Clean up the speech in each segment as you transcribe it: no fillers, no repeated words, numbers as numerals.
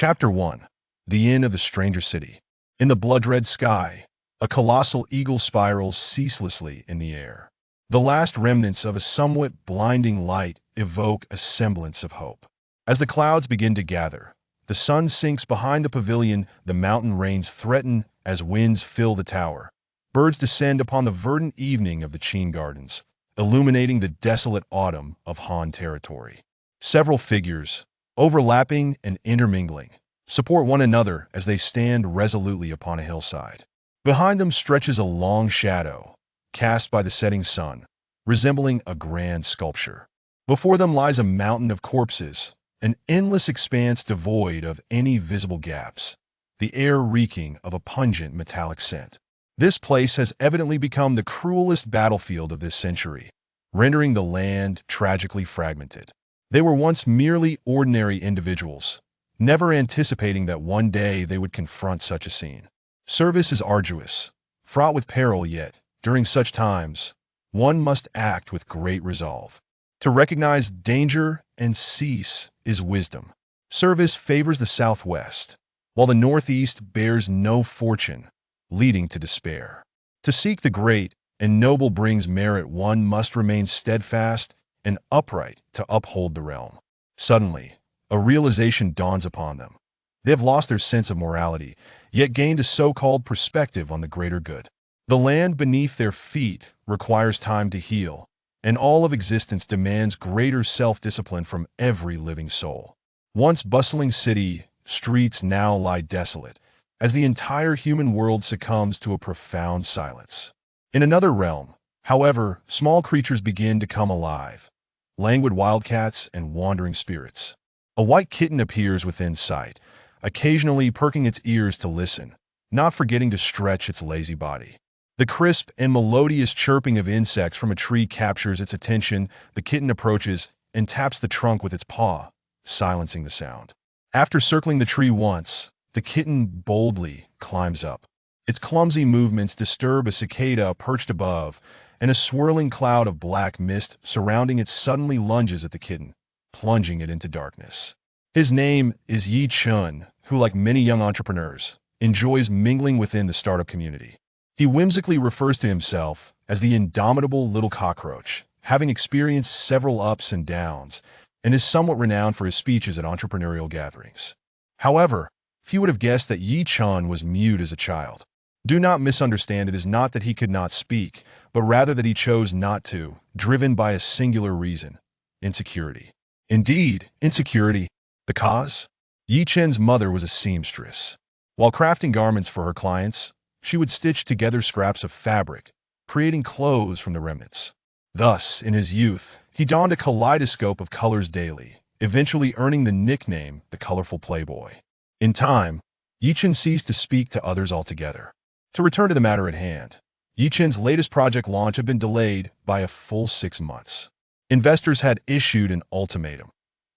Chapter 1. The Inn of the Stranger City. In the blood-red sky, a colossal eagle spirals ceaselessly in the air. The last remnants of a somewhat blinding light evoke a semblance of hope. As the clouds begin to gather, the sun sinks behind the pavilion, the mountain rains threaten as winds fill the tower. Birds descend upon the verdant evening of the Qin Gardens, illuminating the desolate autumn of Han territory. Several figures, overlapping and intermingling, support one another as they stand resolutely upon a hillside. Behind them stretches a long shadow, cast by the setting sun, resembling a grand sculpture. Before them lies a mountain of corpses, an endless expanse devoid of any visible gaps, the air reeking of a pungent metallic scent. This place has evidently become the cruelest battlefield of this century, rendering the land tragically fragmented. They were once merely ordinary individuals, never anticipating that one day they would confront such a scene. Service is arduous, fraught with peril, yet, during such times, one must act with great resolve. To recognize danger and cease is wisdom. Service favors the southwest, while the northeast bears no fortune, leading to despair. To seek the great and noble brings merit. One must remain steadfast and upright to uphold the realm. Suddenly, a realization dawns upon them. They have lost their sense of morality, yet gained a so-called perspective on the greater good. The land beneath their feet requires time to heal, and all of existence demands greater self-discipline from every living soul. Once bustling city, streets now lie desolate, as the entire human world succumbs to a profound silence. In another realm, however, small creatures begin to come alive, languid wildcats and wandering spirits. A white kitten appears within sight, occasionally perking its ears to listen, not forgetting to stretch its lazy body. The crisp and melodious chirping of insects from a tree captures its attention. The kitten approaches and taps the trunk with its paw, silencing the sound. After circling the tree once, the kitten boldly climbs up. Its clumsy movements disturb a cicada perched above, and a swirling cloud of black mist surrounding it suddenly lunges at the kitten, plunging it into darkness. His name is Yi Chun, who, like many young entrepreneurs, enjoys mingling within the startup community. He whimsically refers to himself as the indomitable little cockroach, having experienced several ups and downs, and is somewhat renowned for his speeches at entrepreneurial gatherings. However, few would have guessed that Yi Chun was mute as a child. Do not misunderstand, it is not that he could not speak, but rather that he chose not to, driven by a singular reason: insecurity. Indeed, insecurity. The cause? Yi Chen's mother was a seamstress. While crafting garments for her clients, she would stitch together scraps of fabric, creating clothes from the remnants. Thus, in his youth, he donned a kaleidoscope of colors daily, eventually earning the nickname the Colorful Playboy. In time, Yi Chen ceased to speak to others altogether. To return to the matter at hand, Yi Chen's latest project launch had been delayed by a full 6 months. Investors had issued an ultimatum.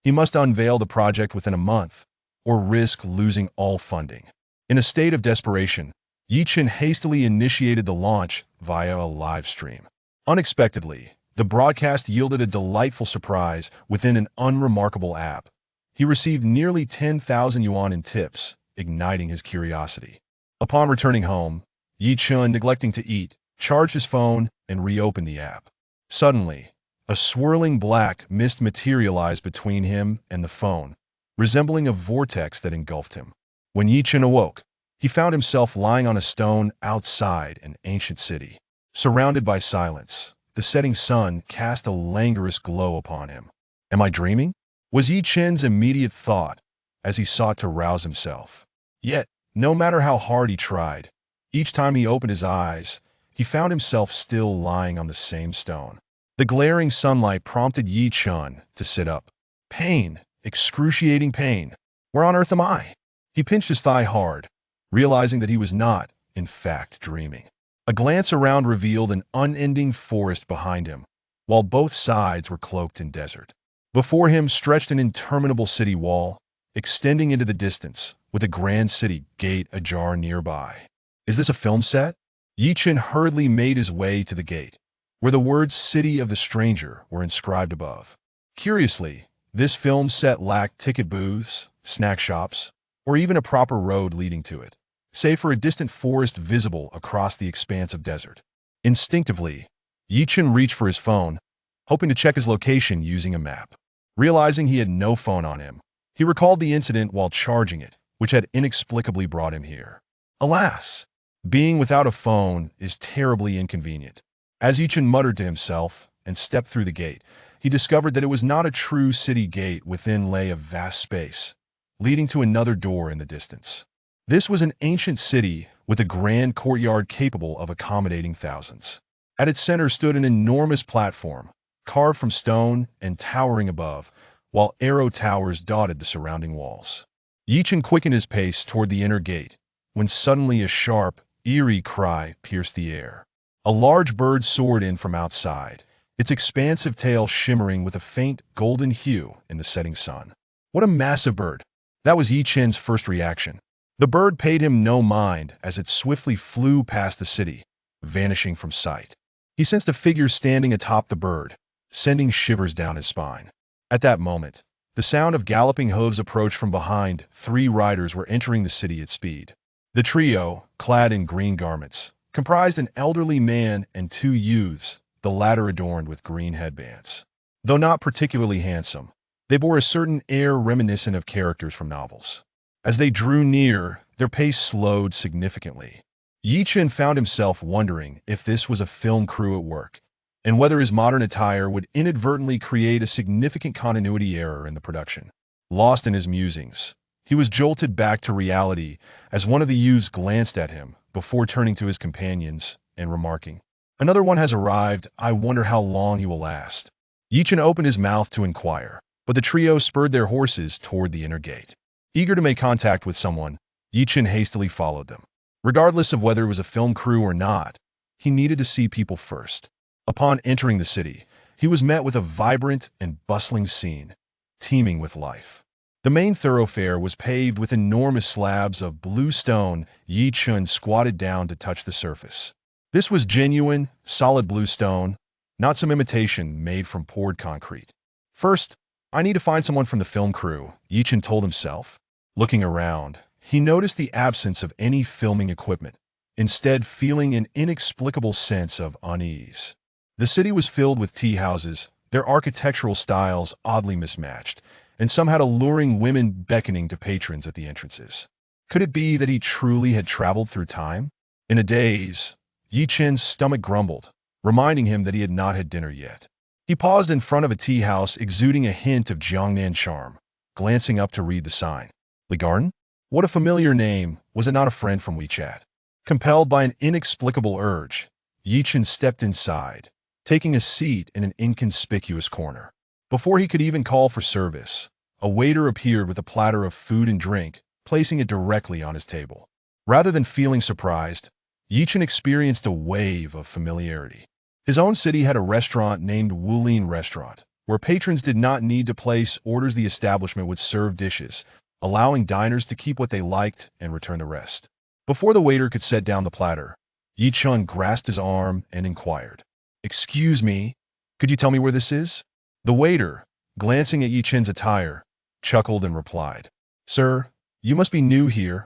He must unveil the project within a month, or risk losing all funding. In a state of desperation, Yi Chen hastily initiated the launch via a live stream. Unexpectedly, the broadcast yielded a delightful surprise within an unremarkable app. He received nearly 10,000 yuan in tips, igniting his curiosity. Upon returning home, Yi Chun, neglecting to eat, charged his phone and reopened the app. Suddenly, a swirling black mist materialized between him and the phone, resembling a vortex that engulfed him. When Yi Chun awoke, he found himself lying on a stone outside an ancient city. Surrounded by silence, the setting sun cast a languorous glow upon him. "Am I dreaming?" was Yi Chen's immediate thought as he sought to rouse himself. Yet, no matter how hard he tried, each time he opened his eyes, he found himself still lying on the same stone. The glaring sunlight prompted Yi Chun to sit up. Pain, excruciating pain. Where on earth am I? He pinched his thigh hard, realizing that he was not, in fact, dreaming. A glance around revealed an unending forest behind him, while both sides were cloaked in desert. Before him stretched an interminable city wall, extending into the distance, with a grand city gate ajar nearby. Is this a film set? Yi Chen hurriedly made his way to the gate, where the words "City of the Stranger" were inscribed above. Curiously, this film set lacked ticket booths, snack shops, or even a proper road leading to it, save for a distant forest visible across the expanse of desert. Instinctively, Yichen reached for his phone, hoping to check his location using a map. Realizing he had no phone on him, he recalled the incident while charging it, which had inexplicably brought him here. Alas, being without a phone is terribly inconvenient. As Yichen muttered to himself and stepped through the gate, he discovered that it was not a true city gate. Within lay a vast space, leading to another door in the distance. This was an ancient city with a grand courtyard capable of accommodating thousands. At its center stood an enormous platform, carved from stone and towering above, while arrow towers dotted the surrounding walls. Yichen quickened his pace toward the inner gate, when suddenly a sharp, eerie cry pierced the air. A large bird soared in from outside, its expansive tail shimmering with a faint golden hue in the setting sun. What a massive bird! That was Yichen's first reaction. The bird paid him no mind as it swiftly flew past the city, vanishing from sight. He sensed a figure standing atop the bird, sending shivers down his spine. At that moment, the sound of galloping hooves approached from behind. 3 riders were entering the city at speed. The trio, clad in green garments, comprised an elderly man and 2 youths, the latter adorned with green headbands. Though not particularly handsome, they bore a certain air reminiscent of characters from novels. As they drew near, their pace slowed significantly. Yichen found himself wondering if this was a film crew at work, and whether his modern attire would inadvertently create a significant continuity error in the production. Lost in his musings, he was jolted back to reality as one of the youths glanced at him before turning to his companions and remarking, "Another one has arrived. I wonder how long he will last." Yichen opened his mouth to inquire, but the trio spurred their horses toward the inner gate. Eager to make contact with someone, Yichen hastily followed them. Regardless of whether it was a film crew or not, he needed to see people first. Upon entering the city, he was met with a vibrant and bustling scene, teeming with life. The main thoroughfare was paved with enormous slabs of blue stone. Yichen squatted down to touch the surface. This was genuine, solid blue stone, not some imitation made from poured concrete. "First, I need to find someone from the film crew," Yichen told himself. Looking around, he noticed the absence of any filming equipment, instead feeling an inexplicable sense of unease. The city was filled with tea houses, their architectural styles oddly mismatched, and some had alluring women beckoning to patrons at the entrances. Could it be that he truly had traveled through time? In a daze, Yichen's stomach grumbled, reminding him that he had not had dinner yet. He paused in front of a tea house exuding a hint of Jiangnan charm, glancing up to read the sign. "The Garden?" What a familiar name, was it not a friend from WeChat? Compelled by an inexplicable urge, Yichen stepped inside, taking a seat in an inconspicuous corner. Before he could even call for service, a waiter appeared with a platter of food and drink, placing it directly on his table. Rather than feeling surprised, Yichen experienced a wave of familiarity. His own city had a restaurant named Wulin Restaurant, where patrons did not need to place orders. The establishment would serve dishes, allowing diners to keep what they liked and return the rest. Before the waiter could set down the platter, Yichen grasped his arm and inquired, "Excuse me, could you tell me where this is?" The waiter, glancing at Yichen's attire, chuckled and replied, "Sir, you must be new here,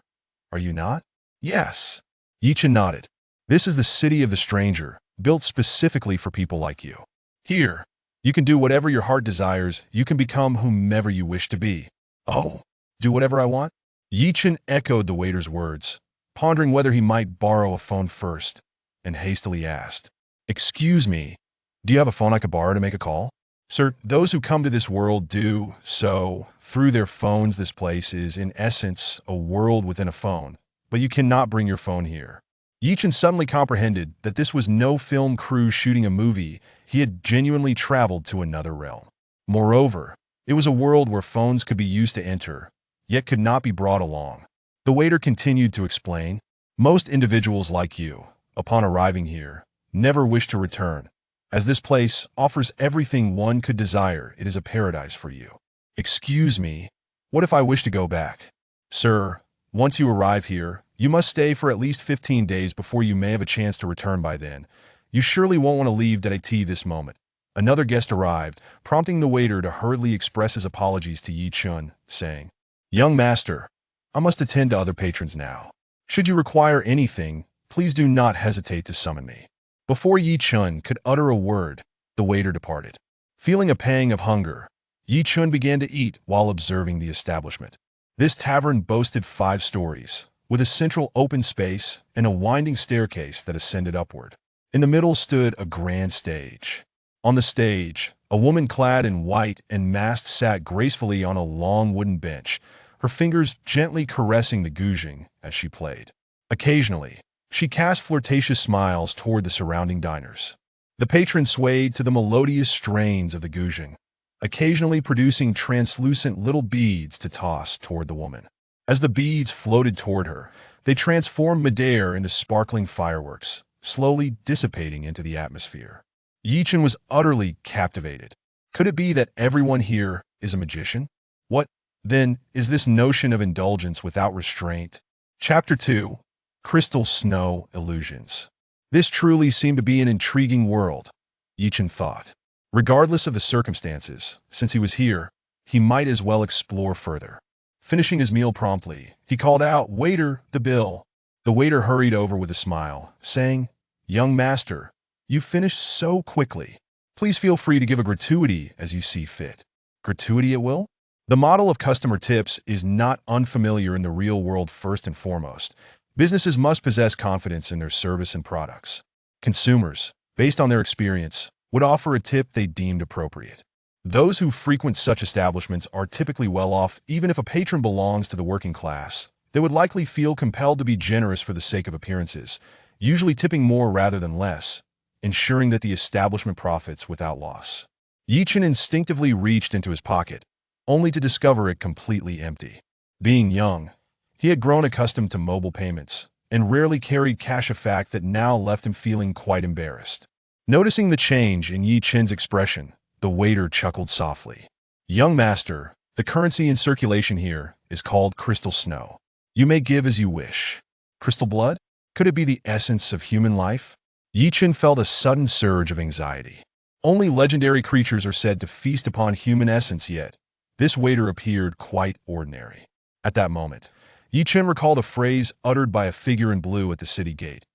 are you not?" "Yes." Yichen nodded. "This is the city of the stranger, built specifically for people like you. Here, you can do whatever your heart desires. You can become whomever you wish to be." "Oh, do whatever I want?" Yichen echoed the waiter's words, pondering whether he might borrow a phone first, and hastily asked, "Excuse me, do you have a phone I could borrow to make a call?" "Sir, those who come to this world do so through their phones. This place is, in essence, a world within a phone, but you cannot bring your phone here." Yichen suddenly comprehended that this was no film crew shooting a movie. He had genuinely traveled to another realm. Moreover, it was a world where phones could be used to enter, yet could not be brought along. The waiter continued to explain, "Most individuals like you, upon arriving here, never wish to return. As this place offers everything one could desire, it is a paradise for you." "Excuse me, what if I wish to go back?" "Sir, once you arrive here, you must stay for at least 15 days before you may have a chance to return by then. You surely won't want to leave tea this moment." Another guest arrived, prompting the waiter to hurriedly express his apologies to Yichen, saying, "Young master, I must attend to other patrons now. Should you require anything, please do not hesitate to summon me." Before Yi Chun could utter a word, the waiter departed. Feeling a pang of hunger, Yi Chun began to eat while observing the establishment. This tavern boasted 5 stories, with a central open space and a winding staircase that ascended upward. In the middle stood a grand stage. On the stage, a woman clad in white and masked sat gracefully on a long wooden bench, her fingers gently caressing the guzheng as she played. Occasionally, she cast flirtatious smiles toward the surrounding diners. The patrons swayed to the melodious strains of the guzheng, occasionally producing translucent little beads to toss toward the woman. As the beads floated toward her, they transformed midair into sparkling fireworks, slowly dissipating into the atmosphere. Yi Chun was utterly captivated. Could it be that everyone here is a magician? What, then, is this notion of indulgence without restraint? Chapter 2. Crystal Snow Illusions. This truly seemed to be an intriguing world, Yi Chun thought. Regardless of the circumstances, since he was here, he might as well explore further. Finishing his meal promptly, he called out, "Waiter, the bill." The waiter hurried over with a smile, saying, "Young master, you finished so quickly. Please feel free to give a gratuity as you see fit." Gratuity at will? The model of customer tips is not unfamiliar in the real world. First and foremost, businesses must possess confidence in their service and products. Consumers, based on their experience, would offer a tip they deemed appropriate. Those who frequent such establishments are typically well off. Even if a patron belongs to the working class, they would likely feel compelled to be generous for the sake of appearances, usually tipping more rather than less, ensuring that the establishment profits without loss. Yi Chun instinctively reached into his pocket, only to discover it completely empty. Being young, he had grown accustomed to mobile payments and rarely carried cash, a fact that now left him feeling quite embarrassed. Noticing the change in Yi Chun's expression, the waiter chuckled softly. "Young master, the currency in circulation here is called crystal snow. You may give as you wish." Crystal blood? Could it be the essence of human life? Yi Chun felt a sudden surge of anxiety. Only legendary creatures are said to feast upon human essence, yet this waiter appeared quite ordinary. At that moment, Yi Chun recalled a phrase uttered by a figure in blue at the city gate.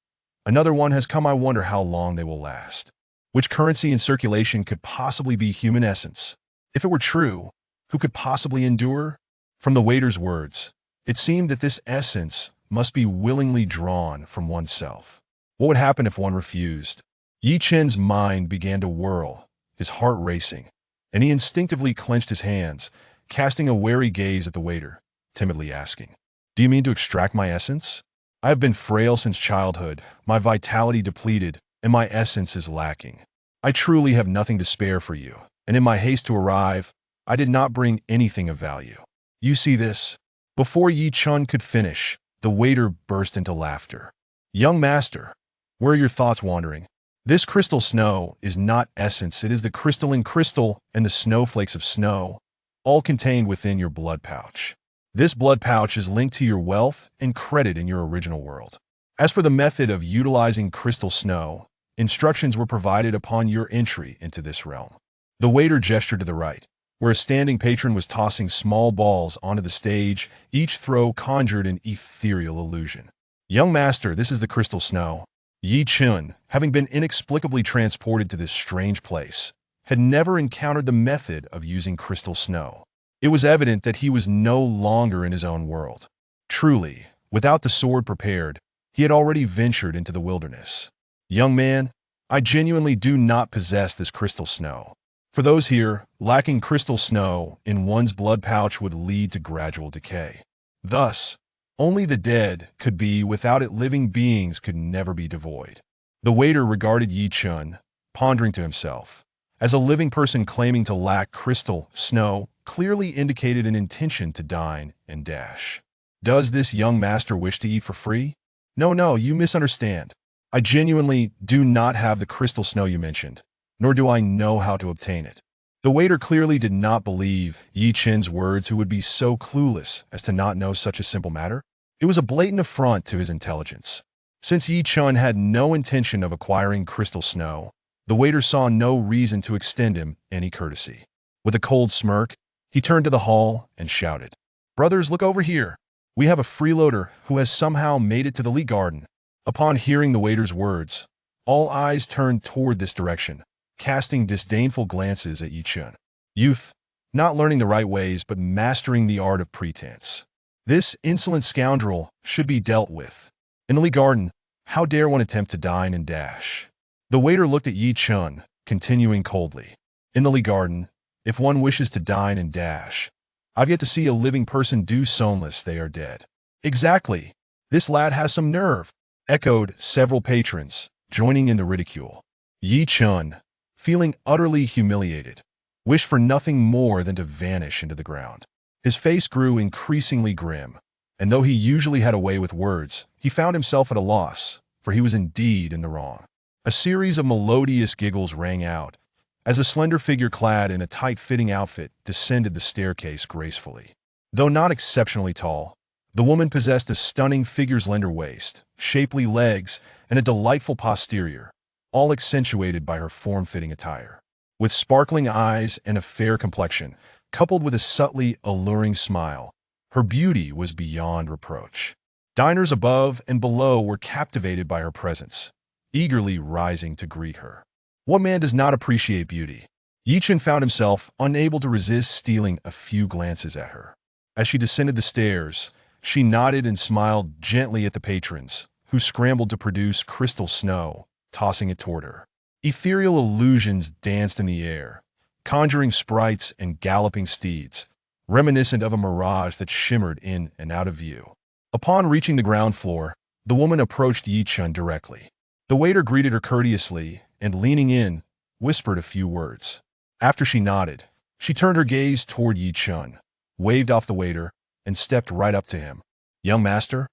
"Another one has come. I wonder how long they will last." Which currency in circulation could possibly be human essence? If it were true, who could possibly endure? From the waiter's words, it seemed that this essence must be willingly drawn from oneself. What would happen if one refused? Yi Chun's mind began to whirl, his heart racing, and he instinctively clenched his hands, casting a wary gaze at the waiter, timidly asking, "Do you mean to extract my essence? I have been frail since childhood, my vitality depleted, and my essence is lacking. I truly have nothing to spare for you, and in my haste to arrive, I did not bring anything of value. You see this?" Before Yi Chun could finish, the waiter burst into laughter. "Young master, where are your thoughts wandering? This crystal snow is not essence, it is the crystalline crystal and the snowflakes of snow, all contained within your blood pouch. This blood pouch is linked to your wealth and credit in your original world. As for the method of utilizing crystal snow, instructions were provided upon your entry into this realm." The waiter gestured to the right, where a standing patron was tossing small balls onto the stage. Each throw conjured an ethereal illusion. "Young master, this is the crystal snow." Yi Chun, having been inexplicably transported to this strange place, had never encountered the method of using crystal snow. It was evident that he was no longer in his own world. Truly, without the sword prepared, he had already ventured into the wilderness. "Young man, I genuinely do not possess this crystal snow. For those here, lacking crystal snow in one's blood pouch would lead to gradual decay. Thus, only the dead could be without it. Living beings could never be devoid." The waiter regarded Yi Chun, pondering to himself. As a living person claiming to lack crystal snow clearly indicated an intention to dine and dash. Does this young master wish to eat for free? No, you misunderstand. I genuinely do not have the crystal snow you mentioned, nor do I know how to obtain it. The waiter clearly did not believe Yi Chun's words, who would be so clueless as to not know such a simple matter. It was a blatant affront to his intelligence. Since Yi Chun had no intention of acquiring crystal snow, the waiter saw no reason to extend him any courtesy. With a cold smirk, he turned to the hall and shouted, "Brothers, look over here." We have a freeloader who has somehow made it to the Lee Garden. Upon hearing the waiter's words, all eyes turned toward this direction, casting disdainful glances at Yi Chun. Youth, not learning the right ways but mastering the art of pretense. This insolent scoundrel should be dealt with. In the Lee Garden, how dare one attempt to dine and dash? The waiter looked at Yi Chun, continuing coldly. In the Lee Garden, if one wishes to dine and dash, I've yet to see a living person do so unless they are dead. Exactly. This lad has some nerve, echoed several patrons, joining in the ridicule. Yi Chun, feeling utterly humiliated, wished for nothing more than to vanish into the ground. His face grew increasingly grim, and though he usually had a way with words, he found himself at a loss, for he was indeed in the wrong. A series of melodious giggles rang out, as a slender figure clad in a tight-fitting outfit descended the staircase gracefully. Though not exceptionally tall, the woman possessed a stunning figure-slender waist, shapely legs, and a delightful posterior, all accentuated by her form-fitting attire. With sparkling eyes and a fair complexion, coupled with a subtly alluring smile, her beauty was beyond reproach. Diners above and below were captivated by her presence, eagerly rising to greet her. What man does not appreciate beauty? Yi Chun found himself unable to resist stealing a few glances at her. As she descended the stairs, she nodded and smiled gently at the patrons, who scrambled to produce crystal snow, tossing it toward her. Ethereal illusions danced in the air, conjuring sprites and galloping steeds, reminiscent of a mirage that shimmered in and out of view. Upon reaching the ground floor, the woman approached Yi Chun directly. The waiter greeted her courteously and, leaning in, whispered a few words. After she nodded, she turned her gaze toward Yi Chun, waved off the waiter, and stepped right up to him. "Young master,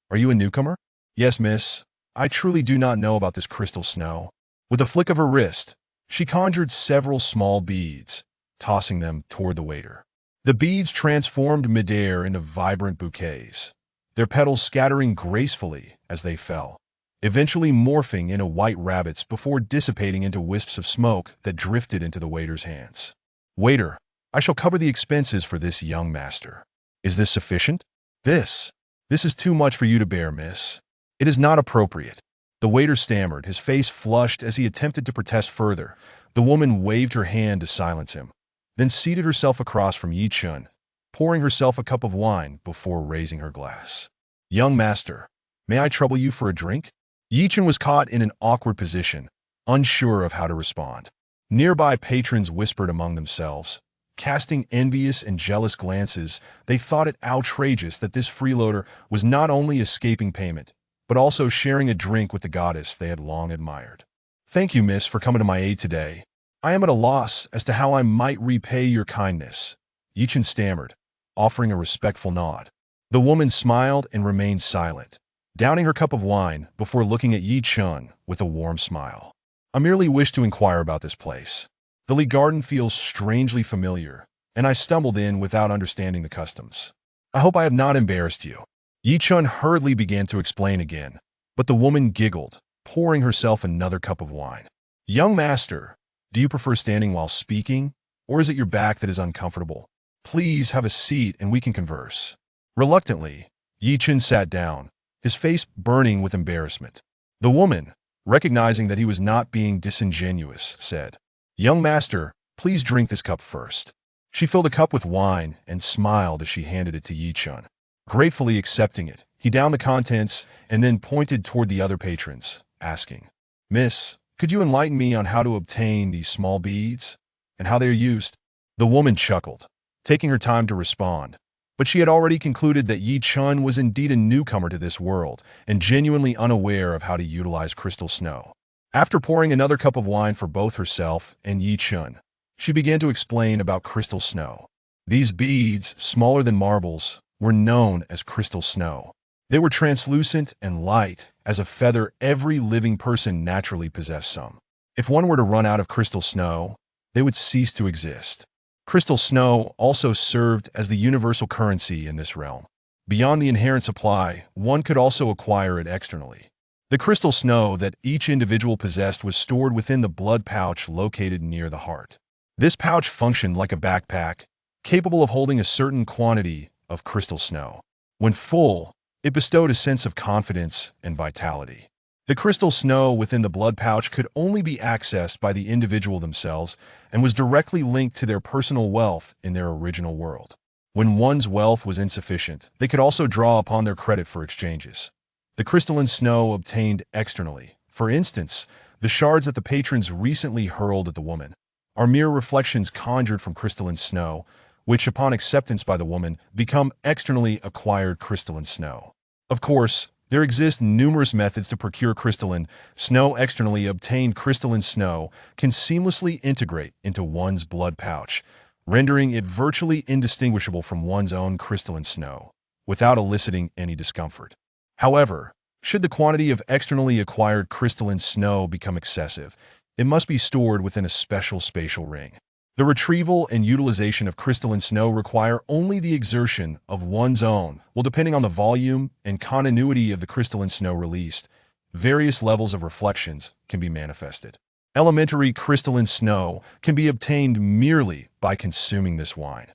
are you a newcomer?" "Yes, miss. I truly do not know about this crystal snow." With a flick of her wrist, she conjured several small beads, tossing them toward the waiter. The beads transformed midair into vibrant bouquets, their petals scattering gracefully as they fell, eventually morphing into white rabbits before dissipating into wisps of smoke that drifted into the waiter's hands. "Waiter, I shall cover the expenses for this young master. Is this sufficient?" This is too much for you to bear, miss. It is not appropriate." The waiter stammered, his face flushed as he attempted to protest further. The woman waved her hand to silence him, then seated herself across from Yi Chun, pouring herself a cup of wine before raising her glass. "Young master, may I trouble you for a drink?" Yi Chun was caught in an awkward position, unsure of how to respond. Nearby patrons whispered among themselves, casting envious and jealous glances. They thought it outrageous that this freeloader was not only escaping payment, but also sharing a drink with the goddess they had long admired. "Thank you, miss, for coming to my aid today. I am at a loss as to how I might repay your kindness," Yi Chun stammered, offering a respectful nod. The woman smiled and remained silent, downing her cup of wine before looking at Yi Chun with a warm smile. "I merely wish to inquire about this place. The Lee Garden feels strangely familiar, and I stumbled in without understanding the customs. I hope I have not embarrassed you." Yi Chun hurriedly began to explain again, but the woman giggled, pouring herself another cup of wine. "Young master, do you prefer standing while speaking, or is it your back that is uncomfortable? Please have a seat and we can converse." Reluctantly, Yi Chun sat down, his face burning with embarrassment. The woman, recognizing that he was not being disingenuous, said, "Young master, please drink this cup first." She filled a cup with wine and smiled as she handed it to Yi Chun. Gratefully accepting it, he downed the contents and then pointed toward the other patrons, asking, "Miss, could you enlighten me on how to obtain these small beads and how they are used?" The woman chuckled, taking her time to respond, but she had already concluded that Yi Chun was indeed a newcomer to this world and genuinely unaware of how to utilize crystal snow. After pouring another cup of wine for both herself and Yi Chun, she began to explain about crystal snow. These beads, smaller than marbles, were known as crystal snow. They were translucent and light as a feather. Every living person naturally possessed some. If one were to run out of crystal snow, they would cease to exist. Crystal snow also served as the universal currency in this realm. Beyond the inherent supply, one could also acquire it externally. The crystal snow that each individual possessed was stored within the blood pouch located near the heart. This pouch functioned like a backpack, capable of holding a certain quantity of crystal snow. When full, it bestowed a sense of confidence and vitality. The crystal snow within the blood pouch could only be accessed by the individual themselves and was directly linked to their personal wealth in their original world. When one's wealth was insufficient, they could also draw upon their credit for exchanges. The crystalline snow obtained externally, for instance, the shards that the patrons recently hurled at the woman, are mere reflections conjured from crystalline snow, which, upon acceptance by the woman, become externally acquired crystalline snow. Of course, there exist numerous methods to procure crystalline snow. Externally obtained crystalline snow can seamlessly integrate into one's blood pouch, rendering it virtually indistinguishable from one's own crystalline snow, without eliciting any discomfort. However, should the quantity of externally acquired crystalline snow become excessive, it must be stored within a special spatial ring. The retrieval and utilization of crystalline snow require only the exertion of one's own, depending on the volume and continuity of the crystalline snow released, various levels of reflections can be manifested. Elementary crystalline snow can be obtained merely by consuming this wine,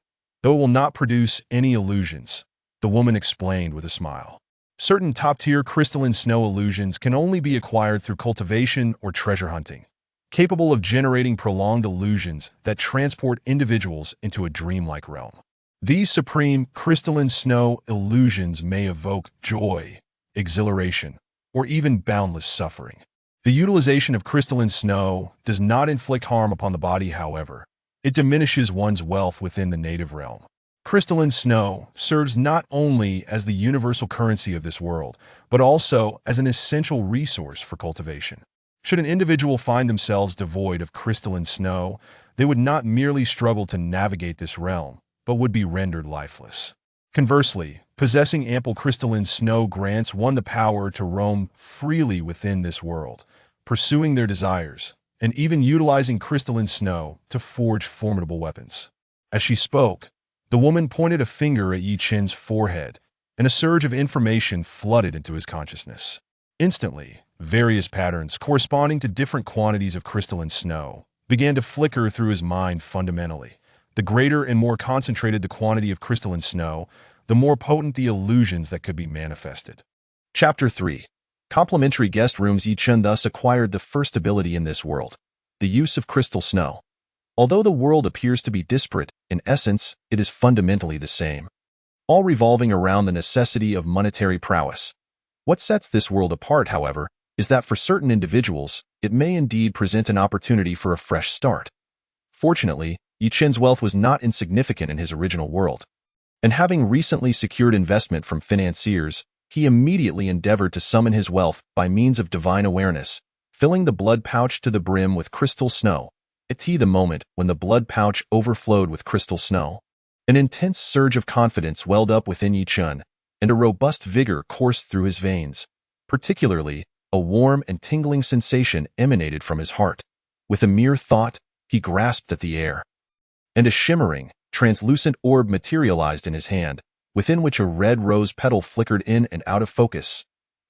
though it will not produce any illusions, the woman explained with a smile. Certain top-tier crystalline snow illusions can only be acquired through cultivation or treasure hunting, capable of generating prolonged illusions that transport individuals into a dreamlike realm. These supreme crystalline snow illusions may evoke joy, exhilaration, or even boundless suffering. The utilization of crystalline snow does not inflict harm upon the body, however. It diminishes one's wealth within the native realm. Crystalline snow serves not only as the universal currency of this world, but also as an essential resource for cultivation. Should an individual find themselves devoid of crystalline snow, they would not merely struggle to navigate this realm, but would be rendered lifeless. Conversely, possessing ample crystalline snow grants one the power to roam freely within this world, pursuing their desires, and even utilizing crystalline snow to forge formidable weapons. As she spoke, the woman pointed a finger at Yi Chen's forehead, and a surge of information flooded into his consciousness. Instantly, various patterns corresponding to different quantities of crystalline snow began to flicker through his mind. Fundamentally, the greater and more concentrated the quantity of crystalline snow, the more potent the illusions that could be manifested. Chapter 3. Complementary guest rooms. Yi Chen thus acquired the first ability in this world, the use of crystal snow. Although the world appears to be disparate, in essence, it is fundamentally the same, all revolving around the necessity of monetary prowess. What sets this world apart, however, is that for certain individuals, it may indeed present an opportunity for a fresh start. Fortunately, Yi Chen's wealth was not insignificant in his original world, and having recently secured investment from financiers, he immediately endeavored to summon his wealth by means of divine awareness, filling the blood pouch to the brim with crystal snow. At the moment when the blood pouch overflowed with crystal snow, an intense surge of confidence welled up within Yi Chen, and a robust vigor coursed through his veins. Particularly, a warm and tingling sensation emanated from his heart. With a mere thought, he grasped at the air, and a shimmering, translucent orb materialized in his hand, within which a red rose petal flickered in and out of focus.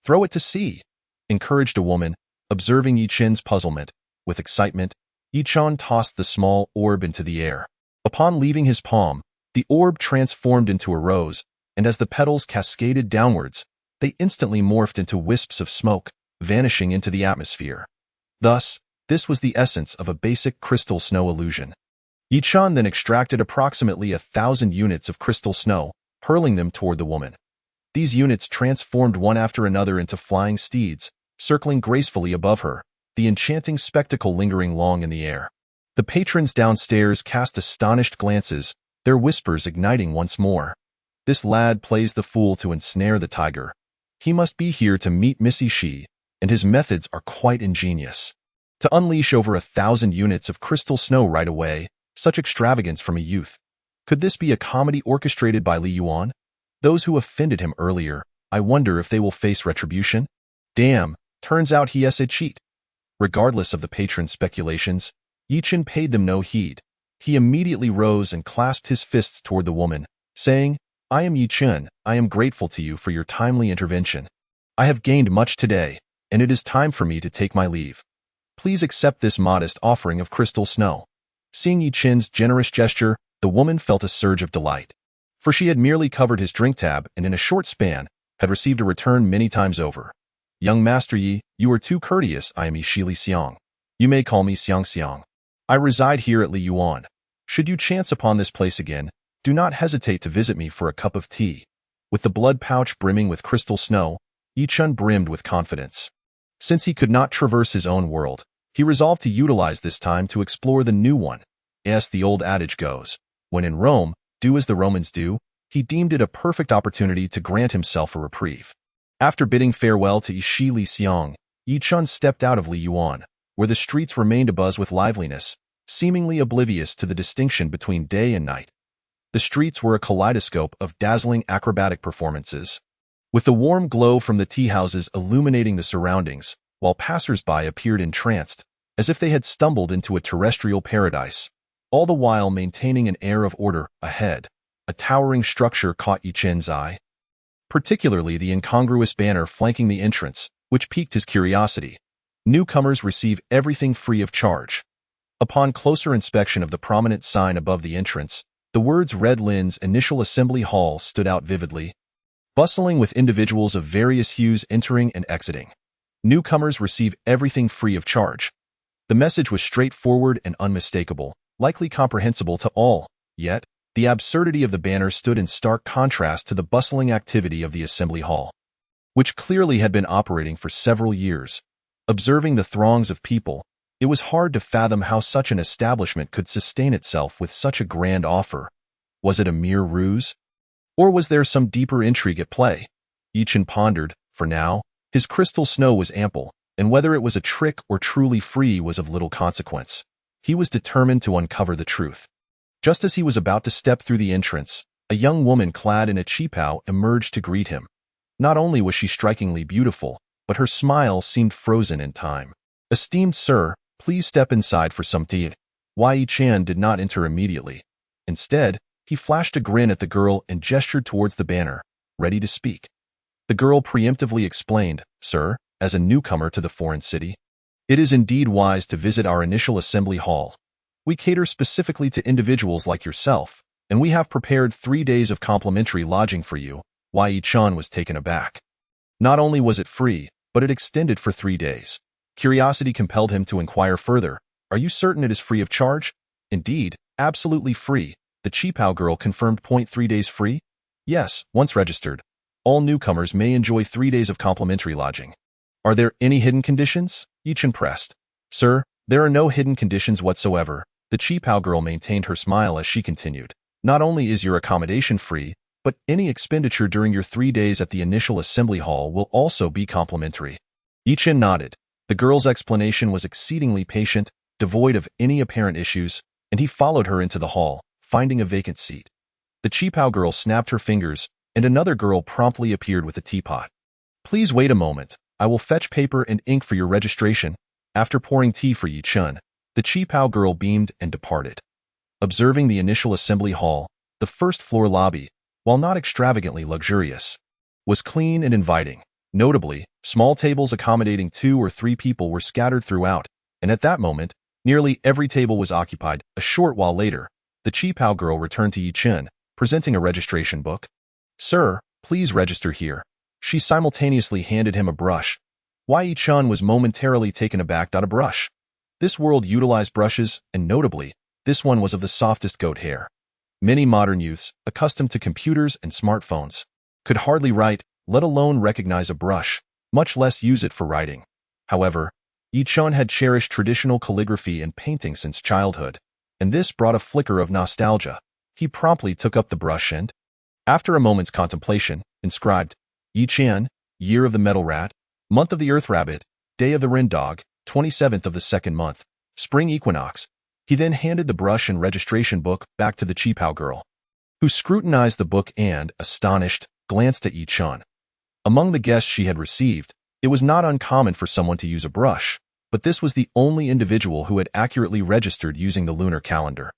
"Throw it to sea," encouraged a woman, observing Yi Chen's puzzlement. With excitement, Yi Chen tossed the small orb into the air. Upon leaving his palm, the orb transformed into a rose, and as the petals cascaded downwards, they instantly morphed into wisps of smoke, vanishing into the atmosphere. Thus, this was the essence of a basic crystal snow illusion. Yi Chen then extracted approximately 1,000 units of crystal snow, hurling them toward the woman. These units transformed one after another into flying steeds, circling gracefully above her, the enchanting spectacle lingering long in the air. The patrons downstairs cast astonished glances, their whispers igniting once more. "This lad plays the fool to ensnare the tiger. He must be here to meet Missy Shi, and his methods are quite ingenious. To unleash over 1,000 units of crystal snow right away, such extravagance from a youth. Could this be a comedy orchestrated by Li Yuan? Those who offended him earlier, I wonder if they will face retribution? Damn, turns out he is a cheat." Regardless of the patron's speculations, Yi Chen paid them no heed. He immediately rose and clasped his fists toward the woman, saying, "I am Yi Chen. I am grateful to you for your timely intervention. I have gained much today, and it is time for me to take my leave. Please accept this modest offering of crystal snow." Seeing Yi Chen's generous gesture, the woman felt a surge of delight. for she had merely covered his drink tab and in a short span had received a return many times over. Young Master Yi, you are too courteous. I am Yi Shili Xiang. You may call me Xiang Xiang. I reside here at Li Yuan. Should you chance upon this place again, do not hesitate to visit me for a cup of tea. With the blood pouch brimming with crystal snow, Yi Chun brimmed with confidence. Since he could not traverse his own world, he resolved to utilize this time to explore the new one. As the old adage goes, when in Rome, do as the Romans do. He deemed it a perfect opportunity to grant himself a reprieve. After bidding farewell to Yi Shili Xiang, Yi Chun stepped out of Li Yuan, where the streets remained abuzz with liveliness, seemingly oblivious to the distinction between day and night. The streets were a kaleidoscope of dazzling acrobatic performances, with the warm glow from the tea houses illuminating the surroundings, while passers-by appeared entranced, as if they had stumbled into a terrestrial paradise, all the while maintaining an air of order. Ahead, a towering structure caught Yi Chun's eye, particularly the incongruous banner flanking the entrance, which piqued his curiosity. Newcomers receive everything free of charge. Upon closer inspection of the prominent sign above the entrance, the words Red Lin's Initial Assembly Hall stood out vividly, bustling with individuals of various hues entering and exiting. Newcomers receive everything free of charge. The message was straightforward and unmistakable, likely comprehensible to all, yet the absurdity of the banner stood in stark contrast to the bustling activity of the assembly hall, which clearly had been operating for several years. Observing the throngs of people, it was hard to fathom how such an establishment could sustain itself with such a grand offer. Was it a mere ruse? Or was there some deeper intrigue at play? Yi Chun pondered. For now, his crystal snow was ample, and whether it was a trick or truly free was of little consequence. He was determined to uncover the truth. Just as he was about to step through the entrance, a young woman clad in a qipao emerged to greet him. Not only was she strikingly beautiful, but her smile seemed frozen in time. Esteemed sir, please step inside for some tea. Yi Chun did not enter immediately. Instead, he flashed a grin at the girl and gestured towards the banner, ready to speak. The girl preemptively explained, Sir, as a newcomer to the foreign city, it is indeed wise to visit our initial assembly hall. We cater specifically to individuals like yourself, and we have prepared 3 days of complimentary lodging for you. Yi Chun was taken aback. Not only was it free, but it extended for 3 days. Curiosity compelled him to inquire further. Are you certain it is free of charge? Indeed, absolutely free. The qipao girl confirmed. 3 days free? Yes, once registered. All newcomers may enjoy 3 days of complimentary lodging. Are there any hidden conditions? Yi Chun pressed. Sir, there are no hidden conditions whatsoever. The qipao girl maintained her smile as she continued. Not only is your accommodation free, but any expenditure during your 3 days at the initial assembly hall will also be complimentary. Yi Chun nodded. The girl's explanation was exceedingly patient, devoid of any apparent issues, and he followed her into the hall, finding a vacant seat. The qipao girl snapped her fingers, and another girl promptly appeared with a teapot. Please wait a moment. I will fetch paper and ink for your registration. After pouring tea for Yi Chun, the qipao girl beamed and departed. Observing the initial assembly hall, the first-floor lobby, while not extravagantly luxurious, was clean and inviting. Notably, small tables accommodating 2 or 3 people were scattered throughout, and at that moment, nearly every table was occupied. A short while later, the qipao girl returned to Yi Chun, presenting a registration book. Sir, please register here. She simultaneously handed him a brush. Yi Chun was momentarily taken aback. A brush. This world utilized brushes, and notably, this one was of the softest goat hair. Many modern youths, accustomed to computers and smartphones, could hardly write, let alone recognize a brush, much less use it for writing. However, Yi Chun had cherished traditional calligraphy and painting since childhood, and this brought a flicker of nostalgia. He promptly took up the brush and, after a moment's contemplation, inscribed, Yi Chun, Year of the Metal Rat, Month of the Earth Rabbit, Day of the Wren Dog, 27th of the 2nd month, Spring Equinox. He then handed the brush and registration book back to the qipao girl, who scrutinized the book and, astonished, glanced at Yi Chun. Among the guests she had received, it was not uncommon for someone to use a brush, but this was the only individual who had accurately registered using the lunar calendar.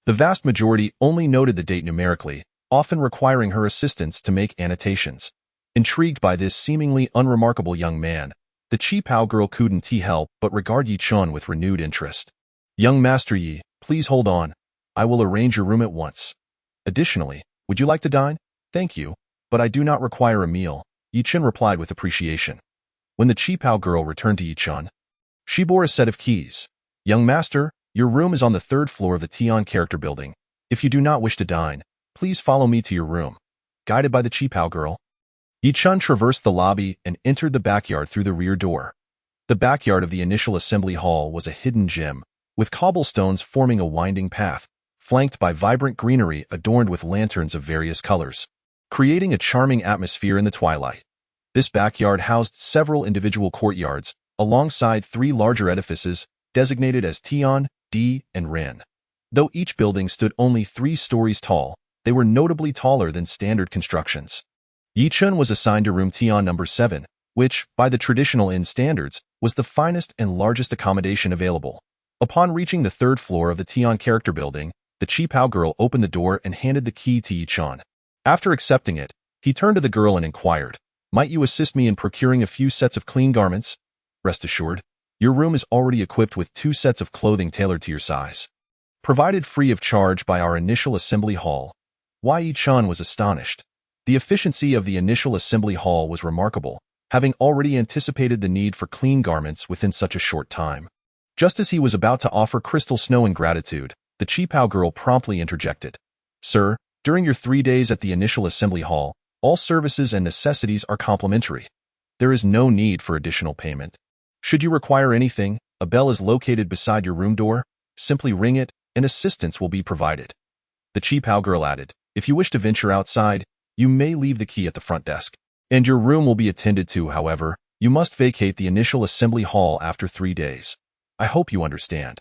The vast majority only noted the date numerically, often requiring her assistance to make annotations. Intrigued by this seemingly unremarkable young man, the qipao girl couldn't help but regard Yi Chun with renewed interest. Young Master Yi, please hold on. I will arrange your room at once. Additionally, Would you like to dine? Thank you, but I do not require a meal, Yi-Chen replied with appreciation. When the Qipao girl returned to Yi-Chen, she bore a set of keys. Young master, your room is on the 3rd floor of the Tian character building. If you do not wish to dine, please follow me to your room. Guided by the Qipao girl, Yi-Chen traversed the lobby and entered the backyard through the rear door. The backyard of the initial assembly hall was a hidden gem, with cobblestones forming a winding path, flanked by vibrant greenery adorned with lanterns of various colors, creating a charming atmosphere in the twilight. This backyard housed several individual courtyards, alongside 3 larger edifices designated as Tian, Di, and Ren. Though each building stood only 3 stories tall, they were notably taller than standard constructions. Yi-Chen was assigned to room Tian number 7, which, by the traditional inn standards, was the finest and largest accommodation available. Upon reaching the 3rd floor of the Tian character building, the Qipao girl opened the door and handed the key to Yi-Chen. After accepting it, he turned to the girl and inquired, "Might you assist me in procuring a few sets of clean garments?" Rest assured, your room is already equipped with 2 sets of clothing tailored to your size. Provided free of charge by our initial assembly hall. Yi-Chen was astonished. The efficiency of the initial assembly hall was remarkable, having already anticipated the need for clean garments within such a short time. Just as he was about to offer Crystal Snow in gratitude, the Qipao girl promptly interjected. "Sir, during your 3 days at the initial assembly hall, all services and necessities are complimentary. There is no need for additional payment. Should you require anything, a bell is located beside your room door. Simply ring it, and assistance will be provided." The Qipao girl added, "If you wish to venture outside, you may leave the key at the front desk, and your room will be attended to. However, you must vacate the initial assembly hall after 3 days. I hope you understand."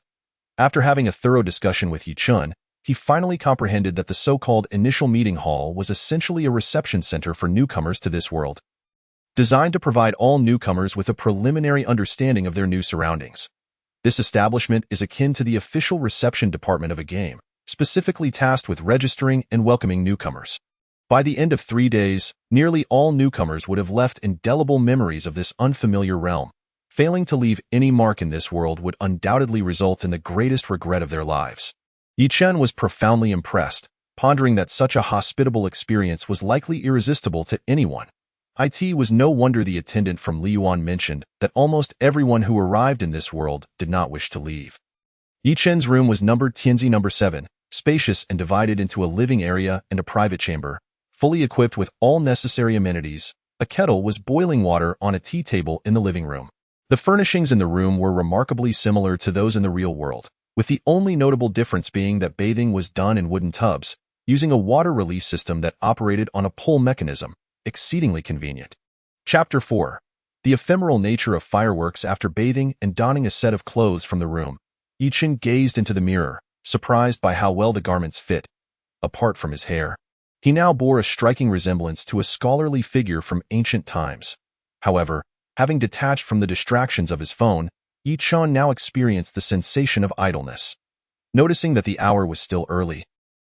After having a thorough discussion with Yi-Chen, he finally comprehended that the so-called initial meeting hall was essentially a reception center for newcomers to this world, designed to provide all newcomers with a preliminary understanding of their new surroundings. This establishment is akin to the official reception department of a game, specifically tasked with registering and welcoming newcomers. By the end of 3 days, nearly all newcomers would have left indelible memories of this unfamiliar realm. Failing to leave any mark in this world would undoubtedly result in the greatest regret of their lives. Yi-Chen was profoundly impressed, pondering that such a hospitable experience was likely irresistible to anyone. It was no wonder the attendant from Liyuan mentioned that almost everyone who arrived in this world did not wish to leave. Yi-Chen's room was numbered Tianzi number 7, spacious and divided into a living area and a private chamber, fully equipped with all necessary amenities. A kettle was boiling water on a tea table in the living room. The furnishings in the room were remarkably similar to those in the real world, with the only notable difference being that bathing was done in wooden tubs, using a water release system that operated on a pull mechanism, exceedingly convenient. Chapter 4. The ephemeral nature of fireworks. After bathing and donning a set of clothes from the room, Yi-Chen gazed into the mirror, surprised by how well the garments fit. Apart from his hair, he now bore a striking resemblance to a scholarly figure from ancient times. However, having detached from the distractions of his phone, Yi-Chen now experienced the sensation of idleness. Noticing that the hour was still early,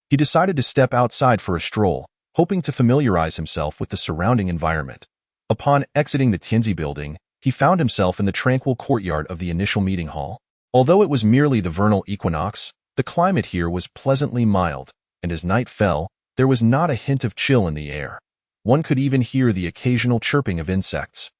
he decided to step outside for a stroll, hoping to familiarize himself with the surrounding environment. Upon exiting the Tianzi building, he found himself in the tranquil courtyard of the initial meeting hall. Although it was merely the vernal equinox, the climate here was pleasantly mild, and as night fell, there was not a hint of chill in the air. One could even hear the occasional chirping of insects.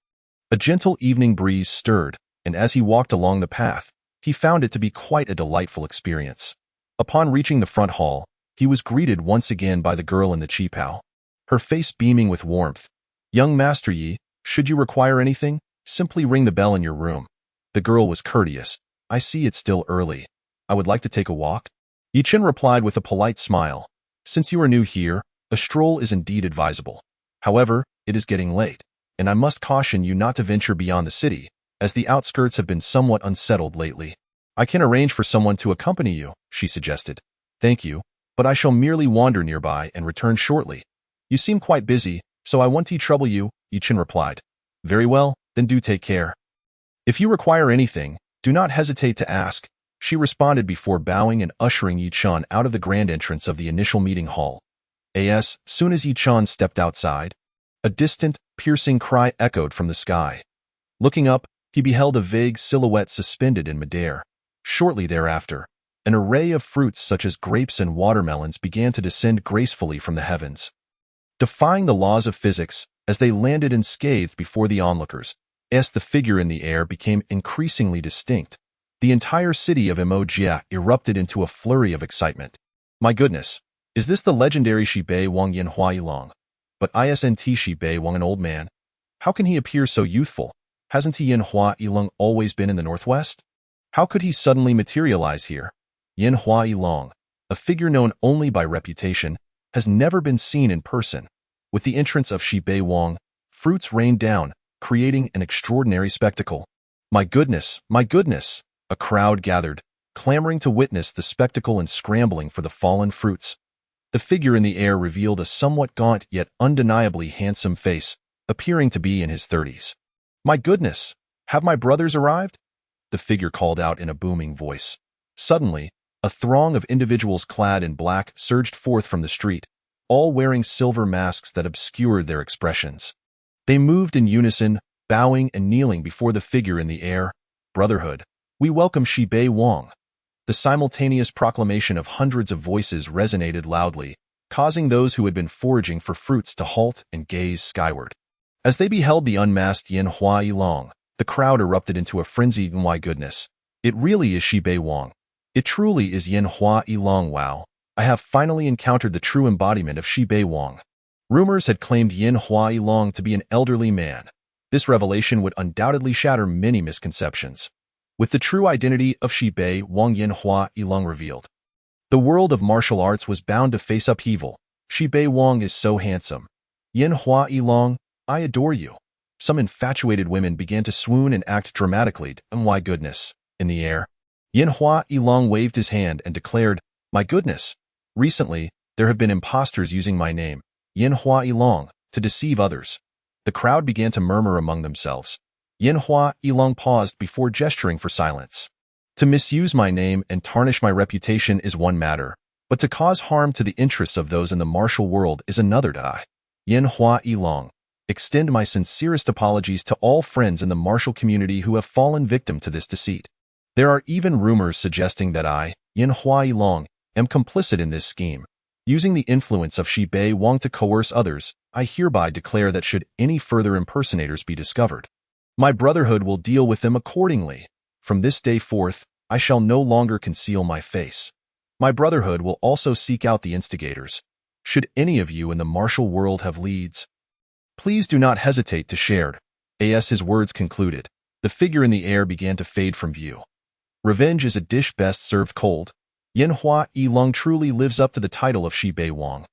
A gentle evening breeze stirred, and as he walked along the path, he found it to be quite a delightful experience. Upon reaching the front hall, he was greeted once again by the girl in the Qipao, her face beaming with warmth. "Young Master Yi, should you require anything, simply ring the bell in your room." The girl was courteous. "I see it's still early. I would like to take a walk." Yi-Chen replied with a polite smile. "Since you are new here, a stroll is indeed advisable. However, it is getting late, and I must caution you not to venture beyond the city, as the outskirts have been somewhat unsettled lately." "I can arrange for someone to accompany you," she suggested. "Thank you, but I shall merely wander nearby and return shortly. You seem quite busy, so I won't trouble you," Yi-Chen replied. "Very well, then do take care. If you require anything, do not hesitate to ask," she responded before bowing and ushering Yi-Chen out of the grand entrance of the initial meeting hall. As soon as Yi-Chen stepped outside, a distant, piercing cry echoed from the sky. Looking up, he beheld a vague silhouette suspended in midair. Shortly thereafter, An array of fruits such as grapes and watermelons began to descend gracefully from the heavens, defying the laws of physics as they landed unscathed before the onlookers. As the figure in the air became increasingly distinct, the entire city of Emoji erupted into a flurry of excitement. My goodness, is this the legendary Shibei Wang Yanhua Yilong? But isn't Shibei Wang an old man? How can he appear so youthful? Hasn't Yanhua Yilong always been in the Northwest? How could he suddenly materialize here? Yanhua Yilong, a figure known only by reputation, has never been seen in person. With the entrance of Shibei Wang, fruits rained down, creating an extraordinary spectacle. My goodness, my goodness! A crowd gathered, clamoring to witness the spectacle and scrambling for the fallen fruits. The figure in the air revealed a somewhat gaunt yet undeniably handsome face, appearing to be in his 30s. My goodness, have my brothers arrived? The figure called out in a booming voice. Suddenly, a throng of individuals clad in black surged forth from the street, all wearing silver masks that obscured their expressions. They moved in unison, bowing and kneeling before the figure in the air. Brotherhood, we welcome Shibei Wang. The simultaneous proclamation of hundreds of voices resonated loudly, causing those who had been foraging for fruits to halt and gaze skyward. As they beheld the unmasked Yanhua Yilong, the crowd erupted into a frenzy. My goodness, it really is Shibei Wang. It truly is Yanhua Yilong. Wow, I have finally encountered the true embodiment of Shibei Wang. Rumors had claimed Yanhua Yilong to be an elderly man. This revelation would undoubtedly shatter many misconceptions. With the true identity of Shibei Wang Yanhua Yilong revealed, the world of martial arts was bound to face upheaval. Shibei Wang is so handsome. Yanhua Yilong, I adore you. Some infatuated women began to swoon and act dramatically. My goodness, in the air. Yanhua Yilong waved his hand and declared, my goodness, recently, there have been imposters using my name, Yanhua Yilong, to deceive others. The crowd began to murmur among themselves. Yanhua Yilong paused before gesturing for silence. To misuse my name and tarnish my reputation is one matter, but to cause harm to the interests of those in the martial world is another. Yanhua Yilong, extend my sincerest apologies to all friends in the martial community who have fallen victim to this deceit. There are even rumors suggesting that I, Yanhua Yilong, am complicit in this scheme. Using the influence of Shibei Wang to coerce others, I hereby declare that should any further impersonators be discovered, my brotherhood will deal with them accordingly. From this day forth, I shall no longer conceal my face. My brotherhood will also seek out the instigators. Should any of you in the martial world have leads, please do not hesitate to share. As his words concluded, the figure in the air began to fade from view. Revenge is a dish best served cold. Yanhua Yilong truly lives up to the title of Shibei Wang.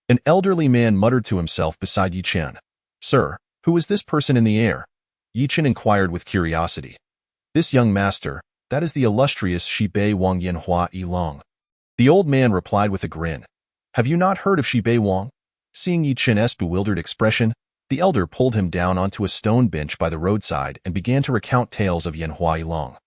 An elderly man muttered to himself beside Yi Chen. Sir, who is this person in the air? Yi Chen inquired with curiosity. This young master, that is the illustrious Shibei Wang Yanhua Yilong. The old man replied with a grin. Have you not heard of Shibei Wang? Seeing Yi Chen's bewildered expression, the elder pulled him down onto a stone bench by the roadside and began to recount tales of Yanhua Yilong.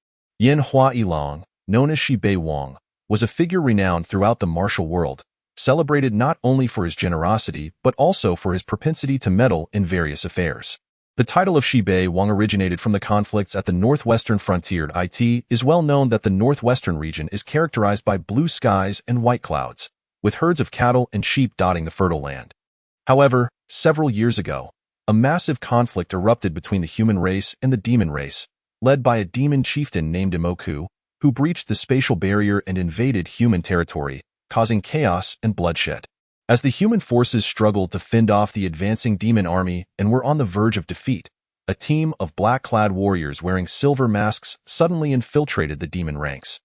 Yanhua Yilong, known as Shibei Wang, was a figure renowned throughout the martial world, celebrated not only for his generosity but also for his propensity to meddle in various affairs. The title of Shibei Wang originated from the conflicts at the northwestern frontier. It is well known that the northwestern region is characterized by blue skies and white clouds, with herds of cattle and sheep dotting the fertile land. However, several years ago, a massive conflict erupted between the human race and the demon race, led by a demon chieftain named Imoku, who breached the spatial barrier and invaded human territory, causing chaos and bloodshed. As the human forces struggled to fend off the advancing demon army and were on the verge of defeat, a team of black-clad warriors wearing silver masks suddenly infiltrated the demon ranks.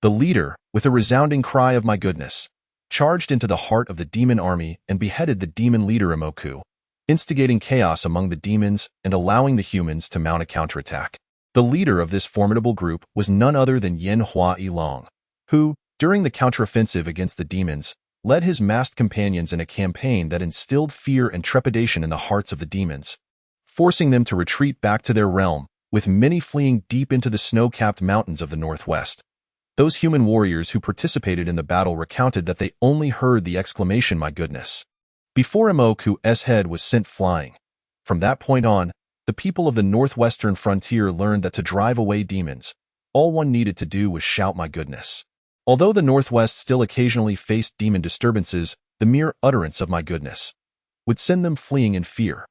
The leader, with a resounding cry of "My goodness!" charged into the heart of the demon army and beheaded the demon leader Imoku, instigating chaos among the demons and allowing the humans to mount a counterattack. The leader of this formidable group was none other than Yanhua Yilong, who, during the counteroffensive against the demons, led his masked companions in a campaign that instilled fear and trepidation in the hearts of the demons, forcing them to retreat back to their realm, with many fleeing deep into the snow-capped mountains of the northwest. Those human warriors who participated in the battle recounted that they only heard the exclamation, "My goodness!" before Imoku's head was sent flying. From that point on, the people of the northwestern frontier learned that to drive away demons, all one needed to do was shout, "My goodness!" Although the Northwest still occasionally faced demon disturbances, the mere utterance of my goodness would send them fleeing in fear.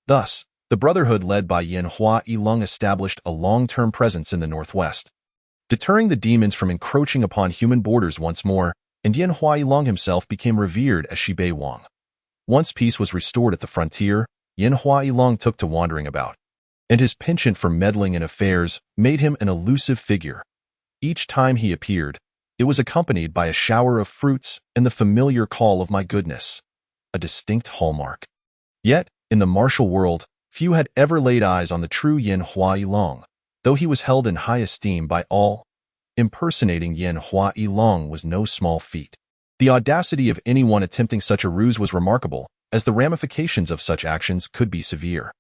Thus, the Brotherhood led by Yin Hua Yilong established a long-term presence in the Northwest, deterring the demons from encroaching upon human borders once more, and Yin Hua Yilong himself became revered as Shibei Wang. Once peace was restored at the frontier, Yin Hua Yilong took to wandering about, and his penchant for meddling in affairs made him an elusive figure. Each time he appeared, it was accompanied by a shower of fruits and the familiar call of my goodness, a distinct hallmark. Yet, in the martial world, few had ever laid eyes on the true Yin Hua Yilong, though he was held in high esteem by all. Impersonating Yin Hua Yilong was no small feat. The audacity of anyone attempting such a ruse was remarkable, as the ramifications of such actions could be severe.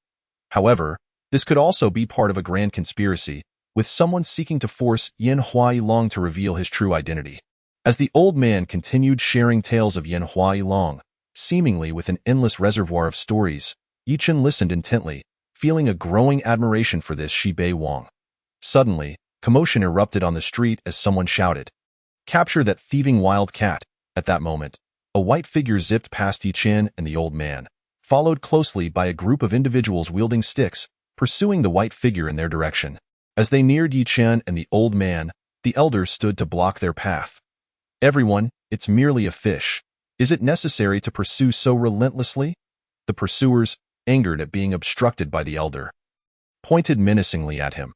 However, this could also be part of a grand conspiracy, with someone seeking to force Yin Hua Yilong to reveal his true identity. As the old man continued sharing tales of Yin Hua Yilong, seemingly with an endless reservoir of stories, Yichen listened intently, feeling a growing admiration for this Shibei Wang. Suddenly, commotion erupted on the street as someone shouted, "Capture that thieving wild cat!" At that moment, a white figure zipped past Yichen and the old man, followed closely by a group of individuals wielding sticks, pursuing the white figure in their direction. As they neared Yichen and the old man, the elder stood to block their path. "Everyone, it's merely a fish. Is it necessary to pursue so relentlessly?" The pursuers, angered at being obstructed by the elder, pointed menacingly at him.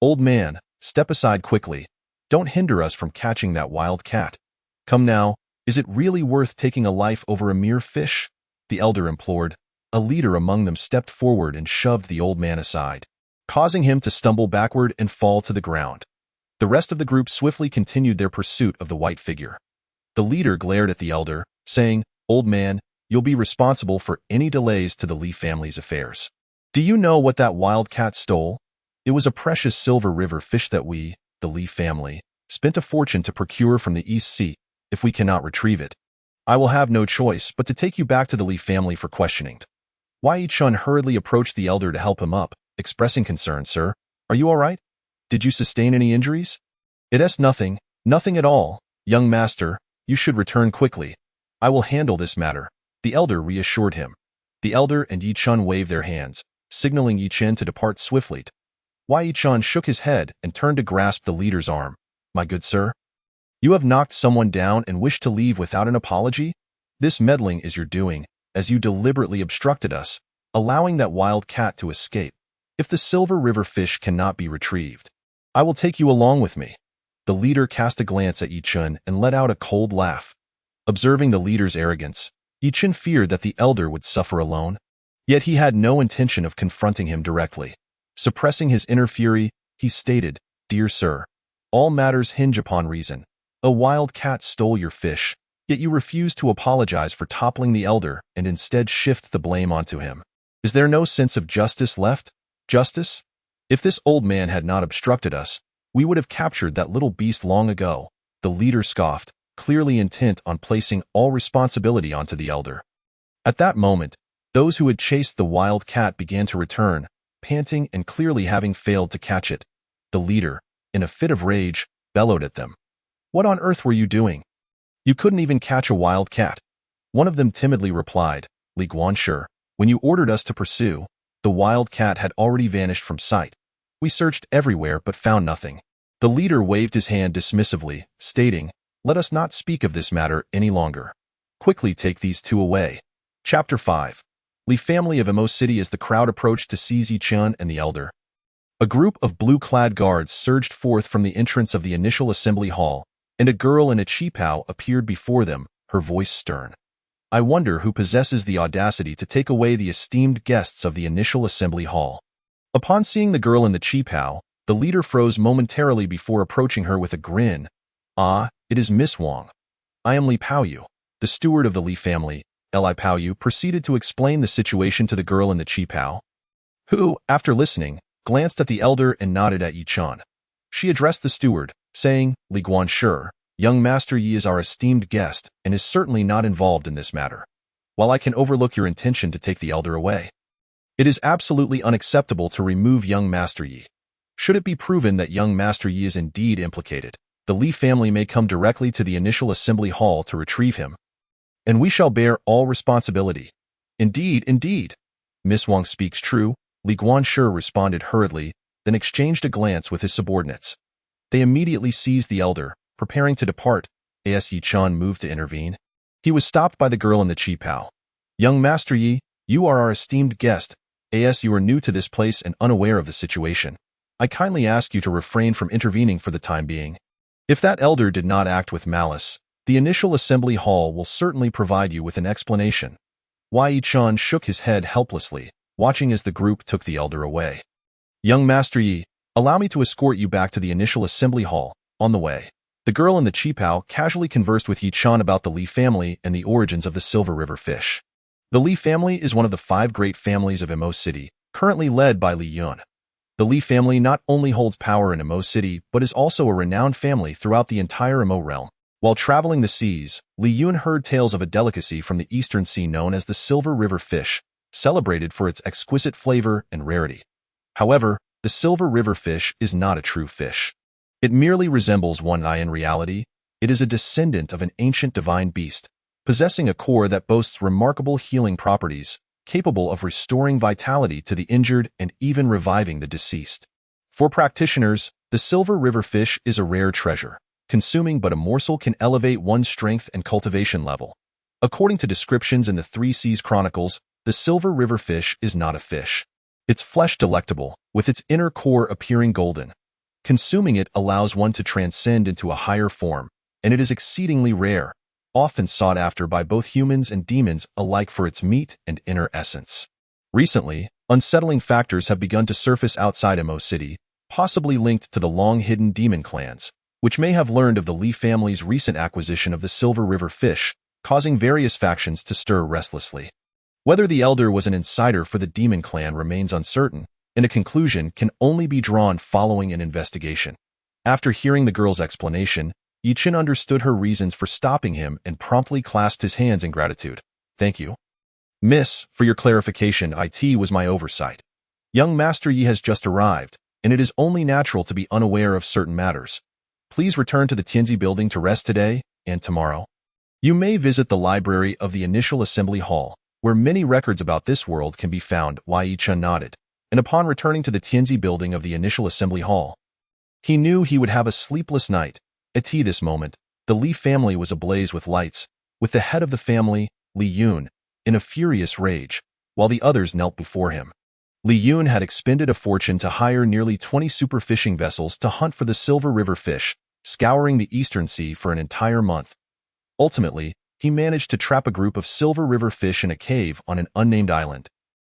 "Old man, step aside quickly. Don't hinder us from catching that wild cat. Come now, is it really worth taking a life over a mere fish?" the elder implored. A leader among them stepped forward and shoved the old man aside, causing him to stumble backward and fall to the ground. The rest of the group swiftly continued their pursuit of the white figure. The leader glared at the elder, saying, "Old man, you'll be responsible for any delays to the Li family's affairs. Do you know what that wild cat stole? It was a precious silver river fish that we, the Li family, spent a fortune to procure from the East Sea. If we cannot retrieve it, I will have no choice but to take you back to the Li family for questioning." Wei Yichun hurriedly approached the elder to help him up, expressing concern. "Sir, are you all right? Did you sustain any injuries?" "It's nothing, nothing at all. Young master, you should return quickly. I will handle this matter," the elder reassured him. The elder and Yichun waved their hands, signaling Yichen to depart swiftly. Wei Yichun shook his head and turned to grasp the leader's arm. "My good sir, you have knocked someone down and wish to leave without an apology? This meddling is your doing, as you deliberately obstructed us, allowing that wild cat to escape. If the silver river fish cannot be retrieved, I will take you along with me." The leader cast a glance at Yichun and let out a cold laugh. Observing the leader's arrogance, Yichun feared that the elder would suffer alone. Yet he had no intention of confronting him directly. Suppressing his inner fury, he stated, "Dear sir, all matters hinge upon reason. A wild cat stole your fish, yet you refuse to apologize for toppling the elder and instead shift the blame onto him. Is there no sense of justice left? Justice? If this old man had not obstructed us, we would have captured that little beast long ago." The leader scoffed, clearly intent on placing all responsibility onto the elder. At that moment, those who had chased the wild cat began to return, panting and clearly having failed to catch it. The leader, in a fit of rage, bellowed at them. "What on earth were you doing? You couldn't even catch a wild cat." One of them timidly replied, "Li Guanshi, when you ordered us to pursue, the wild cat had already vanished from sight. We searched everywhere but found nothing." The leader waved his hand dismissively, stating, "Let us not speak of this matter any longer. Quickly take these two away." Chapter 5. Li family of Emo City. As the crowd approached to seize Yichun and the elder, a group of blue-clad guards surged forth from the entrance of the initial assembly hall, and a girl in a qipao appeared before them, her voice stern. "I wonder who possesses the audacity to take away the esteemed guests of the initial assembly hall." Upon seeing the girl in the qipao, the leader froze momentarily before approaching her with a grin. "Ah, it is Miss Wang. I am Li Paoyu, the steward of the Li family." Li Paoyu proceeded to explain the situation to the girl in the qipao, who, after listening, glanced at the elder and nodded at Yichun. She addressed the steward, saying, "Li Guanshi, young Master Yi is our esteemed guest and is certainly not involved in this matter. While I can overlook your intention to take the elder away, it is absolutely unacceptable to remove young Master Yi. Should it be proven that young Master Yi is indeed implicated, the Li family may come directly to the initial assembly hall to retrieve him, and we shall bear all responsibility. Indeed, indeed. Miss Wang speaks true, Li Guanshi responded hurriedly, then exchanged a glance with his subordinates. They immediately seized the elder, preparing to depart. As Yi Chun moved to intervene, he was stopped by the girl in the qipao. Young Master Yi, you are our esteemed guest. As you are new to this place and unaware of the situation, I kindly ask you to refrain from intervening for the time being. If that elder did not act with malice, the initial assembly hall will certainly provide you with an explanation. Yi Chun shook his head helplessly, watching as the group took the elder away. Young Master Yi, allow me to escort you back to the initial assembly hall. On the way, the girl in the qipao casually conversed with Yi Chun about the Li family and the origins of the Silver River fish. The Li family is one of the 5 great families of Imo City, currently led by Li Yun. The Li family not only holds power in Imo City, but is also a renowned family throughout the entire Imo realm. While traveling the seas, Li Yun heard tales of a delicacy from the Eastern Sea known as the Silver River fish, celebrated for its exquisite flavor and rarity. However, the Silver River fish is not a true fish. It merely resembles one. In reality, it is a descendant of an ancient divine beast, possessing a core that boasts remarkable healing properties, capable of restoring vitality to the injured and even reviving the deceased. For practitioners, the Silver River fish is a rare treasure. Consuming but a morsel can elevate one's strength and cultivation level. According to descriptions in the Three Seas Chronicles, the Silver River fish is not a fish. Its flesh delectable, with its inner core appearing golden. Consuming it allows one to transcend into a higher form, and it is exceedingly rare, often sought after by both humans and demons alike for its meat and inner essence. Recently, unsettling factors have begun to surface outside Imo City, possibly linked to the long-hidden demon clans, which may have learned of the Li family's recent acquisition of the Silver River fish, causing various factions to stir restlessly. Whether the elder was an insider for the demon clan remains uncertain, and a conclusion can only be drawn following an investigation. After hearing the girl's explanation, Yi Chun understood her reasons for stopping him and promptly clasped his hands in gratitude. Thank you, Miss, for your clarification. It was my oversight. Young Master Yi has just arrived, and it is only natural to be unaware of certain matters. Please return to the Tianzi building to rest today and tomorrow. You may visit the library of the initial assembly hall, where many records about this world can be found. Yi Chun nodded, and upon returning to the Tianzi building of the initial assembly hall, he knew he would have a sleepless night. At this moment, the Li family was ablaze with lights, with the head of the family, Li Yun, in a furious rage, while the others knelt before him. Li Yun had expended a fortune to hire nearly 20 super fishing vessels to hunt for the Silver River fish, scouring the Eastern Sea for an entire month. Ultimately, he managed to trap a group of Silver River fish in a cave on an unnamed island.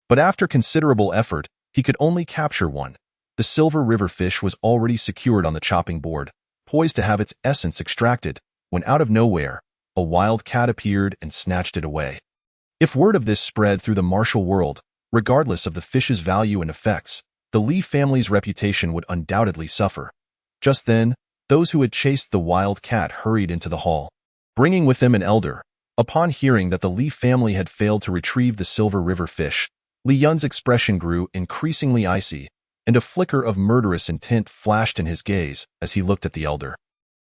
But after considerable effort, he could only capture one. The Silver River fish was already secured on the chopping board, poised to have its essence extracted, when out of nowhere, a wild cat appeared and snatched it away. If word of this spread through the martial world, regardless of the fish's value and effects, the Li family's reputation would undoubtedly suffer. Just then, those who had chased the wild cat hurried into the hall, bringing with them an elder. Upon hearing that the Li family had failed to retrieve the Silver River fish, Li Yun's expression grew increasingly icy, and a flicker of murderous intent flashed in his gaze as he looked at the elder.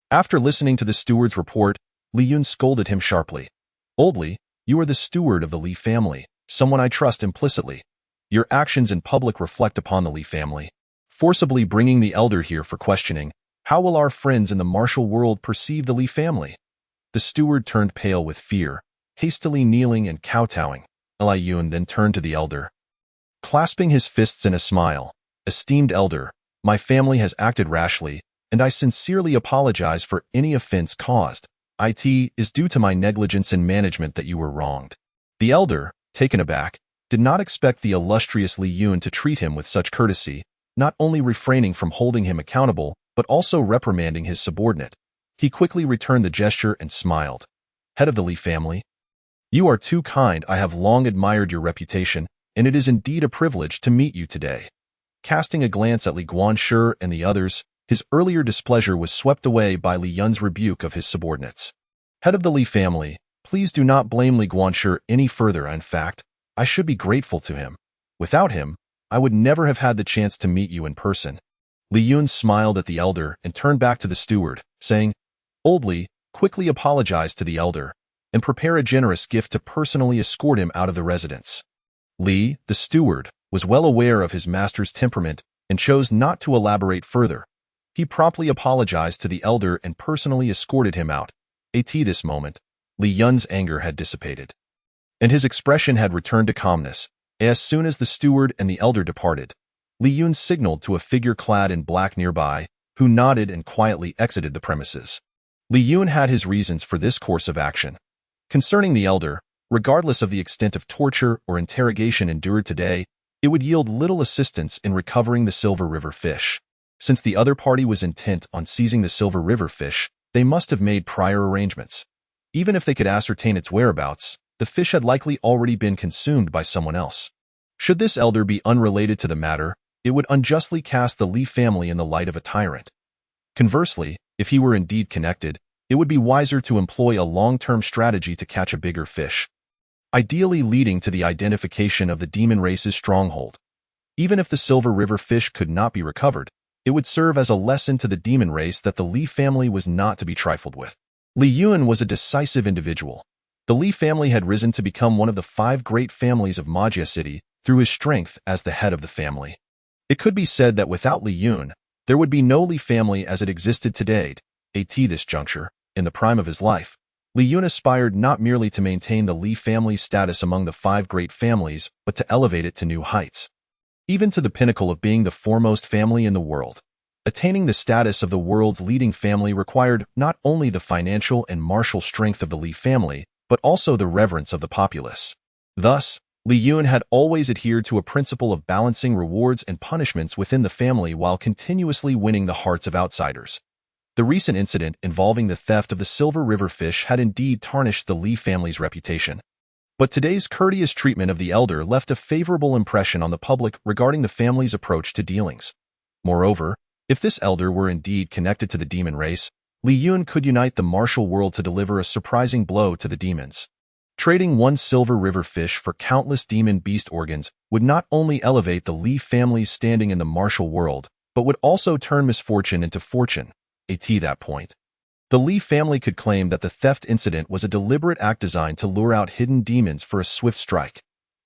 After listening to the steward's report, Li Yun scolded him sharply. Oldly, you are the steward of the Li family, someone I trust implicitly. Your actions in public reflect upon the Li family. Forcibly bringing the elder here for questioning, how will our friends in the martial world perceive the Li family? The steward turned pale with fear, hastily kneeling and kowtowing. Li Yun then turned to the elder, clasping his fists in a smile. Esteemed elder, my family has acted rashly, and I sincerely apologize for any offense caused. It is due to my negligence in management that you were wronged. The elder, taken aback, did not expect the illustrious Li Yun to treat him with such courtesy, not only refraining from holding him accountable, but also reprimanding his subordinate. He quickly returned the gesture and smiled. Head of the Li family, you are too kind. I have long admired your reputation, and it is indeed a privilege to meet you today. Casting a glance at Li Guanshi and the others, his earlier displeasure was swept away by Li Yun's rebuke of his subordinates. Head of the Li family, please do not blame Li Guanshi any further. In fact, I should be grateful to him. Without him, I would never have had the chance to meet you in person. Li Yun smiled at the elder and turned back to the steward, saying, "Old Li, quickly apologize to the elder and prepare a generous gift to personally escort him out of the residence." Li, the steward, was well aware of his master's temperament and chose not to elaborate further. He promptly apologized to the elder and personally escorted him out. At this moment, Li Yun's anger had dissipated, and his expression had returned to calmness. As soon as the steward and the elder departed, Li Yun signaled to a figure clad in black nearby, who nodded and quietly exited the premises. Li Yun had his reasons for this course of action. Concerning the elder, regardless of the extent of torture or interrogation endured today, it would yield little assistance in recovering the Silver River fish. Since the other party was intent on seizing the Silver River fish, they must have made prior arrangements. Even if they could ascertain its whereabouts, the fish had likely already been consumed by someone else. Should this elder be unrelated to the matter, it would unjustly cast the Li family in the light of a tyrant. Conversely, if he were indeed connected, it would be wiser to employ a long-term strategy to catch a bigger fish, ideally leading to the identification of the demon race's stronghold. Even if the Silver River fish could not be recovered, it would serve as a lesson to the demon race that the Li family was not to be trifled with. Li Yun was a decisive individual. The Li family had risen to become one of the 5 great families of Majia City through his strength as the head of the family. It could be said that without Li Yun, there would be no Li family as it existed today. At this juncture, in the prime of his life, Li Yun aspired not merely to maintain the Li family's status among the 5 great families, but to elevate it to new heights, even to the pinnacle of being the foremost family in the world. Attaining the status of the world's leading family required not only the financial and martial strength of the Li family, but also the reverence of the populace. Thus, Li Yun had always adhered to a principle of balancing rewards and punishments within the family while continuously winning the hearts of outsiders. The recent incident involving the theft of the Silver River fish had indeed tarnished the Li family's reputation. But today's courteous treatment of the elder left a favorable impression on the public regarding the family's approach to dealings. Moreover, if this elder were indeed connected to the demon race, Li Yun could unite the martial world to deliver a surprising blow to the demons. Trading one Silver River fish for countless demon beast organs would not only elevate the Li family's standing in the martial world, but would also turn misfortune into fortune. At that point, the Li family could claim that the theft incident was a deliberate act designed to lure out hidden demons for a swift strike.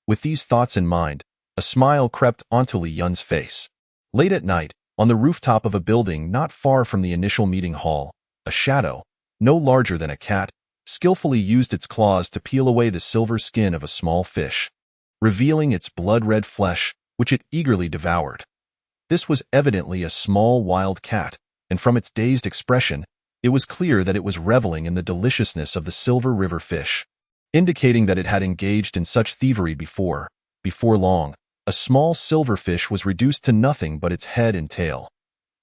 With these thoughts in mind, a smile crept onto Li Yun's face. Late at night, on the rooftop of a building not far from the initial meeting hall, a shadow, no larger than a cat, skillfully used its claws to peel away the silver skin of a small fish, revealing its blood-red flesh, which it eagerly devoured. This was evidently a small wild cat, and from its dazed expression, it was clear that it was reveling in the deliciousness of the Silver River fish, indicating that it had engaged in such thievery before. Before long, a small silverfish was reduced to nothing but its head and tail.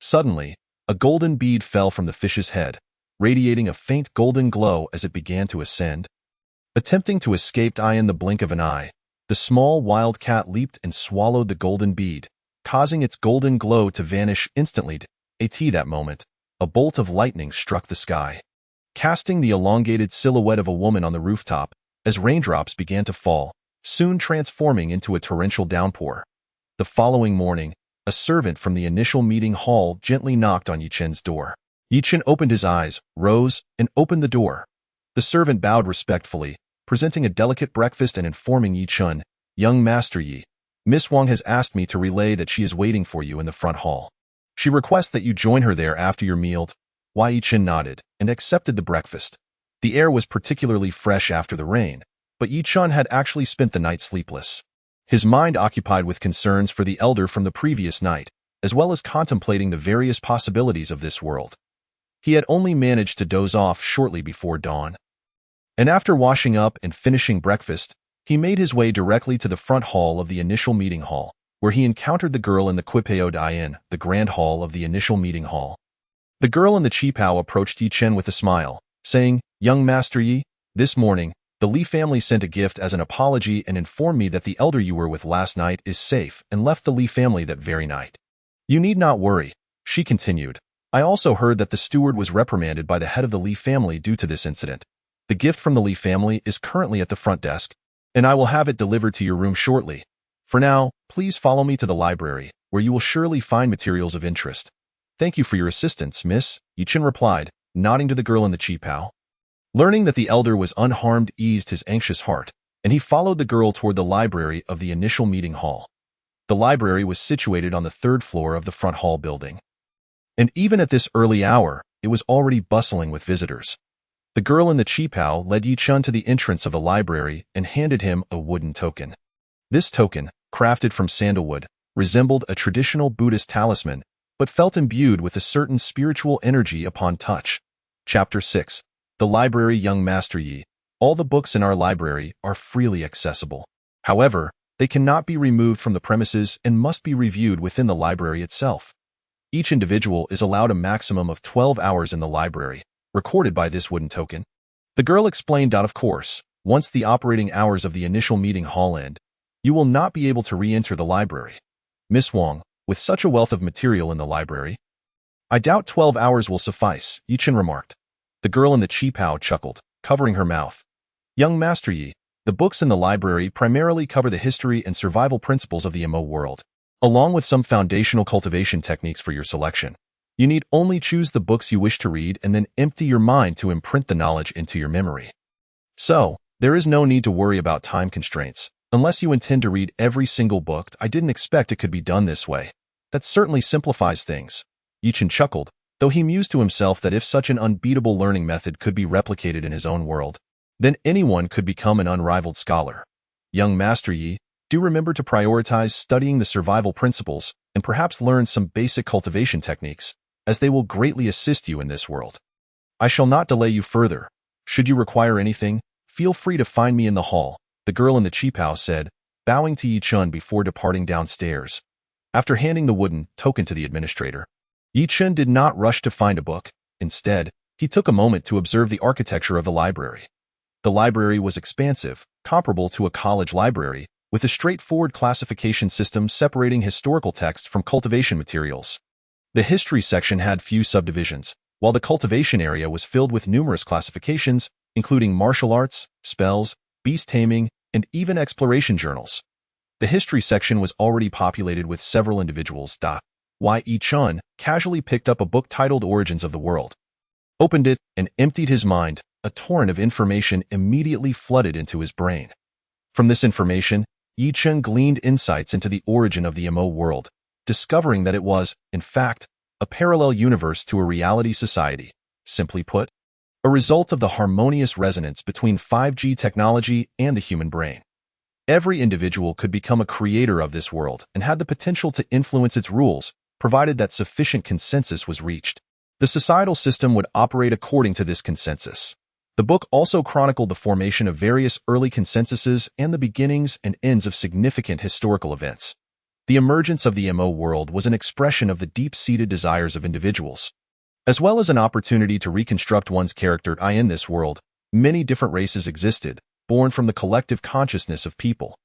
Suddenly, a golden bead fell from the fish's head, radiating a faint golden glow as it began to ascend. Attempting to escape in the blink of an eye, the small wild cat leaped and swallowed the golden bead, causing its golden glow to vanish instantly. At that moment, a bolt of lightning struck the sky, casting the elongated silhouette of a woman on the rooftop as raindrops began to fall, soon transforming into a torrential downpour. The following morning, a servant from the initial meeting hall gently knocked on Yichen's door. Yichen opened his eyes, rose, and opened the door. The servant bowed respectfully, presenting a delicate breakfast and informing Yichen, "Young Master Yi, Miss Wang has asked me to relay that she is waiting for you in the front hall. She requests that you join her there after your meal." Yichen nodded and accepted the breakfast. The air was particularly fresh after the rain, but Yichen had actually spent the night sleepless, his mind occupied with concerns for the elder from the previous night, as well as contemplating the various possibilities of this world. He had only managed to doze off shortly before dawn. And after washing up and finishing breakfast, he made his way directly to the front hall of the initial meeting hall, where he encountered the girl in the Quipeo Dian, the grand hall of the initial meeting hall. The girl in the Qipao approached Yichen with a smile, saying, "Young Master Yi, this morning, the Li family sent a gift as an apology and informed me that the elder you were with last night is safe and left the Li family that very night. You need not worry," she continued. "I also heard that the steward was reprimanded by the head of the Li family due to this incident. The gift from the Li family is currently at the front desk, and I will have it delivered to your room shortly. For now, please follow me to the library, where you will surely find materials of interest." "Thank you for your assistance, miss," Yichen replied, nodding to the girl in the qipao. Learning that the elder was unharmed eased his anxious heart, and he followed the girl toward the library of the initial meeting hall. The library was situated on the third floor of the front hall building. And even at this early hour, it was already bustling with visitors. The girl in the qipao led Yi Chun to the entrance of the library and handed him a wooden token. This token, crafted from sandalwood, resembled a traditional Buddhist talisman, but felt imbued with a certain spiritual energy upon touch. Chapter 6. The Library. Young Master Yi, all the books in our library are freely accessible. However, they cannot be removed from the premises and must be reviewed within the library itself. Each individual is allowed a maximum of 12 hours in the library, recorded by this wooden token. The girl explained. Of course, once the operating hours of the initial meeting hall end, you will not be able to re-enter the library. Miss Wang, with such a wealth of material in the library, I doubt 12 hours will suffice, Yi Chun remarked. The girl in the qipao chuckled, covering her mouth. Young Master Yi, the books in the library primarily cover the history and survival principles of the MO world, along with some foundational cultivation techniques for your selection. You need only choose the books you wish to read and then empty your mind to imprint the knowledge into your memory. So, there is no need to worry about time constraints, unless you intend to read every single book. I didn't expect it could be done this way. That certainly simplifies things. Yi Chun chuckled, though he mused to himself that if such an unbeatable learning method could be replicated in his own world, then anyone could become an unrivaled scholar. Young Master Yi, do remember to prioritize studying the survival principles and perhaps learn some basic cultivation techniques, as they will greatly assist you in this world. I shall not delay you further. Should you require anything, feel free to find me in the hall, the girl in the qipao said, bowing to Yi Chun before departing downstairs. After handing the wooden token to the administrator, Yi Chun did not rush to find a book. Instead, he took a moment to observe the architecture of the library. The library was expansive, comparable to a college library, with a straightforward classification system separating historical texts from cultivation materials. The history section had few subdivisions, while the cultivation area was filled with numerous classifications, including martial arts, spells, beast taming, and even exploration journals. The history section was already populated with several individuals. Yi Chun casually picked up a book titled Origins of the World, opened it, and emptied his mind. A torrent of information immediately flooded into his brain. From this information, Yi Chun gleaned insights into the origin of the MO world, discovering that it was, in fact, a parallel universe to a reality society. Simply put, a result of the harmonious resonance between 5G technology and the human brain. Every individual could become a creator of this world and had the potential to influence its rules, provided that sufficient consensus was reached. The societal system would operate according to this consensus. The book also chronicled the formation of various early consensuses and the beginnings and ends of significant historical events. The emergence of the MO world was an expression of the deep-seated desires of individuals, as well as an opportunity to reconstruct one's character. In this world, many different races existed, born from the collective consciousness of people.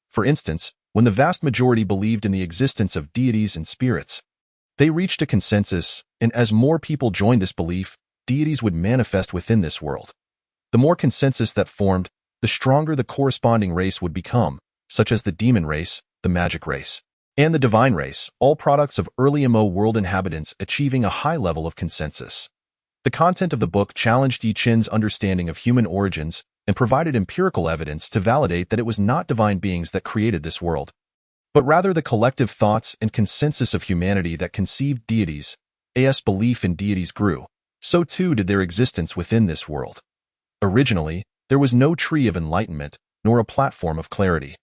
For instance, when the vast majority believed in the existence of deities and spirits, they reached a consensus, and as more people joined this belief, deities would manifest within this world. The more consensus that formed, the stronger the corresponding race would become, such as the demon race, the magic race, and the divine race, all products of early MO world inhabitants achieving a high level of consensus. The content of the book challenged Yi Chun's understanding of human origins and provided empirical evidence to validate that it was not divine beings that created this world, but rather the collective thoughts and consensus of humanity that conceived deities. As belief in deities grew, so too did their existence within this world. Originally, there was no tree of enlightenment, nor a platform of clarity.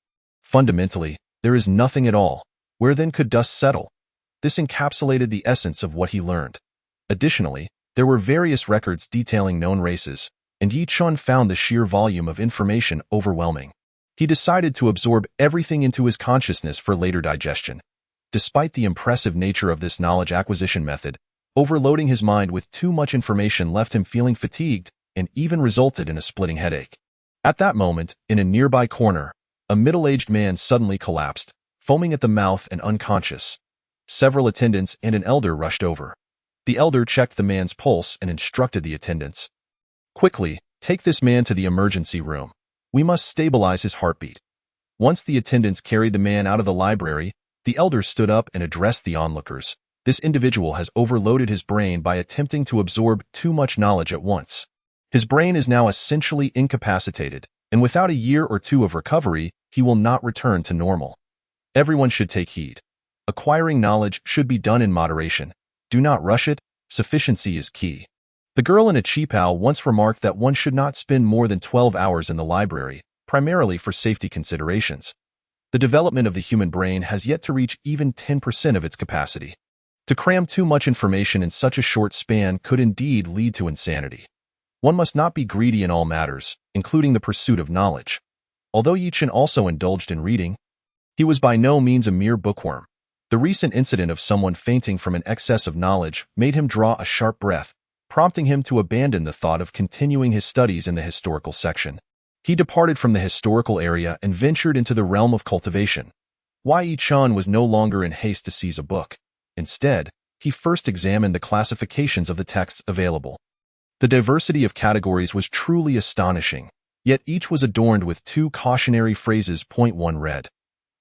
Fundamentally, there is nothing at all. Where then could dust settle? This encapsulated the essence of what he learned. Additionally, there were various records detailing known races, and Yi Chun found the sheer volume of information overwhelming. He decided to absorb everything into his consciousness for later digestion. Despite the impressive nature of this knowledge acquisition method, overloading his mind with too much information left him feeling fatigued and even resulted in a splitting headache. At that moment, in a nearby corner, a middle-aged man suddenly collapsed, foaming at the mouth and unconscious. Several attendants and an elder rushed over. The elder checked the man's pulse and instructed the attendants, "Quickly, take this man to the emergency room. We must stabilize his heartbeat." Once the attendants carried the man out of the library, the elder stood up and addressed the onlookers. This individual has overloaded his brain by attempting to absorb too much knowledge at once. His brain is now essentially incapacitated, and without a year or two of recovery, he will not return to normal. Everyone should take heed. Acquiring knowledge should be done in moderation. Do not rush it. Sufficiency is key. The girl in a cheapao once remarked that one should not spend more than 12 hours in the library, primarily for safety considerations. The development of the human brain has yet to reach even 10% of its capacity. To cram too much information in such a short span could indeed lead to insanity. One must not be greedy in all matters, including the pursuit of knowledge. Although Yichen also indulged in reading, he was by no means a mere bookworm. The recent incident of someone fainting from an excess of knowledge made him draw a sharp breath, prompting him to abandon the thought of continuing his studies in the historical section. He departed from the historical area and ventured into the realm of cultivation. Yi Chun was no longer in haste to seize a book. Instead, he first examined the classifications of the texts available. The diversity of categories was truly astonishing, yet each was adorned with two cautionary phrases. Point 1 read,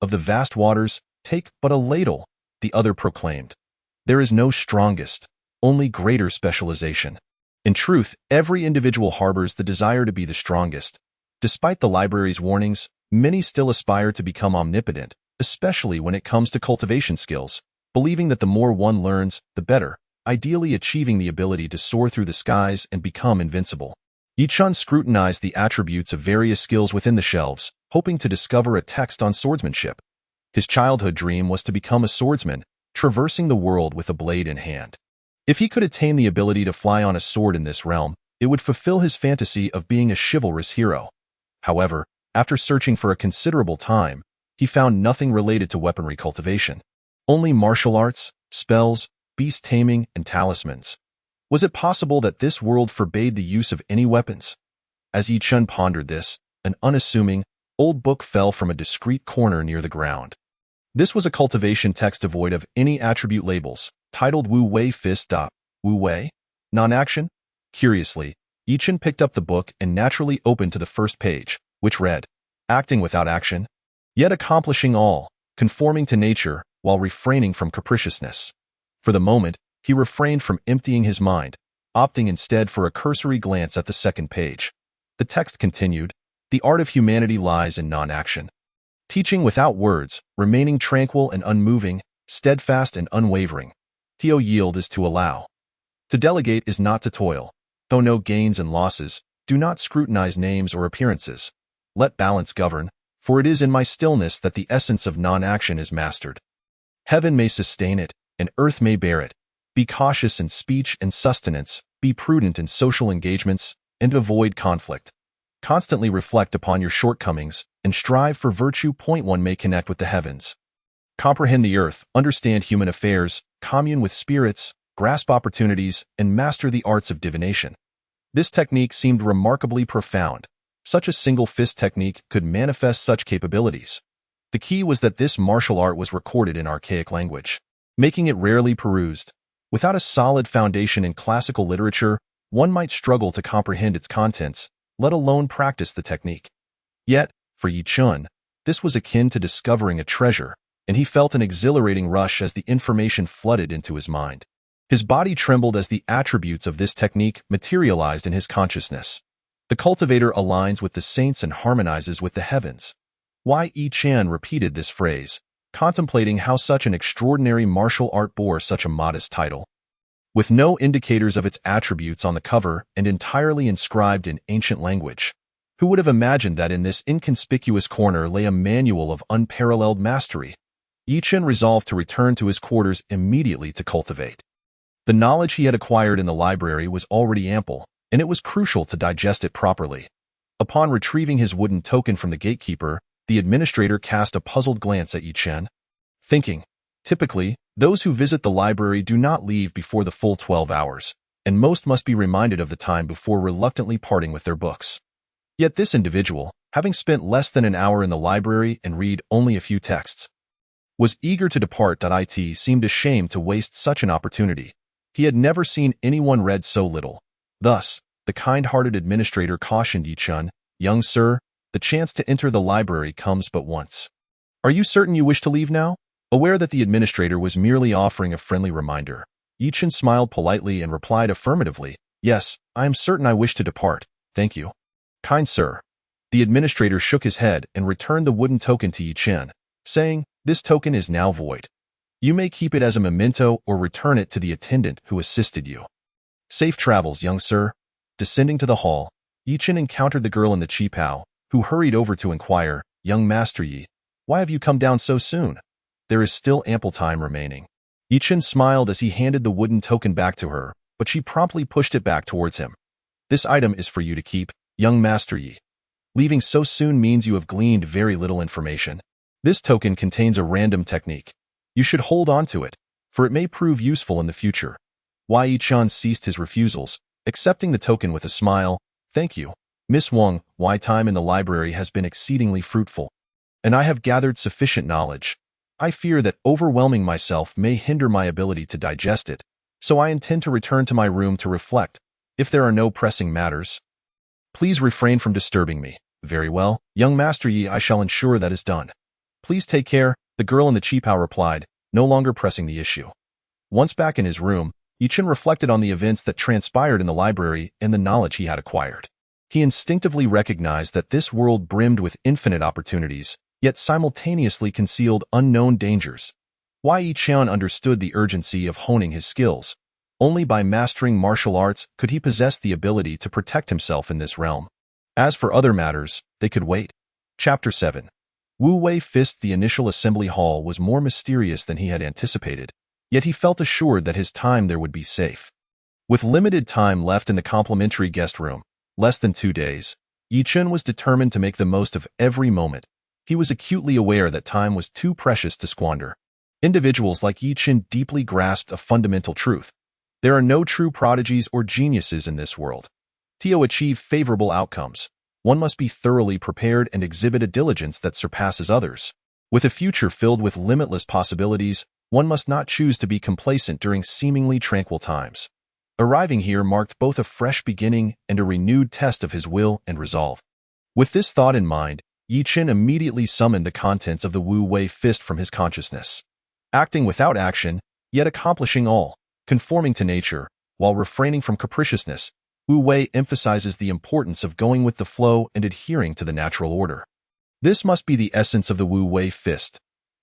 "Of the vast waters, take but a ladle," the other proclaimed, "There is no strongest, only greater specialization." In truth, every individual harbors the desire to be the strongest. Despite the library's warnings, many still aspire to become omnipotent, especially when it comes to cultivation skills, believing that the more one learns, the better, ideally achieving the ability to soar through the skies and become invincible. Yichun scrutinized the attributes of various skills within the shelves, hoping to discover a text on swordsmanship. His childhood dream was to become a swordsman, traversing the world with a blade in hand. If he could attain the ability to fly on a sword in this realm, it would fulfill his fantasy of being a chivalrous hero. However, after searching for a considerable time, he found nothing related to weaponry cultivation. Only martial arts, spells, beast taming, and talismans. Was it possible that this world forbade the use of any weapons? As Yi Chun pondered this, an unassuming, old book fell from a discreet corner near the ground. This was a cultivation text devoid of any attribute labels, titled Wu Wei Fist. Wu Wei? Non-action? Curiously, Yi Chun picked up the book and naturally opened to the first page, which read, "Acting without action, yet accomplishing all, conforming to nature, while refraining from capriciousness." For the moment, he refrained from emptying his mind, opting instead for a cursory glance at the second page. The text continued, "The art of humanity lies in non-action. Teaching without words, remaining tranquil and unmoving, steadfast and unwavering. To yield is to allow. To delegate is not to toil. Though no gains and losses, do not scrutinize names or appearances. Let balance govern, for it is in my stillness that the essence of non-action is mastered. Heaven may sustain it, and earth may bear it. Be cautious in speech and sustenance, be prudent in social engagements, and avoid conflict. Constantly reflect upon your shortcomings, and strive for virtue. Point 1 may connect with the heavens. Comprehend the earth, understand human affairs, commune with spirits, grasp opportunities, and master the arts of divination." This technique seemed remarkably profound. Such a single fist technique could manifest such capabilities. The key was that this martial art was recorded in archaic language, making it rarely perused. Without a solid foundation in classical literature, one might struggle to comprehend its contents, let alone practice the technique. Yet, for Yi Chun, this was akin to discovering a treasure, and he felt an exhilarating rush as the information flooded into his mind. His body trembled as the attributes of this technique materialized in his consciousness. The cultivator aligns with the saints and harmonizes with the heavens. Yi Chan repeated this phrase, contemplating how such an extraordinary martial art bore such a modest title. With no indicators of its attributes on the cover and entirely inscribed in ancient language, who would have imagined that in this inconspicuous corner lay a manual of unparalleled mastery? Yi Chen resolved to return to his quarters immediately to cultivate. The knowledge he had acquired in the library was already ample, and it was crucial to digest it properly. Upon retrieving his wooden token from the gatekeeper, the administrator cast a puzzled glance at Yi Chen, thinking, typically, those who visit the library do not leave before the full 12 hours, and most must be reminded of the time before reluctantly parting with their books. Yet this individual, having spent less than an hour in the library and read only a few texts, was eager to depart. It seemed ashamed to waste such an opportunity. He had never seen anyone read so little. Thus, the kind-hearted administrator cautioned Yi Chun, "Young sir, the chance to enter the library comes but once. Are you certain you wish to leave now? Aware that the administrator was merely offering a friendly reminder, Yi-Chen smiled politely and replied affirmatively, "Yes, I am certain I wish to depart. Thank you." "Kind sir." The administrator shook his head and returned the wooden token to Yi-Chen, saying, "This token is now void. You may keep it as a memento or return it to the attendant who assisted you. Safe travels, young sir." Descending to the hall, Yi-Chen encountered the girl in the qipao, who hurried over to inquire, "Young Master Yi, why have you come down so soon? There is still ample time remaining." Yi-Chen smiled as he handed the wooden token back to her, but she promptly pushed it back towards him. "This item is for you to keep, young Master Yi. Leaving so soon means you have gleaned very little information. This token contains a random technique. You should hold on to it, for it may prove useful in the future." Yi-Chen ceased his refusals, accepting the token with a smile. "Thank you, Miss Wang. My time in the library has been exceedingly fruitful, and I have gathered sufficient knowledge. I fear that overwhelming myself may hinder my ability to digest it, so I intend to return to my room to reflect. If there are no pressing matters, please refrain from disturbing me." "Very well, young Master Yi, I shall ensure that is done. Please take care," the girl in the qipao replied, no longer pressing the issue. Once back in his room, Yi-Chen reflected on the events that transpired in the library and the knowledge he had acquired. He instinctively recognized that this world brimmed with infinite opportunities, yet simultaneously concealed unknown dangers. Yi-Chen understood the urgency of honing his skills. Only by mastering martial arts could he possess the ability to protect himself in this realm. As for other matters, they could wait. Chapter 7. Wu Wei Fist. The initial assembly hall was more mysterious than he had anticipated, yet he felt assured that his time there would be safe. With limited time left in the complimentary guest room, less than 2 days, Yi-Chen was determined to make the most of every moment. He was acutely aware that time was too precious to squander. Individuals like Yi-Chen deeply grasped a fundamental truth. There are no true prodigies or geniuses in this world. To achieve favorable outcomes, one must be thoroughly prepared and exhibit a diligence that surpasses others. With a future filled with limitless possibilities, one must not choose to be complacent during seemingly tranquil times. Arriving here marked both a fresh beginning and a renewed test of his will and resolve. With this thought in mind, Yi-Chen immediately summoned the contents of the Wu Wei Fist from his consciousness. Acting without action, yet accomplishing all, conforming to nature, while refraining from capriciousness, Wu Wei emphasizes the importance of going with the flow and adhering to the natural order. This must be the essence of the Wu Wei Fist.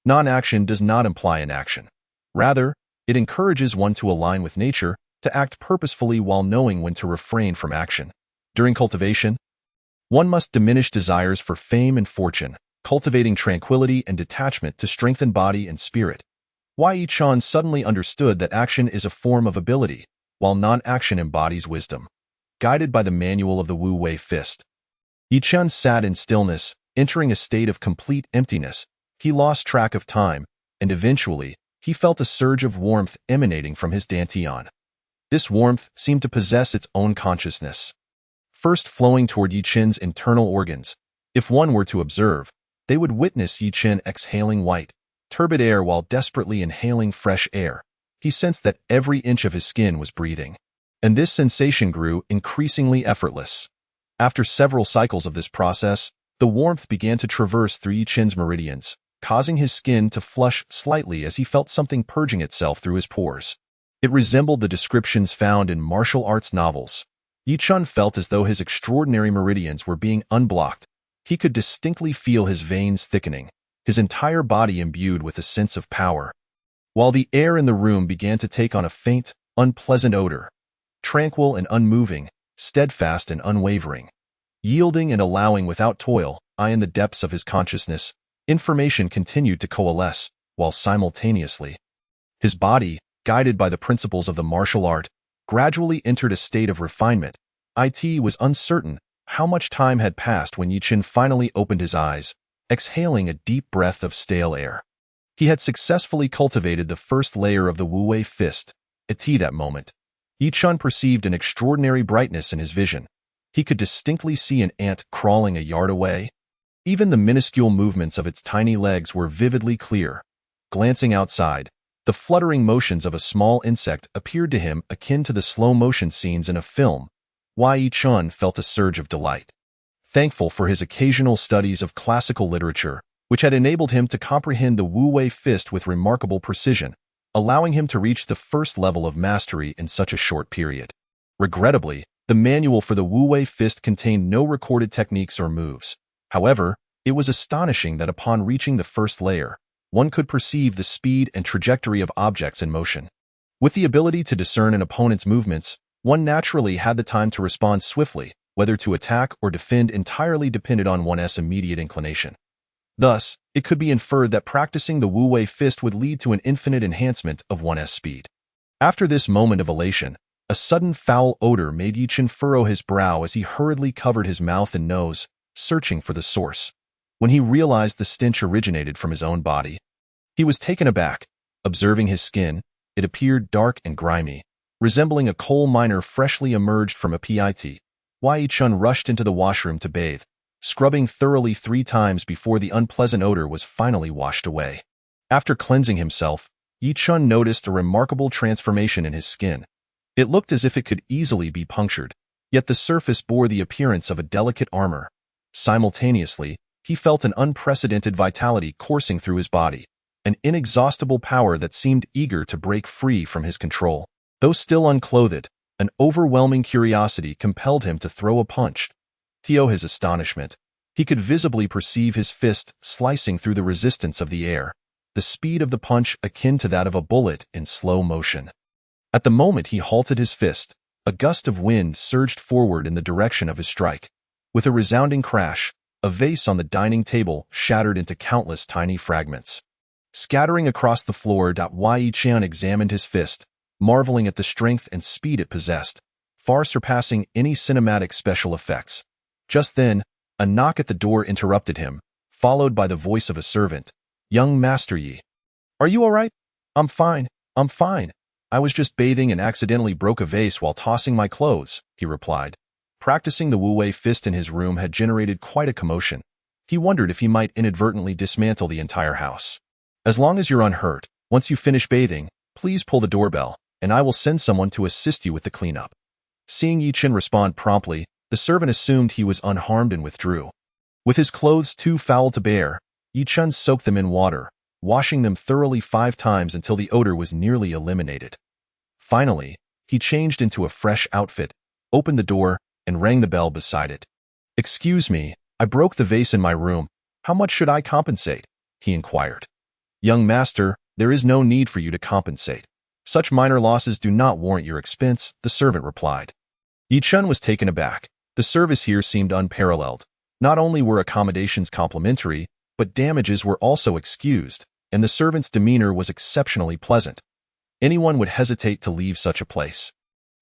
Non-action does not imply inaction. Rather, it encourages one to align with nature, to act purposefully while knowing when to refrain from action. During cultivation, one must diminish desires for fame and fortune, cultivating tranquility and detachment to strengthen body and spirit. Yi-Chen suddenly understood that action is a form of ability, while non-action embodies wisdom. Guided by the manual of the Wu Wei Fist, Yi-Chen sat in stillness, entering a state of complete emptiness. He lost track of time, and eventually, he felt a surge of warmth emanating from his dantian. This warmth seemed to possess its own consciousness. First flowing toward Yi-Chen's internal organs, if one were to observe, they would witness Yi-Chen exhaling white, turbid air while desperately inhaling fresh air. He sensed that every inch of his skin was breathing, and this sensation grew increasingly effortless. After several cycles of this process, the warmth began to traverse through Yi-Chen's meridians, causing his skin to flush slightly as he felt something purging itself through his pores. It resembled the descriptions found in martial arts novels. Yi-Chen felt as though his extraordinary meridians were being unblocked. He could distinctly feel his veins thickening, his entire body imbued with a sense of power. While the air in the room began to take on a faint, unpleasant odor, tranquil and unmoving, steadfast and unwavering, yielding and allowing without toil, in the depths of his consciousness, information continued to coalesce, while simultaneously, his body, guided by the principles of the martial art, gradually entered a state of refinement. It was uncertain how much time had passed when Yi-Chen finally opened his eyes, exhaling a deep breath of stale air. He had successfully cultivated the first layer of the Wu Wei Fist. At that moment, Yi-Chen perceived an extraordinary brightness in his vision. He could distinctly see an ant crawling a yard away. Even the minuscule movements of its tiny legs were vividly clear. Glancing outside, the fluttering motions of a small insect appeared to him akin to the slow-motion scenes in a film. Yi-Chen felt a surge of delight. Thankful for his occasional studies of classical literature, which had enabled him to comprehend the Wu-Wei fist with remarkable precision, allowing him to reach the first level of mastery in such a short period. Regrettably, the manual for the Wu-Wei fist contained no recorded techniques or moves. However, it was astonishing that upon reaching the first layer, one could perceive the speed and trajectory of objects in motion. With the ability to discern an opponent's movements, one naturally had the time to respond swiftly, whether to attack or defend entirely depended on one's immediate inclination. Thus, it could be inferred that practicing the Wu-Wei fist would lead to an infinite enhancement of one's speed. After this moment of elation, a sudden foul odor made Yi Chen furrow his brow as he hurriedly covered his mouth and nose, searching for the source. When he realized the stench originated from his own body, he was taken aback. Observing his skin, it appeared dark and grimy, resembling a coal miner freshly emerged from a pit. Yi Chen rushed into the washroom to bathe, scrubbing thoroughly 3 times before the unpleasant odor was finally washed away. After cleansing himself, Yi Chen noticed a remarkable transformation in his skin. It looked as if it could easily be punctured, yet the surface bore the appearance of a delicate armor. Simultaneously, he felt an unprecedented vitality coursing through his body, an inexhaustible power that seemed eager to break free from his control. Though still unclothed, an overwhelming curiosity compelled him to throw a punch. To his astonishment, he could visibly perceive his fist slicing through the resistance of the air, the speed of the punch akin to that of a bullet in slow motion. At the moment he halted his fist, a gust of wind surged forward in the direction of his strike. With a resounding crash, a vase on the dining table shattered into countless tiny fragments. Scattering across the floor, Yi Chen examined his fist, marveling at the strength and speed it possessed, far surpassing any cinematic special effects. Just then, a knock at the door interrupted him, followed by the voice of a servant. "Young Master Yi. Are you all right?" I'm fine. I was just bathing and accidentally broke a vase while tossing my clothes," he replied. Practicing the Wu-Wei fist in his room had generated quite a commotion. He wondered if he might inadvertently dismantle the entire house. "As long as you're unhurt, once you finish bathing, please pull the doorbell, and I will send someone to assist you with the cleanup." Seeing Yi Chen respond promptly, the servant assumed he was unharmed and withdrew. With his clothes too foul to bear, Yi Chen soaked them in water, washing them thoroughly 5 times until the odor was nearly eliminated. Finally, he changed into a fresh outfit, opened the door, and rang the bell beside it. "Excuse me, I broke the vase in my room. How much should I compensate?" he inquired. "Young master, there is no need for you to compensate. Such minor losses do not warrant your expense," the servant replied. Yi Chen was taken aback. The service here seemed unparalleled. Not only were accommodations complimentary, but damages were also excused, and the servant's demeanor was exceptionally pleasant. Anyone would hesitate to leave such a place.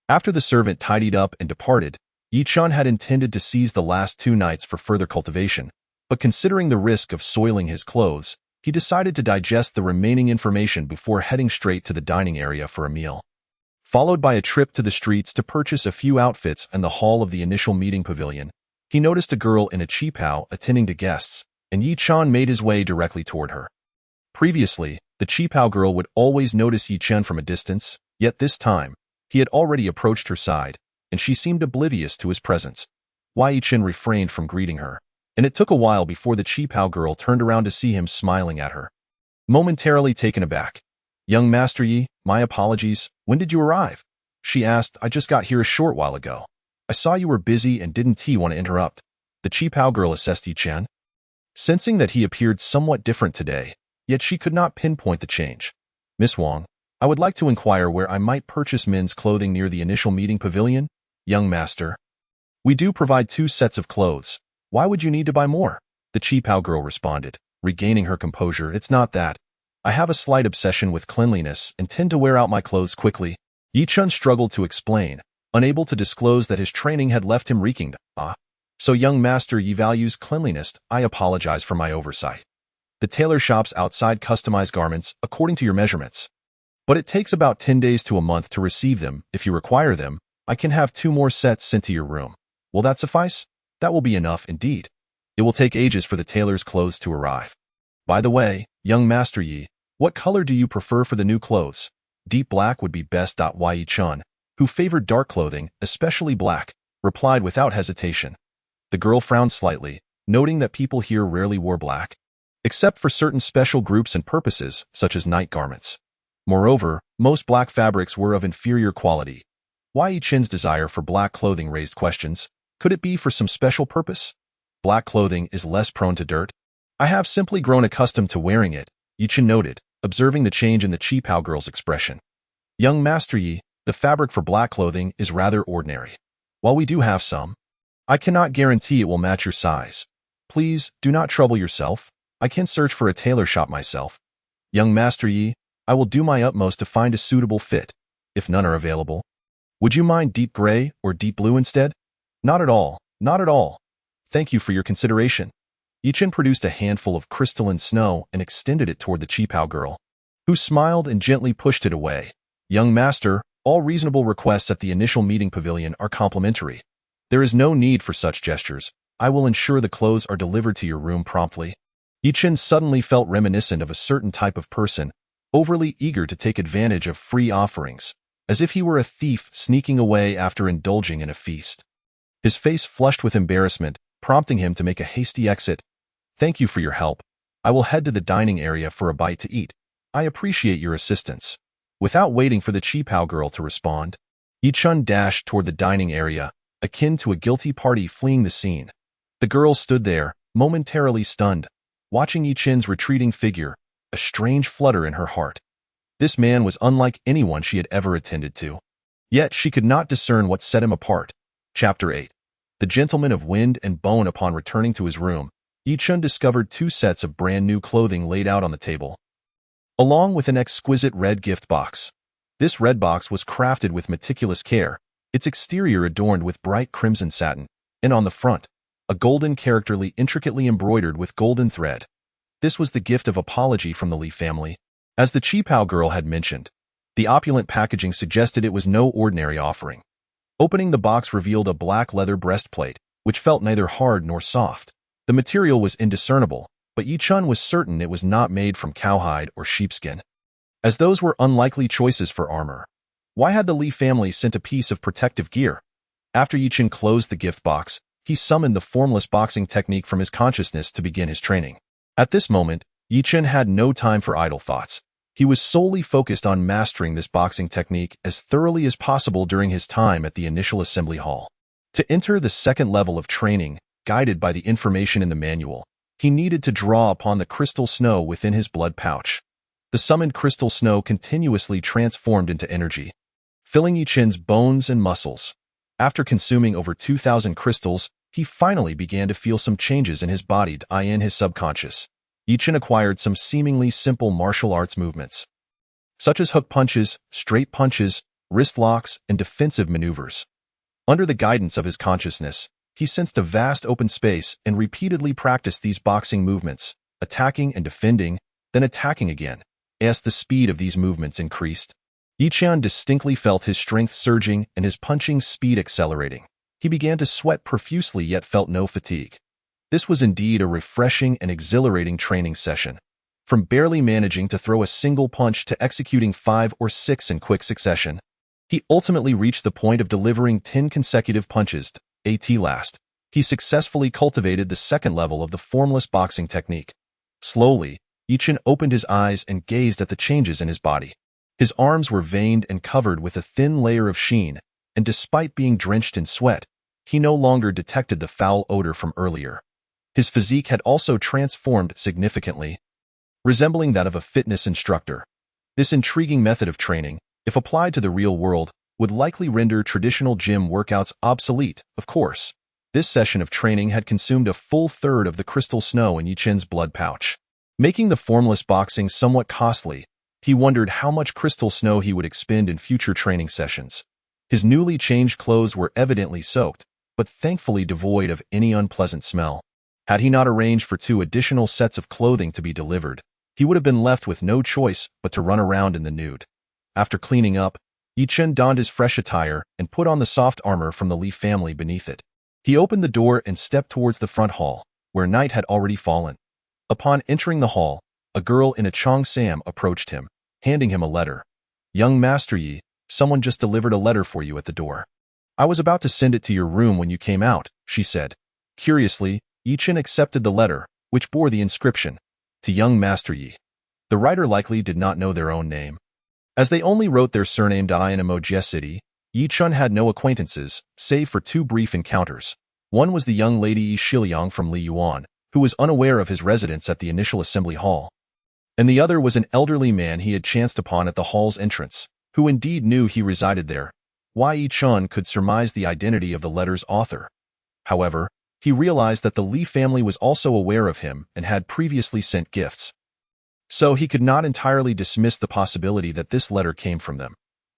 After the servant tidied up and departed, Yi Chen had intended to seize the last 2 nights for further cultivation, but considering the risk of soiling his clothes, he decided to digest the remaining information before heading straight to the dining area for a meal. Followed by a trip to the streets to purchase a few outfits and the hall of the initial meeting pavilion, he noticed a girl in a qipao attending to guests, and Yi Chen made his way directly toward her. Previously, the qipao girl would always notice Yi Chen from a distance, yet this time, he had already approached her side, and she seemed oblivious to his presence. Yi Chen refrained from greeting her, and it took a while before the qipao girl turned around to see him smiling at her. Momentarily taken aback, "Young Master Yi, my apologies, when did you arrive?" she asked. "I just got here a short while ago. I saw you were busy and didn't want to interrupt." The qipao girl assessed Yi Chen, sensing that he appeared somewhat different today, yet she could not pinpoint the change. "Miss Wang, I would like to inquire where I might purchase men's clothing near the initial meeting pavilion." "Young master, we do provide 2 sets of clothes. Why would you need to buy more?" the qipao girl responded, regaining her composure. "It's not that. I have a slight obsession with cleanliness and tend to wear out my clothes quickly." Yi Chen struggled to explain, unable to disclose that his training had left him reeking. "So young master Yi values cleanliness. I apologize for my oversight. The tailor shops outside customize garments according to your measurements, but it takes about 10 days to a month to receive them. If you require them, I can have 2 more sets sent to your room. Will that suffice?" "That will be enough indeed. It will take ages for the tailor's clothes to arrive. By the way, young Master Yi, what color do you prefer for the new clothes?" "Deep black would be best." Yi Chen, who favored dark clothing, especially black, replied without hesitation. The girl frowned slightly, noting that people here rarely wore black. except for certain special groups and purposes, such as night garments. Moreover, most black fabrics were of inferior quality. Why Yi Chen's desire for black clothing raised questions. Could it be for some special purpose? Black clothing is less prone to dirt. I have simply grown accustomed to wearing it, Yi Chen noted, observing the change in the Qipao girl's expression. Young Master Yi, the fabric for black clothing is rather ordinary. While we do have some, I cannot guarantee it will match your size. Please, do not trouble yourself. I can search for a tailor shop myself. Young Master Yi, I will do my utmost to find a suitable fit, if none are available. Would you mind deep gray or deep blue instead? Not at all, not at all. Thank you for your consideration. Yi Chen produced a handful of crystalline snow and extended it toward the Qipao girl, who smiled and gently pushed it away. Young master, all reasonable requests at the initial meeting pavilion are complimentary. There is no need for such gestures. I will ensure the clothes are delivered to your room promptly. Yi Chen suddenly felt reminiscent of a certain type of person, overly eager to take advantage of free offerings, as if he were a thief sneaking away after indulging in a feast. His face flushed with embarrassment, prompting him to make a hasty exit. Thank you for your help. I will head to the dining area for a bite to eat. I appreciate your assistance. Without waiting for the Qipao girl to respond, Yi Chen dashed toward the dining area, akin to a guilty party fleeing the scene. The girl stood there, momentarily stunned, watching Yi Chen's retreating figure, a strange flutter in her heart. This man was unlike anyone she had ever attended to. Yet she could not discern what set him apart. Chapter 8. The gentleman of wind and bone. Upon returning to his room, Yi Chen discovered 2 sets of brand-new clothing laid out on the table, along with an exquisite red gift box. This red box was crafted with meticulous care, its exterior adorned with bright crimson satin, and on the front, a golden character intricately embroidered with golden thread. This was the gift of apology from the Li family. As the Qipao girl had mentioned, the opulent packaging suggested it was no ordinary offering. Opening the box revealed a black leather breastplate, which felt neither hard nor soft. The material was indiscernible, but Yi Chen was certain it was not made from cowhide or sheepskin, as those were unlikely choices for armor. Why had the Li family sent a piece of protective gear? After Yi Chen closed the gift box, he summoned the formless boxing technique from his consciousness to begin his training. At this moment, Yi Chen had no time for idle thoughts. He was solely focused on mastering this boxing technique as thoroughly as possible during his time at the initial assembly hall. To enter the second level of training, guided by the information in the manual, he needed to draw upon the crystal snow within his blood pouch. The summoned crystal snow continuously transformed into energy, filling Yi Chen's bones and muscles. After consuming over 2,000 crystals, he finally began to feel some changes in his body in his subconscious. Yi Chen acquired some seemingly simple martial arts movements, such as hook punches, straight punches, wrist locks, and defensive maneuvers. Under the guidance of his consciousness, he sensed a vast open space and repeatedly practiced these boxing movements, attacking and defending, then attacking again. As the speed of these movements increased, Yi Chen distinctly felt his strength surging and his punching speed accelerating. He began to sweat profusely yet felt no fatigue. This was indeed a refreshing and exhilarating training session. From barely managing to throw a single punch to executing 5 or 6 in quick succession, he ultimately reached the point of delivering 10 consecutive punches. At last, he successfully cultivated the second level of the formless boxing technique. Slowly, Yi Chen opened his eyes and gazed at the changes in his body. His arms were veined and covered with a thin layer of sheen, and despite being drenched in sweat, he no longer detected the foul odor from earlier. His physique had also transformed significantly, resembling that of a fitness instructor. This intriguing method of training, if applied to the real world, would likely render traditional gym workouts obsolete. Of course, this session of training had consumed a full third of the crystal snow in Yi Chen's blood pouch, making the formless boxing somewhat costly. He wondered how much crystal snow he would expend in future training sessions. His newly changed clothes were evidently soaked, but thankfully devoid of any unpleasant smell. Had he not arranged for 2 additional sets of clothing to be delivered, he would have been left with no choice but to run around in the nude. After cleaning up, Yi Chen donned his fresh attire and put on the soft armor from the Li family beneath it. He opened the door and stepped towards the front hall, where night had already fallen. Upon entering the hall, a girl in a cheongsam approached him, handing him a letter. Young Master Yi, someone just delivered a letter for you at the door. I was about to send it to your room when you came out, she said. Curiously, Yi Chen accepted the letter, which bore the inscription, To young Master Yi. The writer likely did not know their own name. As they only wrote their surname in Emoji City, Yi Chun had no acquaintances, save for two brief encounters. One was the young lady Yi Shiliang from Li Yuan, who was unaware of his residence at the initial assembly hall. And the other was an elderly man he had chanced upon at the hall's entrance, who indeed knew he resided there. Yi Chun could surmise the identity of the letter's author. However, he realized that the Li family was also aware of him and had previously sent gifts. So he could not entirely dismiss the possibility that this letter came from them.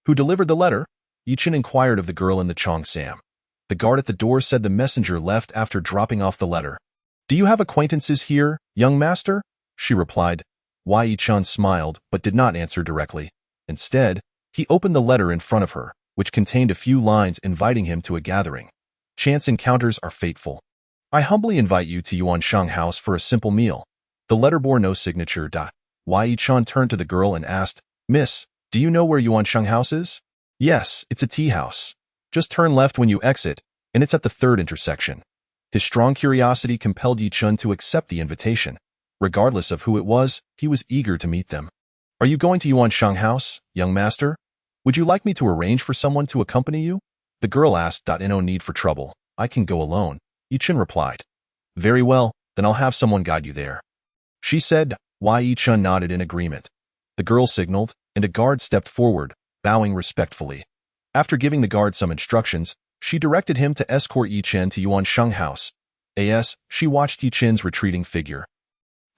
Who delivered the letter? Yi Chun inquired of the girl in the cheongsam. The guard at the door said the messenger left after dropping off the letter. Do you have acquaintances here, young master? She replied. Yi Chun smiled but did not answer directly. Instead, he opened the letter in front of her, which contained a few lines inviting him to a gathering. Chance encounters are fateful. I humbly invite you to Yuanshang House for a simple meal. The letter bore no signature. Yi Chun turned to the girl and asked, Miss, do you know where Yuanshang House is? Yes, it's a tea house. Just turn left when you exit, and it's at the third intersection. His strong curiosity compelled Yi Chun to accept the invitation. Regardless of who it was, he was eager to meet them. Are you going to Yuanshang House, young master? Would you like me to arrange for someone to accompany you? The girl asked. No need for trouble. I can go alone. Yi Chun replied. Very well, then I'll have someone guide you there. She said. Yi Chun nodded in agreement. The girl signaled, and a guard stepped forward, bowing respectfully. After giving the guard some instructions, she directed him to escort Yi Chun to Yuanshang House. She watched Yi Chun's retreating figure.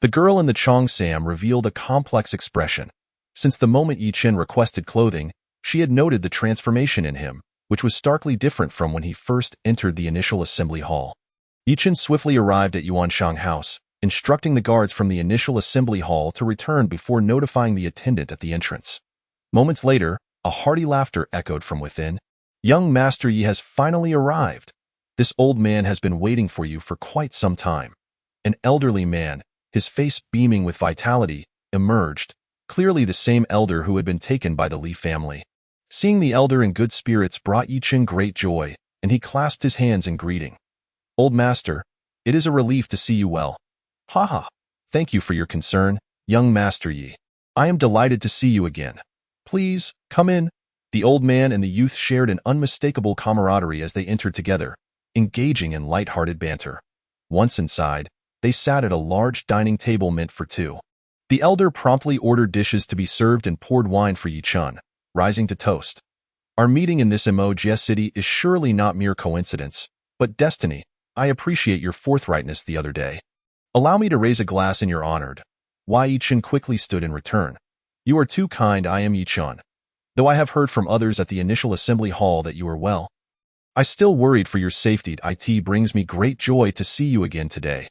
The girl in the cheongsam revealed a complex expression. Since the moment Yi Chun requested clothing, she had noted the transformation in him, which was starkly different from when he first entered the initial assembly hall. Yi Chun swiftly arrived at Yuanshang House, instructing the guards from the initial assembly hall to return before notifying the attendant at the entrance. Moments later, a hearty laughter echoed from within. Young Master Yi has finally arrived. This old man has been waiting for you for quite some time. An elderly man, his face beaming with vitality, emerged, clearly the same elder who had been taken by the Li family. Seeing the elder in good spirits brought Yi Chun great joy, and he clasped his hands in greeting. Old master, it is a relief to see you well. Ha. Thank you for your concern, young Master Yi. I am delighted to see you again. Please, come in. The old man and the youth shared an unmistakable camaraderie as they entered together, engaging in light-hearted banter. Once inside, they sat at a large dining table meant for two. The elder promptly ordered dishes to be served and poured wine for Yi Chun, rising to toast. Our meeting in this Emoji City is surely not mere coincidence, but destiny. I appreciate your forthrightness the other day. Allow me to raise a glass in your honor. Yi Chun quickly stood in return. You are too kind. I am Yi Chun. Though I have heard from others at the initial assembly hall that you are well, I still worried for your safety. It brings me great joy to see you again today.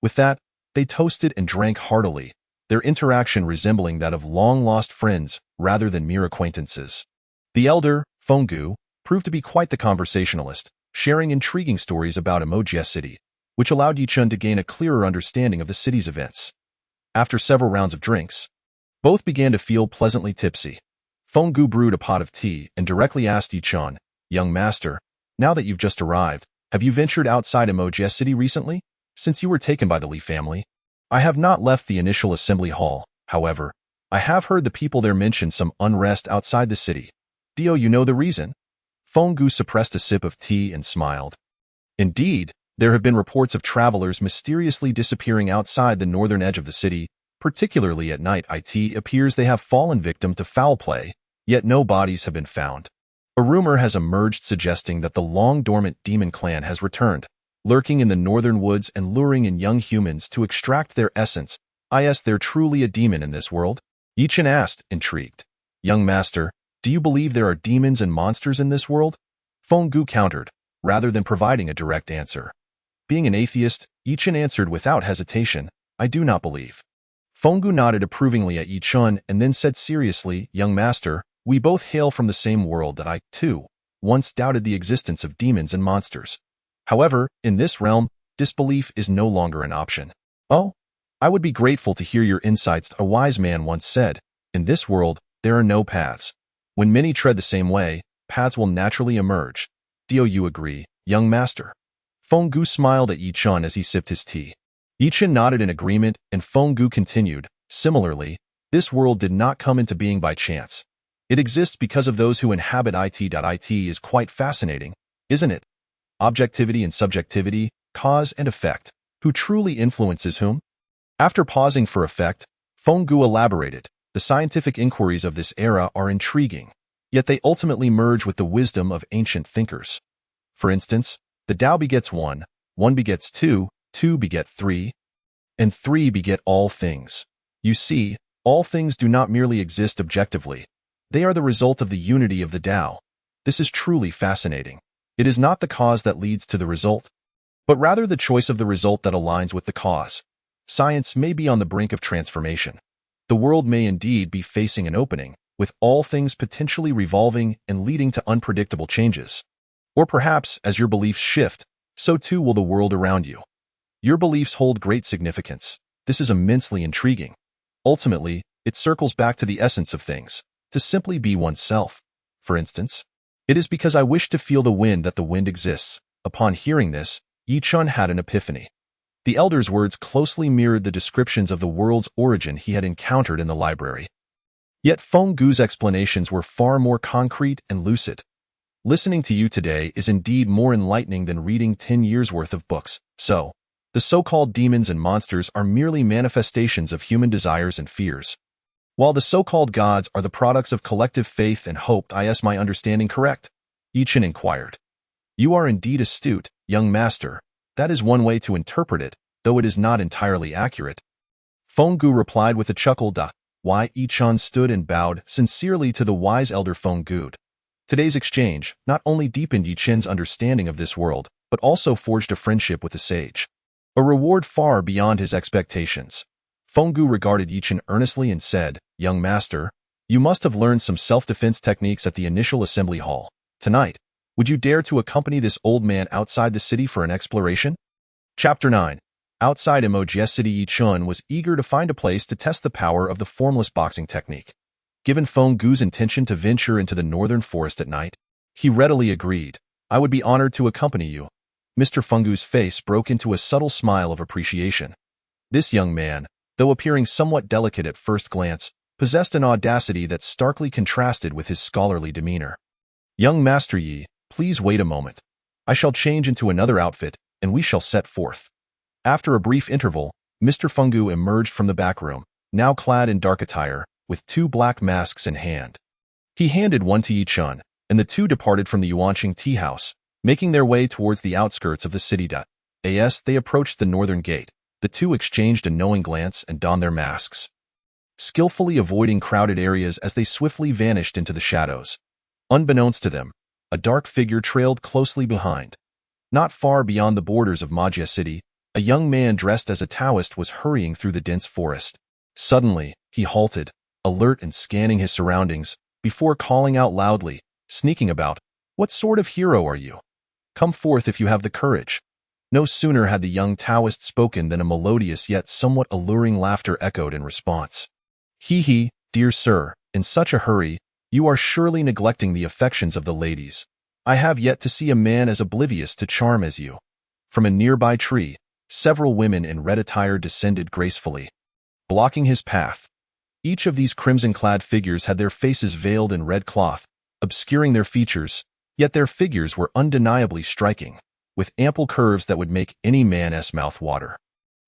With that, they toasted and drank heartily, their interaction resembling that of long-lost friends rather than mere acquaintances. The elder, Fenggu, proved to be quite the conversationalist, sharing intriguing stories about Emoji City, which allowed Yi Chun to gain a clearer understanding of the city's events. After several rounds of drinks, both began to feel pleasantly tipsy. Fenggu brewed a pot of tea and directly asked Yi Chun, Young master, now that you've just arrived, have you ventured outside Emoji City recently? Since you were taken by the Li family? I have not left the initial assembly hall, however. I have heard the people there mention some unrest outside the city. Do you know the reason? Fenggu suppressed a sip of tea and smiled. Indeed, there have been reports of travelers mysteriously disappearing outside the northern edge of the city, particularly at night. It appears they have fallen victim to foul play, yet no bodies have been found. A rumor has emerged suggesting that the long-dormant demon clan has returned, lurking in the northern woods and luring in young humans to extract their essence. Is there truly a demon in this world? Yi Chun asked, intrigued. Young master, do you believe there are demons and monsters in this world? Fenggu countered, rather than providing a direct answer. Being an atheist, Yi Chun answered without hesitation, I do not believe. Fenggu nodded approvingly at Yi Chun and then said seriously, Young master, we both hail from the same world that I, too, once doubted the existence of demons and monsters. However, in this realm, disbelief is no longer an option. Oh, I would be grateful to hear your insights. A wise man once said, in this world, there are no paths. When many tread the same way, paths will naturally emerge. Do you agree, young master? Fenggu smiled at Yi Chun as he sipped his tea. Yichen nodded in agreement, and Fenggu continued, "Similarly, this world did not come into being by chance. It exists because of those who inhabit it. It is quite fascinating, isn't it? Objectivity and subjectivity, cause and effect. Who truly influences whom?" After pausing for effect, Fenggu elaborated, "The scientific inquiries of this era are intriguing, yet they ultimately merge with the wisdom of ancient thinkers. For instance, the Tao begets one, one begets two, two beget three, and three beget all things. You see, all things do not merely exist objectively. They are the result of the unity of the Tao. This is truly fascinating. It is not the cause that leads to the result, but rather the choice of the result that aligns with the cause. Science may be on the brink of transformation. The world may indeed be facing an opening, with all things potentially revolving and leading to unpredictable changes. Or perhaps, as your beliefs shift, so too will the world around you. Your beliefs hold great significance. This is immensely intriguing. Ultimately, it circles back to the essence of things, to simply be oneself. For instance, it is because I wish to feel the wind that the wind exists. Upon hearing this, Yichun had an epiphany. The elder's words closely mirrored the descriptions of the world's origin he had encountered in the library. Yet Fenggu's explanations were far more concrete and lucid. Listening to you today is indeed more enlightening than reading 10 years' worth of books. So, the so-called demons and monsters are merely manifestations of human desires and fears, while the so-called gods are the products of collective faith and hope. Is my understanding correct? Yichen inquired. You are indeed astute, young master. That is one way to interpret it, though it is not entirely accurate. Fenggu replied with a chuckle. Why? Yichen stood and bowed sincerely to the wise elder Fenggu. Today's exchange not only deepened Yichen's understanding of this world, but also forged a friendship with the sage, a reward far beyond his expectations. Fenggu regarded Yichen earnestly and said, Young master, you must have learned some self-defense techniques at the initial assembly hall. Tonight, would you dare to accompany this old man outside the city for an exploration? Chapter 9. Outside Emoji City, Yichen was eager to find a place to test the power of the formless boxing technique. Given Fenggu's intention to venture into the northern forest at night, he readily agreed. I would be honored to accompany you. Mr. Fenggu's face broke into a subtle smile of appreciation. This young man, though appearing somewhat delicate at first glance, possessed an audacity that starkly contrasted with his scholarly demeanor. Young Master Yi, please wait a moment. I shall change into another outfit, and we shall set forth. After a brief interval, Mr. Fenggu emerged from the back room, now clad in dark attire, with 2 black masks in hand. He handed one to Yichen, and the two departed from the Yuanqing tea house, making their way towards the outskirts of the city. As they approached the northern gate, the two exchanged a knowing glance and donned their masks, skillfully avoiding crowded areas as they swiftly vanished into the shadows. Unbeknownst to them, a dark figure trailed closely behind. Not far beyond the borders of Magia City, a young man dressed as a Taoist was hurrying through the dense forest. Suddenly, he halted, alert and scanning his surroundings, before calling out loudly, sneaking about, What sort of hero are you? Come forth if you have the courage. No sooner had the young Taoist spoken than a melodious yet somewhat alluring laughter echoed in response. He, dear sir, in such a hurry, you are surely neglecting the affections of the ladies. I have yet to see a man as oblivious to charm as you. From a nearby tree, several women in red attire descended gracefully, blocking his path. Each of these crimson-clad figures had their faces veiled in red cloth, obscuring their features, yet their figures were undeniably striking, with ample curves that would make any man's mouth water.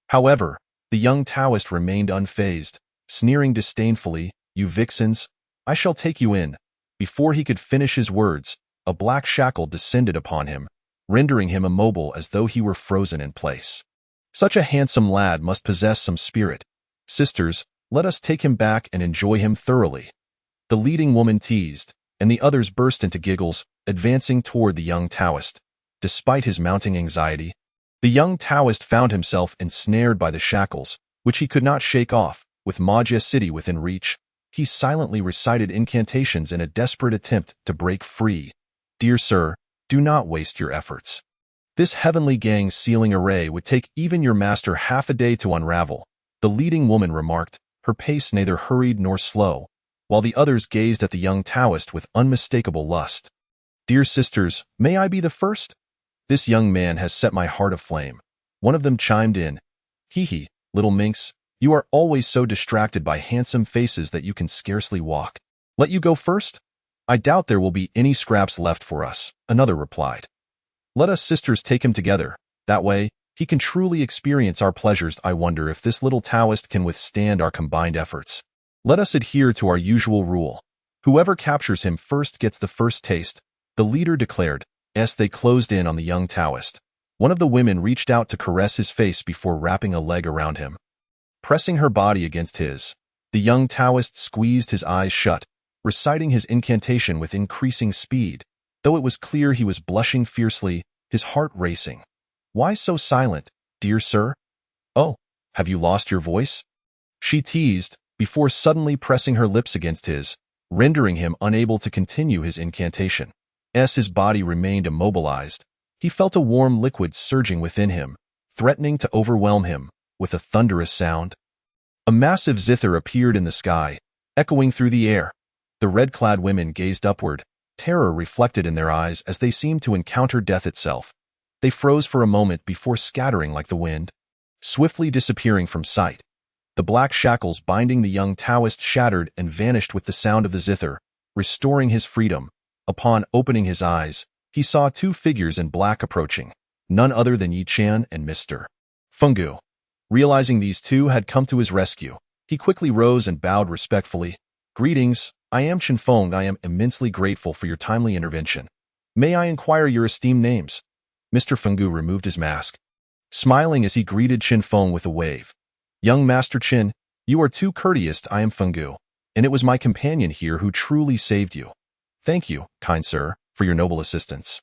However, the young Taoist remained unfazed, sneering disdainfully, You vixens, I shall take you in. Before he could finish his words, a black shackle descended upon him, rendering him immobile as though he were frozen in place. Such a handsome lad must possess some spirit. Sisters, let us take him back and enjoy him thoroughly. The leading woman teased, and the others burst into giggles, advancing toward the young Taoist. Despite his mounting anxiety, the young Taoist found himself ensnared by the shackles, which he could not shake off. With Magia City within reach, he silently recited incantations in a desperate attempt to break free. Dear sir, do not waste your efforts. This heavenly gang's sealing array would take even your master half a day to unravel, the leading woman remarked, her pace neither hurried nor slow, while the others gazed at the young Taoist with unmistakable lust. Dear sisters, may I be the first? This young man has set my heart aflame. One of them chimed in. Hee hee, little minx, you are always so distracted by handsome faces that you can scarcely walk. Let you go first? I doubt there will be any scraps left for us, another replied. Let us sisters take him together. That way, he can truly experience our pleasures. I wonder if this little Taoist can withstand our combined efforts. Let us adhere to our usual rule. Whoever captures him first gets the first taste, the leader declared, as they closed in on the young Taoist. One of the women reached out to caress his face before wrapping a leg around him. Pressing her body against his, the young Taoist squeezed his eyes shut, reciting his incantation with increasing speed. Though it was clear he was blushing fiercely, his heart racing. Why so silent, dear sir? Oh, have you lost your voice? She teased, before suddenly pressing her lips against his, rendering him unable to continue his incantation. As his body remained immobilized, he felt a warm liquid surging within him, threatening to overwhelm him with a thunderous sound. A massive zither appeared in the sky, echoing through the air. The red-clad women gazed upward, terror reflected in their eyes as they seemed to encounter death itself. They froze for a moment before scattering like the wind, swiftly disappearing from sight. The black shackles binding the young Taoist shattered and vanished with the sound of the zither, restoring his freedom. Upon opening his eyes, he saw two figures in black approaching, none other than Yi Qian and Mr. Fenggu. Realizing these two had come to his rescue, he quickly rose and bowed respectfully. Greetings, I am Chen Feng. I am immensely grateful for your timely intervention. May I inquire your esteemed names? Mr. Fenggu removed his mask, smiling as he greeted Chen Feng with a wave. Young Master Chen, you are too courteous. I am Fenggu, and it was my companion here who truly saved you. Thank you, kind sir, for your noble assistance.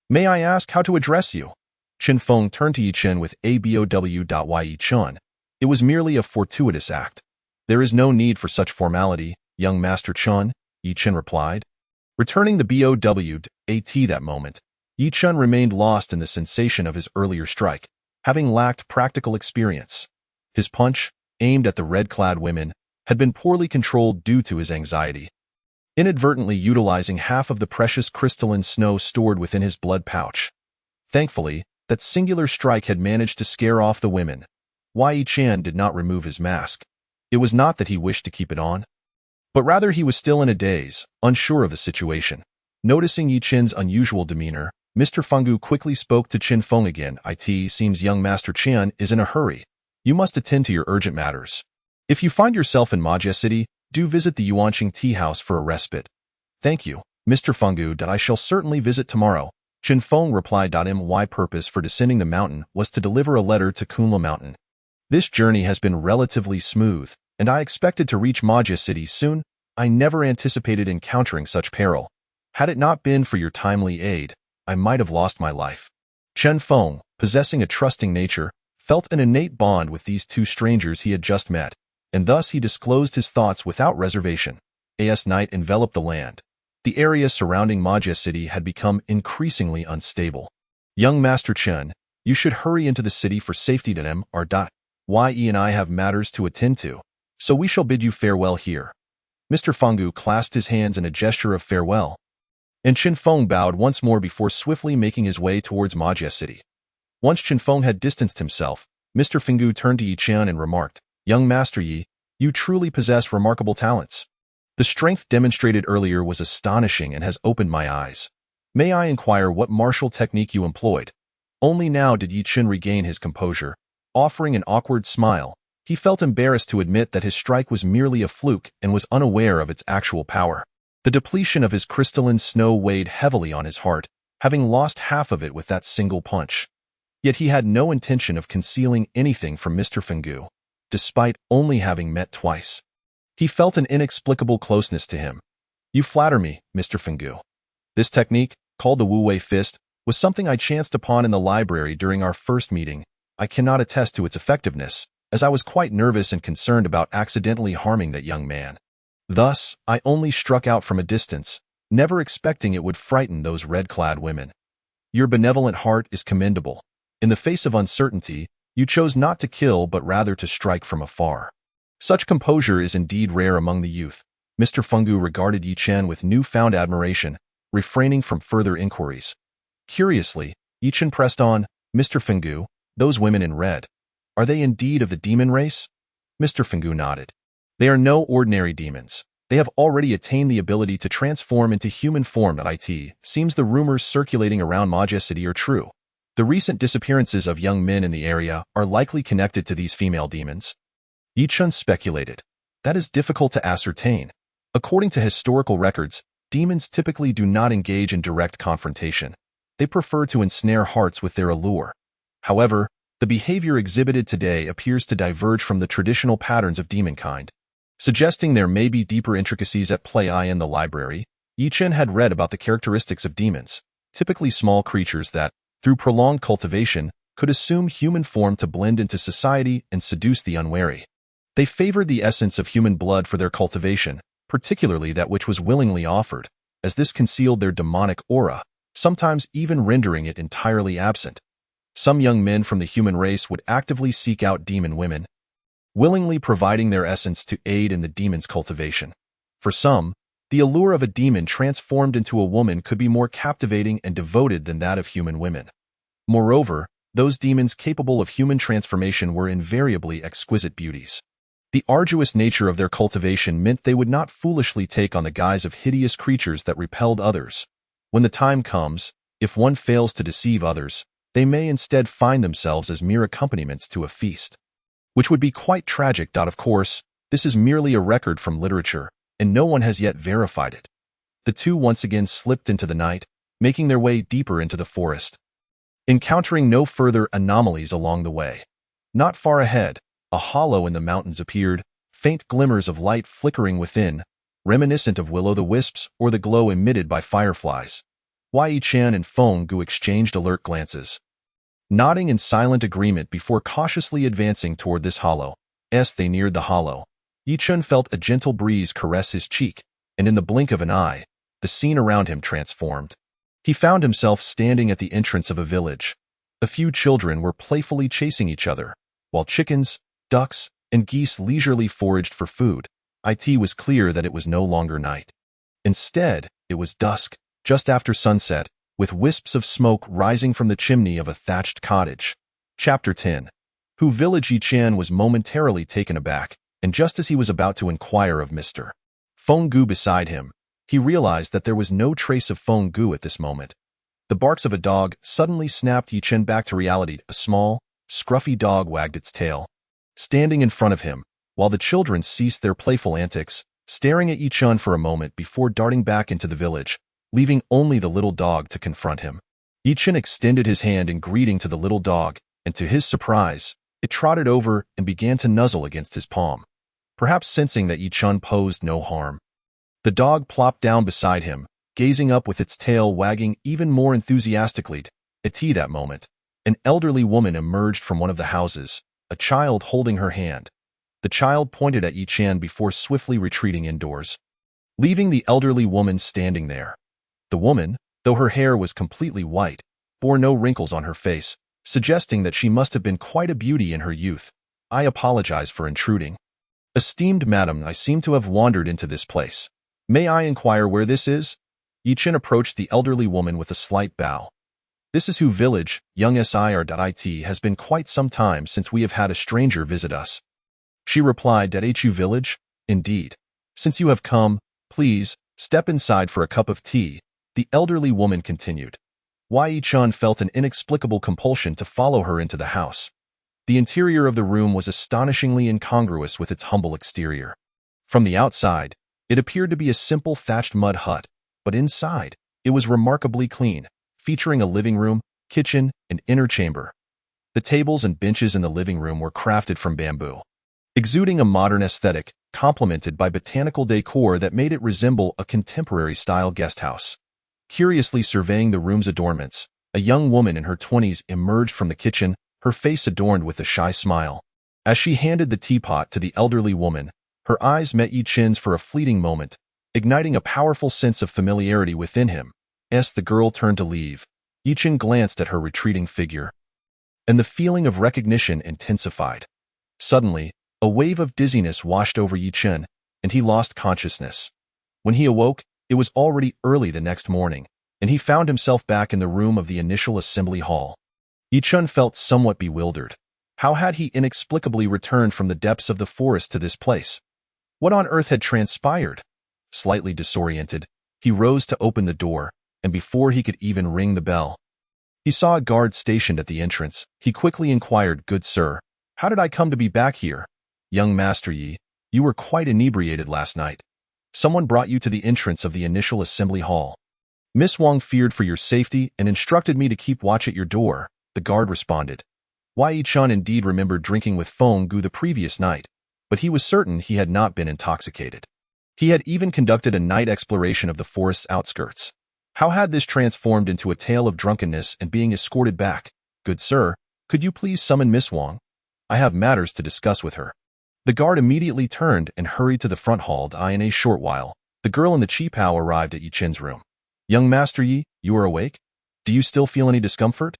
May I ask how to address you? Chen Feng turned to Yi Chen with abow.Yi Chen. It was merely a fortuitous act. There is no need for such formality, young Master Chen, Yi Chen replied. Returning the BOW that moment, Yi Chen remained lost in the sensation of his earlier strike, having lacked practical experience. His punch, aimed at the red-clad women, had been poorly controlled due to his anxiety. Inadvertently utilizing half of the precious crystalline snow stored within his blood pouch. Thankfully, that singular strike had managed to scare off the women. Yi Chen did not remove his mask. It was not that he wished to keep it on, but rather he was still in a daze, unsure of the situation. Noticing Yi Chen's unusual demeanor, Mr. Fenggu quickly spoke to Chen Feng again. It seems young Master Chen is in a hurry. You must attend to your urgent matters. If you find yourself in Maji City, do visit the Yuanqing Tea House for a respite. Thank you, Mr. Fenggu, that I shall certainly visit tomorrow. Chen Feng replied. My purpose for descending the mountain was to deliver a letter to Kunla Mountain. This journey has been relatively smooth, and I expected to reach Maji City soon. I never anticipated encountering such peril. Had it not been for your timely aid, I might have lost my life. Chen Feng, possessing a trusting nature, felt an innate bond with these two strangers he had just met, and thus he disclosed his thoughts without reservation. As night enveloped the land, the area surrounding Maji City had become increasingly unstable. Young Master Chen, you should hurry into the city for safety. Ye and I have matters to attend to, so we shall bid you farewell here. Mr. Fenggu clasped his hands in a gesture of farewell, and Chen Feng bowed once more before swiftly making his way towards Maji City. Once Chen Feng had distanced himself, Mr. Fenggu turned to Yi Chen and remarked, Young Master Yi, you truly possess remarkable talents. The strength demonstrated earlier was astonishing and has opened my eyes. May I inquire what martial technique you employed? Only now did Yi Chen regain his composure. Offering an awkward smile, he felt embarrassed to admit that his strike was merely a fluke and was unaware of its actual power. The depletion of his crystalline snow weighed heavily on his heart, having lost half of it with that single punch. Yet he had no intention of concealing anything from Mr. Fenggu, despite only having met twice. He felt an inexplicable closeness to him. You flatter me, Mr. Fenggu. This technique, called the Wu Wei Fist, was something I chanced upon in the library during our first meeting. I cannot attest to its effectiveness, as I was quite nervous and concerned about accidentally harming that young man. Thus, I only struck out from a distance, never expecting it would frighten those red-clad women. Your benevolent heart is commendable. In the face of uncertainty, you chose not to kill but rather to strike from afar. Such composure is indeed rare among the youth. Mr. Fenggu regarded Yi Chen with newfound admiration, refraining from further inquiries. Curiously, Yi Chen pressed on, Mr. Fenggu, those women in red. Are they indeed of the demon race? Mr. Fingu nodded. They are no ordinary demons. They have already attained the ability to transform into human form. It seems the rumors circulating around Maja City are true. The recent disappearances of young men in the area are likely connected to these female demons. Yichun speculated. That is difficult to ascertain. According to historical records, demons typically do not engage in direct confrontation. They prefer to ensnare hearts with their allure. However, the behavior exhibited today appears to diverge from the traditional patterns of demonkind, suggesting there may be deeper intricacies at play. In the library, Yichun had read about the characteristics of demons, typically small creatures that, through prolonged cultivation, could assume human form to blend into society and seduce the unwary. They favored the essence of human blood for their cultivation, particularly that which was willingly offered, as this concealed their demonic aura, sometimes even rendering it entirely absent. Some young men from the human race would actively seek out demon women, willingly providing their essence to aid in the demon's cultivation. For some, the allure of a demon transformed into a woman could be more captivating and devoted than that of human women. Moreover, those demons capable of human transformation were invariably exquisite beauties. The arduous nature of their cultivation meant they would not foolishly take on the guise of hideous creatures that repelled others. When the time comes, if one fails to deceive others, they may instead find themselves as mere accompaniments to a feast, which would be quite tragic. Of course, this is merely a record from literature, and no one has yet verified it. The two once again slipped into the night, making their way deeper into the forest, encountering no further anomalies along the way. Not far ahead, a hollow in the mountains appeared, faint glimmers of light flickering within, reminiscent of will-o'-the-wisps or the glow emitted by fireflies. Yi-Chan and Feng Gu exchanged alert glances, nodding in silent agreement before cautiously advancing toward this hollow. As they neared the hollow, Yi-Chun felt a gentle breeze caress his cheek, and in the blink of an eye, the scene around him transformed. He found himself standing at the entrance of a village. A few children were playfully chasing each other, while chickens, ducks, and geese leisurely foraged for food. It was clear that it was no longer night. Instead, it was dusk, just after sunset, with wisps of smoke rising from the chimney of a thatched cottage. Chapter 10. Hu Village. Yi-Chan was momentarily taken aback, and just as he was about to inquire of Mr. Feng Gu beside him, he realized that there was no trace of Feng Gu at this moment. The barks of a dog suddenly snapped Yi-Chan back to reality. A small, scruffy dog wagged its tail, standing in front of him, while the children ceased their playful antics, staring at Yi-Chan for a moment before darting back into the village, leaving only the little dog to confront him. Yi-Chan extended his hand in greeting to the little dog, and to his surprise, it trotted over and began to nuzzle against his palm. Perhaps sensing that Yi-Chan posed no harm, the dog plopped down beside him, gazing up with its tail wagging even more enthusiastically. At that moment, an elderly woman emerged from one of the houses, a child holding her hand. The child pointed at Yi-Chan before swiftly retreating indoors, leaving the elderly woman standing there. The woman, though her hair was completely white, bore no wrinkles on her face, suggesting that she must have been quite a beauty in her youth. I apologize for intruding. Esteemed madam, I seem to have wandered into this place. May I inquire where this is? Yi-Chan approached the elderly woman with a slight bow. This is Hu Village, young Sir. It has been quite some time since we have had a stranger visit us. She replied. Hu Village? Indeed. Since you have come, please, step inside for a cup of tea, the elderly woman continued. Yi-Chan felt an inexplicable compulsion to follow her into the house. The interior of the room was astonishingly incongruous with its humble exterior. From the outside, it appeared to be a simple thatched mud hut, but inside, it was remarkably clean, featuring a living room, kitchen, and inner chamber. The tables and benches in the living room were crafted from bamboo, exuding a modern aesthetic, complemented by botanical decor that made it resemble a contemporary-style guesthouse. Curiously surveying the room's adornments, a young woman in her 20s emerged from the kitchen, her face adorned with a shy smile. As she handed the teapot to the elderly woman, her eyes met Yi-Chin's for a fleeting moment, igniting a powerful sense of familiarity within him. As the girl turned to leave, Yi-Chin glanced at her retreating figure, and the feeling of recognition intensified. Suddenly, a wave of dizziness washed over Yi-Chin, and he lost consciousness. When he awoke, it was already early the next morning, and he found himself back in the room of the initial assembly hall. Yi-Chin felt somewhat bewildered. How had he inexplicably returned from the depths of the forest to this place? What on earth had transpired? Slightly disoriented, he rose to open the door, and before he could even ring the bell, he saw a guard stationed at the entrance. He quickly inquired, "Good sir, how did I come to be back here?" "Young Master Yi, you were quite inebriated last night. Someone brought you to the entrance of the initial assembly hall. Miss Wang feared for your safety and instructed me to keep watch at your door," the guard responded. Yi Chun indeed remembered drinking with Feng Gu the previous night, but he was certain he had not been intoxicated. He had even conducted a night exploration of the forest's outskirts. How had this transformed into a tale of drunkenness and being escorted back? "Good sir, could you please summon Miss Wang? I have matters to discuss with her." The guard immediately turned and hurried to the front hall. In a short while, the girl in the qipao arrived at Yi Chen's room. "Young Master Yi, you are awake? Do you still feel any discomfort?"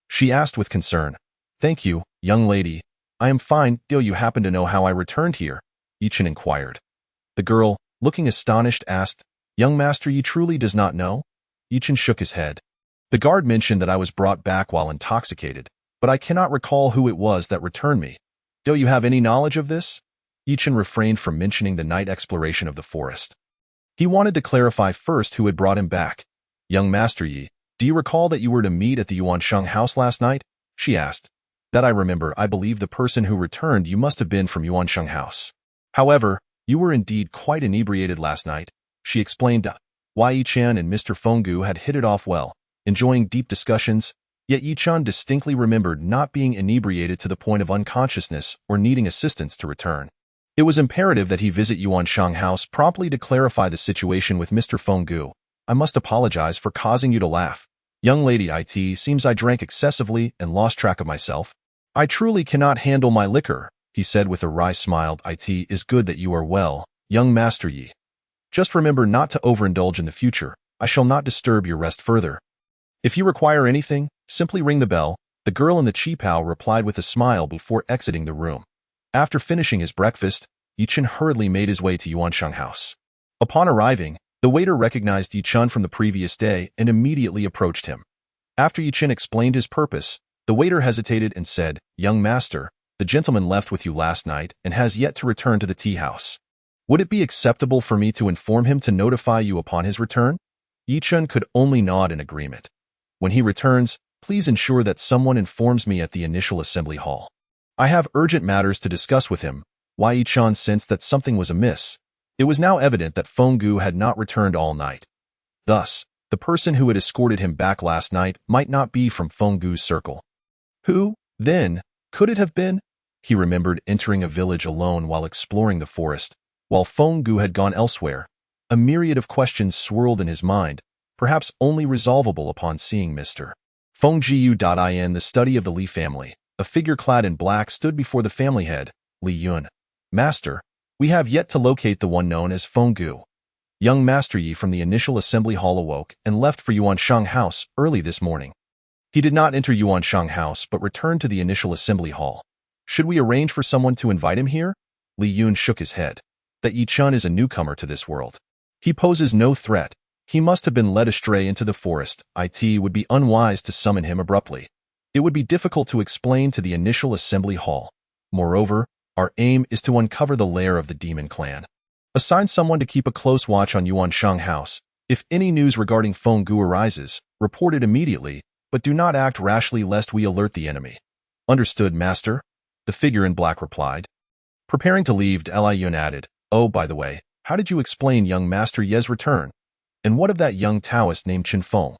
she asked with concern. "Thank you, young lady. I am fine. Do you happen to know how I returned here?" Yi Chen inquired. The girl, looking astonished, asked, "Young Master Yi truly does not know?" Yi Chen shook his head. "The guard mentioned that I was brought back while intoxicated, but I cannot recall who it was that returned me. Do you have any knowledge of this?" Yi Chen refrained from mentioning the night exploration of the forest. He wanted to clarify first who had brought him back. "Young Master Yi, do you recall that you were to meet at the Yuansheng house last night?" she asked. "That I remember. I believe the person who returned you must have been from Yuansheng house. However, you were indeed quite inebriated last night," she explained. Yi Chen and Mr. Feng Gu had hit it off well, enjoying deep discussions, yet Yi Chen distinctly remembered not being inebriated to the point of unconsciousness or needing assistance to return. It was imperative that he visit Yuansheng house promptly to clarify the situation with Mr. Feng Gu. "I must apologize for causing you to laugh. Young lady, it seems I drank excessively and lost track of myself. I truly cannot handle my liquor," he said with a wry smile. "It is good that you are well, young Master Yi. Just remember not to overindulge in the future. I shall not disturb your rest further. If you require anything, simply ring the bell," the girl in the qipao replied with a smile before exiting the room. After finishing his breakfast, Yi Chen hurriedly made his way to Yuansheng house. Upon arriving, the waiter recognized Yi Chen from the previous day and immediately approached him. After Yi Chen explained his purpose, the waiter hesitated and said, "Young master, the gentleman left with you last night and has yet to return to the tea house. Would it be acceptable for me to inform him to notify you upon his return?" Yi Chen could only nod in agreement. "When he returns, please ensure that someone informs me at the initial assembly hall. I have urgent matters to discuss with him." Yi Chen sensed that something was amiss. It was now evident that Feng Gu had not returned all night. Thus, the person who had escorted him back last night might not be from Feng Gu's circle. Who, then, could it have been? He remembered entering a village alone while exploring the forest, while Feng Gu had gone elsewhere. A myriad of questions swirled in his mind, perhaps only resolvable upon seeing Mr. Feng Jiu.in. The study of the Li family. A figure clad in black stood before the family head, Li Yun. "Master, we have yet to locate the one known as Feng Gu." Young Master Yi from the initial assembly hall awoke and left for Yuansheng house early this morning. He did not enter Yuansheng house but returned to the initial assembly hall. "Should we arrange for someone to invite him here?" Li Yun shook his head. "That Yi Chen is a newcomer to this world. He poses no threat. He must have been led astray into the forest. It would be unwise to summon him abruptly. It would be difficult to explain to the initial assembly hall. Moreover, our aim is to uncover the lair of the demon clan. Assign someone to keep a close watch on Yuansheng house. If any news regarding Feng Gu arises, report it immediately, but do not act rashly lest we alert the enemy." "Understood, master," the figure in black replied. Preparing to leave, Li Yun added, "Oh, by the way, how did you explain young Master Ye's return? And what of that young Taoist named Qin Feng?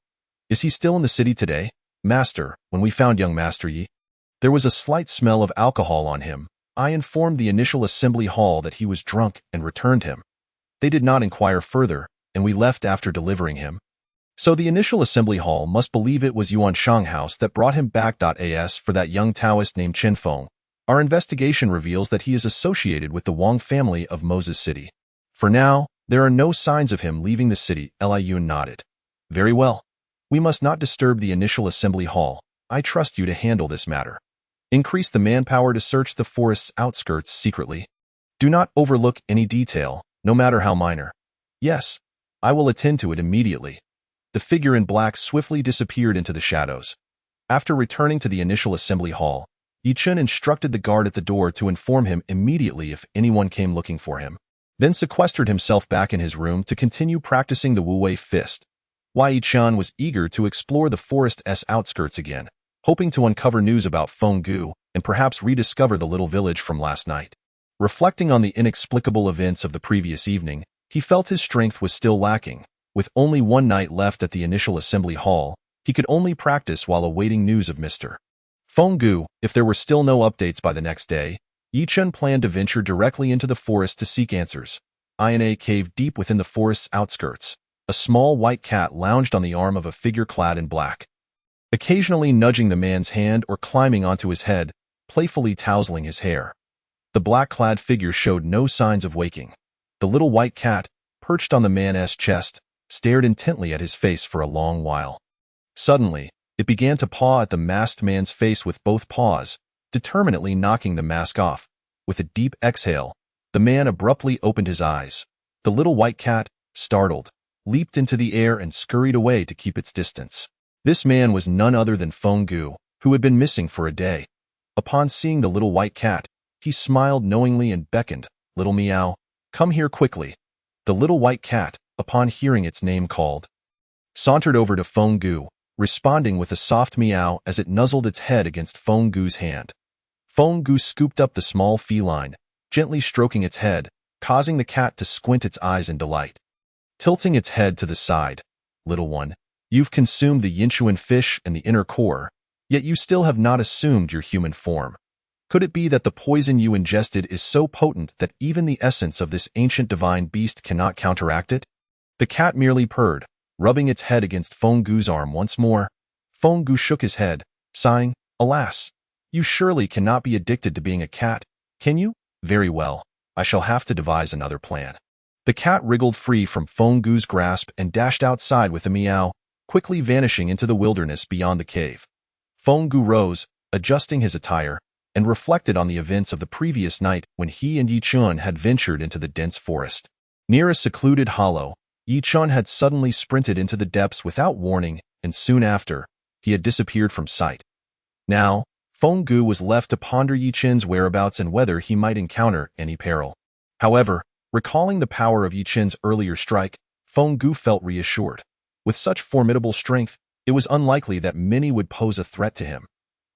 Is he still in the city today?" "Master, when we found young Master Yi, there was a slight smell of alcohol on him. I informed the initial assembly hall that he was drunk and returned him. They did not inquire further, and we left after delivering him. So the initial assembly hall must believe it was Yuansheng house that brought him back. As for that young Taoist named Qin Feng, our investigation reveals that he is associated with the Wang family of Moses City. For now, there are no signs of him leaving the city." Li Yun nodded. "Very well. We must not disturb the initial assembly hall. I trust you to handle this matter. Increase the manpower to search the forest's outskirts secretly. Do not overlook any detail, no matter how minor." "Yes, I will attend to it immediately." The figure in black swiftly disappeared into the shadows. After returning to the initial assembly hall, Yi Chun instructed the guard at the door to inform him immediately if anyone came looking for him, then sequestered himself back in his room to continue practicing the Wu Wei fist. Yi Chun was eager to explore the forest's outskirts again, hoping to uncover news about Feng Gu and perhaps rediscover the little village from last night. Reflecting on the inexplicable events of the previous evening, he felt his strength was still lacking. With only one night left at the initial assembly hall, he could only practice while awaiting news of Mr. Feng Gu. If there were still no updates by the next day, Yi Chun planned to venture directly into the forest to seek answers. In a cave deep within the forest's outskirts, a small white cat lounged on the arm of a figure clad in black, occasionally nudging the man's hand or climbing onto his head, playfully tousling his hair. The black-clad figure showed no signs of waking. The little white cat, perched on the man's chest, stared intently at his face for a long while. Suddenly, it began to paw at the masked man's face with both paws, determinately knocking the mask off. With a deep exhale, the man abruptly opened his eyes. The little white cat, startled, leaped into the air and scurried away to keep its distance. This man was none other than Feng Gu, who had been missing for a day. Upon seeing the little white cat, he smiled knowingly and beckoned, "Little Meow, come here quickly." The little white cat, upon hearing its name called, sauntered over to Feng Gu, responding with a soft meow as it nuzzled its head against Feng Gu's hand. Feng Gu scooped up the small feline, gently stroking its head, causing the cat to squint its eyes in delight. Tilting its head to the side, "Little one, you've consumed the Yinchuan fish and the inner core, yet you still have not assumed your human form. Could it be that the poison you ingested is so potent that even the essence of this ancient divine beast cannot counteract it?" The cat merely purred, rubbing its head against Feng Gu's arm once more. Feng Gu shook his head, sighing, "Alas, you surely cannot be addicted to being a cat, can you? Very well, I shall have to devise another plan." The cat wriggled free from Feng Gu's grasp and dashed outside with a meow, quickly vanishing into the wilderness beyond the cave. Feng Gu rose, adjusting his attire, and reflected on the events of the previous night when he and Yi Chun had ventured into the dense forest. Near a secluded hollow, Yi Chun had suddenly sprinted into the depths without warning, and soon after, he had disappeared from sight. Now, Feng Gu was left to ponder Yi Chun's whereabouts and whether he might encounter any peril. However, recalling the power of Yi Chun's earlier strike, Feng Gu felt reassured. With such formidable strength, it was unlikely that many would pose a threat to him.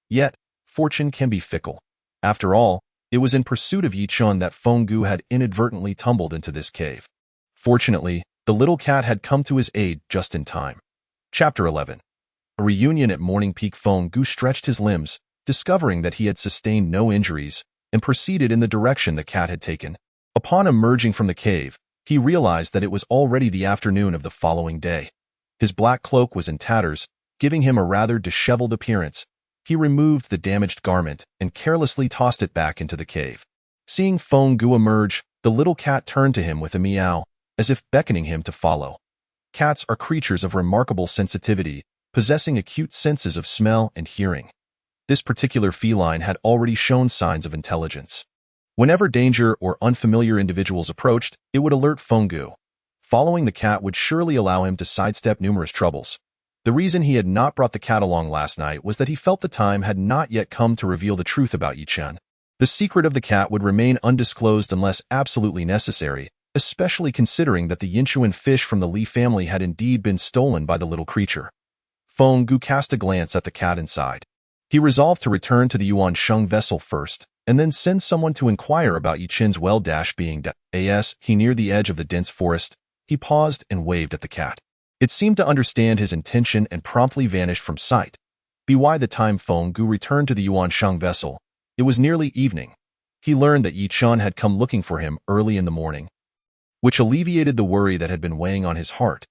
Yet, fortune can be fickle. After all, it was in pursuit of Yi Chun that Feng Gu had inadvertently tumbled into this cave. Fortunately, the little cat had come to his aid just in time. Chapter 11. A reunion at Morning Peak. Feng Gu stretched his limbs, discovering that he had sustained no injuries, and proceeded in the direction the cat had taken. Upon emerging from the cave, he realized that it was already the afternoon of the following day. His black cloak was in tatters, giving him a rather disheveled appearance. He removed the damaged garment and carelessly tossed it back into the cave. Seeing Feng Gu emerge, the little cat turned to him with a meow, as if beckoning him to follow. Cats are creatures of remarkable sensitivity, possessing acute senses of smell and hearing. This particular feline had already shown signs of intelligence. Whenever danger or unfamiliar individuals approached, it would alert Feng Gu. Following the cat would surely allow him to sidestep numerous troubles. The reason he had not brought the cat along last night was that he felt the time had not yet come to reveal the truth about Yi Chun. The secret of the cat would remain undisclosed unless absolutely necessary, especially considering that the Yinchuan fish from the Li family had indeed been stolen by the little creature. Feng Gu cast a glance at the cat inside. He resolved to return to the Yuan Sheng vessel first, and then send someone to inquire about Yi Chun's well-being. As he neared the edge of the dense forest, he paused and waved at the cat. It seemed to understand his intention and promptly vanished from sight. By the time Feng Gu returned to the Yuan Sheng vessel, it was nearly evening. He learned that Yi Chun had come looking for him early in the morning, which alleviated the worry that had been weighing on his heart.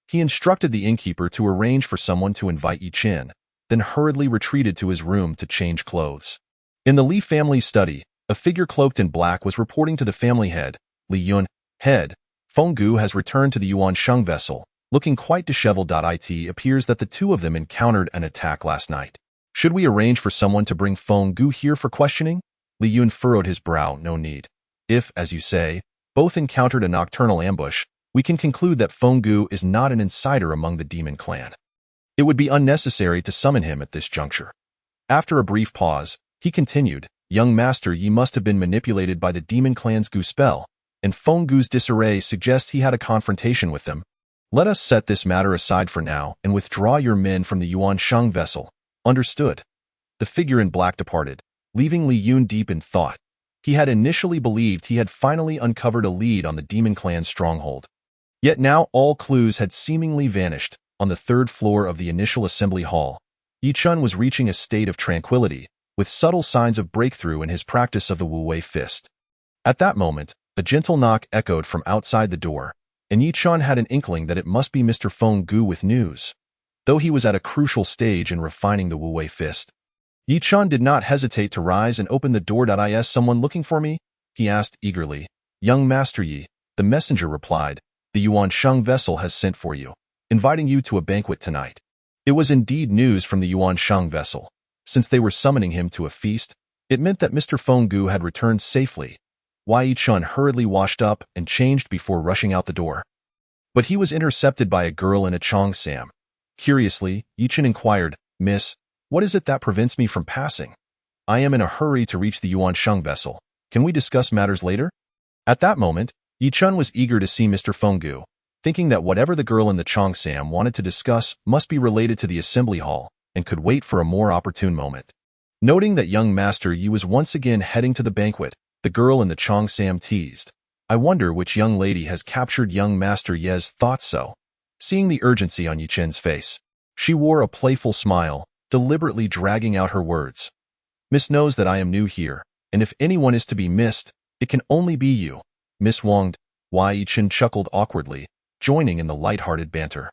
He instructed the innkeeper to arrange for someone to invite Yi Chun, then hurriedly retreated to his room to change clothes. In the Li family's study, a figure cloaked in black was reporting to the family head, "Li Yun, head, Feng Gu has returned to the Yuan Sheng vessel, looking quite disheveled. It appears that the two of them encountered an attack last night. Should we arrange for someone to bring Feng Gu here for questioning?" Li Yun furrowed his brow. "No need. If, as you say, both encountered a nocturnal ambush, we can conclude that Feng Gu is not an insider among the demon clan. It would be unnecessary to summon him at this juncture." After a brief pause, He continued, "Young master, ye must have been manipulated by the demon clan's Gu spell, and Feng Gu's disarray suggests he had a confrontation with them. Let us set this matter aside for now and withdraw your men from the Yuan Shang vessel. Understood." The figure in black departed, leaving Li Yun deep in thought. He had initially believed he had finally uncovered a lead on the demon clan's stronghold. Yet now all clues had seemingly vanished. On the third floor of the initial assembly hall, Yi Chun was reaching a state of tranquility, with subtle signs of breakthrough in his practice of the Wu Wei fist. At that moment, a gentle knock echoed from outside the door, and Yi Chun had an inkling that it must be Mr. Feng Gu with news. Though he was at a crucial stage in refining the Wu Wei fist, Yi Chun did not hesitate to rise and open the door. "Is someone looking for me?" he asked eagerly. "Young Master Yi," the messenger replied, "the Yuan Shang vessel has sent for you, inviting you to a banquet tonight." It was indeed news from the Yuan Shang vessel. Since they were summoning him to a feast, it meant that Mr. Feng Gu had returned safely. Yi Chun hurriedly washed up and changed before rushing out the door. But he was intercepted by a girl in a cheongsam. Curiously, Yi Chun inquired, "Miss, what is it that prevents me from passing? I am in a hurry to reach the Yuan Shang vessel. Can we discuss matters later?" At that moment, Yi Chun was eager to see Mr. Feng Gu, thinking that whatever the girl in the cheongsam wanted to discuss must be related to the assembly hall and could wait for a more opportune moment. Noting that young Master Yi was once again heading to the banquet, the girl in the cheongsam teased, "I wonder which young lady has captured young Master Ye's thoughts so." Seeing the urgency on Yi Chun's face, she wore a playful smile, deliberately dragging out her words. "Miss knows that I am new here, and if anyone is to be missed, it can only be you, Miss Wang." Yi Chun chuckled awkwardly, joining in the light-hearted banter.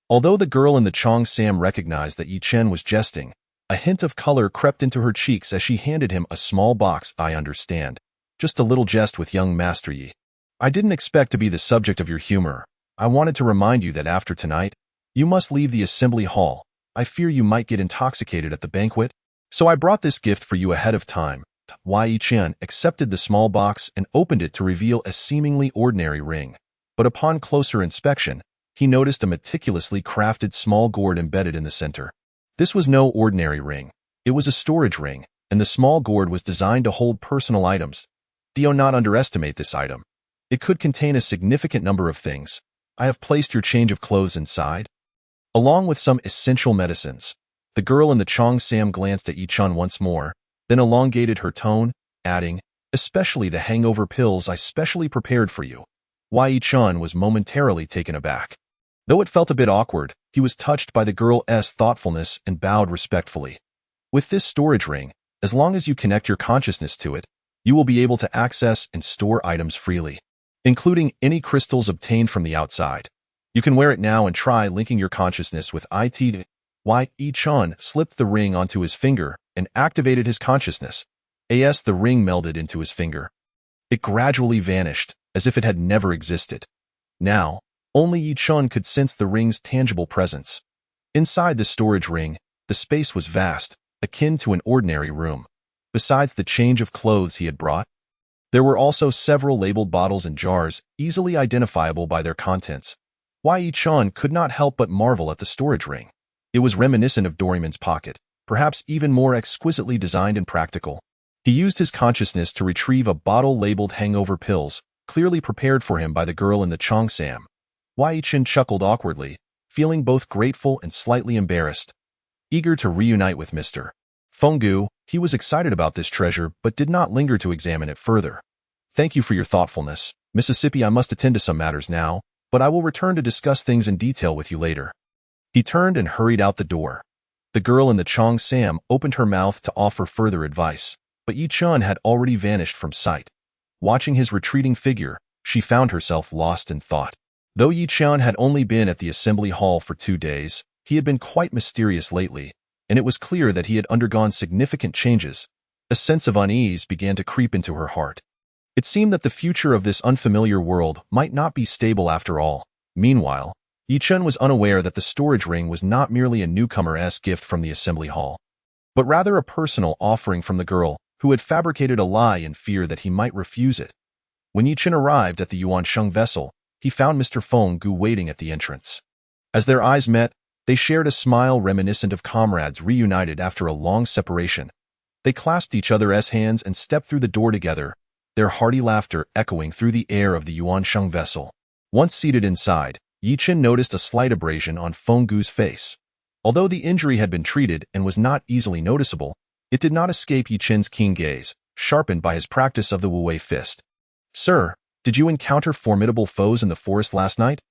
Although the girl in the cheongsam recognized that Yi Chun was jesting, a hint of color crept into her cheeks as she handed him a small box. "I understand. Just a little jest with young Master Yi. I didn't expect to be the subject of your humor. I wanted to remind you that after tonight, you must leave the assembly hall. I fear you might get intoxicated at the banquet, so I brought this gift for you ahead of time." Yi Chun accepted the small box and opened it to reveal a seemingly ordinary ring. But upon closer inspection, he noticed a meticulously crafted small gourd embedded in the center. This was no ordinary ring. It was a storage ring, and the small gourd was designed to hold personal items. "Do not underestimate this item. It could contain a significant number of things. I have placed your change of clothes inside, along with some essential medicines." The girl in the cheongsam glanced at Yi Chun once more, then elongated her tone, adding, "Especially the hangover pills I specially prepared for you." Yi Chun was momentarily taken aback. Though it felt a bit awkward, he was touched by the girl's thoughtfulness and bowed respectfully. "With this storage ring, as long as you connect your consciousness to it, you will be able to access and store items freely, including any crystals obtained from the outside. You can wear it now and try linking your consciousness with it." Yi Chun slipped the ring onto his finger and activated his consciousness. The ring melded into his finger. It gradually vanished, as if it had never existed. Now, only Yi Chun could sense the ring's tangible presence. Inside the storage ring, the space was vast, akin to an ordinary room. Besides the change of clothes he had brought, there were also several labeled bottles and jars, easily identifiable by their contents. Yi Chun could not help but marvel at the storage ring. It was reminiscent of Doraemon's pocket, perhaps even more exquisitely designed and practical. He used his consciousness to retrieve a bottle labeled hangover pills, clearly prepared for him by the girl in the cheongsam. Yi Chun chuckled awkwardly, feeling both grateful and slightly embarrassed. Eager to reunite with Mr. Feng Gu, he was excited about this treasure but did not linger to examine it further. "Thank you for your thoughtfulness, Mississippi. I must attend to some matters now, but I will return to discuss things in detail with you later." He turned and hurried out the door. The girl in the cheongsam opened her mouth to offer further advice, but Yi Chun had already vanished from sight. Watching his retreating figure, she found herself lost in thought. Though Yi Chun had only been at the assembly hall for 2 days, he had been quite mysterious lately, and it was clear that he had undergone significant changes. A sense of unease began to creep into her heart. It seemed that the future of this unfamiliar world might not be stable after all. Meanwhile, Yi Chun was unaware that the storage ring was not merely a newcomer's gift from the assembly hall, but rather a personal offering from the girl who had fabricated a lie in fear that he might refuse it. When Yi Chun arrived at the Yuan Shang vessel, he found Mr. Feng Gu waiting at the entrance. As their eyes met, they shared a smile reminiscent of comrades reunited after a long separation. They clasped each other's hands and stepped through the door together, their hearty laughter echoing through the air of the Yuansheng vessel. Once seated inside, Yi Chen noticed a slight abrasion on Feng Gu's face. Although the injury had been treated and was not easily noticeable, it did not escape Yi Chen's keen gaze, sharpened by his practice of the Wu Wei fist. "Sir, did you encounter formidable foes in the forest last night?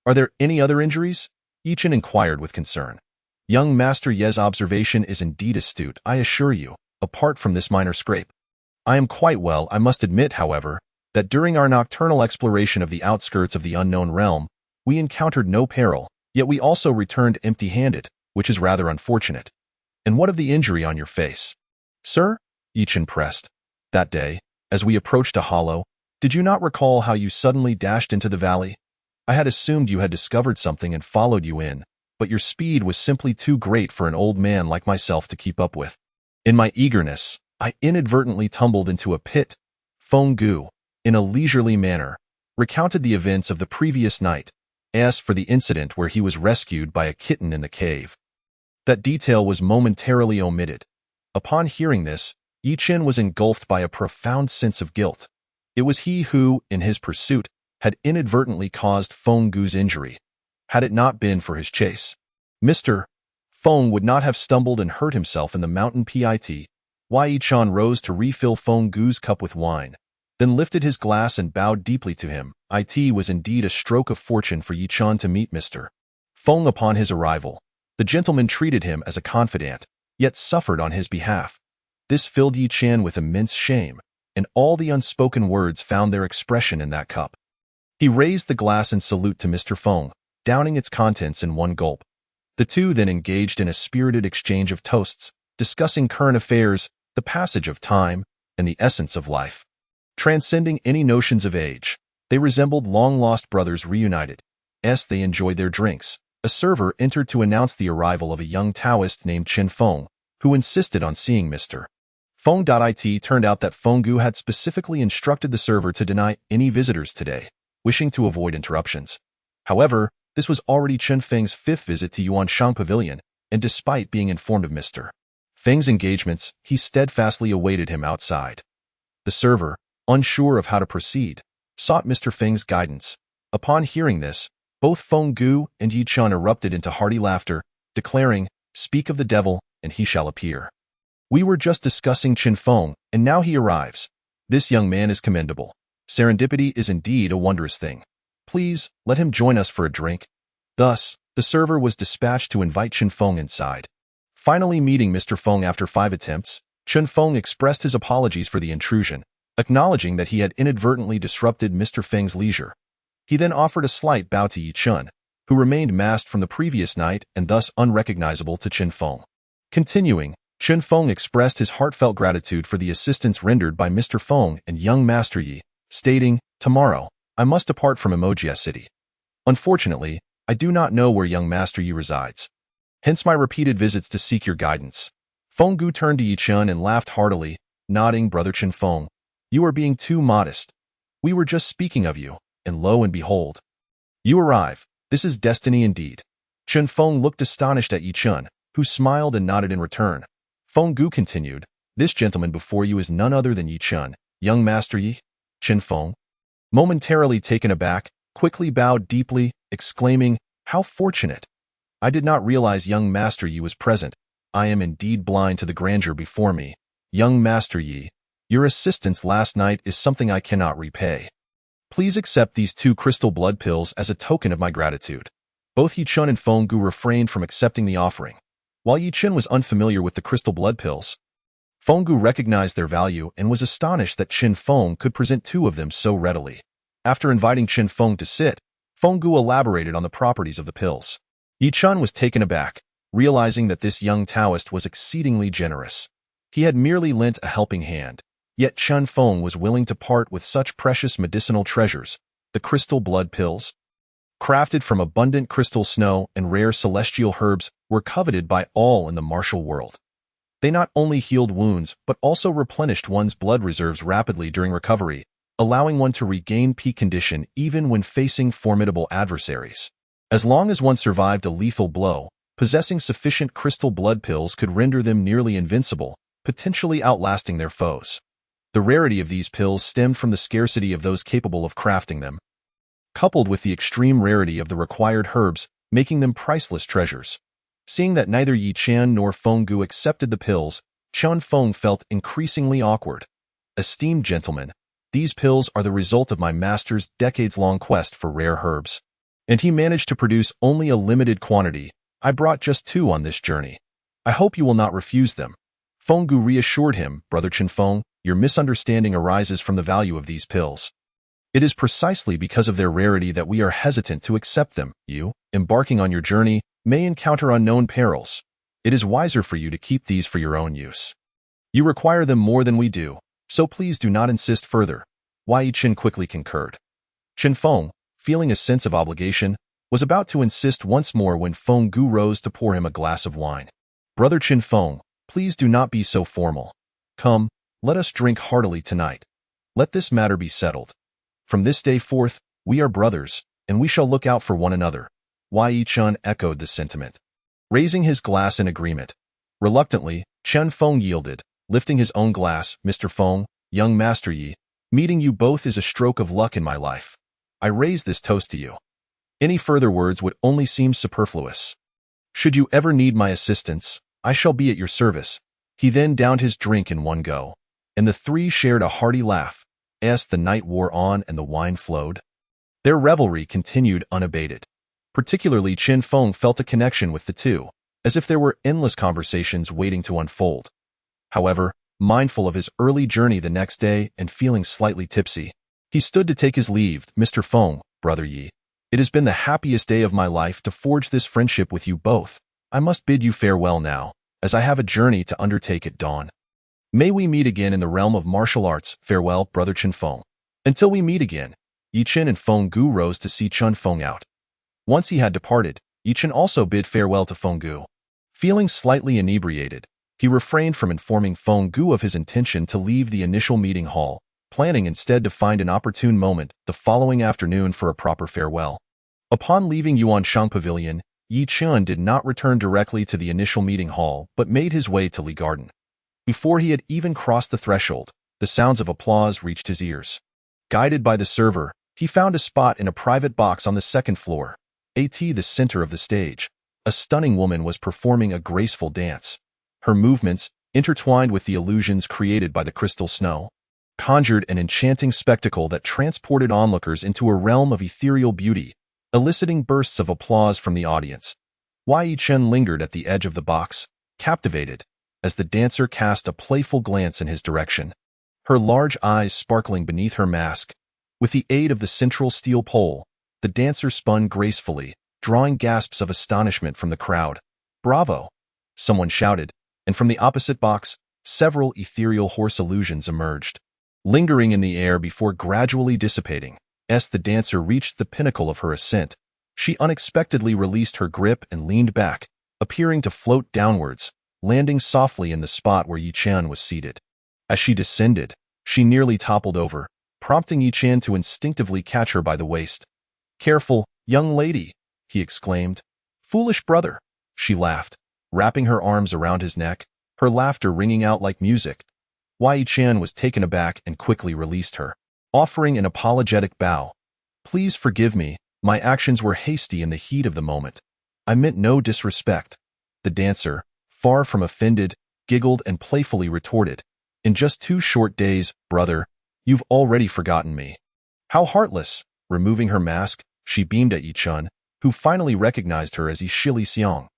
Are there any other injuries?" Yi Chen inquired with concern. "Young Master Ye's observation is indeed astute, I assure you, apart from this minor scrape. I am quite well. I must admit, however, that during our nocturnal exploration of the outskirts of the unknown realm, we encountered no peril, yet we also returned empty-handed, which is rather unfortunate. And what of the injury on your face?" "Sir," Yi Chen pressed, "that day, as we approached a hollow, did you not recall how you suddenly dashed into the valley? I had assumed you had discovered something and followed you in, but your speed was simply too great for an old man like myself to keep up with. In my eagerness, I inadvertently tumbled into a pit." Feng Gu, in a leisurely manner, recounted the events of the previous night, as for the incident where he was rescued by a kitten in the cave. That detail was momentarily omitted. Upon hearing this, Yi Chen was engulfed by a profound sense of guilt. It was he who, in his pursuit, had inadvertently caused Feng Gu's injury. Had it not been for his chase, Mr. Feng would not have stumbled and hurt himself in the mountain pit. Yi Chen rose to refill Feng Gu's cup with wine, then lifted his glass and bowed deeply to him. It was indeed a stroke of fortune for Yi Chen to meet Mr. Feng upon his arrival. The gentleman treated him as a confidant, yet suffered on his behalf. This filled Yi Chen with immense shame, and all the unspoken words found their expression in that cup. He raised the glass in salute to Mr. Feng, downing its contents in one gulp. The two then engaged in a spirited exchange of toasts, discussing current affairs, the passage of time, and the essence of life. Transcending any notions of age, they resembled long-lost brothers reunited. As they enjoyed their drinks, a server entered to announce the arrival of a young Taoist named Chen Feng, who insisted on seeing Mr. Feng. It turned out that Feng Gu had specifically instructed the server to deny any visitors today, wishing to avoid interruptions. However, this was already Chen Feng's fifth visit to Yuanshang Pavilion, and despite being informed of Mr. Feng's engagements, he steadfastly awaited him outside. The server, unsure of how to proceed, sought Mr. Feng's guidance. Upon hearing this, both Feng Gu and Yi Chen erupted into hearty laughter, declaring, "Speak of the devil, and he shall appear. We were just discussing Chen Feng, and now he arrives. This young man is commendable. Serendipity is indeed a wondrous thing. Please, let him join us for a drink." Thus, the server was dispatched to invite Chen Feng inside. Finally meeting Mr. Feng after 5 attempts, Chen Feng expressed his apologies for the intrusion, acknowledging that he had inadvertently disrupted Mr. Feng's leisure. He then offered a slight bow to Yi Chen, who remained masked from the previous night and thus unrecognizable to Chen Feng. Continuing, Chen Feng expressed his heartfelt gratitude for the assistance rendered by Mr. Feng and young Master Yi, stating, "Tomorrow, I must depart from Emoji City. Unfortunately, I do not know where young Master Yi resides. Hence my repeated visits to seek your guidance." Feng Gu turned to Yi Chen and laughed heartily, nodding, "Brother Chen Feng, you are being too modest. We were just speaking of you, and lo and behold, you arrive. This is destiny indeed." Chen Feng looked astonished at Yi Chen, who smiled and nodded in return. Feng Gu continued, "This gentleman before you is none other than Yi Chen, young Master Yi." Chen Feng, momentarily taken aback, quickly bowed deeply, exclaiming, "How fortunate! I did not realize young Master Yi was present. I am indeed blind to the grandeur before me. Young Master Yi, your assistance last night is something I cannot repay. Please accept these 2 crystal blood pills as a token of my gratitude." Both Yi Chen and Feng Gu refrained from accepting the offering. While Yi Chen was unfamiliar with the crystal blood pills, Feng Gu recognized their value and was astonished that Chen Feng could present 2 of them so readily. After inviting Chen Feng to sit, Feng Gu elaborated on the properties of the pills. Yi Chen was taken aback, realizing that this young Taoist was exceedingly generous. He had merely lent a helping hand, yet Chen Feng was willing to part with such precious medicinal treasures. The crystal blood pills, crafted from abundant crystal snow and rare celestial herbs, were coveted by all in the martial world. They not only healed wounds but also replenished one's blood reserves rapidly during recovery, allowing one to regain peak condition even when facing formidable adversaries. As long as one survived a lethal blow, possessing sufficient crystal blood pills could render them nearly invincible, potentially outlasting their foes. The rarity of these pills stemmed from the scarcity of those capable of crafting them, coupled with the extreme rarity of the required herbs, making them priceless treasures. Seeing that neither Yi Qian nor Feng Gu accepted the pills, Chen Feng felt increasingly awkward. Esteemed gentlemen, these pills are the result of my master's decades-long quest for rare herbs, and he managed to produce only a limited quantity. I brought just 2 on this journey. I hope you will not refuse them. Feng Gu reassured him, Brother Chen Feng, your misunderstanding arises from the value of these pills. It is precisely because of their rarity that we are hesitant to accept them. You, embarking on your journey, may encounter unknown perils. It is wiser for you to keep these for your own use. You require them more than we do, so please do not insist further. Wei Chen quickly concurred. Chen Feng, feeling a sense of obligation, was about to insist once more when Feng Gu rose to pour him a glass of wine. Brother Chen Feng, please do not be so formal. Come, let us drink heartily tonight. Let this matter be settled. From this day forth, we are brothers, and we shall look out for one another. Wei Chen echoed the sentiment, raising his glass in agreement. Reluctantly, Chen Feng yielded, lifting his own glass. Mr. Feng, young Master Yi, meeting you both is a stroke of luck in my life. I raise this toast to you. Any further words would only seem superfluous. Should you ever need my assistance, I shall be at your service. He then downed his drink in one go, and the 3 shared a hearty laugh. As the night wore on and the wine flowed, their revelry continued unabated. Particularly Chen Feng felt a connection with the 2, as if there were endless conversations waiting to unfold. However, mindful of his early journey the next day and feeling slightly tipsy, he stood to take his leave. Mr. Feng, Brother Yi, it has been the happiest day of my life to forge this friendship with you both. I must bid you farewell now, as I have a journey to undertake at dawn. May we meet again in the realm of martial arts. Farewell, Brother Chen Feng. Until we meet again. Yi Chen and Feng Gu rose to see Chen Feng out. Once he had departed, Yi Chen also bid farewell to Feng Gu. Feeling slightly inebriated, he refrained from informing Feng Gu of his intention to leave the initial meeting hall, planning instead to find an opportune moment the following afternoon for a proper farewell. Upon leaving Yuanshang Pavilion, Yi Chen did not return directly to the initial meeting hall but made his way to Li Garden. Before he had even crossed the threshold, the sounds of applause reached his ears. Guided by the server, he found a spot in a private box on the 2nd floor. At the center of the stage, a stunning woman was performing a graceful dance. Her movements, intertwined with the illusions created by the crystal snow, conjured an enchanting spectacle that transported onlookers into a realm of ethereal beauty, eliciting bursts of applause from the audience. Wei Chen lingered at the edge of the box, captivated, as the dancer cast a playful glance in his direction. Her large eyes sparkling beneath her mask. With the aid of the central steel pole, the dancer spun gracefully, drawing gasps of astonishment from the crowd. Bravo! Someone shouted, and from the opposite box, several ethereal horse illusions emerged, lingering in the air before gradually dissipating. As the dancer reached the pinnacle of her ascent, she unexpectedly released her grip and leaned back, appearing to float downwards, landing softly in the spot where Yi Chen was seated. As she descended, she nearly toppled over, prompting Yi Chen to instinctively catch her by the waist. Careful, young lady, he exclaimed. Foolish brother, she laughed, wrapping her arms around his neck, her laughter ringing out like music. Wei Chen was taken aback and quickly released her, offering an apologetic bow. Please forgive me, my actions were hasty in the heat of the moment. I meant no disrespect. The dancer, far from offended, giggled and playfully retorted. In just 2 short days, brother, you've already forgotten me. How heartless! Removing her mask, she beamed at Yi Chen, who finally recognized her as Shili Xiang.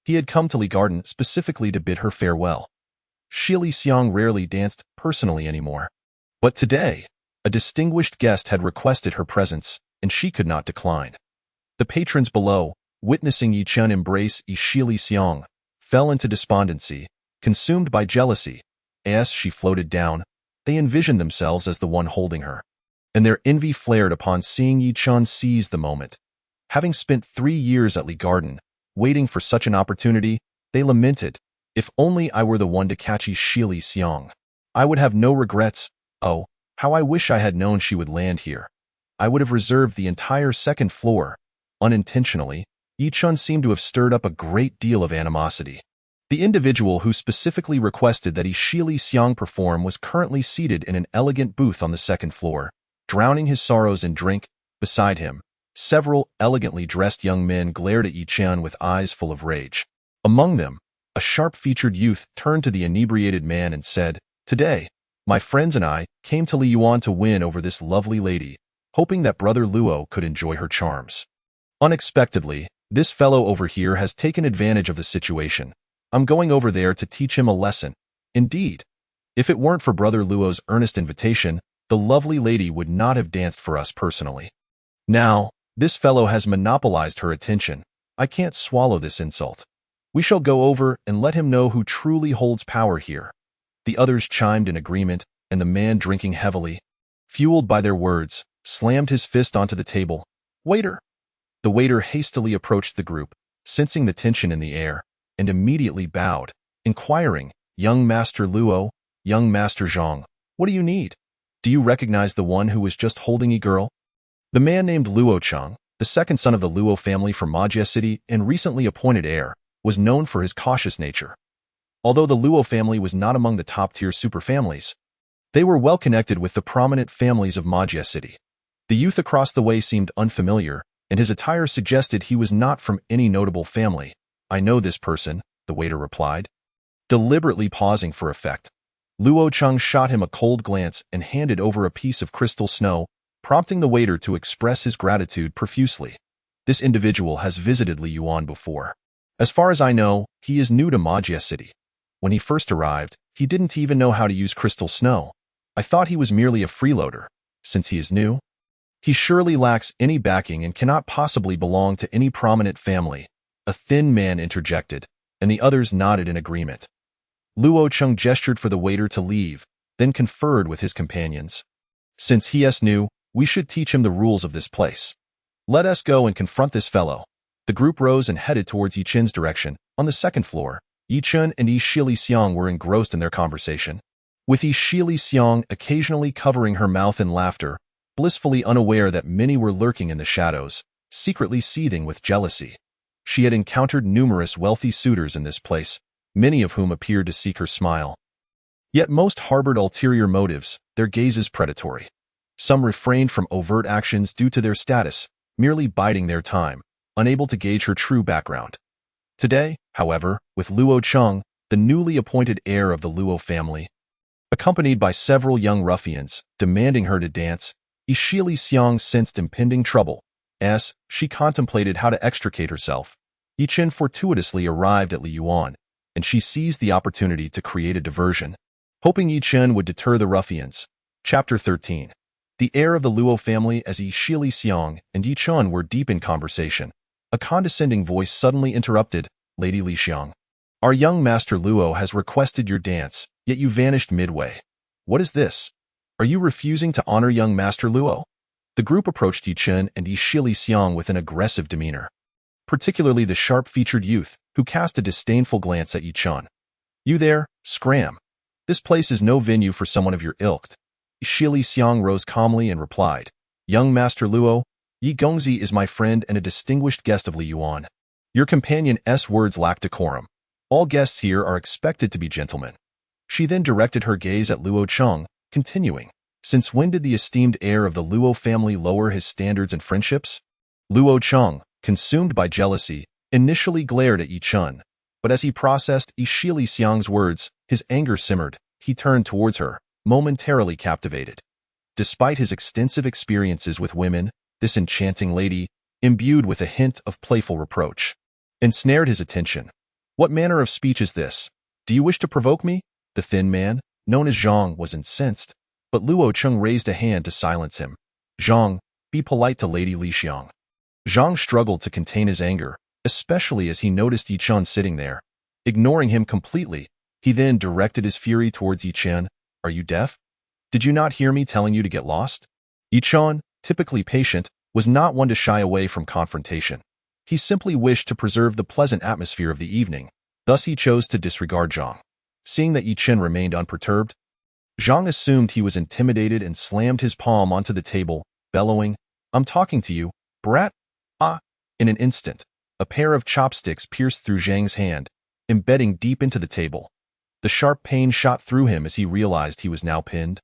He had come to Li Garden specifically to bid her farewell. Shili Xiang rarely danced personally anymore. But today, a distinguished guest had requested her presence, and she could not decline. The patrons below, witnessing Yi Chen embrace Shili Xiang, fell into despondency, consumed by jealousy. As she floated down, they envisioned themselves as the one holding her, and their envy flared upon seeing Yi Chen seize the moment. Having spent 3 years at Li Garden, waiting for such an opportunity, they lamented, if only I were the one to catch Shili Xiang. I would have no regrets. Oh, how I wish I had known she would land here. I would have reserved the entire 2nd floor. Unintentionally, Yi Chen seemed to have stirred up a great deal of animosity. The individual who specifically requested that Shi Li Xiang perform was currently seated in an elegant booth on the second floor, drowning his sorrows in drink. Beside him, several elegantly dressed young men glared at Yi Chen with eyes full of rage. Among them, a sharp-featured youth turned to the inebriated man and said, "Today, my friends and I came to Li Yuan to win over this lovely lady, hoping that Brother Luo could enjoy her charms. Unexpectedly, this fellow over here has taken advantage of the situation. I'm going over there to teach him a lesson. Indeed, if it weren't for Brother Luo's earnest invitation, the lovely lady would not have danced for us personally. Now, this fellow has monopolized her attention. I can't swallow this insult. We shall go over and let him know who truly holds power here." The others chimed in agreement, and the man drinking heavily, fueled by their words, slammed his fist onto the table. "Waiter!" The waiter hastily approached the group, sensing the tension in the air, and immediately bowed, inquiring, "Young Master Luo, young Master Zhang, what do you need? Do you recognize the one who was just holding a girl?" The man named Luo Cheng, the second son of the Luo family from Majia City and recently appointed heir, was known for his cautious nature. Although the Luo family was not among the top-tier superfamilies, they were well connected with the prominent families of Majia City. The youth across the way seemed unfamiliar, and his attire suggested he was not from any notable family. "I know this person," the waiter replied, deliberately pausing for effect. Luo Cheng shot him a cold glance and handed over a piece of crystal snow, prompting the waiter to express his gratitude profusely. "This individual has visited Li Yuan before. As far as I know, he is new to Majia City. When he first arrived, he didn't even know how to use crystal snow. I thought he was merely a freeloader. Since he is new, he surely lacks any backing and cannot possibly belong to any prominent family," a thin man interjected, and the others nodded in agreement. Luo Cheng gestured for the waiter to leave, then conferred with his companions. "Since he is new, we should teach him the rules of this place. Let us go and confront this fellow." The group rose and headed towards Yi Chen's direction. On the second floor, Yi Chen and Shi Li Xiang were engrossed in their conversation, with Shi Li Xiang occasionally covering her mouth in laughter, blissfully unaware that many were lurking in the shadows, secretly seething with jealousy. She had encountered numerous wealthy suitors in this place, many of whom appeared to seek her smile. Yet most harbored ulterior motives, their gazes predatory. Some refrained from overt actions due to their status, merely biding their time, unable to gauge her true background. Today, however, with Luo Cheng, the newly appointed heir of the Luo family, accompanied by several young ruffians, demanding her to dance, Shi Li Xiang sensed impending trouble. As she contemplated how to extricate herself, Yi Chen fortuitously arrived at Li Yuan, and she seized the opportunity to create a diversion, hoping Yi Chen would deter the ruffians. Chapter 13. The heir of the Luo family as Shi Li Xiang and Yi Chen were deep in conversation. A condescending voice suddenly interrupted, "Lady Li Xiang, our young master Luo has requested your dance, yet you vanished midway. What is this? Are you refusing to honor young master Luo?" The group approached Yi Chen and Shi Li Xiang with an aggressive demeanor, particularly the sharp-featured youth, who cast a disdainful glance at Yi Chen. "You there, scram. This place is no venue for someone of your ilk." Shi Li Xiang rose calmly and replied, "Young Master Luo, Yi Gongzi is my friend and a distinguished guest of Li Yuan. Your companion's words lack decorum. All guests here are expected to be gentlemen." She then directed her gaze at Luo Cheng, continuing, "Since when did the esteemed heir of the Luo family lower his standards and friendships?" Luo Cheng, consumed by jealousy, initially glared at Yi Chen, but as he processed Shi Li Xiang's words, his anger simmered. He turned towards her, momentarily captivated. Despite his extensive experiences with women, this enchanting lady, imbued with a hint of playful reproach, ensnared his attention. "What manner of speech is this? Do you wish to provoke me?" The thin man, known as Zhang, was incensed, but Luo Cheng raised a hand to silence him. "Zhang, be polite to Lady Li Xiang." Zhang struggled to contain his anger, especially as he noticed Yi Chen sitting there. Ignoring him completely, he then directed his fury towards Yi Chen. "Are you deaf? Did you not hear me telling you to get lost?" Yi Chen, typically patient, was not one to shy away from confrontation. He simply wished to preserve the pleasant atmosphere of the evening, thus he chose to disregard Zhang. Seeing that Yi Chen remained unperturbed, Zhang assumed he was intimidated and slammed his palm onto the table, bellowing, "I'm talking to you, brat!" Ah! In an instant, a pair of chopsticks pierced through Zhang's hand, embedding deep into the table. The sharp pain shot through him as he realized he was now pinned.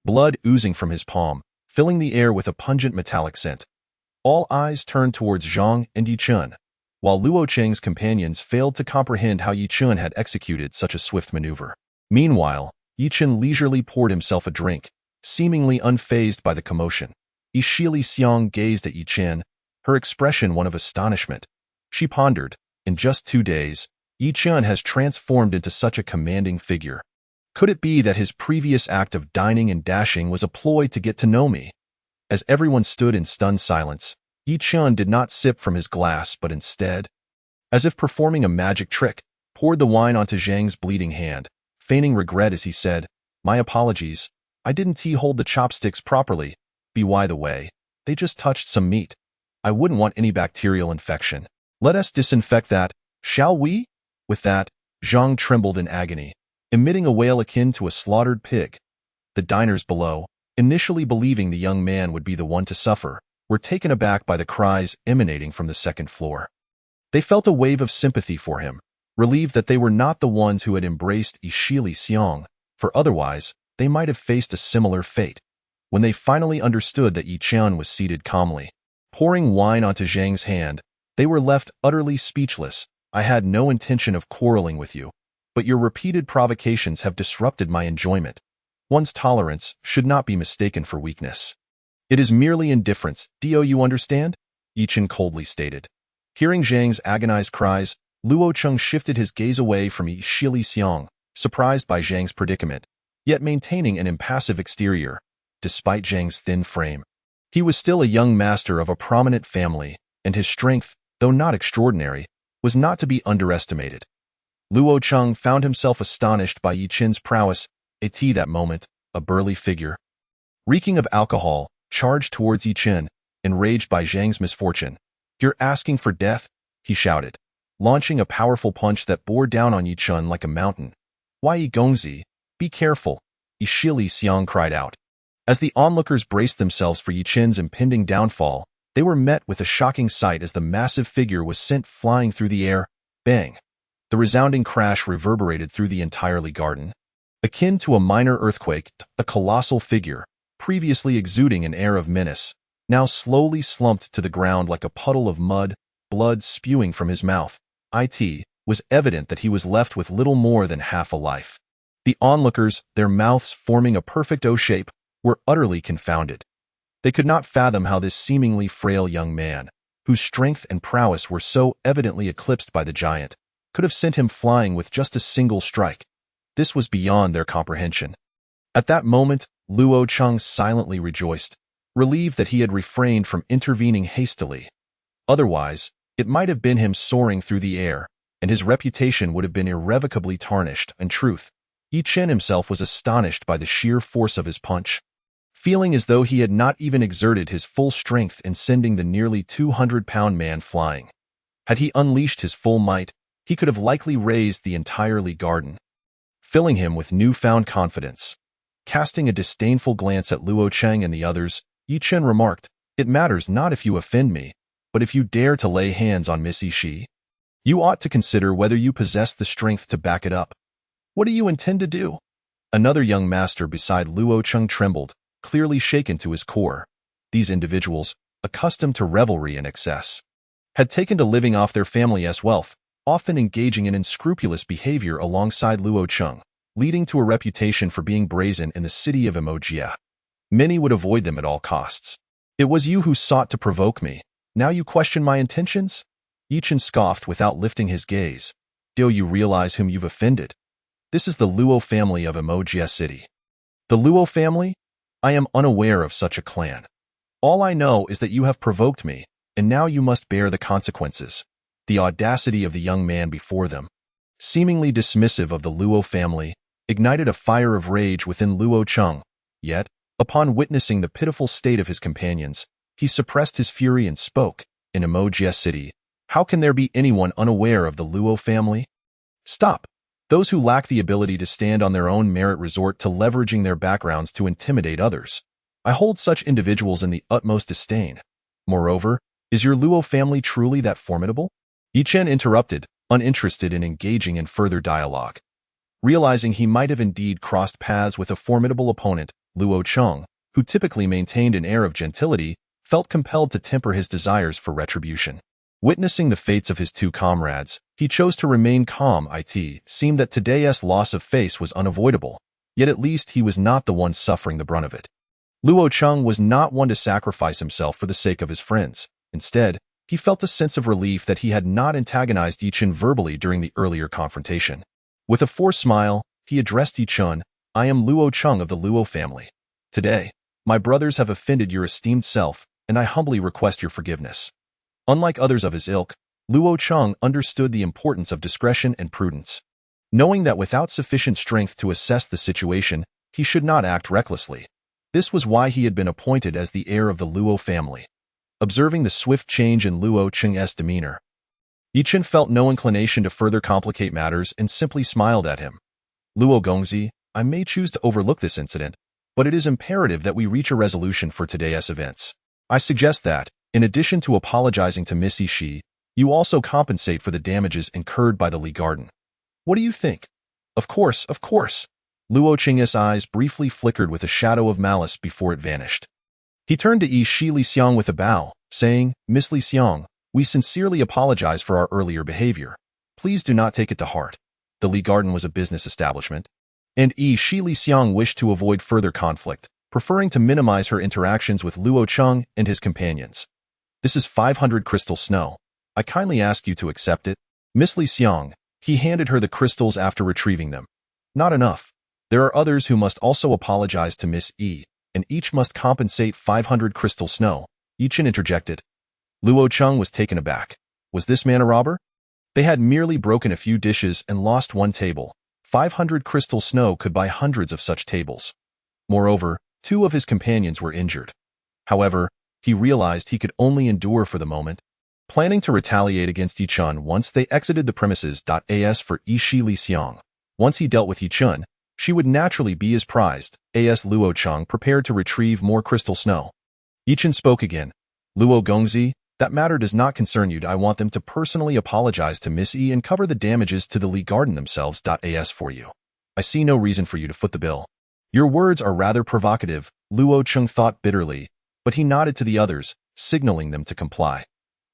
Blood oozing from his palm, filling the air with a pungent metallic scent. All eyes turned towards Zhang and Yi Chun, while Luo Cheng's companions failed to comprehend how Yi Chun had executed such a swift maneuver. Meanwhile, Yi Chun leisurely poured himself a drink, seemingly unfazed by the commotion. Yishili Xiang gazed at Yi Chun, her expression one of astonishment. She pondered, in just 2 days, Yi Chun has transformed into such a commanding figure. Could it be that his previous act of dining and dashing was a ploy to get to know me? As everyone stood in stunned silence, Yi Chun did not sip from his glass but instead, as if performing a magic trick, poured the wine onto Zhang's bleeding hand, feigning regret as he said, "My apologies, I didn't hold the chopsticks properly. By the way, they just touched some meat. I wouldn't want any bacterial infection. Let us disinfect that, shall we?" With that, Zhang trembled in agony, emitting a wail akin to a slaughtered pig. The diners below, initially believing the young man would be the one to suffer, were taken aback by the cries emanating from the second floor. They felt a wave of sympathy for him, relieved that they were not the ones who had embraced Yishili Xiang, for otherwise, they might have faced a similar fate. When they finally understood that Yi Chun was seated calmly, pouring wine onto Zhang's hand, they were left utterly speechless. "I had no intention of quarreling with you, but your repeated provocations have disrupted my enjoyment. One's tolerance should not be mistaken for weakness. It is merely indifference, you understand?" Yi Chun coldly stated. Hearing Zhang's agonized cries, Luo Cheng shifted his gaze away from Yishili Xiang, surprised by Zhang's predicament, yet maintaining an impassive exterior. Despite Zhang's thin frame, he was still a young master of a prominent family, and his strength, though not extraordinary, was not to be underestimated. Luo Cheng found himself astonished by Yi Chun's prowess. At that moment, a burly figure, reeking of alcohol, charged towards Yi Chun, enraged by Zhang's misfortune. "You're asking for death?" he shouted, launching a powerful punch that bore down on Yi Chun like a mountain. "Why, Yi Gongzi, be careful," Yishili Xiang cried out. As the onlookers braced themselves for Yi Chun's impending downfall, they were met with a shocking sight as the massive figure was sent flying through the air. Bang! The resounding crash reverberated through the entire garden. Akin to a minor earthquake, a colossal figure, previously exuding an air of menace, now slowly slumped to the ground like a puddle of mud, blood spewing from his mouth. It was evident that he was left with little more than half a life. The onlookers, their mouths forming a perfect O shape, were utterly confounded. They could not fathom how this seemingly frail young man, whose strength and prowess were so evidently eclipsed by the giant, could have sent him flying with just a single strike. This was beyond their comprehension. At that moment, Luo Cheng silently rejoiced, relieved that he had refrained from intervening hastily. Otherwise, it might have been him soaring through the air, and his reputation would have been irrevocably tarnished. In truth, Yi Chun himself was astonished by the sheer force of his punch, feeling as though he had not even exerted his full strength in sending the nearly 200-pound man flying. Had he unleashed his full might, he could have likely razed the entire garden, filling him with newfound confidence. Casting a disdainful glance at Luo Cheng and the others, Yi Chun remarked, "It matters not if you offend me, but if you dare to lay hands on Miss Yishi, you ought to consider whether you possess the strength to back it up. What do you intend to do?" Another young master beside Luo Cheng trembled, clearly shaken to his core. These individuals, accustomed to revelry and excess, had taken to living off their family's wealth, often engaging in unscrupulous behavior alongside Luo Cheng, leading to a reputation for being brazen in the city of Emogia. Many would avoid them at all costs. "It was you who sought to provoke me. Now you question my intentions?" Yi Chun scoffed without lifting his gaze. "Do you realize whom you've offended? This is the Luo family of Emogia City." "The Luo family? I am unaware of such a clan. All I know is that you have provoked me, and now you must bear the consequences." The audacity of the young man before them, seemingly dismissive of the Luo family, ignited a fire of rage within Luo Cheng. Yet, upon witnessing the pitiful state of his companions, he suppressed his fury and spoke, "In Emogia City, how can there be anyone unaware of the Luo family? Stop! Those who lack the ability to stand on their own merit resort to leveraging their backgrounds to intimidate others. I hold such individuals in the utmost disdain. Moreover, is your Luo family truly that formidable?" Yi Chun interrupted, uninterested in engaging in further dialogue. Realizing he might have indeed crossed paths with a formidable opponent, Luo Cheng, who typically maintained an air of gentility, felt compelled to temper his desires for retribution. Witnessing the fates of his two comrades, he chose to remain calm. It seemed that today's loss of face was unavoidable, yet at least he was not the one suffering the brunt of it. Luo Cheng was not one to sacrifice himself for the sake of his friends. Instead, he felt a sense of relief that he had not antagonized Yi Chen verbally during the earlier confrontation. With a forced smile, he addressed Yi Chen, "I am Luo Cheng of the Luo family. Today, my brothers have offended your esteemed self, and I humbly request your forgiveness." Unlike others of his ilk, Luo Cheng understood the importance of discretion and prudence. Knowing that without sufficient strength to assess the situation, he should not act recklessly. This was why he had been appointed as the heir of the Luo family. Observing the swift change in Luo Cheng's demeanor, Yi Chen felt no inclination to further complicate matters and simply smiled at him. "Luo Gongzi, I may choose to overlook this incident, but it is imperative that we reach a resolution for today's events. I suggest that, in addition to apologizing to Miss Shi, you also compensate for the damages incurred by the Li Garden. What do you think?" Of course. Luo Cheng's eyes briefly flickered with a shadow of malice before it vanished. He turned to Yi Shi Li Xiang with a bow, saying, "Miss Li Xiang, we sincerely apologize for our earlier behavior. Please do not take it to heart. The Li Garden was a business establishment, and Yi Shi Li Xiang wished to avoid further conflict, preferring to minimize her interactions with Luo Cheng and his companions. This is 500 crystal snow. I kindly ask you to accept it." Miss Li Xiang, he handed her the crystals after retrieving them. "Not enough. There are others who must also apologize to Miss Yi, and each must compensate 500 crystal snow," Yi Chen interjected. Luo Cheng was taken aback. Was this man a robber? They had merely broken a few dishes and lost one table. 500 crystal snow could buy hundreds of such tables. Moreover, 2 of his companions were injured. However, he realized he could only endure for the moment, planning to retaliate against Yi Chen once they exited the premises. As for Yi Shi Li Xiang, once he dealt with Yi Chen, she would naturally be his prized. As Luo Cheng prepared to retrieve more crystal snow, Yi Chen spoke again. "Luo Gongzi, that matter does not concern you. I want them to personally apologize to Miss Yi and cover the damages to the Li Garden themselves. As for you, I see no reason for you to foot the bill." Your words are rather provocative, Luo Cheng thought bitterly, but he nodded to the others, signaling them to comply.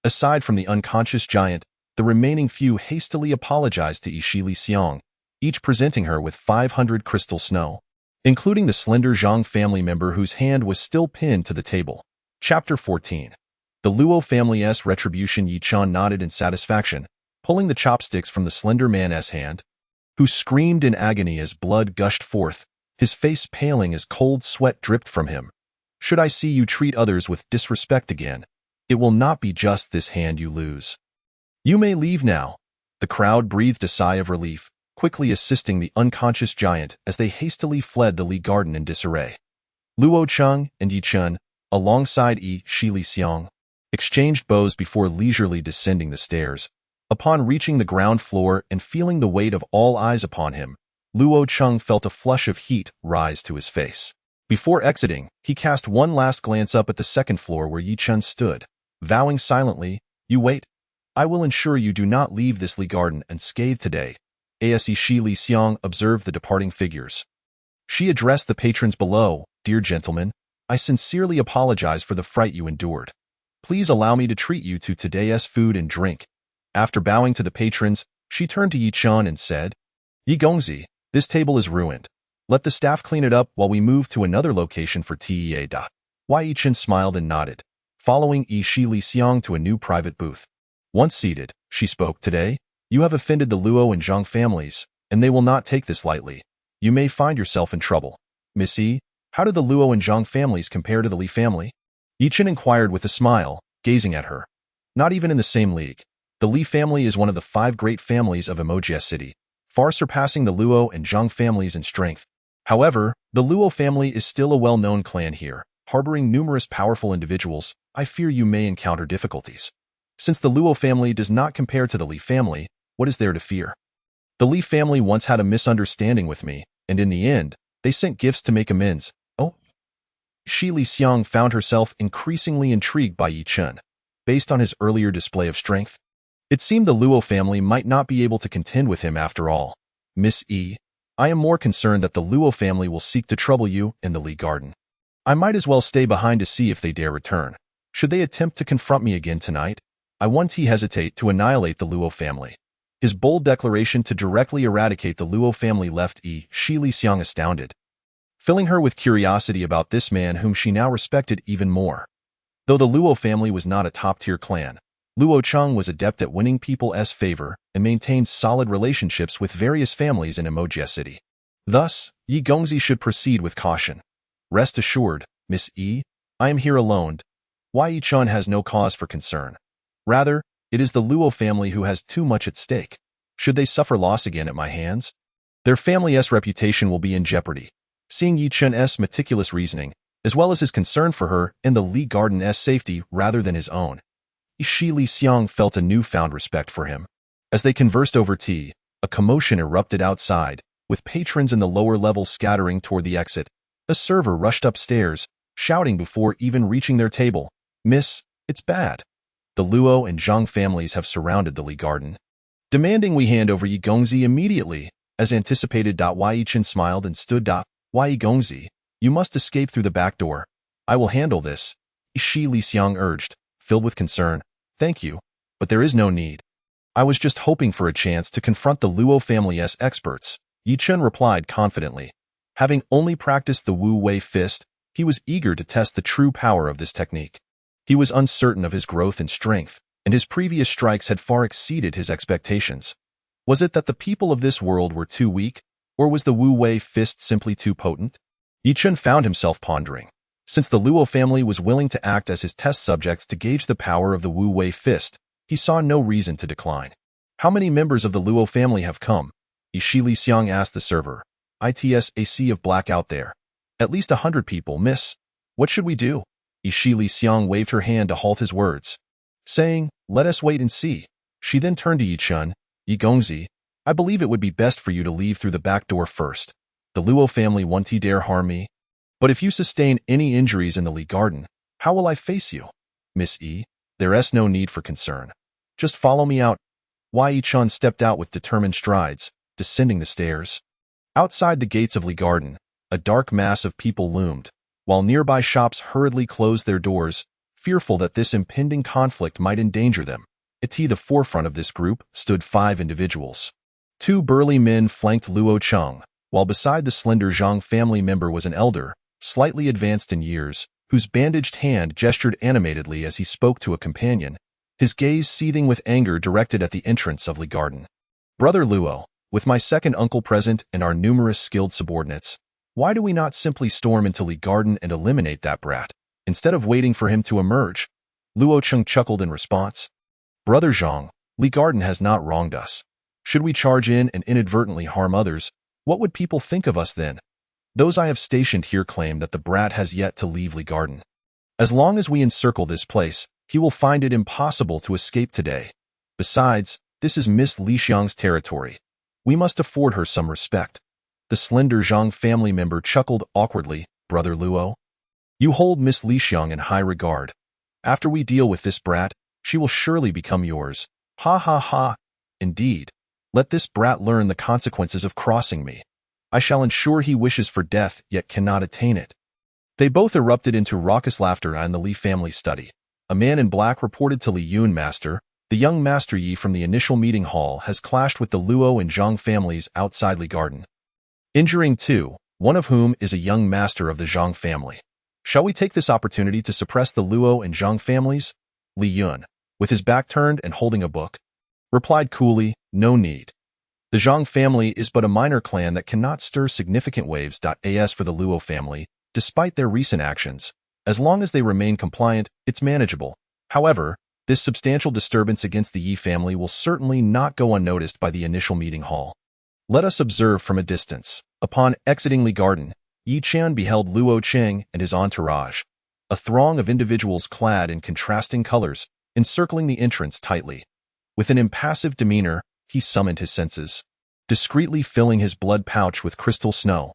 Aside from the unconscious giant, the remaining few hastily apologized to Yi Shi Li Xiang, each presenting her with 500 crystal snow, including the slender Zhang family member whose hand was still pinned to the table. Chapter 14. The Luo family's retribution. Yi Chen nodded in satisfaction, pulling the chopsticks from the slender man's hand, who screamed in agony as blood gushed forth, his face paling as cold sweat dripped from him. "Should I see you treat others with disrespect again, it will not be just this hand you lose. You may leave now." The crowd breathed a sigh of relief, quickly assisting the unconscious giant as they hastily fled the Li Garden in disarray. Luo Cheng and Yi Chen, alongside Yi Shi Li Xiang, exchanged bows before leisurely descending the stairs. Upon reaching the ground floor and feeling the weight of all eyes upon him, Luo Cheng felt a flush of heat rise to his face. Before exiting, he cast one last glance up at the second floor where Yi Chen stood, vowing silently, "You wait. I will ensure you do not leave this Li Garden unscathed today." As Yi Shi Li Xiang observed the departing figures, she addressed the patrons below, "Dear gentlemen, I sincerely apologize for the fright you endured. Please allow me to treat you to today's food and drink." After bowing to the patrons, she turned to Yi Chen and said, "Yi Gongzi, this table is ruined. Let the staff clean it up while we move to another location for tea." Yi Chen smiled and nodded, following Yi Shi Li Xiang to a new private booth. Once seated, she spoke, "Today, you have offended the Luo and Zhang families, and they will not take this lightly. You may find yourself in trouble. Miss Yi, how do the Luo and Zhang families compare to the Li family?" Yi Chen inquired with a smile, gazing at her. "Not even in the same league. The Li family is one of the 5 great families of Emoji City, far surpassing the Luo and Zhang families in strength. However, the Luo family is still a well-known clan here, harboring numerous powerful individuals. I fear you may encounter difficulties. Since the Luo family does not compare to the Li family, what is there to fear? The Li family once had a misunderstanding with me, and in the end, they sent gifts to make amends." Oh. Shi Li Xiang found herself increasingly intrigued by Yi Chen, based on his earlier display of strength. It seemed the Luo family might not be able to contend with him after all. Miss E, I am more concerned that the Luo family will seek to trouble you in the Lee Garden. I might as well stay behind to see if they dare return. Should they attempt to confront me again tonight, I won't hesitate to annihilate the Luo family. His bold declaration to directly eradicate the Luo family left Shi Lixiang astounded, filling her with curiosity about this man whom she now respected even more. Though the Luo family was not a top-tier clan, Luo Cheng was adept at winning people's favor and maintained solid relationships with various families in Emojia City. Thus, Yi Gongzi should proceed with caution. Rest assured, Miss E, I am here alone. Wei Yichun has no cause for concern. Rather, it is the Luo family who has too much at stake. Should they suffer loss again at my hands, their family's reputation will be in jeopardy. Seeing Yichun's meticulous reasoning, as well as his concern for her and the Lee Garden's safety rather than his own, Shi Lixiang felt a newfound respect for him. As they conversed over tea, a commotion erupted outside, with patrons in the lower levels scattering toward the exit. A server rushed upstairs, shouting before even reaching their table, "Miss, it's bad. The Luo and Zhang families have surrounded the Lee Garden, demanding we hand over Yi Gongzi immediately." As anticipated, Wei Yichun smiled and stood. "Wei Gongzi, you must escape through the back door. I will handle this," Shi Lixiang urged, filled with concern. "Thank you, but there is no need. I was just hoping for a chance to confront the Luo family's experts," Yichun replied confidently. Having only practiced the Wu Wei fist, he was eager to test the true power of this technique. He was uncertain of his growth and strength, and his previous strikes had far exceeded his expectations. Was it that the people of this world were too weak, or was the Wu Wei fist simply too potent? Yichun found himself pondering. Since the Luo family was willing to act as his test subjects to gauge the power of the Wu Wei fist, he saw no reason to decline. "How many members of the Luo family have come?" Shi Lixiang asked the server. "It's a sea of black out there. At least 100 people, miss. What should we do?" Shi Lixiang waved her hand to halt his words, saying, "Let us wait and see." She then turned to Yichun. "Yi Gongzi, I believe it would be best for you to leave through the back door first. The Luo family won't dare harm me. But if you sustain any injuries in the Lee Garden, how will I face you? Miss E, there's no need for concern. Just follow me out." Wei Yichun stepped out with determined strides, descending the stairs. Outside the gates of Lee Garden, a dark mass of people loomed, while nearby shops hurriedly closed their doors, fearful that this impending conflict might endanger them. At the forefront of this group stood 5 individuals. 2 burly men flanked Luo Cheng, while beside the slender Zhang family member was an elder, slightly advanced in years, whose bandaged hand gestured animatedly as he spoke to a companion, his gaze seething with anger directed at the entrance of Lee Garden. "Brother Luo, with my second uncle present and our numerous skilled subordinates, why do we not simply storm into Lee Garden and eliminate that brat, instead of waiting for him to emerge?" Luo Cheng chuckled in response. "Brother Zhang, Lee Garden has not wronged us. Should we charge in and inadvertently harm others, what would people think of us then? Those I have stationed here claim that the brat has yet to leave Lee Garden. As long as we encircle this place, he will find it impossible to escape today. Besides, this is Miss Lixiang's territory. We must afford her some respect." The slender Zhang family member chuckled awkwardly. "Brother Luo, you hold Miss Lixiang in high regard. After we deal with this brat, she will surely become yours. Ha ha ha. Indeed. Let this brat learn the consequences of crossing me. I shall ensure he wishes for death yet cannot attain it." They both erupted into raucous laughter in the Li family study. A man in black reported to Li Yun, "Master, the young Master Yi from the initial meeting hall has clashed with the Luo and Zhang families outside Li Garden, injuring 2, one of whom is a young master of the Zhang family. Shall we take this opportunity to suppress the Luo and Zhang families?" Li Yun, with his back turned and holding a book, replied coolly, "No need. The Zhang family is but a minor clan that cannot stir significant waves. As for the Luo family, despite their recent actions, as long as they remain compliant, it's manageable. However, this substantial disturbance against the Yi family will certainly not go unnoticed by the initial meeting hall. Let us observe from a distance." Upon exiting Li Garden, Yi Qian beheld Luo Cheng and his entourage, a throng of individuals clad in contrasting colors, encircling the entrance tightly. With an impassive demeanor, he summoned his senses, discreetly filling his blood pouch with crystal snow.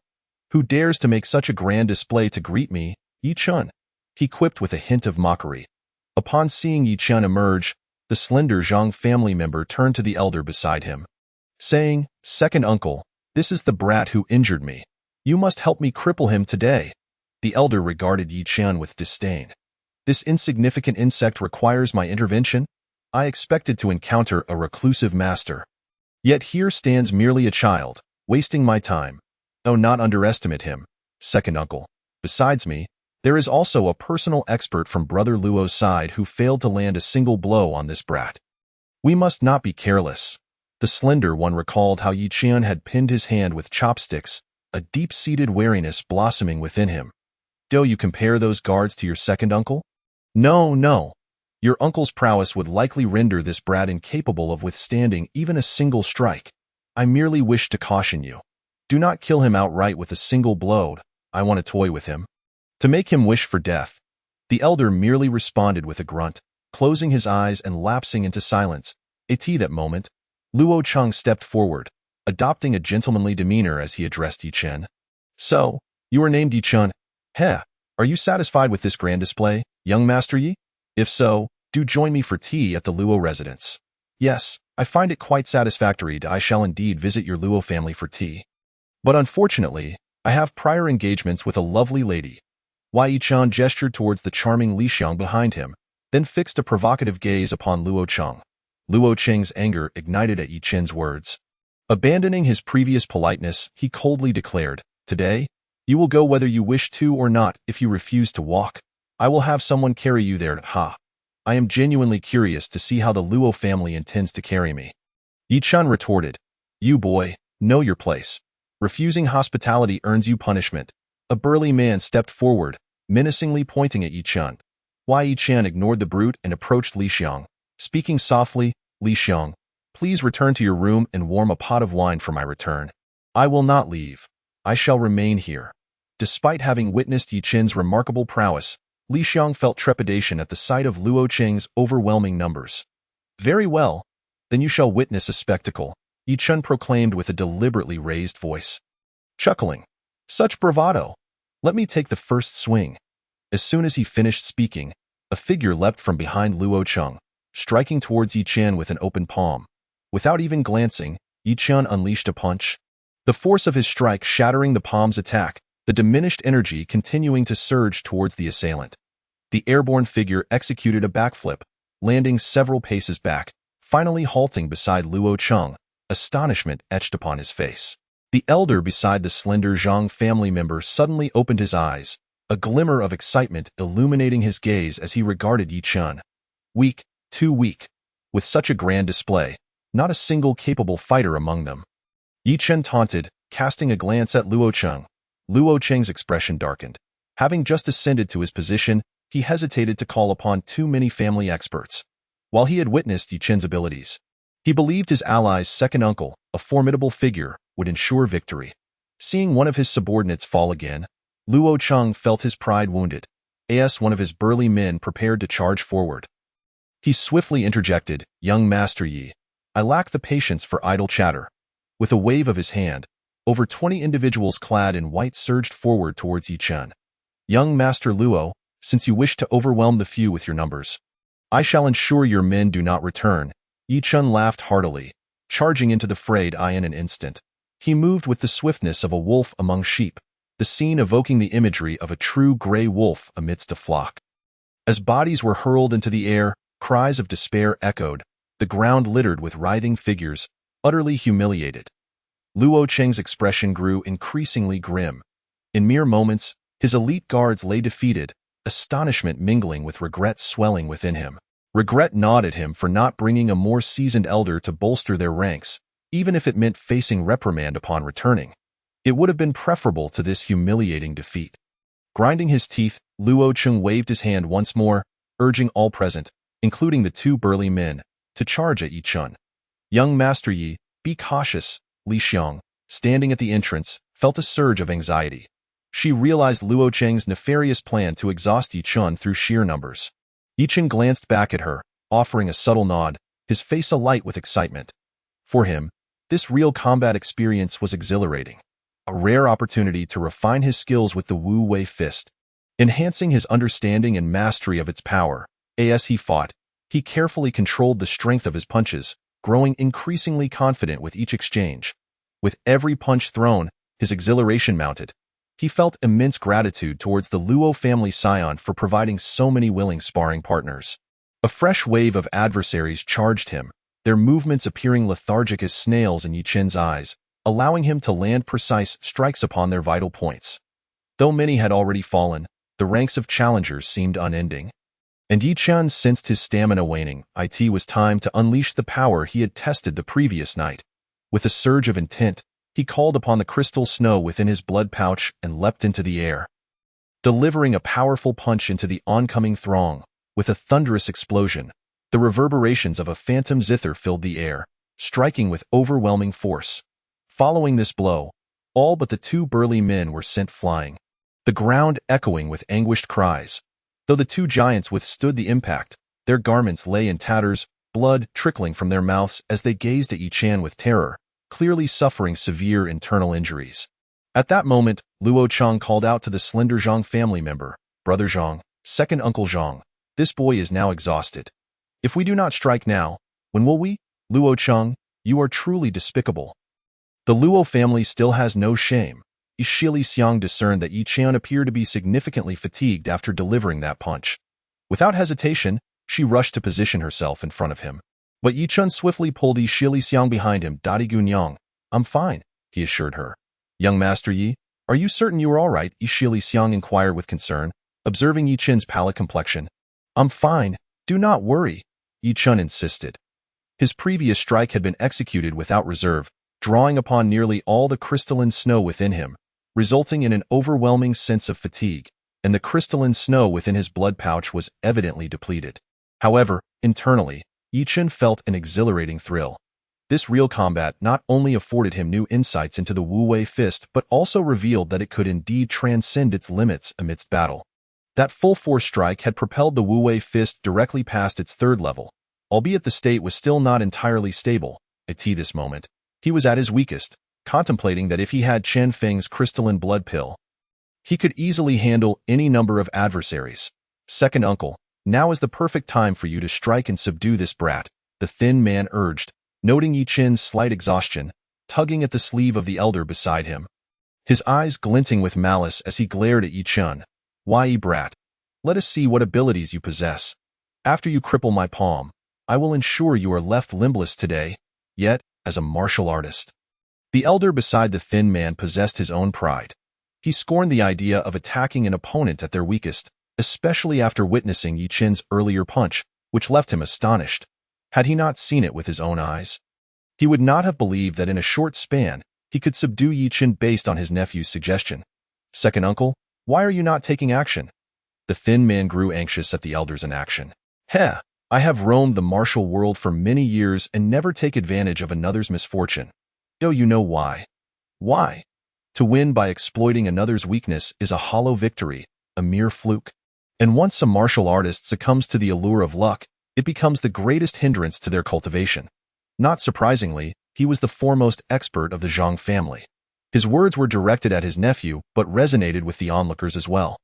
"Who dares to make such a grand display to greet me, Yi Chun?" he quipped with a hint of mockery. Upon seeing Yi Chun emerge, The slender Zhang family member turned to the elder beside him, saying, "Second uncle, this is the brat who injured me. You must help me cripple him today." The elder regarded Yi Qian with disdain. "This insignificant insect requires my intervention? I expected to encounter a reclusive master. Yet here stands merely a child, wasting my time. Oh, not underestimate him, second uncle. Besides me, there is also a personal expert from Brother Luo's side who failed to land a single blow on this brat. We must not be careless." The slender one recalled how Yi Qian had pinned his hand with chopsticks, a deep-seated wariness blossoming within him. "Do you compare those guards to your second uncle? No, no. Your uncle's prowess would likely render this brat incapable of withstanding even a single strike. I merely wish to caution you. Do not kill him outright with a single blow. I want to toy with him. To make him wish for death." The elder merely responded with a grunt, closing his eyes and lapsing into silence. At that moment, Luo Cheng stepped forward, adopting a gentlemanly demeanor as he addressed Yi Chen. "So, you are named Yi Chen? Heh, are you satisfied with this grand display, young Master Yi? If so, do join me for tea at the Luo residence." "Yes, I find it quite satisfactory. I shall indeed visit your Luo family for tea. But unfortunately, I have prior engagements with a lovely lady." Yi Chen gestured towards the charming Li Xiang behind him, then fixed a provocative gaze upon Luo Cheng. Luo Cheng's anger ignited at Yi Chen's words. Abandoning his previous politeness, he coldly declared, "Today, you will go whether you wish to or not. If you refuse to walk, I will have someone carry you there. Ha! I am genuinely curious to see how the Luo family intends to carry me." Yi Chen retorted, "You boy, know your place. Refusing hospitality earns you punishment." A burly man stepped forward, menacingly pointing at Yi Chen. Yi Chen ignored the brute and approached Li Xiang. Speaking softly, "Li Xiang, please return to your room and warm a pot of wine for my return." "I will not leave. I shall remain here." Despite having witnessed Yi Chen's remarkable prowess, Li Xiang felt trepidation at the sight of Luo Cheng's overwhelming numbers. "Very well, then you shall witness a spectacle," Yi Chen proclaimed with a deliberately raised voice. Chuckling, "Such bravado! Let me take the first swing." As soon as he finished speaking, a figure leapt from behind Luo Cheng, striking towards Yi Chen with an open palm. Without even glancing, Yi Chen unleashed a punch. The force of his strike shattering the palm's attack, the diminished energy continuing to surge towards the assailant. The airborne figure executed a backflip, landing several paces back, finally halting beside Luo Cheng, astonishment etched upon his face. The elder beside the slender Zhang family member suddenly opened his eyes, a glimmer of excitement illuminating his gaze as he regarded Yi Chen. Weak, too weak. With such a grand display, not a single capable fighter among them. Yi Chen taunted, casting a glance at Luo Cheng. Luo Cheng's expression darkened. Having just ascended to his position, he hesitated to call upon too many family experts. While he had witnessed Yi Chen's abilities, he believed his ally's second uncle, a formidable figure, would ensure victory. Seeing one of his subordinates fall again, Luo Cheng felt his pride wounded. As one of his burly men prepared to charge forward, he swiftly interjected, "Young Master Yi, I lack the patience for idle chatter." With a wave of his hand, over 20 individuals clad in white surged forward towards Yi Chen. "Young Master Luo, since you wish to overwhelm the few with your numbers, I shall ensure your men do not return." Yi Chen laughed heartily, charging into the fray in an instant. He moved with the swiftness of a wolf among sheep, the scene evoking the imagery of a true gray wolf amidst a flock. As bodies were hurled into the air, cries of despair echoed, the ground littered with writhing figures, utterly humiliated. Luo Cheng's expression grew increasingly grim. In mere moments, his elite guards lay defeated, astonishment mingling with regret swelling within him. Regret gnawed at him for not bringing a more seasoned elder to bolster their ranks, even if it meant facing reprimand upon returning. It would have been preferable to this humiliating defeat. Grinding his teeth, Luo Cheng waved his hand once more, urging all present, including the two burly men, to charge at Yi Chen. "Young Master Yi, be cautious." Li Xiang, standing at the entrance, felt a surge of anxiety. She realized Luo Cheng's nefarious plan to exhaust Yi Chen through sheer numbers. Yi Chen glanced back at her, offering a subtle nod, his face alight with excitement. For him, this real combat experience was exhilarating. A rare opportunity to refine his skills with the Wu Wei fist, enhancing his understanding and mastery of its power. As he fought, He carefully controlled the strength of his punches, growing increasingly confident with each exchange. With every punch thrown, his exhilaration mounted. He felt immense gratitude towards the Luo family scion for providing so many willing sparring partners. A fresh wave of adversaries charged him, their movements appearing lethargic as snails in Yi Chen's eyes, allowing him to land precise strikes upon their vital points. Though many had already fallen, the ranks of challengers seemed unending. And Yi Chen sensed his stamina waning. It was time to unleash the power he had tested the previous night. With a surge of intent, he called upon the crystal snow within his blood pouch and leapt into the air, delivering a powerful punch into the oncoming throng. With a thunderous explosion, the reverberations of a phantom zither filled the air, striking with overwhelming force. Following this blow, all but the two burly men were sent flying, the ground echoing with anguished cries. Though the two giants withstood the impact, their garments lay in tatters, blood trickling from their mouths as they gazed at Yi Chen with terror, clearly suffering severe internal injuries. At that moment, Luo Cheng called out to the slender Zhang family member, "Brother Zhang, second uncle Zhang, this boy is now exhausted. If we do not strike now, when will we? Luo Cheng, you are truly despicable." The Luo family still has no shame. Shi Xiang discerned that Yi Chen appeared to be significantly fatigued after delivering that punch. Without hesitation, she rushed to position herself in front of him. But Yi Chen swiftly pulled Shi Xiang behind him. "Dadi Gunyang, I'm fine," he assured her. "Young Master Yi, are you certain you are all right?" Shi Xiang inquired with concern, observing Yi Chen's pallid complexion. "I'm fine, do not worry," Yi Chen insisted. His previous strike had been executed without reserve, drawing upon nearly all the crystalline snow within him, resulting in an overwhelming sense of fatigue, and the crystalline snow within his blood pouch was evidently depleted. However, internally, Yi Chen felt an exhilarating thrill. This real combat not only afforded him new insights into the Wu Wei fist but also revealed that it could indeed transcend its limits amidst battle. That full-force strike had propelled the Wu Wei fist directly past its third level, albeit the state was still not entirely stable. At this moment, he was at his weakest, contemplating that if he had Chen Feng's crystalline blood pill, he could easily handle any number of adversaries. "Second uncle, now is the perfect time for you to strike and subdue this brat," the thin man urged, noting Yi Chen's slight exhaustion, tugging at the sleeve of the elder beside him. His eyes glinting with malice as he glared at Yi Chen. "Why, brat? Let us see what abilities you possess. After you cripple my palm, I will ensure you are left limbless today, yet, as a martial artist." The elder beside the thin man possessed his own pride. He scorned the idea of attacking an opponent at their weakest, especially after witnessing Yi Chen's earlier punch, which left him astonished. Had he not seen it with his own eyes, he would not have believed that in a short span, he could subdue Yi Chen based on his nephew's suggestion. "Second uncle, why are you not taking action?" The thin man grew anxious at the elder's inaction. "Heh, I have roamed the martial world for many years and never take advantage of another's misfortune. Do you know why? Why? To win by exploiting another's weakness is a hollow victory, a mere fluke. And once a martial artist succumbs to the allure of luck, it becomes the greatest hindrance to their cultivation." Not surprisingly, he was the foremost expert of the Zhang family. His words were directed at his nephew, but resonated with the onlookers as well.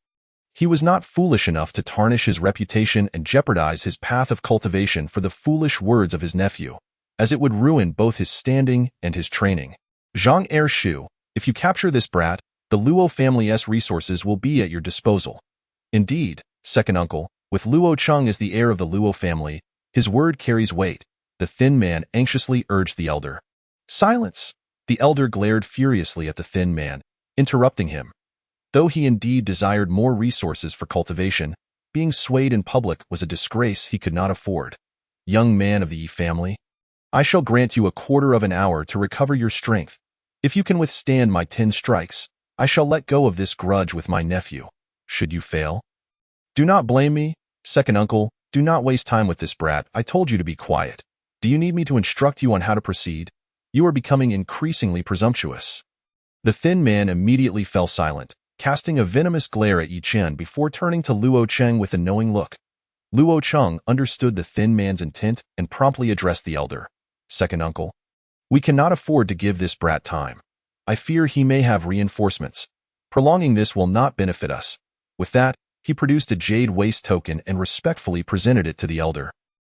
He was not foolish enough to tarnish his reputation and jeopardize his path of cultivation for the foolish words of his nephew, as it would ruin both his standing and his training. "Zhang Er Shu, if you capture this brat, the Luo family's resources will be at your disposal." "Indeed, second uncle, with Luo Cheng as the heir of the Luo family, his word carries weight," the thin man anxiously urged the elder. "Silence!" The elder glared furiously at the thin man, interrupting him. Though he indeed desired more resources for cultivation, being swayed in public was a disgrace he could not afford. "Young man of the Yi family, I shall grant you a quarter of an hour to recover your strength. If you can withstand my 10 strikes, I shall let go of this grudge with my nephew. Should you fail, do not blame me. Second uncle, do not waste time with this brat. I told you to be quiet. Do you need me to instruct you on how to proceed? You are becoming increasingly presumptuous." The thin man immediately fell silent, casting a venomous glare at Yi Chen before turning to Luo Cheng with a knowing look. Luo Cheng understood the thin man's intent and promptly addressed the elder. "Second uncle, we cannot afford to give this brat time. I fear he may have reinforcements. Prolonging this will not benefit us." With that, he produced a jade waist token and respectfully presented it to the elder.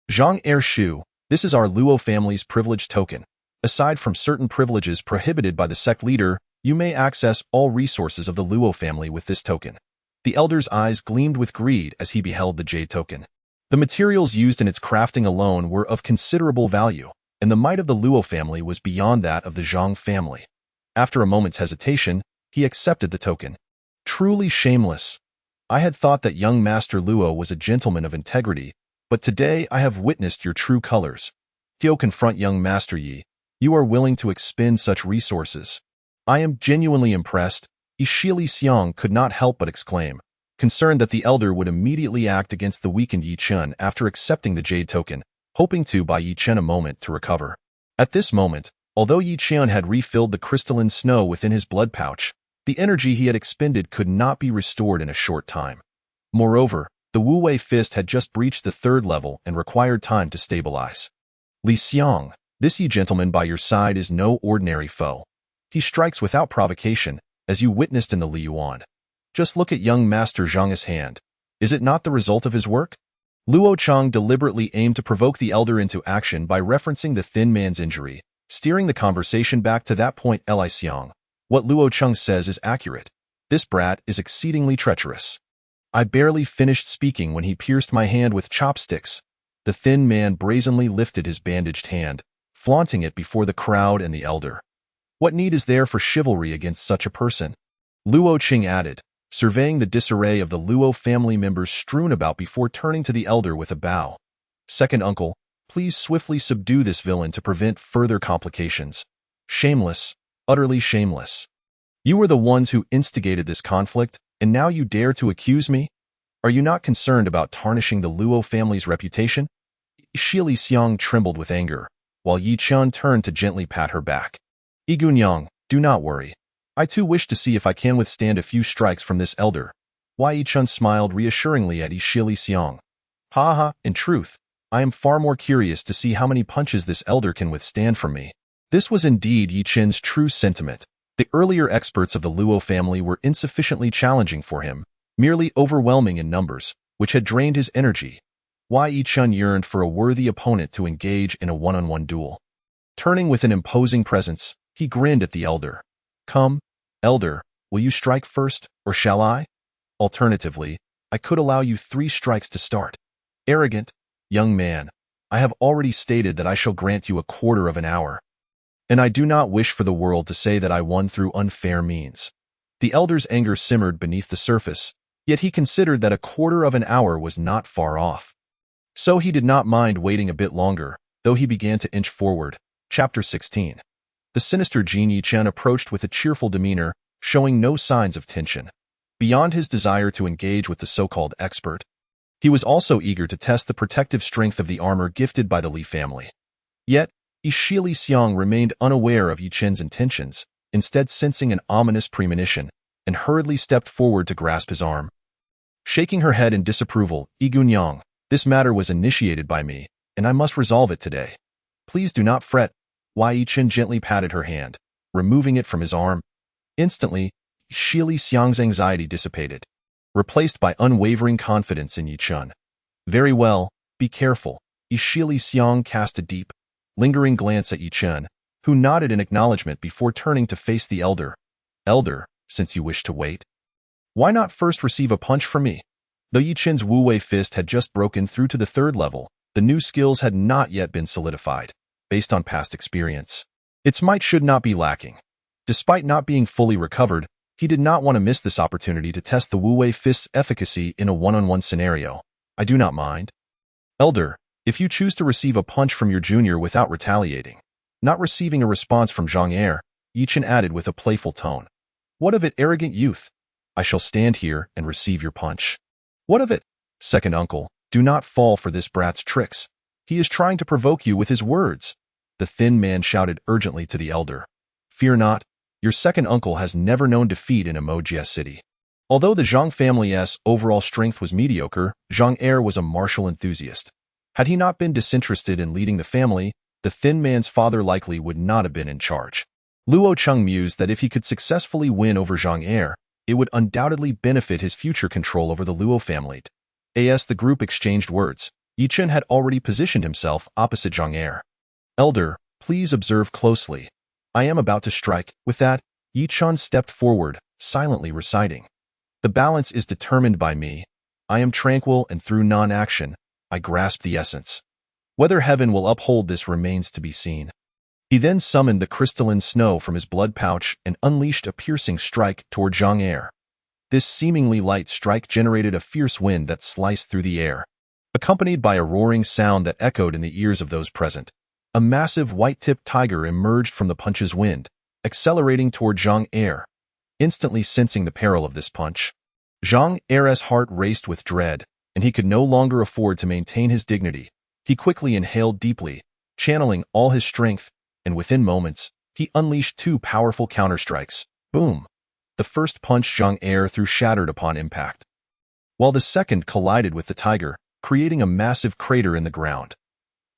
Zhang Er Shu, this is our Luo family's privilege token. Aside from certain privileges prohibited by the sect leader, you may access all resources of the Luo family with this token. The elder's eyes gleamed with greed as he beheld the jade token. The materials used in its crafting alone were of considerable value, and the might of the Luo family was beyond that of the Zhang family. After a moment's hesitation, he accepted the token. Truly shameless. I had thought that young Master Luo was a gentleman of integrity, but today I have witnessed your true colors. Tio, confront young Master Yi. You are willing to expend such resources. I am genuinely impressed. Ishili Xiang could not help but exclaim, concerned that the elder would immediately act against the weakened Yi Chen after accepting the jade token, hoping to buy Yi Chen a moment to recover. At this moment, although Yi Chen had refilled the crystalline snow within his blood pouch, the energy he had expended could not be restored in a short time. Moreover, the Wu Wei fist had just breached the 3rd level and required time to stabilize. Li Xiang, this Yi gentleman by your side is no ordinary foe. He strikes without provocation, as you witnessed in the Li Yuan. Just look at young Master Zhang's hand. Is it not the result of his work? Luo Chang deliberately aimed to provoke the elder into action by referencing the thin man's injury, steering the conversation back to that point. Li Xiang, what Luo Chang says is accurate. This brat is exceedingly treacherous. I barely finished speaking when he pierced my hand with chopsticks. The thin man brazenly lifted his bandaged hand, flaunting it before the crowd and the elder. What need is there for chivalry against such a person? Luo Qing added, surveying the disarray of the Luo family members strewn about before turning to the elder with a bow. Second uncle, please swiftly subdue this villain to prevent further complications. Shameless, utterly shameless. You were the ones who instigated this conflict, and now you dare to accuse me? Are you not concerned about tarnishing the Luo family's reputation? Shili Xiang trembled with anger, while Yi Chen turned to gently pat her back. Igunyang, do not worry. I too wish to see if I can withstand a few strikes from this elder. Yi Chen smiled reassuringly at Shili Xiang. Ha ha, in truth, I am far more curious to see how many punches this elder can withstand from me. This was indeed Yi Chen's true sentiment. The earlier experts of the Luo family were insufficiently challenging for him, merely overwhelming in numbers, which had drained his energy. Yi Chen yearned for a worthy opponent to engage in a one-on-one duel. Turning with an imposing presence, he grinned at the elder. Come, elder, will you strike first, or shall I? Alternatively, I could allow you 3 strikes to start. Arrogant, young man, I have already stated that I shall grant you a quarter of an hour. And I do not wish for the world to say that I won through unfair means. The elder's anger simmered beneath the surface, yet he considered that a quarter of an hour was not far off. So he did not mind waiting a bit longer, though he began to inch forward. Chapter 16. The sinister Jin Yi Chen approached with a cheerful demeanor, showing no signs of tension. Beyond his desire to engage with the so-called expert, he was also eager to test the protective strength of the armor gifted by the Li family. Yet, Ishili Xiang remained unaware of Yi Chen's intentions, instead sensing an ominous premonition, and hurriedly stepped forward to grasp his arm. Shaking her head in disapproval, Igunyang, this matter was initiated by me, and I must resolve it today. Please do not fret. Yi Chen gently patted her hand, removing it from his arm. Instantly, Shili Xiang's anxiety dissipated, replaced by unwavering confidence in Yi Chen. Very well, be careful. Shili Xiang cast a deep, lingering glance at Yi Chen, who nodded in acknowledgement before turning to face the elder. Elder, since you wish to wait, why not first receive a punch from me? Though Yi Chen's Wu Wei fist had just broken through to the 3rd level, the new skills had not yet been solidified, based on past experience. Its might should not be lacking. Despite not being fully recovered, he did not want to miss this opportunity to test the Wu Wei fist's efficacy in a one-on-one scenario. I do not mind. Elder, if you choose to receive a punch from your junior without retaliating, not receiving a response from Zhang Er, Yi Chen added with a playful tone. What of it, arrogant youth? I shall stand here and receive your punch. What of it? Second uncle, do not fall for this brat's tricks. He is trying to provoke you with his words. The thin man shouted urgently to the elder. Fear not, your second uncle has never known defeat in Emojia City. Although the Zhang family's overall strength was mediocre, Zhang Er was a martial enthusiast. Had he not been disinterested in leading the family, the thin man's father likely would not have been in charge. Luo Cheng mused that if he could successfully win over Zhang Er, it would undoubtedly benefit his future control over the Luo family. As the group exchanged words, Yi Chen had already positioned himself opposite Zhang Er. "Elder, please observe closely. I am about to strike." With that, Yi Chen stepped forward, silently reciting, "The balance is determined by me. I am tranquil, and through non-action, I grasp the essence. Whether heaven will uphold this remains to be seen." He then summoned the crystalline snow from his blood pouch and unleashed a piercing strike toward Zhang Er. This seemingly light strike generated a fierce wind that sliced through the air, accompanied by a roaring sound that echoed in the ears of those present. A massive white-tipped tiger emerged from the punch's wind, accelerating toward Zhang Er. Instantly sensing the peril of this punch, Zhang Er's heart raced with dread, and he could no longer afford to maintain his dignity. He quickly inhaled deeply, channeling all his strength, and within moments, he unleashed two powerful counterstrikes. Boom! The first punch Zhang Er threw shattered upon impact, while the second collided with the tiger, creating a massive crater in the ground.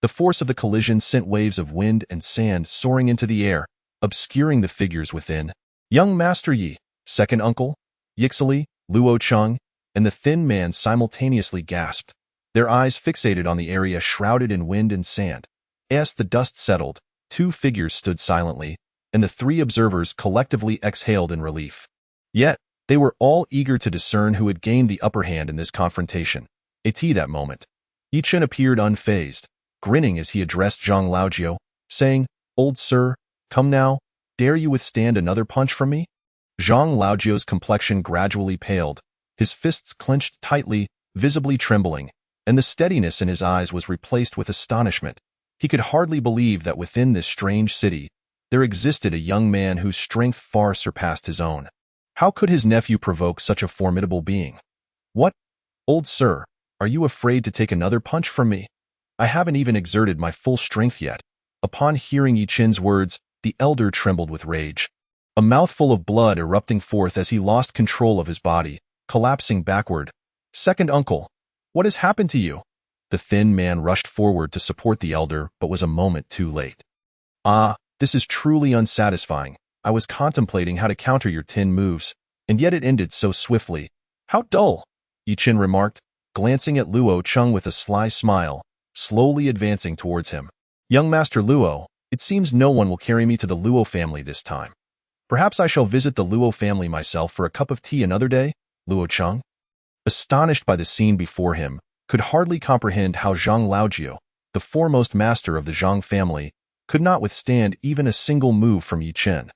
The force of the collision sent waves of wind and sand soaring into the air, obscuring the figures within. Young Master Yi, second uncle, Yixili, Luo Cheng, and the thin man simultaneously gasped, their eyes fixated on the area shrouded in wind and sand. As the dust settled, two figures stood silently, and the three observers collectively exhaled in relief. Yet, they were all eager to discern who had gained the upper hand in this confrontation. At that moment, Yi Chen appeared unfazed, grinning as he addressed Zhang Laojiu, saying, "Old sir, come now, dare you withstand another punch from me?" Zhang Laojiu's complexion gradually paled, his fists clenched tightly, visibly trembling, and the steadiness in his eyes was replaced with astonishment. He could hardly believe that within this strange city, there existed a young man whose strength far surpassed his own. How could his nephew provoke such a formidable being? "What? Old sir, are you afraid to take another punch from me? I haven't even exerted my full strength yet." Upon hearing Yi Chen's words, the elder trembled with rage, a mouthful of blood erupting forth as he lost control of his body, collapsing backward. "Second uncle, what has happened to you?" The thin man rushed forward to support the elder, but was a moment too late. "Ah, this is truly unsatisfying. I was contemplating how to counter your 10 moves, and yet it ended so swiftly. How dull," Yi Chen remarked, glancing at Luo Cheng with a sly smile, slowly advancing towards him. "Young Master Luo, it seems no one will carry me to the Luo family this time. Perhaps I shall visit the Luo family myself for a cup of tea another day?" Luo Cheng, astonished by the scene before him, could hardly comprehend how Zhang Laojiu, the foremost master of the Zhang family, could not withstand even a single move from Yi Chen.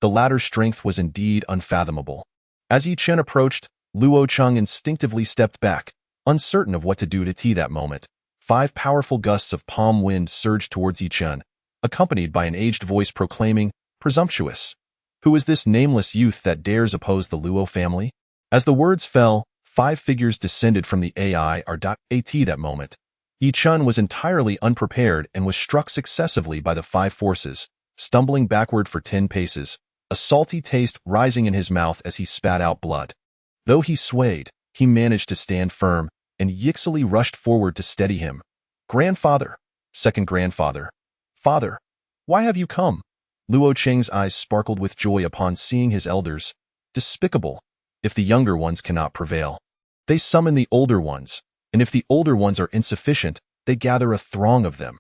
The latter's strength was indeed unfathomable. As Yi Chen approached, Luo Cheng instinctively stepped back, uncertain of what to do to that moment. 5 powerful gusts of palm wind surged towards Yi Chen, accompanied by an aged voice proclaiming, "Presumptuous! Who is this nameless youth that dares oppose the Luo family?" As the words fell, 5 figures descended from the AIR.AT that moment. Yi Chen was entirely unprepared and was struck successively by the 5 forces, stumbling backward for 10 paces, a salty taste rising in his mouth as he spat out blood. Though he swayed, he managed to stand firm, and Yixili rushed forward to steady him. "Grandfather, second grandfather, father, why have you come?" Luo Cheng's eyes sparkled with joy upon seeing his elders. Despicable! If the younger ones cannot prevail, they summon the older ones, and if the older ones are insufficient, they gather a throng of them.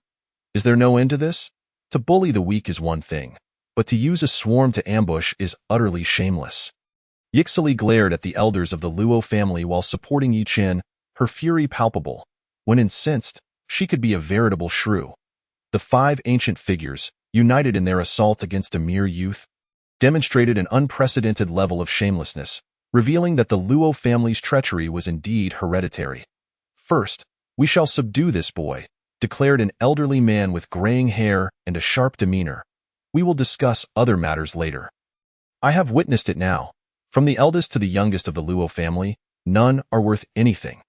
Is there no end to this? To bully the weak is one thing, but to use a swarm to ambush is utterly shameless. Yixili glared at the elders of the Luo family while supporting Yi Chen, her fury palpable. When incensed, she could be a veritable shrew. The 5 ancient figures, united in their assault against a mere youth, demonstrated an unprecedented level of shamelessness, revealing that the Luo family's treachery was indeed hereditary. "First, we shall subdue this boy," declared an elderly man with graying hair and a sharp demeanor. "We will discuss other matters later." I have witnessed it now. From the eldest to the youngest of the Luo family, none are worth anything.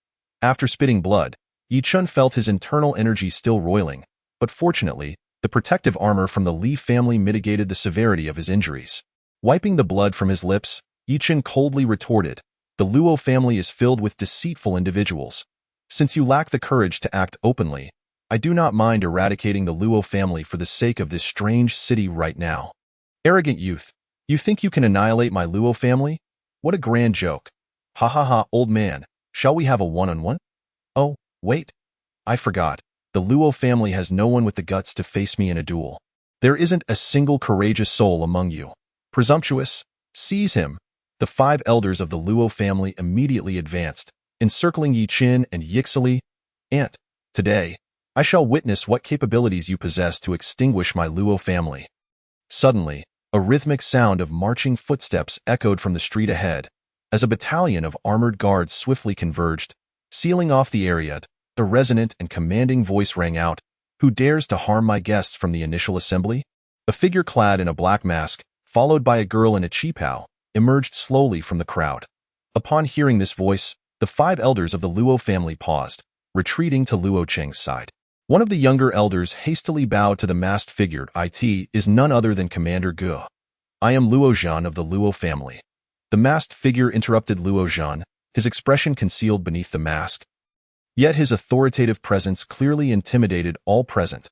After spitting blood, Yi Chen felt his internal energy still roiling, but fortunately, the protective armor from the Li family mitigated the severity of his injuries. Wiping the blood from his lips, Yi Chen coldly retorted, "The Luo family is filled with deceitful individuals. Since you lack the courage to act openly, I do not mind eradicating the Luo family for the sake of this strange city right now." "Arrogant youth, you think you can annihilate my Luo family? What a grand joke. Ha ha ha, old man, shall we have a one-on-one?" "Oh, wait. I forgot. The Luo family has no one with the guts to face me in a duel. There isn't a single courageous soul among you. Presumptuous, seize him. The 5 elders of the Luo family immediately advanced, encircling Yi Qin and Yixili. Aunt, today, I shall witness what capabilities you possess to extinguish my Luo family. Suddenly, a rhythmic sound of marching footsteps echoed from the street ahead, as a battalion of armored guards swiftly converged, sealing off the area. The resonant and commanding voice rang out, "Who dares to harm my guests from the initial assembly?" A figure clad in a black mask, followed by a girl in a qipao, emerged slowly from the crowd. Upon hearing this voice, the 5 elders of the Luo family paused, retreating to Luo Cheng's side. One of the younger elders hastily bowed to the masked figure. "It is none other than Commander Gu. I am Luo Zhan of the Luo family." The masked figure interrupted Luo Zhan, his expression concealed beneath the mask. Yet his authoritative presence clearly intimidated all present.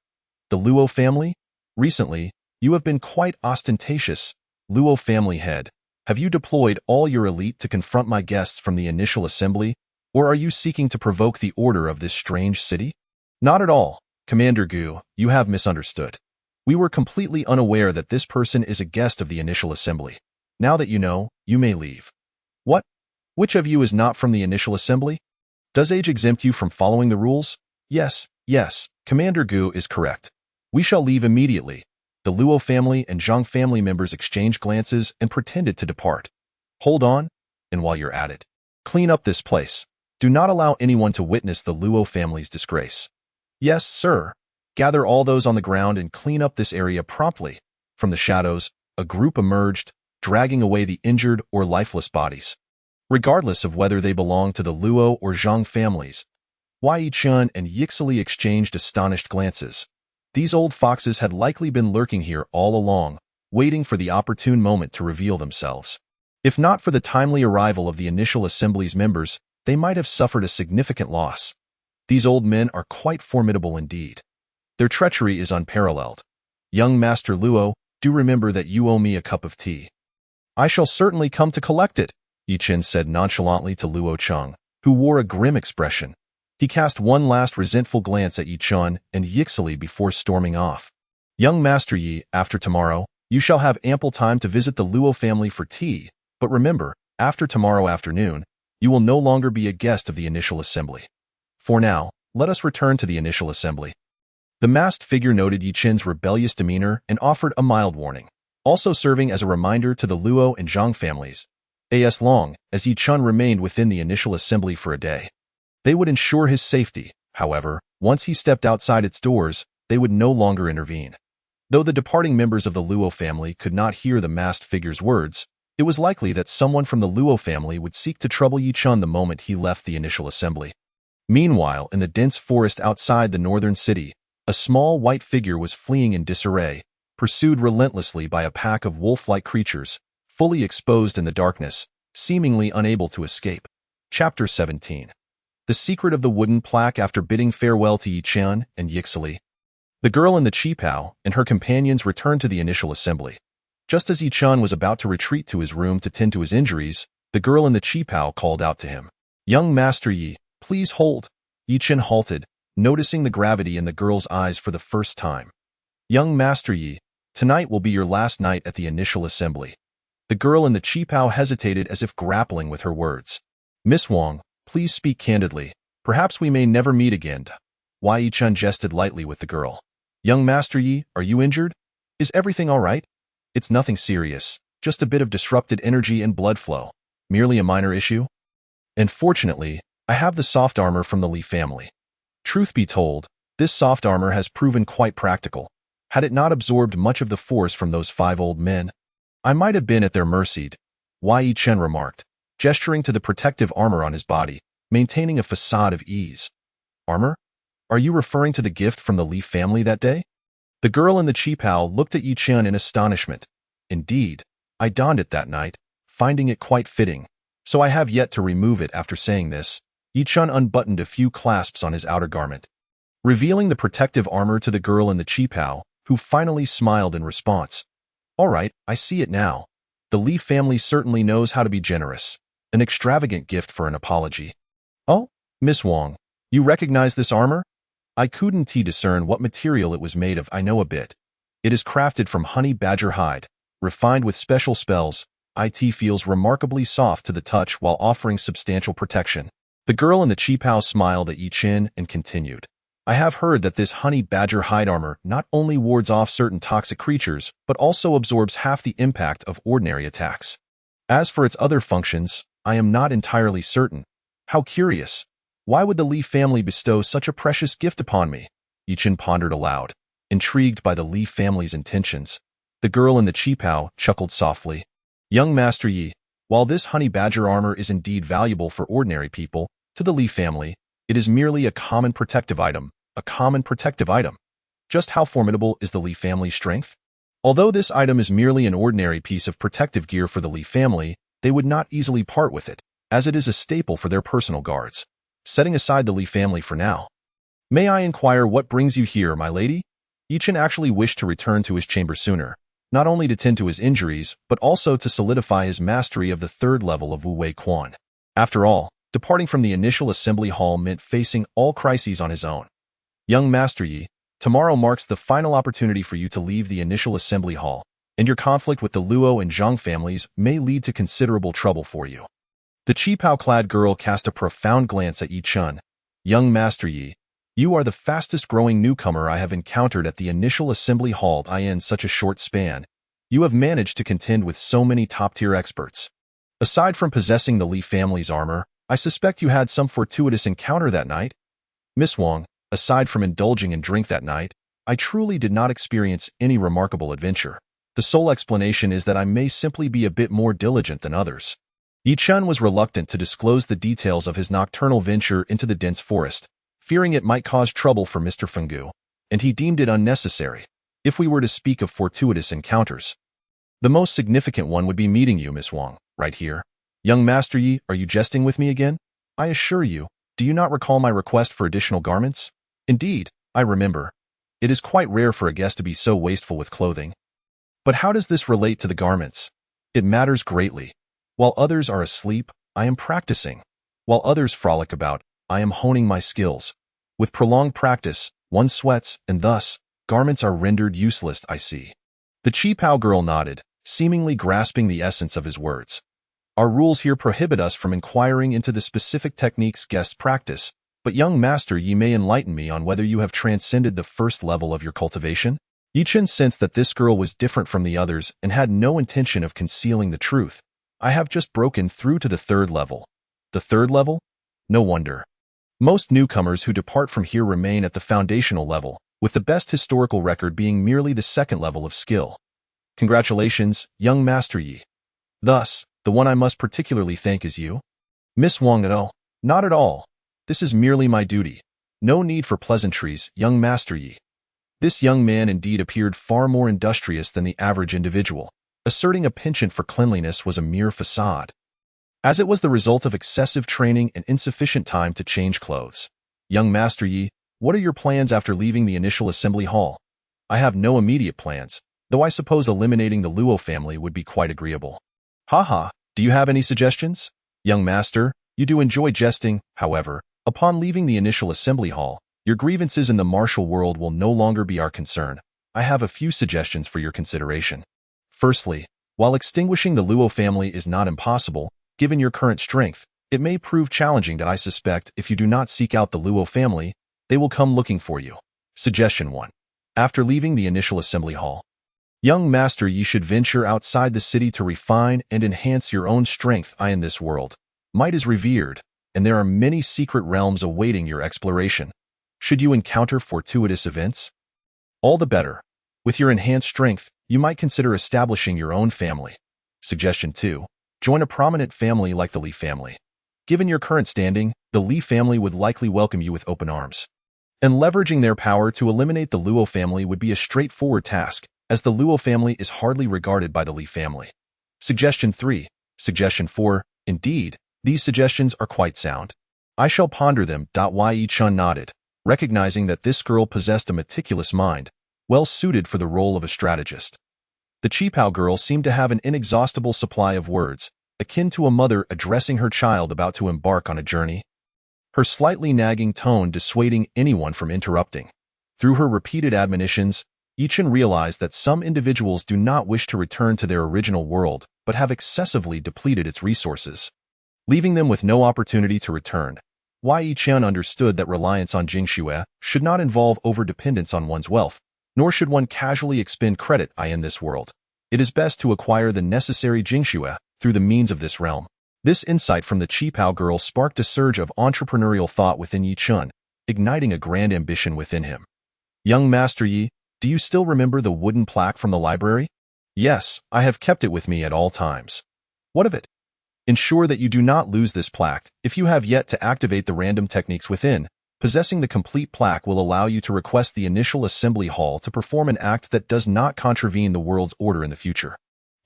The Luo family? Recently, you have been quite ostentatious. Luo family head, have you deployed all your elite to confront my guests from the initial assembly, or are you seeking to provoke the order of this strange city? Not at all, Commander Gu, you have misunderstood. We were completely unaware that this person is a guest of the initial assembly. Now that you know, you may leave. What? Which of you is not from the initial assembly? Does age exempt you from following the rules? Yes, Commander Gu is correct. We shall leave immediately. The Luo family and Zhang family members exchanged glances and pretended to depart. Hold on, and while you're at it, clean up this place. Do not allow anyone to witness the Luo family's disgrace. Yes, sir. Gather all those on the ground and clean up this area promptly. From the shadows, a group emerged, dragging away the injured or lifeless bodies. Regardless of whether they belonged to the Luo or Zhang families, Yi Chun and Yixili exchanged astonished glances. These old foxes had likely been lurking here all along, waiting for the opportune moment to reveal themselves. If not for the timely arrival of the initial assembly's members, they might have suffered a significant loss. These old men are quite formidable indeed. Their treachery is unparalleled. Young Master Luo, do remember that you owe me a cup of tea. I shall certainly come to collect it, Yi Qin said nonchalantly to Luo Cheng, who wore a grim expression. He cast one last resentful glance at Yi Chun and Yixili before storming off. Young Master Yi, after tomorrow, you shall have ample time to visit the Luo family for tea, but remember, after tomorrow afternoon, you will no longer be a guest of the initial assembly. For now, let us return to the initial assembly. The masked figure noted Yi Qin's rebellious demeanor and offered a mild warning, also serving as a reminder to the Luo and Zhang families. As long as Yi Chun remained within the initial assembly for a day, they would ensure his safety. However, once he stepped outside its doors, they would no longer intervene. Though the departing members of the Luo family could not hear the masked figure's words, it was likely that someone from the Luo family would seek to trouble Yi Chun the moment he left the initial assembly. Meanwhile, in the dense forest outside the northern city, a small white figure was fleeing in disarray, pursued relentlessly by a pack of wolf-like creatures, fully exposed in the darkness, seemingly unable to escape. Chapter 17. The Secret of the Wooden Plaque. After bidding farewell to Yi Chun and Yixili, the girl in the qipao and her companions returned to the initial assembly. Just as Yi Chun was about to retreat to his room to tend to his injuries, the girl in the qipao called out to him. "Young Master Yi, please hold." Yi Chun halted, noticing the gravity in the girl's eyes for the first time. "Young Master Yi, tonight will be your last night at the initial assembly." The girl in the qipao hesitated as if grappling with her words. "Miss Wang, please speak candidly. Perhaps we may never meet again." Yi Chun jested lightly with the girl. "Young Master Yi, are you injured? Is everything all right?" "It's nothing serious, just a bit of disrupted energy and blood flow. Merely a minor issue. And fortunately, I have the soft armor from the Li family." Truth be told, this soft armor has proven quite practical. Had it not absorbed much of the force from those 5 old men, I might have been at their mercy, Yi Chen remarked, gesturing to the protective armor on his body, maintaining a facade of ease. "Armor? Are you referring to the gift from the Li family that day?" The girl in the qipao looked at Yi Chen in astonishment. "Indeed, I donned it that night, finding it quite fitting, so I have yet to remove it." After saying this, Yi Chen unbuttoned a few clasps on his outer garment, revealing the protective armor to the girl in the qipao, who finally smiled in response. "All right, I see it now. The Li family certainly knows how to be generous. An extravagant gift for an apology." "Oh, Miss Wang, you recognize this armor?" I couldn't discern what material it was made of. I know a bit. It is crafted from honey badger hide, refined with special spells. It feels remarkably soft to the touch while offering substantial protection. The girl in the cheap house smiled at Yi Chin and continued. I have heard that this honey badger hide armor not only wards off certain toxic creatures, but also absorbs half the impact of ordinary attacks. As for its other functions, I am not entirely certain. How curious. Why would the Li family bestow such a precious gift upon me? Yi Chin pondered aloud, intrigued by the Li family's intentions. The girl in the cheapao chuckled softly. Young Master Yi, while this honey badger armor is indeed valuable for ordinary people, to the Li family, it is merely a common protective item. A common protective item. Just how formidable is the Li family's strength? Although this item is merely an ordinary piece of protective gear for the Li family, they would not easily part with it, as it is a staple for their personal guards. Setting aside the Li family for now. May I inquire what brings you here, my lady? Yi Chin actually wished to return to his chamber sooner, not only to tend to his injuries, but also to solidify his mastery of the third level of Wu Wei Quan. After all, departing from the initial assembly hall meant facing all crises on his own. Young Master Yi, tomorrow marks the final opportunity for you to leave the initial assembly hall, and your conflict with the Luo and Zhang families may lead to considerable trouble for you. The cheapao-clad girl cast a profound glance at Yi Chun. Young Master Yi, you are the fastest-growing newcomer I have encountered at the initial assembly hall in such a short span. You have managed to contend with so many top-tier experts. Aside from possessing the Li family's armor, I suspect you had some fortuitous encounter that night. Miss Wang, aside from indulging in drink that night, I truly did not experience any remarkable adventure. The sole explanation is that I may simply be a bit more diligent than others. Yi Chun was reluctant to disclose the details of his nocturnal venture into the dense forest, fearing it might cause trouble for Mr. Fenggu, and he deemed it unnecessary, if we were to speak of fortuitous encounters. The most significant one would be meeting you, Miss Wang, right here. Young Master Yi, are you jesting with me again? I assure you, do you not recall my request for additional garments? Indeed, I remember. It is quite rare for a guest to be so wasteful with clothing. But how does this relate to the garments? It matters greatly. While others are asleep, I am practicing. While others frolic about, I am honing my skills. With prolonged practice, one sweats, and thus, garments are rendered useless, I see. The cheapao girl nodded, seemingly grasping the essence of his words. Our rules here prohibit us from inquiring into the specific techniques guests practice, but young master, ye may enlighten me on whether you have transcended the first level of your cultivation? Yi Chen sensed that this girl was different from the others and had no intention of concealing the truth. I have just broken through to the third level. The third level? No wonder. Most newcomers who depart from here remain at the foundational level, with the best historical record being merely the second level of skill. Congratulations, young Master Yi. Thus, the one I must particularly thank is you? Miss Wang, no, not at all. This is merely my duty. No need for pleasantries, young Master Yi. This young man indeed appeared far more industrious than the average individual. Asserting a penchant for cleanliness was a mere facade, as it was the result of excessive training and insufficient time to change clothes. Young Master Yi, what are your plans after leaving the initial assembly hall? I have no immediate plans, though I suppose eliminating the Luo family would be quite agreeable. Haha, do you have any suggestions? Young Master, you do enjoy jesting, however. Upon leaving the initial assembly hall, your grievances in the martial world will no longer be our concern. I have a few suggestions for your consideration. Firstly, while extinguishing the Luo family is not impossible, given your current strength, it may prove challenging that I suspect if you do not seek out the Luo family, they will come looking for you. Suggestion 1. After leaving the initial assembly hall, young master, you should venture outside the city to refine and enhance your own strength. In this world, might is revered, and there are many secret realms awaiting your exploration. Should you encounter fortuitous events, all the better. With your enhanced strength, you might consider establishing your own family. Suggestion 2. Join a prominent family like the Li family. Given your current standing, the Li family would likely welcome you with open arms. And leveraging their power to eliminate the Luo family would be a straightforward task, as the Luo family is hardly regarded by the Li family. Suggestion 3. Suggestion 4. Indeed, these suggestions are quite sound. I shall ponder them. Yi Chun nodded, recognizing that this girl possessed a meticulous mind, well suited for the role of a strategist. The cheapao girl seemed to have an inexhaustible supply of words, akin to a mother addressing her child about to embark on a journey. her slightly nagging tone dissuading anyone from interrupting. Through her repeated admonitions, Yichen realized that some individuals do not wish to return to their original world but have excessively depleted its resources, leaving them with no opportunity to return. Wei Yichen understood that reliance on Jingxue should not involve overdependence on one's wealth, nor should one casually expend credit in this world. It is best to acquire the necessary Jingxue through the means of this realm. This insight from the Qipao girl sparked a surge of entrepreneurial thought within Yichen, igniting a grand ambition within him. Young Master Yi, do you still remember the wooden plaque from the library? Yes, I have kept it with me at all times. What of it? Ensure that you do not lose this plaque if you have yet to activate the random techniques within. Possessing the complete plaque will allow you to request the initial assembly hall to perform an act that does not contravene the world's order in the future.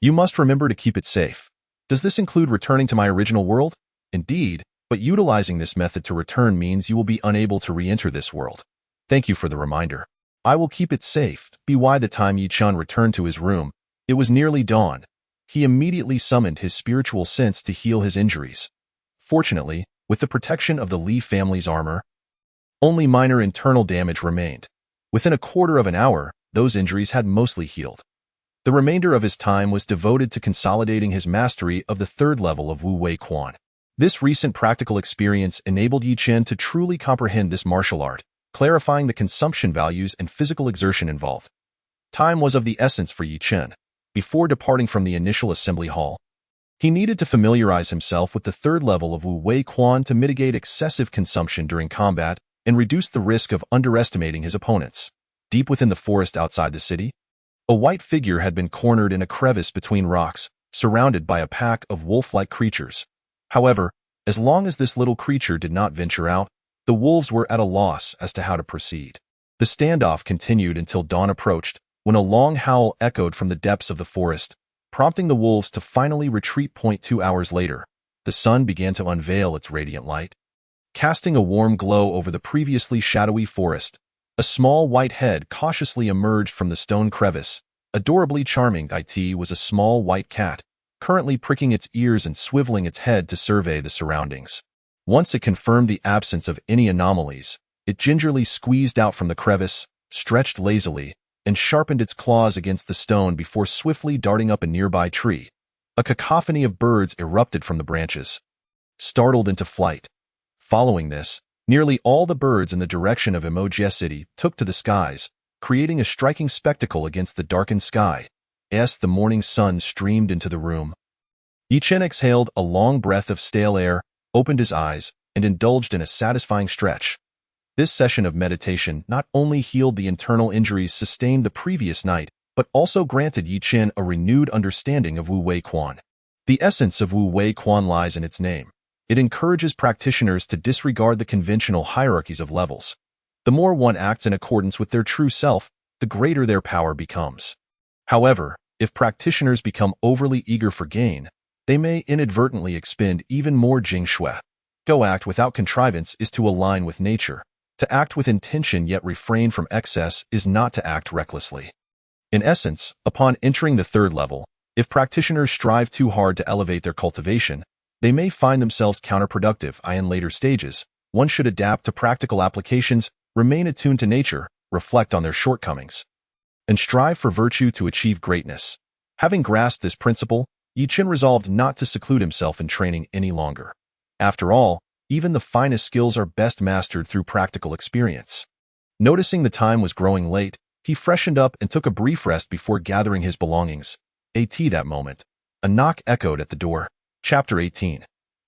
You must remember to keep it safe. Does this include returning to my original world? Indeed, but utilizing this method to return means you will be unable to re-enter this world. Thank you for the reminder. I will keep it safe. By the time Yichen returned to his room, it was nearly dawn. He immediately summoned his spiritual sense to heal his injuries. Fortunately, with the protection of the Li family's armor, only minor internal damage remained. Within a quarter of an hour, those injuries had mostly healed. The remainder of his time was devoted to consolidating his mastery of the third level of Wu Wei Quan. This recent practical experience enabled Yichen to truly comprehend this martial art, clarifying the consumption values and physical exertion involved. Time was of the essence for Yichen. Before departing from the initial assembly hall, he needed to familiarize himself with the third level of Wu Wei Quan to mitigate excessive consumption during combat and reduce the risk of underestimating his opponents. Deep within the forest outside the city, a white figure had been cornered in a crevice between rocks, surrounded by a pack of wolf-like creatures. However, as long as this little creature did not venture out, the wolves were at a loss as to how to proceed. The standoff continued until dawn approached, when a long howl echoed from the depths of the forest, prompting the wolves to finally retreat. 2 hours later, the sun began to unveil its radiant light, casting a warm glow over the previously shadowy forest. A small white head cautiously emerged from the stone crevice. Adorably charming, it was a small white cat, currently pricking its ears and swiveling its head to survey the surroundings. Once it confirmed the absence of any anomalies, it gingerly squeezed out from the crevice, stretched lazily, and sharpened its claws against the stone before swiftly darting up a nearby tree. A cacophony of birds erupted from the branches, startled into flight. Following this, nearly all the birds in the direction of Emoji City took to the skies, creating a striking spectacle against the darkened sky. As the morning sun streamed into the room, Yichen exhaled a long breath of stale air, opened his eyes, and indulged in a satisfying stretch. This session of meditation not only healed the internal injuries sustained the previous night, but also granted Yichen a renewed understanding of Wu Wei Quan. The essence of Wu Wei Quan lies in its name. It encourages practitioners to disregard the conventional hierarchies of levels. The more one acts in accordance with their true self, the greater their power becomes. However, if practitioners become overly eager for gain, they may inadvertently expend even more Jingxue. To act without contrivance is to align with nature. To act with intention yet refrain from excess is not to act recklessly. In essence, upon entering the third level, if practitioners strive too hard to elevate their cultivation, they may find themselves counterproductive. In later stages, one should adapt to practical applications, remain attuned to nature, reflect on their shortcomings, and strive for virtue to achieve greatness. Having grasped this principle, Yichen resolved not to seclude himself in training any longer. After all, even the finest skills are best mastered through practical experience. Noticing the time was growing late, he freshened up and took a brief rest before gathering his belongings. That moment, a knock echoed at the door. Chapter 18.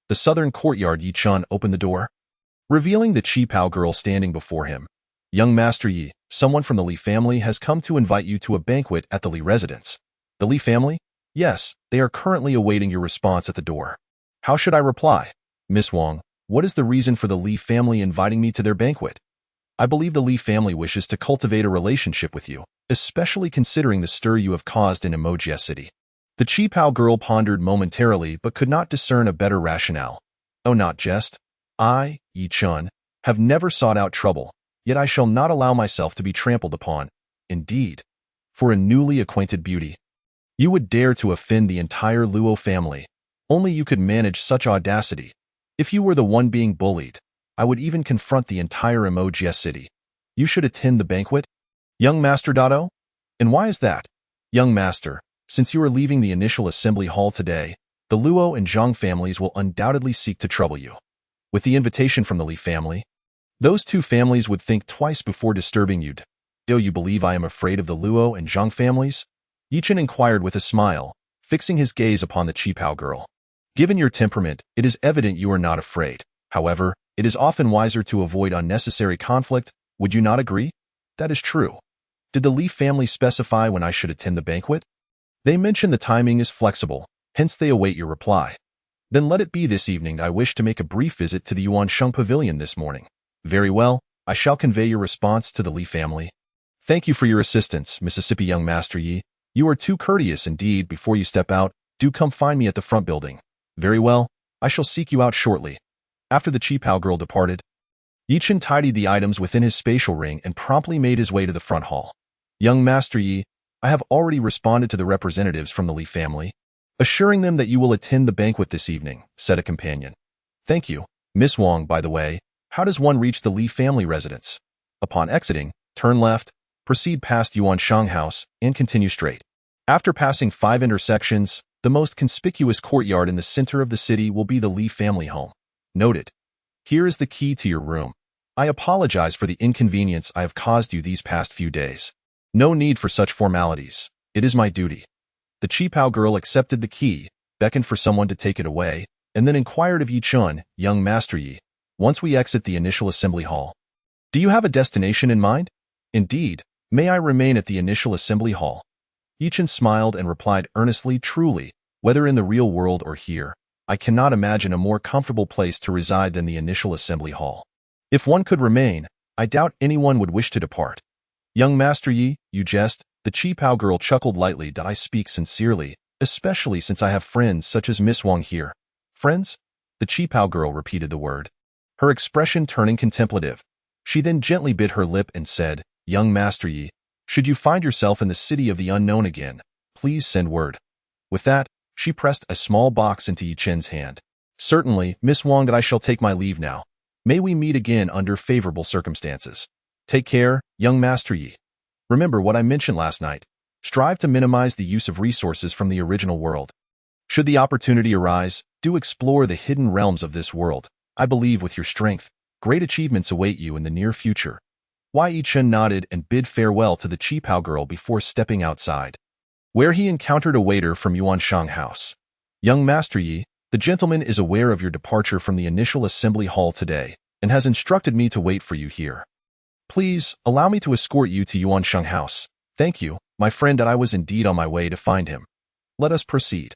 The southern courtyard. Yichen opened the door, revealing the Qipao girl standing before him. Young Master Yi, someone from the Li family has come to invite you to a banquet at the Li residence. The Li family? Yes, they are currently awaiting your response at the door. How should I reply? Miss Wang, what is the reason for the Li family inviting me to their banquet? I believe the Li family wishes to cultivate a relationship with you, especially considering the stir you have caused in Emoji City. The Qipao girl pondered momentarily but could not discern a better rationale. Oh, not jest. I, Yichen, have never sought out trouble, yet I shall not allow myself to be trampled upon. Indeed, for a newly acquainted beauty, you would dare to offend the entire Luo family. Only you could manage such audacity. If you were the one being bullied, I would even confront the entire Emoji city. You should attend the banquet? Young Master Dado? And why is that? Young Master, since you are leaving the initial assembly hall today, the Luo and Zhang families will undoubtedly seek to trouble you. With the invitation from the Li family, those two families would think twice before disturbing you. Do you believe I am afraid of the Luo and Zhang families? Yichen inquired with a smile, fixing his gaze upon the Qipao girl. Given your temperament, it is evident you are not afraid. However, it is often wiser to avoid unnecessary conflict. Would you not agree? That is true. Did the Li family specify when I should attend the banquet? They mention the timing is flexible, hence they await your reply. Then let it be this evening. I wish to make a brief visit to the Yuansheng Pavilion this morning. Very well, I shall convey your response to the Li family. Thank you for your assistance, Mississippi Young Master Yi. You are too courteous indeed. Before you step out, do come find me at the front building. Very well, I shall seek you out shortly. After the Qipao girl departed, Yichen tidied the items within his spatial ring and promptly made his way to the front hall. Young Master Yi, I have already responded to the representatives from the Li family, assuring them that you will attend the banquet this evening, said a companion. Thank you. Miss Wang, by the way, how does one reach the Li family residence? Upon exiting, turn left, proceed past Yuanshang House, and continue straight. After passing 5 intersections, the most conspicuous courtyard in the center of the city will be the Li family home. Noted. Here is the key to your room. I apologize for the inconvenience I have caused you these past few days. No need for such formalities. It is my duty. The Qipao girl accepted the key, beckoned for someone to take it away, and then inquired of Yichun, Young Master Yi, once we exit the initial assembly hall. Do you have a destination in mind? Indeed. May I remain at the initial assembly hall? Yichun smiled and replied earnestly, truly, whether in the real world or here, I cannot imagine a more comfortable place to reside than the initial assembly hall. If one could remain, I doubt anyone would wish to depart. Young Master Yi, you jest, the Qipao girl chuckled lightly. I speak sincerely, especially since I have friends such as Miss Wang here. Friends? The Qipao girl repeated the word, her expression turning contemplative. She then gently bit her lip and said, Young Master Yi, should you find yourself in the city of the unknown again, please send word. With that, she pressed a small box into Yichen's hand. Certainly, Miss Wang, I shall take my leave now. May we meet again under favorable circumstances. Take care, Young Master Yi. Remember what I mentioned last night. Strive to minimize the use of resources from the original world. Should the opportunity arise, do explore the hidden realms of this world. I believe with your strength, great achievements await you in the near future. Yichen nodded and bid farewell to the Qipao girl before stepping outside, where he encountered a waiter from Yuanshang House. Young Master Yi, the gentleman is aware of your departure from the initial assembly hall today and has instructed me to wait for you here. Please, allow me to escort you to Yuanshang House. Thank you, my friend, that I was indeed on my way to find him. Let us proceed.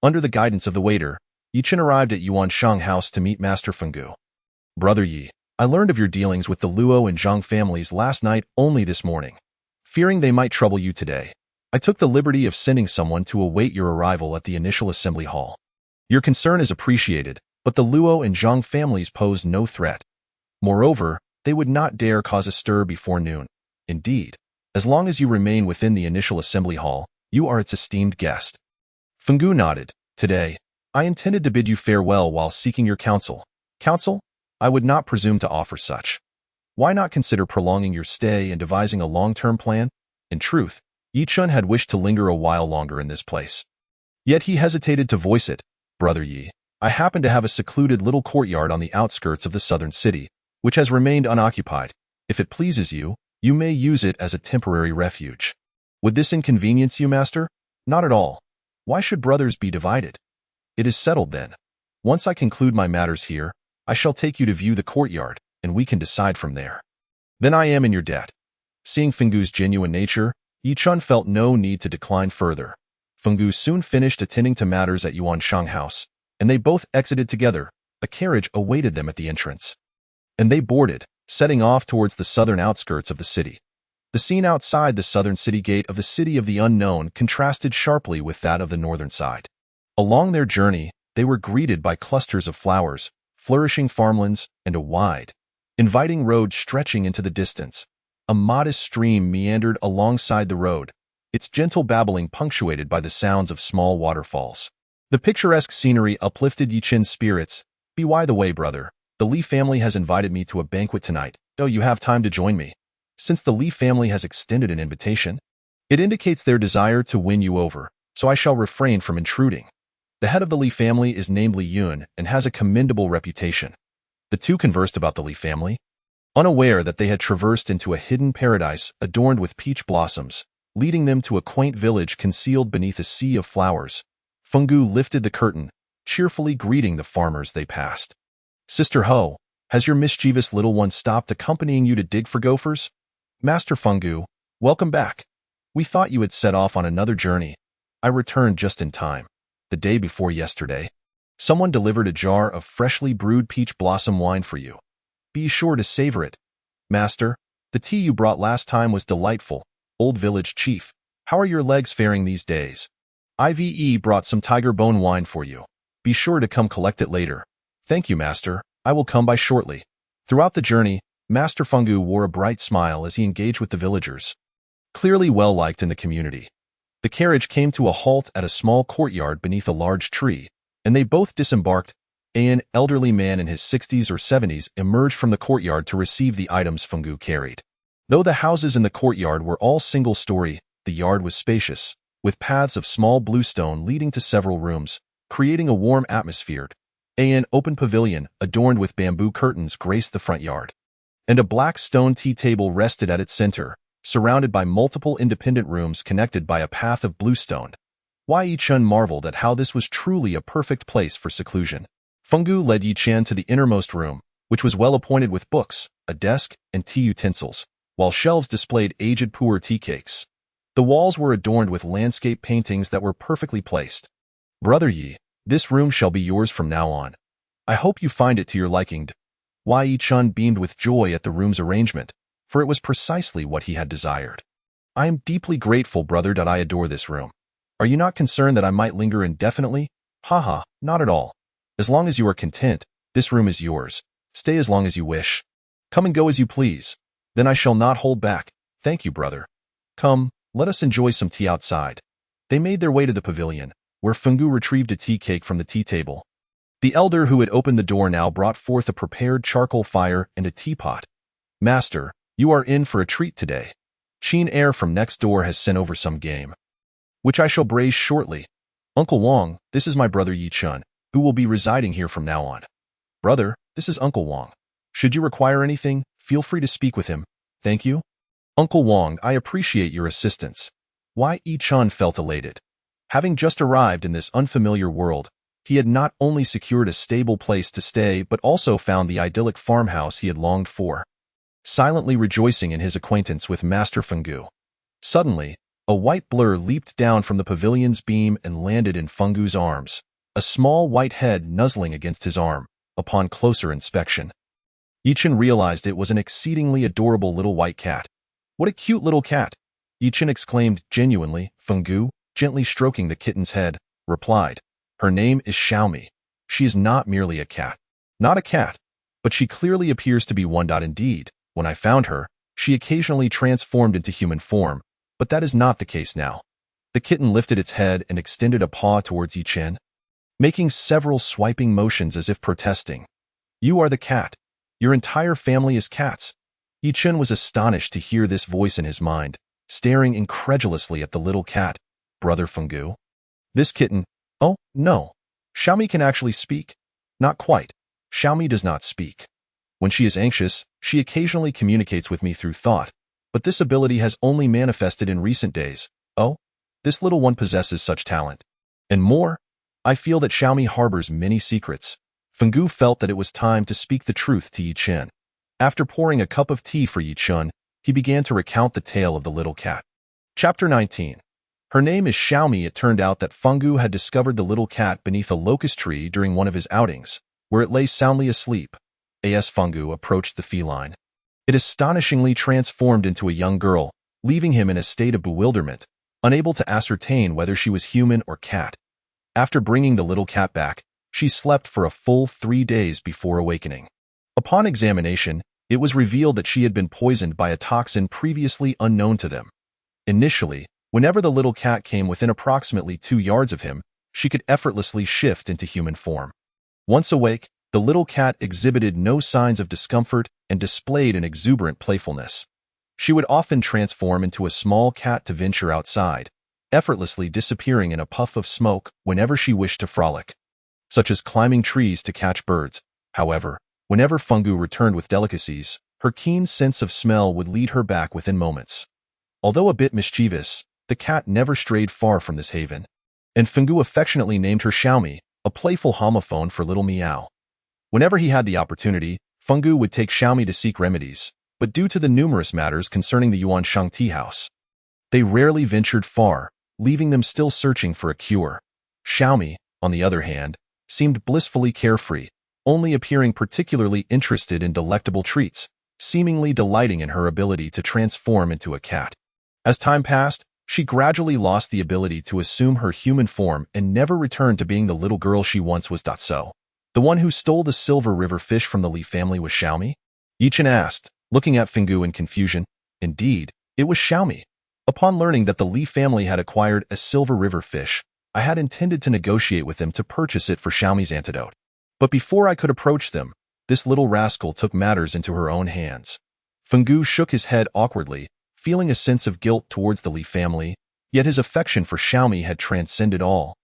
Under the guidance of the waiter, Yichen arrived at Yuanshang House to meet Master Fenggu. Brother Yi, I learned of your dealings with the Luo and Zhang families last night only this morning. Fearing they might trouble you today, I took the liberty of sending someone to await your arrival at the initial assembly hall. Your concern is appreciated, but the Luo and Zhang families pose no threat. Moreover, they would not dare cause a stir before noon. Indeed, as long as you remain within the initial assembly hall, you are its esteemed guest. Fenggu nodded. Today, I intended to bid you farewell while seeking your counsel. Counsel? I would not presume to offer such. Why not consider prolonging your stay and devising a long-term plan? In truth, Yichun had wished to linger a while longer in this place. Yet he hesitated to voice it. Brother Yi, I happen to have a secluded little courtyard on the outskirts of the southern city, which has remained unoccupied. If it pleases you, you may use it as a temporary refuge. Would this inconvenience you, master? Not at all. Why should brothers be divided? It is settled then. Once I conclude my matters here, I shall take you to view the courtyard, and we can decide from there. Then I am in your debt. Seeing Fenggu's genuine nature, Yichun felt no need to decline further. Fenggu soon finished attending to matters at Yuanshang House, and they both exited together. A carriage awaited them at the entrance, and they boarded, setting off towards the southern outskirts of the city. The scene outside the southern city gate of the City of the Unknown contrasted sharply with that of the northern side. Along their journey, they were greeted by clusters of flowers, flourishing farmlands, and a wide, inviting road stretching into the distance. A modest stream meandered alongside the road, its gentle babbling punctuated by the sounds of small waterfalls. The picturesque scenery uplifted Yichen's spirits. By the way, brother, The Lee family has invited me to a banquet tonight, though you have time to join me. Since the Lee family has extended an invitation, it indicates their desire to win you over, so I shall refrain from intruding. The head of the Lee family is named Li Yun and has a commendable reputation. The two conversed about the Lee family, unaware that they had traversed into a hidden paradise adorned with peach blossoms, leading them to a quaint village concealed beneath a sea of flowers. Fenggu lifted the curtain, cheerfully greeting the farmers they passed. Sister Ho, has your mischievous little one stopped accompanying you to dig for gophers? Master Fenggu, welcome back. We thought you had set off on another journey. I returned just in time. The day before yesterday, someone delivered a jar of freshly brewed peach blossom wine for you. Be sure to savor it. Master, the tea you brought last time was delightful. Old village chief, how are your legs faring these days? Ive brought some tiger bone wine for you. Be sure to come collect it later. Thank you, Master. I will come by shortly. Throughout the journey, Master Fenggu wore a bright smile as he engaged with the villagers, clearly well-liked in the community. The carriage came to a halt at a small courtyard beneath a large tree, and they both disembarked. An elderly man in his 60s or 70s emerged from the courtyard to receive the items Fenggu carried. Though the houses in the courtyard were all single-story, the yard was spacious, with paths of small bluestone leading to several rooms, creating a warm atmosphere. An open pavilion, adorned with bamboo curtains, graced the front yard, and a black stone tea table rested at its center, surrounded by multiple independent rooms connected by a path of bluestone. Yi-Chun marveled at how this was truly a perfect place for seclusion. Fenggu led Yi-Chan to the innermost room, which was well appointed with books, a desk, and tea utensils, while shelves displayed aged pu'er tea cakes. The walls were adorned with landscape paintings that were perfectly placed. Brother Yi, this room shall be yours from now on. I hope you find it to your liking. Yi-Chun beamed with joy at the room's arrangement, for it was precisely what he had desired. I am deeply grateful, brother. I adore this room. Are you not concerned that I might linger indefinitely? Haha, not at all. As long as you are content, this room is yours. Stay as long as you wish. Come and go as you please. Then I shall not hold back. Thank you, brother. Come, let us enjoy some tea outside. They made their way to the pavilion, where Fenggu retrieved a tea cake from the tea table. The elder who had opened the door now brought forth a prepared charcoal fire and a teapot. Master, you are in for a treat today. Chin Air from next door has sent over some game, which I shall braise shortly. Uncle Wong, this is my brother Yi-Chun, who will be residing here from now on. Brother, this is Uncle Wong. Should you require anything, feel free to speak with him. Thank you. Uncle Wong, I appreciate your assistance. Yi-Chun felt elated. Having just arrived in this unfamiliar world, he had not only secured a stable place to stay but also found the idyllic farmhouse he had longed for. Silently rejoicing in his acquaintance with Master Fenggu, suddenly, a white blur leaped down from the pavilion's beam and landed in Fenggu's arms, a small white head nuzzling against his arm. Upon closer inspection, Yi-Chun realized it was an exceedingly adorable little white cat. What a cute little cat! Yi-Chun exclaimed genuinely. Fenggu, gently stroking the kitten's head, replied, her name is Xiaomi. She is not merely a cat. Not a cat, but she clearly appears to be one. Indeed, when I found her, she occasionally transformed into human form, but that is not the case now. The kitten lifted its head and extended a paw towards Yi-Chun, making several swiping motions as if protesting. You are the cat. Your entire family is cats. Yi-Chun was astonished to hear this voice in his mind, staring incredulously at the little cat. Brother Fenggu? This kitten? Oh, no. Xiaomi can actually speak? Not quite. Xiaomi does not speak. When she is anxious, she occasionally communicates with me through thought, but this ability has only manifested in recent days. Oh, this little one possesses such talent. And more, I feel that Xiaomi harbors many secrets. Fenggu felt that it was time to speak the truth to Yi-Chun. After pouring a cup of tea for Yi-Chun, he began to recount the tale of the little cat. Chapter 19. Her name is Xiaomi. It turned out that Fenggu had discovered the little cat beneath a locust tree during one of his outings, where it lay soundly asleep. As Fenggu approached the feline, it astonishingly transformed into a young girl, leaving him in a state of bewilderment, unable to ascertain whether she was human or cat. After bringing the little cat back, she slept for a full 3 days before awakening. Upon examination, it was revealed that she had been poisoned by a toxin previously unknown to them. Initially, whenever the little cat came within approximately 2 yards of him, she could effortlessly shift into human form. Once awake, The little cat exhibited no signs of discomfort and displayed an exuberant playfulness. She would often transform into a small cat to venture outside, effortlessly disappearing in a puff of smoke whenever she wished to frolic, such as climbing trees to catch birds. However, whenever Fungu returned with delicacies, her keen sense of smell would lead her back within moments. Although a bit mischievous, the cat never strayed far from this haven, and Fungu affectionately named her Xiaomi, a playful homophone for Little Meow. Whenever he had the opportunity, Fungu would take Xiaomi to seek remedies, but due to the numerous matters concerning the Yuanshan tea house, they rarely ventured far, leaving them still searching for a cure. Xiaomi, on the other hand, seemed blissfully carefree, only appearing particularly interested in delectable treats, seemingly delighting in her ability to transform into a cat. As time passed, she gradually lost the ability to assume her human form and never returned to being the little girl she once was. So, the one who stole the silver river fish from the Li family was Xiaomi? Yichen asked, looking at Fungu in confusion. Indeed, it was Xiaomi. Upon learning that the Li family had acquired a silver river fish, I had intended to negotiate with them to purchase it for Xiaomi's antidote. But before I could approach them, this little rascal took matters into her own hands. Fungu shook his head awkwardly, feeling a sense of guilt towards the Li family, yet his affection for Xiaomi had transcended all,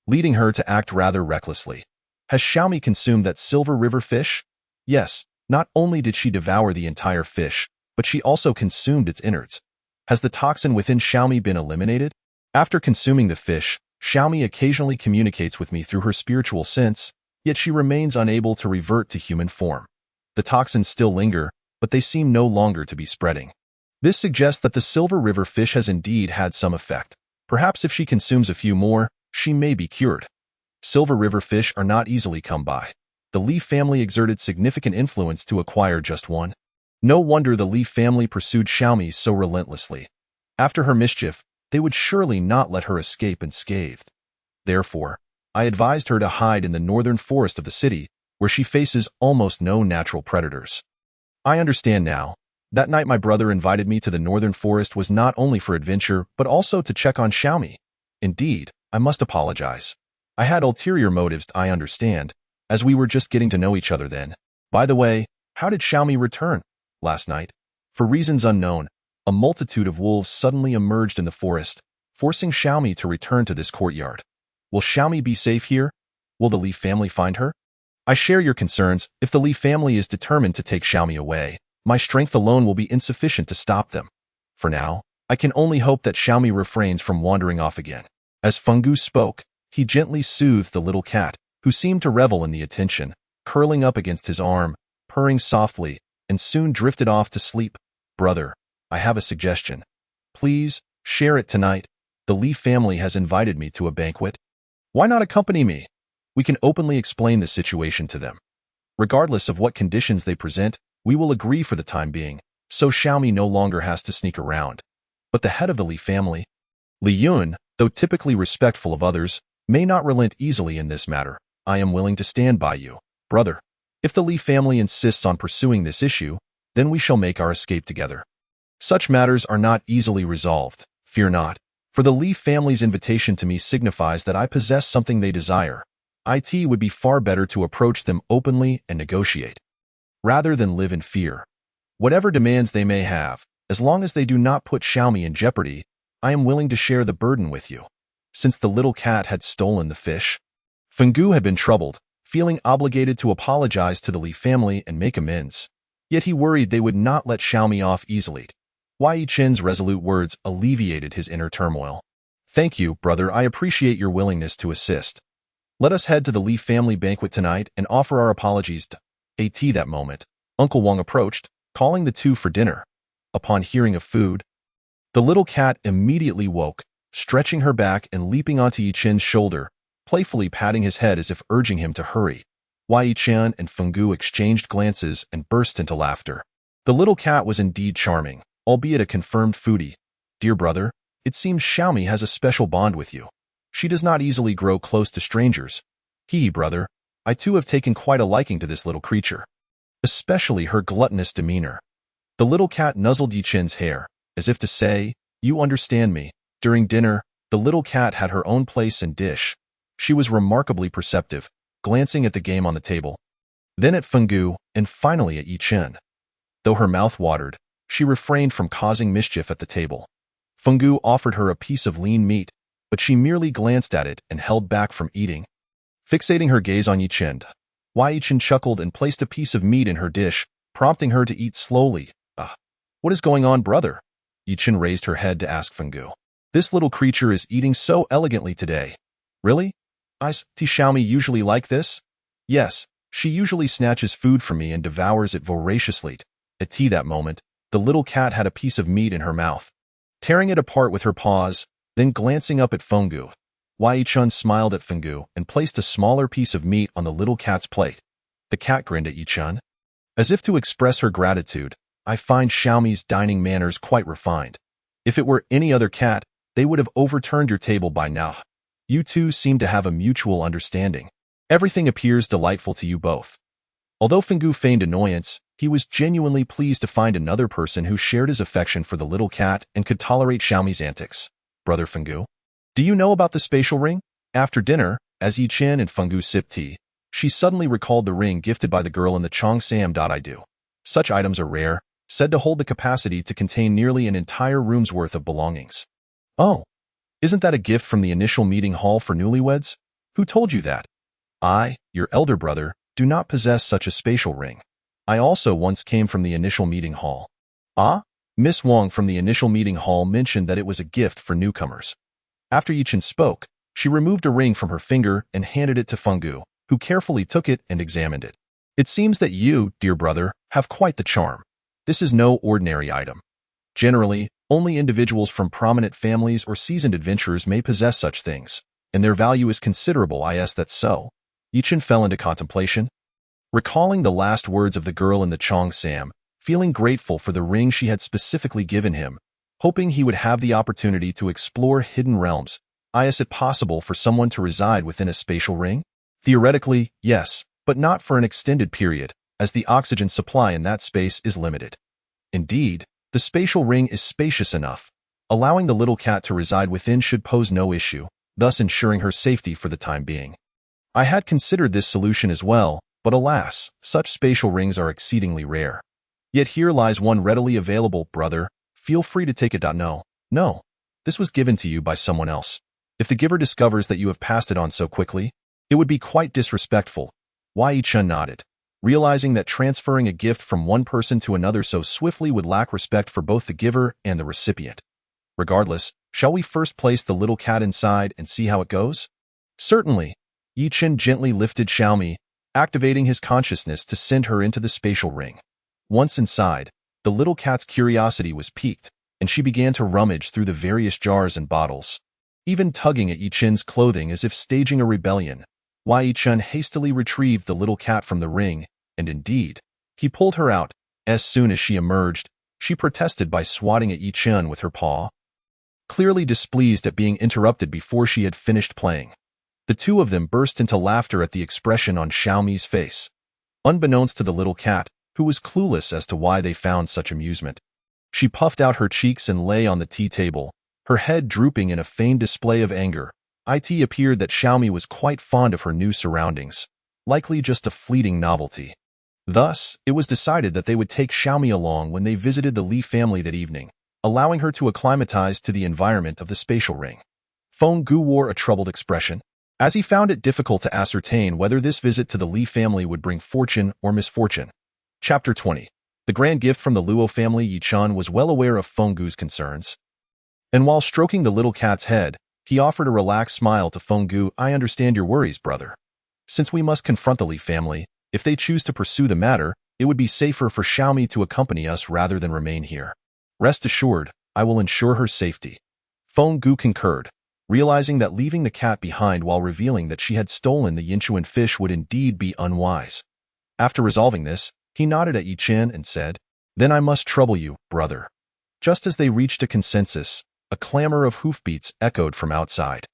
leading her to act rather recklessly. Has Xiaomi consumed that silver river fish? Yes, not only did she devour the entire fish, but she also consumed its innards. Has the toxin within Xiaomi been eliminated? After consuming the fish, Xiaomi occasionally communicates with me through her spiritual sense, yet she remains unable to revert to human form. The toxins still linger, but they seem no longer to be spreading. This suggests that the silver river fish has indeed had some effect. Perhaps if she consumes a few more, she may be cured. Silver river fish are not easily come by. The Li family exerted significant influence to acquire just one. No wonder the Li family pursued Xiaomi so relentlessly. After her mischief, they would surely not let her escape unscathed. Therefore, I advised her to hide in the northern forest of the city, where she faces almost no natural predators. I understand now. That night my brother invited me to the northern forest was not only for adventure, but also to check on Xiaomi. Indeed, I must apologize. I had ulterior motives, I understand, as we were just getting to know each other then. By the way, how did Xiaomi return? Last night, for reasons unknown, a multitude of wolves suddenly emerged in the forest, forcing Xiaomi to return to this courtyard. Will Xiaomi be safe here? Will the Li family find her? I share your concerns. If the Li family is determined to take Xiaomi away, my strength alone will be insufficient to stop them. For now, I can only hope that Xiaomi refrains from wandering off again. As Fungu spoke, he gently soothed the little cat, who seemed to revel in the attention, curling up against his arm, purring softly, and soon drifted off to sleep. Brother, I have a suggestion. Please, share it tonight. The Li family has invited me to a banquet. Why not accompany me? We can openly explain the situation to them. Regardless of what conditions they present, we will agree for the time being, so Xiaomi no longer has to sneak around. But the head of the Li family, Li Yun, though typically respectful of others, may not relent easily in this matter. I am willing to stand by you, brother. If the Li family insists on pursuing this issue, then we shall make our escape together. Such matters are not easily resolved, fear not, for the Li family's invitation to me signifies that I possess something they desire. It would be far better to approach them openly and negotiate, rather than live in fear. Whatever demands they may have, as long as they do not put Xiaomi in jeopardy, I am willing to share the burden with you. Since the little cat had stolen the fish, Fungu had been troubled, feeling obligated to apologize to the Li family and make amends. Yet he worried they would not let Xiaomi off easily. Yi Chen's resolute words alleviated his inner turmoil. Thank you, brother. I appreciate your willingness to assist. Let us head to the Li family banquet tonight and offer our apologies to At that moment, Uncle Wang approached, calling the two for dinner. Upon hearing of food, the little cat immediately woke, stretching her back and leaping onto Yi Chen's shoulder, playfully patting his head as if urging him to hurry. Yi Chen and Fungu exchanged glances and burst into laughter. The little cat was indeed charming, albeit a confirmed foodie. Dear brother, it seems Xiaomi has a special bond with you. She does not easily grow close to strangers. Brother, I too have taken quite a liking to this little creature, especially her gluttonous demeanor. The little cat nuzzled Yi Chen's hair, as if to say, you understand me. During dinner, the little cat had her own place and dish. She was remarkably perceptive, glancing at the game on the table. then at Fenggu, and finally at Yi Chen. Though her mouth watered, she refrained from causing mischief at the table. Fenggu offered her a piece of lean meat, but she merely glanced at it and held back from eating. Fixating her gaze on Yi Chen, Yi Chen chuckled and placed a piece of meat in her dish, prompting her to eat slowly. What is going on, brother? Yi Chen raised her head to ask Fenggu. This little creature is eating so elegantly today. Really? Is Xiaomi usually like this? Yes, she usually snatches food from me and devours it voraciously. At tea that moment, the little cat had a piece of meat in her mouth. Tearing it apart with her paws, then glancing up at Fenggu, Yi Chen smiled at Fenggu and placed a smaller piece of meat on the little cat's plate. The cat grinned at Yi Chen. As if to express her gratitude, I find Xiaomi's dining manners quite refined. If it were any other cat, they would have overturned your table by now. You two seem to have a mutual understanding. Everything appears delightful to you both. Although Fenggu feigned annoyance, he was genuinely pleased to find another person who shared his affection for the little cat and could tolerate Xiaomi's antics. Brother Fenggu, do you know about the spatial ring? After dinner, as Yi Chen and Fenggu sipped tea, she suddenly recalled the ring gifted by the girl in the Cheongsam. I do. Such items are rare, said to hold the capacity to contain nearly an entire room's worth of belongings. Oh, isn't that a gift from the initial meeting hall for newlyweds? Who told you that? I, your elder brother, do not possess such a spatial ring. I also once came from the initial meeting hall. Ah? Miss Wang from the initial meeting hall mentioned that it was a gift for newcomers. After Yi Chen spoke, she removed a ring from her finger and handed it to Fenggu, who carefully took it and examined it. It seems that you, dear brother, have quite the charm. This is no ordinary item. Generally, only individuals from prominent families or seasoned adventurers may possess such things, and their value is considerable. That's so. Yi Chen fell into contemplation. Recalling the last words of the girl in the Cheongsam, feeling grateful for the ring she had specifically given him, hoping he would have the opportunity to explore hidden realms. Is it possible for someone to reside within a spatial ring? Theoretically, yes, but not for an extended period, as the oxygen supply in that space is limited. Indeed, the spatial ring is spacious enough. Allowing the little cat to reside within should pose no issue, thus ensuring her safety for the time being. I had considered this solution as well, but alas, such spatial rings are exceedingly rare. Yet here lies one readily available, brother. Feel free to take it. No, this was given to you by someone else. If the giver discovers that you have passed it on so quickly, it would be quite disrespectful. Yi Chen nodded, realizing that transferring a gift from one person to another so swiftly would lack respect for both the giver and the recipient. Regardless, shall we first place the little cat inside and see how it goes? Certainly. Yi Chen gently lifted Xiaomi, activating his consciousness to send her into the spatial ring. Once inside, the little cat's curiosity was piqued, and she began to rummage through the various jars and bottles, even tugging at Yi Chen's clothing as if staging a rebellion. Yi Chen hastily retrieved the little cat from the ring, and indeed, he pulled her out. As soon as she emerged, she protested by swatting at Yi Chen with her paw, clearly displeased at being interrupted before she had finished playing. The two of them burst into laughter at the expression on Xiaomi's face. Unbeknownst to the little cat, who was clueless as to why they found such amusement, she puffed out her cheeks and lay on the tea table, her head drooping in a feigned display of anger. It appeared that Xiaomi was quite fond of her new surroundings, likely just a fleeting novelty. Thus, it was decided that they would take Xiaomi along when they visited the Li family that evening, allowing her to acclimatize to the environment of the spatial ring. Fenggu wore a troubled expression, as he found it difficult to ascertain whether this visit to the Li family would bring fortune or misfortune. Chapter 20. The grand gift from the Luo family. Yi Chen was well aware of Fenggu's concerns, and while stroking the little cat's head, he offered a relaxed smile to Fenggu. I understand your worries, brother. Since we must confront the Li family, if they choose to pursue the matter, it would be safer for Xiaomi to accompany us rather than remain here. Rest assured, I will ensure her safety. Fenggu concurred, realizing that leaving the cat behind while revealing that she had stolen the Yinchuan fish would indeed be unwise. After resolving this, he nodded at Yi Chen and said, Then I must trouble you, brother. Just as they reached a consensus, a clamor of hoofbeats echoed from outside.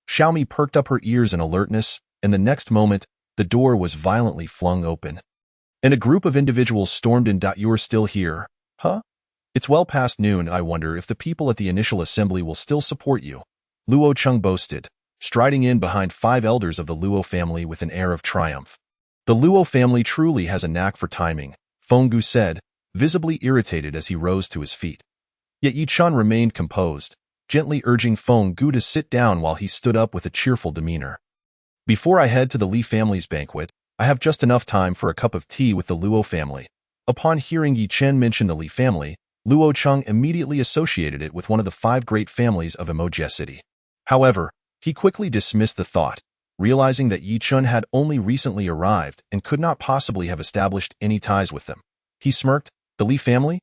Xiaomi perked up her ears in alertness, and the next moment, the door was violently flung open, and a group of individuals stormed in. You're still here, huh? It's well past noon. I wonder if the people at the initial assembly will still support you. Luo Cheng boasted, striding in behind 5 elders of the Luo family with an air of triumph. The Luo family truly has a knack for timing, Fenggu said, visibly irritated as he rose to his feet. Yet Yichun remained composed, gently urging Fenggu to sit down while he stood up with a cheerful demeanor. Before I head to the Li family's banquet, I have just enough time for a cup of tea with the Luo family. Upon hearing Yi Chen mention the Li family, Luo Cheng immediately associated it with one of the 5 great families of Emoji City. However, he quickly dismissed the thought, realizing that Yi Chen had only recently arrived and could not possibly have established any ties with them. He smirked. The Li family?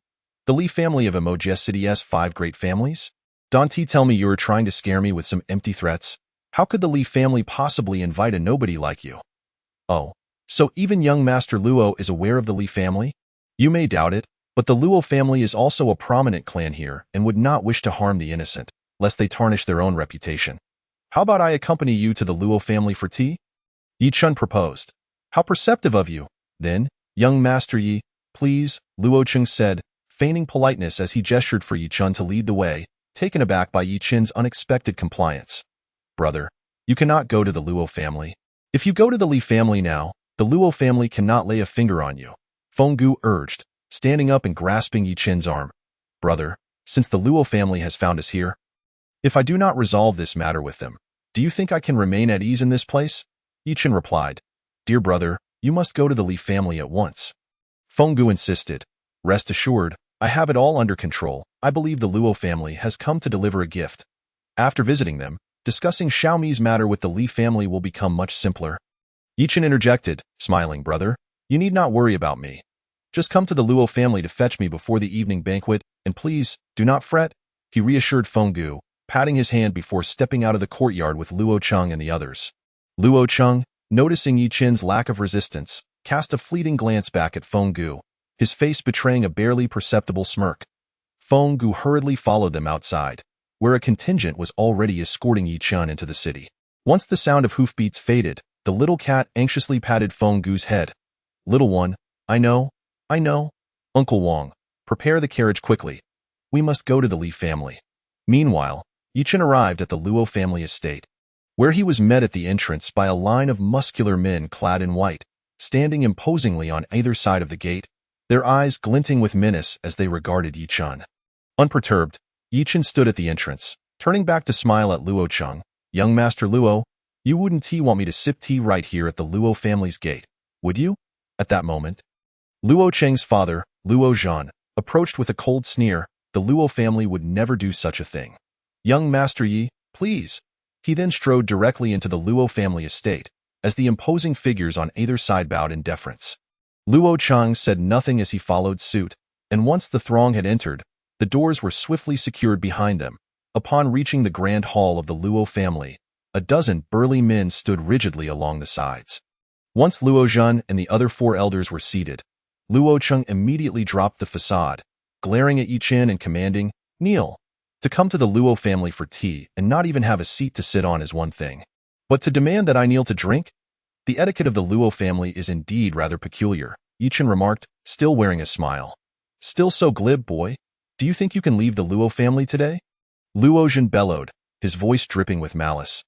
The Li family of Emoji City's 5 great families? Don't tell me you're trying to scare me with some empty threats. How could the Li family possibly invite a nobody like you? Oh, so even young Master Luo is aware of the Li family? You may doubt it, but the Luo family is also a prominent clan here and would not wish to harm the innocent, lest they tarnish their own reputation. How about I accompany you to the Luo family for tea? Yi Chun proposed. How perceptive of you. Then, young Master Yi, please, Luo Cheng said, feigning politeness as he gestured for Yi Chun to lead the way, taken aback by Yi Chen's unexpected compliance. Brother, you cannot go to the Luo family. If you go to the Li family now, the Luo family cannot lay a finger on you, Fenggu urged, standing up and grasping Yi Chen's arm. Brother, since the Luo family has found us here, if I do not resolve this matter with them, do you think I can remain at ease in this place? Yi Chen replied. Dear brother, you must go to the Li family at once. Fenggu insisted. Rest assured, I have it all under control. I believe the Luo family has come to deliver a gift. After visiting them, discussing Xiaomi's matter with the Li family will become much simpler. Yi Chen interjected, smiling, brother, you need not worry about me. Just come to the Luo family to fetch me before the evening banquet, and please, do not fret, he reassured Fenggu, patting his hand before stepping out of the courtyard with Luo Cheng and the others. Luo Cheng, noticing Yi Chen's lack of resistance, cast a fleeting glance back at Fenggu, his face betraying a barely perceptible smirk. Fenggu hurriedly followed them outside, where a contingent was already escorting Yi Chen into the city. Once the sound of hoofbeats faded, the little cat anxiously patted Fenggu's head. Little one, I know. Uncle Wang, prepare the carriage quickly. We must go to the Li family. Meanwhile, Yi Chen arrived at the Luo family estate, where he was met at the entrance by a line of muscular men clad in white, standing imposingly on either side of the gate, their eyes glinting with menace as they regarded Yi Chen. Unperturbed, Yi Chen stood at the entrance, turning back to smile at Luo Cheng. Young Master Luo, you wouldn't want me to sip tea right here at the Luo family's gate, would you? At that moment, Luo Cheng's father, Luo Zhan, approached with a cold sneer. The Luo family would never do such a thing. Young Master Yi, please. He then strode directly into the Luo family estate, as the imposing figures on either side bowed in deference. Luo Cheng said nothing as he followed suit, and once the throng had entered, the doors were swiftly secured behind them. Upon reaching the grand hall of the Luo family, a dozen burly men stood rigidly along the sides. Once Luo Zhan and the other 4 elders were seated, Luo Cheng immediately dropped the facade, glaring at Yi Chen and commanding, kneel. To come to the Luo family for tea and not even have a seat to sit on is one thing, but to demand that I kneel to drink? The etiquette of the Luo family is indeed rather peculiar, Yi Chen remarked, still wearing a smile. Still so glib, boy? Do you think you can leave the Luo family today? Luo Zhan bellowed, his voice dripping with malice.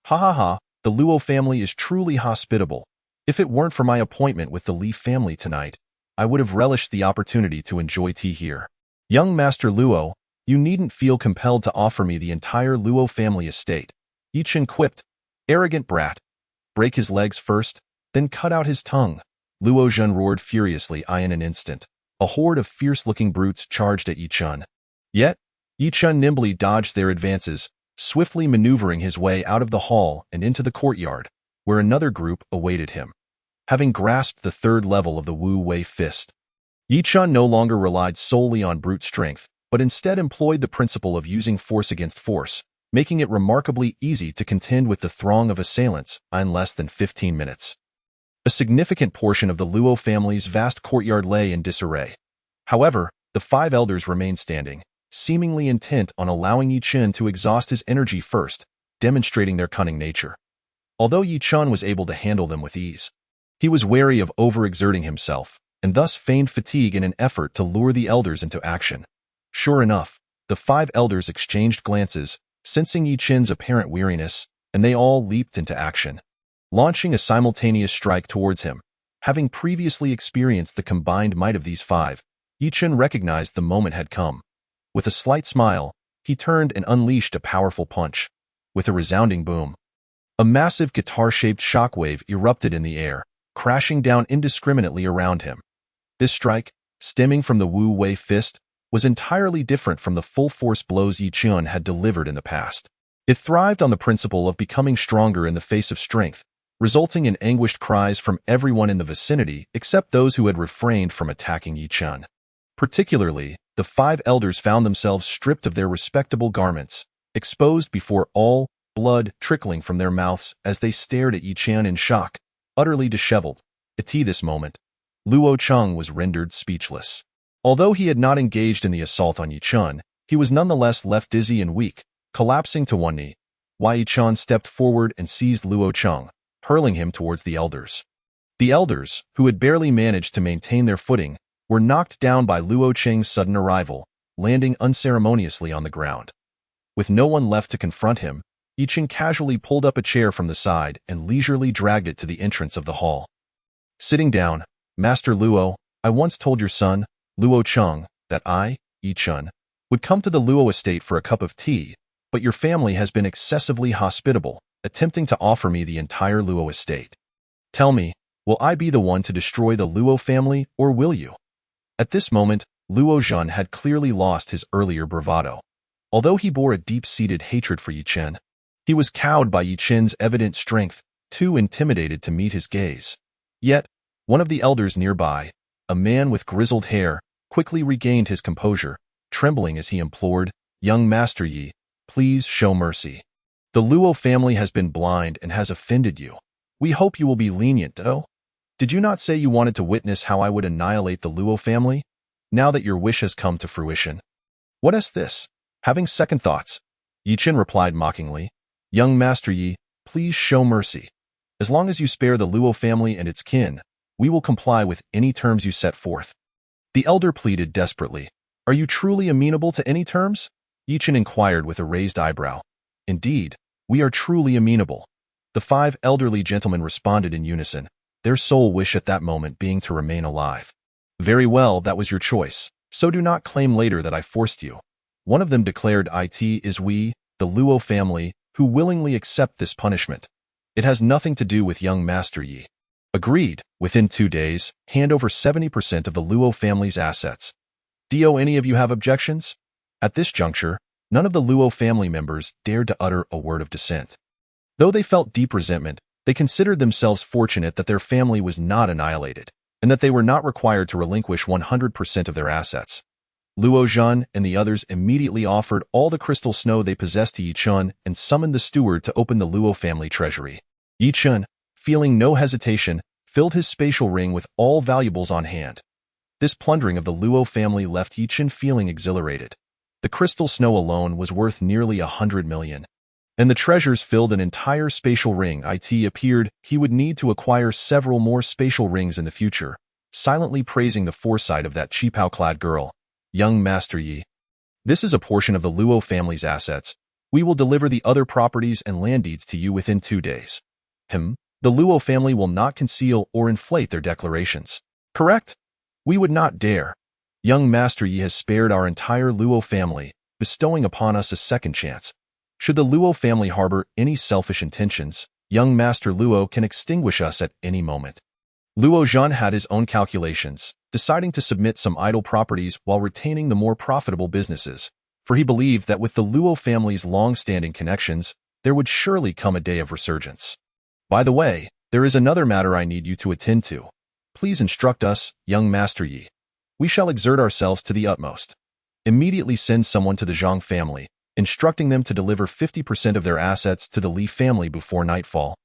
Ha ha ha, the Luo family is truly hospitable. If it weren't for my appointment with the Li family tonight, I would have relished the opportunity to enjoy tea here. Young Master Luo, you needn't feel compelled to offer me the entire Luo family estate. Yi Chen quipped. Arrogant brat. Break his legs first, then cut out his tongue. Luo Zhan roared furiously. In an instant, a horde of fierce-looking brutes charged at Yi Chen. Yet, Yi Chen nimbly dodged their advances, swiftly maneuvering his way out of the hall and into the courtyard, where another group awaited him. Having grasped the 3rd level of the Wu Wei fist, Yi Chen no longer relied solely on brute strength, but instead employed the principle of using force against force, making it remarkably easy to contend with the throng of assailants in less than 15 minutes. A significant portion of the Luo family's vast courtyard lay in disarray. However, the 5 elders remained standing, seemingly intent on allowing Yi Chen to exhaust his energy first, demonstrating their cunning nature. Although Yi Chen was able to handle them with ease, he was wary of overexerting himself, and thus feigned fatigue in an effort to lure the elders into action. Sure enough, the 5 elders exchanged glances, sensing Yi Chen's apparent weariness, and they all leaped into action, launching a simultaneous strike towards him. Having previously experienced the combined might of these five, Yi Chen recognized the moment had come. With a slight smile, he turned and unleashed a powerful punch. With a resounding boom, a massive guitar-shaped shockwave erupted in the air, crashing down indiscriminately around him. This strike, stemming from the Wu Wei fist, was entirely different from the full-force blows Yi Chen had delivered in the past. It thrived on the principle of becoming stronger in the face of strength, resulting in anguished cries from everyone in the vicinity except those who had refrained from attacking Yi Chen. Particularly, the five elders found themselves stripped of their respectable garments, exposed before all, blood trickling from their mouths as they stared at Yi Chen in shock, utterly disheveled. At this moment, Luo Cheng was rendered speechless. Although he had not engaged in the assault on Yi Chen, he was nonetheless left dizzy and weak, collapsing to one knee. Yi Chen stepped forward and seized Luo Cheng, hurling him towards the elders. The elders, who had barely managed to maintain their footing, were knocked down by Luo Cheng's sudden arrival, landing unceremoniously on the ground. With no one left to confront him, Yi Chen casually pulled up a chair from the side and leisurely dragged it to the entrance of the hall. Sitting down, Master Luo, I once told your son, Luo Cheng, that I, Yi Chen, would come to the Luo estate for a cup of tea, but your family has been excessively hospitable, attempting to offer me the entire Luo estate. Tell me, will I be the one to destroy the Luo family, or will you? At this moment, Luo Zhen had clearly lost his earlier bravado. Although he bore a deep-seated hatred for Yi Chen, he was cowed by Yi Chen's evident strength, too intimidated to meet his gaze. Yet, one of the elders nearby, a man with grizzled hair, quickly regained his composure, trembling as he implored, Young Master Yi, please show mercy. The Luo family has been blind and has offended you. We hope you will be lenient, though. Did you not say you wanted to witness how I would annihilate the Luo family? Now that your wish has come to fruition. What is this? Having second thoughts, Yi Chen replied mockingly, Young Master Yi, please show mercy. As long as you spare the Luo family and its kin, we will comply with any terms you set forth. The elder pleaded desperately. Are you truly amenable to any terms? Yi Chen inquired with a raised eyebrow. Indeed, we are truly amenable. The five elderly gentlemen responded in unison, their sole wish at that moment being to remain alive. Very well, that was your choice, so do not claim later that I forced you. One of them declared, it is we, the Luo family, who willingly accept this punishment. It has nothing to do with young Master Yi. Agreed, within 2 days, hand over 70% of the Luo family's assets. Do any of you have objections? At this juncture, none of the Luo family members dared to utter a word of dissent. Though they felt deep resentment, they considered themselves fortunate that their family was not annihilated, and that they were not required to relinquish 100% of their assets. Luo Zhen and the others immediately offered all the crystal snow they possessed to Yi Chen and summoned the steward to open the Luo family treasury. Yi Chen, feeling no hesitation, filled his spatial ring with all valuables on hand. This plundering of the Luo family left Yi Chen feeling exhilarated. The crystal snow alone was worth nearly 100 million. And the treasures filled an entire spatial ring. It appeared he would need to acquire several more spatial rings in the future, silently praising the foresight of that qipao-clad girl. Young Master Yi. This is a portion of the Luo family's assets. We will deliver the other properties and land deeds to you within 2 days. The Luo family will not conceal or inflate their declarations. Correct? We would not dare. Young Master Yi has spared our entire Luo family, bestowing upon us a second chance. Should the Luo family harbor any selfish intentions, young Master Luo can extinguish us at any moment. Luo Zhen had his own calculations, deciding to submit some idle properties while retaining the more profitable businesses, for he believed that with the Luo family's long-standing connections, there would surely come a day of resurgence. By the way, there is another matter I need you to attend to. Please instruct us, young Master Yi. We shall exert ourselves to the utmost. Immediately send someone to the Zhang family, instructing them to deliver 50% of their assets to the Li family before nightfall.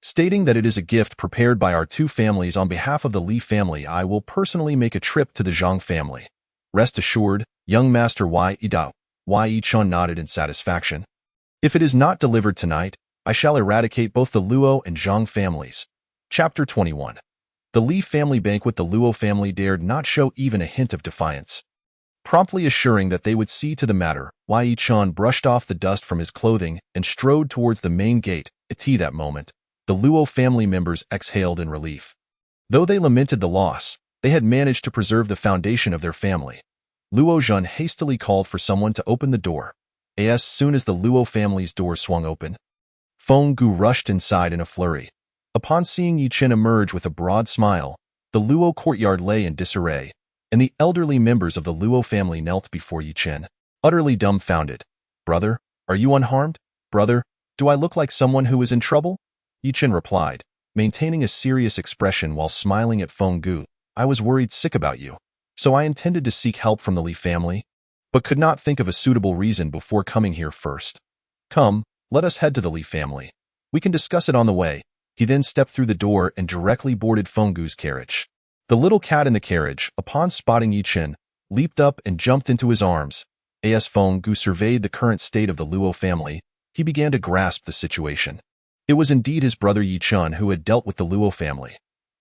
Stating that it is a gift prepared by our two families on behalf of the Li family, I will personally make a trip to the Zhang family. Rest assured, young Master Yi Dao. Yi Chen nodded in satisfaction. If it is not delivered tonight, I shall eradicate both the Luo and Zhang families. Chapter 21. The Li family banquet. The Luo family dared not show even a hint of defiance. Promptly assuring that they would see to the matter, Yi Chen brushed off the dust from his clothing and strode towards the main gate. At that moment, the Luo family members exhaled in relief. Though they lamented the loss, they had managed to preserve the foundation of their family. Luo Jun hastily called for someone to open the door. As soon as the Luo family's door swung open, Feng Gu rushed inside in a flurry. Upon seeing Yi Chen emerge with a broad smile, the Luo courtyard lay in disarray, and the elderly members of the Luo family knelt before Yi Chen, utterly dumbfounded. "Brother, are you unharmed? Brother, do I look like someone who is in trouble?" Yi Chen replied, maintaining a serious expression while smiling at Feng Gu. "I was worried sick about you, so I intended to seek help from the Li family, but could not think of a suitable reason before coming here first. Come, let us head to the Li family. We can discuss it on the way." He then stepped through the door and directly boarded Feng Gu's carriage. The little cat in the carriage, upon spotting Yi Chen, leaped up and jumped into his arms. As Feng Gu surveyed the current state of the Luo family, he began to grasp the situation. It was indeed his brother Yi Chen who had dealt with the Luo family.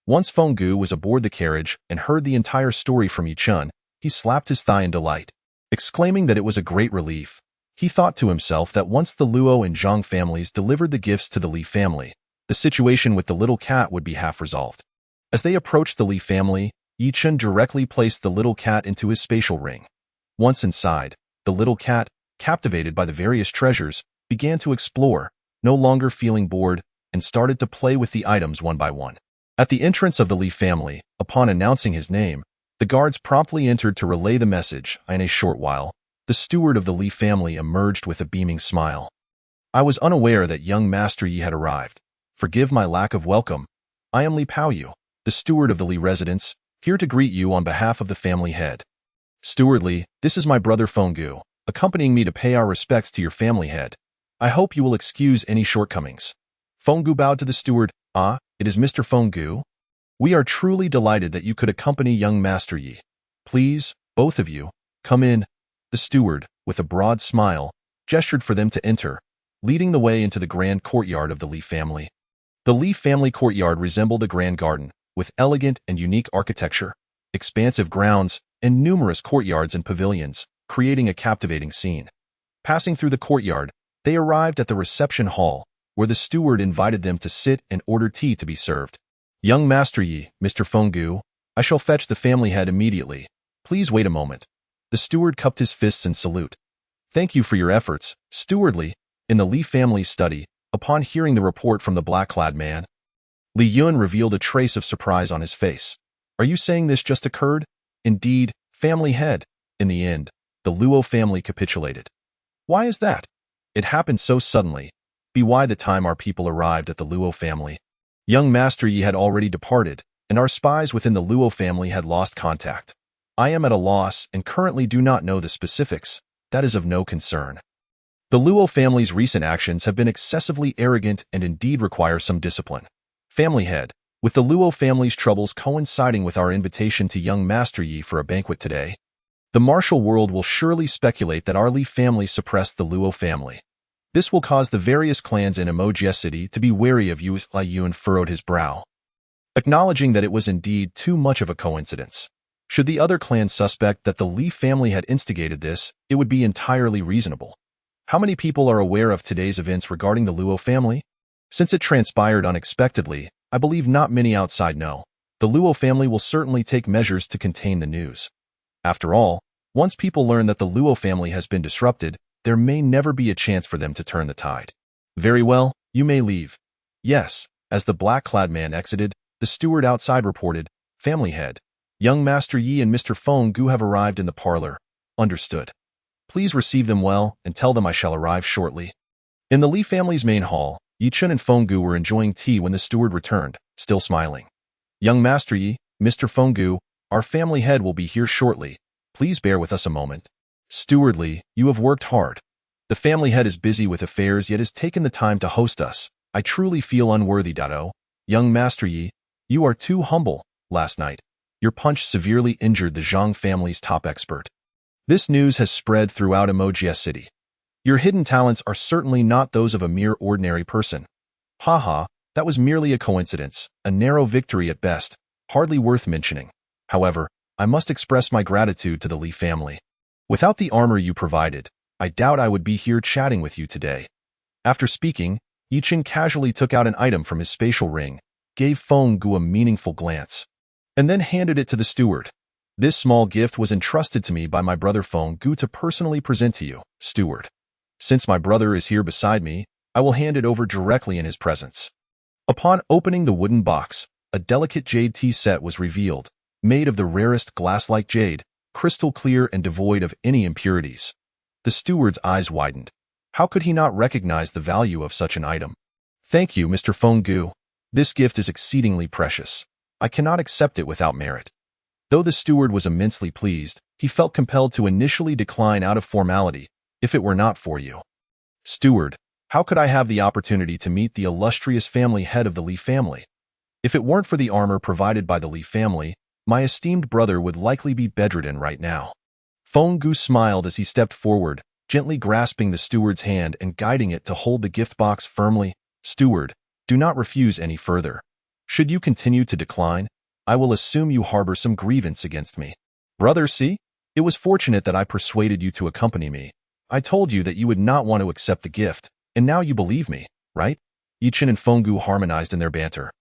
Once Feng Gu was aboard the carriage and heard the entire story from Yi Chen, he slapped his thigh in delight, exclaiming that it was a great relief. He thought to himself that once the Luo and Zhang families delivered the gifts to the Li family, the situation with the little cat would be half resolved. As they approached the Li family, Yi Chen directly placed the little cat into his spatial ring. Once inside, the little cat, captivated by the various treasures, began to explore, no longer feeling bored, and started to play with the items one by one. At the entrance of the Li family, upon announcing his name, the guards promptly entered to relay the message. In a short while, the steward of the Li family emerged with a beaming smile. "I was unaware that young Master Yi had arrived. Forgive my lack of welcome. I am Li Paoyu, the steward of the Li residence, here to greet you on behalf of the family head." "Steward Li, this is my brother Feng Gu, accompanying me to pay our respects to your family head. I hope you will excuse any shortcomings." Feng Gu bowed to the steward. "Ah, it is Mr. Feng Gu? We are truly delighted that you could accompany young Master Yi. Please, both of you, come in." The steward, with a broad smile, gestured for them to enter, leading the way into the grand courtyard of the Li family. The Li family courtyard resembled a grand garden, with elegant and unique architecture, expansive grounds, and numerous courtyards and pavilions, creating a captivating scene. Passing through the courtyard, they arrived at the reception hall, where the steward invited them to sit and order tea to be served. "Young Master Yi, Mr. Feng Gu, I shall fetch the family head immediately. Please wait a moment." The steward cupped his fists in salute. "Thank you for your efforts, Steward Li." In the Li family's study, upon hearing the report from the black-clad man, Li Yun revealed a trace of surprise on his face. "Are you saying this just occurred?" "Indeed, family head." In the end, the Luo family capitulated. "Why is that?" "It happened so suddenly. By the time our people arrived at the Luo family, young Master Yi had already departed, and our spies within the Luo family had lost contact. I am at a loss and currently do not know the specifics. That is of no concern. The Luo family's recent actions have been excessively arrogant and indeed require some discipline. Family head, with the Luo family's troubles coinciding with our invitation to young Master Yi for a banquet today, the martial world will surely speculate that our Li family suppressed the Luo family. This will cause the various clans in Emoji City to be wary of you." Li Yun furrowed his brow, acknowledging that it was indeed too much of a coincidence. Should the other clans suspect that the Li family had instigated this, it would be entirely reasonable. How many people are aware of today's events regarding the Luo family? Since it transpired unexpectedly, I believe not many outside know. The Luo family will certainly take measures to contain the news. After all, once people learn that the Luo family has been disrupted, there may never be a chance for them to turn the tide. "Very well, you may leave." "Yes." As the black-clad man exited, the steward outside reported, "Family head, young Master Yi and Mr. Feng Gu have arrived in the parlor." "Understood. Please receive them well and tell them I shall arrive shortly." In the Li family's main hall, Yi Chen and Feng Gu were enjoying tea when the steward returned, still smiling. "Young Master Yi, Mr. Feng Gu, our family head will be here shortly. Please bear with us a moment." "Steward Li, you have worked hard. The family head is busy with affairs yet has taken the time to host us. I truly feel unworthy. Young Master Yi, you are too humble. Last night, your punch severely injured the Zhang family's top expert. This news has spread throughout Emoji City. Your hidden talents are certainly not those of a mere ordinary person. Haha, that was merely a coincidence, a narrow victory at best, hardly worth mentioning. However, I must express my gratitude to the Li family. Without the armor you provided, I doubt I would be here chatting with you today." After speaking, Yi Chen casually took out an item from his spatial ring, gave Feng Gu a meaningful glance, and then handed it to the steward. This small gift was entrusted to me by my brother Feng Gu to personally present to you, steward. Since my brother is here beside me, I will hand it over directly in his presence. Upon opening the wooden box, a delicate jade tea set was revealed, made of the rarest glass-like jade, crystal clear and devoid of any impurities. The steward's eyes widened. How could he not recognize the value of such an item? Thank you, Mr. Feng Gu. This gift is exceedingly precious. I cannot accept it without merit. Though the steward was immensely pleased, he felt compelled to initially decline out of formality, if it were not for you. Steward, how could I have the opportunity to meet the illustrious family head of the Li family? If it weren't for the armor provided by the Li family, my esteemed brother would likely be bedridden right now. Feng Gu smiled as he stepped forward, gently grasping the steward's hand and guiding it to hold the gift box firmly. Steward, do not refuse any further. Should you continue to decline, I will assume you harbor some grievance against me. Brother, see? It was fortunate that I persuaded you to accompany me. I told you that you would not want to accept the gift, and now you believe me, right? Yichen and Feng Gu harmonized in their banter.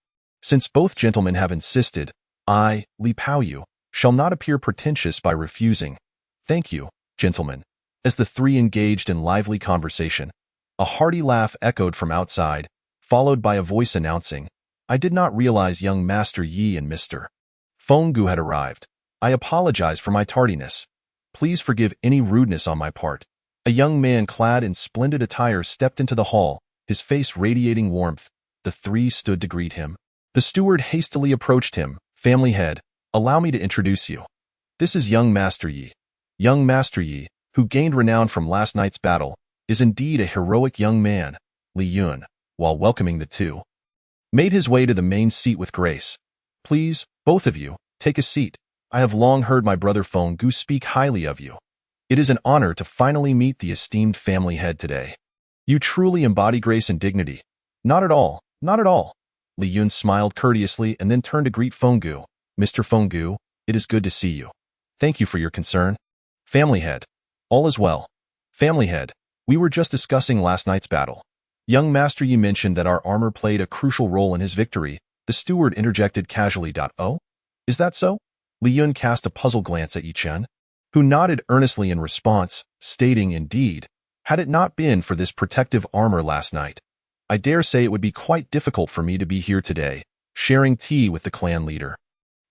Since both gentlemen have insisted, I, Li Paoyu, shall not appear pretentious by refusing. Thank you, gentlemen. As the three engaged in lively conversation, a hearty laugh echoed from outside, followed by a voice announcing, I did not realize young Master Yi and Mr. Feng Gu had arrived. I apologize for my tardiness. Please forgive any rudeness on my part. A young man clad in splendid attire stepped into the hall, his face radiating warmth. The three stood to greet him. The steward hastily approached him. Family head, allow me to introduce you. This is young Master Yi. Young Master Yi, who gained renown from last night's battle, is indeed a heroic young man. Li Yun, while welcoming the two, made his way to the main seat with grace. Please, both of you, take a seat. I have long heard my brother Feng Gu speak highly of you. It is an honor to finally meet the esteemed family head today. You truly embody grace and dignity. Not at all, not at all. Li Yun smiled courteously and then turned to greet Feng Gu. Mr. Feng Gu, it is good to see you. Thank you for your concern. Family head, all is well. Family head, we were just discussing last night's battle. Young Master Yi mentioned that our armor played a crucial role in his victory. The steward interjected casually. Oh? Is that so? Li Yun cast a puzzled glance at Yi Chen, who nodded earnestly in response, stating, indeed, had it not been for this protective armor last night, I dare say it would be quite difficult for me to be here today, sharing tea with the clan leader.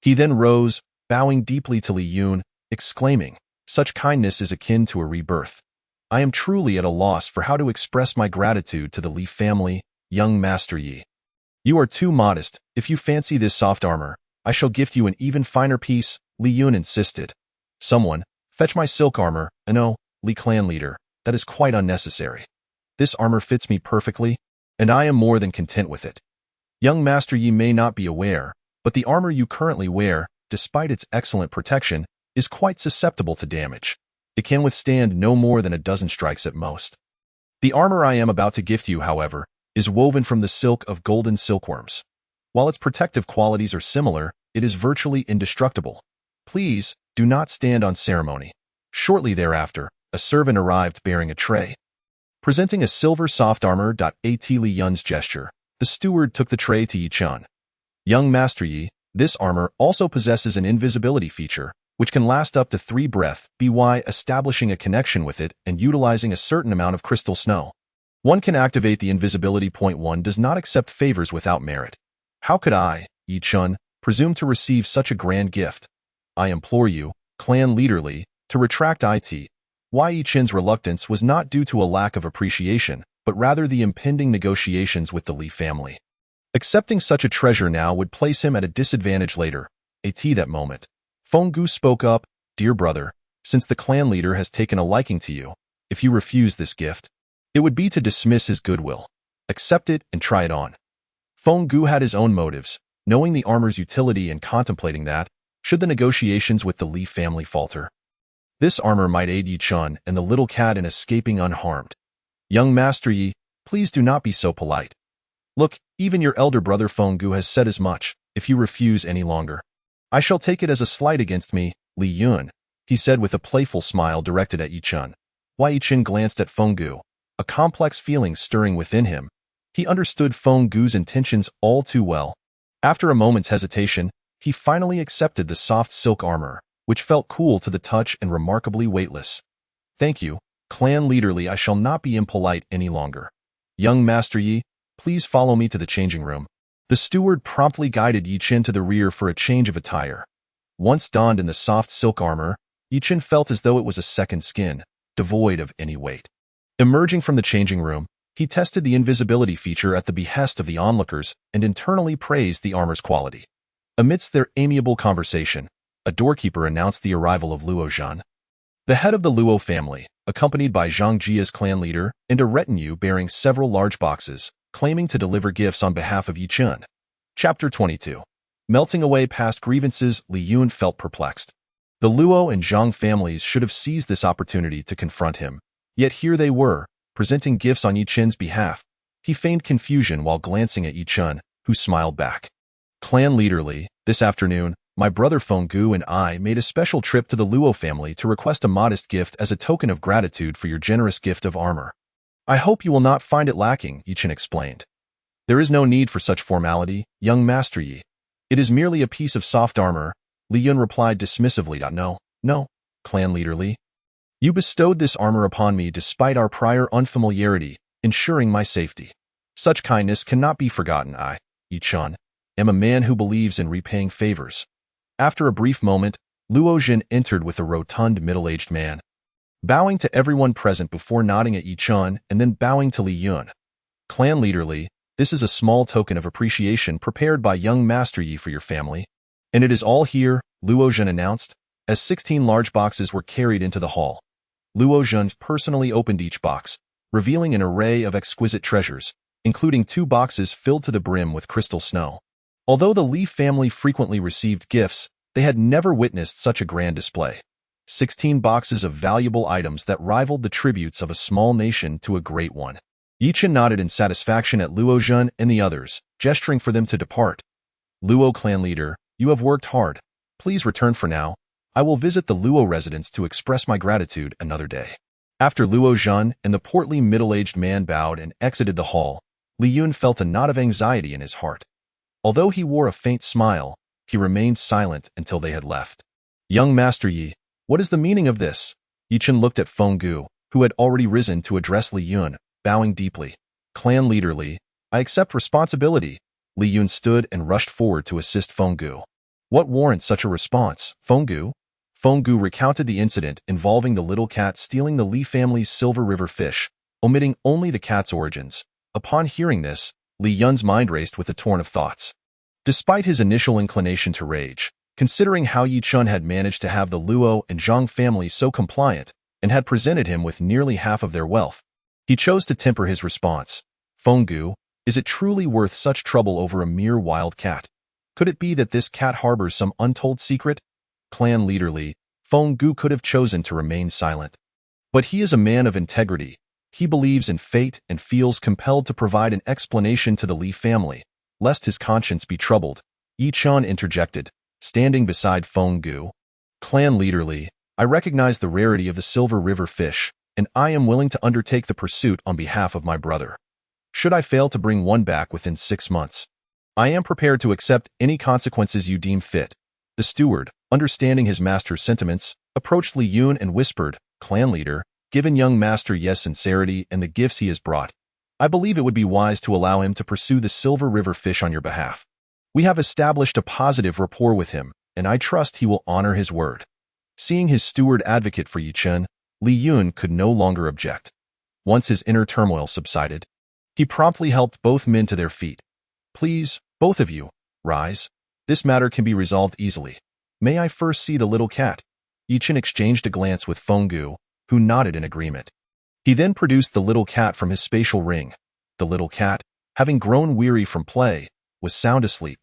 He then rose, bowing deeply to Li Yun, exclaiming, such kindness is akin to a rebirth. I am truly at a loss for how to express my gratitude to the Li family, young Master Yi. You are too modest. If you fancy this soft armor, I shall gift you an even finer piece, Li Yun insisted. Someone, fetch my silk armor. No, Li clan leader, that is quite unnecessary. This armor fits me perfectly, and I am more than content with it. Young Master Yi may not be aware, but the armor you currently wear, despite its excellent protection, is quite susceptible to damage. It can withstand no more than a dozen strikes at most. The armor I am about to gift you, however, is woven from the silk of golden silkworms. While its protective qualities are similar, it is virtually indestructible. Please, do not stand on ceremony. Shortly thereafter, a servant arrived bearing a tray. Presenting a silver soft armor. At Li Yun's gesture, the steward took the tray to Yi Chen. Young Master Yi, this armor also possesses an invisibility feature, which can last up to 3 breaths, by establishing a connection with it and utilizing a certain amount of crystal snow. One can activate the invisibility. One does not accept favors without merit. How could I, Yi Chen, presume to receive such a grand gift? I implore you, clan leader Li, to retract it. Yi Chen's reluctance was not due to a lack of appreciation, but rather the impending negotiations with the Li family. Accepting such a treasure now would place him at a disadvantage later. At that moment, Feng Gu spoke up, Dear brother, since the clan leader has taken a liking to you, if you refuse this gift, it would be to dismiss his goodwill. Accept it and try it on. Feng Gu had his own motives, knowing the armor's utility and contemplating that, should the negotiations with the Li family falter, this armor might aid Yi Chen and the little cat in escaping unharmed. Young Master Yi, please do not be so polite. Look, even your elder brother Feng Gu has said as much. If you refuse any longer, I shall take it as a slight against me, Li Yun, he said with a playful smile directed at Yi Chen. Yi Chen glanced at Feng Gu, a complex feeling stirring within him. He understood Feng Gu's intentions all too well. After a moment's hesitation, he finally accepted the soft silk armor, which felt cool to the touch and remarkably weightless. Thank you, Clan Leader Li. I shall not be impolite any longer. Young Master Yi, please follow me to the changing room. The steward promptly guided Yi Chen to the rear for a change of attire. Once donned in the soft silk armor, Yi Chen felt as though it was a second skin, devoid of any weight. Emerging from the changing room, he tested the invisibility feature at the behest of the onlookers and internally praised the armor's quality. Amidst their amiable conversation, a doorkeeper announced the arrival of Luo Zhan. The head of the Luo family, accompanied by Zhang Jia's clan leader and a retinue bearing several large boxes, claiming to deliver gifts on behalf of Yi Chen. Chapter 22. Melting away past grievances, Li Yun felt perplexed. The Luo and Zhang families should have seized this opportunity to confront him. Yet here they were, presenting gifts on Yi Chen's behalf. He feigned confusion while glancing at Yi Chen, who smiled back. Clan Leader Li, this afternoon, my brother Fenggu and I made a special trip to the Luo family to request a modest gift as a token of gratitude for your generous gift of armor. I hope you will not find it lacking, Yi Chen explained. There is no need for such formality, young Master Yi. It is merely a piece of soft armor, Li Yun replied dismissively. No, Clan Leader Li. You bestowed this armor upon me despite our prior unfamiliarity, ensuring my safety. Such kindness cannot be forgotten. I, Yi Chen, am a man who believes in repaying favors. After a brief moment, Luo Zhan entered with a rotund middle-aged man. Bowing to everyone present before nodding at Yi Chen and then bowing to Li Yun. Clan Leader Li, this is a small token of appreciation prepared by young Master Yi for your family. And it is all here, Luo Zhan announced, as 16 large boxes were carried into the hall. Luo Zhan personally opened each box, revealing an array of exquisite treasures, including 2 boxes filled to the brim with crystal snow. Although the Li family frequently received gifts, they had never witnessed such a grand display. 16 boxes of valuable items that rivaled the tributes of a small nation to a great one. Yi Chen nodded in satisfaction at Luo Zhan and the others, gesturing for them to depart. Luo clan leader, you have worked hard. Please return for now. I will visit the Luo residence to express my gratitude another day. After Luo Zhan and the portly middle-aged man bowed and exited the hall, Li Yun felt a knot of anxiety in his heart. Although he wore a faint smile, he remained silent until they had left. Young Master Yi, what is the meaning of this? Yi Chen looked at Fenggu, who had already risen to address Li Yun, bowing deeply. Clan Leader Li, I accept responsibility. Li Yun stood and rushed forward to assist Fenggu. What warrants such a response, Fenggu? Fenggu recounted the incident involving the little cat stealing the Li family's Silver River fish, omitting only the cat's origins. Upon hearing this, Li Yun's mind raced with a torrent of thoughts. Despite his initial inclination to rage, considering how Yi Chen had managed to have the Luo and Zhang families so compliant and had presented him with nearly half of their wealth, he chose to temper his response. Fenggu, is it truly worth such trouble over a mere wild cat? Could it be that this cat harbors some untold secret? Clan Leader Li, Fenggu could have chosen to remain silent. But he is a man of integrity. He believes in fate and feels compelled to provide an explanation to the Li family, lest his conscience be troubled. Yi Chen interjected, standing beside Fenggu. Clan Leader Li, I recognize the rarity of the Silver River fish, and I am willing to undertake the pursuit on behalf of my brother. Should I fail to bring one back within 6 months, I am prepared to accept any consequences you deem fit. The steward, understanding his master's sentiments, approached Li Yun and whispered, Clan Leader, given young Master Yi's sincerity and the gifts he has brought, I believe it would be wise to allow him to pursue the Silver River fish on your behalf. We have established a positive rapport with him, and I trust he will honor his word. Seeing his steward advocate for Yi Chen, Li Yun could no longer object. Once his inner turmoil subsided, he promptly helped both men to their feet. Please, both of you, rise. This matter can be resolved easily. May I first see the little cat? Yi Chen exchanged a glance with Fenggu, who nodded in agreement. He then produced the little cat from his spatial ring. The little cat, having grown weary from play, was sound asleep.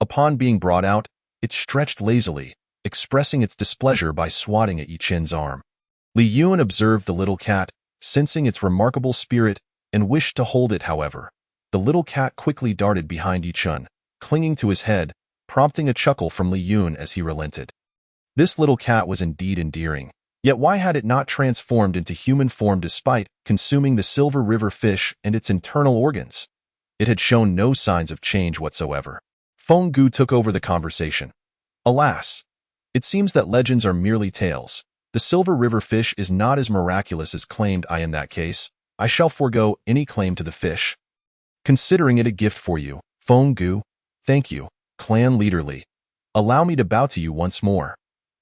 Upon being brought out, it stretched lazily, expressing its displeasure by swatting at Yi Chen's arm. Li Yun observed the little cat, sensing its remarkable spirit, and wished to hold it. However, the little cat quickly darted behind Yi Chen, clinging to his head, prompting a chuckle from Li Yun as he relented. This little cat was indeed endearing, yet why had it not transformed into human form despite consuming the Silver River fish and its internal organs? It had shown no signs of change whatsoever. Feng Gu took over the conversation. Alas, it seems that legends are merely tales. The silver river fish is not as miraculous as claimed. In that case, I shall forego any claim to the fish, considering it a gift for you, Feng Gu. Thank you, clan leader Li. Allow me to bow to you once more.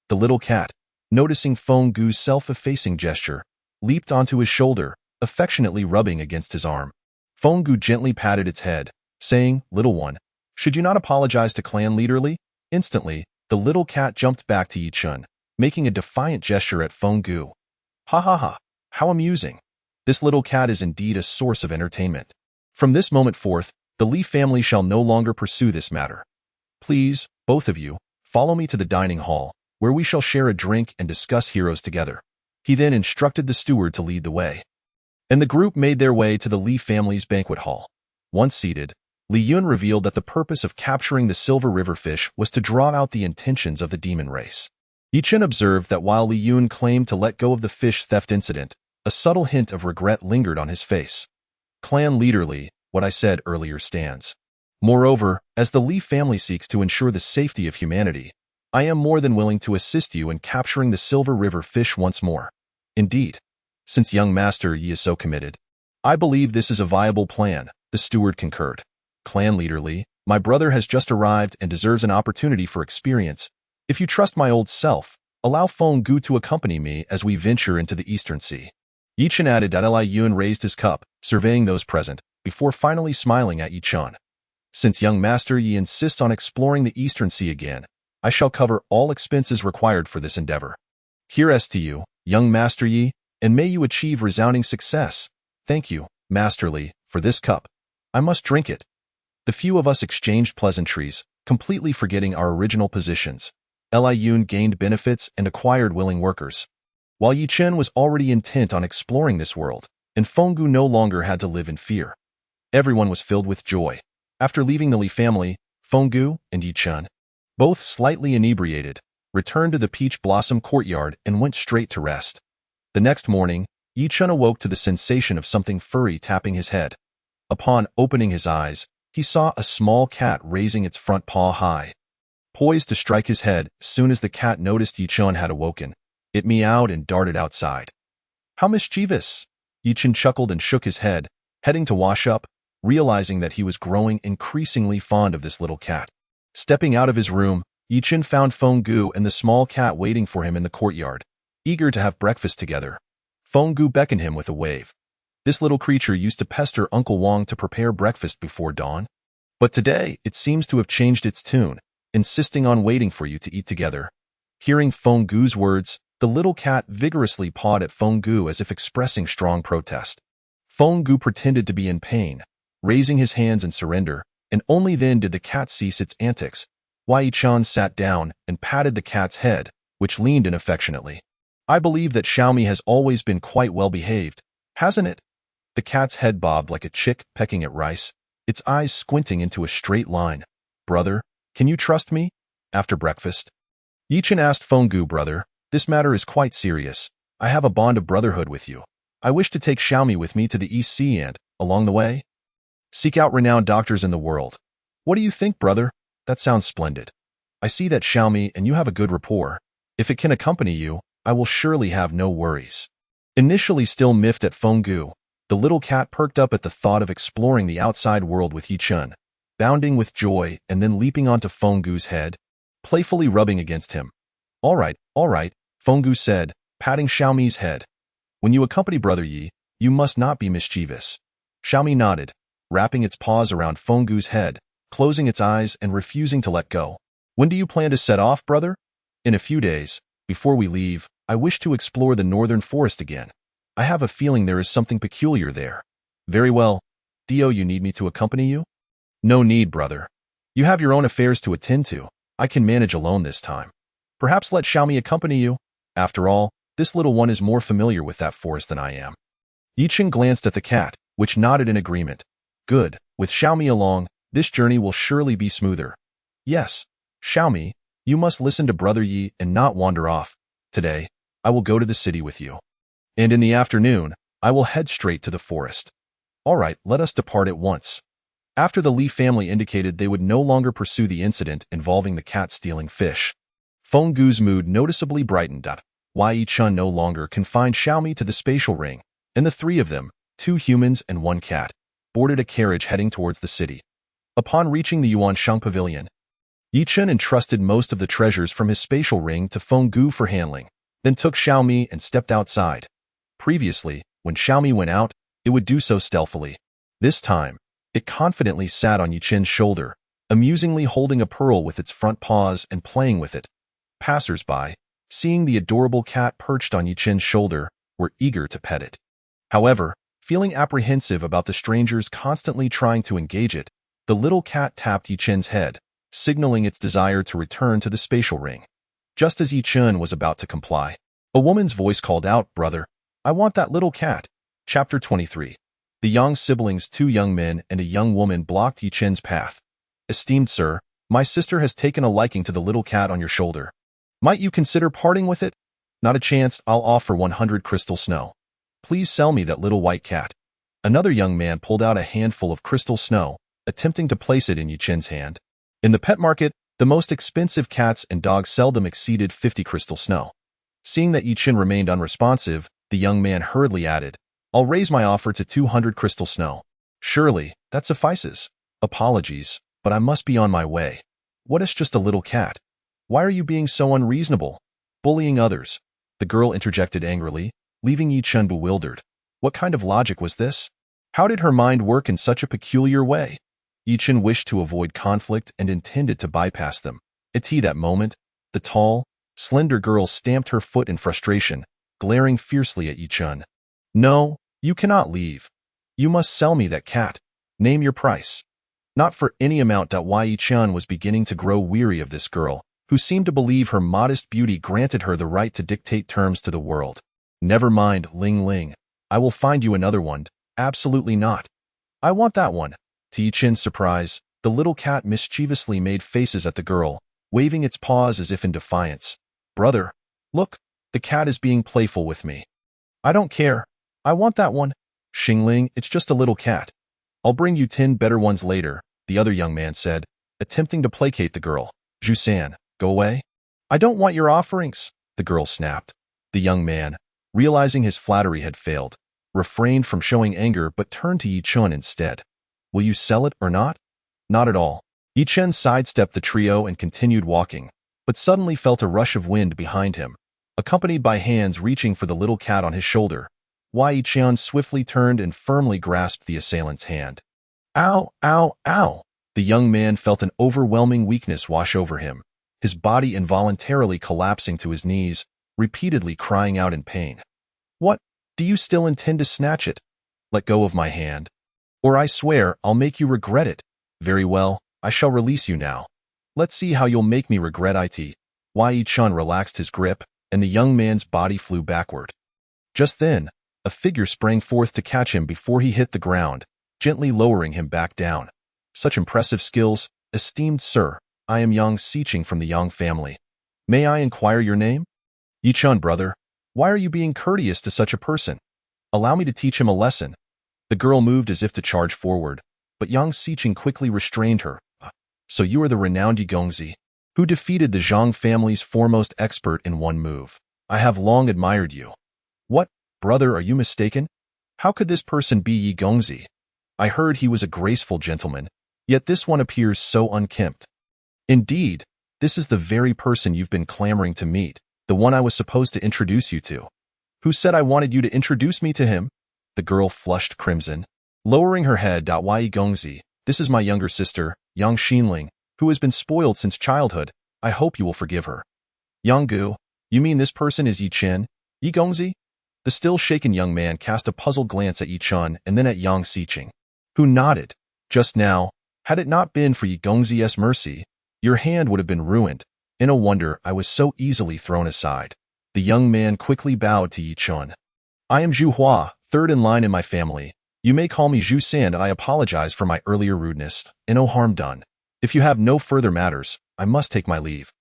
The little cat, noticing Feng Gu's self-effacing gesture, leaped onto his shoulder, affectionately rubbing against his arm. Feng Gu gently patted its head, saying, "Little one, should you not apologize to clan leader Li?" Instantly, the little cat jumped back to Yi Chun, making a defiant gesture at Feng Gu. Ha ha ha, how amusing. This little cat is indeed a source of entertainment. From this moment forth, the Li family shall no longer pursue this matter. Please, both of you, follow me to the dining hall, where we shall share a drink and discuss heroes together. He then instructed the steward to lead the way. And the group made their way to the Li family's banquet hall. Once seated, Li Yun revealed that the purpose of capturing the silver river fish was to draw out the intentions of the demon race. Yi Chen observed that while Li Yun claimed to let go of the fish theft incident, a subtle hint of regret lingered on his face. Clan leader Li, what I said earlier stands. Moreover, as the Li family seeks to ensure the safety of humanity, I am more than willing to assist you in capturing the silver river fish once more. Indeed, since young Master Yi is so committed, I believe this is a viable plan, the steward concurred. Clan leader Li, my brother has just arrived and deserves an opportunity for experience. If you trust my old self, allow Feng Gu to accompany me as we venture into the Eastern Sea. Yi Chen added that Li Yun raised his cup, surveying those present, before finally smiling at Yi Chen. Since young Master Yi insists on exploring the Eastern Sea again, I shall cover all expenses required for this endeavor. Here's to you, young Master Yi, and may you achieve resounding success. Thank you, Master Li, for this cup. I must drink it. The few of us exchanged pleasantries, completely forgetting our original positions. Li Yun gained benefits and acquired willing workers, while Yi Chen was already intent on exploring this world, and Feng Gu no longer had to live in fear. Everyone was filled with joy. After leaving the Li family, Feng Gu and Yi Chen, both slightly inebriated, returned to the Peach Blossom courtyard and went straight to rest. The next morning, Yi Chen awoke to the sensation of something furry tapping his head. Upon opening his eyes, he saw a small cat raising its front paw high, poised to strike his head. As soon as the cat noticed Yi Chen had awoken, it meowed and darted outside. How mischievous! Yi Chen chuckled and shook his head, heading to wash up, realizing that he was growing increasingly fond of this little cat. Stepping out of his room, Yi Chen found Feng Gu and the small cat waiting for him in the courtyard, eager to have breakfast together. Feng Gu beckoned him with a wave. This little creature used to pester Uncle Wang to prepare breakfast before dawn, but today it seems to have changed its tune, insisting on waiting for you to eat together. Hearing Feng Gu's words, the little cat vigorously pawed at Feng Gu as if expressing strong protest. Feng Gu pretended to be in pain, raising his hands in surrender, and only then did the cat cease its antics. Yi Chen sat down and patted the cat's head, which leaned in affectionately. I believe that Xiaomi has always been quite well behaved, hasn't it? The cat's head bobbed like a chick pecking at rice, its eyes squinting into a straight line. Brother, can you trust me? After breakfast, Yi Chen asked Feng Gu, brother, this matter is quite serious. I have a bond of brotherhood with you. I wish to take Xiaomi with me to the East Sea and, along the way, seek out renowned doctors in the world. What do you think, brother? That sounds splendid. I see that Xiaomi and you have a good rapport. If it can accompany you, I will surely have no worries. Initially still miffed at Feng Gu, the little cat perked up at the thought of exploring the outside world with Yi Chen, bounding with joy and then leaping onto Feng Gu's head, playfully rubbing against him. All right, Feng Gu said, patting Xiaomi's head. When you accompany Brother Yi, you must not be mischievous. Xiaomi nodded, wrapping its paws around Feng Gu's head, closing its eyes and refusing to let go. When do you plan to set off, brother? In a few days. Before we leave, I wish to explore the northern forest again. I have a feeling there is something peculiar there. Very well. Do you need me to accompany you? No need, brother. You have your own affairs to attend to. I can manage alone this time. Perhaps let Xiaomi accompany you. After all, this little one is more familiar with that forest than I am. Yi Chen glanced at the cat, which nodded in agreement. Good. With Xiaomi along, this journey will surely be smoother. Yes, Xiaomi, you must listen to Brother Yi and not wander off. Today, I will go to the city with you. And in the afternoon, I will head straight to the forest. All right, let us depart at once. After the Li family indicated they would no longer pursue the incident involving the cat stealing fish, Feng Gu's mood noticeably brightened. Yi Chun no longer confined Xiaomi to the spatial ring, and the three of them, 2 humans and 1 cat, boarded a carriage heading towards the city. Upon reaching the Yuansheng Pavilion, Yi Chun entrusted most of the treasures from his spatial ring to Feng Gu for handling, then took Xiaomi and stepped outside. Previously, when Xiaomi went out, it would do so stealthily. This time, it confidently sat on Yi Chun's shoulder, amusingly holding a pearl with its front paws and playing with it. Passers-by, seeing the adorable cat perched on Yi Chun's shoulder, were eager to pet it. However, feeling apprehensive about the strangers constantly trying to engage it, the little cat tapped Yi Chun's head, signaling its desire to return to the spatial ring. Just as Yi Chun was about to comply, a woman's voice called out, "Brother, I want that little cat." Chapter 23. The Yang siblings, 2 young men and a young woman, blocked Yi Chun's path. "Esteemed sir, my sister has taken a liking to the little cat on your shoulder. Might you consider parting with it?" "Not a chance. I'll offer 100 crystal snow. Please sell me that little white cat." Another young man pulled out a handful of crystal snow, attempting to place it in Yi Chun's hand. In the pet market, the most expensive cats and dogs seldom exceeded 50 crystal snow. Seeing that Yi Chun remained unresponsive, the young man hurriedly added, "I'll raise my offer to 200 crystal snow." "Surely, that suffices. Apologies, but I must be on my way. What is just a little cat? Why are you being so unreasonable? Bullying others?" the girl interjected angrily, leaving Yi Chun bewildered. What kind of logic was this? How did her mind work in such a peculiar way? Yi Chun wished to avoid conflict and intended to bypass them. At that moment, the tall, slender girl stamped her foot in frustration, glaring fiercely at Yi Chun. "No, you cannot leave. You must sell me that cat. Name your price." Not for any amount. Yi Chun was beginning to grow weary of this girl, who seemed to believe her modest beauty granted her the right to dictate terms to the world. "Never mind, Ling Ling. I will find you another one." "Absolutely not. I want that one." To Yi Chun's surprise, the little cat mischievously made faces at the girl, waving its paws as if in defiance. "Brother, look, the cat is being playful with me." "I don't care. I want that one." "Xingling, it's just a little cat. I'll bring you 10 better ones later," the other young man said, attempting to placate the girl. "Zhu-san, go away." "I don't want your offerings," the girl snapped. The young man, realizing his flattery had failed, refrained from showing anger but turned to Yi Chun instead. "Will you sell it or not?" "Not at all." Yi Chun sidestepped the trio and continued walking, but suddenly felt a rush of wind behind him, accompanied by hands reaching for the little cat on his shoulder. Yi Chun swiftly turned and firmly grasped the assailant's hand. "Ow, ow, ow!" The young man felt an overwhelming weakness wash over him, his body involuntarily collapsing to his knees, repeatedly crying out in pain. "What? Do you still intend to snatch it? Let go of my hand, or I swear I'll make you regret it." "Very well, I shall release you now. Let's see how you'll make me regret it." Yi Chun relaxed his grip, and the young man's body flew backward. Just then, a figure sprang forth to catch him before he hit the ground, gently lowering him back down. "Such impressive skills, esteemed sir. I am Yang Xiqing from the Yang family. May I inquire your name?" "Yi Chun, brother. Why are you being courteous to such a person? Allow me to teach him a lesson." The girl moved as if to charge forward, but Yang Xiqing quickly restrained her. "So you are the renowned Yi Gongzi, who defeated the Zhang family's foremost expert in one move. I have long admired you." "What, brother, are you mistaken? How could this person be Yi Gongzi? I heard he was a graceful gentleman, yet this one appears so unkempt." "Indeed, this is the very person you've been clamoring to meet, the one I was supposed to introduce you to." "Who said I wanted you to introduce me to him?" The girl flushed crimson. Lowering her head, "Yi Gongzi, this is my younger sister, Yang Xinling, who has been spoiled since childhood. I hope you will forgive her." "Yang Gu, you mean this person is Yi Chun, Yi Gongzi?" The still shaken young man cast a puzzled glance at Yi Chun and then at Yang Xiqing, who nodded. "Just now, had it not been for Yi Gongzi's mercy, your hand would have been ruined. And no wonder I was so easily thrown aside." The young man quickly bowed to Yi Chun. "I am Zhu Hua, third in line in my family. You may call me Zhu San, and I apologize for my earlier rudeness, and no harm done. If you have no further matters, I must take my leave."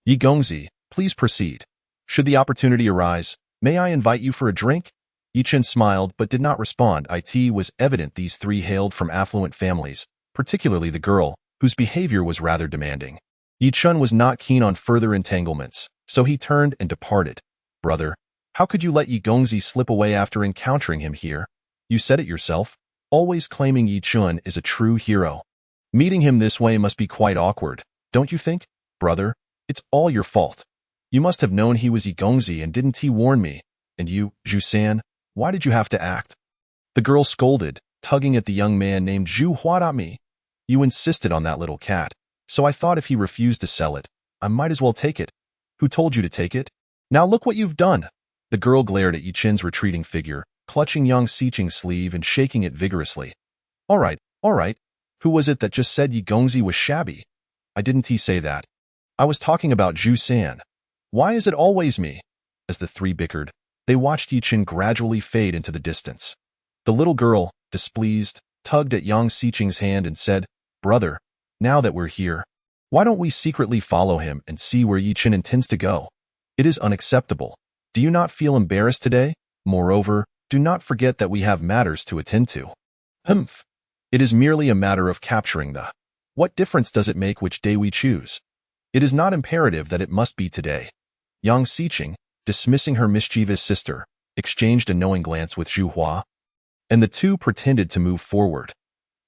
"Yi Gongzi, please proceed. Should the opportunity arise, may I invite you for a drink?" Yi Chun smiled but did not respond. It was evident these three hailed from affluent families, particularly the girl, whose behavior was rather demanding. Yi Chun was not keen on further entanglements, so he turned and departed. Brother, how could you let Yi Gongzi slip away after encountering him here? You said it yourself, always claiming Yi Chun is a true hero. Meeting him this way must be quite awkward, don't you think? Brother, it's all your fault. You must have known he was Yi Gongzi and didn't he warn me? And you, Zhu San, why did you have to act? The girl scolded, tugging at the young man named Zhu Huadami. You insisted on that little cat, so I thought if he refused to sell it, I might as well take it. Who told you to take it? Now look what you've done. The girl glared at Yi Chin's retreating figure, clutching Yang Xiqing's sleeve and shaking it vigorously. All right. Who was it that just said Yi Gongzi was shabby? I didn't say that. I was talking about Zhu San. Why is it always me? As the three bickered, they watched Yi Chin gradually fade into the distance. The little girl, displeased, tugged at Yang Xiqing's hand and said, Brother, now that we're here, why don't we secretly follow him and see where Yi Chin intends to go? It is unacceptable. Do you not feel embarrassed today? Moreover, do not forget that we have matters to attend to. Humph. It is merely a matter of capturing the. What difference does it make which day we choose? It is not imperative that it must be today. Yang Xiqing, dismissing her mischievous sister, exchanged a knowing glance with Zhu Hua, and the two pretended to move forward.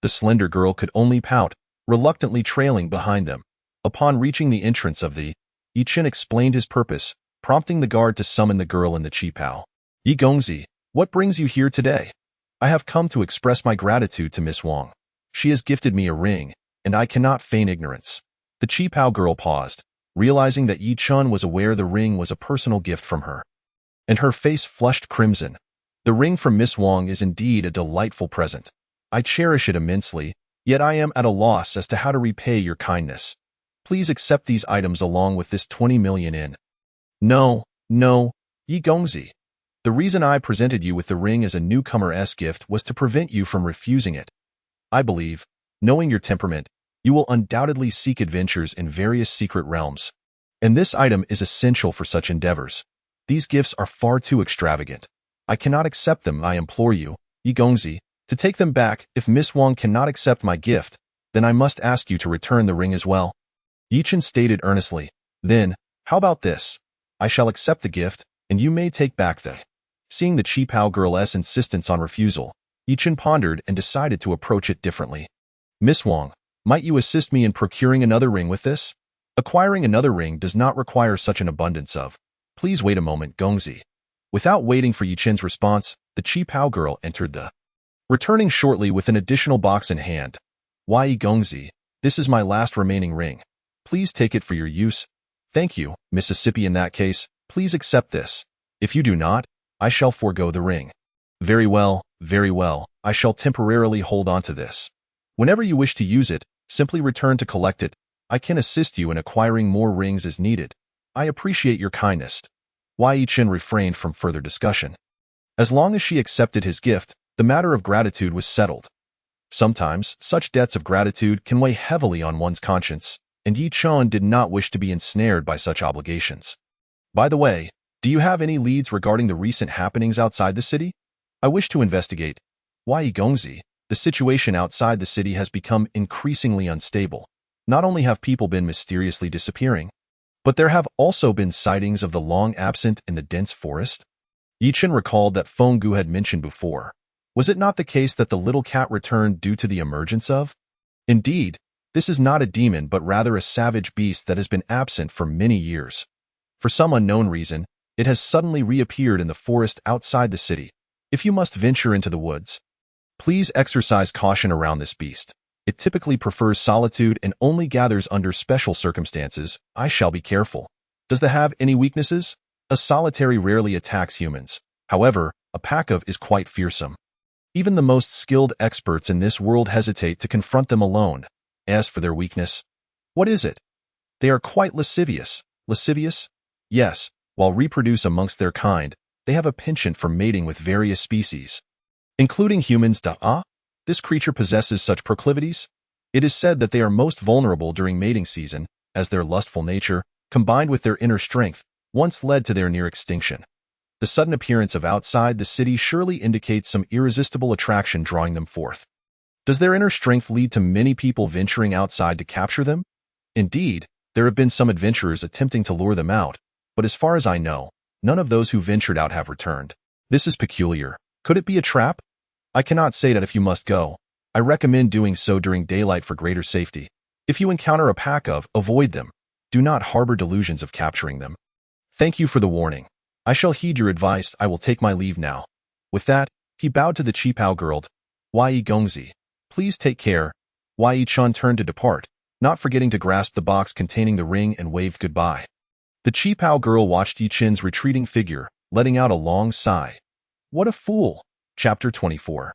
The slender girl could only pout, reluctantly trailing behind them. Upon reaching the entrance of the, Yi Chin explained his purpose, prompting the guard to summon the girl in the qipao. Yi Gongzi, what brings you here today? I have come to express my gratitude to Miss Wang. She has gifted me a ring, and I cannot feign ignorance. The qipao girl paused, realizing that Yi Chun was aware the ring was a personal gift from her. And her face flushed crimson. The ring from Miss Wang is indeed a delightful present. I cherish it immensely, yet I am at a loss as to how to repay your kindness. Please accept these items along with this 20 million in. No, Yi Gongzi. The reason I presented you with the ring as a newcomer's gift was to prevent you from refusing it. I believe, knowing your temperament, you will undoubtedly seek adventures in various secret realms. And this item is essential for such endeavors. These gifts are far too extravagant. I cannot accept them, I implore you, Yi Gongzi, to take them back. If Miss Wang cannot accept my gift, then I must ask you to return the ring as well. Yi Chin stated earnestly. Then, how about this? I shall accept the gift, and you may take back the. Seeing the qipao girl's insistence on refusal, Yi Chin pondered and decided to approach it differently. Miss Wang, might you assist me in procuring another ring with this? Acquiring another ring does not require such an abundance of. Please wait a moment, Gongzi. Without waiting for Yi Chin's response, the qipao girl entered the. Returning shortly with an additional box in hand. Why, Yi Gongzi, this is my last remaining ring. Please take it for your use. Thank you, Mississippi. In that case, please accept this. If you do not, I shall forego the ring. Very well, I shall temporarily hold on to this. Whenever you wish to use it, simply return to collect it. I can assist you in acquiring more rings as needed. I appreciate your kindness. Yi Chin refrained from further discussion. As long as she accepted his gift, the matter of gratitude was settled. Sometimes, such debts of gratitude can weigh heavily on one's conscience, and Yi Chun did not wish to be ensnared by such obligations. By the way, do you have any leads regarding the recent happenings outside the city? I wish to investigate. Yi Gongzi, the situation outside the city has become increasingly unstable. Not only have people been mysteriously disappearing, but there have also been sightings of the long absent in the dense forest. Yi Chin recalled that Feng Gu had mentioned before. Was it not the case that the little cat returned due to the emergence of? Indeed, this is not a demon but rather a savage beast that has been absent for many years. For some unknown reason, it has suddenly reappeared in the forest outside the city. If you must venture into the woods, please exercise caution around this beast. It typically prefers solitude and only gathers under special circumstances. I shall be careful. Does it have any weaknesses? A solitary rarely attacks humans. However, a pack of is quite fearsome. Even the most skilled experts in this world hesitate to confront them alone. As for their weakness, what is it? They are quite lascivious. Lascivious? Yes, while reproduce amongst their kind, they have a penchant for mating with various species, including humans. This creature possesses such proclivities. It is said that they are most vulnerable during mating season, as their lustful nature, combined with their inner strength, once led to their near extinction. The sudden appearance of outside the city surely indicates some irresistible attraction drawing them forth. Does their inner strength lead to many people venturing outside to capture them? Indeed, there have been some adventurers attempting to lure them out, but as far as I know, none of those who ventured out have returned. This is peculiar. Could it be a trap? I cannot say that if you must go. I recommend doing so during daylight for greater safety. If you encounter a pack of, avoid them. Do not harbor delusions of capturing them. Thank you for the warning. I shall heed your advice. I will take my leave now. With that, he bowed to the Qipao girl. Yi Gongzi. Please take care. Yi Chun turned to depart, not forgetting to grasp the box containing the ring and waved goodbye. The Qipao girl watched Yi Chen's retreating figure, letting out a long sigh. What a fool! Chapter 24.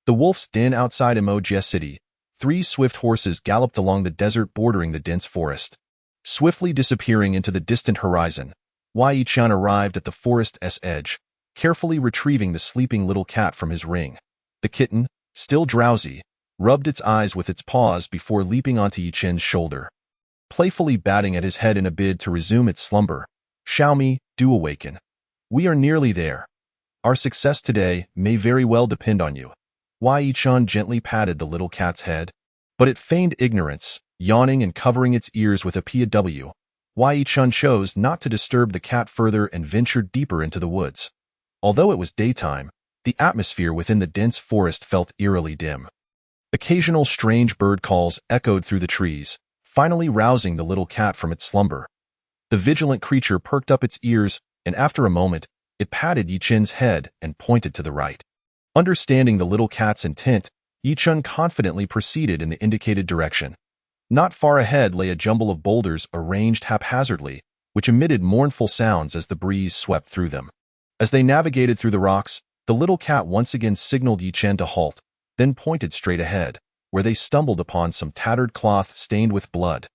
The wolf's den outside Emoji City. 3 swift horses galloped along the desert bordering the dense forest. Swiftly disappearing into the distant horizon, Yi Chan arrived at the forest's edge, carefully retrieving the sleeping little cat from his ring. The kitten, still drowsy, rubbed its eyes with its paws before leaping onto Yi Chen's shoulder. Playfully batting at his head in a bid to resume its slumber, Xiaomi, do awaken. We are nearly there. Our success today may very well depend on you. Yi Chan gently patted the little cat's head, but it feigned ignorance, yawning and covering its ears with a PW. Yi Chan chose not to disturb the cat further and ventured deeper into the woods. Although it was daytime, the atmosphere within the dense forest felt eerily dim. Occasional strange bird calls echoed through the trees, finally rousing the little cat from its slumber. The vigilant creature perked up its ears, and after a moment, it patted Yi Chen's head and pointed to the right. Understanding the little cat's intent, Yi Chen confidently proceeded in the indicated direction. Not far ahead lay a jumble of boulders arranged haphazardly, which emitted mournful sounds as the breeze swept through them. As they navigated through the rocks, the little cat once again signaled Yi Chen to halt, then pointed straight ahead, where they stumbled upon some tattered cloth stained with blood.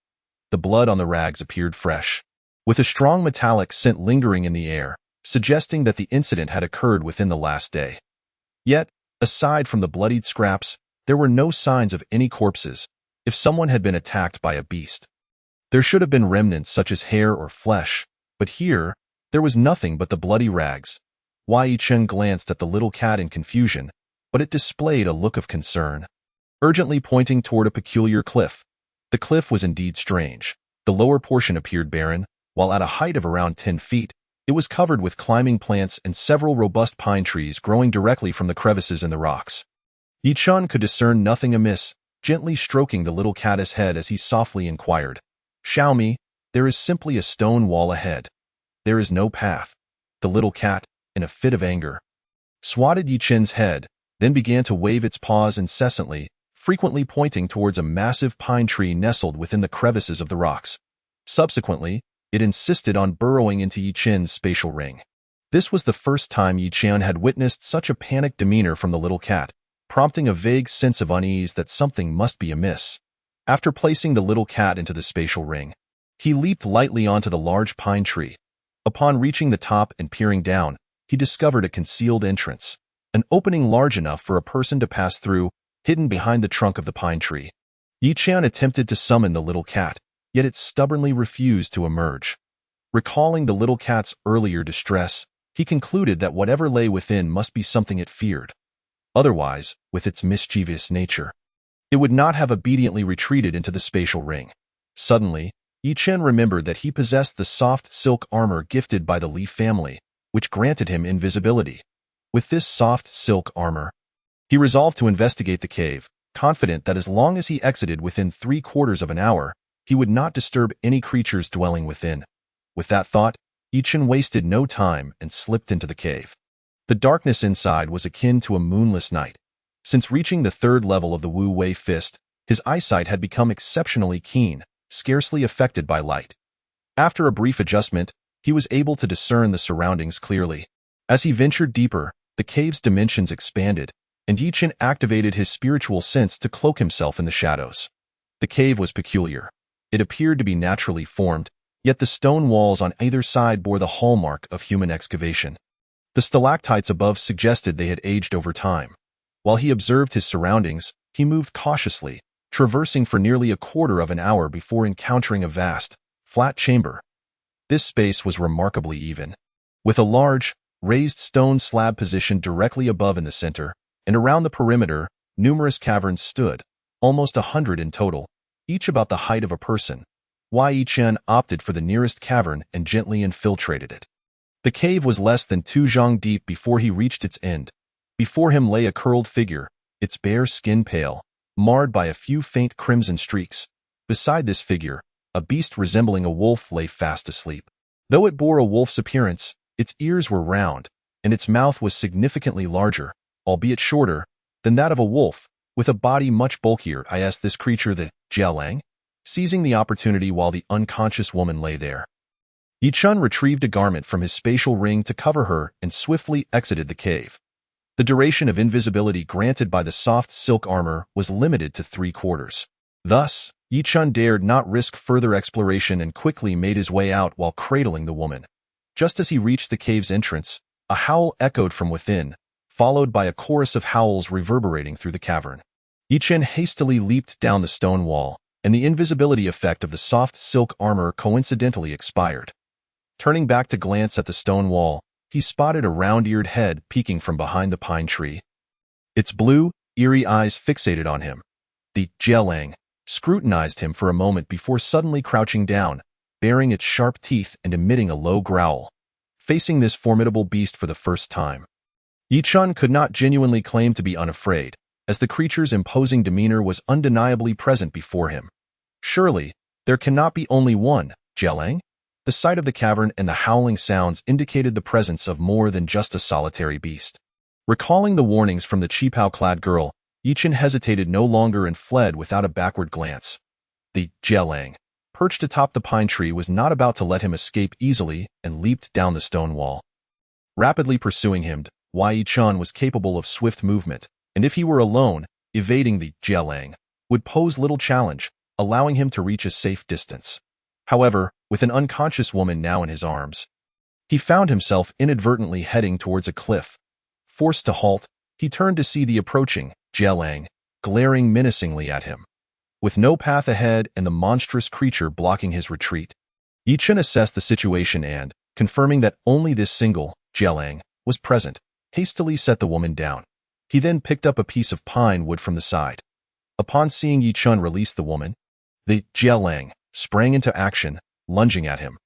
The blood on the rags appeared fresh, with a strong metallic scent lingering in the air, suggesting that the incident had occurred within the last day. Yet, aside from the bloodied scraps, there were no signs of any corpses, if someone had been attacked by a beast. There should have been remnants such as hair or flesh, but here, there was nothing but the bloody rags. Yi Chen glanced at the little cat in confusion, but it displayed a look of concern. Urgently pointing toward a peculiar cliff. The cliff was indeed strange. The lower portion appeared barren, while at a height of around 10 feet, it was covered with climbing plants and several robust pine trees growing directly from the crevices in the rocks. Yi Chen could discern nothing amiss, gently stroking the little cat's head as he softly inquired, Xiaomi, there is simply a stone wall ahead. There is no path. The little cat, in a fit of anger, swatted Yi Chen's head, then began to wave its paws incessantly, frequently pointing towards a massive pine tree nestled within the crevices of the rocks. Subsequently, it insisted on burrowing into Yi Chen's spatial ring. This was the first time Yi Chen had witnessed such a panicked demeanor from the little cat, prompting a vague sense of unease that something must be amiss. After placing the little cat into the spatial ring, he leaped lightly onto the large pine tree. Upon reaching the top and peering down, he discovered a concealed entrance, an opening large enough for a person to pass through, hidden behind the trunk of the pine tree. Yi Chen attempted to summon the little cat, yet it stubbornly refused to emerge. Recalling the little cat's earlier distress, he concluded that whatever lay within must be something it feared. Otherwise, with its mischievous nature, it would not have obediently retreated into the spatial ring. Suddenly, Yi Chen remembered that he possessed the soft silk armor gifted by the Li family, which granted him invisibility. With this soft silk armor, he resolved to investigate the cave, confident that as long as he exited within 3/4 of an hour, he would not disturb any creatures dwelling within. With that thought, Yi Chen wasted no time and slipped into the cave. The darkness inside was akin to a moonless night. Since reaching the 3rd level of the Wu Wei Fist, his eyesight had become exceptionally keen, scarcely affected by light. After a brief adjustment, he was able to discern the surroundings clearly. As he ventured deeper, the cave's dimensions expanded, and Yi Chen activated his spiritual sense to cloak himself in the shadows. The cave was peculiar. It appeared to be naturally formed, yet the stone walls on either side bore the hallmark of human excavation. The stalactites above suggested they had aged over time. While he observed his surroundings, he moved cautiously, traversing for nearly 1/4 of an hour before encountering a vast, flat chamber. This space was remarkably even, with a large, raised stone slab positioned directly above in the center, and around the perimeter, numerous caverns stood, almost 100 in total, each about the height of a person. Yi Chen opted for the nearest cavern and gently infiltrated it. The cave was less than 2 zhang deep before he reached its end. Before him lay a curled figure, its bare skin pale, marred by a few faint crimson streaks. Beside this figure, a beast resembling a wolf lay fast asleep. Though it bore a wolf's appearance, its ears were round, and its mouth was significantly larger, albeit shorter, than that of a wolf, with a body much bulkier. I asked this creature the Jialang, seizing the opportunity while the unconscious woman lay there. Yi Chun retrieved a garment from his spatial ring to cover her and swiftly exited the cave. The duration of invisibility granted by the soft silk armor was limited to 3/4. Thus, Yi Chun dared not risk further exploration and quickly made his way out while cradling the woman. Just as he reached the cave's entrance, a howl echoed from within, followed by a chorus of howls reverberating through the cavern. Yi Chun hastily leaped down the stone wall, and the invisibility effect of the soft silk armor coincidentally expired. Turning back to glance at the stone wall, he spotted a round-eared head peeking from behind the pine tree. Its blue, eerie eyes fixated on him. The Jialang scrutinized him for a moment before suddenly crouching down, baring its sharp teeth and emitting a low growl. Facing this formidable beast for the first time, Yi Chun could not genuinely claim to be unafraid, as the creature's imposing demeanor was undeniably present before him. Surely, there cannot be only one Jialang? The sight of the cavern and the howling sounds indicated the presence of more than just a solitary beast. Recalling the warnings from the qipao-clad girl, Yi Chun hesitated no longer and fled without a backward glance. The Jialang, perched atop the pine tree, was not about to let him escape easily and leaped down the stone wall. Rapidly pursuing him, Yi Chun was capable of swift movement, and if he were alone, evading the Jialang would pose little challenge, allowing him to reach a safe distance. However, with an unconscious woman now in his arms, he found himself inadvertently heading towards a cliff. Forced to halt, he turned to see the approaching Jialang glaring menacingly at him. With no path ahead and the monstrous creature blocking his retreat, Yi Chun assessed the situation and, confirming that only this single Jialang was present, hastily set the woman down. He then picked up a piece of pine wood from the side. Upon seeing Yi Chun release the woman, the Jialang sprang into action, lunging at him.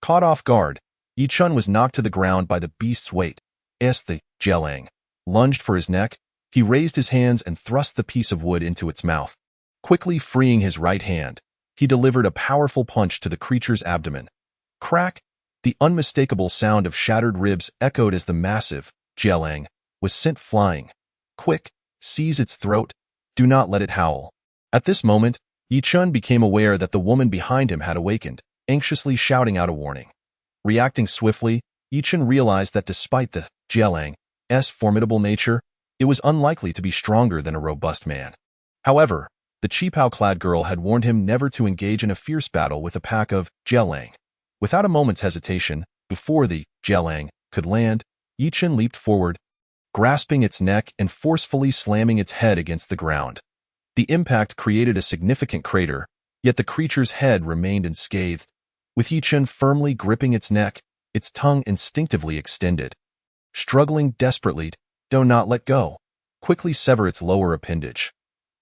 Caught off guard, Yi Chun was knocked to the ground by the beast's weight. As the Jialang lunged for his neck, he raised his hands and thrust the piece of wood into its mouth. Quickly freeing his right hand, he delivered a powerful punch to the creature's abdomen. Crack! The unmistakable sound of shattered ribs echoed as the massive Jialang was sent flying. Quick! Seize its throat. Do not let it howl. At this moment, Yi Chun became aware that the woman behind him had awakened, anxiously shouting out a warning. Reacting swiftly, Yi Chun realized that despite the Jialang's formidable nature, it was unlikely to be stronger than a robust man. However, the qipao-clad girl had warned him never to engage in a fierce battle with a pack of Jialang. Without a moment's hesitation, before the Jialang could land, Yi Chun leaped forward, grasping its neck and forcefully slamming its head against the ground. The impact created a significant crater, yet the creature's head remained unscathed. With Yi Chun firmly gripping its neck, its tongue instinctively extended. Struggling desperately, do not let go. Quickly sever its lower appendage.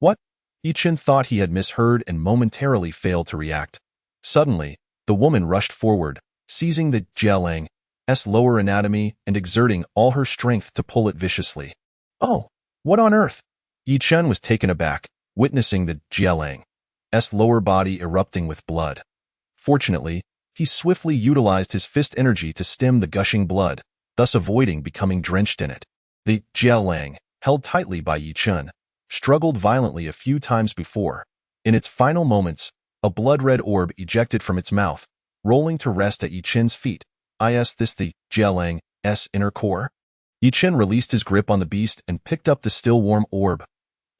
What? Yi Chun thought he had misheard and momentarily failed to react. Suddenly, the woman rushed forward, seizing the Jialang's lower anatomy and exerting all her strength to pull it viciously. Oh, what on earth? Yi Chun was taken aback, witnessing the Jialang's lower body erupting with blood. Fortunately, he swiftly utilized his fist energy to stem the gushing blood, thus avoiding becoming drenched in it. The Jialang, held tightly by Yi Chun, struggled violently a few times before. In its final moments, a blood-red orb ejected from its mouth, rolling to rest at Yi Chun's feet. Is this the Jialang's inner core? Yi Chun released his grip on the beast and picked up the still warm orb.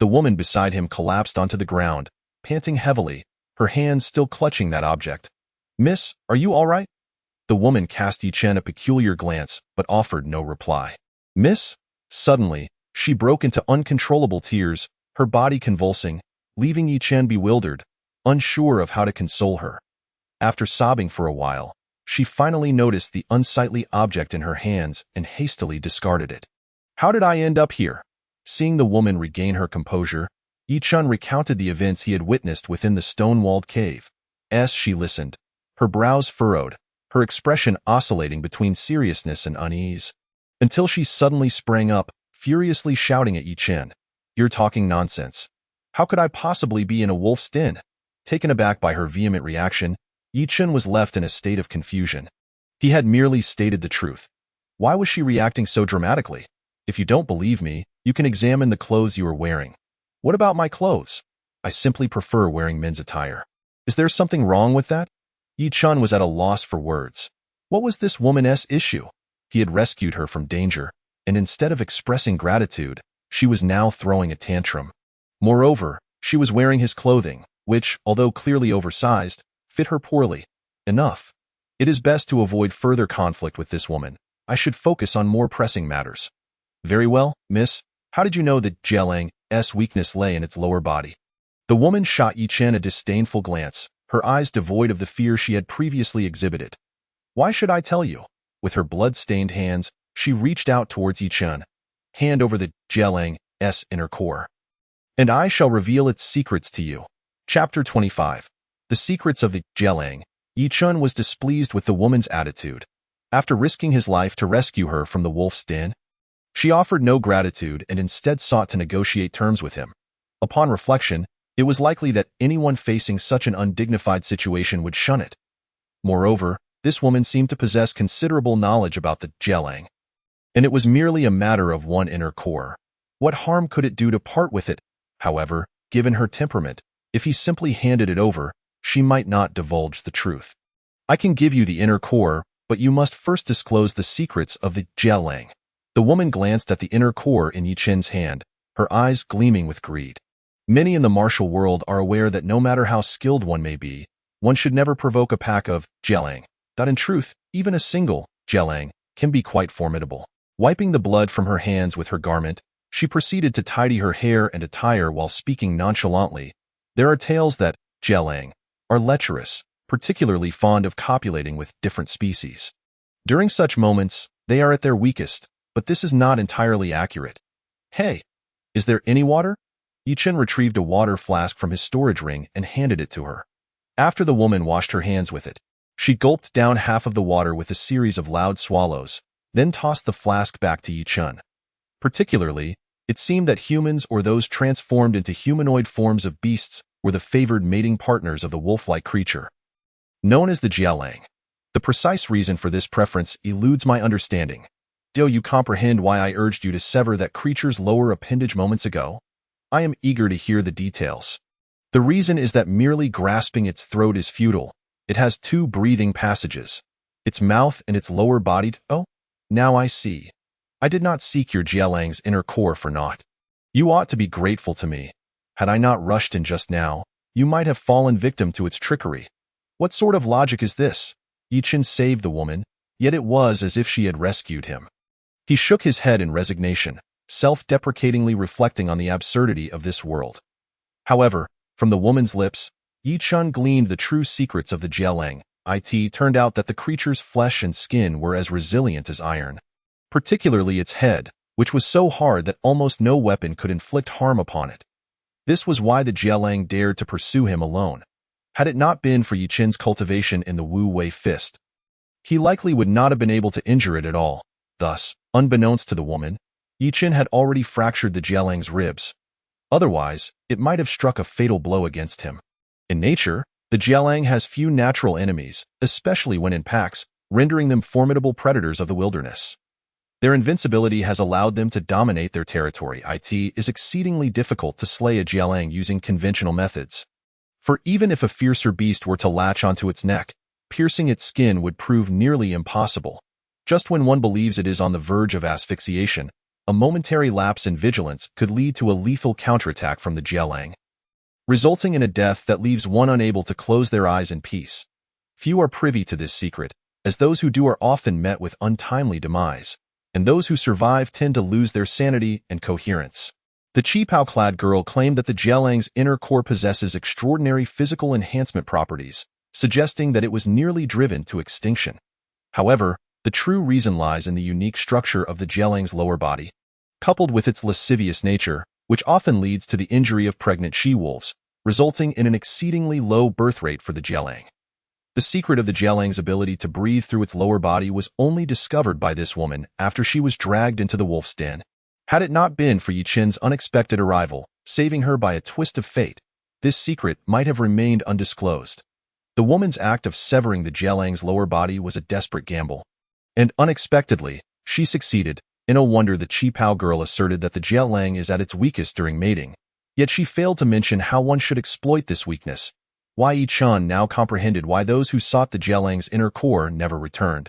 The woman beside him collapsed onto the ground, panting heavily, her hands still clutching that object. Miss, are you all right? The woman cast Yi Chun a peculiar glance, but offered no reply. Miss? Suddenly, she broke into uncontrollable tears, her body convulsing, leaving Yi Chun bewildered, unsure of how to console her. After sobbing for a while, she finally noticed the unsightly object in her hands and hastily discarded it. How did I end up here? Seeing the woman regain her composure, Yi-chun recounted the events he had witnessed within the stone-walled cave. As she listened, her brows furrowed, her expression oscillating between seriousness and unease, until she suddenly sprang up, furiously shouting at Yi-chun, "You're talking nonsense. How could I possibly be in a wolf's den?" Taken aback by her vehement reaction, Yi-chun was left in a state of confusion. He had merely stated the truth. Why was she reacting so dramatically? If you don't believe me, you can examine the clothes you are wearing. What about my clothes? I simply prefer wearing men's attire. Is there something wrong with that? Yi-chun was at a loss for words. What was this woman's issue? He had rescued her from danger, and instead of expressing gratitude, she was now throwing a tantrum. Moreover, she was wearing his clothing, which, although clearly oversized, fit her poorly. Enough. It is best to avoid further conflict with this woman. I should focus on more pressing matters. Very well, miss. How did you know that Jialang's weakness lay in its lower body? The woman shot Yi-chun a disdainful glance, her eyes devoid of the fear she had previously exhibited. Why should I tell you? With her blood-stained hands, she reached out towards Yi-chun. Hand over the Jialang's inner core, and I shall reveal its secrets to you. Chapter 25. The secrets of the Jialang. Yi-chun was displeased with the woman's attitude. After risking his life to rescue her from the wolf's den, she offered no gratitude and instead sought to negotiate terms with him. Upon reflection, it was likely that anyone facing such an undignified situation would shun it. Moreover, this woman seemed to possess considerable knowledge about the Jialang, and it was merely a matter of one inner core. What harm could it do to part with it? However, given her temperament, if he simply handed it over, she might not divulge the truth. I can give you the inner core, but you must first disclose the secrets of the Jialang. The woman glanced at the inner core in Yi-chun's hand, her eyes gleaming with greed. Many in the martial world are aware that no matter how skilled one may be, one should never provoke a pack of Jialang. That in truth, even a single Jialang can be quite formidable. Wiping the blood from her hands with her garment, she proceeded to tidy her hair and attire while speaking nonchalantly. There are tales that Jialang are lecherous, particularly fond of copulating with different species. During such moments, they are at their weakest, but this is not entirely accurate. Hey, is there any water? Yi-chun retrieved a water flask from his storage ring and handed it to her. After the woman washed her hands with it, she gulped down half of the water with a series of loud swallows, then tossed the flask back to Yi-chun. Particularly, it seemed that humans or those transformed into humanoid forms of beasts were the favored mating partners of the wolf-like creature known as the Jialang. The precise reason for this preference eludes my understanding. Do you comprehend why I urged you to sever that creature's lower appendage moments ago? I am eager to hear the details. The reason is that merely grasping its throat is futile. It has two breathing passages. Its mouth and its lower body. Oh, now I see. I did not seek your Jialang's inner core for naught. You ought to be grateful to me. Had I not rushed in just now, you might have fallen victim to its trickery. What sort of logic is this? Yi-chun saved the woman, yet it was as if she had rescued him. He shook his head in resignation, self-deprecatingly reflecting on the absurdity of this world. However, from the woman's lips, Yi-chun gleaned the true secrets of the Jialang. It turned out that the creature's flesh and skin were as resilient as iron, particularly its head, which was so hard that almost no weapon could inflict harm upon it. This was why the Jialang dared to pursue him alone. Had it not been for Yi-chun's cultivation in the Wu-wei fist, he likely would not have been able to injure it at all. Thus, unbeknownst to the woman, Yi-chun had already fractured the Jialang's ribs. Otherwise, it might have struck a fatal blow against him. In nature, the Jialang has few natural enemies, especially when in packs, rendering them formidable predators of the wilderness. Their invincibility has allowed them to dominate their territory. It is exceedingly difficult to slay a Jialang using conventional methods. For even if a fiercer beast were to latch onto its neck, piercing its skin would prove nearly impossible. Just when one believes it is on the verge of asphyxiation, a momentary lapse in vigilance could lead to a lethal counterattack from the Jialang, resulting in a death that leaves one unable to close their eyes in peace. Few are privy to this secret, as those who do are often met with untimely demise, and those who survive tend to lose their sanity and coherence. The qipao-clad girl claimed that the Jialang's inner core possesses extraordinary physical enhancement properties, suggesting that it was nearly driven to extinction. However, the true reason lies in the unique structure of the Jialang's lower body. coupled with its lascivious nature, which often leads to the injury of pregnant she-wolves, resulting in an exceedingly low birth rate for the Jelang. The secret of the Jelang's ability to breathe through its lower body was only discovered by this woman after she was dragged into the wolf's den. Had it not been for Yi Chen's unexpected arrival, saving her by a twist of fate, this secret might have remained undisclosed. The woman's act of severing the Jelang's lower body was a desperate gamble. And unexpectedly, she succeeded. No wonder the Qipao girl asserted that the Jelang is at its weakest during mating. Yet she failed to mention how one should exploit this weakness. Yi Chen now comprehended why those who sought the Jelang's inner core never returned.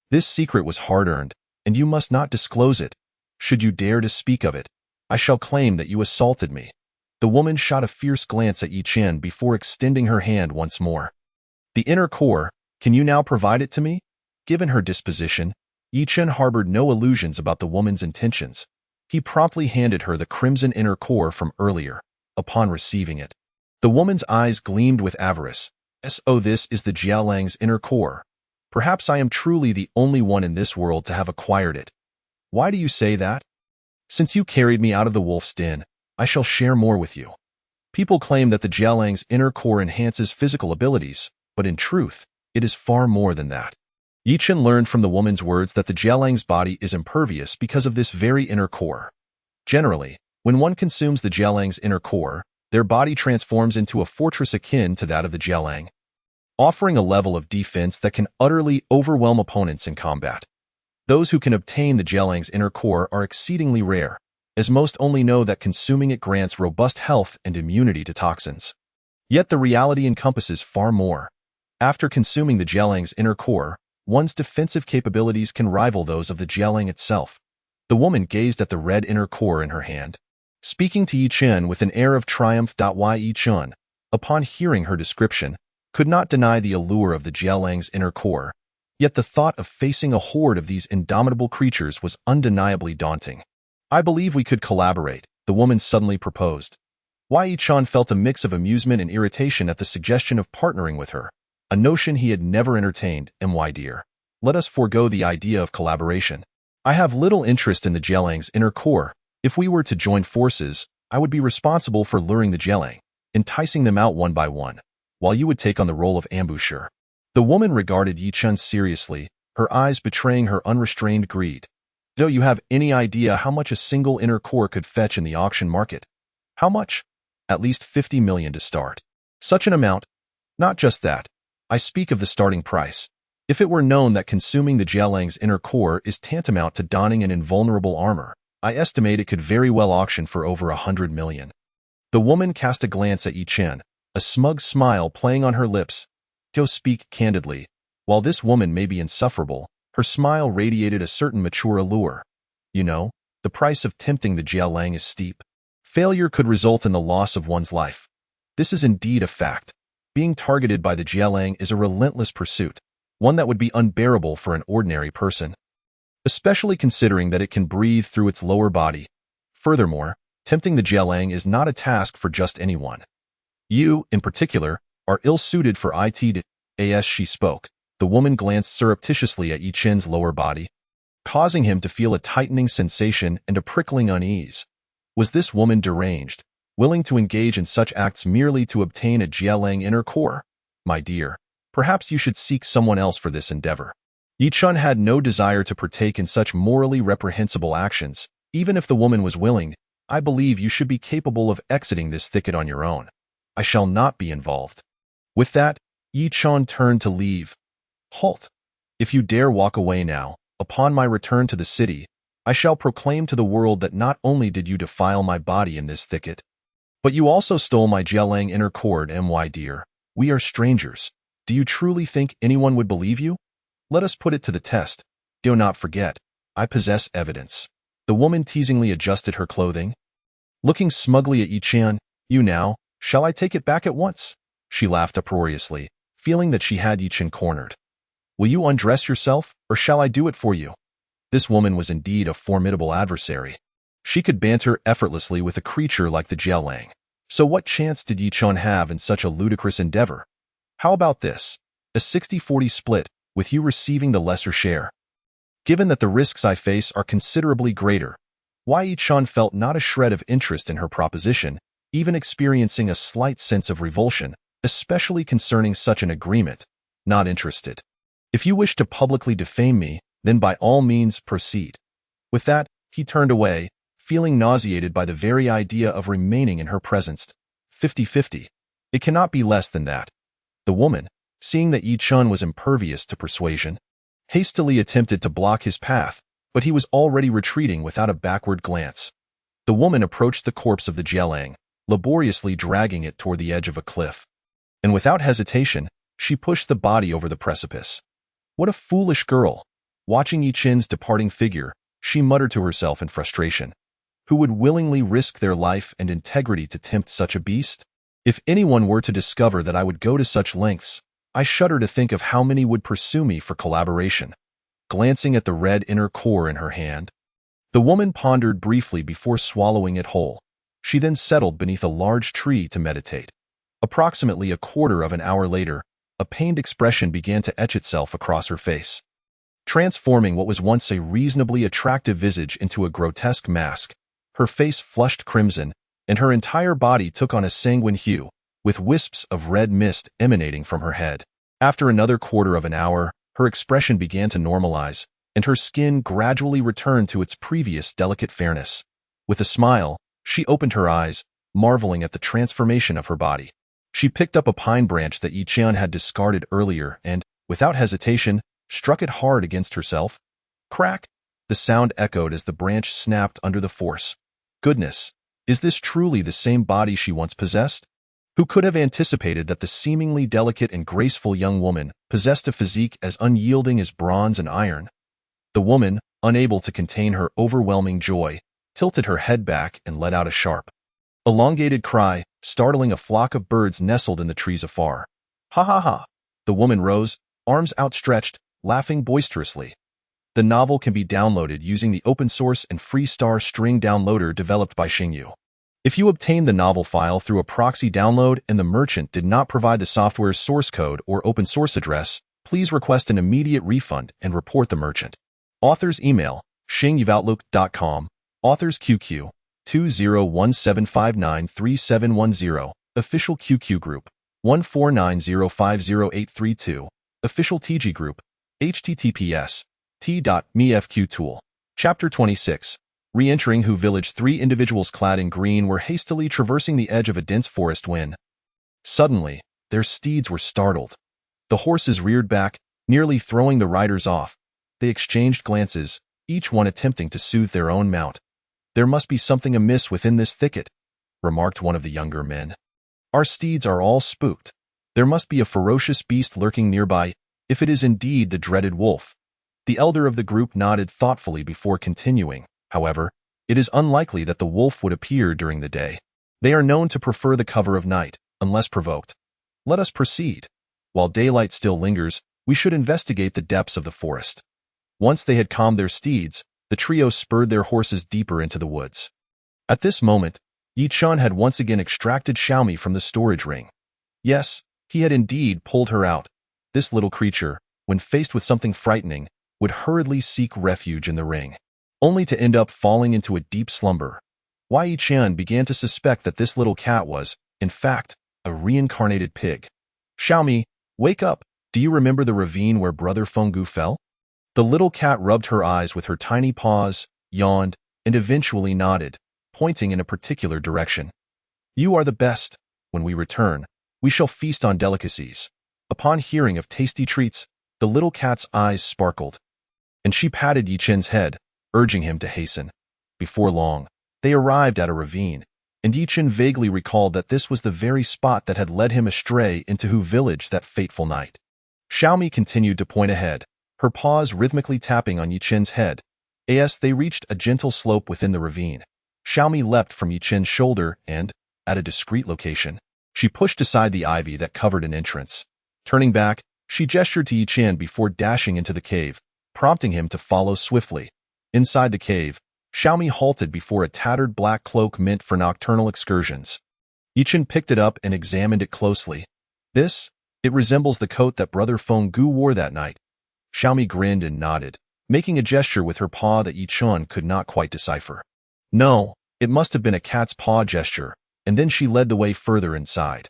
This secret was hard-earned, and you must not disclose it. Should you dare to speak of it, I shall claim that you assaulted me. The woman shot a fierce glance at Yi Chen before extending her hand once more. The inner core, can you now provide it to me? Given her disposition, Yi Chen harbored no illusions about the woman's intentions. He promptly handed her the crimson inner core from earlier. Upon receiving it, the woman's eyes gleamed with avarice. So this is the Jialang's inner core. Perhaps I am truly the only one in this world to have acquired it. Why do you say that? Since you carried me out of the wolf's den, I shall share more with you. People claim that the Jialang's inner core enhances physical abilities, but in truth, it is far more than that. Yi Chen learned from the woman's words that the Jialang's body is impervious because of this very inner core. Generally, when one consumes the Jialang's inner core, their body transforms into a fortress akin to that of the Jialang, offering a level of defense that can utterly overwhelm opponents in combat. Those who can obtain the Jialang's inner core are exceedingly rare, as most only know that consuming it grants robust health and immunity to toxins. Yet the reality encompasses far more. After consuming the Jialang's inner core, one's defensive capabilities can rival those of the Jialang itself. The woman gazed at the red inner core in her hand, speaking to Yi Chen with an air of triumph. Yi Chen, upon hearing her description, could not deny the allure of the Jialang's inner core, yet the thought of facing a horde of these indomitable creatures was undeniably daunting. I believe we could collaborate, the woman suddenly proposed. Yi Chen felt a mix of amusement and irritation at the suggestion of partnering with her, a notion he had never entertained. My dear, let us forego the idea of collaboration. I have little interest in the Jialang's inner core. If we were to join forces, I would be responsible for luring the Jelang, enticing them out one by one, while you would take on the role of ambusher. The woman regarded Yi Chen seriously, her eyes betraying her unrestrained greed. Do you have any idea how much a single inner core could fetch in the auction market? How much? At least 50 million to start. Such an amount? Not just that. I speak of the starting price. If it were known that consuming the Jialang's inner core is tantamount to donning an invulnerable armor, I estimate it could very well auction for over 100 million. The woman cast a glance at Yi Chen, a smug smile playing on her lips. To speak candidly, while this woman may be insufferable, her smile radiated a certain mature allure. You know, the price of tempting the Jialang is steep. Failure could result in the loss of one's life. This is indeed a fact. Being targeted by the Jialang is a relentless pursuit, one that would be unbearable for an ordinary person, especially considering that it can breathe through its lower body. Furthermore, tempting the Jialang is not a task for just anyone. You, in particular, are ill-suited for it. As she spoke, the woman glanced surreptitiously at Yi Chen's lower body, causing him to feel a tightening sensation and a prickling unease. Was this woman deranged, willing to engage in such acts merely to obtain a Jialang inner core? My dear, perhaps you should seek someone else for this endeavor. Yi Chen had no desire to partake in such morally reprehensible actions. Even if the woman was willing, I believe you should be capable of exiting this thicket on your own. I shall not be involved. With that, Yi Chen turned to leave. Halt! If you dare walk away now, upon my return to the city, I shall proclaim to the world that not only did you defile my body in this thicket, but you also stole my Jialang inner cord. My dear, we are strangers. Do you truly think anyone would believe you? Let us put it to the test. Do not forget, I possess evidence. The woman teasingly adjusted her clothing, looking smugly at Yi Chen. You now, shall I take it back at once? She laughed uproariously, feeling that she had Yi Chen cornered. Will you undress yourself, or shall I do it for you? This woman was indeed a formidable adversary. She could banter effortlessly with a creature like the Jialang. So what chance did Yi Chen have in such a ludicrous endeavor? How about this? A 60-40 split, with you receiving the lesser share. Given that the risks I face are considerably greater, Wei Yichun felt not a shred of interest in her proposition, even experiencing a slight sense of revulsion, especially concerning such an agreement. Not interested. If you wish to publicly defame me, then by all means proceed. With that, he turned away, feeling nauseated by the very idea of remaining in her presence. 50-50. It cannot be less than that. The woman, seeing that Yichun was impervious to persuasion, hastily attempted to block his path, but he was already retreating without a backward glance. The woman approached the corpse of the Jielang, laboriously dragging it toward the edge of a cliff. And without hesitation, she pushed the body over the precipice. What a foolish girl! Watching Yichun's departing figure, she muttered to herself in frustration. Who would willingly risk their life and integrity to tempt such a beast? If anyone were to discover that I would go to such lengths, I shudder to think of how many would pursue me for collaboration. Glancing at the red inner core in her hand, the woman pondered briefly before swallowing it whole. She then settled beneath a large tree to meditate. Approximately a quarter of an hour later, a pained expression began to etch itself across her face, transforming what was once a reasonably attractive visage into a grotesque mask. Her face flushed crimson, and her entire body took on a sanguine hue, with wisps of red mist emanating from her head. After another quarter of an hour, her expression began to normalize, and her skin gradually returned to its previous delicate fairness. With a smile, she opened her eyes, marveling at the transformation of her body. She picked up a pine branch that Yichun had discarded earlier and, without hesitation, struck it hard against herself. Crack! The sound echoed as the branch snapped under the force. Goodness! Is this truly the same body she once possessed? Who could have anticipated that the seemingly delicate and graceful young woman possessed a physique as unyielding as bronze and iron? The woman, unable to contain her overwhelming joy, tilted her head back and let out a sharp, elongated cry, startling a flock of birds nestled in the trees afar. Ha ha ha! The woman rose, arms outstretched, laughing boisterously. The novel can be downloaded using the open-source and free star string downloader developed by Xingyu. If you obtained the novel file through a proxy download and the merchant did not provide the software's source code or open source address, please request an immediate refund and report the merchant. Author's email, xingyuoutlook.com. Author's QQ, 20175937110. Official QQ group, 149050832. Official TG group, https t.me/fq tool. Chapter 26. Re-entering Hu village. 3 individuals clad in green were hastily traversing the edge of a dense forest when, suddenly, their steeds were startled. The horses reared back, nearly throwing the riders off. They exchanged glances, each one attempting to soothe their own mount. There must be something amiss within this thicket, remarked one of the younger men. Our steeds are all spooked. There must be a ferocious beast lurking nearby, if it is indeed the dreaded wolf. The elder of the group nodded thoughtfully before continuing. However, it is unlikely that the wolf would appear during the day. They are known to prefer the cover of night, unless provoked. Let us proceed. While daylight still lingers, we should investigate the depths of the forest. Once they had calmed their steeds, the trio spurred their horses deeper into the woods. At this moment, Yichun had once again extracted Xiaomi from the storage ring. Yes, he had indeed pulled her out. This little creature, when faced with something frightening, would hurriedly seek refuge in the ring, only to end up falling into a deep slumber. Wei Yichun began to suspect that this little cat was, in fact, a reincarnated pig. Xiaomi, wake up! Do you remember the ravine where Brother Fenggu fell? The little cat rubbed her eyes with her tiny paws, yawned, and eventually nodded, pointing in a particular direction. You are the best. When we return, we shall feast on delicacies. Upon hearing of tasty treats, the little cat's eyes sparkled, and she patted Yichun's head, urging him to hasten. Before long, they arrived at a ravine, and Yichun vaguely recalled that this was the very spot that had led him astray into Hu village that fateful night. Xiaomi continued to point ahead, her paws rhythmically tapping on Yichun's head. As they reached a gentle slope within the ravine, Xiaomi leapt from Yichun's shoulder and, at a discreet location, she pushed aside the ivy that covered an entrance. Turning back, she gestured to Yichun before dashing into the cave, prompting him to follow swiftly. Inside the cave, Xiaomi halted before a tattered black cloak meant for nocturnal excursions. Yichun picked it up and examined it closely. It resembles the coat that Brother Fenggu wore that night. Xiaomi grinned and nodded, making a gesture with her paw that Yichun could not quite decipher. No, it must have been a cat's paw gesture, and then she led the way further inside.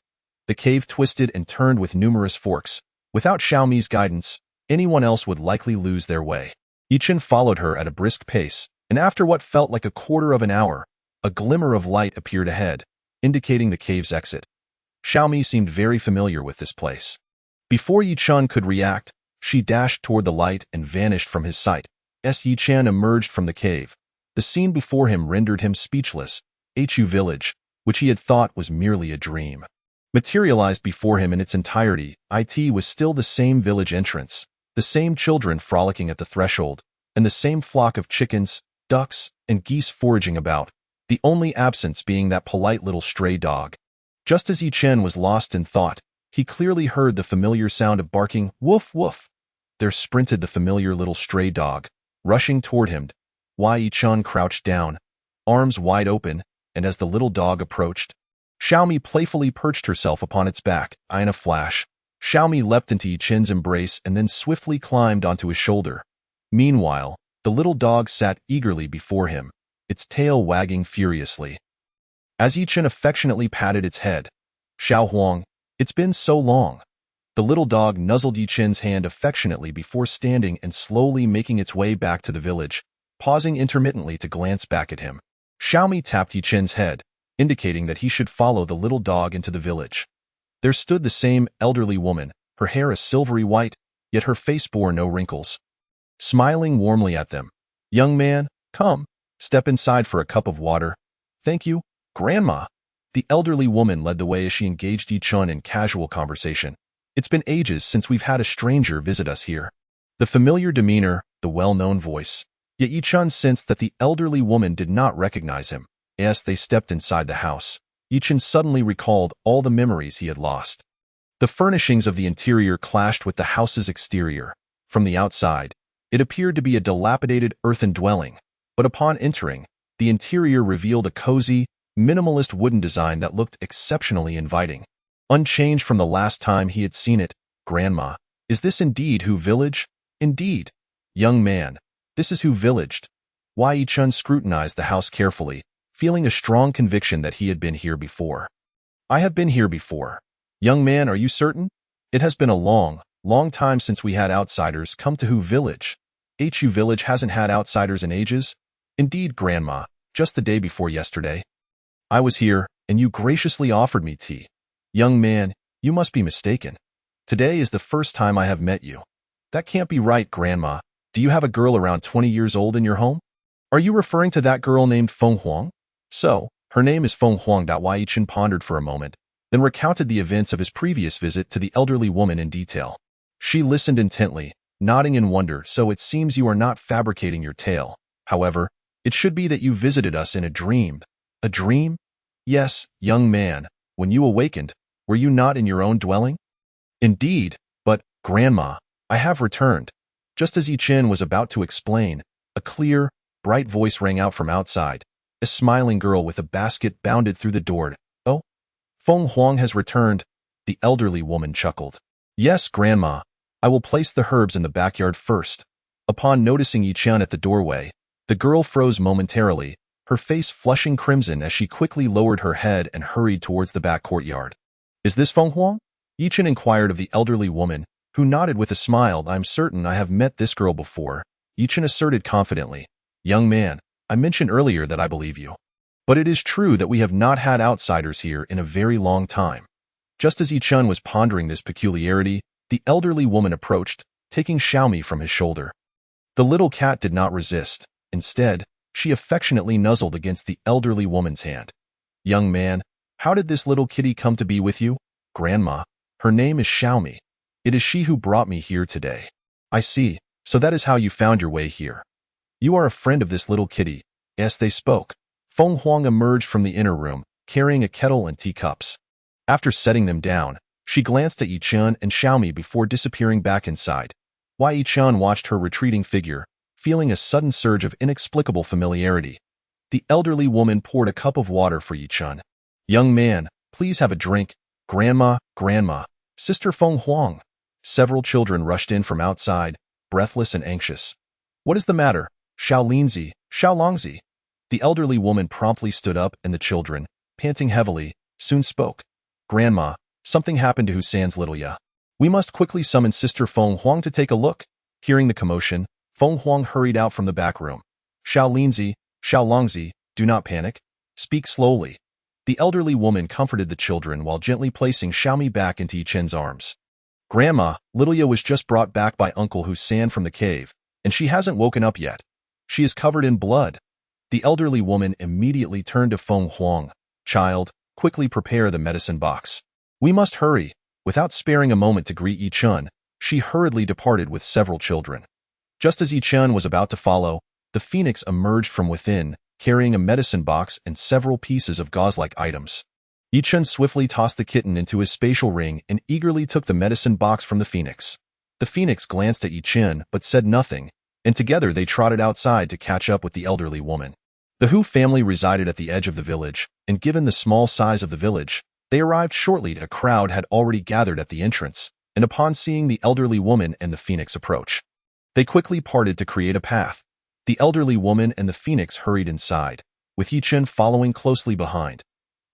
The cave twisted and turned with numerous forks. Without Xiaomi's guidance, anyone else would likely lose their way. Yichen followed her at a brisk pace, and after what felt like a quarter of an hour, a glimmer of light appeared ahead, indicating the cave's exit. Xiaomi seemed very familiar with this place. Before Yichen could react, she dashed toward the light and vanished from his sight. As Yichen emerged from the cave, the scene before him rendered him speechless. Hu village, which he had thought was merely a dream, materialized before him in its entirety. It was still the same village entrance, the same children frolicking at the threshold, and the same flock of chickens, ducks, and geese foraging about, the only absence being that polite little stray dog. Just as Yichen was lost in thought, he clearly heard the familiar sound of barking, woof woof. There sprinted the familiar little stray dog, rushing toward him. Yichen crouched down, arms wide open, and as the little dog approached, Xiaomi playfully perched herself upon its back. In a flash, Xiaomi leapt into Yichen's embrace and then swiftly climbed onto his shoulder. Meanwhile, the little dog sat eagerly before him, its tail wagging furiously. As Yichen affectionately patted its head, "Xiao Huang, it's been so long." The little dog nuzzled Yichen's hand affectionately before standing and slowly making its way back to the village, pausing intermittently to glance back at him. Xiaomi tapped Yichen's head, indicating that he should follow the little dog into the village. There stood the same elderly woman, her hair a silvery white, yet her face bore no wrinkles. Smiling warmly at them, "Young man, come, step inside for a cup of water." "Thank you, Grandma." The elderly woman led the way as she engaged Yichen in casual conversation. "It's been ages since we've had a stranger visit us here." The familiar demeanor, the well-known voice. Yet Yichen sensed that the elderly woman did not recognize him. As they stepped inside the house, Yichen suddenly recalled all the memories he had lost. The furnishings of the interior clashed with the house's exterior. From the outside, it appeared to be a dilapidated earthen dwelling, but upon entering, the interior revealed a cozy, minimalist wooden design that looked exceptionally inviting. Unchanged from the last time he had seen it. "Grandma, is this indeed Hu village?" "Indeed. Young man, this is Hu village." Yichen scrutinized the house carefully, feeling a strong conviction that he had been here before. "I have been here before." "Young man, are you certain?" "It has been a long, long time since we had outsiders come to Hu village." "Hu village hasn't had outsiders in ages?" "Indeed, Grandma, just the day before yesterday. I was here, and you graciously offered me tea." "Young man, you must be mistaken. Today is the first time I have met you." "That can't be right, Grandma. Do you have a girl around 20 years old in your home?" "Are you referring to that girl named Feng Huang?" "So, her name is Feng Huang." Yichen pondered for a moment, then recounted the events of his previous visit to the elderly woman in detail. She listened intently, nodding in wonder. "So it seems you are not fabricating your tale. However, it should be that you visited us in a dream." "A dream?" "Yes, young man. When you awakened, were you not in your own dwelling?" "Indeed, but, Grandma, I have returned." Just as Yichen was about to explain, a clear, bright voice rang out from outside. A smiling girl with a basket bounded through the door. "Oh, Feng Huang has returned." The elderly woman chuckled. "Yes, Grandma. I will place the herbs in the backyard first." Upon noticing Yichen at the doorway, the girl froze momentarily, her face flushing crimson as she quickly lowered her head and hurried towards the back courtyard. "Is this Feng Huang?" Yichen inquired of the elderly woman, who nodded with a smile. "I'm certain I have met this girl before," Yichen asserted confidently. "Young man, I mentioned earlier that I believe you. But it is true that we have not had outsiders here in a very long time." Just as Yichen was pondering this peculiarity, the elderly woman approached, taking Xiaomi from his shoulder. The little cat did not resist. Instead, she affectionately nuzzled against the elderly woman's hand. "Young man, how did this little kitty come to be with you?" "Grandma, her name is Xiaomi. It is she who brought me here today." "I see, so that is how you found your way here. You are a friend of this little kitty." As they spoke, Feng Huang emerged from the inner room, carrying a kettle and teacups. After setting them down, she glanced at Yichen and Xiaomi before disappearing back inside. Yichen watched her retreating figure, feeling a sudden surge of inexplicable familiarity. The elderly woman poured a cup of water for Yichen. "Young man, please have a drink." "Grandma, Grandma, Sister Feng Huang." Several children rushed in from outside, breathless and anxious. "What is the matter? Xiao Linzi, Xiao Longzi." The elderly woman promptly stood up and the children, panting heavily, soon spoke. Grandma, something happened to Hussein's little Ya. We must quickly summon Sister Feng Huang to take a look. Hearing the commotion, Feng Huang hurried out from the back room. Xiao Linzi, Xiao Longzi, do not panic. Speak slowly. The elderly woman comforted the children while gently placing Xiaomi back into Yichen's arms. Grandma, little Ya was just brought back by Uncle Hussein from the cave, and she hasn't woken up yet. She is covered in blood. The elderly woman immediately turned to Feng Huang. Child, quickly prepare the medicine box. We must hurry. Without sparing a moment to greet Yichen, she hurriedly departed with several children. Just as Yichen was about to follow, the phoenix emerged from within, carrying a medicine box and several pieces of gauze-like items. Yichen swiftly tossed the kitten into his spatial ring and eagerly took the medicine box from the phoenix. The phoenix glanced at Yichen but said nothing, and together they trotted outside to catch up with the elderly woman. The Hu family resided at the edge of the village, and given the small size of the village, they arrived shortly. A crowd had already gathered at the entrance, and upon seeing the elderly woman and the phoenix approach, they quickly parted to create a path. The elderly woman and the phoenix hurried inside, with Yichen following closely behind.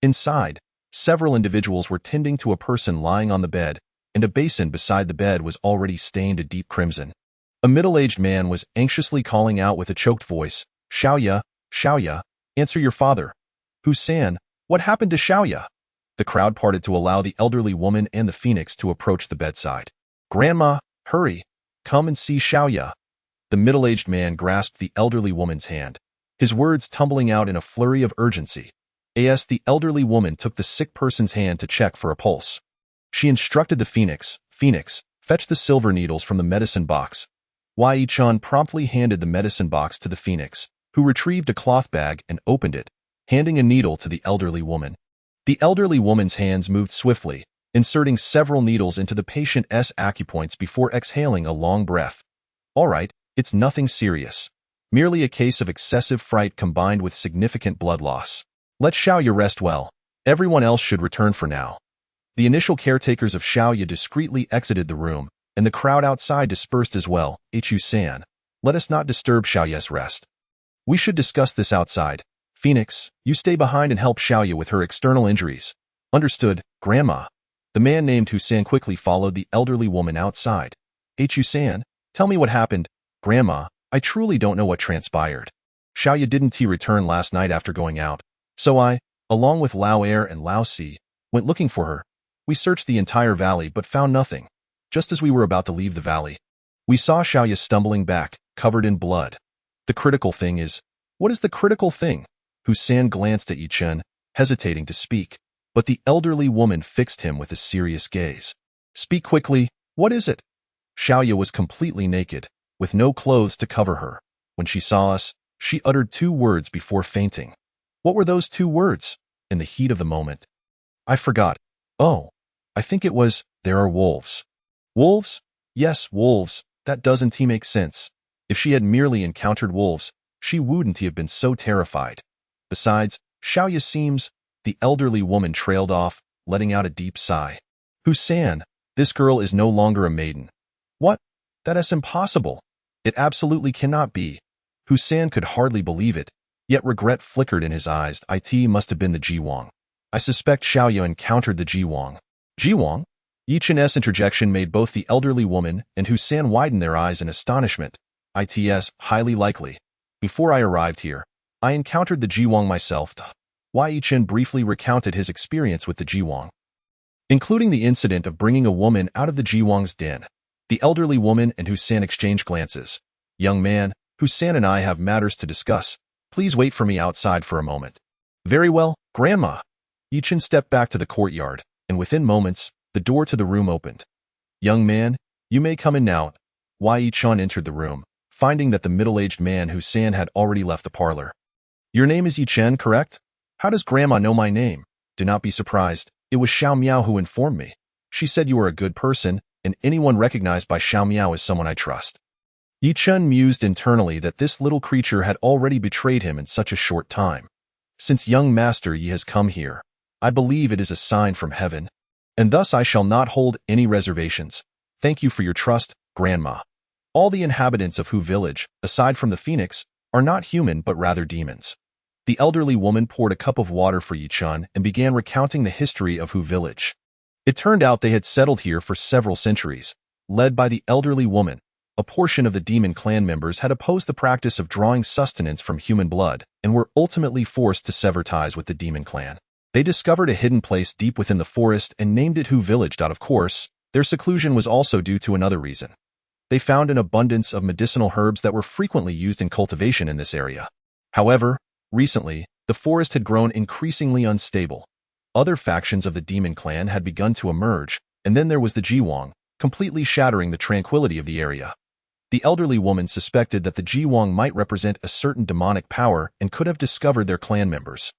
Inside, several individuals were tending to a person lying on the bed, and a basin beside the bed was already stained a deep crimson. A middle-aged man was anxiously calling out with a choked voice, Xiaoya, Xiaoya, answer your father. Hussein, what happened to Xiaoya? The crowd parted to allow the elderly woman and the phoenix to approach the bedside. Grandma, hurry, come and see Xiaoya. The middle-aged man grasped the elderly woman's hand, his words tumbling out in a flurry of urgency. As the elderly woman took the sick person's hand to check for a pulse. She instructed the phoenix, fetch the silver needles from the medicine box. Yi-chan promptly handed the medicine box to the phoenix, who retrieved a cloth bag and opened it, handing a needle to the elderly woman. The elderly woman's hands moved swiftly, inserting several needles into the patient's acupoints before exhaling a long breath. All right, it's nothing serious. Merely a case of excessive fright combined with significant blood loss. Let Xiaoya rest well. Everyone else should return for now. The initial caretakers of Xiaoya discreetly exited the room, and the crowd outside dispersed as well. Hu-san, let us not disturb Xiaoya's rest. We should discuss this outside. Phoenix, you stay behind and help Xiaoya with her external injuries. Understood, Grandma. The man named Hussein quickly followed the elderly woman outside. Hussein, tell me what happened. Grandma, I truly don't know what transpired. Xiaoya didn't return last night after going out, so I, along with Lao Er and Lao Si, went looking for her. We searched the entire valley but found nothing. Just as we were about to leave the valley, we saw Xiaoya stumbling back, covered in blood. The critical thing is, what is the critical thing? Hussein glanced at Yichen, hesitating to speak, but the elderly woman fixed him with a serious gaze. Speak quickly, what is it? Xiaoya was completely naked, with no clothes to cover her. When she saw us, she uttered 2 words before fainting. What were those 2 words? In the heat of the moment, I forgot. Oh, I think it was, there are wolves. Wolves? Yes, wolves. That doesn't make sense. If she had merely encountered wolves, she wouldn't have been so terrified. Besides, Xiaoya seems, the elderly woman trailed off, letting out a deep sigh. Hussein, this girl is no longer a maiden. What? That is impossible. It absolutely cannot be. Hussein could hardly believe it, yet regret flickered in his eyes. It must have been the Jiwang. I suspect Xiaoya encountered the Jiwang. Jiwang? Yichen's interjection made both the elderly woman and Hussein widen their eyes in astonishment. It's highly likely. Before I arrived here, I encountered the Jiwang myself. Yichen briefly recounted his experience with the Jiwang, including the incident of bringing a woman out of the Jiwang's den. The elderly woman and Hussein exchanged glances. Young man, Hussein and I have matters to discuss. Please wait for me outside for a moment. Very well, Grandma. Yichen stepped back to the courtyard, and within moments, the door to the room opened. Young man, you may come in now. Yichen entered the room, finding that the middle-aged man Hussein had already left the parlor. Your name is Yichen, correct? How does Grandma know my name? Do not be surprised. It was Xiao Miao who informed me. She said you are a good person, and anyone recognized by Xiao Miao is someone I trust. Yichen mused internally that this little creature had already betrayed him in such a short time. Since young master Yi has come here, I believe it is a sign from heaven, and thus I shall not hold any reservations. Thank you for your trust, Grandma. All the inhabitants of Hu village, aside from the phoenix, are not human but rather demons. The elderly woman poured a cup of water for Yi-chun and began recounting the history of Hu village. It turned out they had settled here for several centuries. Led by the elderly woman, a portion of the demon clan members had opposed the practice of drawing sustenance from human blood and were ultimately forced to sever ties with the demon clan. They discovered a hidden place deep within the forest and named it Hu village. Of course, their seclusion was also due to another reason. They found an abundance of medicinal herbs that were frequently used in cultivation in this area. However, recently, the forest had grown increasingly unstable. Other factions of the demon clan had begun to emerge, and then there was the Jiwang, completely shattering the tranquility of the area. The elderly woman suspected that the Jiwang might represent a certain demonic power and could have discovered their clan members,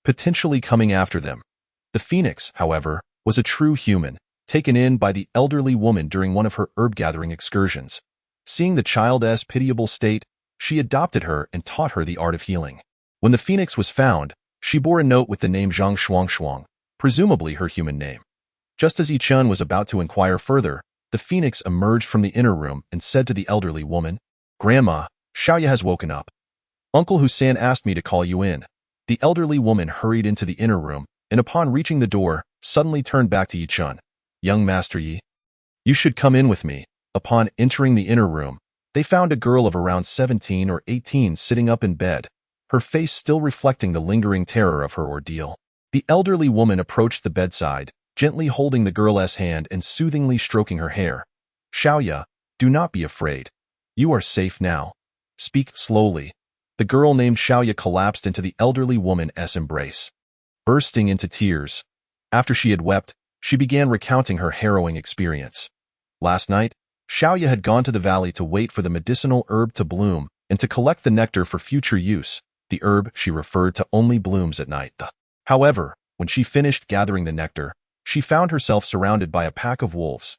potentially coming after them. The phoenix, however, was a true human, taken in by the elderly woman during one of her herb-gathering excursions. Seeing the child's pitiable state, she adopted her and taught her the art of healing. When the phoenix was found, she bore a note with the name Zhang Shuang, presumably her human name. Just as Yi-chun was about to inquire further, the phoenix emerged from the inner room and said to the elderly woman, "Grandma, Xiaoya has woken up. Uncle Husan asked me to call you in." The elderly woman hurried into the inner room, and upon reaching the door, suddenly turned back to Yi-chun. "Young Master Yi, you should come in with me." Upon entering the inner room, they found a girl of around 17 or 18 sitting up in bed, her face still reflecting the lingering terror of her ordeal. The elderly woman approached the bedside, gently holding the girl's hand and soothingly stroking her hair. "Xiaoya, do not be afraid. You are safe now. Speak slowly." The girl named Xiaoya collapsed into the elderly woman's embrace, bursting into tears. After she had wept, she began recounting her harrowing experience. Last night, Xiaoya had gone to the valley to wait for the medicinal herb to bloom and to collect the nectar for future use. The herb, she referred to, only blooms at night. However, when she finished gathering the nectar, she found herself surrounded by a pack of wolves.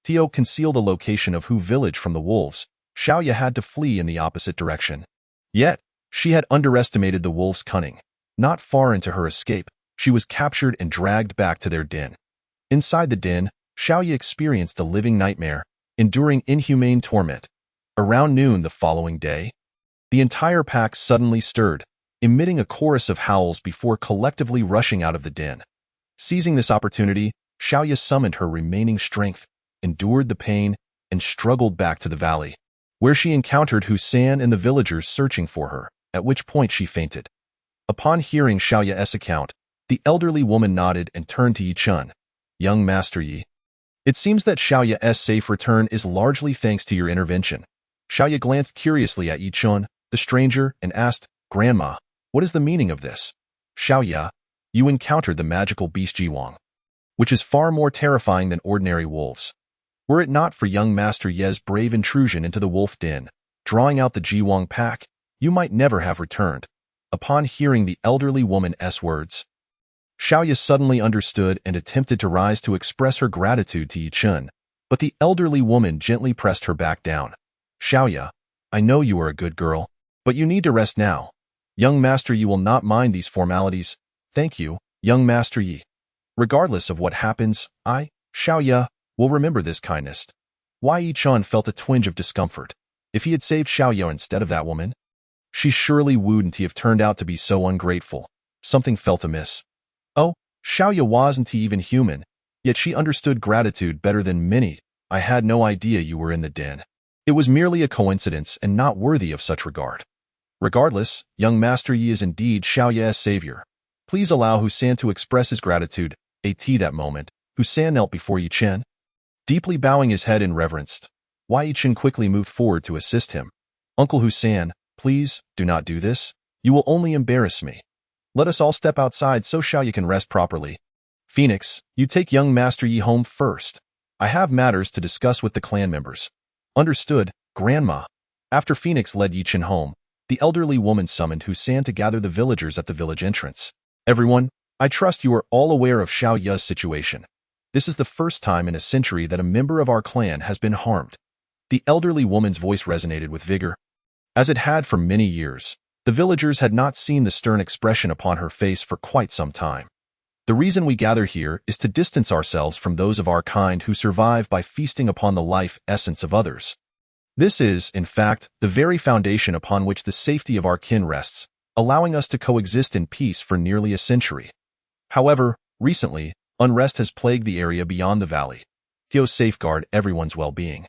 To conceal the location of Hu village from the wolves, Xiaoya had to flee in the opposite direction. Yet, she had underestimated the wolves' cunning. Not far into her escape, she was captured and dragged back to their den. Inside the den, Xiaoya experienced a living nightmare, enduring inhumane torment. Around noon the following day, the entire pack suddenly stirred, emitting a chorus of howls before collectively rushing out of the den. Seizing this opportunity, Xiaoya summoned her remaining strength, endured the pain, and struggled back to the valley, where she encountered Husan and the villagers searching for her, at which point she fainted. Upon hearing Xiaoya's account, the elderly woman nodded and turned to Yi-chun. "Young Master Yi, it seems that Xiaoya's safe return is largely thanks to your intervention." Xiaoya glanced curiously at Yi-chun, the stranger, and asked, "Grandma, what is the meaning of this?" "Xiaoya, you encountered the magical beast Jiwang, which is far more terrifying than ordinary wolves. Were it not for young Master Ye's brave intrusion into the wolf den, drawing out the Jiwang pack, you might never have returned." Upon hearing the elderly woman's words, Xiaoya suddenly understood and attempted to rise to express her gratitude to Yi-chun, but the elderly woman gently pressed her back down. "Xiaoya, I know you are a good girl, but you need to rest now. Young Master Yi will not mind these formalities. Thank you, young Master Yi. Regardless of what happens, I, Xiaoya, will remember this kindness." Why Yi-chun felt a twinge of discomfort. If he had saved Xiaoya instead of that woman, she surely wouldn't have turned out to be so ungrateful. Something felt amiss. Oh, Xiaoya wasn't even human, yet she understood gratitude better than many. "I had no idea you were in the den. It was merely a coincidence and not worthy of such regard. Regardless, young Master Yi is indeed Xiaoya's savior. Please allow Husan to express his gratitude." At that moment, Husan knelt before Yi-chun, deeply bowing his head in reverence. Yi-chun quickly moved forward to assist him. "Uncle Husan, please, do not do this. You will only embarrass me. Let us all step outside so Xiaoya can rest properly. Phoenix, you take young Master Yi home first. I have matters to discuss with the clan members." "Understood, Grandma." After Phoenix led Yi-chun home, the elderly woman summoned Husan to gather the villagers at the village entrance. "Everyone, I trust you are all aware of Xiaoya's situation. This is the first time in a century that a member of our clan has been harmed." The elderly woman's voice resonated with vigor. As it had for many years, the villagers had not seen the stern expression upon her face for quite some time. "The reason we gather here is to distance ourselves from those of our kind who survive by feasting upon the life essence of others. This is, in fact, the very foundation upon which the safety of our kin rests. allowing us to coexist in peace for nearly a century. However, recently, unrest has plagued the area beyond the valley. To safeguard everyone's well-being,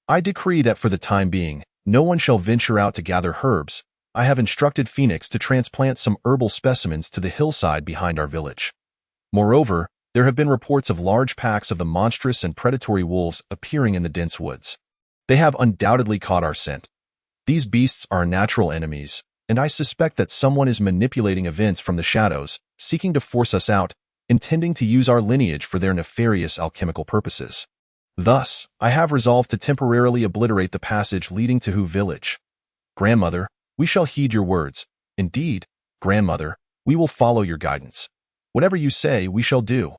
I decree that for the time being, no one shall venture out to gather herbs. I have instructed Phoenix to transplant some herbal specimens to the hillside behind our village. Moreover, there have been reports of large packs of the monstrous and predatory wolves appearing in the dense woods. They have undoubtedly caught our scent. These beasts are our natural enemies, and I suspect that someone is manipulating events from the shadows, seeking to force us out, intending to use our lineage for their nefarious alchemical purposes. Thus, I have resolved to temporarily obliterate the passage leading to Hu village. Grandmother, we shall heed your words. Indeed, grandmother, we will follow your guidance. Whatever you say, we shall do.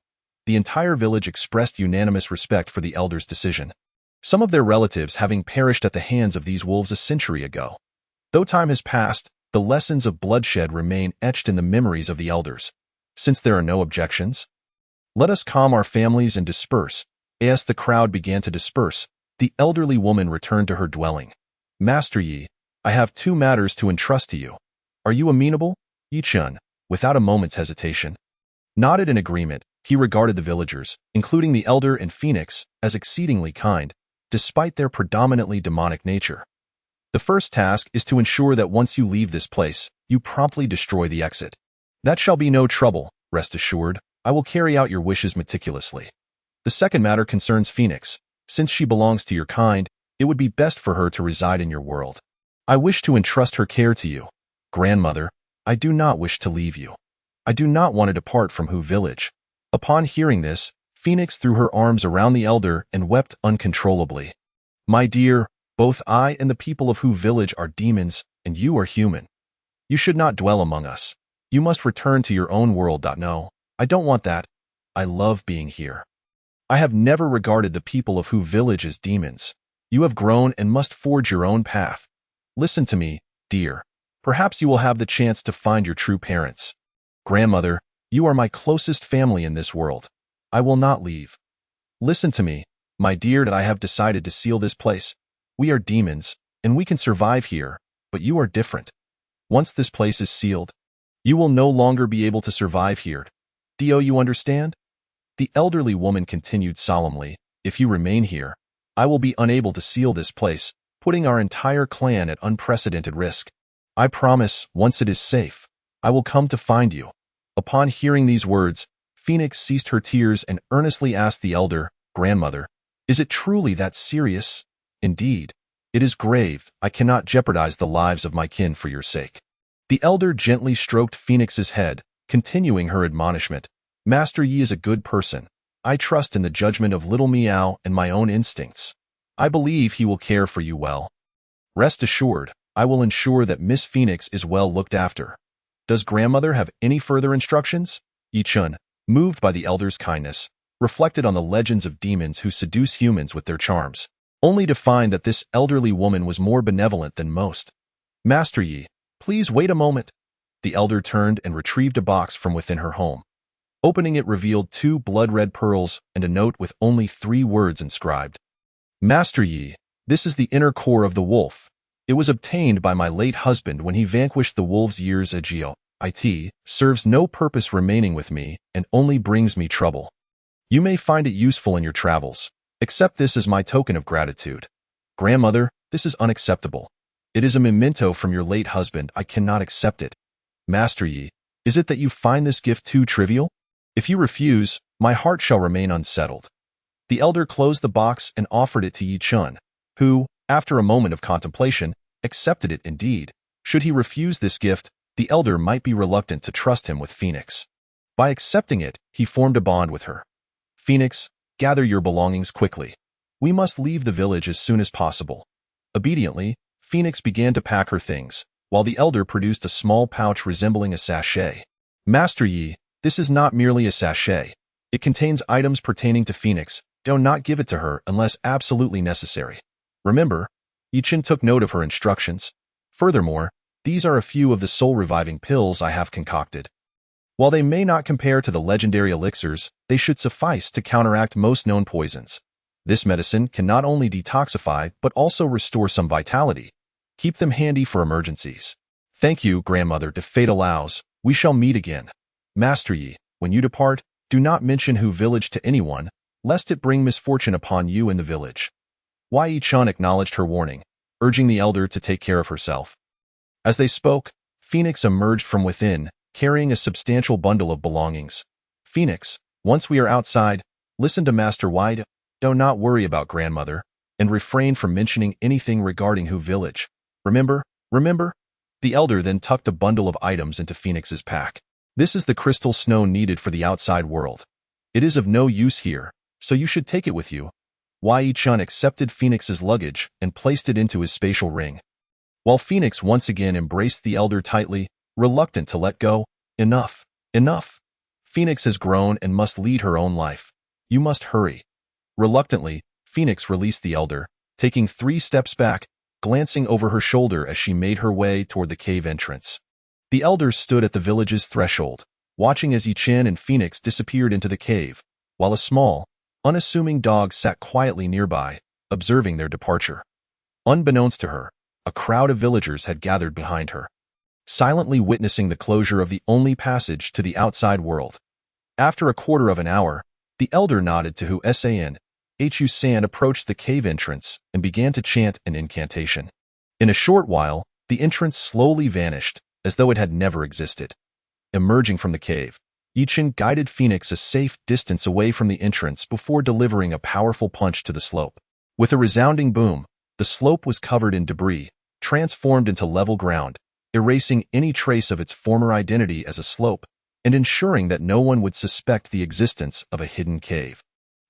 The entire village expressed unanimous respect for the elders' decision, some of their relatives having perished at the hands of these wolves a century ago. Though time has passed, the lessons of bloodshed remain etched in the memories of the elders. Since there are no objections, let us calm our families and disperse. As the crowd began to disperse, the elderly woman returned to her dwelling. Master Yi, I have 2 matters to entrust to you. Are you amenable? Yi-chun, without a moment's hesitation, nodded in agreement. He regarded the villagers, including the elder and Phoenix, as exceedingly kind, despite their predominantly demonic nature. The first task is to ensure that once you leave this place, you promptly destroy the exit. That shall be no trouble, rest assured. I will carry out your wishes meticulously. The second matter concerns Phoenix. Since she belongs to your kind, it would be best for her to reside in your world. I wish to entrust her care to you. Grandmother, I do not wish to leave you. I do not want to depart from Hu village. Upon hearing this, Phoenix threw her arms around the elder and wept uncontrollably. My dear, both I and the people of Hu village are demons, and you are human. You should not dwell among us. You must return to your own world. No, I don't want that. I love being here. I have never regarded the people of Hu village as demons. You have grown and must forge your own path. Listen to me, dear. Perhaps you will have the chance to find your true parents. Grandmother, you are my closest family in this world. I will not leave. Listen to me, my dear, that I have decided to seal this place. We are demons, and we can survive here, but you are different. Once this place is sealed, you will no longer be able to survive here. Do you understand? The elderly woman continued solemnly, if you remain here, I will be unable to seal this place, putting our entire clan at unprecedented risk. I promise, once it is safe, I will come to find you. Upon hearing these words, Phoenix ceased her tears and earnestly asked the elder, Grandmother, is it truly that serious? Indeed, it is grave. I cannot jeopardize the lives of my kin for your sake. The elder gently stroked Phoenix's head, continuing her admonishment. Master Yi is a good person. I trust in the judgment of little Meow and my own instincts. I believe he will care for you well. Rest assured, I will ensure that Miss Phoenix is well looked after. Does grandmother have any further instructions? Yi-chun, moved by the elder's kindness, reflected on the legends of demons who seduce humans with their charms, only to find that this elderly woman was more benevolent than most. Master Yi, please wait a moment. The elder turned and retrieved a box from within her home. Opening it revealed 2 blood-red pearls and a note with only 3 words inscribed. Master Yi, this is the inner core of the wolf. It was obtained by my late husband when he vanquished the wolves years ago. It serves no purpose remaining with me and only brings me trouble. You may find it useful in your travels. Accept this as my token of gratitude. Grandmother, this is unacceptable. It is a memento from your late husband. I cannot accept it. Master Yi, is it that you find this gift too trivial? If you refuse, my heart shall remain unsettled. The elder closed the box and offered it to Yi-chun, who, after a moment of contemplation, accepted it indeed. Should he refuse this gift, the elder might be reluctant to trust him with Phoenix. By accepting it, he formed a bond with her. Phoenix, gather your belongings quickly. We must leave the village as soon as possible. Obediently, Phoenix began to pack her things, while the elder produced a small pouch resembling a sachet. Master Yi, this is not merely a sachet. It contains items pertaining to Phoenix. Do not give it to her unless absolutely necessary. Remember, Yi-chun took note of her instructions. Furthermore, these are a few of the soul-reviving pills I have concocted. While they may not compare to the legendary elixirs, they should suffice to counteract most known poisons. This medicine can not only detoxify but also restore some vitality. Keep them handy for emergencies. Thank you, grandmother, if fate allows, we shall meet again. Master Yi, when you depart, do not mention Hu village to anyone, lest it bring misfortune upon you and the village. Yi Chun acknowledged her warning, urging the elder to take care of herself. As they spoke, Phoenix emerged from within, carrying a substantial bundle of belongings. Phoenix, once we are outside, listen to Master Yi. Do not worry about grandmother, and refrain from mentioning anything regarding Hu village. Remember? The elder then tucked a bundle of items into Phoenix's pack. This is the crystal snow needed for the outside world. It is of no use here, so you should take it with you. Yi Chun accepted Phoenix's luggage and placed it into his spatial ring. While Phoenix once again embraced the elder tightly, reluctant to let go. Enough. Phoenix has grown and must lead her own life. You must hurry. Reluctantly, Phoenix released the elder, taking 3 steps back, glancing over her shoulder as she made her way toward the cave entrance. The elder stood at the village's threshold, watching as Yi Chen and Phoenix disappeared into the cave, while a small, unassuming dog sat quietly nearby, observing their departure. Unbeknownst to her, a crowd of villagers had gathered behind her, silently witnessing the closure of the only passage to the outside world. After a quarter of an hour, the elder nodded to Hu San. Hu San approached the cave entrance and began to chant an incantation. In a short while, the entrance slowly vanished, as though it had never existed. Emerging from the cave, Yi Chen guided Phoenix a safe distance away from the entrance before delivering a powerful punch to the slope. With a resounding boom, the slope was covered in debris, transformed into level ground, erasing any trace of its former identity as a slope, and ensuring that no one would suspect the existence of a hidden cave.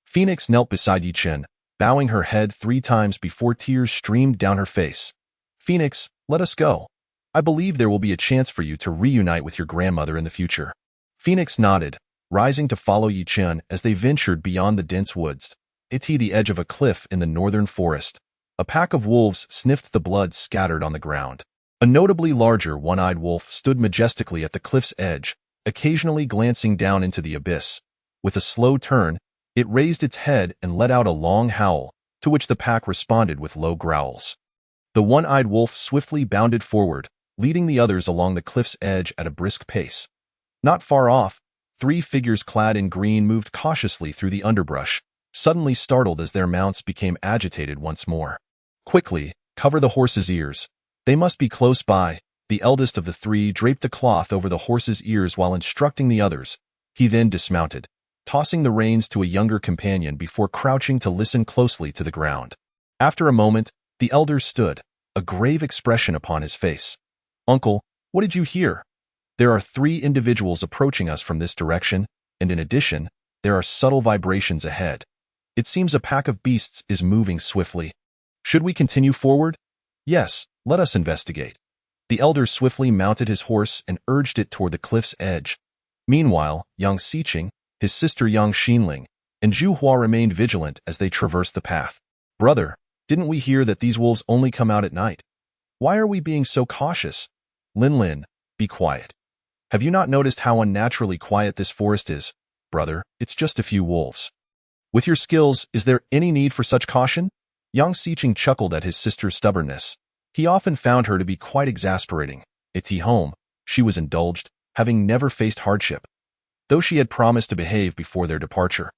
Phoenix knelt beside Yi Chen, bowing her head 3 times before tears streamed down her face. Phoenix, let us go. I believe there will be a chance for you to reunite with your grandmother in the future. Phoenix nodded, rising to follow Yi Chen as they ventured beyond the dense woods. At the edge of a cliff in the northern forest, a pack of wolves sniffed the blood scattered on the ground. A notably larger one-eyed wolf stood majestically at the cliff's edge, occasionally glancing down into the abyss. With a slow turn, it raised its head and let out a long howl, to which the pack responded with low growls. The one-eyed wolf swiftly bounded forward, leading the others along the cliff's edge at a brisk pace. Not far off, 3 figures clad in green moved cautiously through the underbrush, suddenly startled as their mounts became agitated once more. Quickly, cover the horse's ears. They must be close by. The eldest of the 3 draped a cloth over the horse's ears while instructing the others. He then dismounted, tossing the reins to a younger companion before crouching to listen closely to the ground. After a moment, the elder stood, a grave expression upon his face. Uncle, what did you hear? There are 3 individuals approaching us from this direction, and in addition, there are subtle vibrations ahead. It seems a pack of beasts is moving swiftly. Should we continue forward? Yes, let us investigate. The elder swiftly mounted his horse and urged it toward the cliff's edge. Meanwhile, Yang Xiqing, his sister Yang Xinling, and Zhu Hua remained vigilant as they traversed the path. Brother, didn't we hear that these wolves only come out at night? Why are we being so cautious? Lin, be quiet. Have you not noticed how unnaturally quiet this forest is? Brother, it's just a few wolves. With your skills, is there any need for such caution? Yang Xiqing chuckled at his sister's stubbornness. He often found her to be quite exasperating. At home, she was indulged, having never faced hardship, though she had promised to behave before their departure.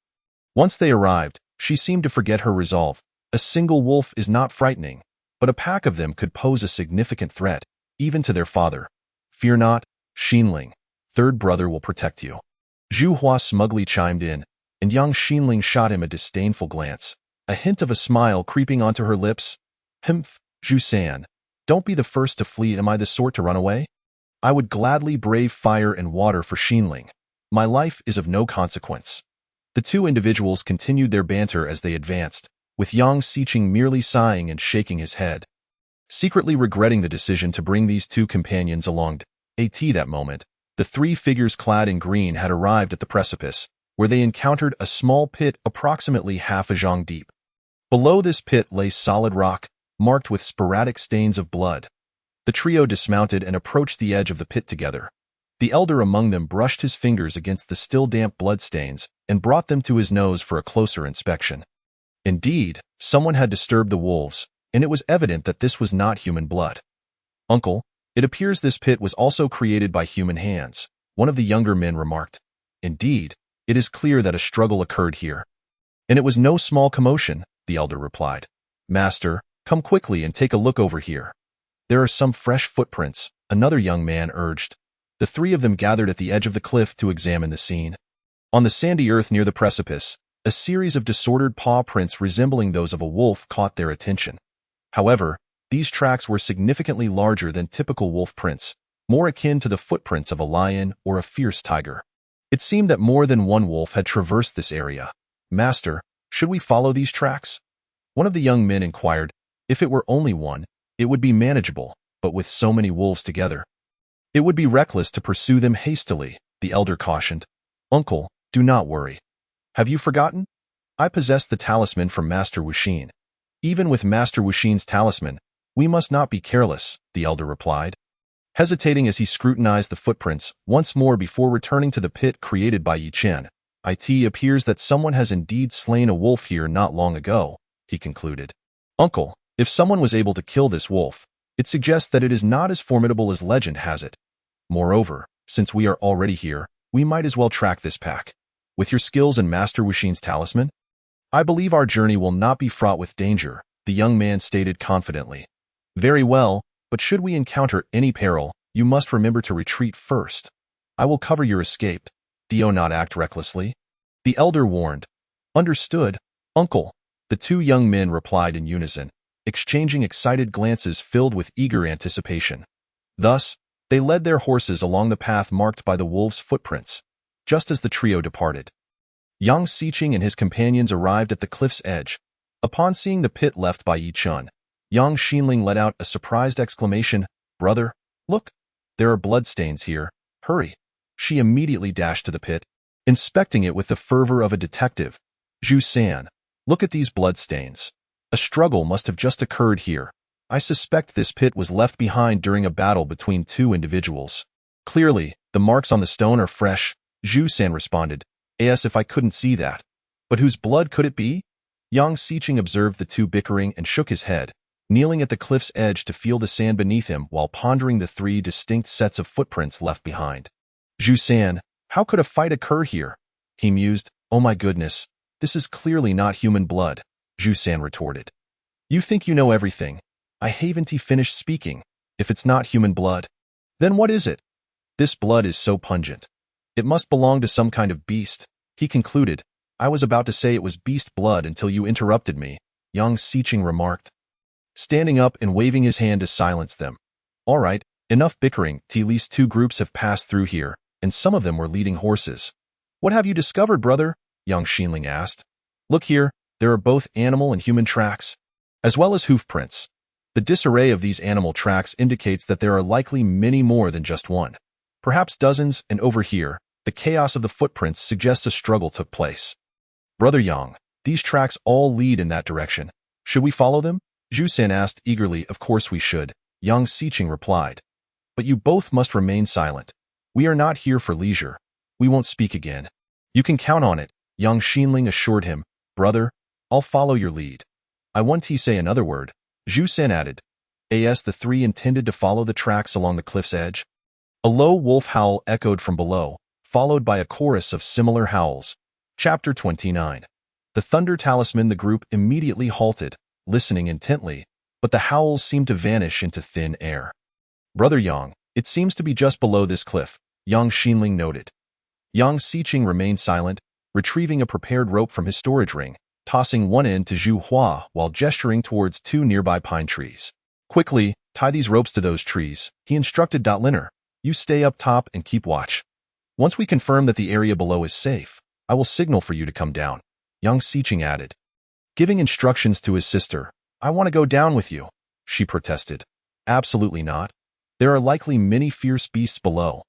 Once they arrived, she seemed to forget her resolve. A single wolf is not frightening, but a pack of them could pose a significant threat, even to their father. Fear not, Xinling. 3rd brother will protect you. Zhu Hua smugly chimed in, and young Xinling shot him a disdainful glance, a hint of a smile creeping onto her lips. Humph, Zhu San. Don't be the first to flee. Am I the sort to run away? I would gladly brave fire and water for Xinling. My life is of no consequence. The 2 individuals continued their banter as they advanced, with Yang Xiqing merely sighing and shaking his head, secretly regretting the decision to bring these 2 companions along. At that moment, the 3 figures clad in green had arrived at the precipice, where they encountered a small pit approximately half a zhang deep. Below this pit lay solid rock, marked with sporadic stains of blood. The trio dismounted and approached the edge of the pit together. The elder among them brushed his fingers against the still damp bloodstains and brought them to his nose for a closer inspection. Indeed, someone had disturbed the wolves, and it was evident that this was not human blood. Uncle, It appears this pit was also created by human hands, one of the younger men remarked. Indeed, it is clear that a struggle occurred here. And it was no small commotion, the elder replied. Master, come quickly and take a look over here. There are some fresh footprints, another young man urged. The three of them gathered at the edge of the cliff to examine the scene. On the sandy earth near the precipice, a series of disordered paw prints resembling those of a wolf caught their attention. However, these tracks were significantly larger than typical wolf prints, more akin to the footprints of a lion or a fierce tiger. It seemed that more than one wolf had traversed this area. Master, should we follow these tracks? One of the young men inquired. If it were only one, it would be manageable, but with so many wolves together, it would be reckless to pursue them hastily, the elder cautioned. Uncle, do not worry. Have you forgotten? I possess the talisman from Master Wuxin. Even with Master Wuxin's talisman, we must not be careless, the elder replied, hesitating as he scrutinized the footprints once more before returning to the pit created by Yi Chen. It appears that someone has indeed slain a wolf here not long ago, he concluded. Uncle, if someone was able to kill this wolf, it suggests that it is not as formidable as legend has it. Moreover, since we are already here, we might as well track this pack. With your skills and Master Wuxin's talisman, I believe our journey will not be fraught with danger, the young man stated confidently. Very well, but should we encounter any peril, you must remember to retreat first. I will cover your escape. Do not act recklessly. The elder warned. Understood, uncle, the two young men replied in unison, exchanging excited glances filled with eager anticipation. Thus, they led their horses along the path marked by the wolves' footprints, just as the trio departed. Yang Xiqing and his companions arrived at the cliff's edge. Upon seeing the pit left by Yi Chun, Yang Xinling let out a surprised exclamation. Brother, look, there are bloodstains here. Hurry. She immediately dashed to the pit, inspecting it with the fervor of a detective. Zhu San, look at these bloodstains. A struggle must have just occurred here. I suspect this pit was left behind during a battle between two individuals. Clearly, the marks on the stone are fresh, Zhu San responded. As if I couldn't see that. But whose blood could it be? Yang Xiqing observed the two bickering and shook his head, kneeling at the cliff's edge to feel the sand beneath him while pondering the three distinct sets of footprints left behind. Zhu San, how could a fight occur here? He mused. Oh my goodness, this is clearly not human blood, Zhu San retorted. You think you know everything. I haven't finished speaking. If it's not human blood, then what is it? This blood is so pungent. It must belong to some kind of beast, he concluded. I was about to say it was beast blood until you interrupted me, Yang Xiqing remarked, standing up and waving his hand to silence them. All right, enough bickering. At least two groups have passed through here, and some of them were leading horses. What have you discovered, brother? Yang Xinling asked. Look here, there are both animal and human tracks, as well as hoof prints. The disarray of these animal tracks indicates that there are likely many more than just one. Perhaps dozens, and over here, the chaos of the footprints suggests a struggle took place. Brother Yang, these tracks all lead in that direction. Should we follow them? Zhu San asked eagerly. Of course we should, Yang Xiqing replied. But you both must remain silent. We are not here for leisure. We won't speak again. You can count on it, Yang Xinling assured him. Brother, I'll follow your lead. I won't say another word, Zhu San added. As the three intended to follow the tracks along the cliff's edge, a low wolf howl echoed from below, followed by a chorus of similar howls. Chapter 29. The Thunder Talisman. The group immediately halted, listening intently, but the howls seemed to vanish into thin air. Brother Yang, it seems to be just below this cliff, Yang Xinling noted. Yang Xiqing remained silent, retrieving a prepared rope from his storage ring, tossing one end to Zhu Hua while gesturing towards two nearby pine trees. Quickly, tie these ropes to those trees, he instructed. Liner, you stay up top and keep watch. Once we confirm that the area below is safe, I will signal for you to come down, Yang Xiqing added. Giving instructions to his sister, I want to go down with you, she protested. Absolutely not. There are likely many fierce beasts below.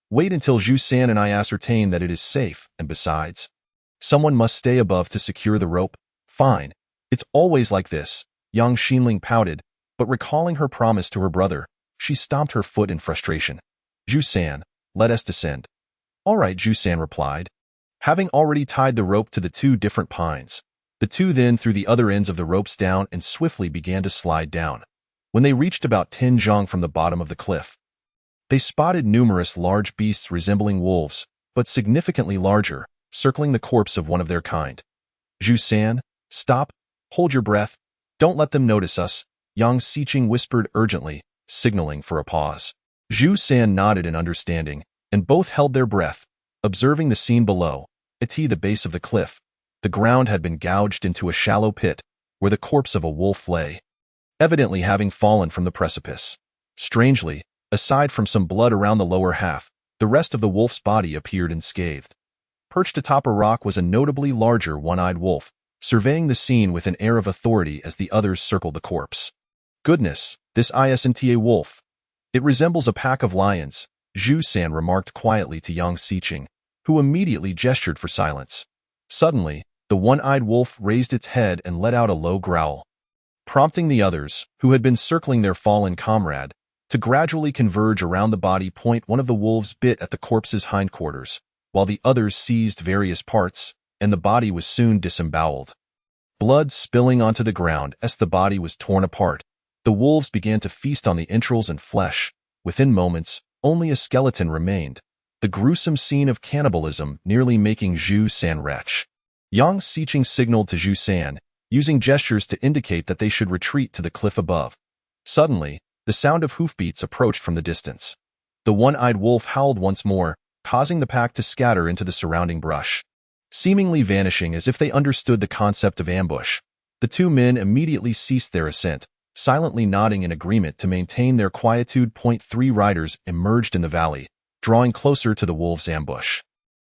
Wait until Zhu San and I ascertain that it is safe, and besides, someone must stay above to secure the rope. Fine. It's always like this, Yang Xinling pouted, but recalling her promise to her brother, she stomped her foot in frustration. Zhu San, let us descend. All right, Zhu San replied. Having already tied the rope to the two different pines, the two then threw the other ends of the ropes down and swiftly began to slide down. When they reached about 10 zhang from the bottom of the cliff, they spotted numerous large beasts resembling wolves, but significantly larger, circling the corpse of one of their kind. Zhu San, stop, hold your breath, don't let them notice us, Yang Xiqing whispered urgently, signaling for a pause. Zhu San nodded in understanding, and both held their breath, observing the scene below. At the base of the cliff, the ground had been gouged into a shallow pit, where the corpse of a wolf lay, evidently having fallen from the precipice. Strangely, aside from some blood around the lower half, the rest of the wolf's body appeared unscathed. Perched atop a rock was a notably larger one-eyed wolf, surveying the scene with an air of authority as the others circled the corpse. Goodness, this isn't a wolf. It resembles a pack of lions, Zhu San remarked quietly to Yang Xiqing, who immediately gestured for silence. Suddenly, the one-eyed wolf raised its head and let out a low growl, prompting the others, who had been circling their fallen comrade, to gradually converge around the body. One of the wolves bit at the corpse's hindquarters, while the others seized various parts, and the body was soon disemboweled. Blood spilling onto the ground as the body was torn apart, the wolves began to feast on the entrails and flesh. Within moments, only a skeleton remained, the gruesome scene of cannibalism nearly making Zhu San retch. Yang Xiqing signaled to Zhu San, using gestures to indicate that they should retreat to the cliff above. Suddenly, the sound of hoofbeats approached from the distance. The one-eyed wolf howled once more, causing the pack to scatter into the surrounding brush. Seemingly vanishing as if they understood the concept of ambush, the two men immediately ceased their ascent, silently nodding in agreement to maintain their quietude. 3 riders emerged in the valley, drawing closer to the wolves' ambush.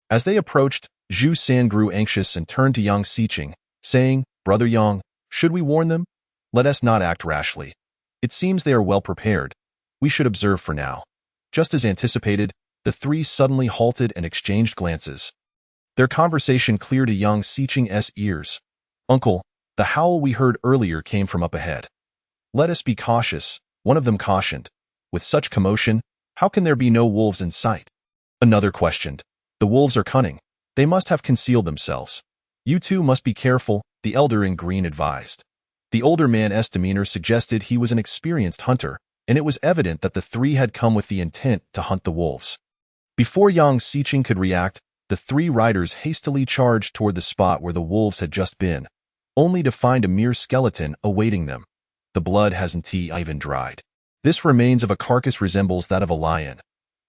As they approached, Zhu San grew anxious and turned to Yang Xiqing, saying, "Brother Yang, should we warn them? Let us not act rashly. It seems they are well prepared. We should observe for now." Just as anticipated, the three suddenly halted and exchanged glances. Their conversation cleared to Yang Xiqing's ears. "Uncle, the howl we heard earlier came from up ahead. Let us be cautious," one of them cautioned. "With such commotion, how can there be no wolves in sight?" Another questioned. "The wolves are cunning. They must have concealed themselves. You two must be careful," the elder in green advised. The older man's demeanor suggested he was an experienced hunter, and it was evident that the three had come with the intent to hunt the wolves. Before Yang Xiqing could react, the 3 riders hastily charged toward the spot where the wolves had just been, only to find a mere skeleton awaiting them. The blood hasn't even dried. This remains of a carcass resembles that of a lion.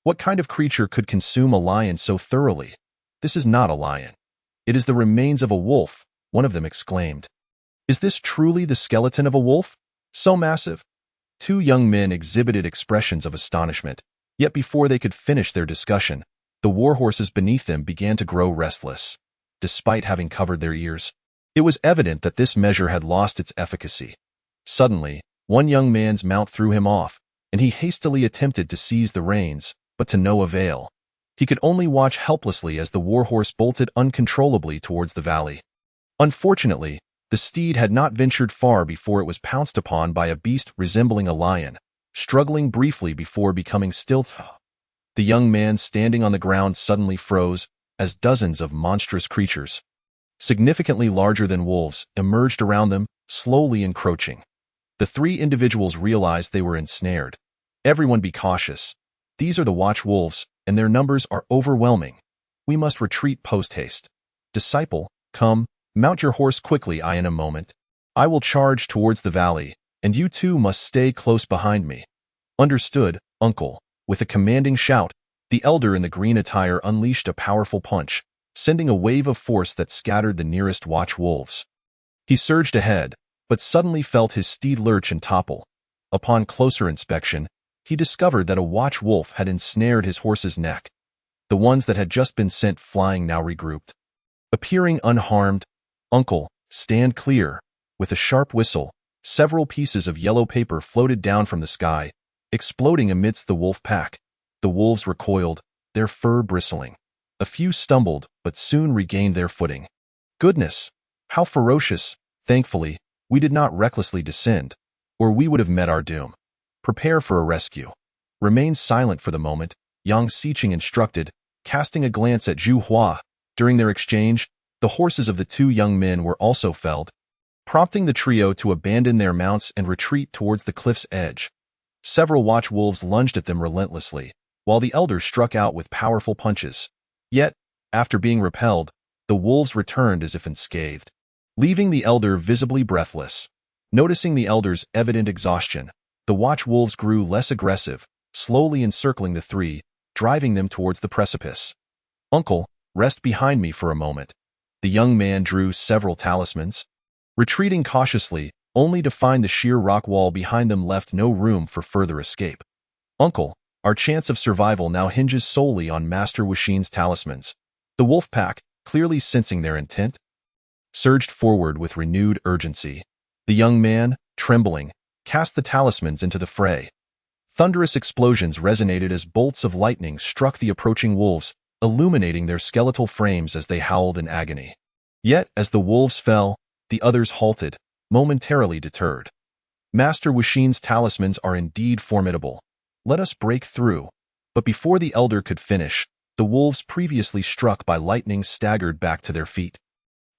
What kind of creature could consume a lion so thoroughly? This is not a lion. It is the remains of a wolf, one of them exclaimed. Is this truly the skeleton of a wolf? So massive? 2 young men exhibited expressions of astonishment, yet before they could finish their discussion, the warhorses beneath them began to grow restless. Despite having covered their ears, it was evident that this measure had lost its efficacy. Suddenly, one young man's mount threw him off, and he hastily attempted to seize the reins, but to no avail. He could only watch helplessly as the warhorse bolted uncontrollably towards the valley. Unfortunately, the steed had not ventured far before it was pounced upon by a beast resembling a lion, struggling briefly before becoming still. The young man standing on the ground suddenly froze, as dozens of monstrous creatures, significantly larger than wolves, emerged around them, slowly encroaching. The 3 individuals realized they were ensnared. "Everyone be cautious. These are the watch wolves, and their numbers are overwhelming. We must retreat post-haste. Disciple, come, mount your horse quickly. In a moment, I will charge towards the valley, and you two must stay close behind me." "Understood, uncle." With a commanding shout, the elder in the green attire unleashed a powerful punch, sending a wave of force that scattered the nearest watch wolves. He surged ahead, but suddenly felt his steed lurch and topple. Upon closer inspection, he discovered that a watch wolf had ensnared his horse's neck. The ones that had just been sent flying now regrouped. Appearing unharmed, "Uncle, stand clear." With a sharp whistle, several pieces of yellow paper floated down from the sky, exploding amidst the wolf pack. The wolves recoiled, their fur bristling. A few stumbled, but soon regained their footing. Goodness, how ferocious! Thankfully, we did not recklessly descend, or we would have met our doom. Prepare for a rescue. Remain silent for the moment, Yang Xiqing instructed, casting a glance at Zhu Hua. During their exchange, the horses of the 2 young men were also felled. prompting the trio to abandon their mounts and retreat towards the cliff's edge. Several watch wolves lunged at them relentlessly, while the elder struck out with powerful punches. Yet, after being repelled, the wolves returned as if unscathed, leaving the elder visibly breathless. Noticing the elder's evident exhaustion, the watch wolves grew less aggressive, slowly encircling the three, driving them towards the precipice. "Uncle, rest behind me for a moment." The young man drew several talismans, retreating cautiously, only to find the sheer rock wall behind them left no room for further escape. "Uncle, our chance of survival now hinges solely on Master Washin's talismans." The wolf pack, clearly sensing their intent, surged forward with renewed urgency. The young man, trembling, cast the talismans into the fray. Thunderous explosions resonated as bolts of lightning struck the approaching wolves, illuminating their skeletal frames as they howled in agony. Yet, as the wolves fell, the others halted, momentarily deterred. "Master Washin's talismans are indeed formidable. Let us break through." But before the elder could finish, the wolves previously struck by lightning staggered back to their feet,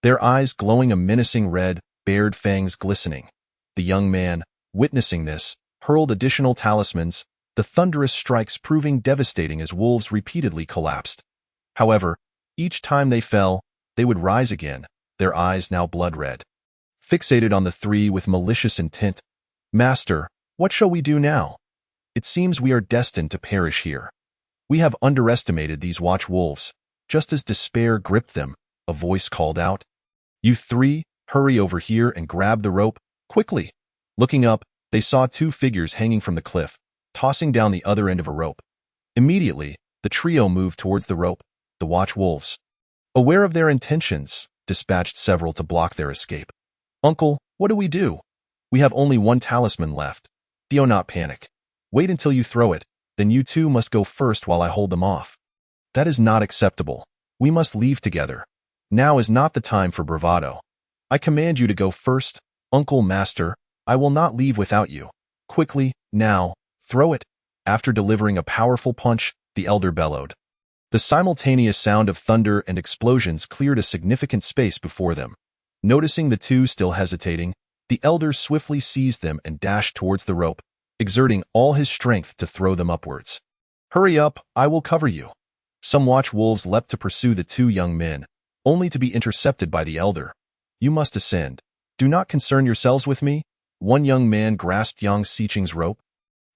their eyes glowing a menacing red, bared fangs glistening. The young man, witnessing this, hurled additional talismans, the thunderous strikes proving devastating as wolves repeatedly collapsed. However, each time they fell, they would rise again, their eyes now blood-red. Fixated on the three with malicious intent, "Master, what shall we do now? It seems we are destined to perish here. We have underestimated these watch wolves." Just as despair gripped them, a voice called out, "You three, hurry over here and grab the rope, quickly." Looking up, they saw two figures hanging from the cliff, tossing down the other end of a rope. Immediately, the trio moved towards the rope. The watch wolves, aware of their intentions, dispatched several to block their escape. "Uncle, what do we do? We have only one talisman left." "Do not panic. Wait until you throw it, then you two must go first while I hold them off." "That is not acceptable. We must leave together. Now is not the time for bravado. I command you to go first, Uncle Master. I will not leave without you. Quickly, now, throw it." After delivering a powerful punch, the elder bellowed. The simultaneous sound of thunder and explosions cleared a significant space before them. Noticing the two still hesitating, the elder swiftly seized them and dashed towards the rope, exerting all his strength to throw them upwards. "Hurry up, I will cover you." Some watch wolves leapt to pursue the two young men, only to be intercepted by the elder. "You must ascend. Do not concern yourselves with me." One young man grasped Yang Xiqing's rope,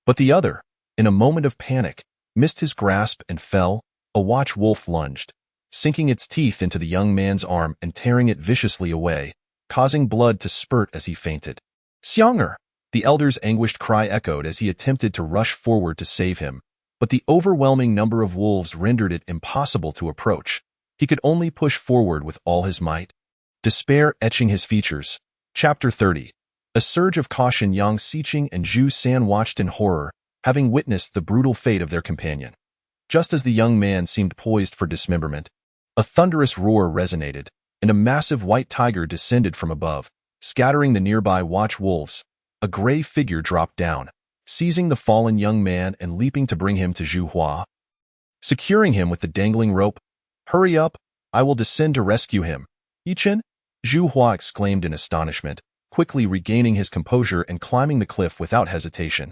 but the other, in a moment of panic, missed his grasp and fell. A watch wolf lunged, sinking its teeth into the young man's arm and tearing it viciously away, causing blood to spurt as he fainted. "Xianger!" The elder's anguished cry echoed as he attempted to rush forward to save him, but the overwhelming number of wolves rendered it impossible to approach. He could only push forward with all his might, despair etching his features. Chapter 30. A surge of caution. Yang Xiqing and Zhu San watched in horror, having witnessed the brutal fate of their companion. Just as the young man seemed poised for dismemberment, a thunderous roar resonated, and a massive white tiger descended from above, scattering the nearby watch wolves. A gray figure dropped down, seizing the fallen young man and leaping to bring him to Zhu Hua, securing him with the dangling rope. "Hurry up, I will descend to rescue him." "Yichen?" Zhu Hua exclaimed in astonishment, quickly regaining his composure and climbing the cliff without hesitation.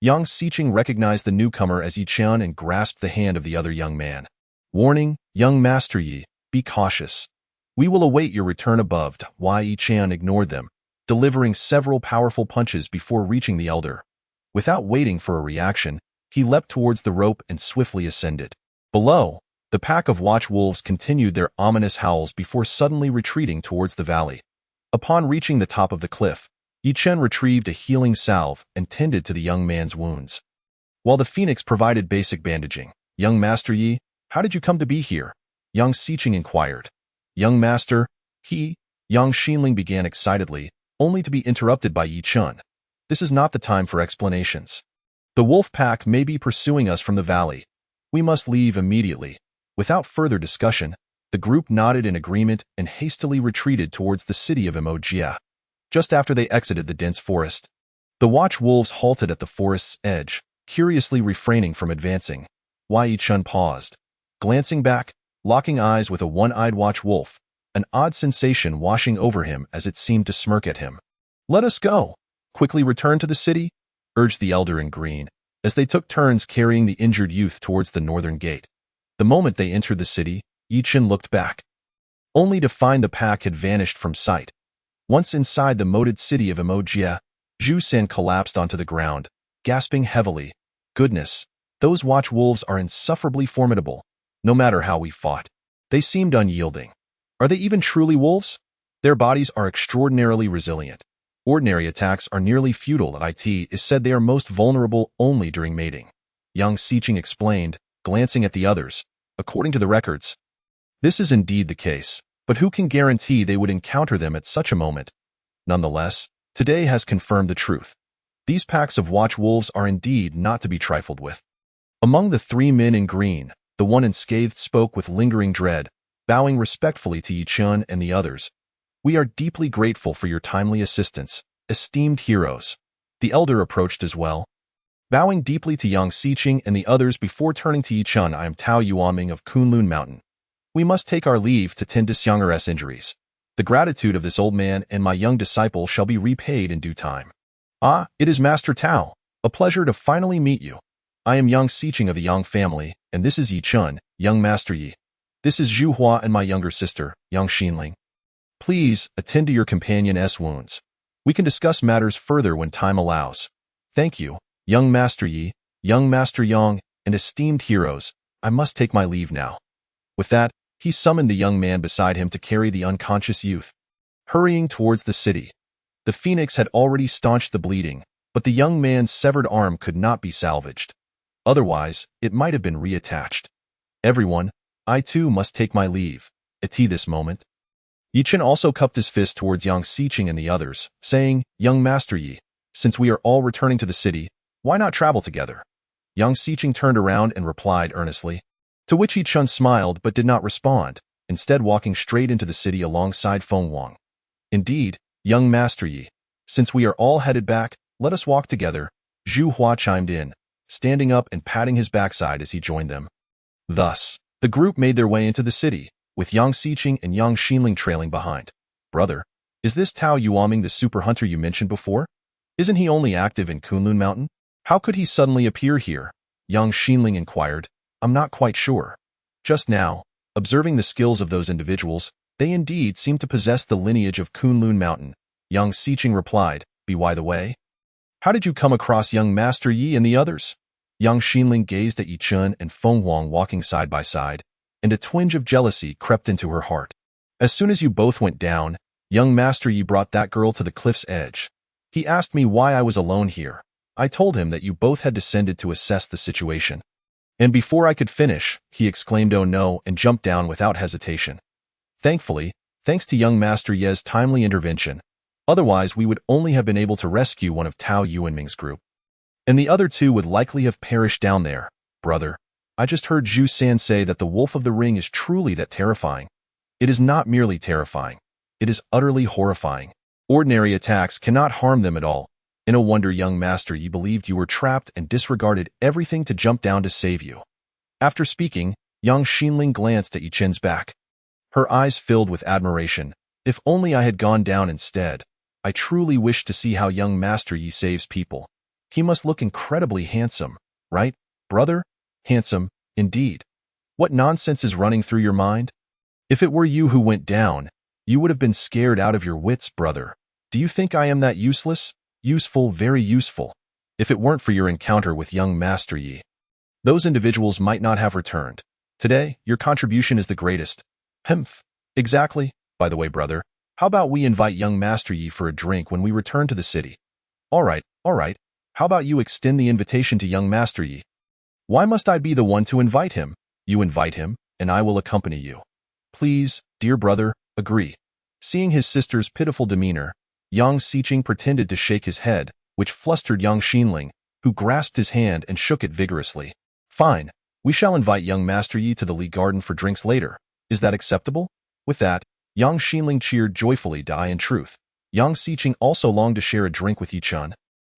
Yang Xiqing recognized the newcomer as Yichen and grasped the hand of the other young man. "Warning, young Master Yi, be cautious. We will await your return above." Yichen ignored them, delivering several powerful punches before reaching the elder. Without waiting for a reaction, he leapt towards the rope and swiftly ascended. Below, the pack of watch wolves continued their ominous howls before suddenly retreating towards the valley. Upon reaching the top of the cliff, Yichen retrieved a healing salve and tended to the young man's wounds, while the phoenix provided basic bandaging. "Young Master Yi, how did you come to be here?" Yang Xiqing inquired. "Young Master, Yang Xinling began excitedly, only to be interrupted by Yichen. "This is not the time for explanations. The wolf pack may be pursuing us from the valley. We must leave immediately." Without further discussion, the group nodded in agreement and hastily retreated towards the city of Emojia. Just after they exited the dense forest, the watch wolves halted at the forest's edge, curiously refraining from advancing. Yichen paused, glancing back, locking eyes with a one-eyed watch wolf, an odd sensation washing over him as it seemed to smirk at him. "Let us go. Quickly return to the city," urged the elder in green, as they took turns carrying the injured youth towards the northern gate. The moment they entered the city, Yichen looked back, only to find the pack had vanished from sight. Once inside the moated city of Emojia, Zhu San collapsed onto the ground, gasping heavily. "Goodness, those watch wolves are insufferably formidable. No matter how we fought, they seemed unyielding. Are they even truly wolves? Their bodies are extraordinarily resilient. Ordinary attacks are nearly futile. It is said they are most vulnerable only during mating," Yang Xiqing explained, glancing at the others. "According to the records, this is indeed the case, but who can guarantee they would encounter them at such a moment? Nonetheless, today has confirmed the truth. These packs of watch wolves are indeed not to be trifled with." Among the three men in green, the one unscathed spoke with lingering dread, bowing respectfully to Yichun and the others. "We are deeply grateful for your timely assistance, esteemed heroes." The elder approached as well, bowing deeply to Yang Xiqing and the others before turning to Yichun. "I am Tao Yuanming of Kunlun Mountain. We must take our leave to tend to Xiang'er's injuries. The gratitude of this old man and my young disciple shall be repaid in due time." "Ah, it is Master Tao. A pleasure to finally meet you. I am Yang Xiqing of the Yang family, and this is Yichun, young Master Yi. This is Zhu Hua and my younger sister, Yang Xinling. Please attend to your companion's wounds. We can discuss matters further when time allows. Thank you, young Master Yi, young Master Yang, and esteemed heroes. I must take my leave now." With that, he summoned the young man beside him to carry the unconscious youth. Hurrying towards the city, the phoenix had already staunched the bleeding, but the young man's severed arm could not be salvaged. Otherwise, it might have been reattached. "Everyone, I too must take my leave. At this moment." Yichen also cupped his fist towards Yang Xiqing and the others, saying, "Young Master Yi, since we are all returning to the city, why not travel together?" Yang Xiqing turned around and replied earnestly, to which Yichun smiled but did not respond, instead walking straight into the city alongside Feng Wang. "Indeed, young Master Yi, since we are all headed back, let us walk together," Zhu Hua chimed in, standing up and patting his backside as he joined them. Thus, the group made their way into the city, with Yang Xiqing and Yang Xinling trailing behind. "Brother, is this Tao Yuanming the super hunter you mentioned before? Isn't he only active in Kunlun Mountain? How could he suddenly appear here?" Yang Xinling inquired. "I'm not quite sure. Just now, observing the skills of those individuals, they indeed seem to possess the lineage of Kunlun Mountain," Yang Xiqing replied. "By the way, how did you come across young Master Yi and the others?" Yang Xinling gazed at Yichun and Feng Wang walking side by side, and a twinge of jealousy crept into her heart. "As soon as you both went down, young Master Yi brought that girl to the cliff's edge. He asked me why I was alone here. I told him that you both had descended to assess the situation. And before I could finish, he exclaimed, 'Oh no,' and jumped down without hesitation. Thankfully, thanks to young Master Ye's timely intervention, otherwise we would only have been able to rescue one of Tao Yuanming's group. And the other two would likely have perished down there. Brother, I just heard Zhu San say that the Wolf of the Ring is truly that terrifying. It is not merely terrifying. It is utterly horrifying. Ordinary attacks cannot harm them at all. And no wonder, young Master, you believed you were trapped and disregarded everything to jump down to save you." After speaking, Yang Xinling glanced at Yichen's back. Her eyes filled with admiration. "If only I had gone down instead. I truly wish to see how young Master Yi saves people. He must look incredibly handsome, right, brother? Handsome, indeed. What nonsense is running through your mind? If it were you who went down, you would have been scared out of your wits, brother. Do you think I am that useless? Useful, very useful. If it weren't for your encounter with young Master Yi, those individuals might not have returned. Today, your contribution is the greatest." "Hemph. Exactly. By the way, brother, how about we invite young Master Yi for a drink when we return to the city?" All right. How about you extend the invitation to young Master Yi?" "Why must I be the one to invite him? You invite him, and I will accompany you." "Please, dear brother, agree." Seeing his sister's pitiful demeanor, Yang Xiqing pretended to shake his head, which flustered Yang Xinling, who grasped his hand and shook it vigorously. "Fine. We shall invite young Master Yi to the Lee Garden for drinks later. Is that acceptable?" With that, Yang Xinling cheered joyfully. In truth, Yang Xiqing also longed to share a drink with Yichun,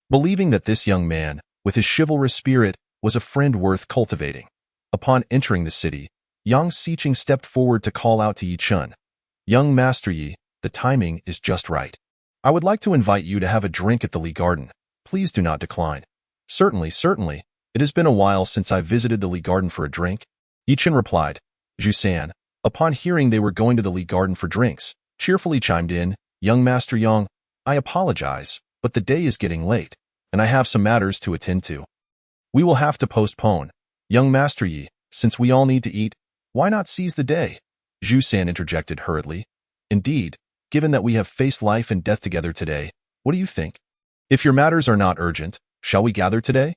believing that this young man, with his chivalrous spirit, was a friend worth cultivating. Upon entering the city, Yang Xiqing stepped forward to call out to Yichun. Young Master Yi, the timing is just right. I would like to invite you to have a drink at the Lee Garden. Please do not decline. Certainly, certainly. It has been a while since I visited the Lee Garden for a drink. Yichen replied. Zhu-san, upon hearing they were going to the Lee Garden for drinks, cheerfully chimed in, Young Master Yang, I apologize, but the day is getting late, and I have some matters to attend to. We will have to postpone. Young Master Yi, since we all need to eat, why not seize the day? Zhu-san interjected hurriedly. Indeed, given that we have faced life and death together today, what do you think? If your matters are not urgent, shall we gather today?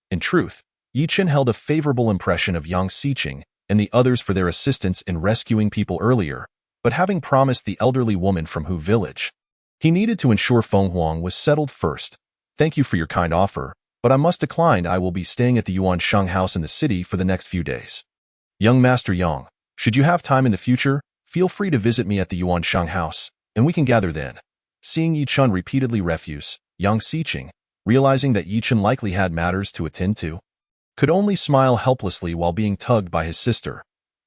In truth, Yichen held a favorable impression of Yang Xiqing and the others for their assistance in rescuing people earlier, but having promised the elderly woman from Hu village, he needed to ensure Feng Huang was settled first. Thank you for your kind offer, but I must decline. I will be staying at the Yuan Sheng house in the city for the next few days. Young Master Yang, should you have time in the future, feel free to visit me at the Yuan Sheng house, and we can gather then. Seeing Yichen repeatedly refuse, Yang Xiqing, realizing that Yichen likely had matters to attend to, could only smile helplessly while being tugged by his sister.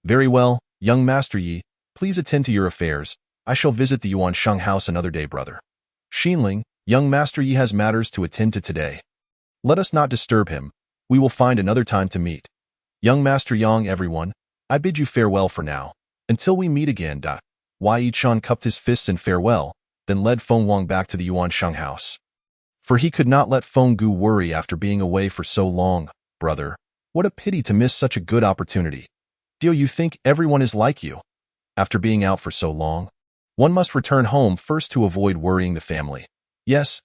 Very well, young Master Yi, please attend to your affairs. I shall visit the Yuan Sheng house another day, brother. Xinling, young Master Yi has matters to attend to today. Let us not disturb him. We will find another time to meet. Young Master Yang, everyone, I bid you farewell for now. Until we meet again. Wai Yichen cupped his fists in farewell, then led Feng Huang back to the Yuan Sheng house. For he could not let Feng Gu worry after being away for so long. Brother, what a pity to miss such a good opportunity. Do you think everyone is like you? After being out for so long, one must return home first to avoid worrying the family. Yes,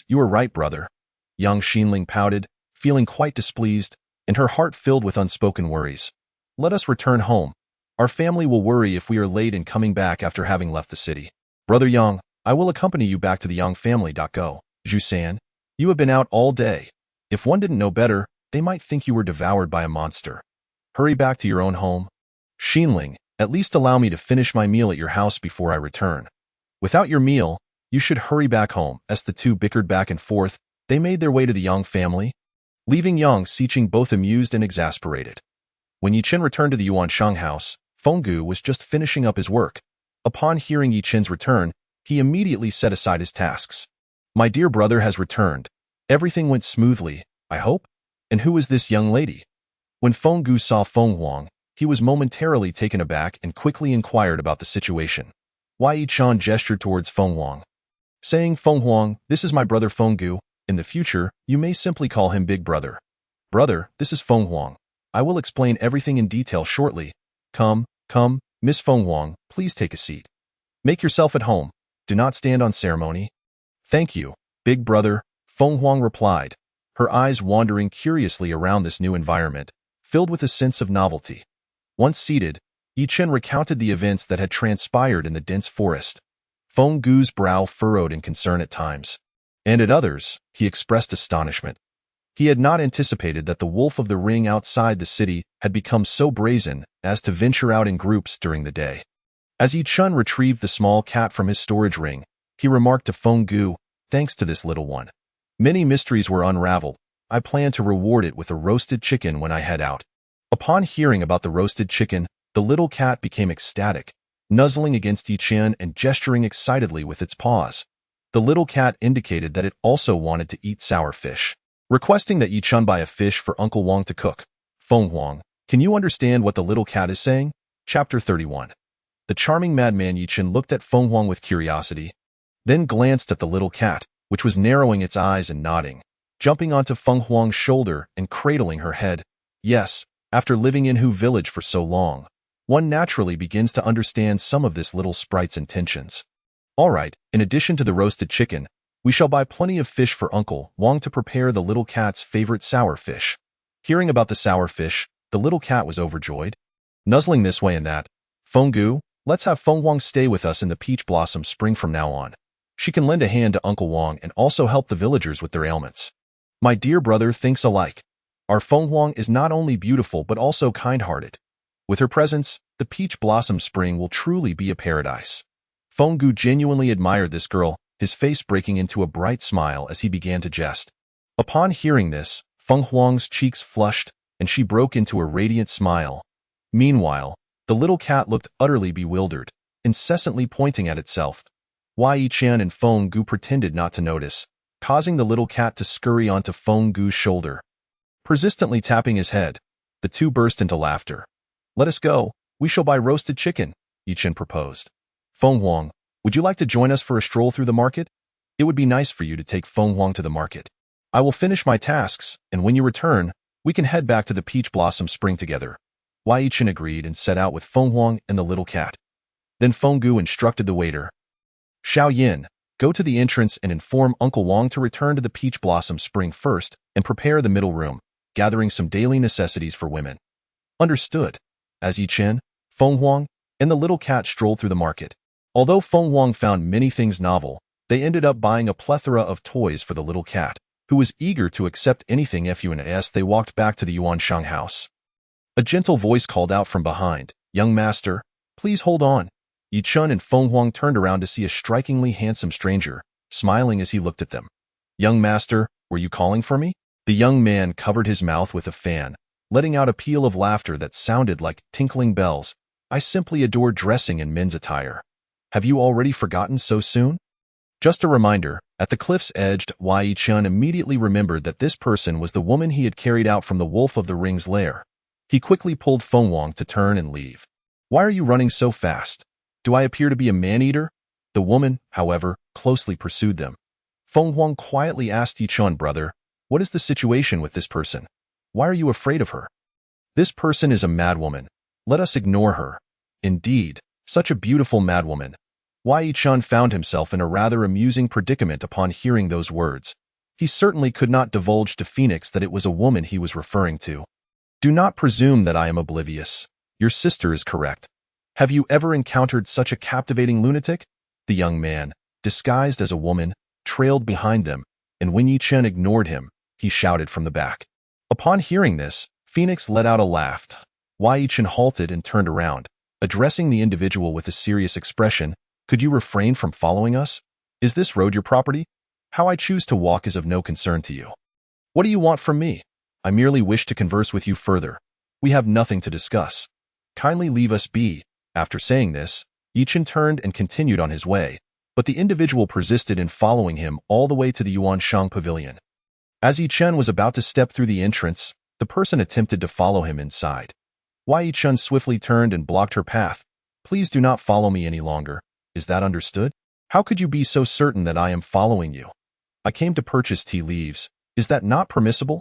you are right, brother. Young Xinling pouted, feeling quite displeased, and her heart filled with unspoken worries. Let us return home. Our family will worry if we are late in coming back after having left the city. Brother Yang, I will accompany you back to the Yang family. Go. Zhu-san, you have been out all day. If one didn't know better, they might think you were devoured by a monster. Hurry back to your own home. Xinling, at least allow me to finish my meal at your house before I return. Without your meal, you should hurry back home. As the two bickered back and forth, they made their way to the Yang family, leaving Yang Xiqing both amused and exasperated. When Yichen returned to the Yuan Sheng house, Feng Gu was just finishing up his work. Upon hearing Yichen's return, he immediately set aside his tasks. My dear brother has returned. Everything went smoothly, I hope? And who is this young lady? When Feng Gu saw Feng Huang, he was momentarily taken aback and quickly inquired about the situation. Wai Yichen gestured towards Feng Huang, saying, Feng Huang, this is my brother Feng Gu. In the future, you may simply call him Big Brother. Brother, this is Feng Huang. I will explain everything in detail shortly. Come, Miss Feng Huang, please take a seat. Make yourself at home. Do not stand on ceremony. Thank you, Big Brother, Feng Huang replied, her eyes wandering curiously around this new environment, filled with a sense of novelty. Once seated, Yichen recounted the events that had transpired in the dense forest. Feng Gu's brow furrowed in concern at times, and at others, he expressed astonishment. He had not anticipated that the wolf of the ring outside the city had become so brazen as to venture out in groups during the day. As Yichen retrieved the small cat from his storage ring, he remarked to Feng Gu, thanks to this little one, many mysteries were unraveled. I plan to reward it with a roasted chicken when I head out. Upon hearing about the roasted chicken, the little cat became ecstatic, nuzzling against Yichen and gesturing excitedly with its paws. The little cat indicated that it also wanted to eat sour fish, requesting that Yichen buy a fish for Uncle Wang to cook. Feng Huang, can you understand what the little cat is saying? Chapter 31. The charming madman Yichen looked at Feng Huang with curiosity, then glanced at the little cat, which was narrowing its eyes and nodding, jumping onto Feng Huang's shoulder and cradling her head. Yes, after living in Hu village for so long, one naturally begins to understand some of this little sprite's intentions. All right, in addition to the roasted chicken, we shall buy plenty of fish for Uncle Wang to prepare the little cat's favorite sour fish. Hearing about the sour fish, the little cat was overjoyed, nuzzling this way and that. Feng Gu, let's have Feng Huang stay with us in the Peach Blossom Spring from now on. She can lend a hand to Uncle Wang and also help the villagers with their ailments. My dear brother thinks alike. Our Feng Huang is not only beautiful but also kind-hearted. With her presence, the Peach Blossom Spring will truly be a paradise. Feng Gu genuinely admired this girl, his face breaking into a bright smile as he began to jest. Upon hearing this, Feng Huang's cheeks flushed, and she broke into a radiant smile. Meanwhile, the little cat looked utterly bewildered, incessantly pointing at itself. Yi Chen and Feng Gu pretended not to notice, causing the little cat to scurry onto Feng Gu's shoulder. Persistently tapping his head, the two burst into laughter. "Let us go. We shall buy roasted chicken," Yi Chen proposed. "Feng Huang, would you like to join us for a stroll through the market? It would be nice for you to take Feng Huang to the market. I will finish my tasks, and when you return, we can head back to the Peach Blossom Spring together." Yi Chen agreed and set out with Feng Huang and the little cat. Then Feng Gu instructed the waiter, "Xiao Yin, go to the entrance and inform Uncle Wang to return to the Peach Blossom Spring first and prepare the middle room, gathering some daily necessities for women." Understood. As Yi Chen, Feng Huang, and the little cat strolled through the market. Although Feng Huang found many things novel, they ended up buying a plethora of toys for the little cat, who was eager to accept anything fun as they walked back to the Yuanshang house. A gentle voice called out from behind, "Young master, please hold on." Yi Chen and Feng Huang turned around to see a strikingly handsome stranger, smiling as he looked at them. "Young master, were you calling for me?" The young man covered his mouth with a fan, letting out a peal of laughter that sounded like tinkling bells. "I simply adore dressing in men's attire. Have you already forgotten so soon?" Just a reminder, at the cliff's edge, Yi Chen immediately remembered that this person was the woman he had carried out from the Wolf of the Ring's lair. He quickly pulled Feng Huang to turn and leave. "Why are you running so fast? Do I appear to be a man-eater?" The woman, however, closely pursued them. Feng Huang quietly asked Yi Chen, "Brother, what is the situation with this person? Why are you afraid of her?" "This person is a madwoman. Let us ignore her." Indeed, such a beautiful madwoman. Yi Chen found himself in a rather amusing predicament upon hearing those words. He certainly could not divulge to Phoenix that it was a woman he was referring to. "Do not presume that I am oblivious. Your sister is correct. Have you ever encountered such a captivating lunatic?" The young man, disguised as a woman, trailed behind them, and when Yi Chen ignored him, he shouted from the back. Upon hearing this, Phoenix let out a laugh. Yi Chen halted and turned around, addressing the individual with a serious expression. "Could you refrain from following us? Is this road your property? How I choose to walk is of no concern to you. What do you want from me? I merely wish to converse with you further. We have nothing to discuss. Kindly leave us be." After saying this, Yi Chen turned and continued on his way, but the individual persisted in following him all the way to the Yuanshang pavilion. As Yi Chen was about to step through the entrance, the person attempted to follow him inside. Yi Chen swiftly turned and blocked her path. "Please do not follow me any longer. Is that understood? How could you be so certain that I am following you? I came to purchase tea leaves. Is that not permissible?"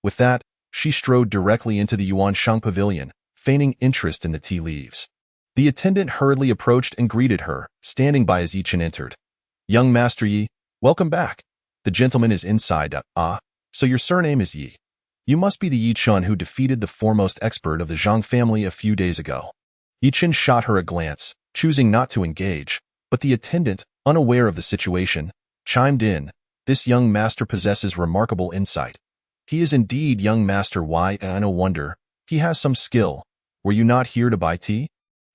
With that, she strode directly into the Yuanshang pavilion, feigning interest in the tea leaves. The attendant hurriedly approached and greeted her, standing by as Yi Chen entered. "Young Master Yi, welcome back. The gentleman is inside. So your surname is Yi. You must be the Yi Chen who defeated the foremost expert of the Zhang family a few days ago." Yi Chen shot her a glance, choosing not to engage, but the attendant, unaware of the situation, chimed in, "This young master possesses remarkable insight. He is indeed young Master Y, and no wonder. He has some skill. Were you not here to buy tea?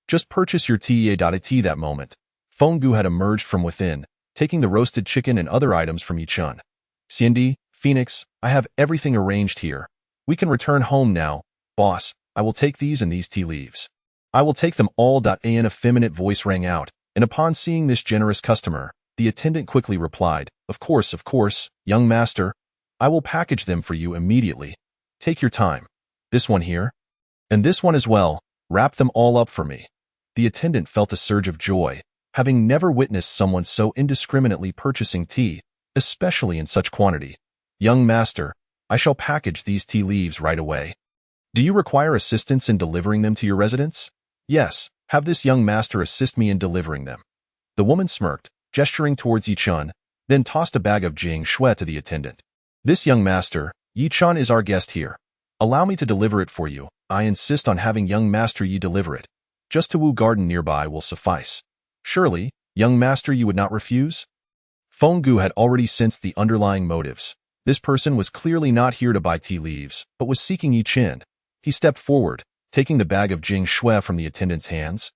Just purchase your tea." At that moment, Feng Gu had emerged from within, taking the roasted chicken and other items from Yi Chen. "Cindy, Phoenix, I have everything arranged here. We can return home now. Boss, I will take these and these tea leaves." "I will take them all." An effeminate voice rang out, and upon seeing this generous customer, the attendant quickly replied, of course, young master. I will package them for you immediately. Take your time. This one here, and this one as well. Wrap them all up for me." The attendant felt a surge of joy, having never witnessed someone so indiscriminately purchasing tea, especially in such quantity. "Young master, I shall package these tea leaves right away. Do you require assistance in delivering them to your residence?" "Yes, have this young master assist me in delivering them." The woman smirked, gesturing towards Yi Chen, then tossed a bag of Jing Shui to the attendant. "This young master, Yi Chen, is our guest here. Allow me to deliver it for you. I insist on having young master Yi deliver it. Just to Wu Garden nearby will suffice. Surely, young master, you would not refuse?" Feng Gu had already sensed the underlying motives. This person was clearly not here to buy tea leaves, but was seeking Yi Chen. He stepped forward, taking the bag of Jing Shui from the attendant's hands.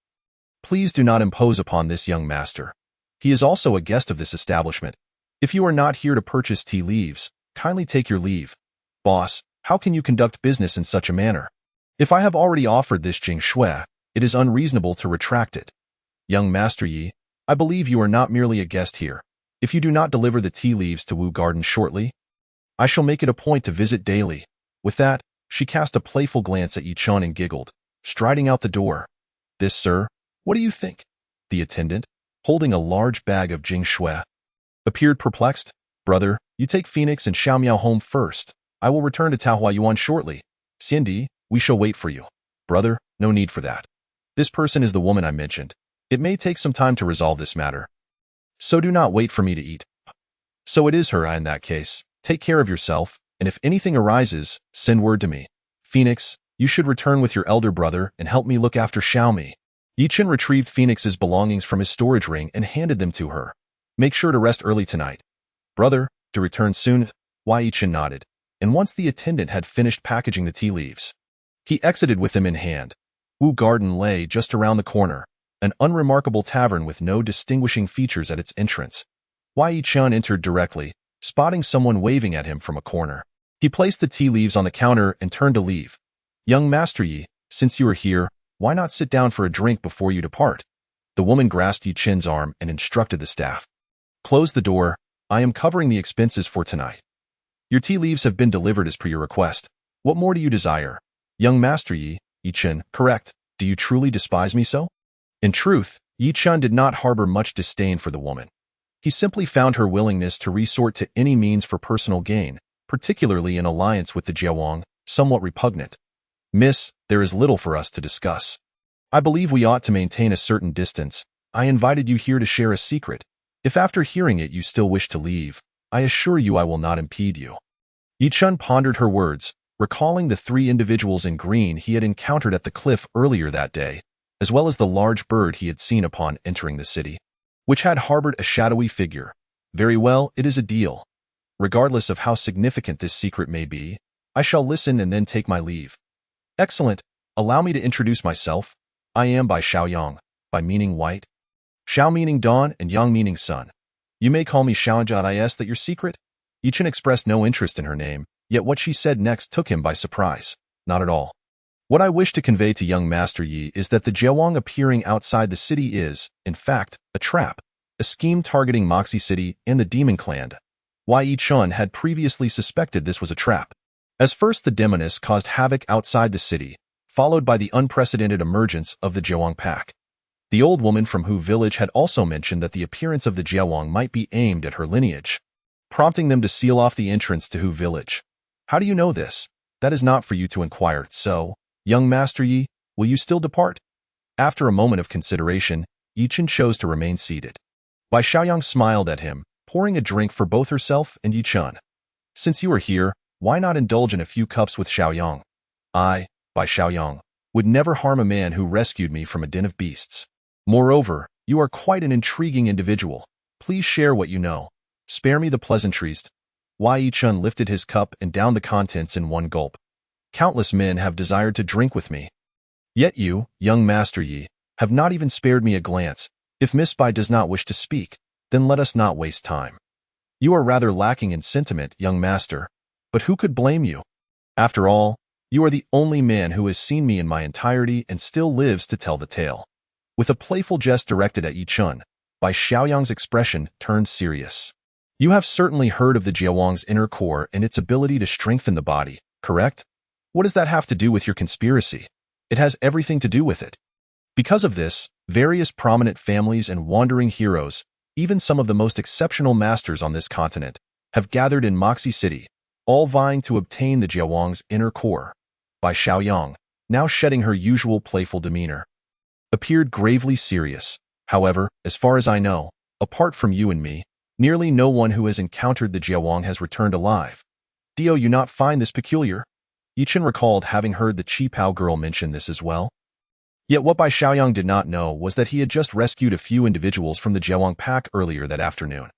"Please do not impose upon this young master. He is also a guest of this establishment. If you are not here to purchase tea leaves, kindly take your leave. Boss, how can you conduct business in such a manner? If I have already offered this Jing Shui, it is unreasonable to retract it." Young Master Yi, I believe you are not merely a guest here. If you do not deliver the tea leaves to Wu Garden shortly, I shall make it a point to visit daily. With that, she cast a playful glance at Yi Chun and giggled, striding out the door. This, sir, what do you think? The attendant, holding a large bag of Jing Shui, appeared perplexed. Brother, you take Phoenix and Xiao Miao home first. I will return to Taohua Yuan shortly. Xiandi, we shall wait for you. Brother, no need for that. This person is the woman I mentioned. It may take some time to resolve this matter. So do not wait for me to eat. So it is her. In that case, take care of yourself, and if anything arises, send word to me. Phoenix, you should return with your elder brother and help me look after Xiaomi. Yi Chen retrieved Phoenix's belongings from his storage ring and handed them to her. Make sure to rest early tonight. Brother, to return soon. Yi Chen nodded, and once the attendant had finished packaging the tea leaves, he exited with them in hand. Wu Garden lay just around the corner, an unremarkable tavern with no distinguishing features at its entrance. Yi Chen entered directly, spotting someone waving at him from a corner. He placed the tea leaves on the counter and turned to leave. Young Master Yi, since you are here, why not sit down for a drink before you depart? The woman grasped Yi Chen's arm and instructed the staff. Close the door. I am covering the expenses for tonight. Your tea leaves have been delivered as per your request. What more do you desire? Young Master Yi, Yi Chen, correct. Do you truly despise me so? In truth, Yi Chen did not harbor much disdain for the woman. He simply found her willingness to resort to any means for personal gain, particularly in alliance with the Jiawang, somewhat repugnant. Miss, there is little for us to discuss. I believe we ought to maintain a certain distance. I invited you here to share a secret. If after hearing it you still wish to leave, I assure you I will not impede you. Yi Chen pondered her words, recalling the 3 individuals in green he had encountered at the cliff earlier that day, as well as the large bird he had seen upon entering the city, which had harbored a shadowy figure. Very well, it is a deal. Regardless of how significant this secret may be, I shall listen and then take my leave. Excellent. Allow me to introduce myself. I am Bai Xiaoyang, Bai meaning white, Xiao meaning dawn, and Yang meaning sun. You may call me Xiaojia. Is that your secret? Yi Chen expressed no interest in her name, yet what she said next took him by surprise. Not at all. What I wish to convey to young Master Yi is that the Jiawang appearing outside the city is, in fact, a trap, a scheme targeting Moxie City and the Demon Clan. Yi Chen had previously suspected this was a trap. As first the demonists caused havoc outside the city, followed by the unprecedented emergence of the Jiawang pack. The old woman from Hu village had also mentioned that the appearance of the Jiawang might be aimed at her lineage, prompting them to seal off the entrance to Hu village. How do you know this? That is not for you to inquire. So, young Master Yi, will you still depart? After a moment of consideration, Yi Chen chose to remain seated. Bai Xiaoyang smiled at him, pouring a drink for both herself and Yi Chen. Since you are here, why not indulge in a few cups with Xiaoyang? I, Bai Xiaoyang, would never harm a man who rescued me from a den of beasts. Moreover, you are quite an intriguing individual. Please share what you know. Spare me the pleasantries. Yi Chen lifted his cup and downed the contents in one gulp. Countless men have desired to drink with me. Yet you, young Master Yi, have not even spared me a glance. If Miss Bai does not wish to speak, then let us not waste time. You are rather lacking in sentiment, young master, but who could blame you? After all, you are the only man who has seen me in my entirety and still lives to tell the tale. With a playful jest directed at Yi Chen, Bai Xiaoyang's expression turned serious. You have certainly heard of the Jiawang's inner core and its ability to strengthen the body, correct? What does that have to do with your conspiracy? It has everything to do with it. Because of this, various prominent families and wandering heroes, even some of the most exceptional masters on this continent, have gathered in Moxie City, all vying to obtain the Jiawang's inner core. Bai Xiaoyang, now shedding her usual playful demeanor, appeared gravely serious. However, as far as I know, apart from you and me, nearly no one who has encountered the Jiawang has returned alive. Do you not find this peculiar? Yi Chen recalled having heard the Chi Pao girl mention this as well. Yet what Bai Xiaoyang did not know was that he had just rescued a few individuals from the Jiawang pack earlier that afternoon.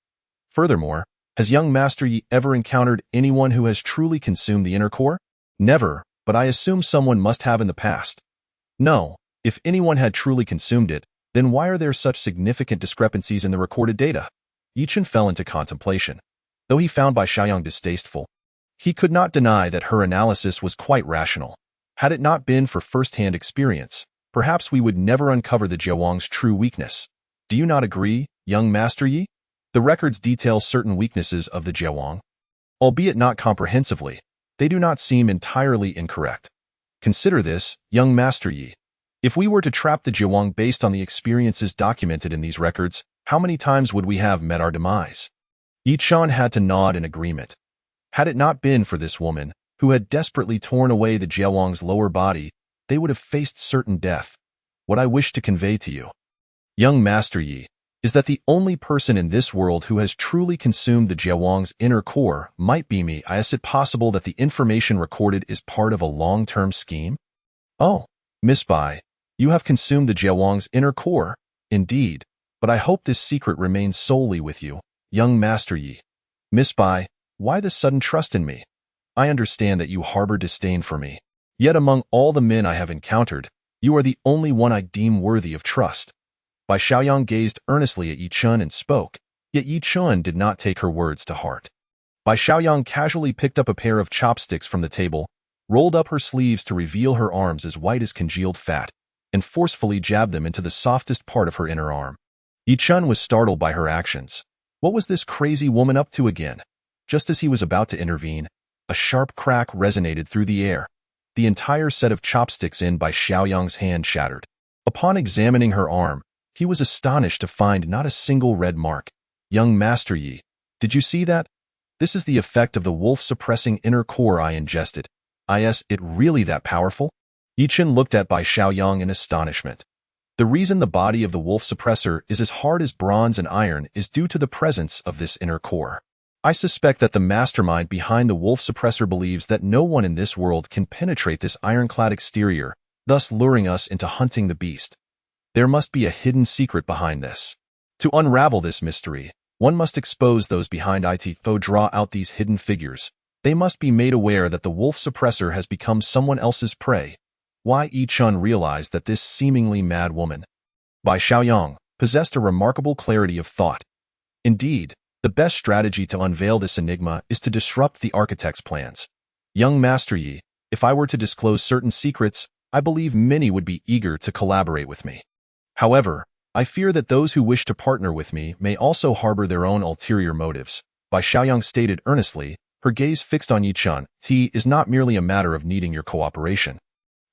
Furthermore, has young Master Yi ever encountered anyone who has truly consumed the inner core? Never, but I assume someone must have in the past. No. If anyone had truly consumed it, then why are there such significant discrepancies in the recorded data? Yi Chen fell into contemplation. Though he found Bai Xiaoyang distasteful, he could not deny that her analysis was quite rational. Had it not been for first-hand experience, perhaps we would never uncover the Jiawang's true weakness. Do you not agree, young Master Yi? The records detail certain weaknesses of the Jiawang. Albeit not comprehensively, they do not seem entirely incorrect. Consider this, young Master Yi. If we were to trap the Jiawang based on the experiences documented in these records, how many times would we have met our demise? Yi Chan had to nod in agreement. Had it not been for this woman, who had desperately torn away the Jiawang's lower body, they would have faced certain death. What I wish to convey to you, young Master Yi, is that the only person in this world who has truly consumed the Jiawang's inner core might be me. Is it possible that the information recorded is part of a long-term scheme? Oh, Miss Bai, you have consumed the Jiawang's inner core, indeed, but I hope this secret remains solely with you, young Master Yi. Miss Bai, why this sudden trust in me? I understand that you harbor disdain for me. Yet among all the men I have encountered, you are the only one I deem worthy of trust. Bai Xiaoyang gazed earnestly at Yi Chun and spoke, yet Yi Chun did not take her words to heart. Bai Xiaoyang casually picked up a pair of chopsticks from the table, rolled up her sleeves to reveal her arms as white as congealed fat, and forcefully jabbed them into the softest part of her inner arm. Yi Chun was startled by her actions. What was this crazy woman up to again? Just as he was about to intervene, a sharp crack resonated through the air. The entire set of chopsticks in Bai Xiaoyang's hand shattered. Upon examining her arm, he was astonished to find not a single red mark. Young Master Yi, did you see that? This is the effect of the wolf-suppressing inner core I ingested. Is it really that powerful? Yi Chun looked at Bai Xiaoyang in astonishment. The reason the body of the wolf suppressor is as hard as bronze and iron is due to the presence of this inner core. I suspect that the mastermind behind the wolf suppressor believes that no one in this world can penetrate this ironclad exterior, thus luring us into hunting the beast. There must be a hidden secret behind this. To unravel this mystery, one must expose those behind it, though draw out these hidden figures. They must be made aware that the wolf suppressor has become someone else's prey. Why Yi Chun realized that this seemingly mad woman, Bai Xiaoyang, possessed a remarkable clarity of thought. Indeed, the best strategy to unveil this enigma is to disrupt the architect's plans. Young Master Yi, if I were to disclose certain secrets, I believe many would be eager to collaborate with me. However, I fear that those who wish to partner with me may also harbor their own ulterior motives. Bai Xiaoyang stated earnestly, her gaze fixed on Yi Chun. It is not merely a matter of needing your cooperation.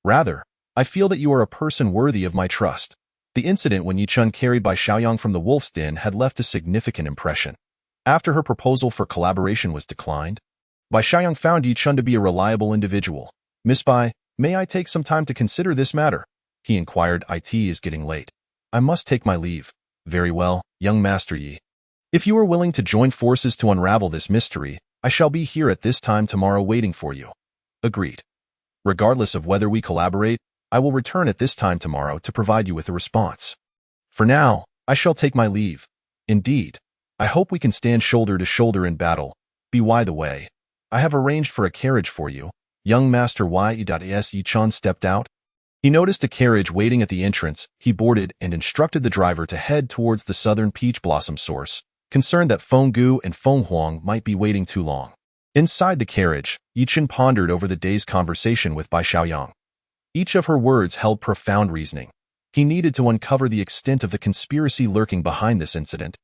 Rather, I feel that you are a person worthy of my trust. The incident when Yi Chun carried Bai Xiaoyang from the wolf's den had left a significant impression. After her proposal for collaboration was declined, Bai Xiaoyang found Yi Chun to be a reliable individual. Miss Bai, may I take some time to consider this matter? He inquired. It is getting late. I must take my leave. Very well, young Master Yi. If you are willing to join forces to unravel this mystery, I shall be here at this time tomorrow waiting for you. Agreed. Regardless of whether we collaborate, I will return at this time tomorrow to provide you with a response. For now, I shall take my leave. Indeed, I hope we can stand shoulder to shoulder in battle. By the way, I have arranged for a carriage for you. Young Master Yi Chun stepped out. He noticed a carriage waiting at the entrance. He boarded and instructed the driver to head towards the southern peach blossom source, concerned that Feng Gu and Feng Huang might be waiting too long. Inside the carriage, Yi Chun pondered over the day's conversation with Bai Xiaoyang. Each of her words held profound reasoning. He needed to uncover the extent of the conspiracy lurking behind this incident.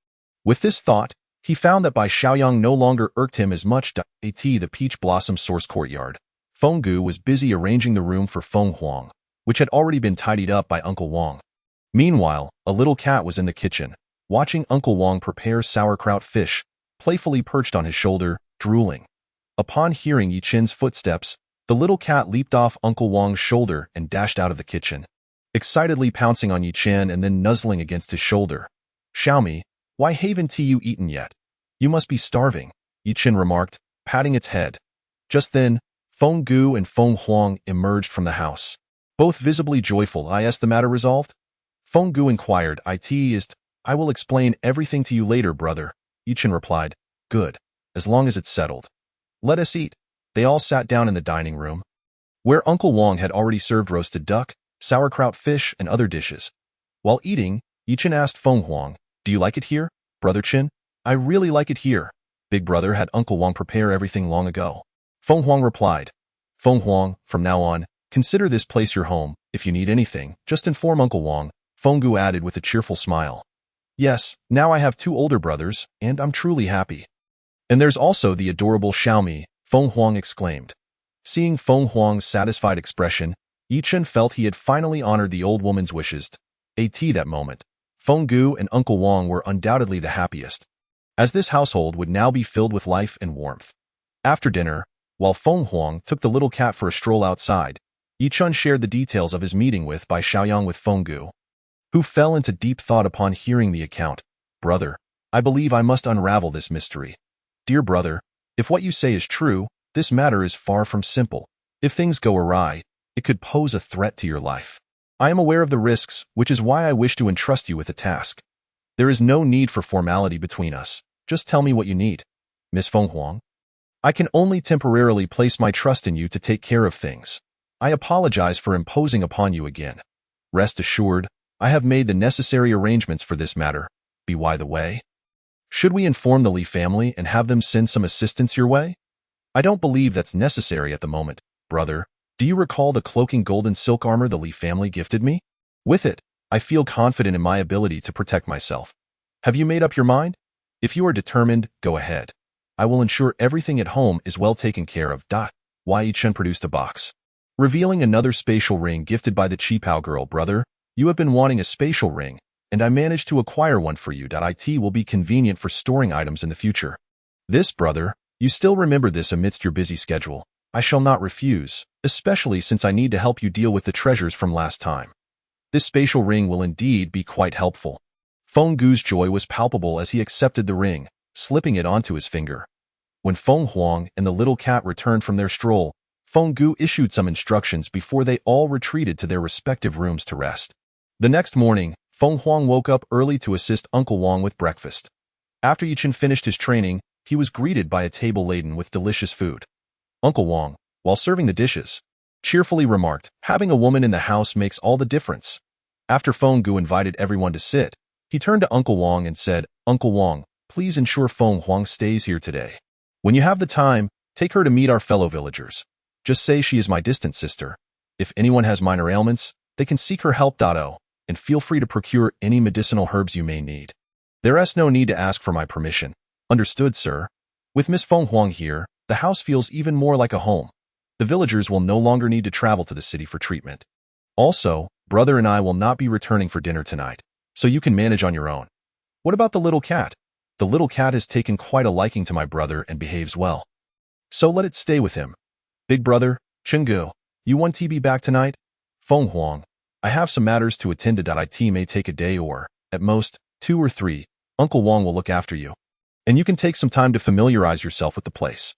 With this thought, he found that Bai Xiaoyang no longer irked him as much. The peach blossom source courtyard. Feng Gu was busy arranging the room for Feng Huang, which had already been tidied up by Uncle Wang. Meanwhile, a little cat was in the kitchen, watching Uncle Wang prepare sauerkraut fish, playfully perched on his shoulder, drooling. Upon hearing Yi Chun's footsteps, the little cat leaped off Uncle Wang's shoulder and dashed out of the kitchen, excitedly pouncing on Yi Chun and then nuzzling against his shoulder. Xiaomi, why haven't you eaten yet? You must be starving, Yi Chun remarked, patting its head. Just then, Feng Gu and Feng Huang emerged from the house, both visibly joyful. Is the matter resolved? Feng Gu inquired. I will explain everything to you later, brother, Yi Chun replied. Good, as long as it's settled. Let us eat. They all sat down in the dining room, where Uncle Wang had already served roasted duck, sauerkraut fish, and other dishes. While eating, Yi Chun asked Feng Huang, Do you like it here, Brother Chin? I really like it here. Big brother had Uncle Wang prepare everything long ago. Feng Huang replied. Feng Huang, from now on, consider this place your home. If you need anything, just inform Uncle Wang, Fenggu added with a cheerful smile. Yes, now I have 2 older brothers, and I'm truly happy. And there's also the adorable Xiaomi, Feng Huang exclaimed. Seeing Feng Huang's satisfied expression, Yichen felt he had finally honored the old woman's wishes. That moment, Fenggu and Uncle Wang were undoubtedly the happiest, as this household would now be filled with life and warmth. After dinner, while Feng Huang took the little cat for a stroll outside, Yichen shared the details of his meeting with Bai Xiaoyang with Fenggu, who fell into deep thought upon hearing the account. Brother, I believe I must unravel this mystery. Dear brother, if what you say is true, this matter is far from simple. If things go awry, it could pose a threat to your life. I am aware of the risks, which is why I wish to entrust you with a task. There is no need for formality between us. Just tell me what you need. Miss Feng Huang, I can only temporarily place my trust in you to take care of things. I apologize for imposing upon you again. Rest assured, I have made the necessary arrangements for this matter. By the way, should we inform the Li family and have them send some assistance your way? I don't believe that's necessary at the moment. Brother, do you recall the cloaking golden silk armor the Li family gifted me? With it, I feel confident in my ability to protect myself. Have you made up your mind? If you are determined, go ahead. I will ensure everything at home is well taken care of. Yi Chen produced a box, revealing another spatial ring gifted by the Qipao girl. Brother, you have been wanting a spatial ring, and I managed to acquire one for you. It will be convenient for storing items in the future. This, brother, you still remember this amidst your busy schedule. I shall not refuse, especially since I need to help you deal with the treasures from last time. This spatial ring will indeed be quite helpful. Fenggu's joy was palpable as he accepted the ring, slipping it onto his finger. When Feng Huang and the little cat returned from their stroll, Fenggu issued some instructions before they all retreated to their respective rooms to rest. The next morning, Feng Huang woke up early to assist Uncle Wang with breakfast. After Yichen finished his training, he was greeted by a table laden with delicious food. Uncle Wang, while serving the dishes, cheerfully remarked, having a woman in the house makes all the difference. After Fenggu invited everyone to sit, he turned to Uncle Wang and said, Uncle Wang, please ensure Feng Huang stays here today. When you have the time, take her to meet our fellow villagers. Just say she is my distant sister. If anyone has minor ailments, they can seek her help. And feel free to procure any medicinal herbs you may need. There is no need to ask for my permission. Understood, sir. With Miss Feng Huang here, the house feels even more like a home. The villagers will no longer need to travel to the city for treatment. Also, brother and I will not be returning for dinner tonight, so you can manage on your own. What about the little cat? The little cat has taken quite a liking to my brother and behaves well. So let it stay with him. Big brother, Chenggu, you want to be back tonight? Feng Huang, I have some matters to attend to. It may take a day or, at most, 2 or 3. Uncle Wang will look after you. And you can take some time to familiarize yourself with the place.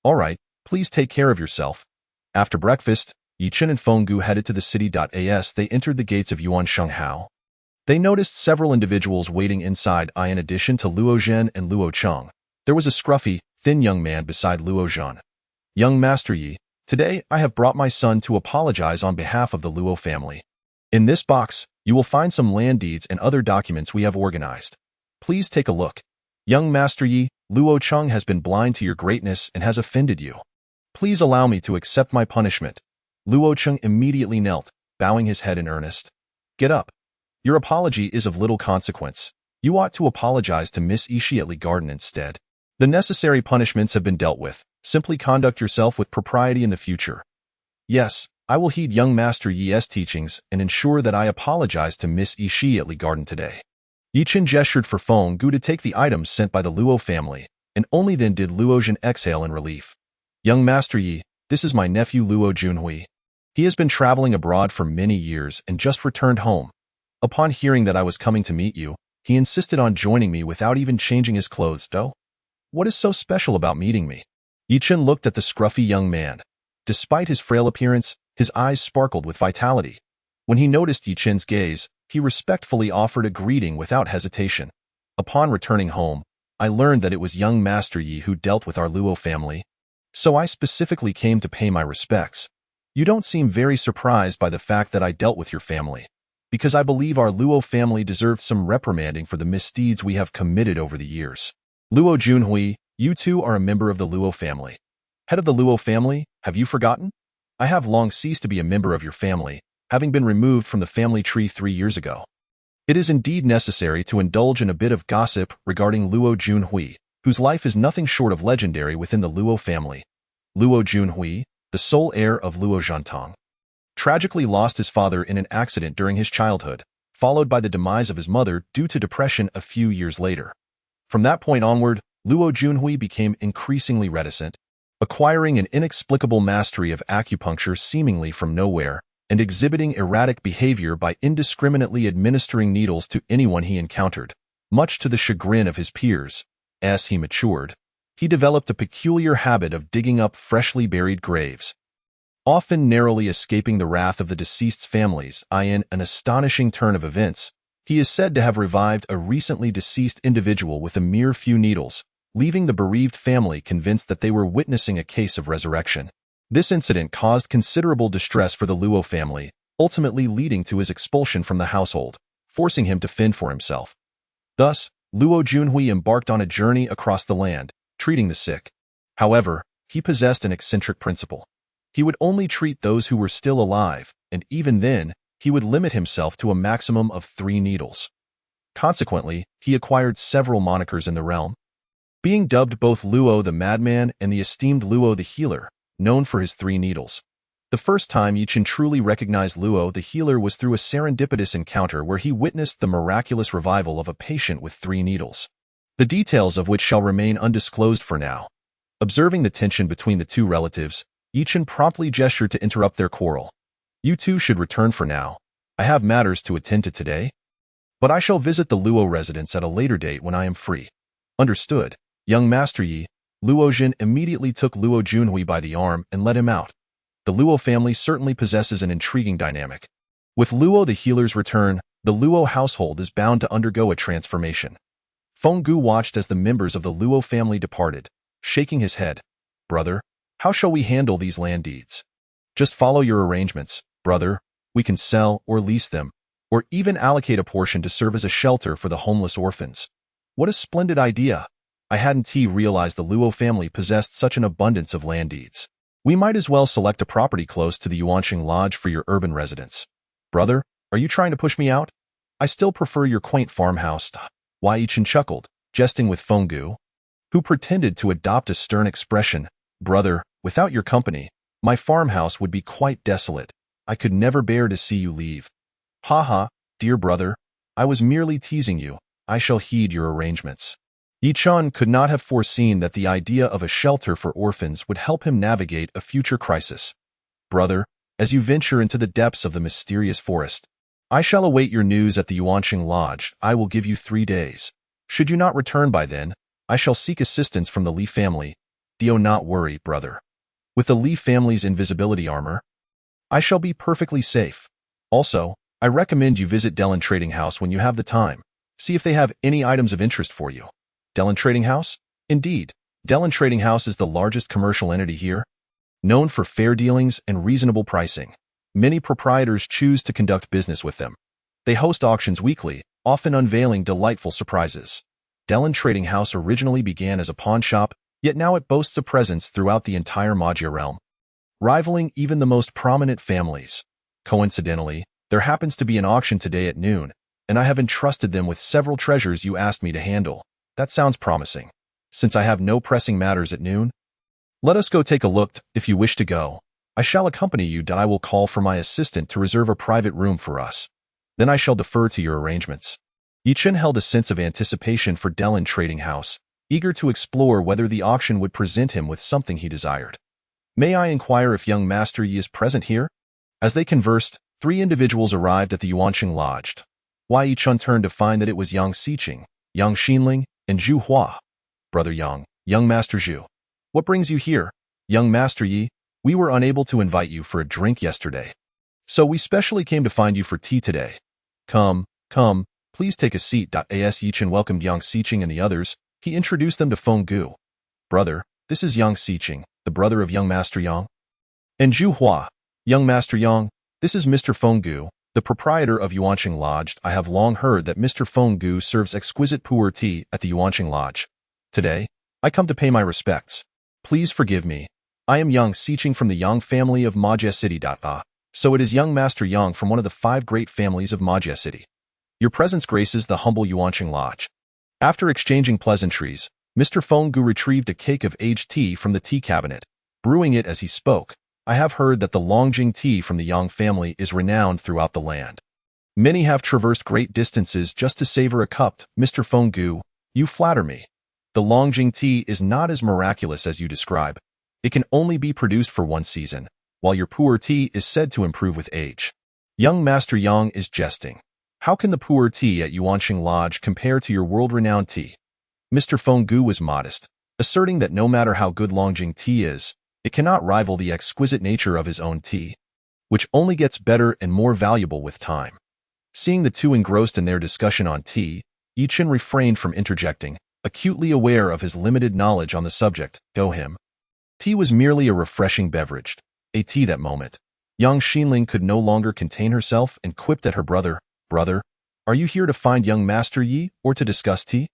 All right, please take care of yourself. After breakfast, Yichen and Fenggu headed to the city. As they entered the gates of Yuan Shenghao, they noticed several individuals waiting inside. In addition to Luo Zhen and Luo Cheng, there was a scruffy, thin young man beside Luo Zhen. Young Master Yi, today I have brought my son to apologize on behalf of the Luo family. In this box, you will find some land deeds and other documents we have organized. Please take a look. Young Master Yi, Luo Cheng has been blind to your greatness and has offended you. Please allow me to accept my punishment. Luo Cheng immediately knelt, bowing his head in earnest. Get up. Your apology is of little consequence. You ought to apologize to Miss Ishi at Li Garden instead. The necessary punishments have been dealt with. Simply conduct yourself with propriety in the future. Yes, I will heed young Master Yi's teachings and ensure that I apologize to Miss Ishi at Li Garden today. Yichen gestured for Fenggu to take the items sent by the Luo family, and only then did Luo Zhen exhale in relief. Young Master Yi, this is my nephew Luo Junhui. He has been traveling abroad for many years and just returned home. Upon hearing that I was coming to meet you, he insisted on joining me without even changing his clothes. What is so special about meeting me? Yichen looked at the scruffy young man. Despite his frail appearance, his eyes sparkled with vitality. When he noticed Yichen's gaze, he respectfully offered a greeting without hesitation. Upon returning home, I learned that it was young Master Yi who dealt with our Luo family, so I specifically came to pay my respects. You don't seem very surprised by the fact that I dealt with your family, because I believe our Luo family deserves some reprimanding for the misdeeds we have committed over the years. Luo Junhui, you too are a member of the Luo family. Head of the Luo family, have you forgotten? I have long ceased to be a member of your family, having been removed from the family tree 3 years ago. It is indeed necessary to indulge in a bit of gossip regarding Luo Junhui, whose life is nothing short of legendary within the Luo family. Luo Junhui, the sole heir of Luo Zhantong, tragically lost his father in an accident during his childhood, followed by the demise of his mother due to depression a few years later. From that point onward, Luo Junhui became increasingly reticent, acquiring an inexplicable mastery of acupuncture seemingly from nowhere, and exhibiting erratic behavior by indiscriminately administering needles to anyone he encountered. Much to the chagrin of his peers, as he matured, he developed a peculiar habit of digging up freshly buried graves, often narrowly escaping the wrath of the deceased's families. In an astonishing turn of events, he is said to have revived a recently deceased individual with a mere few needles, leaving the bereaved family convinced that they were witnessing a case of resurrection. This incident caused considerable distress for the Luo family, ultimately leading to his expulsion from the household, forcing him to fend for himself. Thus, Luo Junhui embarked on a journey across the land, treating the sick. However, he possessed an eccentric principle. He would only treat those who were still alive, and even then, he would limit himself to a maximum of 3 needles. Consequently, he acquired several monikers in the realm, being dubbed both Luo the Madman and the esteemed Luo the Healer, known for his 3 needles. The first time Yichin truly recognized Luo the Healer was through a serendipitous encounter where he witnessed the miraculous revival of a patient with 3 needles, the details of which shall remain undisclosed for now. Observing the tension between the 2 relatives, Yichin promptly gestured to interrupt their quarrel. "You two should return for now. I have matters to attend to today, but I shall visit the Luo residence at a later date when I am free." "Understood, young Master Yi." Luo Jin immediately took Luo Junhui by the arm and led him out. The Luo family certainly possesses an intriguing dynamic. With Luo the Healer's return, the Luo household is bound to undergo a transformation. Feng Gu watched as the members of the Luo family departed, shaking his head. "Brother, how shall we handle these land deeds?" "Just follow your arrangements, brother. We can sell or lease them, or even allocate a portion to serve as a shelter for the homeless orphans." "What a splendid idea! I hadn't realized the Luo family possessed such an abundance of land deeds. We might as well select a property close to the Yuanqing Lodge for your urban residence." "Brother, are you trying to push me out? I still prefer your quaint farmhouse." Wei Yichin chuckled, jesting with Feng Gu, who pretended to adopt a stern expression. "Brother, without your company, my farmhouse would be quite desolate. I could never bear to see you leave." "Ha ha, dear brother, I was merely teasing you. I shall heed your arrangements." Yichin could not have foreseen that the idea of a shelter for orphans would help him navigate a future crisis. "Brother, as you venture into the depths of the mysterious forest, I shall await your news at the Yuanqing Lodge. I will give you 3 days. Should you not return by then, I shall seek assistance from the Li family. Do not worry, brother. With the Li family's invisibility armor, I shall be perfectly safe. Also, I recommend you visit Delin Trading House when you have the time. See if they have any items of interest for you." Delin Trading House? Indeed, Delin Trading House is the largest commercial entity here, known for fair dealings and reasonable pricing. Many proprietors choose to conduct business with them. They host auctions weekly, often unveiling delightful surprises. Delin Trading House originally began as a pawn shop, yet now it boasts a presence throughout the entire Magia realm, rivaling even the most prominent families. Coincidentally, there happens to be an auction today at noon, and I have entrusted them with several treasures you asked me to handle. That sounds promising. Since I have no pressing matters at noon, let us go take a look. If you wish to go, I shall accompany you. I will call for my assistant to reserve a private room for us. Then I shall defer to your arrangements." Yichin held a sense of anticipation for Delin Trading House, eager to explore whether the auction would present him with something he desired. "May I inquire if young Master Yi is present here?" As they conversed, 3 individuals arrived at the Yuanqing Lodge. Wei Yichin turned to find that it was Yang Xiqing, Yang Xinling, and Zhu Hua. "Brother Yang, young Master Zhu. What brings you here?" "Young Master Yi, we were unable to invite you for a drink yesterday, so we specially came to find you for tea today. Come, please take a seat." As Yichin welcomed Yang Xiqing and the others, he introduced them to Feng Gu. "Brother, this is Yang Xiqing, the brother of young Master Yang. And Zhu Hua, young Master Yang, this is Mr. Feng Gu, the proprietor of Yuanqing Lodge. I have long heard that Mr. Feng Gu serves exquisite pu'er tea at the Yuanqing Lodge. Today, I come to pay my respects. Please forgive me. I am Yang Xiqing from the Yang family of Magia City. So it is young Master Yang from one of the 5 great families of Magia City. Your presence graces the humble Yuanqing Lodge. After exchanging pleasantries, Mr. Fenggu retrieved a cake of aged tea from the tea cabinet, brewing it as he spoke. I have heard that the Longjing tea from the Yang family is renowned throughout the land. Many have traversed great distances just to savor a cup. Mr. Fenggu, you flatter me. The Longjing tea is not as miraculous as you describe. It can only be produced for 1 season, while your pu'er tea is said to improve with age. Young Master Yang is jesting. How can the pu'er tea at Yuanqing Lodge compare to your world-renowned tea? Mr. Fenggu was modest, asserting that no matter how good Longjing tea is, it cannot rival the exquisite nature of his own tea, which only gets better and more valuable with time. Seeing the two engrossed in their discussion on tea, Yichen refrained from interjecting, acutely aware of his limited knowledge on the subject. Go him. Tea was merely a refreshing beverage. A tea that moment. Young Xinling could no longer contain herself and quipped at her brother, Brother, are you here to find young Master Yi or to discuss tea?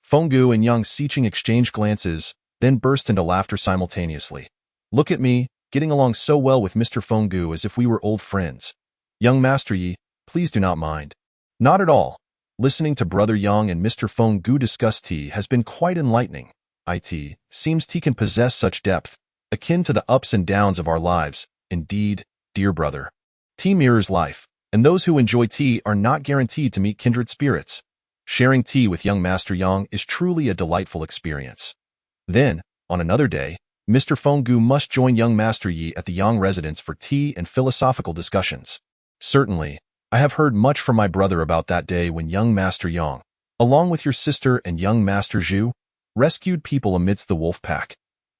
Fenggu and young Xiqing exchanged glances, then burst into laughter simultaneously. Look at me, getting along so well with Mr. Fenggu as if we were old friends. Young Master Yi, please do not mind. Not at all. Listening to Brother Yang and Mr. Fenggu discuss tea has been quite enlightening. It seems tea can possess such depth, akin to the ups and downs of our lives. Indeed, dear brother. Tea mirrors life, and those who enjoy tea are not guaranteed to meet kindred spirits. Sharing tea with young Master Yang is truly a delightful experience. Then, on another day, Mr. Fenggu must join young Master Yi at the Yang residence for tea and philosophical discussions. Certainly, I have heard much from my brother about that day when young Master Yang, along with your sister and young Master Zhu, rescued people amidst the wolf pack.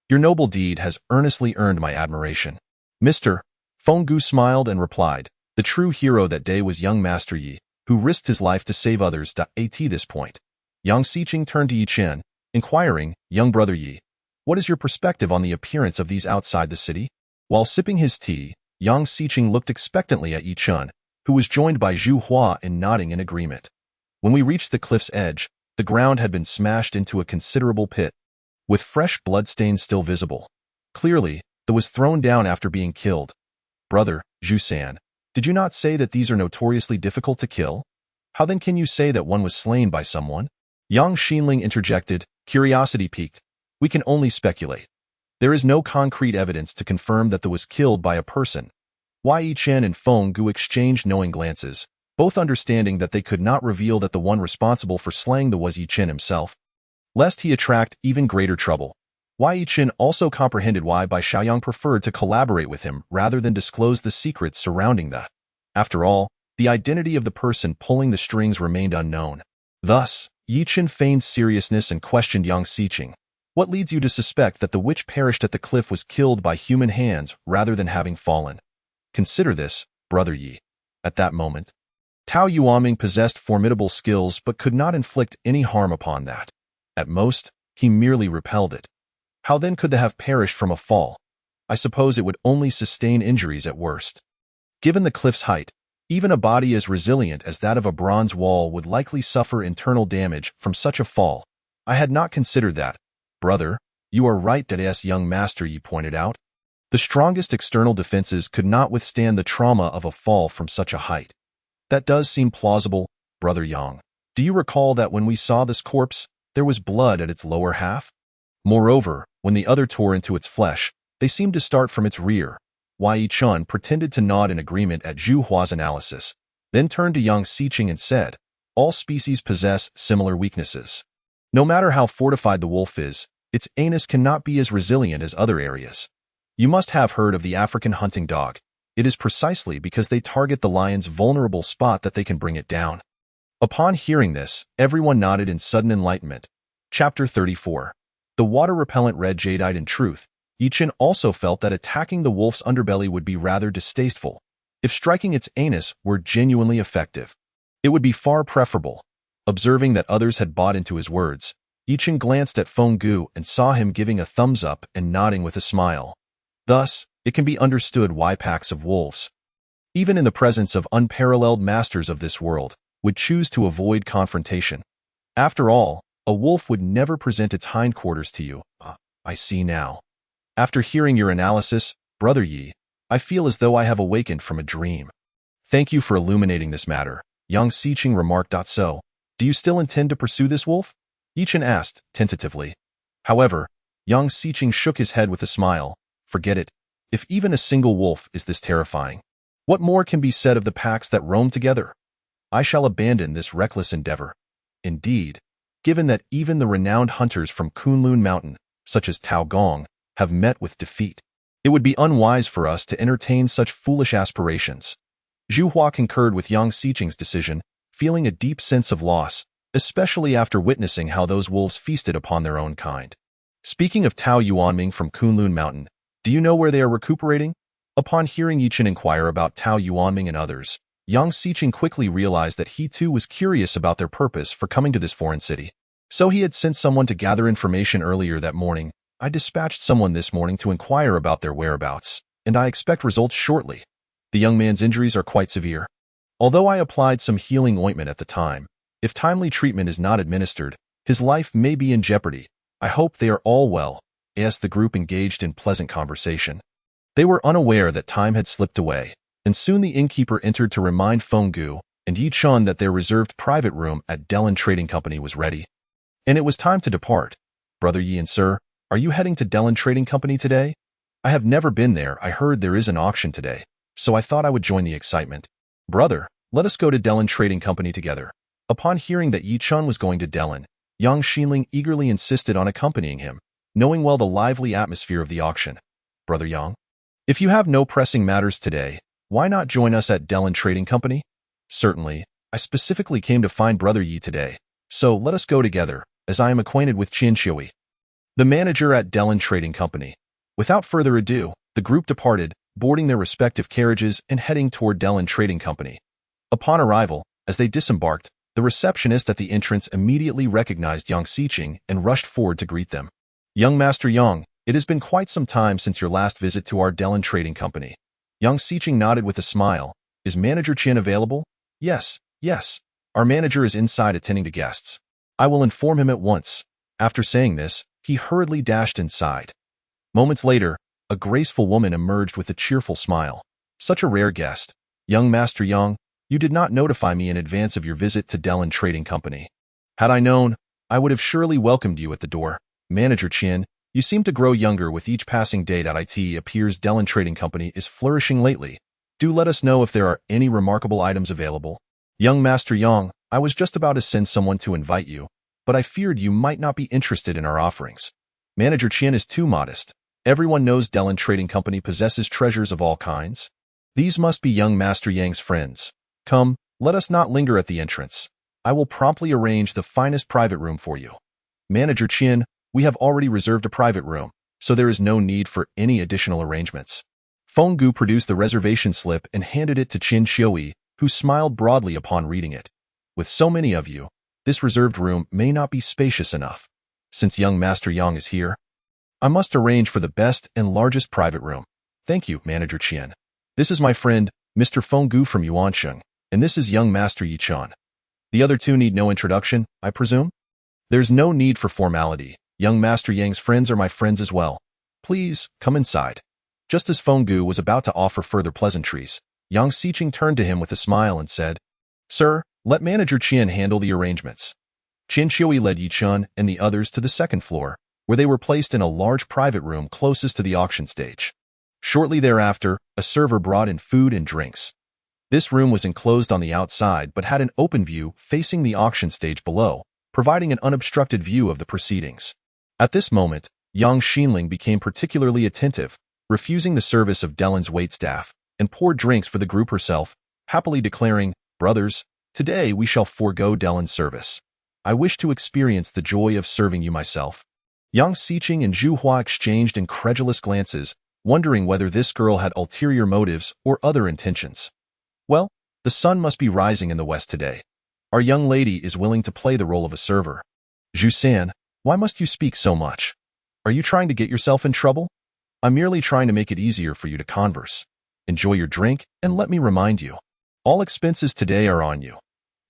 Your noble deed has earnestly earned my admiration. Mr. Fenggu smiled and replied, the true hero that day was young Master Yi, who risked his life to save others. At this point, Yang Xiqing turned to Yi Chen, inquiring, young brother Yi, what is your perspective on the appearance of these outside the city? While sipping his tea, Yang Xiqing looked expectantly at Yi Chen, who was joined by Zhu Hua and nodding in agreement. When we reached the cliff's edge, the ground had been smashed into a considerable pit, with fresh bloodstains still visible. Clearly, it was thrown down after being killed. Brother, Zhu-san, did you not say that these are notoriously difficult to kill? How then can you say that one was slain by someone? Yang Xinling interjected, curiosity piqued. We can only speculate. There is no concrete evidence to confirm that the was killed by a person. Yi Chen and Fenggu exchanged knowing glances, both understanding that they could not reveal that the one responsible for slaying the was Yi Chen himself, lest he attract even greater trouble. Yi Chen also comprehended why Bai Xiaoyang preferred to collaborate with him rather than disclose the secrets surrounding that. After all, the identity of the person pulling the strings remained unknown. Thus, Yi Chen feigned seriousness and questioned Yang Xiqing. What leads you to suspect that the witch perished at the cliff was killed by human hands rather than having fallen? Consider this, brother Yi. At that moment, Tao Yuanming possessed formidable skills but could not inflict any harm upon that. At most, he merely repelled it. How then could they have perished from a fall? I suppose it would only sustain injuries at worst. Given the cliff's height, even a body as resilient as that of a bronze wall would likely suffer internal damage from such a fall. I had not considered that. Brother, you are right, that young Master Yi pointed out. The strongest external defenses could not withstand the trauma of a fall from such a height. That does seem plausible, Brother Yang. Do you recall that when we saw this corpse, there was blood at its lower half? Moreover, when the other tore into its flesh, they seemed to start from its rear. Yi Chen pretended to nod in agreement at Zhu Hua's analysis, then turned to Yang Xiqing and said, all species possess similar weaknesses. No matter how fortified the wolf is, its anus cannot be as resilient as other areas. You must have heard of the African hunting dog. It is precisely because they target the lion's vulnerable spot that they can bring it down. Upon hearing this, everyone nodded in sudden enlightenment. Chapter 34. The water-repellent red jadeite. In truth, Yi Chen also felt that attacking the wolf's underbelly would be rather distasteful. If striking its anus were genuinely effective, it would be far preferable. Observing that others had bought into his words, Yi Chen glanced at Fenggu and saw him giving a thumbs up and nodding with a smile. Thus, it can be understood why packs of wolves, even in the presence of unparalleled masters of this world, would choose to avoid confrontation. After all, a wolf would never present its hindquarters to you. I see now. After hearing your analysis, Brother Yi, I feel as though I have awakened from a dream. Thank you for illuminating this matter, Yang Xiqing remarked. So, do you still intend to pursue this wolf? Yichen asked, tentatively. However, Yang Xiqing shook his head with a smile. Forget it. If even a single wolf is this terrifying, what more can be said of the packs that roam together? I shall abandon this reckless endeavor. Indeed, given that even the renowned hunters from Kunlun Mountain, such as Tao Gong, have met with defeat, it would be unwise for us to entertain such foolish aspirations. Zhu Hua concurred with Yang Xiqing's decision, feeling a deep sense of loss, especially after witnessing how those wolves feasted upon their own kind. Speaking of Tao Yuanming from Kunlun Mountain, do you know where they are recuperating? Upon hearing Yichen inquire about Tao Yuanming and others, Yang Xiqing quickly realized that he too was curious about their purpose for coming to this foreign city. So he had sent someone to gather information earlier that morning. I dispatched someone this morning to inquire about their whereabouts, and I expect results shortly. The young man's injuries are quite severe. Although I applied some healing ointment at the time, if timely treatment is not administered, his life may be in jeopardy. I hope they are all well, as the group engaged in pleasant conversation. They were unaware that time had slipped away, and soon the innkeeper entered to remind Fenggu and Yi Chun that their reserved private room at Dellen Trading Company was ready. And it was time to depart. Brother Yi and Sir, are you heading to Dellen Trading Company today? I have never been there. I heard there is an auction today, so I thought I would join the excitement. Brother, let us go to Dellen Trading Company together. Upon hearing that Yi Chun was going to Dellen, Yang Xinling eagerly insisted on accompanying him, knowing well the lively atmosphere of the auction. Brother Yang, if you have no pressing matters today, why not join us at Dellen Trading Company? Certainly, I specifically came to find Brother Yi today, so let us go together, as I am acquainted with Qin Xiui, the manager at Dellen Trading Company. Without further ado, the group departed, boarding their respective carriages and heading toward Dellen Trading Company. Upon arrival, as they disembarked, the receptionist at the entrance immediately recognized Yang Xiqing and rushed forward to greet them. Young Master Yang, it has been quite some time since your last visit to our Dellen Trading Company. Yang Xiqing nodded with a smile. Is Manager Qian available? Yes. Our manager is inside attending to guests. I will inform him at once. After saying this, he hurriedly dashed inside. Moments later, a graceful woman emerged with a cheerful smile. Such a rare guest. Young Master Yang, you did not notify me in advance of your visit to Dellen Trading Company. Had I known, I would have surely welcomed you at the door. Manager Qian, you seem to grow younger with each passing day. It appears Dellen Trading Company is flourishing lately. Do let us know if there are any remarkable items available. Young Master Yang, I was just about to send someone to invite you, but I feared you might not be interested in our offerings. Manager Qian is too modest. Everyone knows Dellen Trading Company possesses treasures of all kinds. These must be young Master Yang's friends. Come, let us not linger at the entrance. I will promptly arrange the finest private room for you. Manager Qian, we have already reserved a private room, so there is no need for any additional arrangements. Fenggu produced the reservation slip and handed it to Qin Xiui, who smiled broadly upon reading it. With so many of you, this reserved room may not be spacious enough. Since young Master Yang is here, I must arrange for the best and largest private room. Thank you, Manager Qian. This is my friend, Mr. Fenggu from Yuansheng, and this is young Master Yi Chun. The other two need no introduction, I presume? There's no need for formality. Young Master Yang's friends are my friends as well. Please, come inside. Just as Fenggu was about to offer further pleasantries, Yang Xiqing turned to him with a smile and said, Sir, let Manager Qian handle the arrangements. Qin Xiui led Yi Chun and the others to the second floor, where they were placed in a large private room closest to the auction stage. Shortly thereafter, a server brought in food and drinks. This room was enclosed on the outside but had an open view facing the auction stage below, providing an unobstructed view of the proceedings. At this moment, Yang Xinling became particularly attentive, refusing the service of Dellen's waitstaff, and poured drinks for the group herself, happily declaring, Brothers, today we shall forego Dellen's service. I wish to experience the joy of serving you myself. Yang Xiqing and Zhu Hua exchanged incredulous glances, wondering whether this girl had ulterior motives or other intentions. Well, the sun must be rising in the west today. Our young lady is willing to play the role of a server. Zhu San, why must you speak so much? Are you trying to get yourself in trouble? I'm merely trying to make it easier for you to converse. Enjoy your drink, and let me remind you, all expenses today are on you.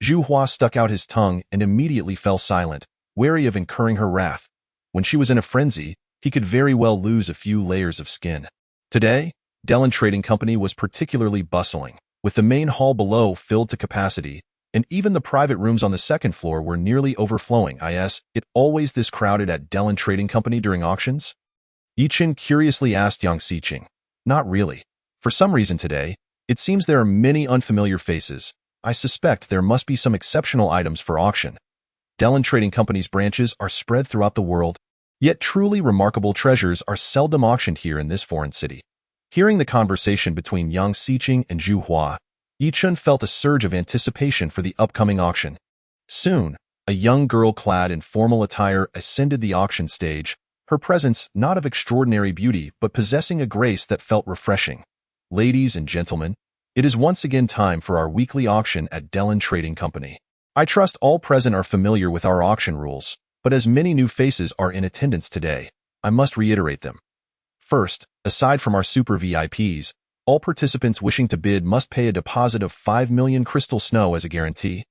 Zhu Hua stuck out his tongue and immediately fell silent, wary of incurring her wrath. When she was in a frenzy, he could very well lose a few layers of skin. Today, Dellen Trading Company was particularly bustling, with the main hall below filled to capacity, and even the private rooms on the second floor were nearly overflowing. It always this crowded at Dellen Trading Company during auctions? Yichin curiously asked Yang Xiqing. Not really. For some reason today, it seems there are many unfamiliar faces. I suspect there must be some exceptional items for auction. Dellen Trading Company's branches are spread throughout the world, yet truly remarkable treasures are seldom auctioned here in this foreign city. Hearing the conversation between Yang Xiqing and Zhu Hua, Yichun felt a surge of anticipation for the upcoming auction. Soon, a young girl clad in formal attire ascended the auction stage, her presence not of extraordinary beauty but possessing a grace that felt refreshing. Ladies and gentlemen, it is once again time for our weekly auction at Dellen Trading Company. I trust all present are familiar with our auction rules, but as many new faces are in attendance today, I must reiterate them. First, aside from our super VIPs, all participants wishing to bid must pay a deposit of 5 million crystal snow as a guarantee,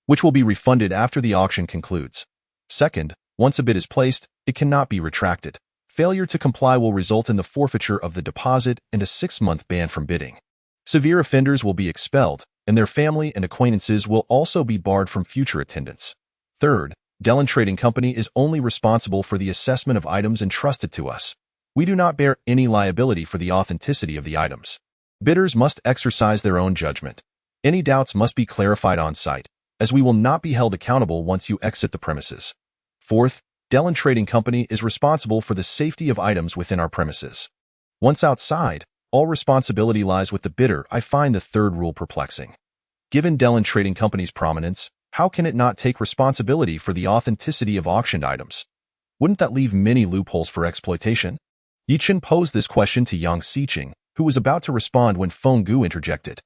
which will be refunded after the auction concludes. Second, once a bid is placed, it cannot be retracted. Failure to comply will result in the forfeiture of the deposit and a 6-month ban from bidding. Severe offenders will be expelled, and their family and acquaintances will also be barred from future attendance. Third, Dellen Trading Company is only responsible for the assessment of items entrusted to us. We do not bear any liability for the authenticity of the items. Bidders must exercise their own judgment. Any doubts must be clarified on site, as we will not be held accountable once you exit the premises. Fourth, Dellen Trading Company is responsible for the safety of items within our premises. Once outside, all responsibility lies with the bidder. I find the third rule perplexing. Given Dellen Trading Company's prominence, how can it not take responsibility for the authenticity of auctioned items? Wouldn't that leave many loopholes for exploitation? Yichin posed this question to Yang Xiqing, who was about to respond when Feng Gu interjected.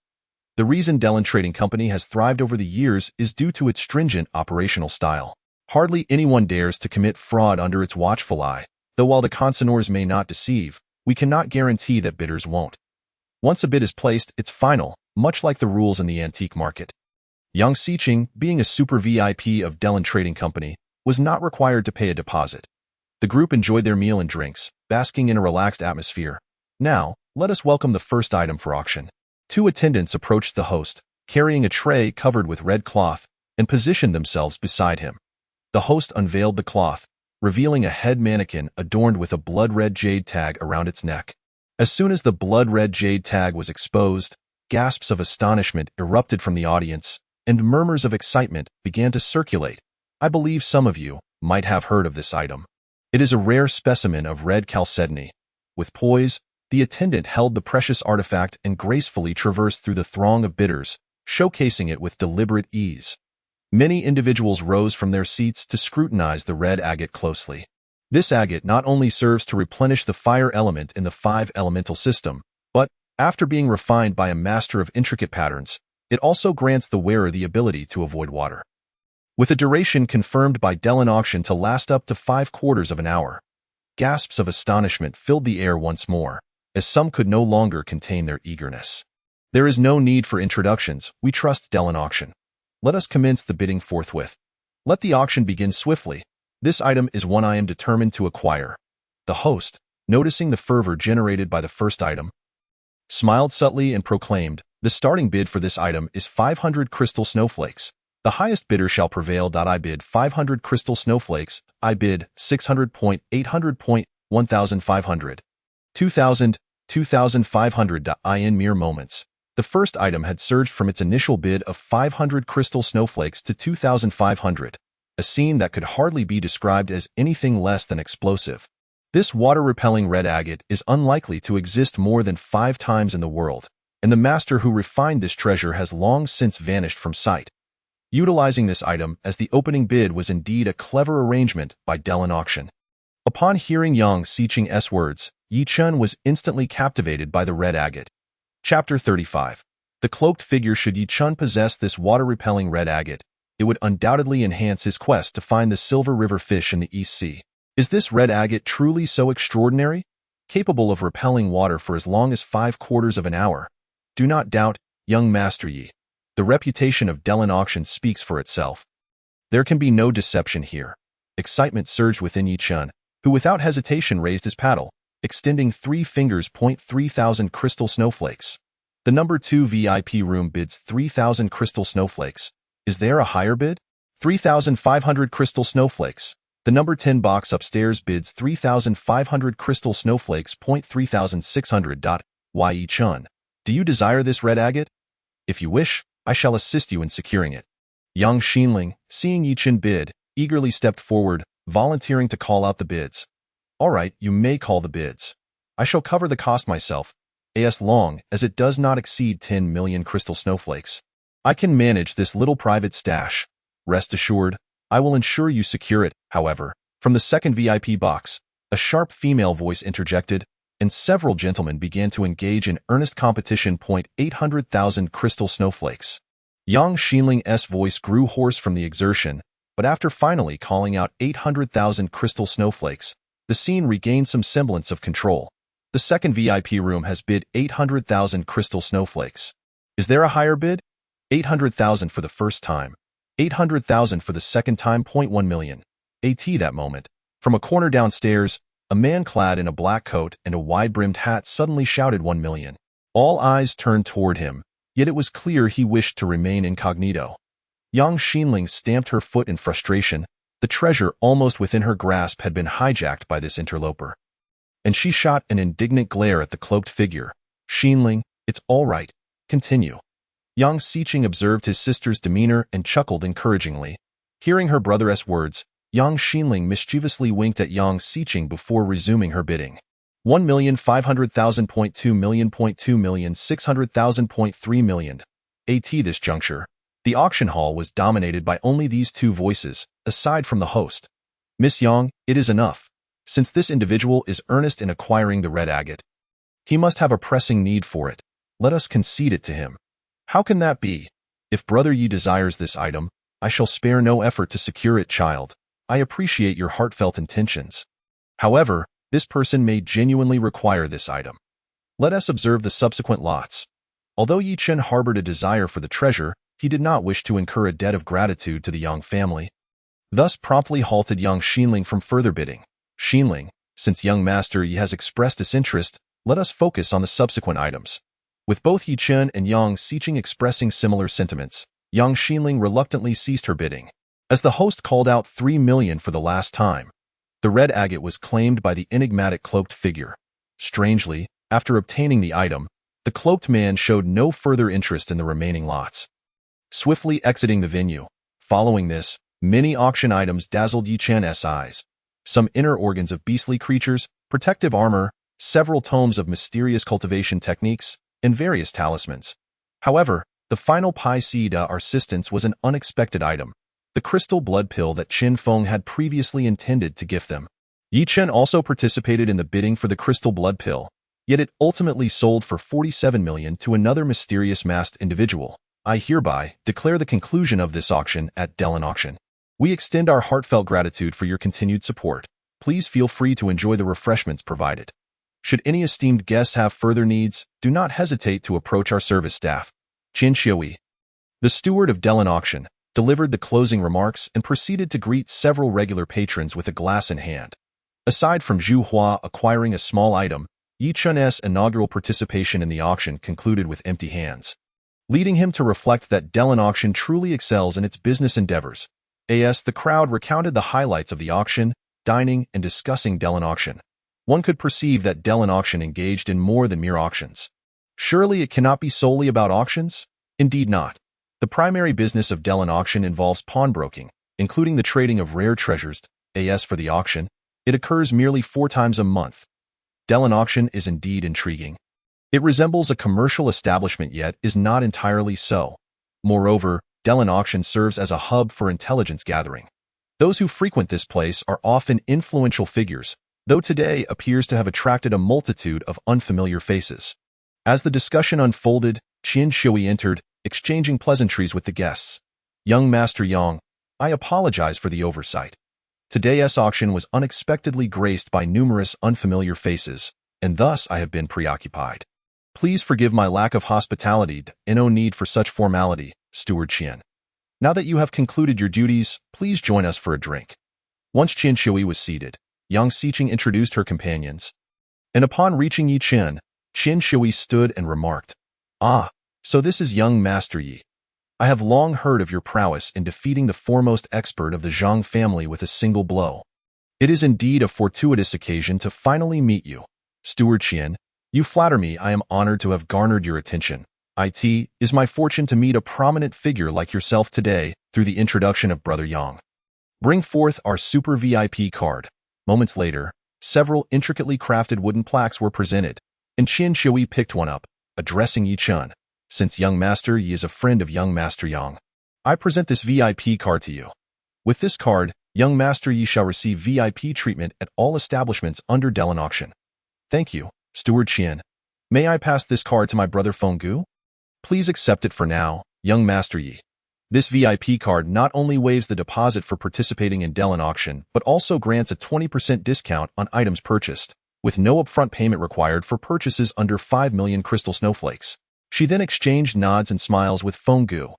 The reason Dellen Trading Company has thrived over the years is due to its stringent operational style. Hardly anyone dares to commit fraud under its watchful eye, though while the consignors may not deceive, we cannot guarantee that bidders won't. Once a bid is placed, it's final, much like the rules in the antique market. Yang Xiqing, being a super VIP of Dellen Trading Company, was not required to pay a deposit. The group enjoyed their meal and drinks, basking in a relaxed atmosphere. Now, let us welcome the first item for auction. 2 attendants approached the host, carrying a tray covered with red cloth, and positioned themselves beside him. The host unveiled the cloth, revealing a head mannequin adorned with a blood-red jade tag around its neck. As soon as the blood-red jade tag was exposed, gasps of astonishment erupted from the audience, and murmurs of excitement began to circulate. I believe some of you might have heard of this item. It is a rare specimen of red chalcedony. With poise, the attendant held the precious artifact and gracefully traversed through the throng of bidders, showcasing it with deliberate ease. Many individuals rose from their seats to scrutinize the red agate closely. This agate not only serves to replenish the fire element in the 5-elemental system, but, after being refined by a master of intricate patterns, it also grants the wearer the ability to avoid water. With a duration confirmed by Dellen Auction to last up to 5/4 of an hour, gasps of astonishment filled the air once more, as some could no longer contain their eagerness. There is no need for introductions. We trust Dellen Auction. Let us commence the bidding forthwith. Let the auction begin swiftly. This item is one I am determined to acquire. The host, noticing the fervor generated by the first item, smiled subtly and proclaimed, the starting bid for this item is 500 crystal snowflakes. The highest bidder shall prevail. I bid 500 crystal snowflakes. I bid 600.800. 1,500. 2,000. 2,500. In mere moments, the first item had surged from its initial bid of 500 crystal snowflakes to 2,500, a scene that could hardly be described as anything less than explosive. This water-repelling red agate is unlikely to exist more than 5 times in the world, and the master who refined this treasure has long since vanished from sight. Utilizing this item as the opening bid was indeed a clever arrangement by Dellen Auction. Upon hearing Yang Xiqing's words, Yichun was instantly captivated by the red agate. Chapter 35. The cloaked figure. Should Yichun possess this water-repelling red agate, it would undoubtedly enhance his quest to find the silver river fish in the East Sea. Is this red agate truly so extraordinary? Capable of repelling water for as long as 5/4 of an hour? Do not doubt, young Master Yi. The reputation of Dellen Auction speaks for itself. There can be no deception here. Excitement surged within Yichun, who without hesitation raised his paddle, extending 3 fingers. 3,000 crystal snowflakes. The number 2 VIP room bids 3,000 crystal snowflakes. Is there a higher bid? 3,500 crystal snowflakes. The number 10 box upstairs bids 3,500 crystal snowflakes. 3,600. Yi Chun. Do you desire this red agate? If you wish, I shall assist you in securing it. Young Xinling, seeing Yi Chen bid, eagerly stepped forward, volunteering to call out the bids. All right, you may call the bids. I shall cover the cost myself, as long as it does not exceed 10 million crystal snowflakes. I can manage this little private stash. Rest assured, I will ensure you secure it. However, from the second VIP box, a sharp female voice interjected, and several gentlemen began to engage in earnest competition. 800,000 crystal snowflakes. Yang Xinling's voice grew hoarse from the exertion, but after finally calling out 800,000 crystal snowflakes, the scene regained some semblance of control. The second VIP room has bid 800,000 crystal snowflakes. Is there a higher bid? 800,000 for the first time. 800,000 for the second time. 1 million. At that moment, from a corner downstairs, a man clad in a black coat and a wide-brimmed hat suddenly shouted 1 million. All eyes turned toward him, yet it was clear he wished to remain incognito. Yang Xinling stamped her foot in frustration. The treasure almost within her grasp had been hijacked by this interloper. And she shot an indignant glare at the cloaked figure. Xinling, it's all right. Continue. Yang Xiqing observed his sister's demeanor and chuckled encouragingly. Hearing her brother's words, Yang Xinling mischievously winked at Yang Xiqing before resuming her bidding. 1,500,000. 2 million. 2 million. 600,000. 3 million. At this juncture, the auction hall was dominated by only these two voices, aside from the host. Miss Yang, it is enough. Since this individual is earnest in acquiring the red agate, he must have a pressing need for it. Let us concede it to him. How can that be? If Brother Yi desires this item, I shall spare no effort to secure it, child. I appreciate your heartfelt intentions. However, this person may genuinely require this item. Let us observe the subsequent lots. Although Yi Chen harbored a desire for the treasure, he did not wish to incur a debt of gratitude to the Yang family. Thus promptly halted Yang Xinling from further bidding. Xinling, since young Master Yi has expressed disinterest, let us focus on the subsequent items. With both Yi Chen and Yang Xiqing expressing similar sentiments, Yang Xinling reluctantly ceased her bidding. As the host called out 3 million for the last time, the red agate was claimed by the enigmatic cloaked figure. Strangely, after obtaining the item, the cloaked man showed no further interest in the remaining lots. Swiftly exiting the venue. Following this, many auction items dazzled Yi Chen's eyes. Some inner organs of beastly creatures, protective armor, several tomes of mysterious cultivation techniques, and various talismans. However, the final piece de resistance was an unexpected item, the crystal blood pill that Qin Feng had previously intended to gift them. Yi Chen also participated in the bidding for the crystal blood pill, yet it ultimately sold for 47 million to another mysterious masked individual. I hereby declare the conclusion of this auction at Dellen Auction. We extend our heartfelt gratitude for your continued support. Please feel free to enjoy the refreshments provided. Should any esteemed guests have further needs, do not hesitate to approach our service staff. Qin Xiui, the steward of Dellen Auction, delivered the closing remarks and proceeded to greet several regular patrons with a glass in hand. Aside from Zhu Hua acquiring a small item, Yi Chun's inaugural participation in the auction concluded with empty hands, leading him to reflect that Dellen Auction truly excels in its business endeavors. The crowd recounted the highlights of the auction, dining, and discussing Dellen Auction. One could perceive that Dellen Auction engaged in more than mere auctions. Surely it cannot be solely about auctions? Indeed not. The primary business of Dellen Auction involves pawnbroking, including the trading of rare treasures. As for the auction, it occurs merely 4 times a month. Dellen Auction is indeed intriguing. It resembles a commercial establishment yet is not entirely so. Moreover, Dellen Auction serves as a hub for intelligence gathering. Those who frequent this place are often influential figures, though today appears to have attracted a multitude of unfamiliar faces. As the discussion unfolded, Qin Xiui entered, exchanging pleasantries with the guests. Young Master Yang, I apologize for the oversight. Today's auction was unexpectedly graced by numerous unfamiliar faces, and thus I have been preoccupied. Please forgive my lack of hospitality and no need for such formality, Steward Qian. Now that you have concluded your duties, please join us for a drink. Once Qin Xiui was seated, Yang Xiqing introduced her companions. And upon reaching Yi Chen, Qin Shui stood and remarked, "Ah, so this is young Master Yi. I have long heard of your prowess in defeating the foremost expert of the Zhang family with a single blow. It is indeed a fortuitous occasion to finally meet you. Steward Qian, you flatter me. I am honored to have garnered your attention. It is my fortune to meet a prominent figure like yourself today through the introduction of Brother Yang. Bring forth our super VIP card." Moments later, several intricately crafted wooden plaques were presented, and Qin Shui picked one up, addressing Yi Chen. "Since young Master Yi is a friend of young Master Yang, I present this VIP card to you. With this card, young Master Yi shall receive VIP treatment at all establishments under Dellen Auction." "Thank you, Steward Qian. May I pass this card to my brother Fenggu?" "Please accept it for now, young Master Yi. This VIP card not only waives the deposit for participating in Dellen Auction, but also grants a 20% discount on items purchased, with no upfront payment required for purchases under 5 million crystal snowflakes." She then exchanged nods and smiles with Fenggu.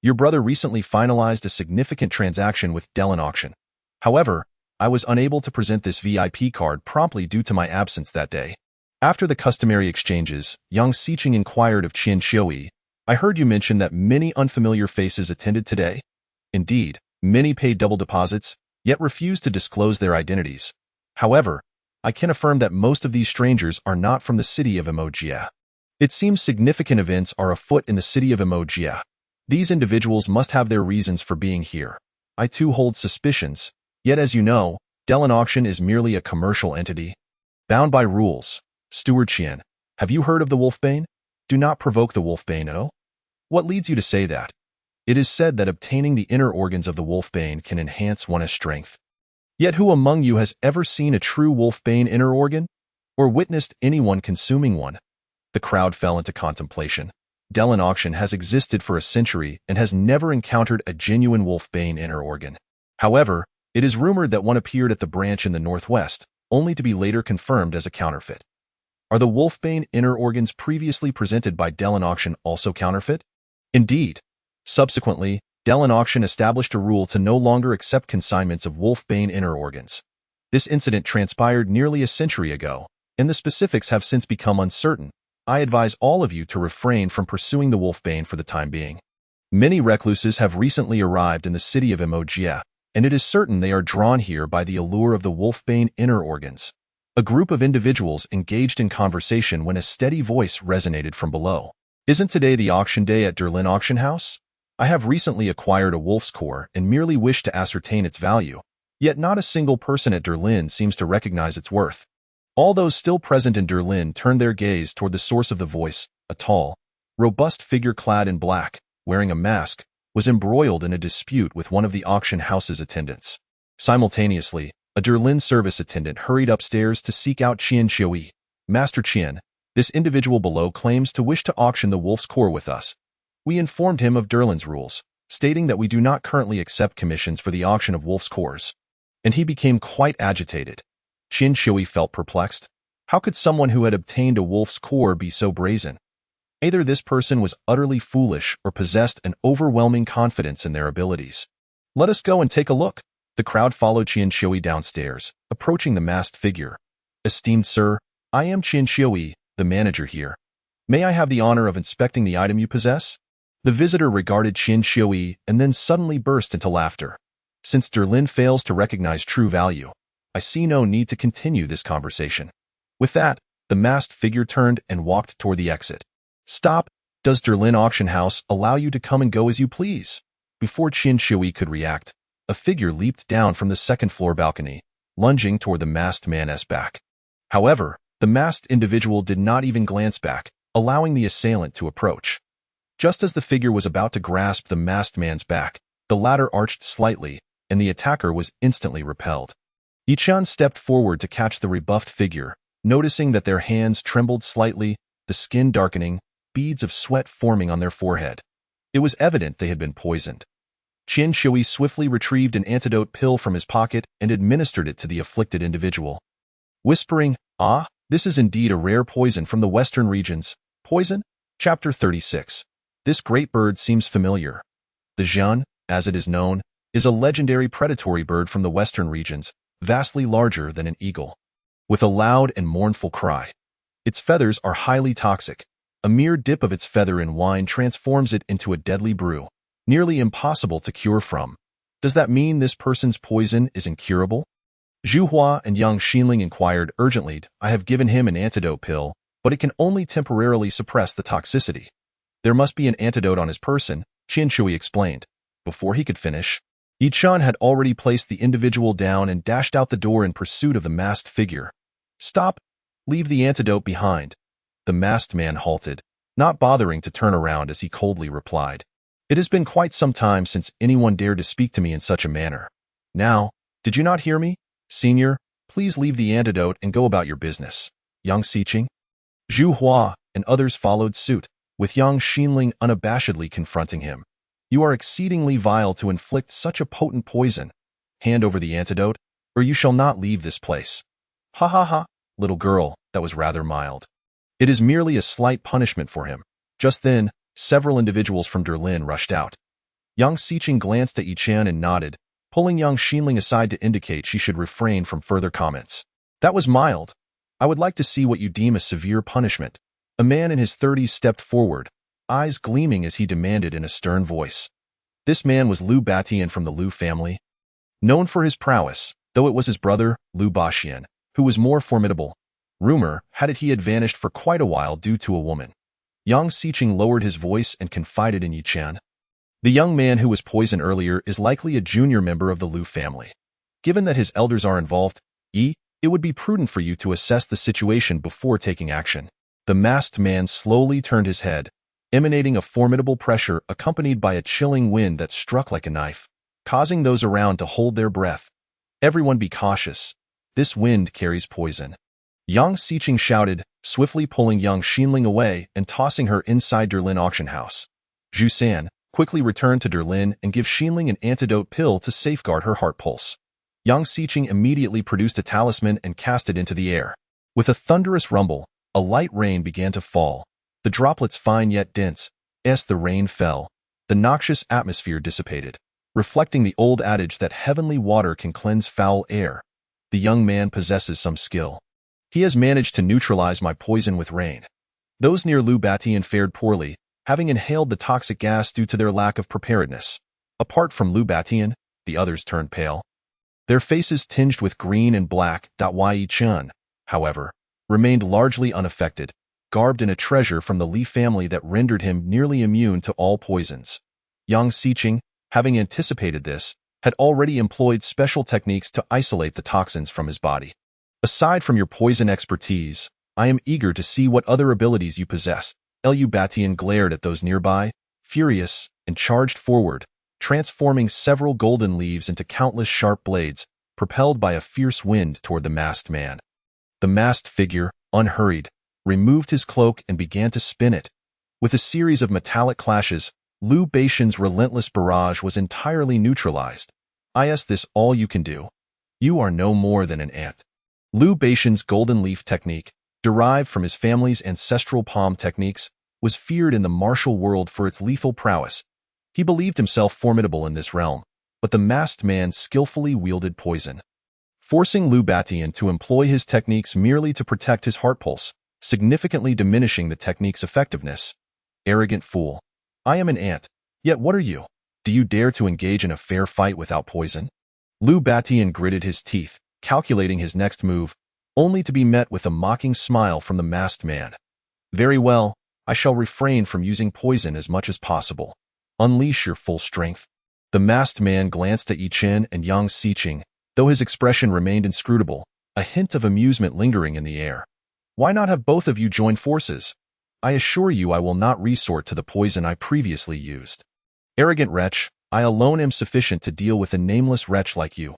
"Your brother recently finalized a significant transaction with Dellen Auction. However, I was unable to present this VIP card promptly due to my absence that day." After the customary exchanges, Yang Xiqing inquired of Qin Shui, "I heard you mention that many unfamiliar faces attended today." "Indeed, many paid double deposits, yet refused to disclose their identities. However, I can affirm that most of these strangers are not from the city of Emojia. It seems significant events are afoot in the city of Emojia. These individuals must have their reasons for being here. I too hold suspicions, yet as you know, Dellen Auction is merely a commercial entity, bound by rules. Steward Qian, have you heard of the Wolfbane? Do not provoke the Wolfbane at all. What leads you to say that? It is said that obtaining the inner organs of the Wolfbane can enhance one's strength. Yet who among you has ever seen a true Wolfbane inner organ, or witnessed anyone consuming one?" The crowd fell into contemplation. Dellen Auction has existed for a century and has never encountered a genuine Wolfbane inner organ. However, it is rumored that one appeared at the branch in the northwest, only to be later confirmed as a counterfeit. Are the Wolfbane inner organs previously presented by Dellen Auction also counterfeit? Indeed. Subsequently, Dellen Auction established a rule to no longer accept consignments of Wolfbane inner organs. This incident transpired nearly a century ago, and the specifics have since become uncertain. I advise all of you to refrain from pursuing the Wolfbane for the time being. Many recluses have recently arrived in the city of Emojia, and it is certain they are drawn here by the allure of the Wolfbane inner organs. A group of individuals engaged in conversation when a steady voice resonated from below. "Isn't today the auction day at Derlin Auction House? I have recently acquired a wolf's core and merely wish to ascertain its value, yet not a single person at Derlin seems to recognize its worth." All those still present in Derlin turned their gaze toward the source of the voice. A tall, robust figure clad in black, wearing a mask, was embroiled in a dispute with one of the auction house's attendants. Simultaneously, a Derlin service attendant hurried upstairs to seek out Qin Shui. "Master Qin, this individual below claims to wish to auction the wolf's core with us. We informed him of Derlin's rules, stating that we do not currently accept commissions for the auction of wolf's cores." And he became quite agitated. Qin Shui felt perplexed. How could someone who had obtained a wolf's core be so brazen? Either this person was utterly foolish or possessed an overwhelming confidence in their abilities. "Let us go and take a look." The crowd followed Qin Shui downstairs, approaching the masked figure. "Esteemed sir, I am Qin Shui, the manager here. May I have the honor of inspecting the item you possess?" The visitor regarded Qin Shui and then suddenly burst into laughter. "Since Derlin fails to recognize true value, I see no need to continue this conversation." With that, the masked figure turned and walked toward the exit. "Stop! Does Derlin Auction House allow you to come and go as you please?" Before Qin Shui could react, a figure leaped down from the second-floor balcony, lunging toward the masked man's back. However, the masked individual did not even glance back, allowing the assailant to approach. Just as the figure was about to grasp the masked man's back, the latter arched slightly, and the attacker was instantly repelled. Yichan stepped forward to catch the rebuffed figure, noticing that their hands trembled slightly, the skin darkening, beads of sweat forming on their forehead. It was evident they had been poisoned. Qin Shui swiftly retrieved an antidote pill from his pocket and administered it to the afflicted individual. Whispering, "Ah, this is indeed a rare poison from the western regions." Poison? Chapter 36. This great bird seems familiar. The Jian, as it is known, is a legendary predatory bird from the western regions, vastly larger than an eagle. with a loud and mournful cry. Its feathers are highly toxic. A mere dip of its feather in wine transforms it into a deadly brew, nearly impossible to cure from. Does that mean this person's poison is incurable? Zhu Hua and Yang Xinling inquired urgently. I have given him an antidote pill, but it can only temporarily suppress the toxicity. There must be an antidote on his person, Qian Shui explained. Before he could finish, Yi Chen had already placed the individual down and dashed out the door in pursuit of the masked figure. Stop! Leave the antidote behind. The masked man halted, not bothering to turn around as he coldly replied. It has been quite some time since anyone dared to speak to me in such a manner. Now, did you not hear me? Senior, please leave the antidote and go about your business. Yang Xiqing, Zhu Hua, and others followed suit, with Yang Xinling unabashedly confronting him. You are exceedingly vile to inflict such a potent poison. Hand over the antidote, or you shall not leave this place. Ha ha ha, little girl, that was rather mild. It is merely a slight punishment for him. Just then, several individuals from Derlin rushed out. Yang Xiqing glanced at Yi Chen and nodded, pulling Yang Xinling aside to indicate she should refrain from further comments. That was mild. I would like to see what you deem a severe punishment. A man in his 30s stepped forward, eyes gleaming as he demanded in a stern voice. This man was Liu Batian from the Liu family. Known for his prowess, though it was his brother, Liu Baxian, who was more formidable. Rumor had it he had vanished for quite a while due to a woman. Yang Xiqing lowered his voice and confided in Yi Chen. The young man who was poisoned earlier is likely a junior member of the Liu family. Given that his elders are involved, Yi, it would be prudent for you to assess the situation before taking action. The masked man slowly turned his head, emanating a formidable pressure accompanied by a chilling wind that struck like a knife, causing those around to hold their breath. Everyone be cautious. This wind carries poison. Yang Xiqing shouted, swiftly pulling Yang Xinling away and tossing her inside Derlin auction house. Zhu San, quickly return to Derlin and give Xinling an antidote pill to safeguard her heart pulse. Yang Xiqing immediately produced a talisman and cast it into the air. With a thunderous rumble, a light rain began to fall. The droplets fine yet dense. As the rain fell, the noxious atmosphere dissipated, reflecting the old adage that heavenly water can cleanse foul air. The young man possesses some skill. He has managed to neutralize my poison with rain. Those near Liu Batian fared poorly, having inhaled the toxic gas due to their lack of preparedness. Apart from Liu Batian, the others turned pale. Their faces tinged with green and black. Yi Chen, however, remained largely unaffected, garbed in a treasure from the Li family that rendered him nearly immune to all poisons. Yang Xiqing, having anticipated this, had already employed special techniques to isolate the toxins from his body. Aside from your poison expertise, I am eager to see what other abilities you possess. Liu Batian glared at those nearby, furious, and charged forward, transforming several golden leaves into countless sharp blades, propelled by a fierce wind toward the masked man. The masked figure, unhurried, removed his cloak and began to spin it. With a series of metallic clashes, Liu Baixin's relentless barrage was entirely neutralized. Is this all you can do? You are no more than an ant. Liu Baixin's golden leaf technique, derived from his family's ancestral palm techniques, was feared in the martial world for its lethal prowess. He believed himself formidable in this realm, but the masked man skillfully wielded poison, forcing Liu Batian to employ his techniques merely to protect his heart pulse, significantly diminishing the technique's effectiveness. Arrogant fool. I am an ant, yet what are you? Do you dare to engage in a fair fight without poison? Liu Batian gritted his teeth, calculating his next move, only to be met with a mocking smile from the masked man. Very well, I shall refrain from using poison as much as possible. Unleash your full strength. The masked man glanced at Yi Chen and Yang Xiqing, though his expression remained inscrutable, a hint of amusement lingering in the air. Why not have both of you join forces? I assure you I will not resort to the poison I previously used. Arrogant wretch, I alone am sufficient to deal with a nameless wretch like you.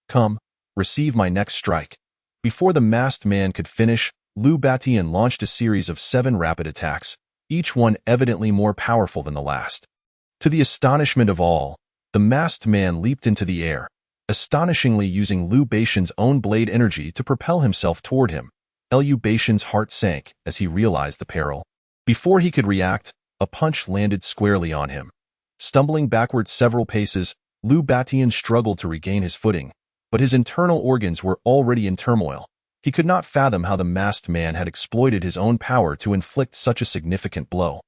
Come, receive my next strike. Before the masked man could finish, Liu Batian launched a series of 7 rapid attacks, each one evidently more powerful than the last. To the astonishment of all, the masked man leaped into the air, astonishingly using Liu Baixin's own blade energy to propel himself toward him. Liu Baixin's heart sank as he realized the peril. Before he could react, a punch landed squarely on him. Stumbling backward several paces, Liu Batian struggled to regain his footing, but his internal organs were already in turmoil. He could not fathom how the masked man had exploited his own power to inflict such a significant blow.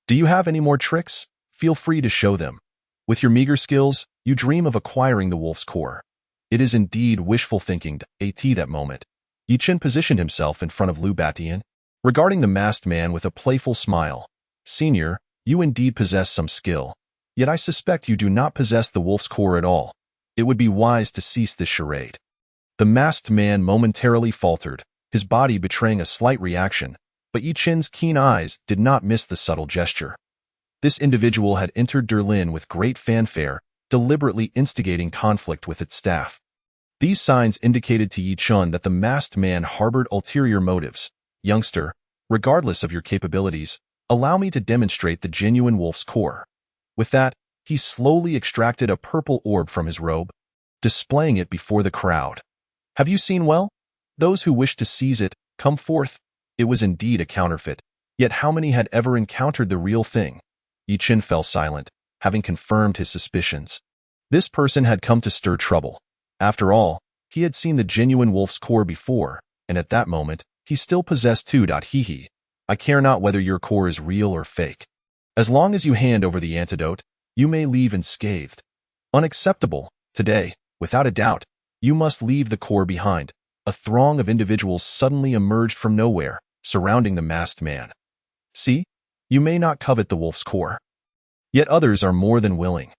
Do you have any more tricks? Feel free to show them. With your meager skills, you dream of acquiring the wolf's core. It is indeed wishful thinking. At that moment, Yi Chen positioned himself in front of Liu Batian, regarding the masked man with a playful smile. Senior, you indeed possess some skill, yet I suspect you do not possess the wolf's core at all. It would be wise to cease this charade. The masked man momentarily faltered, his body betraying a slight reaction, but Yi Chen's keen eyes did not miss the subtle gesture. This individual had entered Derlin with great fanfare, deliberately instigating conflict with its staff. These signs indicated to Yi Chen that the masked man harbored ulterior motives. Youngster, regardless of your capabilities, allow me to demonstrate the genuine wolf's core. With that, he slowly extracted a purple orb from his robe, displaying it before the crowd. Have you seen well? Those who wish to seize it, come forth. It was indeed a counterfeit, yet how many had ever encountered the real thing? Yi Chen fell silent, having confirmed his suspicions. This person had come to stir trouble. After all, he had seen the genuine wolf's core before, and at that moment, he still possessed two. Hee. I care not whether your core is real or fake. As long as you hand over the antidote, you may leave unscathed. Unacceptable. Today, without a doubt, you must leave the core behind. A throng of individuals suddenly emerged from nowhere, surrounding the masked man. See, you may not covet the wolf's core. Yet others are more than willing.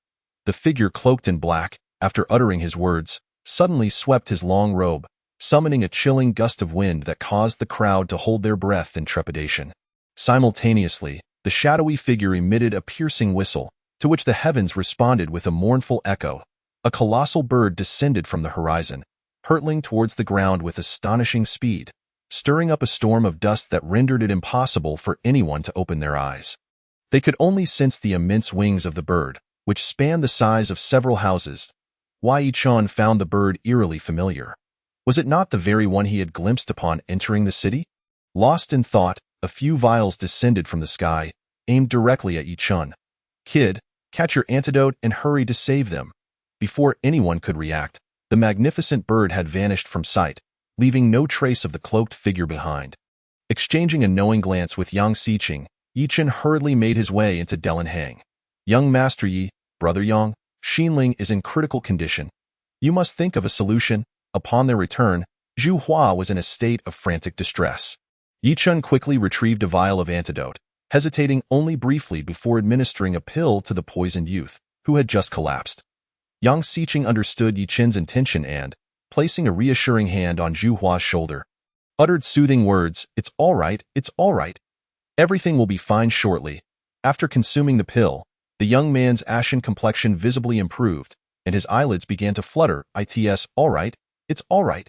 The figure cloaked in black, after uttering his words, suddenly swept his long robe, summoning a chilling gust of wind that caused the crowd to hold their breath in trepidation. Simultaneously, the shadowy figure emitted a piercing whistle, to which the heavens responded with a mournful echo. A colossal bird descended from the horizon, hurtling towards the ground with astonishing speed, stirring up a storm of dust that rendered it impossible for anyone to open their eyes. They could only sense the immense wings of the bird, which spanned the size of several houses. Yi Chen found the bird eerily familiar. Was it not the very one he had glimpsed upon entering the city? Lost in thought, a few vials descended from the sky, aimed directly at Yi Chen. Kid, catch your antidote and hurry to save them. Before anyone could react, the magnificent bird had vanished from sight, leaving no trace of the cloaked figure behind. Exchanging a knowing glance with Yang Xiqing, Yi Chen hurriedly made his way into Delenhang. Young Master Yi, Brother Yang, Xinling is in critical condition. You must think of a solution. Upon their return, Zhu Hua was in a state of frantic distress. Yi Chen quickly retrieved a vial of antidote, hesitating only briefly before administering a pill to the poisoned youth, who had just collapsed. Yang Xiqing understood Yi Chen's intention and, placing a reassuring hand on Zhu Hua's shoulder, uttered soothing words, it's all right. Everything will be fine shortly. After consuming the pill, the young man's ashen complexion visibly improved, and his eyelids began to flutter. It's all right.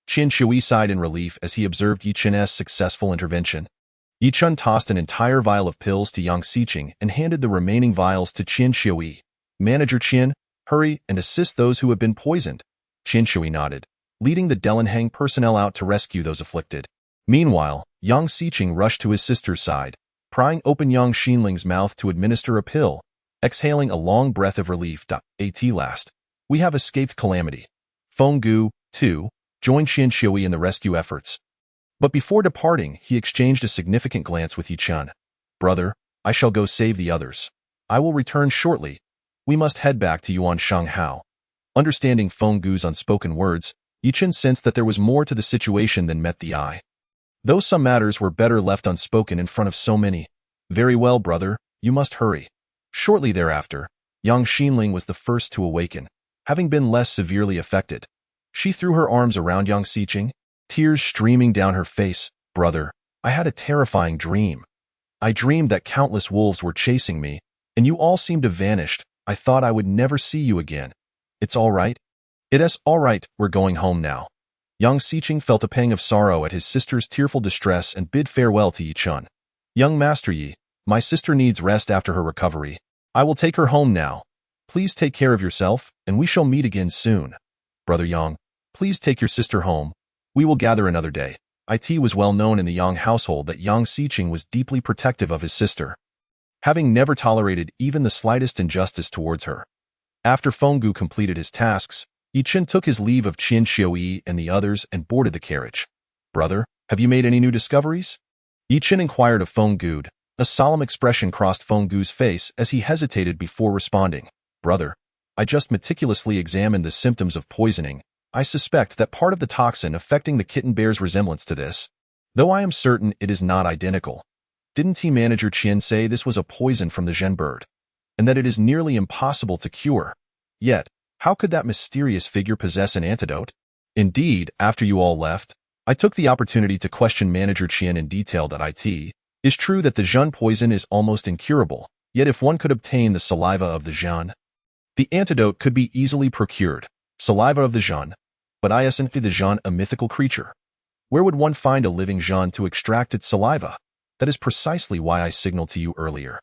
Qian Shui sighed in relief as he observed Yi Chen's successful intervention. Yi Chen tossed an entire vial of pills to Yang Xiqing and handed the remaining vials to Qian Shui. Manager Qian, hurry and assist those who have been poisoned. Qian Shui nodded, leading the Delenhang personnel out to rescue those afflicted. Meanwhile, Yang Xiqing rushed to his sister's side, prying open young Xinling's mouth to administer a pill, exhaling a long breath of relief. At last, we have escaped calamity. Feng Gu, too, joined Qian Shui in the rescue efforts. But before departing, he exchanged a significant glance with Yi Chen. Brother, I shall go save the others. I will return shortly. We must head back to Yuan Shanghao. Understanding Feng Gu's unspoken words, Yi Chen sensed that there was more to the situation than met the eye. Though some matters were better left unspoken in front of so many. Very well, brother, you must hurry. Shortly thereafter, young Xinling was the first to awaken, having been less severely affected. She threw her arms around Yang Xiqing, tears streaming down her face. Brother, I had a terrifying dream. I dreamed that countless wolves were chasing me, and you all seemed to have vanished. I thought I would never see you again. It's all right? It is all right, we're going home now. Yang Xiqing felt a pang of sorrow at his sister's tearful distress and bid farewell to Yi Chen. Young Master Yi, my sister needs rest after her recovery. I will take her home now. Please take care of yourself, and we shall meet again soon. Brother Yang, please take your sister home. We will gather another day. It was well known in the Yang household that Yang Xiqing was deeply protective of his sister, having never tolerated even the slightest injustice towards her. After Feng Gu completed his tasks, Yi Chen took his leave of Qian Shui and the others and boarded the carriage. Brother, have you made any new discoveries? Yichen inquired of Feng Gude. A solemn expression crossed Feng Gu's face as he hesitated before responding. Brother, I just meticulously examined the symptoms of poisoning. I suspect that part of the toxin affecting the kitten bears resemblance to this, though I am certain it is not identical. Didn't Tea Manager Qian say this was a poison from the Zhen bird, and that it is nearly impossible to cure? Yet, how could that mysterious figure possess an antidote? Indeed, after you all left, I took the opportunity to question Manager Qian in detail. It is true that the Zhen poison is almost incurable, yet if one could obtain the saliva of the Zhen, the antidote could be easily procured. Saliva of the Zhen, but isn't the Zhen a mythical creature? Where would one find a living Zhen to extract its saliva? That is precisely why I signaled to you earlier.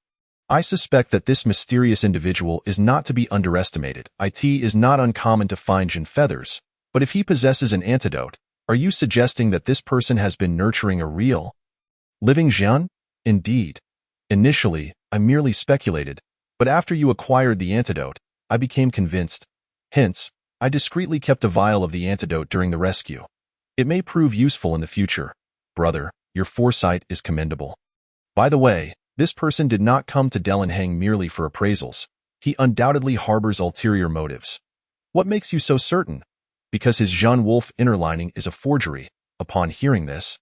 I suspect that this mysterious individual is not to be underestimated. It is not uncommon to find Zhen feathers, but if he possesses an antidote, are you suggesting that this person has been nurturing a real, living Zhen? Indeed. Initially, I merely speculated, but after you acquired the antidote, I became convinced. Hence, I discreetly kept a vial of the antidote during the rescue. It may prove useful in the future. Brother, your foresight is commendable. By the way, this person did not come to Delenhang merely for appraisals. He undoubtedly harbors ulterior motives. What makes you so certain? Because his Zhen wolf inner lining is a forgery. Upon hearing this,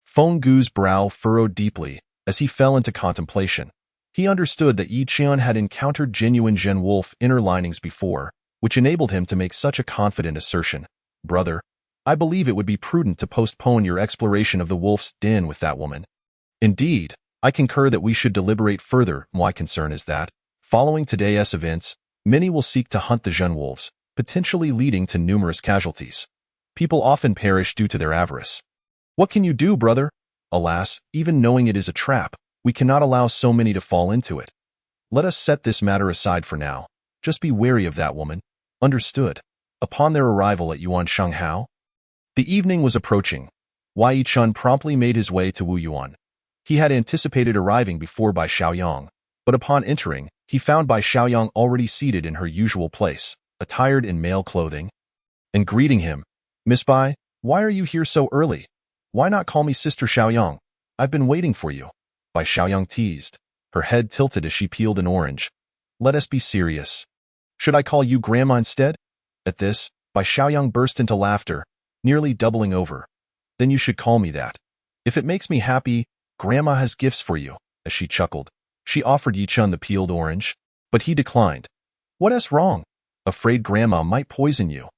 Feng Gu's brow furrowed deeply as he fell into contemplation. He understood that Yi Qian had encountered genuine Zhen wolf inner linings before, which enabled him to make such a confident assertion. Brother, I believe it would be prudent to postpone your exploration of the wolf's den with that woman. Indeed, I concur that we should deliberate further. My concern is that, following today's events, many will seek to hunt the Zhen wolves, potentially leading to numerous casualties. People often perish due to their avarice. What can you do, brother? Alas, even knowing it is a trap, we cannot allow so many to fall into it. Let us set this matter aside for now. Just be wary of that woman. Understood. Upon their arrival at Yuan Shanghao, the evening was approaching. Yi Chun promptly made his way to Wu Yuan. He had anticipated arriving before Bai Xiaoyang, but upon entering, he found Bai Xiaoyang already seated in her usual place, attired in male clothing, and greeting him. Miss Bai, why are you here so early? Why not call me Sister Xiaoyang? I've been waiting for you. Bai Xiaoyang teased, her head tilted as she peeled an orange. Let us be serious. Should I call you Grandma instead? At this, Bai Xiaoyang burst into laughter, nearly doubling over. Then you should call me that. If it makes me happy, Grandma has gifts for you, as she chuckled. She offered Yi Chun the peeled orange, but he declined. What's wrong? Afraid Grandma might poison you.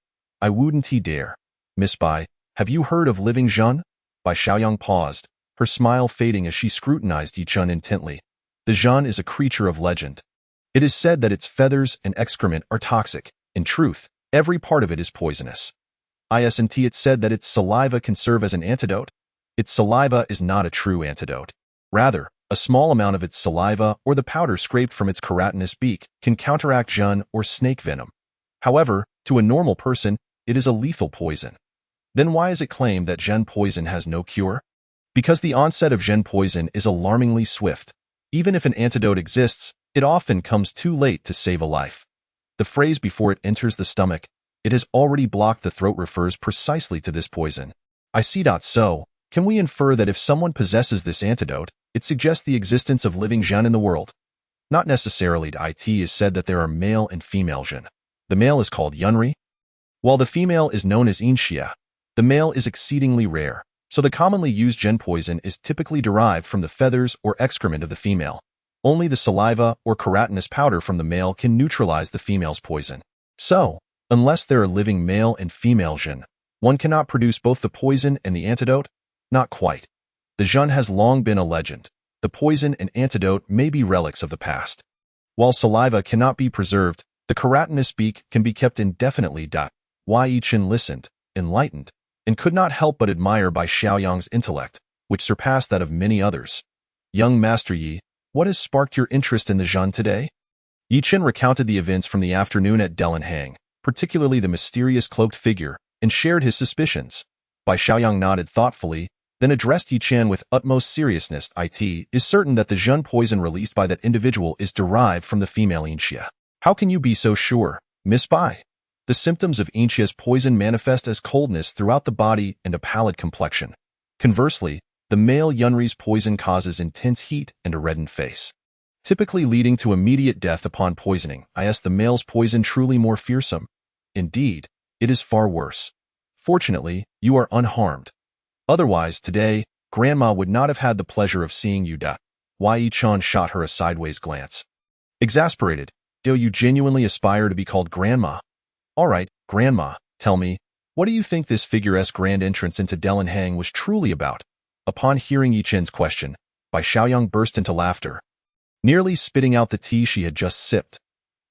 I wouldn't he dare. Miss Bai, have you heard of living Zhen? Bai Xiaoyang paused, her smile fading as she scrutinized Yi Chun intently. The Zhen is a creature of legend. It is said that its feathers and excrement are toxic. In truth, every part of it is poisonous. It's said that its saliva can serve as an antidote. Its saliva is not a true antidote. Rather, a small amount of its saliva or the powder scraped from its keratinous beak can counteract Zhen or snake venom. However, to a normal person, it is a lethal poison. Then why is it claimed that Zhen poison has no cure? Because the onset of Zhen poison is alarmingly swift. Even if an antidote exists, it often comes too late to save a life. The phrase before it enters the stomach, it has already blocked the throat refers precisely to this poison. I see. So, can we infer that if someone possesses this antidote, it suggests the existence of living Zhen in the world? Not necessarily. It is said that there are male and female Zhen. The male is called Yunri, while the female is known as Inxia. The male is exceedingly rare, so the commonly used Zhen poison is typically derived from the feathers or excrement of the female. Only the saliva or keratinous powder from the male can neutralize the female's poison. So, unless there are living male and female Zhen, one cannot produce both the poison and the antidote? Not quite. The Zhen has long been a legend. The poison and antidote may be relics of the past. While saliva cannot be preserved, the keratinous beak can be kept indefinitely. Yi Chen listened, enlightened, and could not help but admire Bai Xiaoyang's intellect, which surpassed that of many others. Young Master Yi, what has sparked your interest in the Zhen today? Yi Chen recounted the events from the afternoon at Delenhang, particularly the mysterious cloaked figure, and shared his suspicions. Bai Xiaoyang nodded thoughtfully, then addressed Yi Chen with utmost seriousness. It is certain that the Zhen poison released by that individual is derived from the female Inxia. How can you be so sure, Miss Bai? The symptoms of Inxia's poison manifest as coldness throughout the body and a pallid complexion. Conversely, the male Yunri's poison causes intense heat and a reddened face, typically leading to immediate death upon poisoning. Is the male's poison truly more fearsome? Indeed, it is far worse. Fortunately, you are unharmed. Otherwise, today, Grandma would not have had the pleasure of seeing you die. Yi-chan shot her a sideways glance. Exasperated, do you genuinely aspire to be called Grandma? All right, Grandma, tell me, what do you think this figuresque grand entrance into Delenhang was truly about? Upon hearing Yi-chen's question, Bai Xiaoyang burst into laughter, nearly spitting out the tea she had just sipped.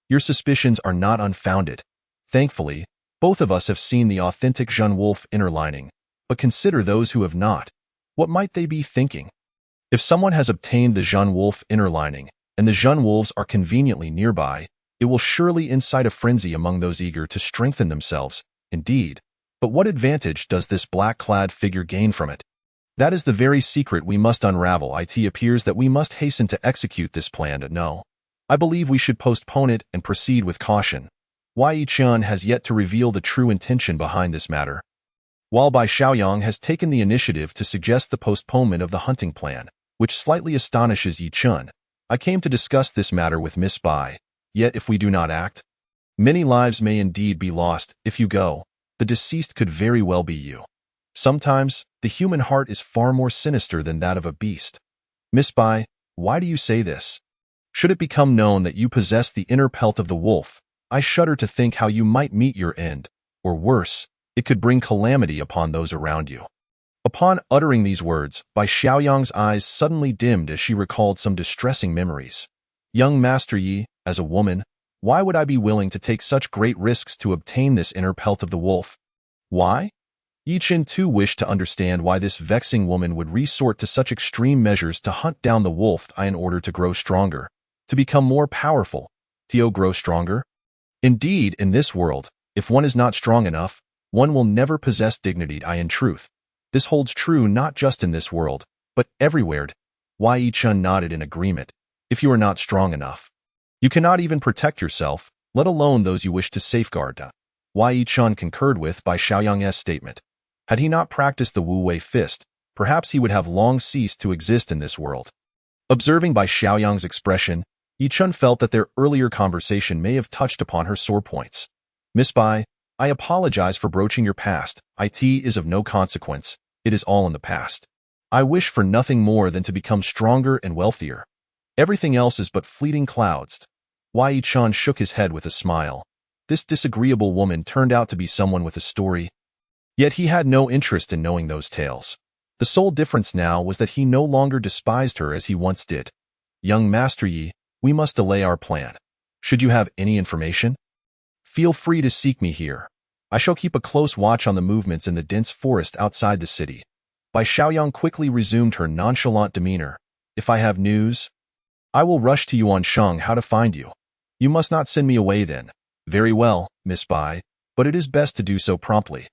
Your suspicions are not unfounded. Thankfully, both of us have seen the authentic Zhen Wolf inner lining, but consider those who have not. What might they be thinking? If someone has obtained the Zhen Wolf inner lining, and the Zhen Wolves are conveniently nearby, it will surely incite a frenzy among those eager to strengthen themselves. Indeed, but what advantage does this black-clad figure gain from it? That is the very secret we must unravel. It appears that we must hasten to execute this plan. No, I believe we should postpone it and proceed with caution. Yi-chan has yet to reveal the true intention behind this matter, while Bai Xiaoyang has taken the initiative to suggest the postponement of the hunting plan, which slightly astonishes Yi-chan. I came to discuss this matter with Miss Bai, yet if we do not act, many lives may indeed be lost. If you go, the deceased could very well be you. Sometimes, the human heart is far more sinister than that of a beast. Miss Bai, why do you say this? Should it become known that you possess the inner pelt of the wolf, I shudder to think how you might meet your end, or worse, it could bring calamity upon those around you. Upon uttering these words, Bai Xiaoyang's eyes suddenly dimmed as she recalled some distressing memories. Young Master Yi, as a woman, why would I be willing to take such great risks to obtain this inner pelt of the wolf? Why? Yi-chan too wished to understand why this vexing woman would resort to such extreme measures to hunt down the wolf in order to grow stronger, to become more powerful. To grow stronger? Indeed, in this world, if one is not strong enough, one will never possess dignity. In truth, this holds true not just in this world, but everywhere. Yi-chan nodded in agreement. If you are not strong enough, you cannot even protect yourself, let alone those you wish to safeguard. Yi-chan concurred with Bai Xiaoyang's statement. Had he not practiced the Wu-Wei fist, perhaps he would have long ceased to exist in this world. Observing Bai Xiaoyang's expression, Yi-chan felt that their earlier conversation may have touched upon her sore points. Miss Bai, I apologize for broaching your past. It is of no consequence. It is all in the past. I wish for nothing more than to become stronger and wealthier. Everything else is but fleeting clouds. Yi-chan shook his head with a smile. This disagreeable woman turned out to be someone with a story. Yet he had no interest in knowing those tales. The sole difference now was that he no longer despised her as he once did. Young Master Yi, we must delay our plan. Should you have any information, feel free to seek me here. I shall keep a close watch on the movements in the dense forest outside the city. Bai Xiaoyang quickly resumed her nonchalant demeanor. If I have news, I will rush to Yuansheng. How to find you? You must not send me away then. Very well, Miss Bai, but it is best to do so promptly.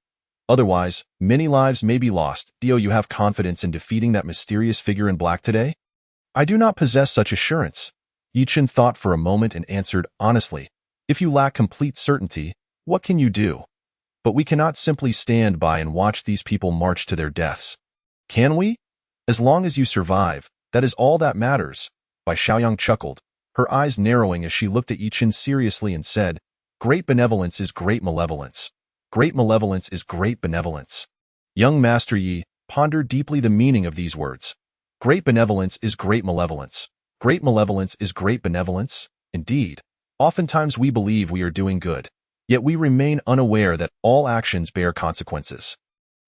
Otherwise, many lives may be lost. Do you have confidence in defeating that mysterious figure in black today? I do not possess such assurance. Yi-chan thought for a moment and answered honestly. If you lack complete certainty, what can you do? But we cannot simply stand by and watch these people march to their deaths. Can we? As long as you survive, that is all that matters. Bai Xiaoyang chuckled, her eyes narrowing as she looked at Yi-chan seriously and said, Great benevolence is great malevolence. Great malevolence is great benevolence. Young Master Yi, ponder deeply the meaning of these words. Great benevolence is great malevolence. Great malevolence is great benevolence. Indeed, oftentimes we believe we are doing good, yet we remain unaware that all actions bear consequences.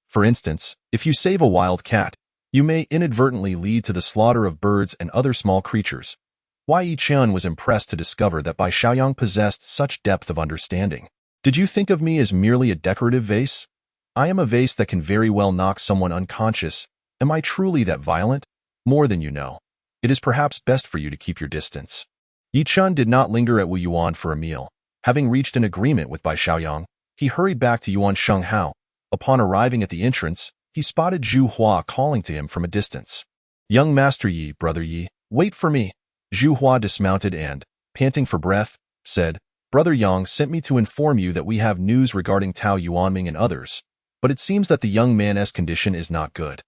For instance, if you save a wild cat, you may inadvertently lead to the slaughter of birds and other small creatures. Yi-chan was impressed to discover that Bai Xiaoyang possessed such depth of understanding. Did you think of me as merely a decorative vase? I am a vase that can very well knock someone unconscious. Am I truly that violent? More than you know. It is perhaps best for you to keep your distance. Yi-chan did not linger at Wuyuan for a meal. Having reached an agreement with Bai Xiaoyang, he hurried back to Yuansheng Hao. Upon arriving at the entrance, he spotted Zhu Hua calling to him from a distance. Young Master Yi, Brother Yi, wait for me. Zhu Hua dismounted and, panting for breath, said, Brother Yang sent me to inform you that we have news regarding Tao Yuanming and others, but it seems that the young man's condition is not good.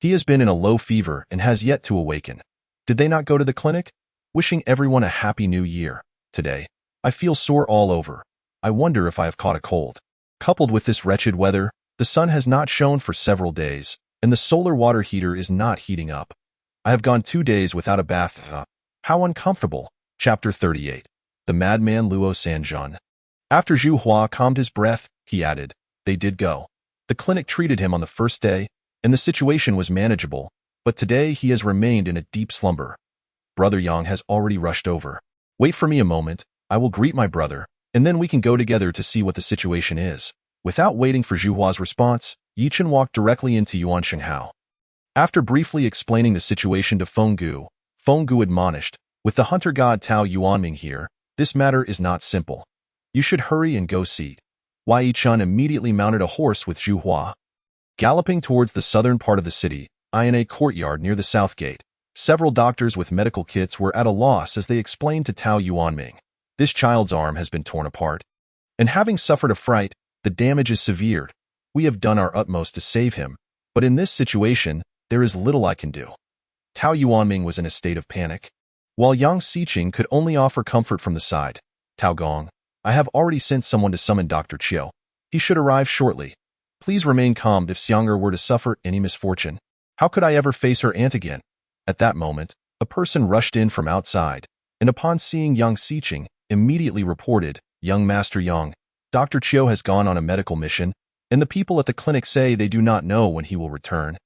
He has been in a low fever and has yet to awaken. Did they not go to the clinic? Wishing everyone a happy new year. Today, I feel sore all over. I wonder if I have caught a cold. Coupled with this wretched weather, the sun has not shone for several days, and the solar water heater is not heating up. I have gone 2 days without a bath. How uncomfortable. Chapter 38. The Madman Luo Sanjun. After Zhu Hua calmed his breath, he added, they did go. The clinic treated him on the first day, and the situation was manageable, but today he has remained in a deep slumber. Brother Yang has already rushed over. Wait for me a moment, I will greet my brother, and then we can go together to see what the situation is. Without waiting for Zhu Hua's response, Yichen walked directly into Yuan Shenghao. After briefly explaining the situation to Feng Gu admonished, with the hunter god Tao Yuanming here, this matter is not simple. You should hurry and go see. Yi Chun immediately mounted a horse with Zhu Hua. Galloping towards the southern part of the city, in a courtyard near the south gate, several doctors with medical kits were at a loss as they explained to Tao Yuanming. This child's arm has been torn apart. And having suffered a fright, the damage is severe. We have done our utmost to save him, but in this situation, there is little I can do. Tao Yuanming was in a state of panic. While Yang Xiqing could only offer comfort from the side. Tao Gong, I have already sent someone to summon Dr. Chiu. He should arrive shortly. Please remain calm if Xiang'er were to suffer any misfortune. How could I ever face her aunt again? At that moment, a person rushed in from outside, and upon seeing Yang Xiqing, immediately reported, Young Master Yang, Dr. Chiu has gone on a medical mission, and the people at the clinic say they do not know when he will return.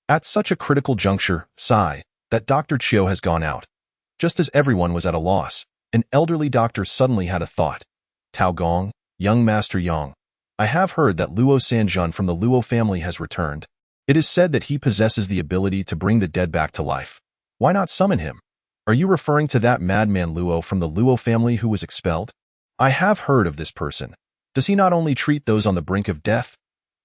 At such a critical juncture, sigh, that Dr. Chiu has gone out. Just as everyone was at a loss, an elderly doctor suddenly had a thought. Tao Gong, Young Master Yang, I have heard that Luo Sanjun from the Luo family has returned. It is said that he possesses the ability to bring the dead back to life. Why not summon him? Are you referring to that madman Luo from the Luo family who was expelled? I have heard of this person. Does he not only treat those on the brink of death?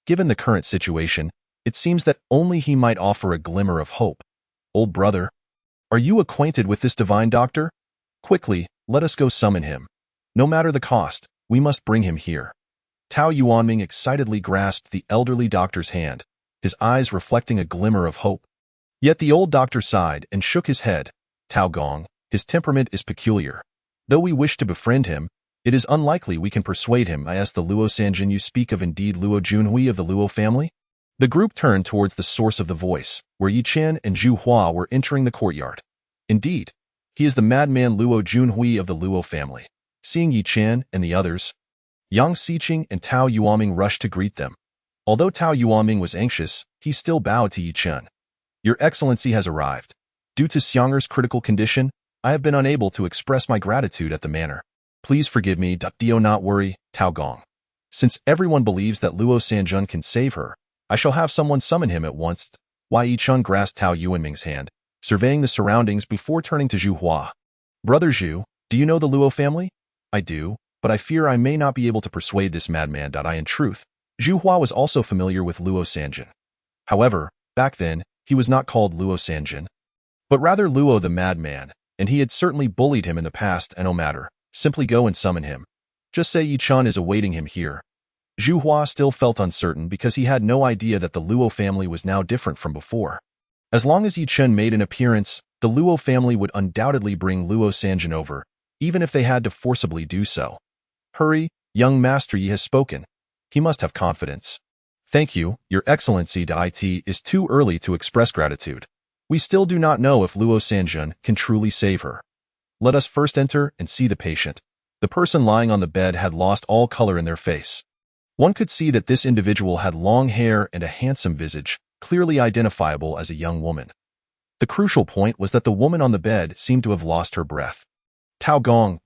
Given the current situation, it seems that only he might offer a glimmer of hope. Old brother, are you acquainted with this divine doctor? Quickly, let us go summon him. No matter the cost, we must bring him here. Tao Yuanming excitedly grasped the elderly doctor's hand, his eyes reflecting a glimmer of hope. Yet the old doctor sighed and shook his head. Tao Gong, his temperament is peculiar. Though we wish to befriend him, it is unlikely we can persuade him. I asked the Luo Sanjun you speak of indeed Luo Junhui of the Luo family? The group turned towards the source of the voice, where Yi Chen and Zhu Hua were entering the courtyard. Indeed, he is the madman Luo Junhui of the Luo family. Seeing Yi Chen and the others, Yang Xiqing and Tao Yuanming rushed to greet them. Although Tao Yuanming was anxious, he still bowed to Yi Chen. Your Excellency has arrived. Due to Xiang'er's critical condition, I have been unable to express my gratitude at the manor. Please forgive me. Do not worry, Tao Gong. Since everyone believes that Luo Sanjun can save her, I shall have someone summon him at once. Yi Chun grasped Tao Yuanming's hand, surveying the surroundings before turning to Zhu Hua. Brother Zhu, do you know the Luo family? I do, but I fear I may not be able to persuade this madman. In truth, Zhu Hua was also familiar with Luo Sanjun. However, back then, he was not called Luo Sanjun, but rather Luo the madman, and he had certainly bullied him in the past. And no matter, simply go and summon him. Just say Yi Chun is awaiting him here. Zhu Hua still felt uncertain because he had no idea that the Luo family was now different from before. As long as Yi Chen made an appearance, the Luo family would undoubtedly bring Luo Sanjun over, even if they had to forcibly do so. Hurry, young master Yi has spoken. He must have confidence. Thank you, Your Excellency. It is too early to express gratitude. We still do not know if Luo Sanjun can truly save her. Let us first enter and see the patient. The person lying on the bed had lost all color in their face. One could see that this individual had long hair and a handsome visage, clearly identifiable as a young woman. The crucial point was that the woman on the bed seemed to have lost her breath. Tao Gong,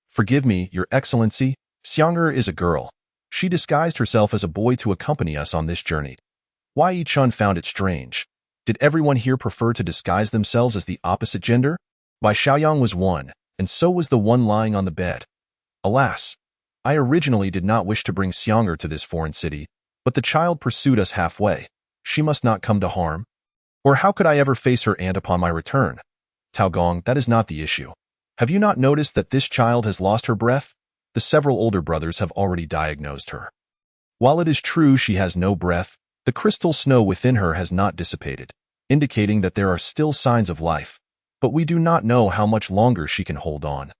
forgive me, Your Excellency, Xiang'er is a girl. She disguised herself as a boy to accompany us on this journey. Yi Chun found it strange. Did everyone here prefer to disguise themselves as the opposite gender? Xiaoyang was one, and so was the one lying on the bed. Alas, I originally did not wish to bring Xiang'er to this foreign city, but the child pursued us halfway. She must not come to harm. Or how could I ever face her aunt upon my return? Tao Gong, that is not the issue. Have you not noticed that this child has lost her breath? The several older brothers have already diagnosed her. While it is true she has no breath, the crystal snow within her has not dissipated. indicating that there are still signs of life, but we do not know how much longer she can hold on.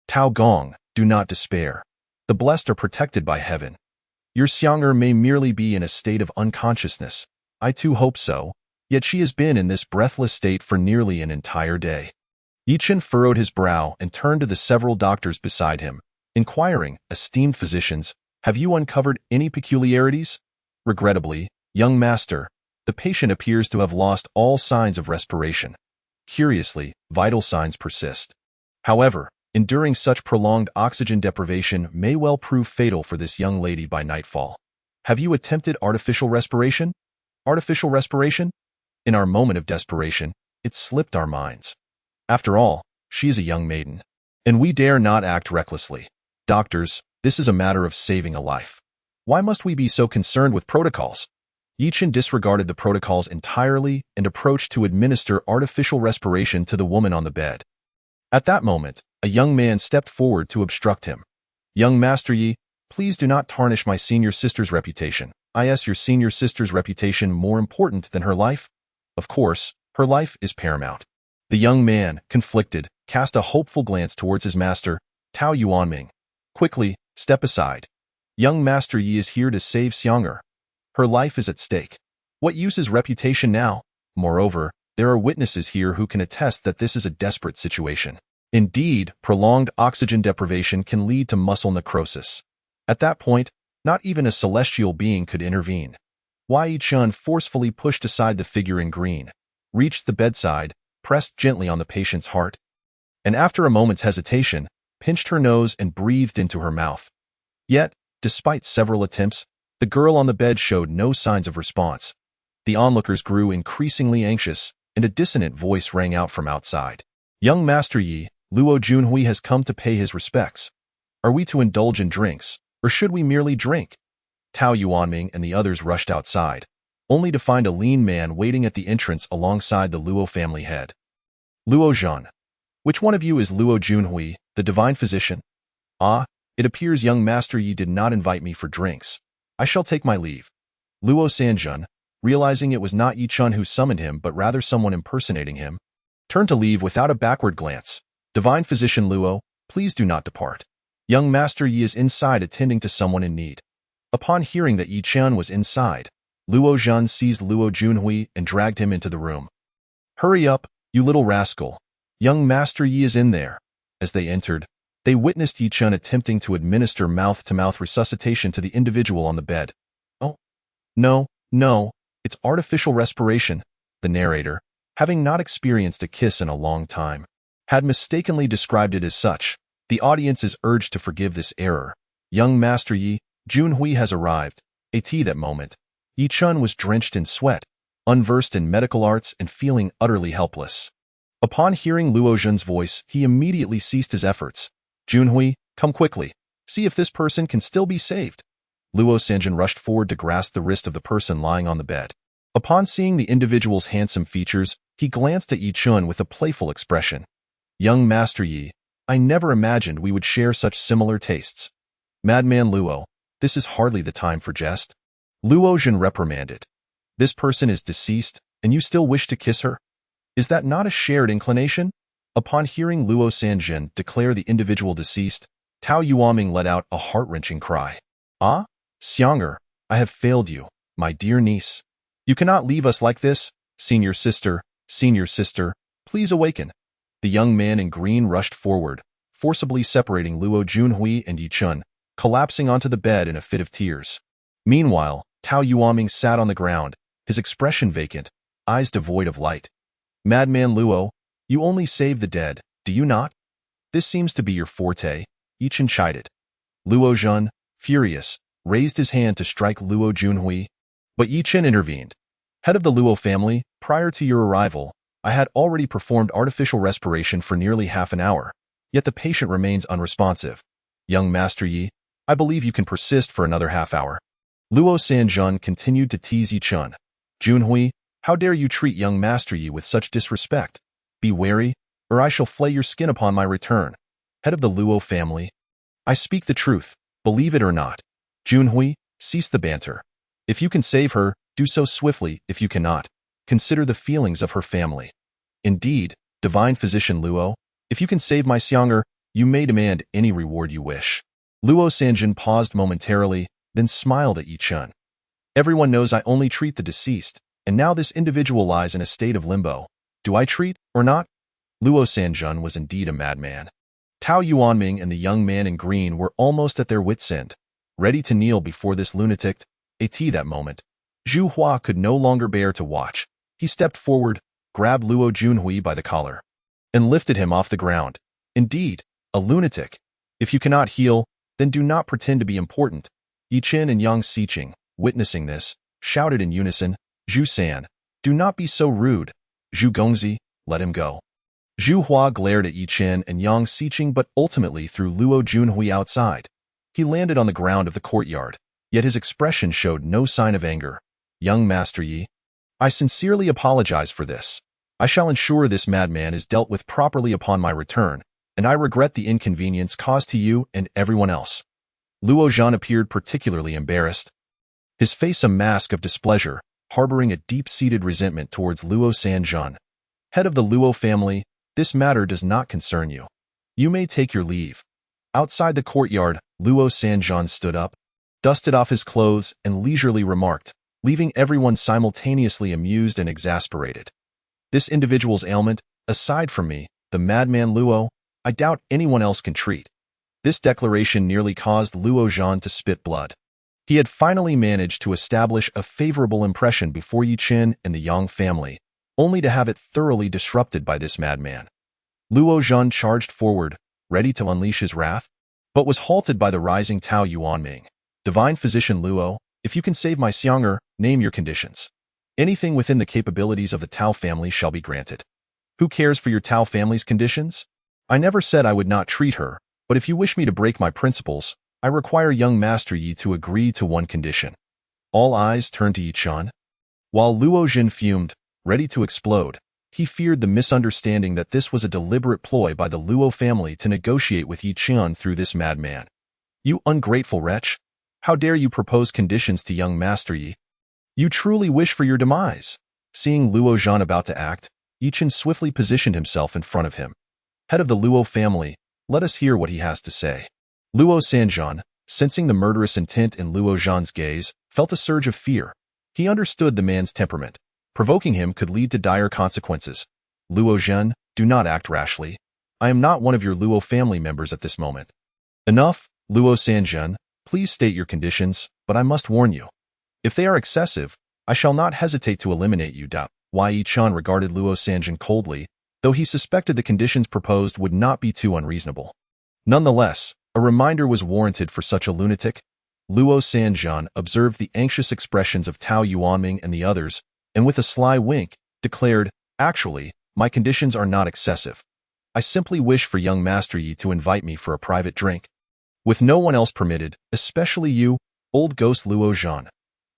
Tao Gong, do not despair. The blessed are protected by heaven. Your Xiang'er may merely be in a state of unconsciousness. I too hope so, yet she has been in this breathless state for nearly an entire day. Yichen furrowed his brow and turned to the several doctors beside him, inquiring, esteemed physicians, have you uncovered any peculiarities? Regrettably, young master, the patient appears to have lost all signs of respiration. Curiously, vital signs persist. However, enduring such prolonged oxygen deprivation may well prove fatal for this young lady by nightfall. Have you attempted artificial respiration? Artificial respiration? In our moment of desperation, it slipped our minds. After all, she is a young maiden, and we dare not act recklessly. Doctors, this is a matter of saving a life. Why must we be so concerned with protocols? Yichen disregarded the protocols entirely and approached to administer artificial respiration to the woman on the bed. At that moment, a young man stepped forward to obstruct him. Young Master Yi, please do not tarnish my senior sister's reputation. Is your senior sister's reputation more important than her life? Of course, her life is paramount. The young man, conflicted, cast a hopeful glance towards his master, Tao Yuanming. Quickly, step aside. Young Master Yi is here to save Xiang'er. Her life is at stake. What use is reputation now? Moreover, there are witnesses here who can attest that this is a desperate situation. Indeed, prolonged oxygen deprivation can lead to muscle necrosis. At that point, not even a celestial being could intervene. Yi Chun forcefully pushed aside the figure in green, reached the bedside, pressed gently on the patient's heart, and after a moment's hesitation, pinched her nose and breathed into her mouth. Yet, despite several attempts, the girl on the bed showed no signs of response. The onlookers grew increasingly anxious, and a dissonant voice rang out from outside. Young Master Yi, Luo Junhui has come to pay his respects. Are we to indulge in drinks, or should we merely drink? Tao Yuanming and the others rushed outside, only to find a lean man waiting at the entrance alongside the Luo family head. Luo Zhan. Which one of you is Luo Junhui, the divine physician? Ah, it appears young Master Yi did not invite me for drinks. I shall take my leave. Luo Sanjun, realizing it was not Yi Chun who summoned him but rather someone impersonating him, turned to leave without a backward glance. Divine physician Luo, please do not depart. Young Master Yi is inside attending to someone in need. Upon hearing that Yi Chun was inside, Luo Zhan seized Luo Junhui and dragged him into the room. Hurry up, you little rascal. Young Master Yi is in there. As they entered, they witnessed Yi Chun attempting to administer mouth-to-mouth resuscitation to the individual on the bed. Oh, no, it's artificial respiration, the narrator, having not experienced a kiss in a long time, had mistakenly described it as such. The audience is urged to forgive this error. Young Master Yi, Junhui has arrived. At that moment, Yi Chun was drenched in sweat, unversed in medical arts and feeling utterly helpless. Upon hearing Luo Zhan's voice, he immediately ceased his efforts. Junhui, come quickly. See if this person can still be saved. Luo Sanjun rushed forward to grasp the wrist of the person lying on the bed. Upon seeing the individual's handsome features, he glanced at Yi Chun with a playful expression. Young Master Yi, I never imagined we would share such similar tastes. Madman Luo, this is hardly the time for jest. Luo Zhan reprimanded. This person is deceased, and you still wish to kiss her? Is that not a shared inclination? Upon hearing Luo Sanjun declare the individual deceased, Tao Yuanming let out a heart-wrenching cry. Ah, Xiang'er, I have failed you, my dear niece. You cannot leave us like this. Senior sister, please awaken. The young man in green rushed forward, forcibly separating Luo Junhui and Yi Chun, collapsing onto the bed in a fit of tears. Meanwhile, Tao Yuanming sat on the ground, his expression vacant, eyes devoid of light. Madman Luo, you only save the dead, do you not? This seems to be your forte, Yi Chun chided. Luo Zhan, furious, raised his hand to strike Luo Junhui, but Yi Chun intervened. Head of the Luo family, prior to your arrival, I had already performed artificial respiration for nearly half an hour, yet the patient remains unresponsive. Young Master Yi, I believe you can persist for another half hour. Luo Sanjun continued to tease Yi Chun. Junhui, how dare you treat young Master Yi with such disrespect? Be wary, or I shall flay your skin upon my return. Head of the Luo family. I speak the truth, believe it or not. Junhui, cease the banter. If you can save her, do so swiftly. If you cannot, consider the feelings of her family. Indeed, divine physician Luo, if you can save my Xiang'er, you may demand any reward you wish. Luo Sanjin paused momentarily, then smiled at Yi Chun. Everyone knows I only treat the deceased, and now this individual lies in a state of limbo. Do I treat, or not? Luo Sanjun was indeed a madman. Tao Yuanming and the young man in green were almost at their wits' end, ready to kneel before this lunatic. At that moment, Zhu Hua could no longer bear to watch. He stepped forward, grabbed Luo Junhui by the collar, and lifted him off the ground. Indeed, a lunatic. If you cannot heal, then do not pretend to be important. Yi Chen and Yang Xiqing, witnessing this, shouted in unison, Zhu San, do not be so rude. Zhu Gongzi, let him go. Zhu Hua glared at Yi Chen and Yang Xiqing but ultimately threw Luo Junhui outside. He landed on the ground of the courtyard, yet his expression showed no sign of anger. Young Master Yi, I sincerely apologize for this. I shall ensure this madman is dealt with properly upon my return, and I regret the inconvenience caused to you and everyone else. Luo Zhan appeared particularly embarrassed, his face a mask of displeasure, harboring a deep-seated resentment towards Luo Sanjun. Head of the Luo family, this matter does not concern you. You may take your leave. Outside the courtyard, Luo Sanjun stood up, dusted off his clothes, and leisurely remarked, leaving everyone simultaneously amused and exasperated. This individual's ailment, aside from me, the madman Luo, I doubt anyone else can treat. This declaration nearly caused Luo Zhan to spit blood. He had finally managed to establish a favorable impression before Yi Chen and the Yang family, only to have it thoroughly disrupted by this madman. Luo Zhan charged forward, ready to unleash his wrath, but was halted by the rising Tao Yuanming. Divine Physician Luo, if you can save my Xiang'er, name your conditions. Anything within the capabilities of the Tao family shall be granted. Who cares for your Tao family's conditions? I never said I would not treat her, but if you wish me to break my principles, I require young Master Yi to agree to one condition. All eyes turned to Yi Chun. While Luo Jin fumed, ready to explode, he feared the misunderstanding that this was a deliberate ploy by the Luo family to negotiate with Yi Chun through this madman. You ungrateful wretch! How dare you propose conditions to young Master Yi? You truly wish for your demise. Seeing Luo Zhan about to act, Yi Chen swiftly positioned himself in front of him. Head of the Luo family, let us hear what he has to say. Luo Sanjun, sensing the murderous intent in Luo Zhan's gaze, felt a surge of fear. He understood the man's temperament. Provoking him could lead to dire consequences. Luo Zhan, do not act rashly. I am not one of your Luo family members at this moment. Enough, Luo Sanjun, please state your conditions, but I must warn you. If they are excessive, I shall not hesitate to eliminate you. Wai Yi Chan regarded Luo Sanjun coldly, though he suspected the conditions proposed would not be too unreasonable. Nonetheless, a reminder was warranted for such a lunatic. Luo Sanjun observed the anxious expressions of Tao Yuanming and the others, and with a sly wink, declared, actually, my conditions are not excessive. I simply wish for young Master Yi to invite me for a private drink. With no one else permitted, especially you, old ghost Luo Zhan.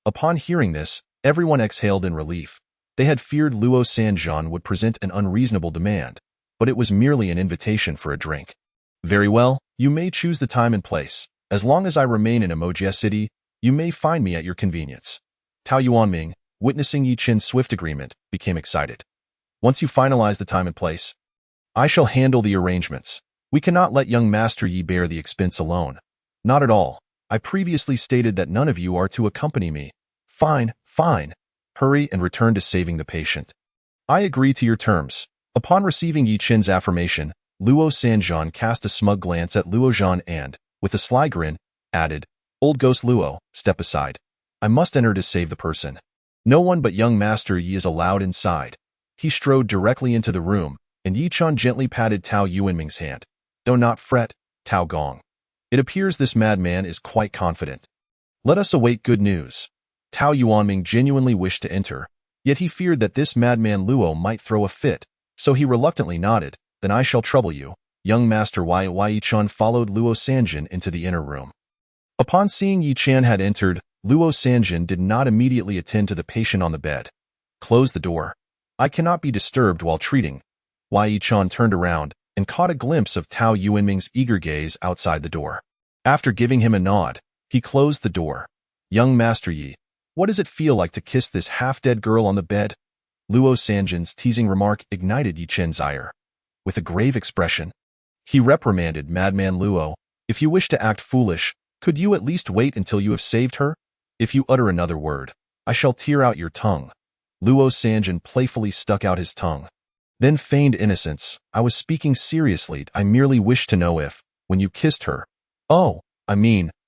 Upon hearing this, everyone exhaled in relief. They had feared Luo Sanjun would present an unreasonable demand, but it was merely an invitation for a drink. Very well, you may choose the time and place. As long as I remain in Emojia City, you may find me at your convenience. Tao Yuanming, witnessing Yi Chen's swift agreement, became excited. Once you finalize the time and place, I shall handle the arrangements. We cannot let young Master Yi bear the expense alone. Not at all. I previously stated that none of you are to accompany me. Fine, fine. Hurry and return to saving the patient. I agree to your terms. Upon receiving Yi Chen's affirmation, Luo Sanjun cast a smug glance at Luo Zhan and, with a sly grin, added, Old ghost Luo, step aside. I must enter to save the person. No one but young Master Yi is allowed inside. He strode directly into the room, and Yi Chen gently patted Tao Yuanming's hand. Do not fret, Tao Gong. It appears this madman is quite confident. Let us await good news. Tao Yuanming genuinely wished to enter, yet he feared that this madman Luo might throw a fit, so he reluctantly nodded. Then I shall trouble you. Young Master Yi Chen followed Luo Sanjun into the inner room. Upon seeing Yi Chen had entered, Luo Sanjun did not immediately attend to the patient on the bed. Close the door. I cannot be disturbed while treating. Yi Chen turned around and caught a glimpse of Tao Yuanming's eager gaze outside the door. After giving him a nod, he closed the door. Young Master Yi, what does it feel like to kiss this half-dead girl on the bed? Luo Sanjin's teasing remark ignited Yi Chen's ire. With a grave expression, he reprimanded Madman Luo. If you wish to act foolish, could you at least wait until you have saved her? If you utter another word, I shall tear out your tongue. Luo Sanjin playfully stuck out his tongue. Then feigned innocence. I was speaking seriously. I merely wished to know if, when you kissed her,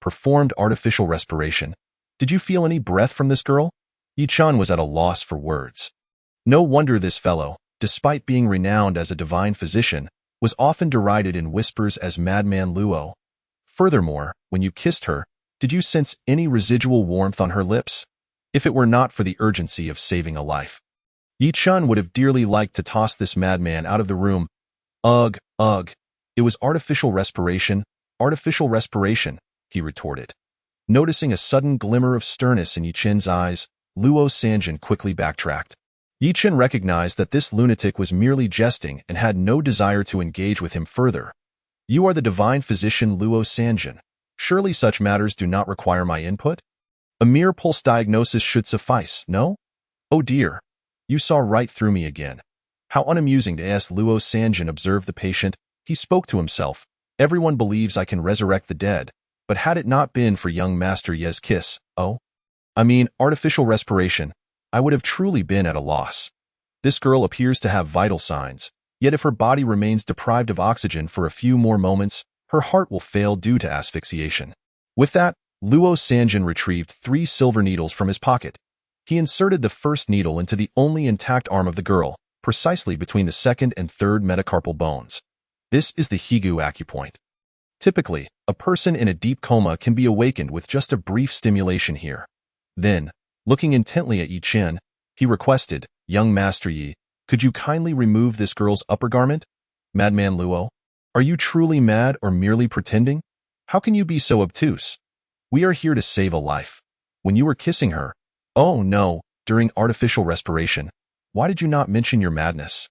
performed artificial respiration, did you feel any breath from this girl? Yi Chen was at a loss for words. No wonder this fellow, despite being renowned as a divine physician, was often derided in whispers as Madman Luo. Furthermore, when you kissed her, did you sense any residual warmth on her lips? If it were not for the urgency of saving a life, Yi Chen would have dearly liked to toss this madman out of the room. Ugh, ugh. It was artificial respiration, he retorted. Noticing a sudden glimmer of sternness in Yi Chen's eyes, Luo Sanjin quickly backtracked. Yi Chen recognized that this lunatic was merely jesting and had no desire to engage with him further. You are the divine physician Luo Sanjin. Surely such matters do not require my input? A mere pulse diagnosis should suffice, no? Oh dear. You saw right through me again. How unamusing to ask. Luo Sanjin observed the patient. He spoke to himself. Everyone believes I can resurrect the dead, but had it not been for young Master Ye's kiss, artificial respiration, I would have truly been at a loss. This girl appears to have vital signs, yet if her body remains deprived of oxygen for a few more moments, her heart will fail due to asphyxiation. With that, Luo Sanjin retrieved 3 silver needles from his pocket. He inserted the first needle into the only intact arm of the girl, precisely between the second and third metacarpal bones. This is the Higu acupoint. Typically, a person in a deep coma can be awakened with just a brief stimulation here. Then, looking intently at Yi Chen, he requested, Young Master Yi, could you kindly remove this girl's upper garment? Madman Luo, are you truly mad or merely pretending? How can you be so obtuse? We are here to save a life. When you were kissing her, oh no, during artificial respiration, why did you not mention your madness?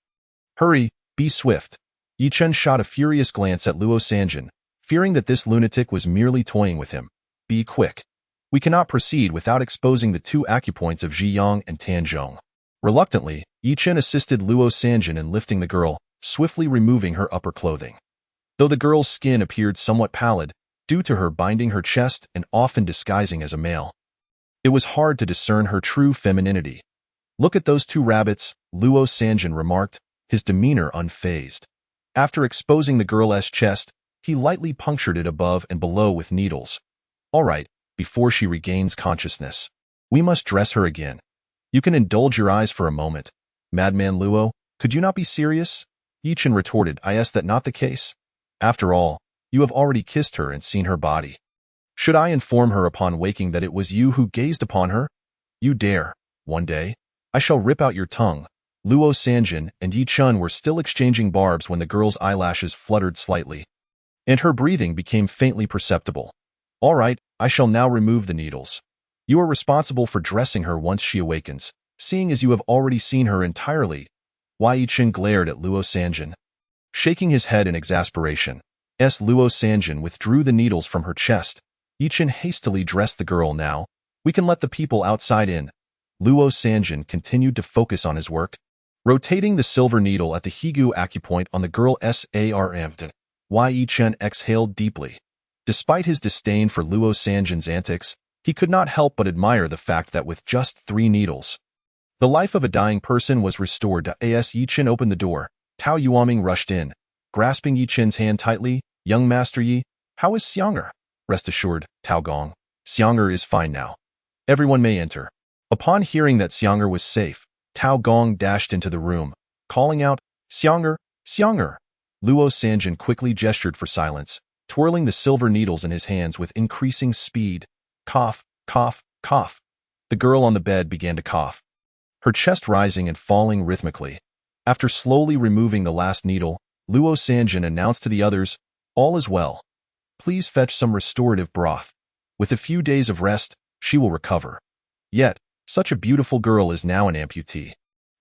Hurry, be swift. Yi Chen shot a furious glance at Luo Sanjin, fearing that this lunatic was merely toying with him. Be quick. We cannot proceed without exposing the 2 acupoints of Zhiyang and Tanzhong. Reluctantly, Yi Chen assisted Luo Sanjin in lifting the girl, swiftly removing her upper clothing. Though the girl's skin appeared somewhat pallid, due to her binding her chest and often disguising as a male, it was hard to discern her true femininity. Look at those 2 rabbits, Luo Sanjin remarked, his demeanor unfazed. After exposing the girl's chest, he lightly punctured it above and below with needles. All right, before she regains consciousness, we must dress her again. You can indulge your eyes for a moment. Madman Luo, could you not be serious? Yi Chen retorted, is that not the case? After all, you have already kissed her and seen her body. Should I inform her upon waking that it was you who gazed upon her? You dare. One day, I shall rip out your tongue. Luo Sanjin and Yi Chen were still exchanging barbs when the girl's eyelashes fluttered slightly, and her breathing became faintly perceptible. All right, I shall now remove the needles. You are responsible for dressing her once she awakens, seeing as you have already seen her entirely. Yi Chen glared at Luo Sanjin. Shaking his head in exasperation, Luo Sanjin withdrew the needles from her chest. Yi Chen hastily dressed the girl. Now, we can let the people outside in. Luo Sanjin continued to focus on his work, rotating the silver needle at the Higu acupoint on the girl's arm. Yi Chen exhaled deeply. Despite his disdain for Luo Sanjin's antics, he could not help but admire the fact that with just 3 needles, the life of a dying person was restored. As Yi Chen opened the door, Tao Yuanming rushed in, grasping Yi Chen's hand tightly. Young Master Yi, how is Xianger? Rest assured, Tao Gong, Xianger is fine now. Everyone may enter. Upon hearing that Xianger was safe, Tao Gong dashed into the room, calling out, Xianger, Xianger. Luo Sanjin quickly gestured for silence, twirling the silver needles in his hands with increasing speed. Cough, cough, cough. The girl on the bed began to cough, her chest rising and falling rhythmically. After slowly removing the last needle, Luo Sanjin announced to the others, all is well. Please fetch some restorative broth. With a few days of rest, she will recover. Yet, such a beautiful girl is now an amputee.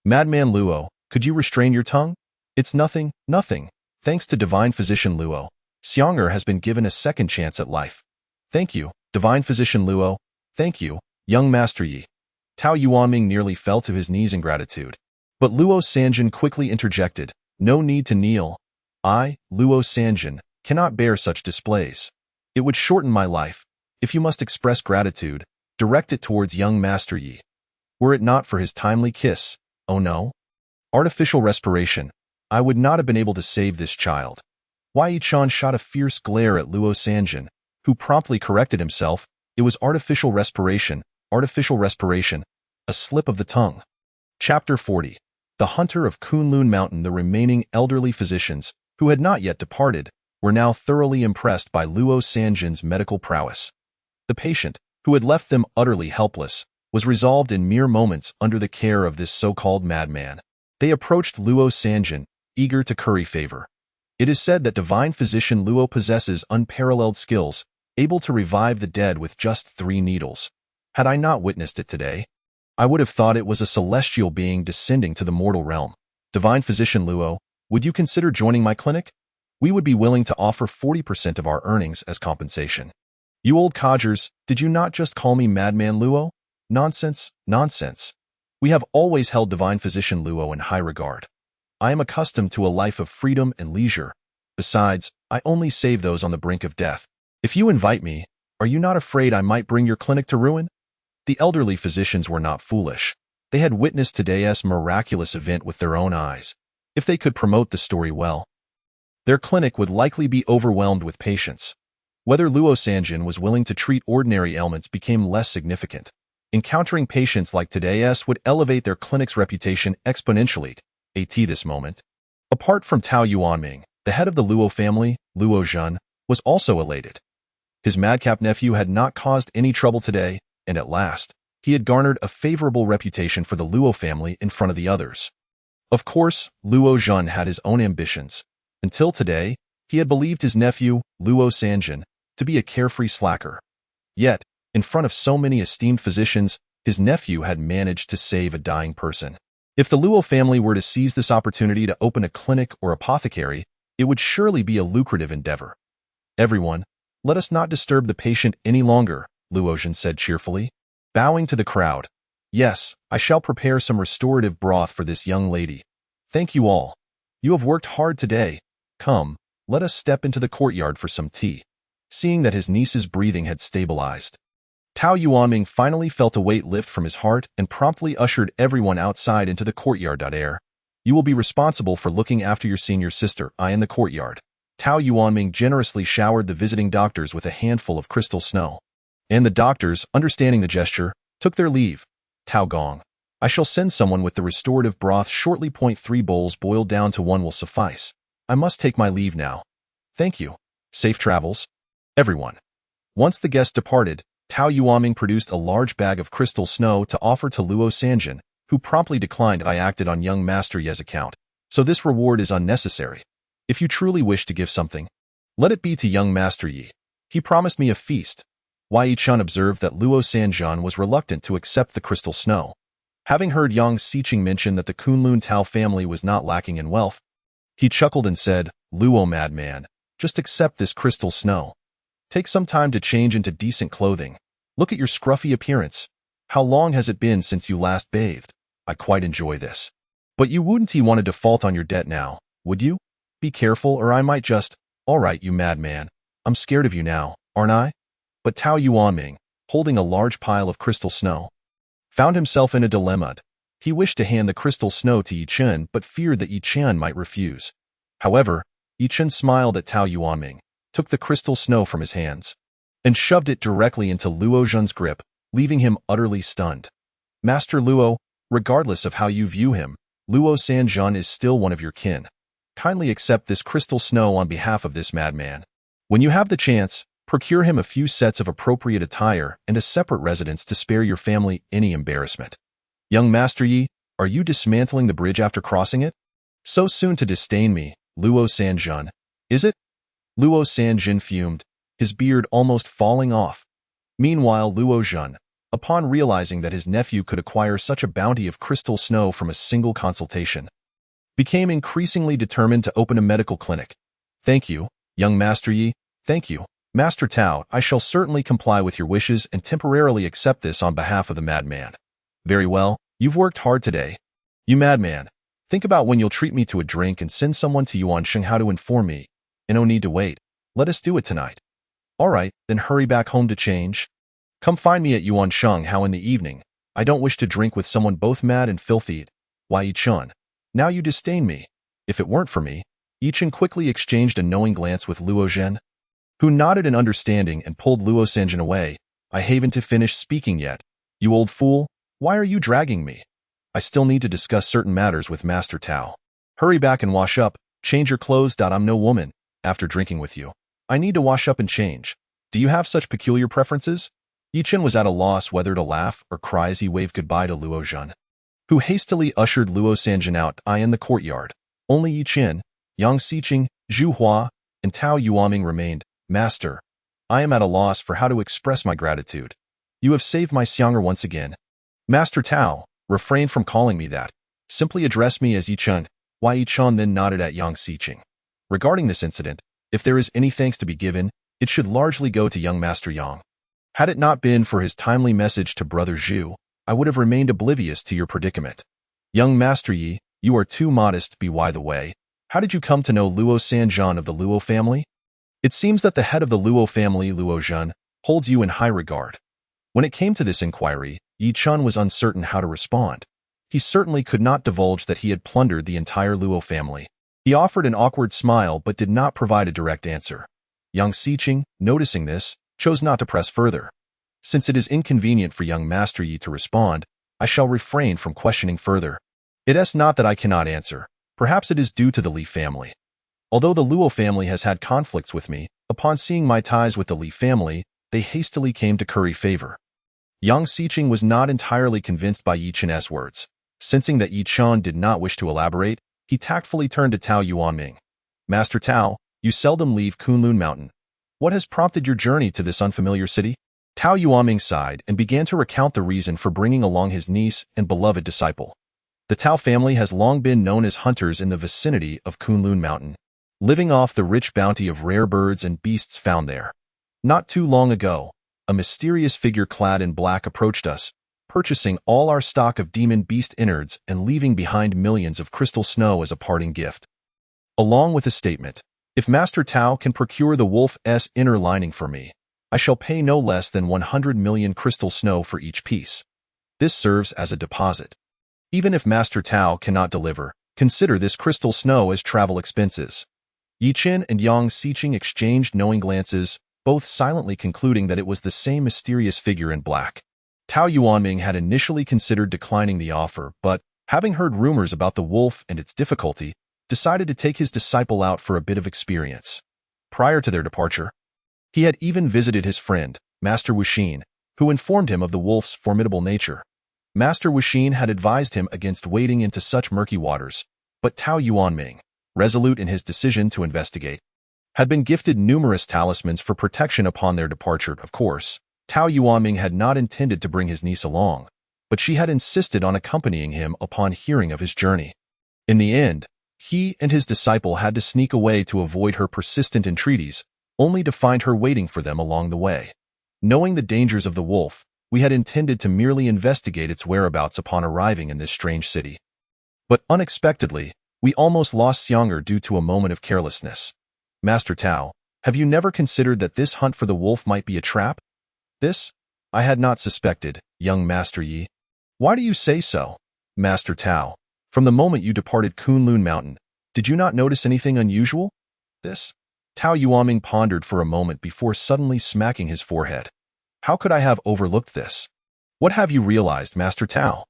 Madman Luo, could you restrain your tongue? It's nothing, nothing. Thanks to Divine Physician Luo, Xianger has been given a second chance at life. Thank you, Divine Physician Luo. Thank you, young Master Yi. Tao Yuanming nearly fell to his knees in gratitude. But Luo Sanjin quickly interjected, "No need to kneel. I, Luo Sanjin, cannot bear such displays. It would shorten my life. If you must express gratitude, direct it towards young Master Yi. Were it not for his timely kiss, oh no? Artificial respiration. I would not have been able to save this child." Wei Yi-chan shot a fierce glare at Luo Sanjin, who promptly corrected himself. It was artificial respiration, a slip of the tongue. Chapter 40. The Hunter of Kunlun Mountain. The remaining elderly physicians, who had not yet departed, were now thoroughly impressed by Luo Sanjin's medical prowess. The patient, who had left them utterly helpless, was resolved in mere moments under the care of this so-called madman. They approached Luo Sanjin, eager to curry favor. It is said that divine physician Luo possesses unparalleled skills, able to revive the dead with just 3 needles. Had I not witnessed it today, I would have thought it was a celestial being descending to the mortal realm. Divine physician Luo, would you consider joining my clinic? We would be willing to offer 40% of our earnings as compensation. You old codgers, did you not just call me Madman Luo? Nonsense, nonsense. We have always held divine physician Luo in high regard. I am accustomed to a life of freedom and leisure. Besides, I only save those on the brink of death. If you invite me, are you not afraid I might bring your clinic to ruin? The elderly physicians were not foolish. They had witnessed today's miraculous event with their own eyes. If they could promote the story well, their clinic would likely be overwhelmed with patients. Whether Luo Sanjin was willing to treat ordinary ailments became less significant. Encountering patients like today's would elevate their clinic's reputation exponentially. At this moment, apart from Tao Yuanming, the head of the Luo family, Luo Zhen, was also elated. His madcap nephew had not caused any trouble today, and at last, he had garnered a favorable reputation for the Luo family in front of the others. Of course, Luo Zhen had his own ambitions. Until today, he had believed his nephew, Luo Sanjin, to be a carefree slacker. Yet, in front of so many esteemed physicians, his nephew had managed to save a dying person. If the Luo family were to seize this opportunity to open a clinic or apothecary, it would surely be a lucrative endeavor. Everyone, let us not disturb the patient any longer, Luo Zhen said cheerfully, bowing to the crowd. Yes, I shall prepare some restorative broth for this young lady. Thank you all. You have worked hard today. Come, let us step into the courtyard for some tea. Seeing that his niece's breathing had stabilized, Tao Yuanming finally felt a weight lift from his heart and promptly ushered everyone outside into the courtyard. You will be responsible for looking after your senior sister, I in the courtyard. Tao Yuanming generously showered the visiting doctors with a handful of crystal snow. And the doctors, understanding the gesture, took their leave. Tao Gong, I shall send someone with the restorative broth shortly. 3 bowls boiled down to 1 will suffice. I must take my leave now. Thank you. Safe travels. Everyone. Once the guests departed, Tao Yuanming produced a large bag of crystal snow to offer to Luo Sanjin, who promptly declined. I acted on young Master Ye's account, so this reward is unnecessary. If you truly wish to give something, let it be to young Master Yi. He promised me a feast. Wei Yi-chan observed that Luo Sanjin was reluctant to accept the crystal snow. Having heard Yang Xiqing mention that the Kunlun Tao family was not lacking in wealth, he chuckled and said, Luo madman, just accept this crystal snow. Take some time to change into decent clothing. Look at your scruffy appearance. How long has it been since you last bathed? I quite enjoy this. But you wouldn't want to default on your debt now, would you? Be careful or I might just… All right, you madman. I'm scared of you now, aren't I? But Tao Yuanming, holding a large pile of crystal snow, found himself in a dilemma. He wished to hand the crystal snow to Yi Chen but feared that Yi Chen might refuse. However, Yi Chen smiled at Tao Yuanming, took the crystal snow from his hands, and shoved it directly into Luo Zhen's grip, leaving him utterly stunned. Master Luo, regardless of how you view him, Luo Sanjin is still one of your kin. Kindly accept this crystal snow on behalf of this madman. When you have the chance, procure him a few sets of appropriate attire and a separate residence to spare your family any embarrassment. Young Master Yi, are you dismantling the bridge after crossing it? So soon to disdain me, Luo Sanjin, is it? Luo Sanjin fumed, his beard almost falling off. Meanwhile, Luo Zhen, upon realizing that his nephew could acquire such a bounty of crystal snow from a single consultation, became increasingly determined to open a medical clinic. Thank you, young Master Yi, thank you. Master Tao, I shall certainly comply with your wishes and temporarily accept this on behalf of the madman. Very well, you've worked hard today. You madman. Think about when you'll treat me to a drink and send someone to Yuansheng how to inform me. And no need to wait. Let us do it tonight. All right, then hurry back home to change. Come find me at Yuansheng how in the evening. I don't wish to drink with someone both mad and filthy. Why, Yichun? Now you disdain me. If it weren't for me. Yichun quickly exchanged a knowing glance with Luo Zhen, who nodded in understanding and pulled Luo Sanjin away. I haven't to finish speaking yet. You old fool, why are you dragging me? I still need to discuss certain matters with Master Tao. Hurry back and wash up, change your clothes. I'm no woman, after drinking with you. I need to wash up and change. Do you have such peculiar preferences? Yichun was at a loss whether to laugh or cry as he waved goodbye to Luo Zhen, who hastily ushered Luo Sanjin out in the courtyard. Only Yichun, Yang Xiqing, Zhu Hua, and Tao Yuaming remained. Master, I am at a loss for how to express my gratitude. You have saved my Xianger once again. Master Tao, refrain from calling me that. Simply address me as Yichun. Why Yichun then nodded at Yang Xiqing. Regarding this incident, if there is any thanks to be given, it should largely go to young Master Yang. Had it not been for his timely message to Brother Zhu, I would have remained oblivious to your predicament. Young Master Yi, you are too modest. By the way, how did you come to know Luo Sanjian of the Luo family? It seems that the head of the Luo family, Luo Zhen, holds you in high regard. When it came to this inquiry, Yi Chun was uncertain how to respond. He certainly could not divulge that he had plundered the entire Luo family. He offered an awkward smile but did not provide a direct answer. Yang Xiqing, noticing this, chose not to press further. Since it is inconvenient for young Master Yi to respond, I shall refrain from questioning further. It is not that I cannot answer. Perhaps it is due to the Li family. Although the Luo family has had conflicts with me, upon seeing my ties with the Li family, they hastily came to curry favor. Yang Xiqing was not entirely convinced by Yi Chun's words. Sensing that Yi Chun did not wish to elaborate, he tactfully turned to Tao Yuanming. Master Tao, you seldom leave Kunlun Mountain. What has prompted your journey to this unfamiliar city? Tao Yuanming sighed and began to recount the reason for bringing along his niece and beloved disciple. The Tao family has long been known as hunters in the vicinity of Kunlun Mountain, living off the rich bounty of rare birds and beasts found there. Not too long ago, a mysterious figure clad in black approached us, purchasing all our stock of demon beast innards and leaving behind millions of crystal snow as a parting gift. Along with a statement, if Master Tao can procure the wolf's inner lining for me, I shall pay no less than 100 million crystal snow for each piece. This serves as a deposit. Even if Master Tao cannot deliver, consider this crystal snow as travel expenses. Yi Qin and Yang Xiqing exchanged knowing glances, both silently concluding that it was the same mysterious figure in black. Tao Yuanming had initially considered declining the offer, but, having heard rumors about the wolf and its difficulty, decided to take his disciple out for a bit of experience. Prior to their departure, he had even visited his friend, Master Wuxin, who informed him of the wolf's formidable nature. Master Wuxin had advised him against wading into such murky waters, but Tao Yuanming, resolute in his decision to investigate, had been gifted numerous talismans for protection upon their departure. Of course, Tao Yuanming had not intended to bring his niece along, but she had insisted on accompanying him upon hearing of his journey. In the end, he and his disciple had to sneak away to avoid her persistent entreaties, only to find her waiting for them along the way. Knowing the dangers of the wolf, we had intended to merely investigate its whereabouts upon arriving in this strange city. But unexpectedly, we almost lost Xianger due to a moment of carelessness. Master Tao, have you never considered that this hunt for the wolf might be a trap? This? I had not suspected, young Master Yi. Why do you say so? Master Tao, from the moment you departed Kunlun Mountain, did you not notice anything unusual? This? Tao Yuanming pondered for a moment before suddenly smacking his forehead. How could I have overlooked this? What have you realized, Master Tao?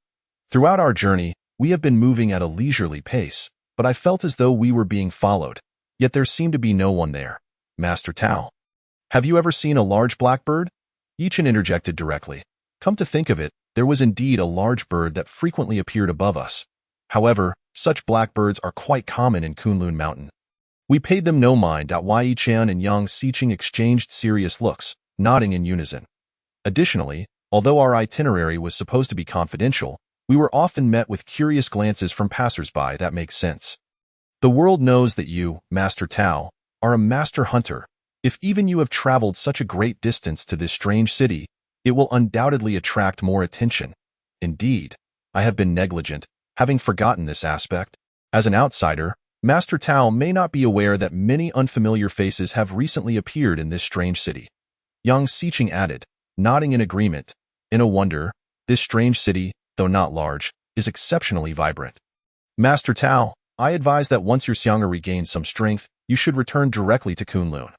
Throughout our journey, we have been moving at a leisurely pace, but I felt as though we were being followed, yet there seemed to be no one there. Master Tao, have you ever seen a large blackbird? Yichen interjected directly. Come to think of it, there was indeed a large bird that frequently appeared above us. However, such blackbirds are quite common in Kunlun Mountain. We paid them no mind. Yi Chan and Yang Xiqing exchanged serious looks, nodding in unison. Additionally, although our itinerary was supposed to be confidential, we were often met with curious glances from passers-by. That makes sense. The world knows that you, Master Tao, are a master hunter. If even you have traveled such a great distance to this strange city, it will undoubtedly attract more attention. Indeed, I have been negligent, having forgotten this aspect. As an outsider, Master Tao may not be aware that many unfamiliar faces have recently appeared in this strange city. Yang Xiqing added, nodding in agreement. In a wonder, this strange city, though not large, is exceptionally vibrant. Master Tao, I advise that once your Xiang'er regains some strength, you should return directly to Kunlun.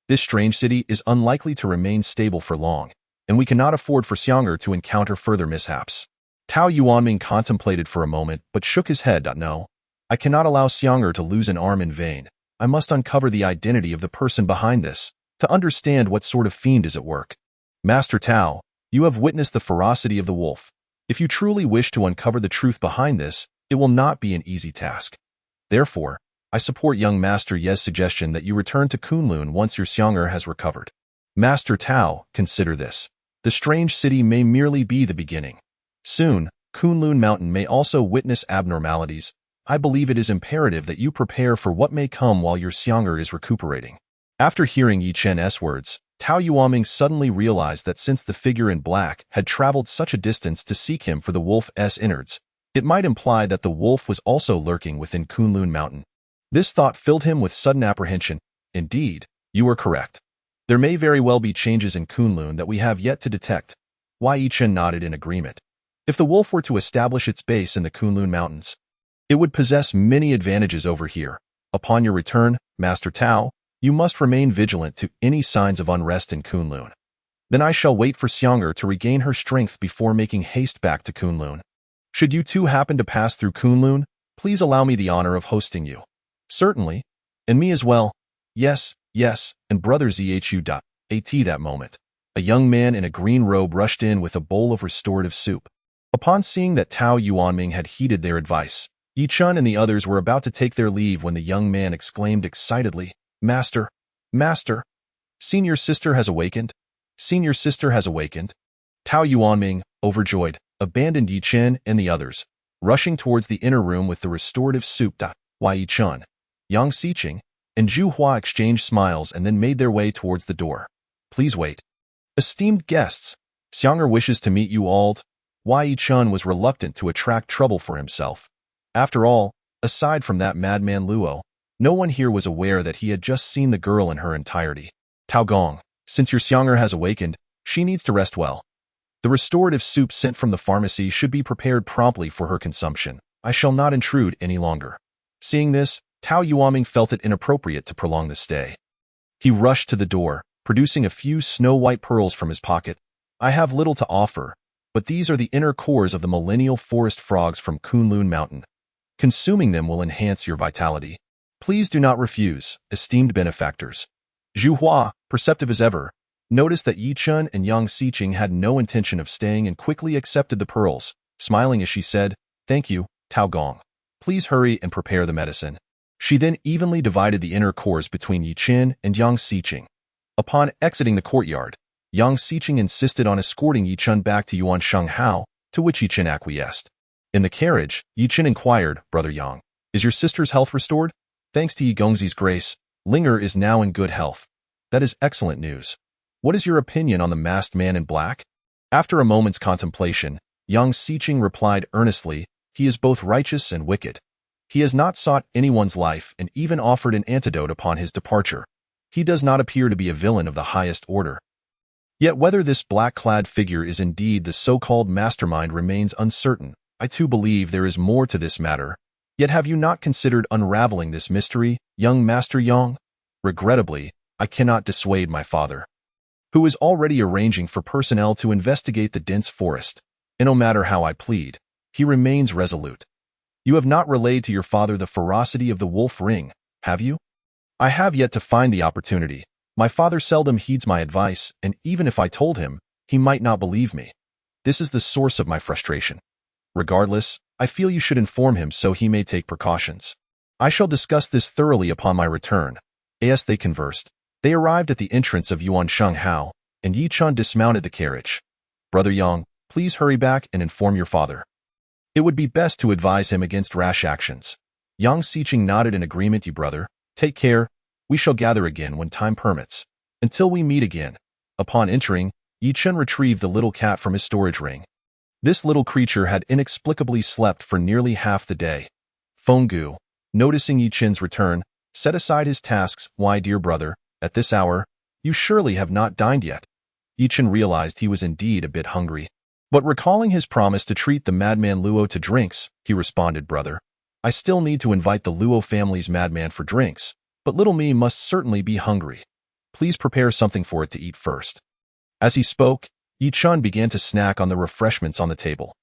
This strange city is unlikely to remain stable for long, and we cannot afford for Xiang'er to encounter further mishaps. Tao Yuanming contemplated for a moment, but shook his head. No, I cannot allow Xiang'er to lose an arm in vain. I must uncover the identity of the person behind this, to understand what sort of fiend is at work. Master Tao, you have witnessed the ferocity of the wolf. If you truly wish to uncover the truth behind this, it will not be an easy task. Therefore, I support young Master Ye's suggestion that you return to Kunlun once your Xiang'er has recovered. Master Tao, consider this. The strange city may merely be the beginning. Soon, Kunlun Mountain may also witness abnormalities. I believe it is imperative that you prepare for what may come while your Xiang'er is recuperating. After hearing Yi Chen's words, Tao Yuanming suddenly realized that since the figure in black had traveled such a distance to seek him for the wolf's innards, it might imply that the wolf was also lurking within Kunlun Mountain. This thought filled him with sudden apprehension. Indeed, you are correct. There may very well be changes in Kunlun that we have yet to detect. Yi Chen nodded in agreement. If the wolf were to establish its base in the Kunlun Mountains, it would possess many advantages over here. Upon your return, Master Tao, you must remain vigilant to any signs of unrest in Kunlun. Then I shall wait for Xiang'er to regain her strength before making haste back to Kunlun. Should you two happen to pass through Kunlun, please allow me the honor of hosting you. Certainly. And me as well. Yes, yes, and brother Zhu. At that moment, a young man in a green robe rushed in with a bowl of restorative soup. Upon seeing that Tao Yuanming had heeded their advice, Yi Chun and the others were about to take their leave when the young man exclaimed excitedly, Master, Master, Senior Sister has awakened. Senior Sister has awakened. Tao Yuanming, overjoyed, abandoned Yi Chen and the others, rushing towards the inner room with the restorative soup. Yi Chun, Yang Xiqing, and Zhu Hua exchanged smiles and then made their way towards the door. Please wait. Esteemed guests, Xiang'er wishes to meet you all. Yi Chun was reluctant to attract trouble for himself. After all, aside from that madman Luo, no one here was aware that he had just seen the girl in her entirety. Tao Gong, since your Xiang'er has awakened, she needs to rest well. The restorative soup sent from the pharmacy should be prepared promptly for her consumption. I shall not intrude any longer. Seeing this, Tao Yuanming felt it inappropriate to prolong the stay. He rushed to the door, producing a few snow-white pearls from his pocket. I have little to offer, but these are the inner cores of the millennial forest frogs from Kunlun Mountain. Consuming them will enhance your vitality. Please do not refuse, esteemed benefactors. Zhu Hua, perceptive as ever, noticed that Yi Chun and Yang Xiqing had no intention of staying and quickly accepted the pearls, smiling as she said, Thank you, Tao Gong. Please hurry and prepare the medicine. She then evenly divided the inner cores between Yi Chen and Yang Xiqing. Upon exiting the courtyard, Yang Xiqing insisted on escorting Yi Chun back to Yuansheng Hao, to which Yi Chen acquiesced. In the carriage, Yi Chen inquired, Brother Yang, is your sister's health restored? Thanks to Yi Gongzi's grace, Linger is now in good health. That is excellent news. What is your opinion on the masked man in black? After a moment's contemplation, Yang Xiqing replied earnestly, he is both righteous and wicked. He has not sought anyone's life and even offered an antidote upon his departure. He does not appear to be a villain of the highest order. Yet whether this black-clad figure is indeed the so-called mastermind remains uncertain. I too believe there is more to this matter. Yet have you not considered unraveling this mystery, young Master Yang? Regrettably, I cannot dissuade my father, who is already arranging for personnel to investigate the dense forest, and no matter how I plead, he remains resolute. You have not relayed to your father the ferocity of the wolf ring, have you? I have yet to find the opportunity. My father seldom heeds my advice, and even if I told him, he might not believe me. This is the source of my frustration. Regardless, I feel you should inform him so he may take precautions. I shall discuss this thoroughly upon my return. As they conversed, they arrived at the entrance of Yuansheng Hao, and Yi Chun dismounted the carriage. Brother Yang, please hurry back and inform your father. It would be best to advise him against rash actions. Yang Xiqing nodded in agreement. You brother, take care. We shall gather again when time permits. Until we meet again. Upon entering, Yi Chun retrieved the little cat from his storage ring. This little creature had inexplicably slept for nearly half the day. Fenggu, noticing Yi Qin's return, set aside his tasks. Why, dear brother, at this hour, you surely have not dined yet. Yi Qin realized he was indeed a bit hungry. But recalling his promise to treat the madman Luo to drinks, he responded, brother, I still need to invite the Luo family's madman for drinks, but little me must certainly be hungry. Please prepare something for it to eat first. As he spoke, Yi Qin began to snack on the refreshments on the table.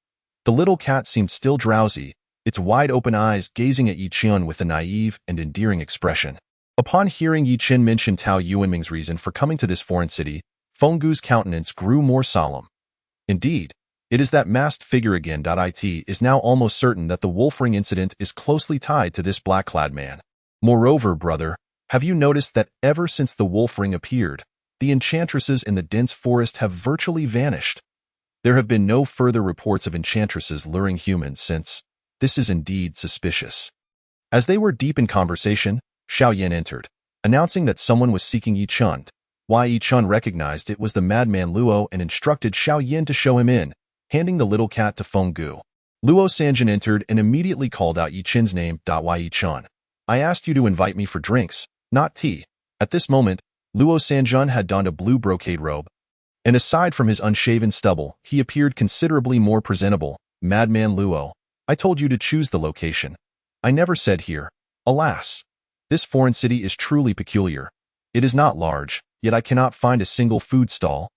The little cat seemed still drowsy, its wide-open eyes gazing at Yi Qin with a naive and endearing expression. Upon hearing Yi Qin mention Tao Yuanming's reason for coming to this foreign city, Fenggu's countenance grew more solemn. Indeed, it is that masked figure again. It is now almost certain that the wolf ring incident is closely tied to this black-clad man. Moreover, brother, have you noticed that ever since the wolf ring appeared, the enchantresses in the dense forest have virtually vanished? There have been no further reports of enchantresses luring humans since. This is indeed suspicious. As they were deep in conversation, Xiao Yan entered, announcing that someone was seeking Yi Qin. Yi Qin recognized it was the madman Luo and instructed Xiao Yan to show him in, handing the little cat to Fenggu. Luo Sanjin entered and immediately called out Yi Qin's name. Yi Qin, I asked you to invite me for drinks, not tea. At this moment, Luo Sanjin had donned a blue brocade robe, and aside from his unshaven stubble, he appeared considerably more presentable. Madman Luo, I told you to choose the location. I never said here. Alas. This foreign city is truly peculiar. It is not large, yet I cannot find a single food stall.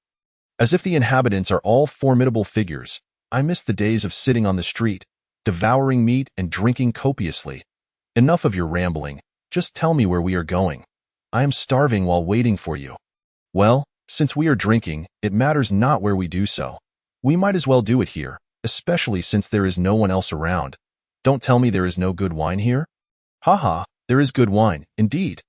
As if the inhabitants are all formidable figures, I miss the days of sitting on the street, devouring meat and drinking copiously. Enough of your rambling, just tell me where we are going. I am starving while waiting for you. Well, since we are drinking, it matters not where we do so. We might as well do it here, especially since there is no one else around. Don't tell me there is no good wine here? Haha, there is good wine, indeed.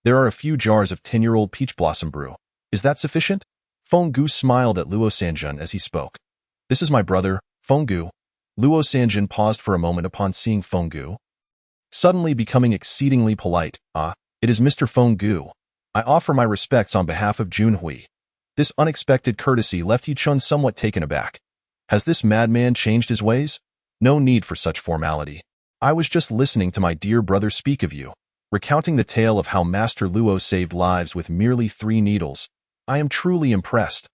There are a few jars of 10-year-old peach blossom brew. Is that sufficient? Fenggu smiled at Luo Sanjin as he spoke. This is my brother, Fenggu. Luo Sanjin paused for a moment upon seeing Fenggu, suddenly becoming exceedingly polite. It is Mr. Fenggu. I offer my respects on behalf of Junhui. This unexpected courtesy left Yi Qin somewhat taken aback. Has this madman changed his ways? No need for such formality. I was just listening to my dear brother speak of you, recounting the tale of how Master Luo saved lives with merely 3 needles. I am truly impressed.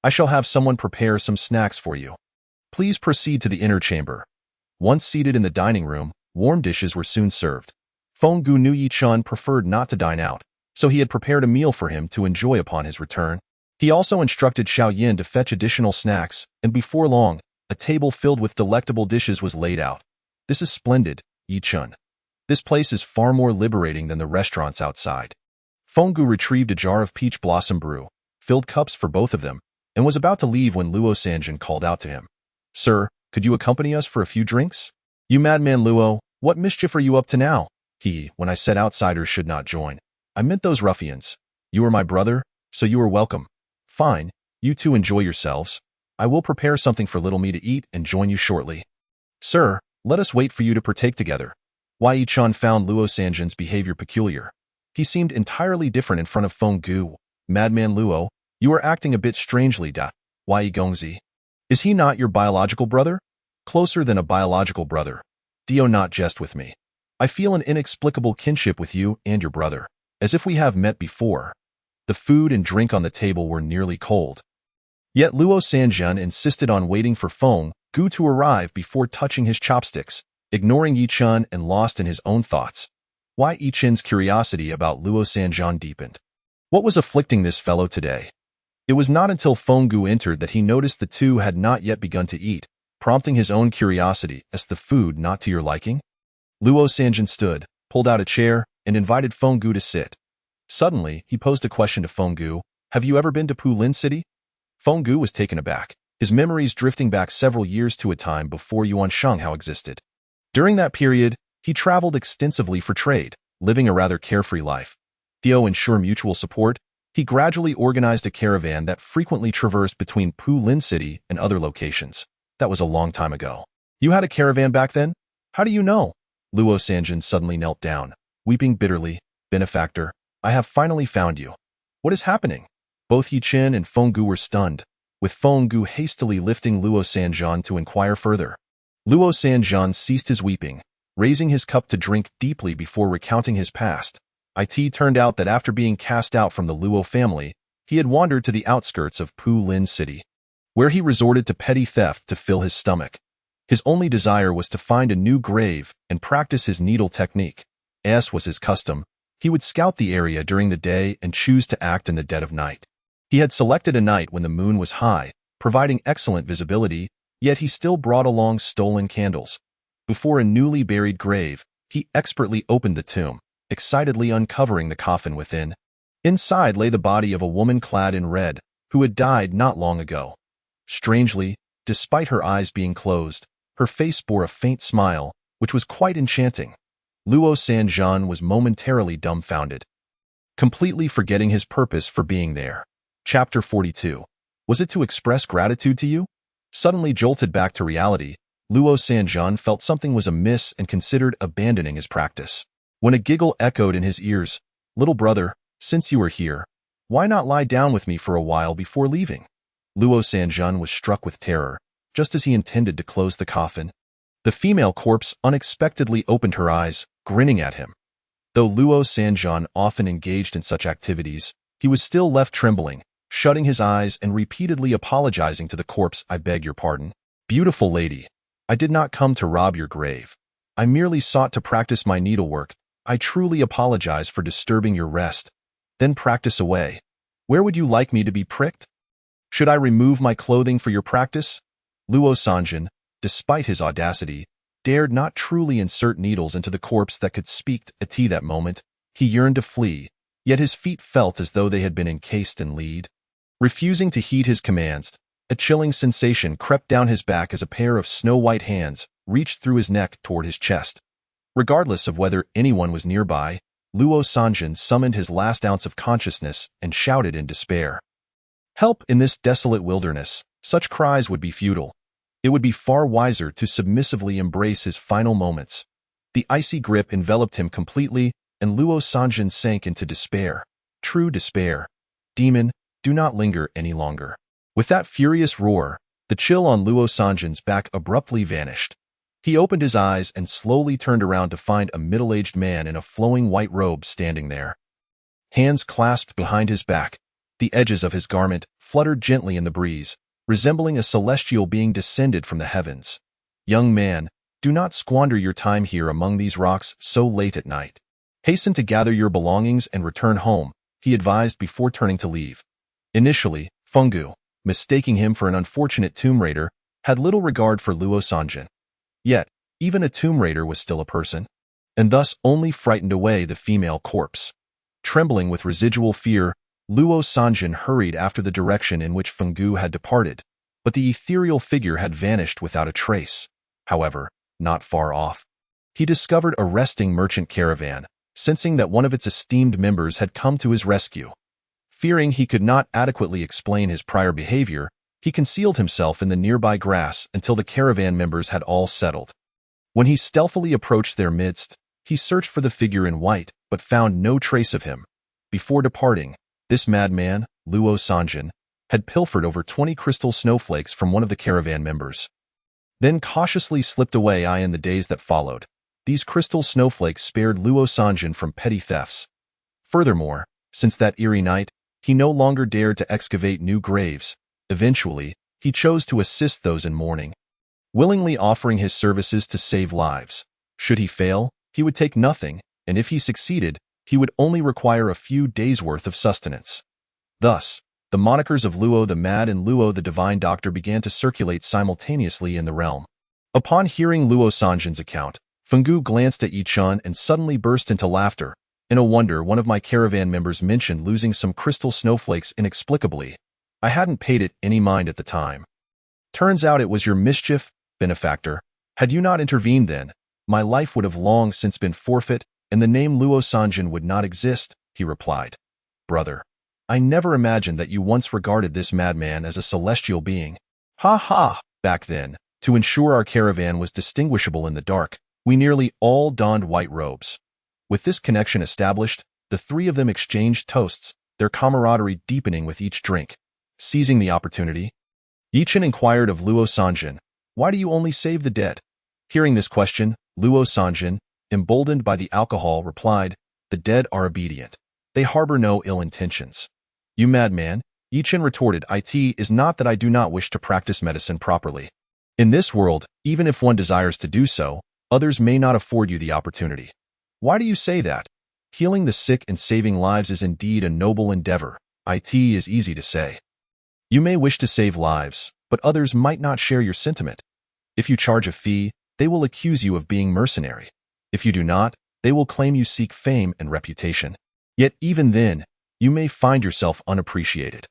I shall have someone prepare some snacks for you. Please proceed to the inner chamber. Once seated in the dining room, warm dishes were soon served. Fenggu knew Yi Qin preferred not to dine out, so he had prepared a meal for him to enjoy upon his return. He also instructed Xiao Yan to fetch additional snacks, and before long, a table filled with delectable dishes was laid out. This is splendid, Yi Qin. This place is far more liberating than the restaurants outside. Fenggu retrieved a jar of peach blossom brew, filled cups for both of them, and was about to leave when Luo Sanjin called out to him. Sir, could you accompany us for a few drinks? You madman Luo, what mischief are you up to now? When I said outsiders should not join, I meant those ruffians. You are my brother, so you are welcome. Fine, you two enjoy yourselves. I will prepare something for little me to eat and join you shortly. Sir, let us wait for you to partake together. Yi Qin found Luo Sanjin's behavior peculiar. He seemed entirely different in front of Fenggu. Madman Luo, you are acting a bit strangely. Yi Gongzi. Is he not your biological brother? Closer than a biological brother. Do not jest with me. I feel an inexplicable kinship with you and your brother, as if we have met before. The food and drink on the table were nearly cold. Yet Luo Sanjin insisted on waiting for Fenggu to arrive before touching his chopsticks, ignoring Yi Qin and lost in his own thoughts. Yi Qin's curiosity about Luo Sanjin deepened. What was afflicting this fellow today? It was not until Fenggu entered that he noticed the two had not yet begun to eat, prompting his own curiosity as the food not to your liking. Luo Sanjin stood, pulled out a chair, and invited Fenggu to sit. Suddenly, he posed a question to Fenggu. Have you ever been to Pulin City? Fenggu was taken aback, his memories drifting back several years to a time before Yuan Shanghao existed. During that period, he traveled extensively for trade, living a rather carefree life. To ensure mutual support, he gradually organized a caravan that frequently traversed between Pulin City and other locations. That was a long time ago. You had a caravan back then? How do you know? Luo Sanjin suddenly knelt down, weeping bitterly. Benefactor, I have finally found you. What is happening? Both Yi Qin and Fenggu were stunned. with Feng Gu hastily lifting Luo Sanjian to inquire further. Luo Sanjian ceased his weeping, raising his cup to drink deeply before recounting his past. It turned out that after being cast out from the Luo family, he had wandered to the outskirts of Pu Lin City, where he resorted to petty theft to fill his stomach. His only desire was to find a new grave and practice his needle technique. As was his custom, he would scout the area during the day and choose to act in the dead of night. He had selected a night when the moon was high, providing excellent visibility, yet he still brought along stolen candles. Before a newly buried grave, he expertly opened the tomb, excitedly uncovering the coffin within. Inside lay the body of a woman clad in red, who had died not long ago. Strangely, despite her eyes being closed, her face bore a faint smile, which was quite enchanting. Luo Sanjian was momentarily dumbfounded, completely forgetting his purpose for being there. Chapter 42. Was it to express gratitude to you? Suddenly jolted back to reality, Luo Sanjian felt something was amiss and considered abandoning his practice. When a giggle echoed in his ears, "Little brother, since you are here, why not lie down with me for a while before leaving?" Luo Sanjian was struck with terror, just as he intended to close the coffin. The female corpse unexpectedly opened her eyes, grinning at him. Though Luo Sanjian often engaged in such activities, he was still left trembling, shutting his eyes and repeatedly apologizing to the corpse. "I beg your pardon. Beautiful lady, I did not come to rob your grave. I merely sought to practice my needlework. I truly apologize for disturbing your rest." "Then practice away. Where would you like me to be pricked? Should I remove my clothing for your practice?" Luo Sanjian, despite his audacity, dared not truly insert needles into the corpse that could speak at that moment. He yearned to flee, yet his feet felt as though they had been encased in lead. Refusing to heed his commands, a chilling sensation crept down his back as a pair of snow-white hands reached through his neck toward his chest. Regardless of whether anyone was nearby, Luo Sanjian summoned his last ounce of consciousness and shouted in despair. Help in this desolate wilderness. Such cries would be futile. It would be far wiser to submissively embrace his final moments. The icy grip enveloped him completely, and Luo Sanjian sank into despair. True despair. Demon, do not linger any longer. With that furious roar, the chill on Luo Sanjian's back abruptly vanished. He opened his eyes and slowly turned around to find a middle-aged man in a flowing white robe standing there. Hands clasped behind his back, the edges of his garment fluttered gently in the breeze, resembling a celestial being descended from the heavens. "Young man, do not squander your time here among these rocks so late at night. Hasten to gather your belongings and return home," he advised before turning to leave. Initially, Feng Gu, mistaking him for an unfortunate tomb raider, had little regard for Luo Sanjian. Yet, even a tomb raider was still a person, and thus only frightened away the female corpse. Trembling with residual fear, Luo Sanjian hurried after the direction in which Feng Gu had departed, but the ethereal figure had vanished without a trace. However, not far off, he discovered a resting merchant caravan, sensing that one of its esteemed members had come to his rescue. Fearing he could not adequately explain his prior behavior, he concealed himself in the nearby grass until the caravan members had all settled. When he stealthily approached their midst, he searched for the figure in white, but found no trace of him. Before departing, this madman, Luo Sanjian, had pilfered over 20 crystal snowflakes from one of the caravan members. Then cautiously slipped away. In the days that followed, these crystal snowflakes spared Luo Sanjian from petty thefts. Furthermore, since that eerie night, he no longer dared to excavate new graves. Eventually, he chose to assist those in mourning, willingly offering his services to save lives. Should he fail, he would take nothing, and if he succeeded, he would only require a few days' worth of sustenance. Thus, the monikers of Luo the Mad and Luo the Divine Doctor began to circulate simultaneously in the realm. Upon hearing Luo Sanjian's account, Feng Gu glanced at Yi Chun and suddenly burst into laughter. "In a wonder, one of my caravan members mentioned losing some crystal snowflakes inexplicably. I hadn't paid it any mind at the time. Turns out it was your mischief, benefactor. Had you not intervened then, my life would have long since been forfeit, and the name Luo Sanjian would not exist," he replied. "Brother, I never imagined that you once regarded this madman as a celestial being. Ha ha! Back then, to ensure our caravan was distinguishable in the dark, we nearly all donned white robes." With this connection established, the three of them exchanged toasts, their camaraderie deepening with each drink. Seizing the opportunity, Yichen inquired of Luo Sanjin, "Why do you only save the dead?" Hearing this question, Luo Sanjin, emboldened by the alcohol, replied, "The dead are obedient. They harbor no ill intentions." "You madman," Yichen retorted, "It is not that I do not wish to practice medicine properly. In this world, even if one desires to do so, others may not afford you the opportunity." "Why do you say that? Healing the sick and saving lives is indeed a noble endeavor. It is easy to say. You may wish to save lives, but others might not share your sentiment. If you charge a fee, they will accuse you of being mercenary. If you do not, they will claim you seek fame and reputation. Yet even then, you may find yourself unappreciated.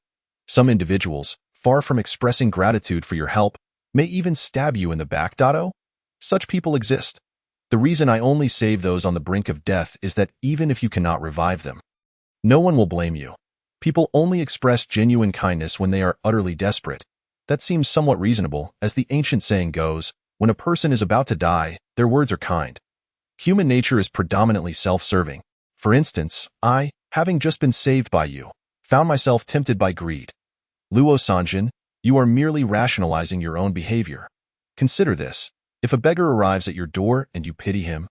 Some individuals, far from expressing gratitude for your help, may even stab you in the back. Such people exist. The reason I only save those on the brink of death is that even if you cannot revive them, no one will blame you. People only express genuine kindness when they are utterly desperate. That seems somewhat reasonable, as the ancient saying goes, when a person is about to die, their words are kind. Human nature is predominantly self-serving. For instance, I, having just been saved by you, found myself tempted by greed. Luo Sanjin, you are merely rationalizing your own behavior. Consider this. If a beggar arrives at your door and you pity him,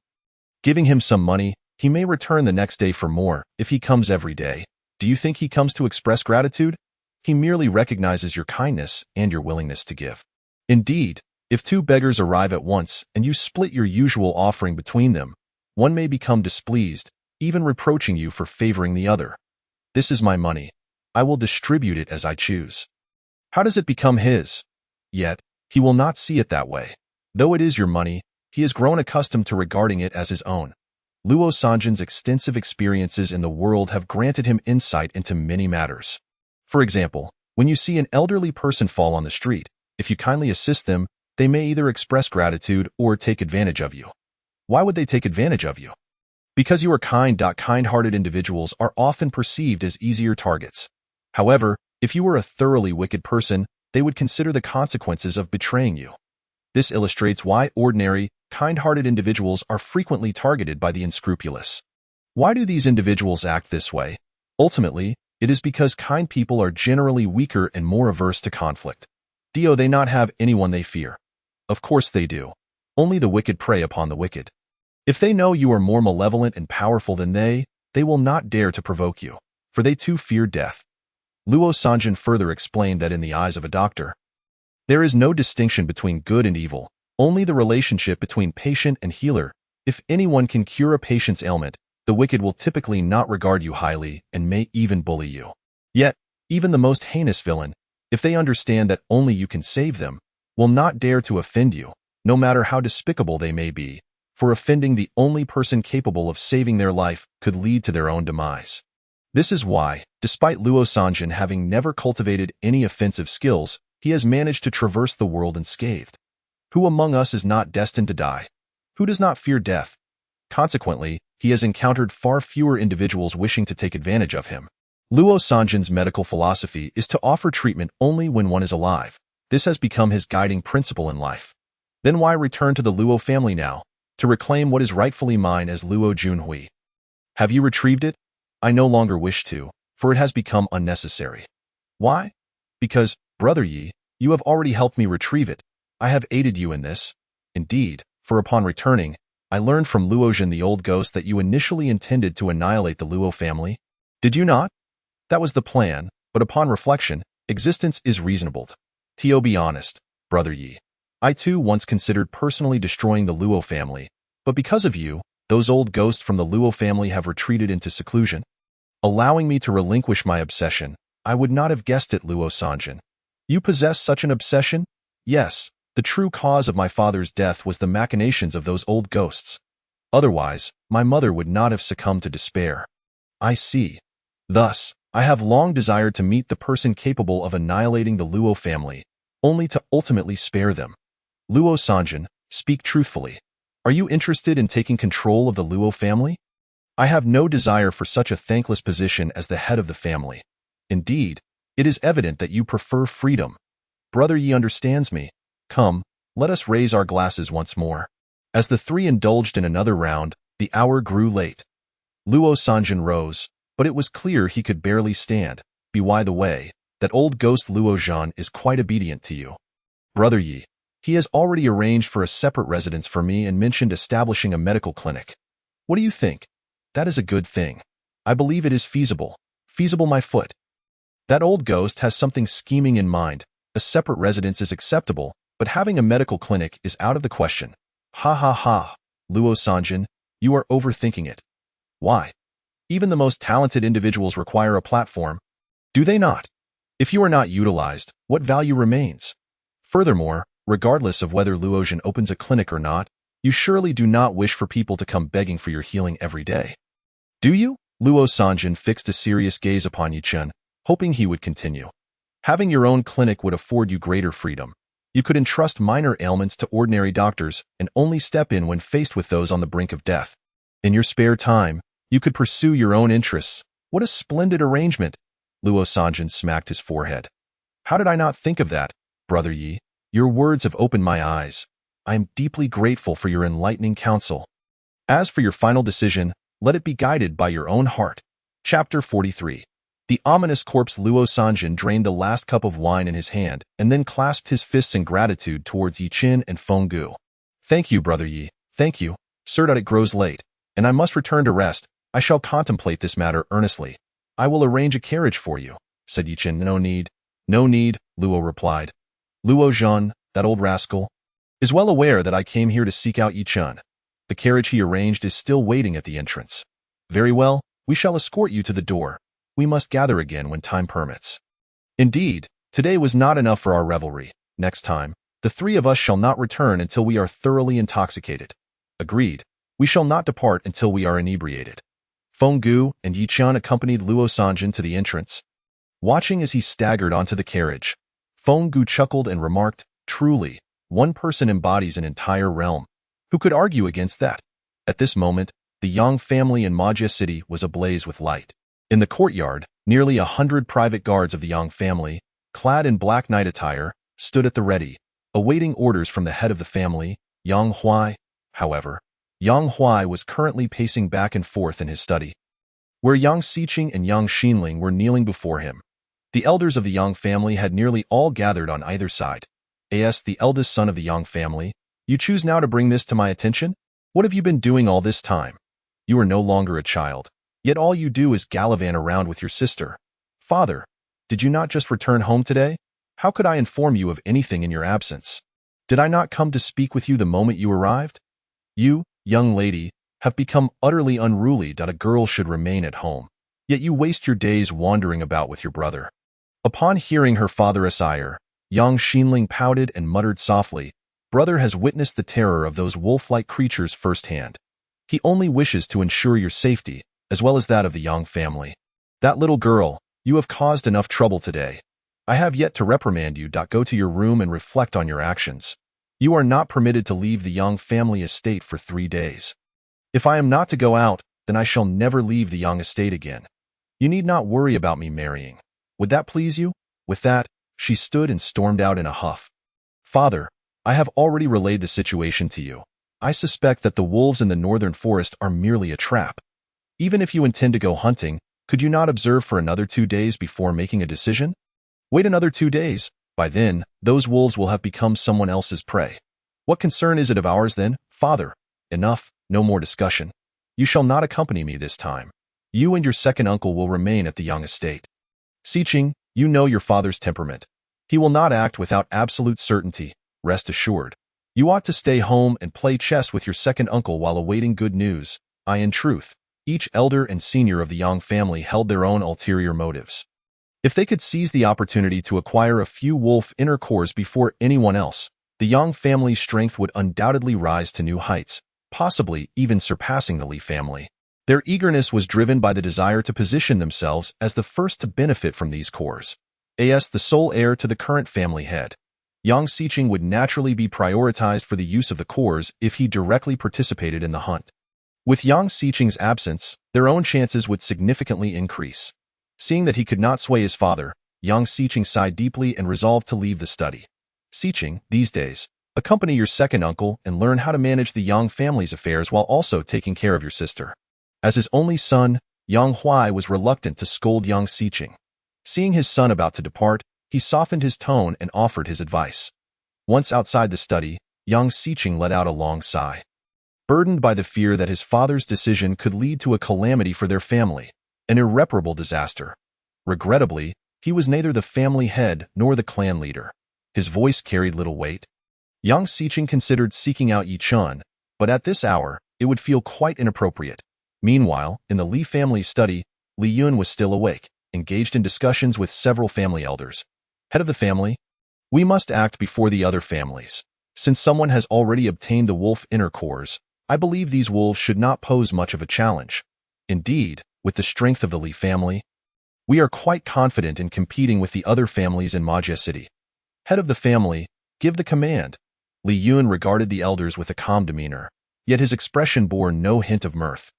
giving him some money, he may return the next day for more. If he comes every day, do you think he comes to express gratitude? He merely recognizes your kindness and your willingness to give. Indeed, if two beggars arrive at once and you split your usual offering between them, one may become displeased, even reproaching you for favoring the other. This is my money. I will distribute it as I choose. How does it become his? Yet, he will not see it that way. Though it is your money, he has grown accustomed to regarding it as his own. Luo Sanjin's extensive experiences in the world have granted him insight into many matters. For example, when you see an elderly person fall on the street, if you kindly assist them, they may either express gratitude or take advantage of you. Why would they take advantage of you? Because you are kind. Kind-hearted individuals are often perceived as easier targets. However, if you were a thoroughly wicked person, they would consider the consequences of betraying you. This illustrates why ordinary, kind-hearted individuals are frequently targeted by the unscrupulous. Why do these individuals act this way? Ultimately, it is because kind people are generally weaker and more averse to conflict. Do they not have anyone they fear? Of course they do. Only the wicked prey upon the wicked. If they know you are more malevolent and powerful than they will not dare to provoke you, for they too fear death. Luo Sanjin further explained that in the eyes of a doctor, there is no distinction between good and evil, only the relationship between patient and healer. If anyone can cure a patient's ailment, the wicked will typically not regard you highly and may even bully you. Yet, even the most heinous villain, if they understand that only you can save them, will not dare to offend you, no matter how despicable they may be, for offending the only person capable of saving their life could lead to their own demise. This is why, despite Luo Sanjin having never cultivated any offensive skills, he has managed to traverse the world unscathed. Who among us is not destined to die? Who does not fear death? Consequently, he has encountered far fewer individuals wishing to take advantage of him. Luo Sanjin's medical philosophy is to offer treatment only when one is alive. This has become his guiding principle in life. Then why return to the Luo family now, to reclaim what is rightfully mine as Luo Junhui? Have you retrieved it? I no longer wish to, for it has become unnecessary. Why? Because, Brother Yi, you have already helped me retrieve it. I have aided you in this. Indeed, for upon returning, I learned from Luozhen the old ghost that you initially intended to annihilate the Luo family. Did you not? That was the plan, but upon reflection, existence is reasonable. To be honest, Brother Yi, I too once considered personally destroying the Luo family, but because of you, those old ghosts from the Luo family have retreated into seclusion, allowing me to relinquish my obsession. I would not have guessed it, Luo Sanjin. You possess such an obsession? Yes, the true cause of my father's death was the machinations of those old ghosts. Otherwise, my mother would not have succumbed to despair. I see. Thus, I have long desired to meet the person capable of annihilating the Luo family, only to ultimately spare them. Luo Sanjin, speak truthfully. Are you interested in taking control of the Luo family? I have no desire for such a thankless position as the head of the family. Indeed, it is evident that you prefer freedom. Brother Yi understands me. Come, let us raise our glasses once more. As the three indulged in another round, the hour grew late. Luo Sanjin rose, but it was clear he could barely stand. By the way, that old ghost Luo Zhan is quite obedient to you. Brother Yi, he has already arranged for a separate residence for me and mentioned establishing a medical clinic. What do you think? That is a good thing. I believe it is feasible. Feasible, my foot. That old ghost has something scheming in mind. A separate residence is acceptable, but having a medical clinic is out of the question. Ha ha ha. Luo Sanjin, you are overthinking it. Why? Even the most talented individuals require a platform. Do they not? If you are not utilized, what value remains? Furthermore, regardless of whether Luozhen opens a clinic or not, you surely do not wish for people to come begging for your healing every day. Do you? Luo Sanjin fixed a serious gaze upon Yichen, hoping he would continue. Having your own clinic would afford you greater freedom. You could entrust minor ailments to ordinary doctors and only step in when faced with those on the brink of death. In your spare time, you could pursue your own interests. What a splendid arrangement! Luo Sanjin smacked his forehead. How did I not think of that, Brother Yi? Your words have opened my eyes. I am deeply grateful for your enlightening counsel. As for your final decision, let it be guided by your own heart. Chapter 43. The ominous corpse Luo Sanjin drained the last cup of wine in his hand and then clasped his fists in gratitude towards Yi Qin and Feng Gu. Thank you, Brother Yi. Thank you. Sir, it grows late, and I must return to rest. I shall contemplate this matter earnestly. I will arrange a carriage for you, said Yi Qin. No need. No need, Luo replied. Luo Zhan, that old rascal, is well aware that I came here to seek out Yi Qin. The carriage he arranged is still waiting at the entrance. Very well, we shall escort you to the door. We must gather again when time permits. Indeed, today was not enough for our revelry. Next time, the three of us shall not return until we are thoroughly intoxicated. Agreed. We shall not depart until we are inebriated. Feng Gu and Yi Qin accompanied Luo Sanjin to the entrance. Watching as he staggered onto the carriage, Feng Gu chuckled and remarked, truly, one person embodies an entire realm. Who could argue against that? At this moment, the Yang family in Majia City was ablaze with light. In the courtyard, nearly 100 private guards of the Yang family, clad in black night attire, stood at the ready, awaiting orders from the head of the family, Yang Huai. However, Yang Huai was currently pacing back and forth in his study, where Yang Xiqing and Yang Xinling were kneeling before him. The elders of the Yang family had nearly all gathered on either side. As the eldest son of the Yang family, you choose now to bring this to my attention? What have you been doing all this time? You are no longer a child. Yet all you do is gallivant around with your sister. Father, did you not just return home today? How could I inform you of anything in your absence? Did I not come to speak with you the moment you arrived? You, young lady, have become utterly unruly that a girl should remain at home. Yet you waste your days wandering about with your brother. Upon hearing her father sire, Yang Xinling pouted and muttered softly, Brother has witnessed the terror of those wolf-like creatures firsthand. He only wishes to ensure your safety, as well as that of the Yang family. That little girl, you have caused enough trouble today. I have yet to reprimand you. Go to your room and reflect on your actions. You are not permitted to leave the Yang family estate for 3 days. If I am not to go out, then I shall never leave the Yang estate again. You need not worry about me marrying. Would that please you? With that, she stood and stormed out in a huff. Father, I have already relayed the situation to you. I suspect that the wolves in the northern forest are merely a trap. Even if you intend to go hunting, could you not observe for another 2 days before making a decision? Wait another 2 days. By then, those wolves will have become someone else's prey. What concern is it of ours then, Father? Enough, no more discussion. You shall not accompany me this time. You and your second uncle will remain at the Yang estate. Xiqing, you know your father's temperament. He will not act without absolute certainty, rest assured. You ought to stay home and play chess with your second uncle while awaiting good news. In truth, each elder and senior of the Yang family held their own ulterior motives. If they could seize the opportunity to acquire a few wolf inner cores before anyone else, the Yang family's strength would undoubtedly rise to new heights, possibly even surpassing the Li family. Their eagerness was driven by the desire to position themselves as the first to benefit from these cores. As the sole heir to the current family head, Yang Xiqing would naturally be prioritized for the use of the cores if he directly participated in the hunt. With Yang Xiqing's absence, their own chances would significantly increase. Seeing that he could not sway his father, Yang Xiqing sighed deeply and resolved to leave the study. Xiqing, these days, accompany your second uncle and learn how to manage the Yang family's affairs while also taking care of your sister. As his only son, Yang Huai was reluctant to scold Yang Xiqing. Seeing his son about to depart, he softened his tone and offered his advice. Once outside the study, Yang Xiqing let out a long sigh. Burdened by the fear that his father's decision could lead to a calamity for their family, an irreparable disaster. Regrettably, he was neither the family head nor the clan leader. His voice carried little weight. Yang Xiqing considered seeking out Yi Chun, but at this hour, it would feel quite inappropriate. Meanwhile, in the Li family's study, Li Yun was still awake, engaged in discussions with several family elders. Head of the family, we must act before the other families. Since someone has already obtained the wolf inner cores, I believe these wolves should not pose much of a challenge. Indeed, with the strength of the Li family, we are quite confident in competing with the other families in Majia City. Head of the family, give the command. Li Yun regarded the elders with a calm demeanor, yet his expression bore no hint of mirth.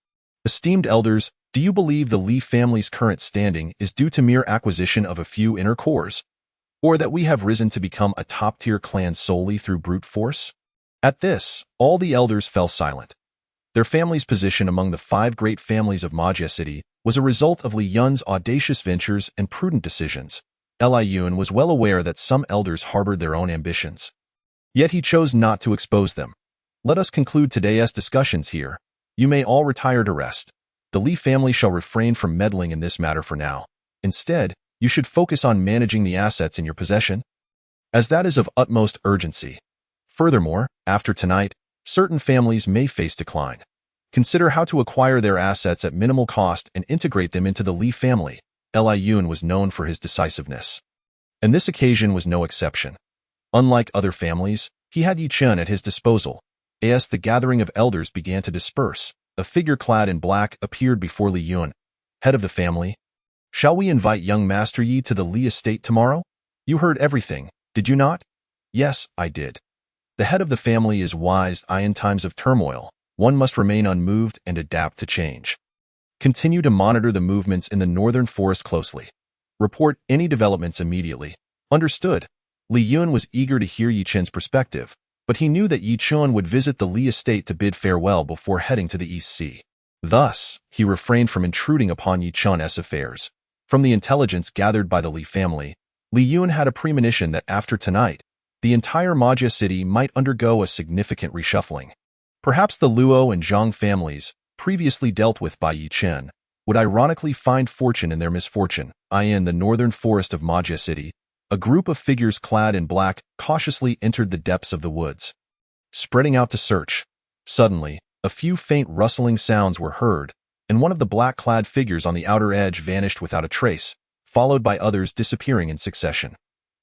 Esteemed elders, do you believe the Li family's current standing is due to mere acquisition of a few inner cores? Or that we have risen to become a top-tier clan solely through brute force? At this, all the elders fell silent. Their family's position among the 5 great families of Majia City was a result of Li Yun's audacious ventures and prudent decisions. Li Yun was well aware that some elders harbored their own ambitions. Yet he chose not to expose them. Let us conclude today's discussions here. You may all retire to rest. The Li family shall refrain from meddling in this matter for now. Instead, you should focus on managing the assets in your possession, as that is of utmost urgency. Furthermore, after tonight, certain families may face decline. Consider how to acquire their assets at minimal cost and integrate them into the Li family. Li Yun was known for his decisiveness, and this occasion was no exception. Unlike other families, he had Yi Chun at his disposal. As the gathering of elders began to disperse, a figure clad in black appeared before Li Yun. Head of the family, shall we invite young Master Yi to the Li estate tomorrow? You heard everything, did you not? Yes, I did. The head of the family is wise. In times of turmoil, one must remain unmoved and adapt to change. Continue to monitor the movements in the northern forest closely. Report any developments immediately. Understood. Li Yun was eager to hear Yi Chun's perspective, but he knew that Yi Chun would visit the Li estate to bid farewell before heading to the East Sea. Thus, he refrained from intruding upon Yi Chun's affairs. From the intelligence gathered by the Li family, Li Yun had a premonition that after tonight, the entire Majia city might undergo a significant reshuffling. Perhaps the Luo and Zhang families, previously dealt with by Yi Chun, would ironically find fortune in their misfortune. In the northern forest of Majia City, a group of figures clad in black cautiously entered the depths of the woods, spreading out to search. Suddenly, a few faint rustling sounds were heard, and one of the black-clad figures on the outer edge vanished without a trace, followed by others disappearing in succession.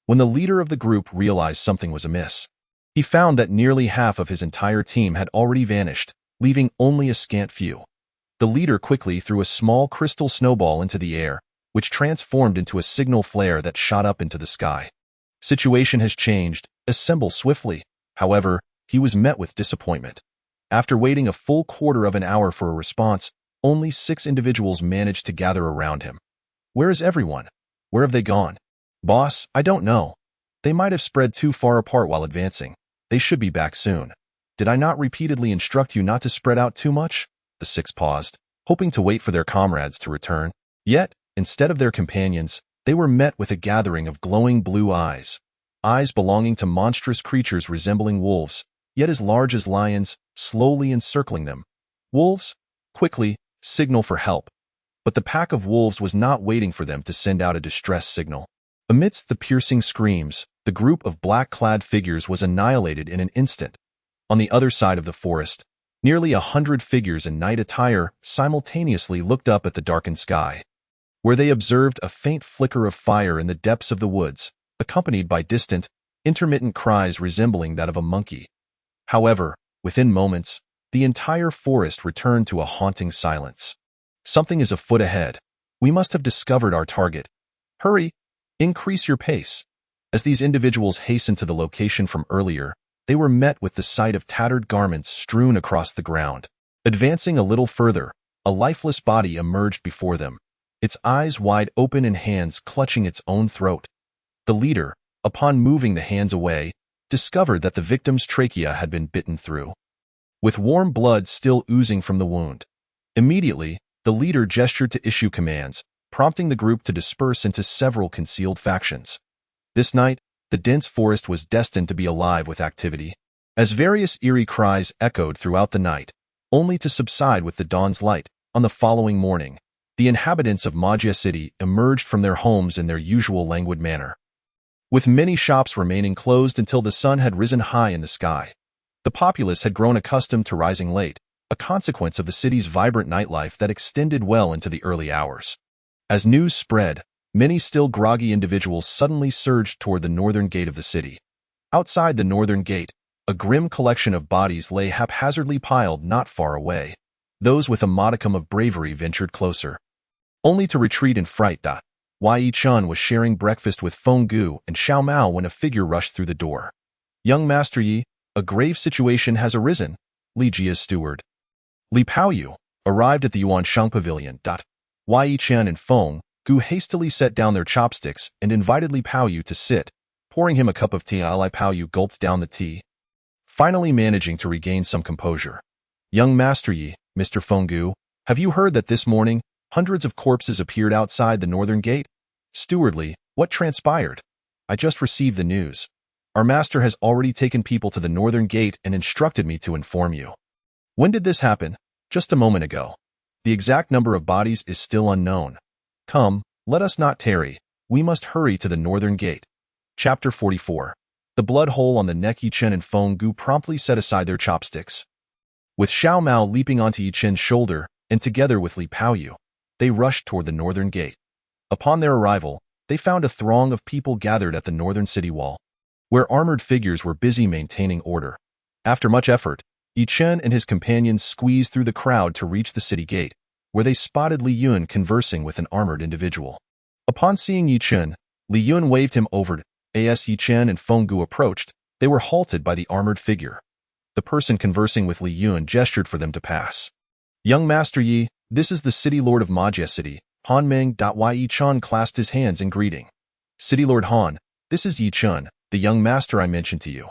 When the leader of the group realized something was amiss, he found that nearly half of his entire team had already vanished, leaving only a scant few. The leader quickly threw a small crystal snowball into the air, which transformed into a signal flare that shot up into the sky. Situation has changed. Assemble swiftly. However, he was met with disappointment. After waiting a full quarter of an hour for a response, only 6 individuals managed to gather around him. Where is everyone? Where have they gone? Boss, I don't know. They might have spread too far apart while advancing. They should be back soon. Did I not repeatedly instruct you not to spread out too much? The 6 paused, hoping to wait for their comrades to return. Yet, instead of their companions, they were met with a gathering of glowing blue eyes. Eyes belonging to monstrous creatures resembling wolves, yet as large as lions, slowly encircling them. Wolves? Quickly, signal for help. But the pack of wolves was not waiting for them to send out a distress signal. Amidst the piercing screams, the group of black-clad figures was annihilated in an instant. On the other side of the forest, nearly 100 figures in night attire simultaneously looked up at the darkened sky, where they observed a faint flicker of fire in the depths of the woods, accompanied by distant, intermittent cries resembling that of a monkey. However, within moments, the entire forest returned to a haunting silence. Something is afoot ahead. We must have discovered our target. Hurry! Increase your pace. As these individuals hastened to the location from earlier, they were met with the sight of tattered garments strewn across the ground. Advancing a little further, a lifeless body emerged before them, its eyes wide open and hands clutching its own throat. The leader, upon moving the hands away, discovered that the victim's trachea had been bitten through, with warm blood still oozing from the wound. Immediately, the leader gestured to issue commands, prompting the group to disperse into several concealed factions. This night, the dense forest was destined to be alive with activity, as various eerie cries echoed throughout the night, only to subside with the dawn's light. On the following morning, the inhabitants of Magia City emerged from their homes in their usual languid manner, with many shops remaining closed until the sun had risen high in the sky. The populace had grown accustomed to rising late, a consequence of the city's vibrant nightlife that extended well into the early hours. As news spread, many still groggy individuals suddenly surged toward the northern gate of the city. Outside the northern gate, a grim collection of bodies lay haphazardly piled not far away. Those with a modicum of bravery ventured closer, only to retreat in fright. Yi Chun was sharing breakfast with Feng Gu and Xiao Mao when a figure rushed through the door. "Young Master Yi, a grave situation has arisen," Li Jia's steward, Li Paoyu, arrived at the Yuansheng Pavilion. Yi Chen and Feng Gu hastily set down their chopsticks and invited Li Paoyu to sit, pouring him a cup of tea. Li Paoyu gulped down the tea, finally managing to regain some composure. "Young Master Yi, Mr. Feng Gu, have you heard that this morning hundreds of corpses appeared outside the northern gate?" "Steward Li, what transpired?" "I just received the news. Our master has already taken people to the northern gate and instructed me to inform you." "When did this happen?" "Just a moment ago. The exact number of bodies is still unknown. Come, let us not tarry. We must hurry to the northern gate." Chapter 44. The blood hole on the neck. Yi Chen and Feng Gu promptly set aside their chopsticks, with Xiao Mao leaping onto Yi Chen's shoulder, and together with Li Paoyu, they rushed toward the northern gate. Upon their arrival, they found a throng of people gathered at the northern city wall, where armored figures were busy maintaining order. After much effort, Yi Chen and his companions squeezed through the crowd to reach the city gate, where they spotted Li Yun conversing with an armored individual. Upon seeing Yi Chen, Li Yun waved him over. As Yi Chen and Feng Gu approached, they were halted by the armored figure. The person conversing with Li Yun gestured for them to pass. "Young Master Yi, this is the City Lord of Magia City, Han Meng." Yi Chen clasped his hands in greeting. "City Lord Han, this is Yi Chen, the young master I mentioned to you."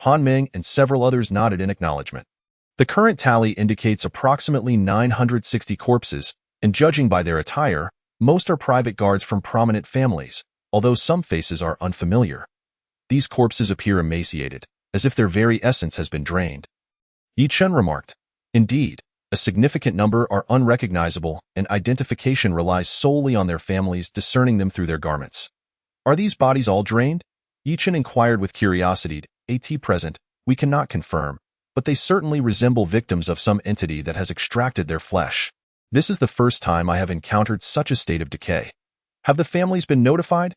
Han Meng and several others nodded in acknowledgement. The current tally indicates approximately 960 corpses, and judging by their attire, most are private guards from prominent families, although some faces are unfamiliar. These corpses appear emaciated, as if their very essence has been drained. Yi Chen remarked. "Indeed, a significant number are unrecognizable, and identification relies solely on their families discerning them through their garments." "Are these bodies all drained?" Yi Chen inquired with curiosity. "At present, we cannot confirm, but they certainly resemble victims of some entity that has extracted their flesh. This is the first time I have encountered such a state of decay." "Have the families been notified?"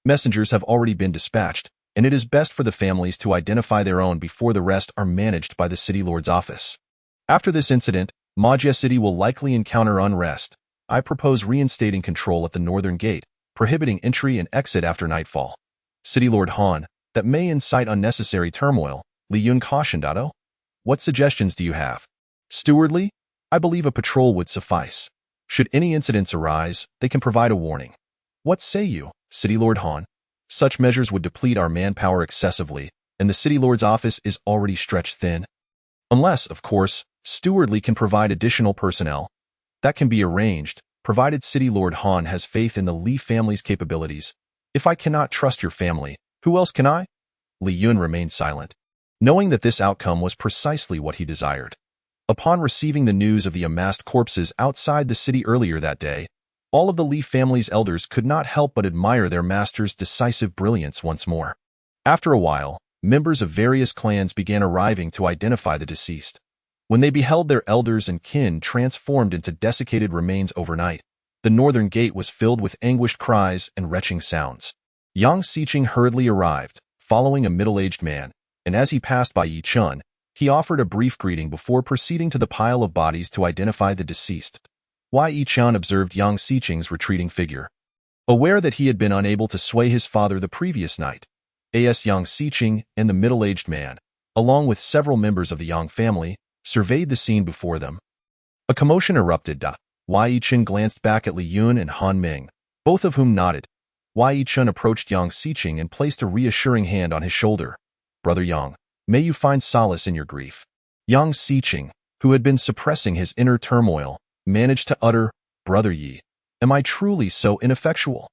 "Messengers have already been dispatched, and it is best for the families to identify their own before the rest are managed by the City Lord's office. After this incident, Magia City will likely encounter unrest. I propose reinstating control at the northern gate, prohibiting entry and exit after nightfall." "City Lord Han, that may incite unnecessary turmoil," Li Yun cautioned. "What suggestions do you have?" "Steward Li, I believe a patrol would suffice. Should any incidents arise, they can provide a warning." "What say you, City Lord Han?" "Such measures would deplete our manpower excessively, and the City Lord's office is already stretched thin. Unless, of course, Steward Li can provide additional personnel. That can be arranged, provided City Lord Han has faith in the Li family's capabilities. If I cannot trust your family, who else can I?" Li Yun remained silent, knowing that this outcome was precisely what he desired. Upon receiving the news of the amassed corpses outside the city earlier that day, all of the Li family's elders could not help but admire their master's decisive brilliance once more. After a while, members of various clans began arriving to identify the deceased. When they beheld their elders and kin transformed into desiccated remains overnight, the northern gate was filled with anguished cries and retching sounds. Yang Xiqing hurriedly arrived, following a middle-aged man, and as he passed by Yi Chen, he offered a brief greeting before proceeding to the pile of bodies to identify the deceased. Yi Chen observed Yang Xiqing's retreating figure. Aware that he had been unable to sway his father the previous night, Yang Xiqing and the middle-aged man, along with several members of the Yang family, surveyed the scene before them. A commotion erupted. Yi Chen glanced back at Li Yun and Han Meng, both of whom nodded. Yi Chen approached Yang Xiqing and placed a reassuring hand on his shoulder. "Brother Yang, may you find solace in your grief." Yang Xiqing, who had been suppressing his inner turmoil, managed to utter, "Brother Yi, Am I truly so ineffectual?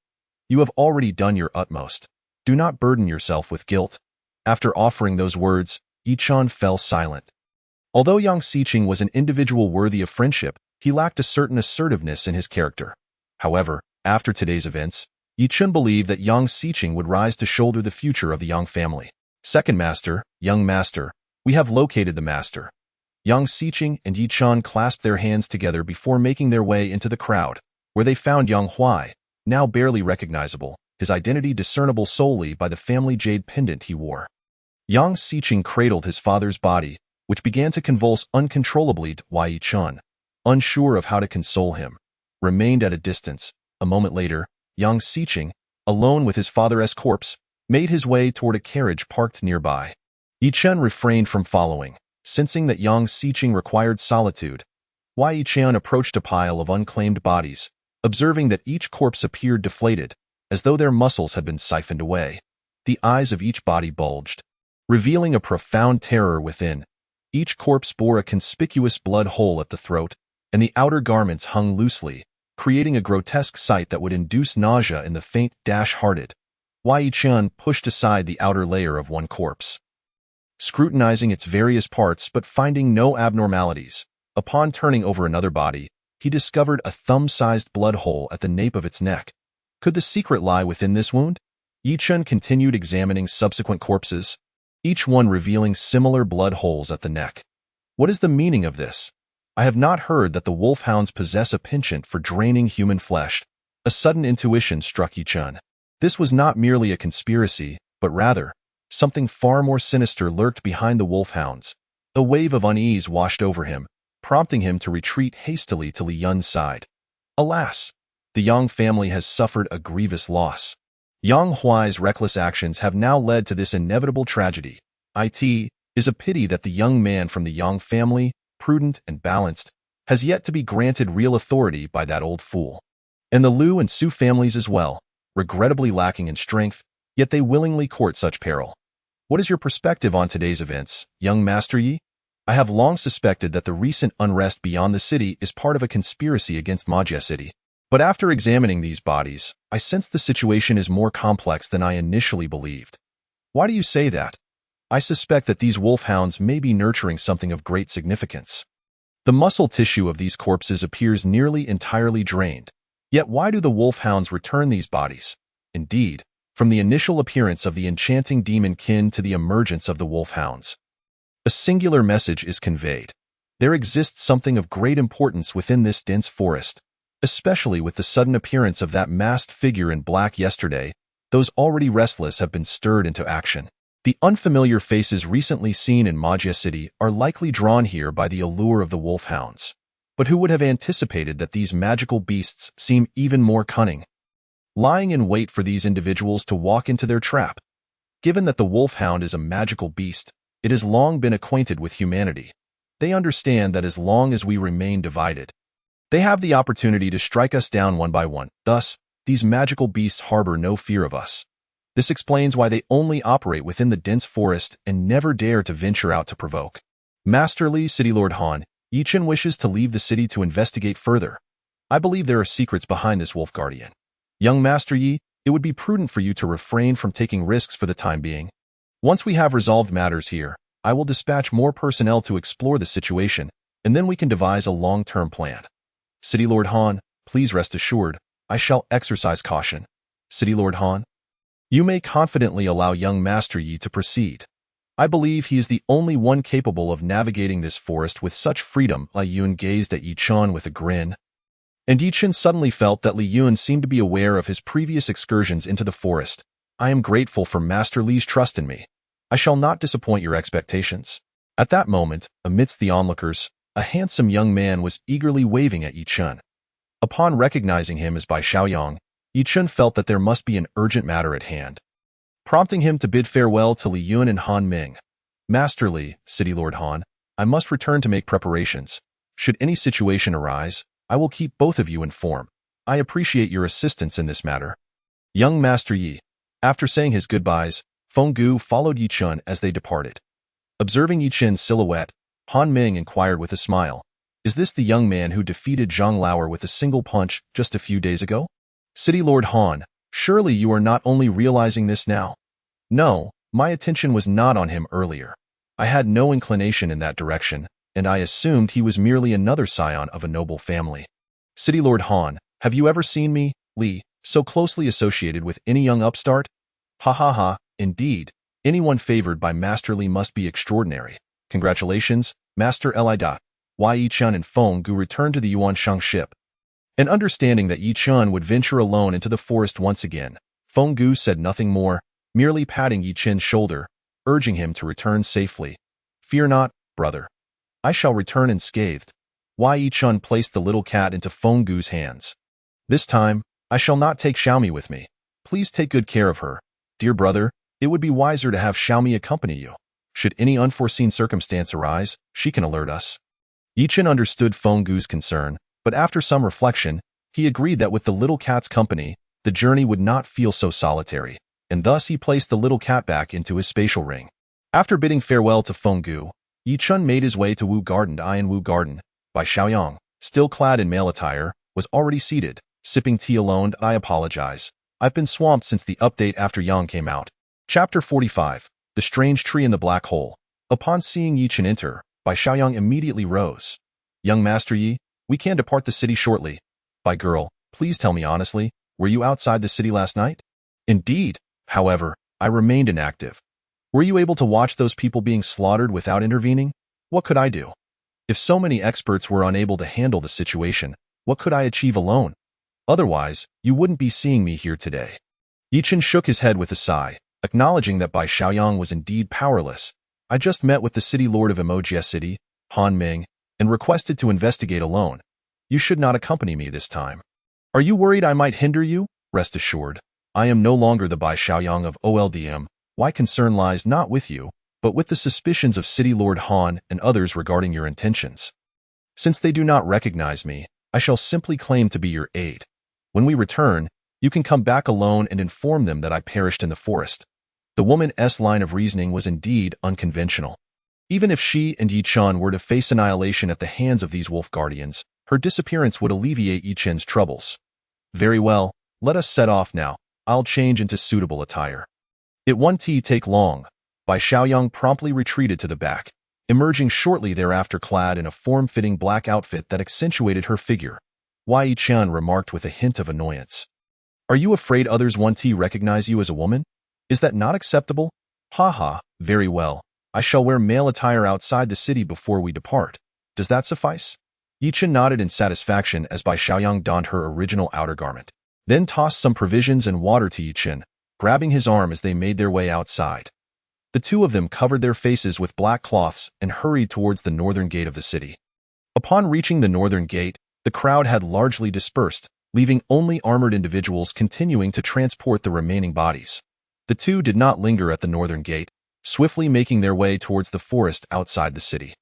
You have already done your utmost. Do not burden yourself with guilt. After offering those words, Yichun fell silent. Although Yang Xiqing was an individual worthy of friendship, he lacked a certain assertiveness in his character. However, after today's events, Yichun believed that Yang Xiqing would rise to shoulder the future of the Yang family. Second master, young master, we have located the master. Yang Xiqing and Yichun clasped their hands together before making their way into the crowd, where they found Yang Huai, now barely recognizable, his identity discernible solely by the family jade pendant he wore. Yang Xiqing cradled his father's body, which began to convulse uncontrollably. Yichun, unsure of how to console him, remained at a distance. A moment later, Yang Xiqing, alone with his father's corpse, made his way toward a carriage parked nearby. Yichun refrained from following, sensing that Yang Xiqing required solitude. Yichun approached a pile of unclaimed bodies, observing that each corpse appeared deflated, as though their muscles had been siphoned away. The eyes of each body bulged, revealing a profound terror within. Each corpse bore a conspicuous blood hole at the throat, and the outer garments hung loosely, creating a grotesque sight that would induce nausea in the faint-hearted. Yichun pushed aside the outer layer of one corpse, scrutinizing its various parts but finding no abnormalities. Upon turning over another body, he discovered a thumb-sized blood hole at the nape of its neck. Could the secret lie within this wound? Yichun continued examining subsequent corpses, each one revealing similar blood holes at the neck. What is the meaning of this? I have not heard that the wolfhounds possess a penchant for draining human flesh. A sudden intuition struck Yichun. This was not merely a conspiracy, but rather, something far more sinister lurked behind the wolfhounds. A wave of unease washed over him, prompting him to retreat hastily to Li Yun's side. Alas! The Yang family has suffered a grievous loss. Yang Huai's reckless actions have now led to this inevitable tragedy. It is a pity that the young man from the Yang family, prudent and balanced, has yet to be granted real authority by that old fool. And the Liu and Su families as well, regrettably lacking in strength, yet they willingly court such peril. What is your perspective on today's events, young Master Yi? I have long suspected that the recent unrest beyond the city is part of a conspiracy against Majia City. But after examining these bodies, I sense the situation is more complex than I initially believed. Why do you say that? I suspect that these wolfhounds may be nurturing something of great significance. The muscle tissue of these corpses appears nearly entirely drained. Yet why do the wolfhounds return these bodies? Indeed, from the initial appearance of the enchanting demon kin to the emergence of the wolfhounds, a singular message is conveyed. There exists something of great importance within this dense forest. Especially with the sudden appearance of that masked figure in black yesterday, those already restless have been stirred into action. The unfamiliar faces recently seen in Majia City are likely drawn here by the allure of the wolfhounds. But who would have anticipated that these magical beasts seem even more cunning, lying in wait for these individuals to walk into their trap? Given that the wolfhound is a magical beast, it has long been acquainted with humanity. They understand that as long as we remain divided, they have the opportunity to strike us down one by one. Thus, these magical beasts harbor no fear of us. This explains why they only operate within the dense forest and never dare to venture out to provoke. Master Li, City Lord Han, Yichun wishes to leave the city to investigate further. I believe there are secrets behind this wolf guardian. Young Master Yi, it would be prudent for you to refrain from taking risks for the time being. Once we have resolved matters here, I will dispatch more personnel to explore the situation, and then we can devise a long-term plan. City Lord Han, please rest assured, I shall exercise caution. City Lord Han, you may confidently allow young Master Yi to proceed. I believe he is the only one capable of navigating this forest with such freedom. Li Yun gazed at Yichun with a grin, and Yichun suddenly felt that Li Yun seemed to be aware of his previous excursions into the forest. I am grateful for Master Li's trust in me. I shall not disappoint your expectations. At that moment, amidst the onlookers, a handsome young man was eagerly waving at Yichun. Upon recognizing him as Bai Xiaoyang, Yichun felt that there must be an urgent matter at hand, prompting him to bid farewell to Li Yun and Han Ming. Master Li, City Lord Han, I must return to make preparations. Should any situation arise, I will keep both of you informed. I appreciate your assistance in this matter. Young Master Yi. After saying his goodbyes, Feng Gu followed Yichun as they departed. Observing Yichun's silhouette, Han Ming inquired with a smile, Is this the young man who defeated Zhang Lauer with a single punch just a few days ago? City Lord Han, surely you are not only realizing this now. No, my attention was not on him earlier. I had no inclination in that direction, and I assumed he was merely another scion of a noble family. City Lord Han, have you ever seen me, Li, so closely associated with any young upstart? Ha ha ha, indeed. Anyone favored by Master Li must be extraordinary. Congratulations, Master Li. Yi Chun and Feng Gu returned to the Yuanshang ship. And understanding that Yi Chun would venture alone into the forest once again, Feng Gu said nothing more, merely patting Yi Chun's shoulder, urging him to return safely. Fear not, brother. I shall return unscathed. Yi Chun placed the little cat into Feng Gu's hands. This time, I shall not take Xiaomi with me. Please take good care of her. Dear brother, it would be wiser to have Xiaomi accompany you. Should any unforeseen circumstance arise, she can alert us. Yi Chun understood Feng Gu's concern, but after some reflection, he agreed that with the little cat's company, the journey would not feel so solitary, and thus he placed the little cat back into his spatial ring. After bidding farewell to Feng Gu, Yi Chun made his way to Wu Garden. In Wu Garden, Bai Xiaoyang, still clad in male attire, was already seated, sipping tea alone. I apologize. I've been swamped since the update after Yang came out. Chapter 45, The Strange Tree in the Black Hole. Upon seeing Yi Chun enter, Bai Xiaoyang immediately rose. Young Master Yi, we can depart the city shortly. Bai girl, please tell me honestly, were you outside the city last night? Indeed. However, I remained inactive. Were you able to watch those people being slaughtered without intervening? What could I do? If so many experts were unable to handle the situation, what could I achieve alone? Otherwise, you wouldn't be seeing me here today. Yi Chun shook his head with a sigh, acknowledging that Bai Xiaoyang was indeed powerless. I just met with the city lord of Emoji City, Han Ming, and requested to investigate alone. You should not accompany me this time. Are you worried I might hinder you? Rest assured, I am no longer the Bai Xiaoyang of OLDM. My concern lies not with you, but with the suspicions of City Lord Han and others regarding your intentions. Since they do not recognize me, I shall simply claim to be your aide. When we return, you can come back alone and inform them that I perished in the forest. The woman's line of reasoning was indeed unconventional. Even if she and Yi Chun were to face annihilation at the hands of these wolf guardians, her disappearance would alleviate Yi Chun's troubles. Very well, let us set off now. I'll change into suitable attire. It won't take long. Bai Xiaoyang promptly retreated to the back, emerging shortly thereafter clad in a form-fitting black outfit that accentuated her figure. Yi Chun remarked with a hint of annoyance. Are you afraid others won't recognize you as a woman? Is that not acceptable? Ha ha, very well. I shall wear male attire outside the city before we depart. Does that suffice? Yi Chun nodded in satisfaction as Bai Xiaoyang donned her original outer garment, then tossed some provisions and water to Yi Chun, grabbing his arm as they made their way outside. The two of them covered their faces with black cloths and hurried towards the northern gate of the city. Upon reaching the northern gate, the crowd had largely dispersed, leaving only armored individuals continuing to transport the remaining bodies. The two did not linger at the northern gate, swiftly making their way towards the forest outside the city.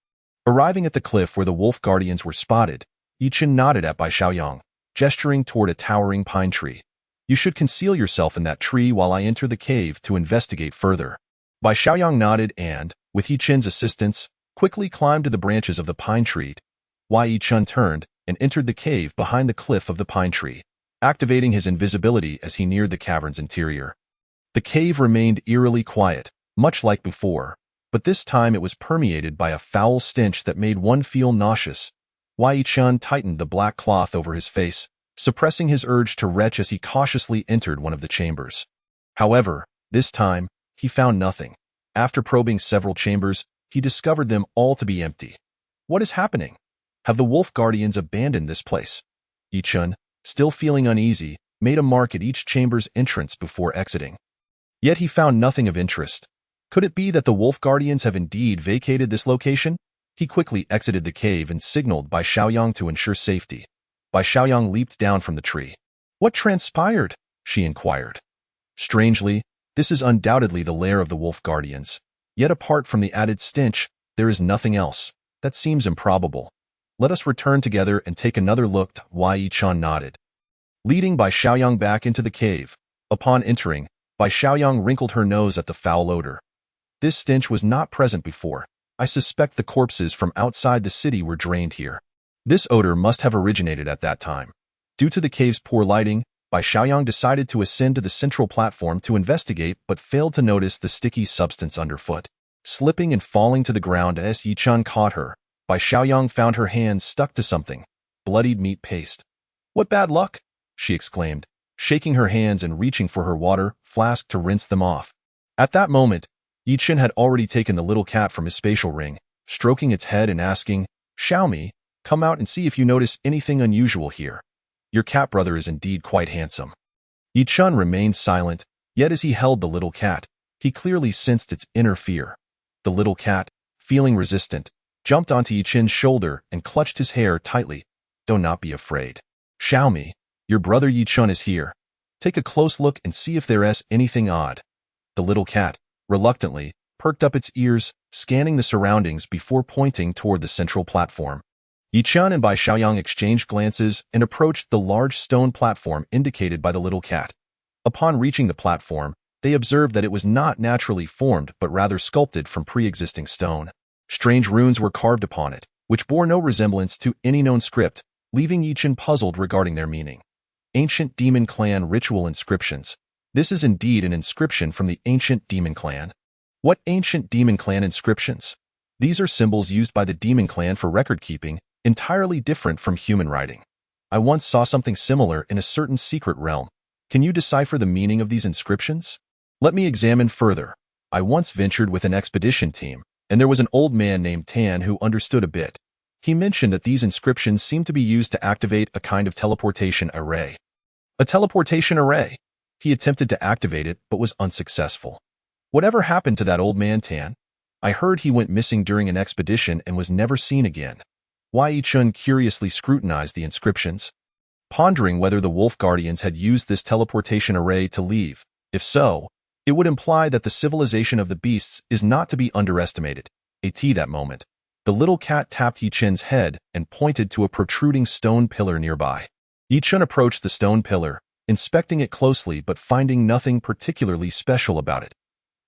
Arriving at the cliff where the wolf guardians were spotted, Yi Chun nodded at Bai Xiaoyang, gesturing toward a towering pine tree. You should conceal yourself in that tree while I enter the cave to investigate further. Bai Xiaoyang nodded and, with Yi Chun's assistance, quickly climbed to the branches of the pine tree. Yi Chun turned and entered the cave behind the cliff of the pine tree, activating his invisibility as he neared the cavern's interior. The cave remained eerily quiet, much like before, but this time it was permeated by a foul stench that made one feel nauseous. Yi Chun tightened the black cloth over his face, suppressing his urge to retch as he cautiously entered one of the chambers. However, this time, he found nothing. After probing several chambers, he discovered them all to be empty. What is happening? Have the wolf guardians abandoned this place? Yi Chun, still feeling uneasy, made a mark at each chamber's entrance before exiting. Yet he found nothing of interest. Could it be that the wolf guardians have indeed vacated this location? He quickly exited the cave and signaled Bai Xiaoyang to ensure safety. Bai Xiaoyang leaped down from the tree. What transpired? She inquired. Strangely, this is undoubtedly the lair of the wolf guardians. Yet apart from the added stench, there is nothing else. That seems improbable. Let us return together and take another look. Yi Chun nodded. Leading Bai Xiaoyang back into the cave. Upon entering, Bai Xiaoyang wrinkled her nose at the foul odor. This stench was not present before. I suspect the corpses from outside the city were drained here. This odor must have originated at that time. Due to the cave's poor lighting, Bai Xiaoyang decided to ascend to the central platform to investigate but failed to notice the sticky substance underfoot. Slipping and falling to the ground as Yi Chun caught her, Bai Xiaoyang found her hands stuck to something. Bloodied meat paste. "What bad luck!" she exclaimed, shaking her hands and reaching for her water flask to rinse them off. At that moment, Yi Chun had already taken the little cat from his spatial ring, stroking its head and asking, "Xiaomi, come out and see if you notice anything unusual here. Your cat brother is indeed quite handsome." Yi Chun remained silent, yet as he held the little cat, he clearly sensed its inner fear. The little cat, feeling resistant, jumped onto Yi Chun's shoulder and clutched his hair tightly. "Do not be afraid. Xiaomi, your brother Yi Chun is here. Take a close look and see if there is anything odd." The little cat, reluctantly, perked up its ears, scanning the surroundings before pointing toward the central platform. Yi Chun and Bai Xiaoyang exchanged glances and approached the large stone platform indicated by the little cat. Upon reaching the platform, they observed that it was not naturally formed but rather sculpted from pre-existing stone. Strange runes were carved upon it, which bore no resemblance to any known script, leaving Yi Chun puzzled regarding their meaning. Ancient Demon Clan Ritual Inscriptions. This is indeed an inscription from the ancient Demon Clan. What ancient Demon Clan inscriptions? These are symbols used by the Demon Clan for record-keeping, entirely different from human writing. I once saw something similar in a certain secret realm. Can you decipher the meaning of these inscriptions? Let me examine further. I once ventured with an expedition team, and there was an old man named Tan who understood a bit. He mentioned that these inscriptions seemed to be used to activate a kind of teleportation array. A teleportation array? He attempted to activate it but was unsuccessful. Whatever happened to that old man Tan? I heard he went missing during an expedition and was never seen again. Yi Chun curiously scrutinized the inscriptions, pondering whether the wolf guardians had used this teleportation array to leave. If so, it would imply that the civilization of the beasts is not to be underestimated. At that moment, the little cat tapped Yi Chun's head and pointed to a protruding stone pillar nearby. Yi Chun approached the stone pillar, inspecting it closely but finding nothing particularly special about it.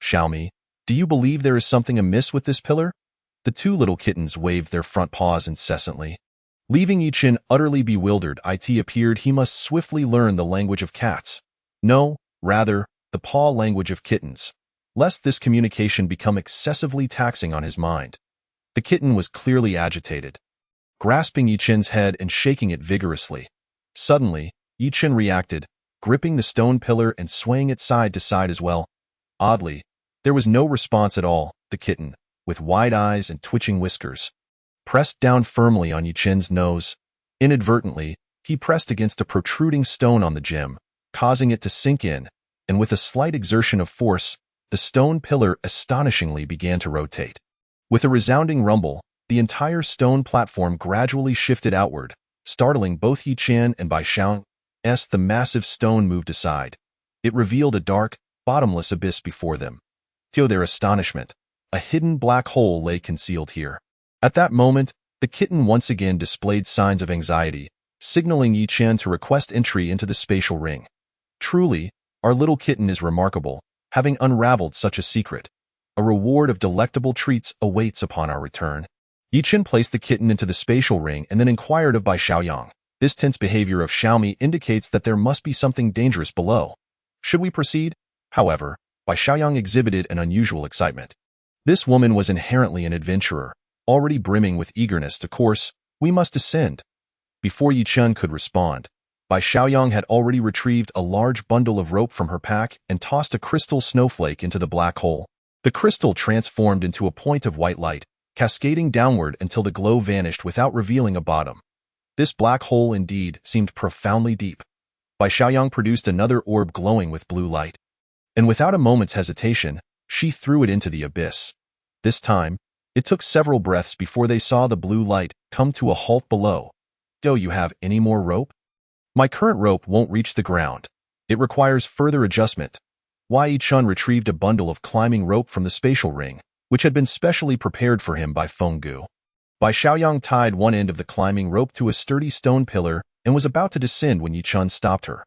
"Xiaomi, do you believe there is something amiss with this pillar?" The two little kittens waved their front paws incessantly. Leaving Yi Chun utterly bewildered, it appeared he must swiftly learn the language of cats. No, rather, the paw language of kittens, lest this communication become excessively taxing on his mind. The kitten was clearly agitated, grasping Yi Chun's head and shaking it vigorously. Suddenly, Yi Chun reacted, gripping the stone pillar and swaying it side to side as well. Oddly, there was no response at all. The kitten, with wide eyes and twitching whiskers, pressed down firmly on Yi Chun's nose. Inadvertently, he pressed against a protruding stone on the gem, causing it to sink in, and with a slight exertion of force, the stone pillar astonishingly began to rotate. With a resounding rumble, the entire stone platform gradually shifted outward, startling both Yi Chun and Bai Xiaoyang. The massive stone moved aside. It revealed a dark, bottomless abyss before them. To their astonishment, a hidden black hole lay concealed here. At that moment, the kitten once again displayed signs of anxiety, signaling Yi Chun to request entry into the spatial ring. Truly, our little kitten is remarkable, having unraveled such a secret. A reward of delectable treats awaits upon our return. Yi Chun placed the kitten into the spatial ring and then inquired of Bai Xiaoyang. This tense behavior of Xiaomi indicates that there must be something dangerous below. Should we proceed? However, Bai Xiaoyang exhibited an unusual excitement. This woman was inherently an adventurer, already brimming with eagerness. Of course, we must descend. Before Yi Chun could respond, Bai Xiaoyang had already retrieved a large bundle of rope from her pack and tossed a crystal snowflake into the black hole. The crystal transformed into a point of white light, cascading downward until the glow vanished without revealing a bottom. This black hole indeed seemed profoundly deep. Bai Xiaoyang produced another orb glowing with blue light, and without a moment's hesitation, she threw it into the abyss. This time, it took several breaths before they saw the blue light come to a halt below. "Do you have any more rope?" "My current rope won't reach the ground. It requires further adjustment." Yi Chun retrieved a bundle of climbing rope from the spatial ring, which had been specially prepared for him by Feng Gu. Bai Xiaoyang tied one end of the climbing rope to a sturdy stone pillar and was about to descend when Yi Chun stopped her.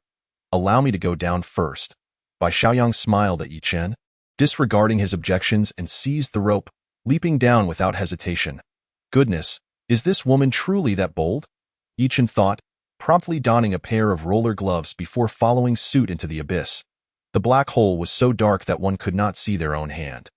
"Allow me to go down first." Bai Xiaoyang smiled at Yi Chun, disregarding his objections, and seized the rope, leaping down without hesitation. Goodness, Is this woman truly that bold? Yichen thought, promptly donning a pair of roller gloves before following suit into the abyss. The black hole was so dark that one could not see their own hand.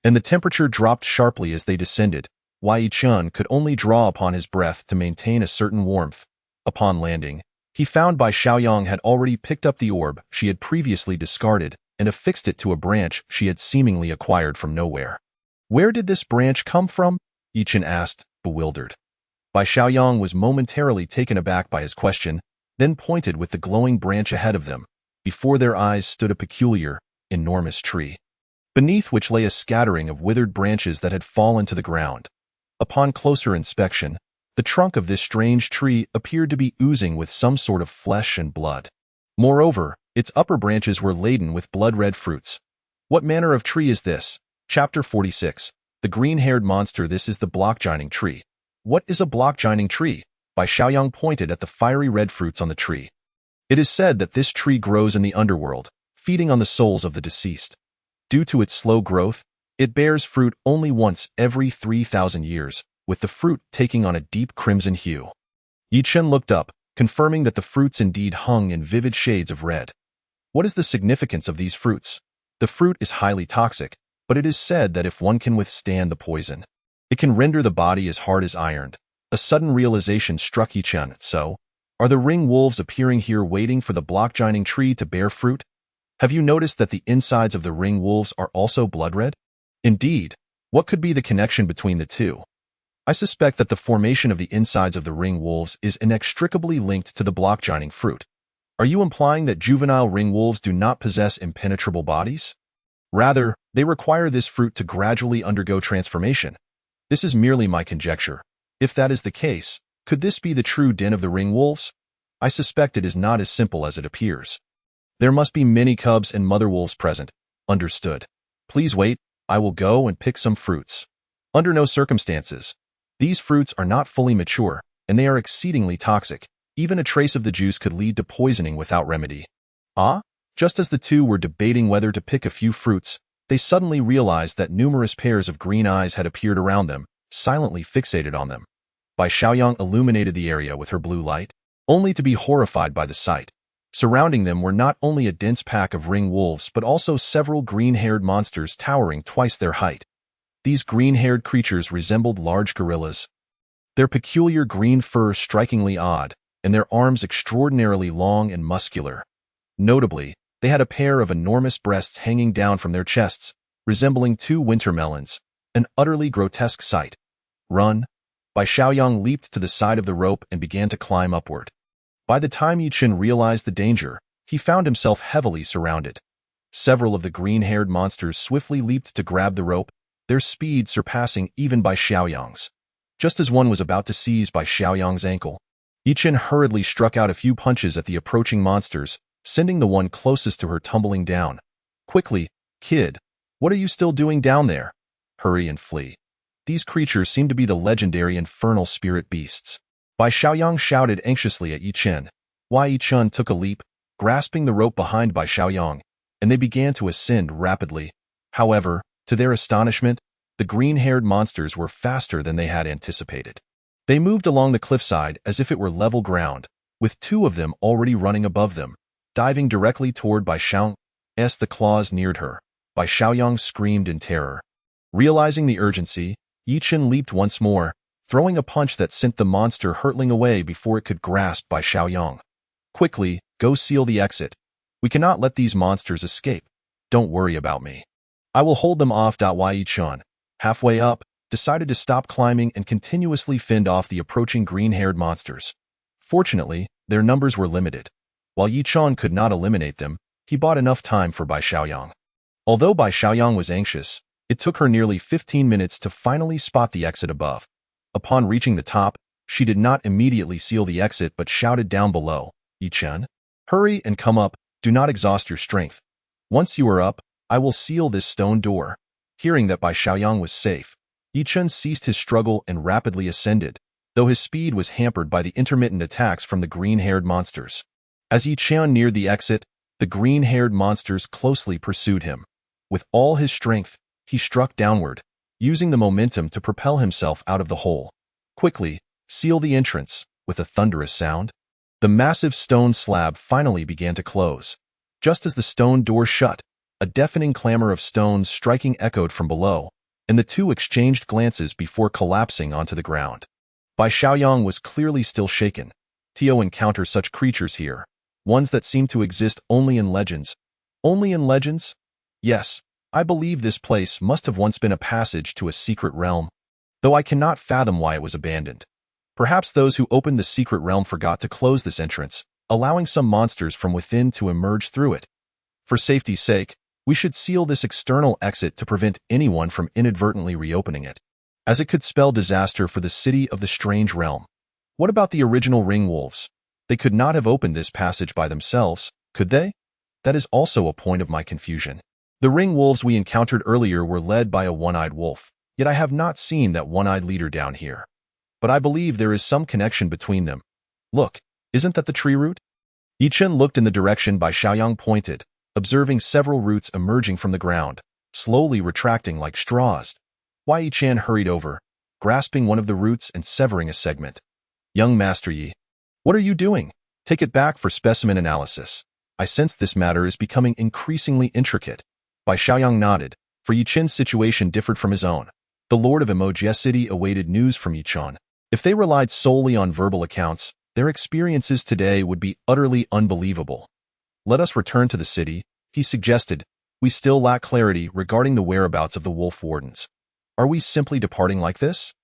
And the temperature dropped sharply as they descended. Wei Chun could only draw upon his breath to maintain a certain warmth. Upon landing, he found Bai Xiaoyang had already picked up the orb she had previously discarded and affixed it to a branch she had seemingly acquired from nowhere. Where did this branch come from? Yichen asked, bewildered. Bai Xiaoyang was momentarily taken aback by his question, then pointed with the glowing branch ahead of them. Before their eyes stood a peculiar, enormous tree, beneath which lay a scattering of withered branches that had fallen to the ground. Upon closer inspection, the trunk of this strange tree appeared to be oozing with some sort of flesh and blood. Moreover, its upper branches were laden with blood-red fruits. What manner of tree is this? Chapter 46. The green-haired monster. This is the block-gining tree. What is a block-gining tree? Bai Xiaoyang pointed at the fiery red fruits on the tree. It is said that this tree grows in the underworld, feeding on the souls of the deceased. Due to its slow growth, it bears fruit only once every 3,000 years, with the fruit taking on a deep crimson hue. Yichen looked up, confirming that the fruits indeed hung in vivid shades of red. What is the significance of these fruits? The fruit is highly toxic, but it is said that if one can withstand the poison, it can render the body as hard as iron. A sudden realization struck Yichen. So, are the ring wolves appearing here waiting for the block-gining tree to bear fruit? Have you noticed that the insides of the ring wolves are also blood-red? Indeed, what could be the connection between the two? I suspect that the formation of the insides of the ring wolves is inextricably linked to the block-gining fruit. Are you implying that juvenile ring wolves do not possess impenetrable bodies? Rather, they require this fruit to gradually undergo transformation. This is merely my conjecture. If that is the case, could this be the true den of the ring wolves? I suspect it is not as simple as it appears. There must be many cubs and mother wolves present. Understood. Please wait, I will go and pick some fruits. Under no circumstances. These fruits are not fully mature, and they are exceedingly toxic. Even a trace of the juice could lead to poisoning without remedy. Ah? Just as the two were debating whether to pick a few fruits, they suddenly realized that numerous pairs of green eyes had appeared around them, silently fixated on them. Bai Xiaoyang illuminated the area with her blue light, only to be horrified by the sight. Surrounding them were not only a dense pack of ring wolves but also several green-haired monsters towering twice their height. These green-haired creatures resembled large gorillas, their peculiar green fur strikingly odd, and their arms extraordinarily long and muscular. Notably, they had a pair of enormous breasts hanging down from their chests, resembling two winter melons, an utterly grotesque sight. Run! Bai Xiaoyang leaped to the side of the rope and began to climb upward. By the time Yichen realized the danger, he found himself heavily surrounded. Several of the green-haired monsters swiftly leaped to grab the rope, their speed surpassing even Bai Xiaoyang's. Just as one was about to seize Bai Xiaoyang's ankle, Yichen hurriedly struck out a few punches at the approaching monsters, sending the one closest to her tumbling down. Quickly, kid, what are you still doing down there? Hurry and flee. These creatures seem to be the legendary infernal spirit beasts. Bai Xiaoyang shouted anxiously at Yichen. Wei Yichen took a leap, grasping the rope behind Bai Xiaoyang, and they began to ascend rapidly. However, to their astonishment, the green-haired monsters were faster than they had anticipated. They moved along the cliffside as if it were level ground, with two of them already running above them, diving directly toward Bai Xiaoyang. As the claws neared her, Bai Xiaoyang screamed in terror. Realizing the urgency, Yichen leaped once more, throwing a punch that sent the monster hurtling away before it could grasp Bai Xiaoyang. Quickly, go seal the exit. We cannot let these monsters escape. Don't worry about me. I will hold them off. Wei Yichen, halfway up, decided to stop climbing and continuously fend off the approaching green-haired monsters. Fortunately, their numbers were limited. While Yichen could not eliminate them, he bought enough time for Bai Xiaoyang. Although Bai Xiaoyang was anxious, it took her nearly 15 minutes to finally spot the exit above. Upon reaching the top, she did not immediately seal the exit but shouted down below, Yichen, hurry and come up, do not exhaust your strength. Once you are up, I will seal this stone door. Hearing that Bai Xiaoyang was safe, Yichen ceased his struggle and rapidly ascended, though his speed was hampered by the intermittent attacks from the green-haired monsters. As Yichen neared the exit, the green-haired monsters closely pursued him. With all his strength, he struck downward, using the momentum to propel himself out of the hole. Quickly, seal the entrance, with a thunderous sound. The massive stone slab finally began to close. Just as the stone door shut, a deafening clamor of stones striking echoed from below, and the two exchanged glances before collapsing onto the ground. Bai Xiaoyang was clearly still shaken. Tio encounters such creatures here, ones that seem to exist only in legends. Only in legends? Yes, I believe this place must have once been a passage to a secret realm, though I cannot fathom why it was abandoned. Perhaps those who opened the secret realm forgot to close this entrance, allowing some monsters from within to emerge through it. For safety's sake, we should seal this external exit to prevent anyone from inadvertently reopening it, as it could spell disaster for the city of the strange realm. What about the original ring wolves? They could not have opened this passage by themselves, could they? That is also a point of my confusion. The ring wolves we encountered earlier were led by a one-eyed wolf, yet I have not seen that one-eyed leader down here. But I believe there is some connection between them. Look, isn't that the tree root? Yichen looked in the direction Bai Xiaoyang pointed, observing several roots emerging from the ground, slowly retracting like straws. Wei Yichan hurried over, grasping one of the roots and severing a segment. Young Master Yi, what are you doing? Take it back for specimen analysis. I sense this matter is becoming increasingly intricate. Bai Xiaoyang nodded, for Yichen's situation differed from his own. The Lord of Emoji awaited news from Yichen. If they relied solely on verbal accounts, their experiences today would be utterly unbelievable. Let us return to the city, he suggested. We still lack clarity regarding the whereabouts of the wolf wardens. Are we simply departing like this?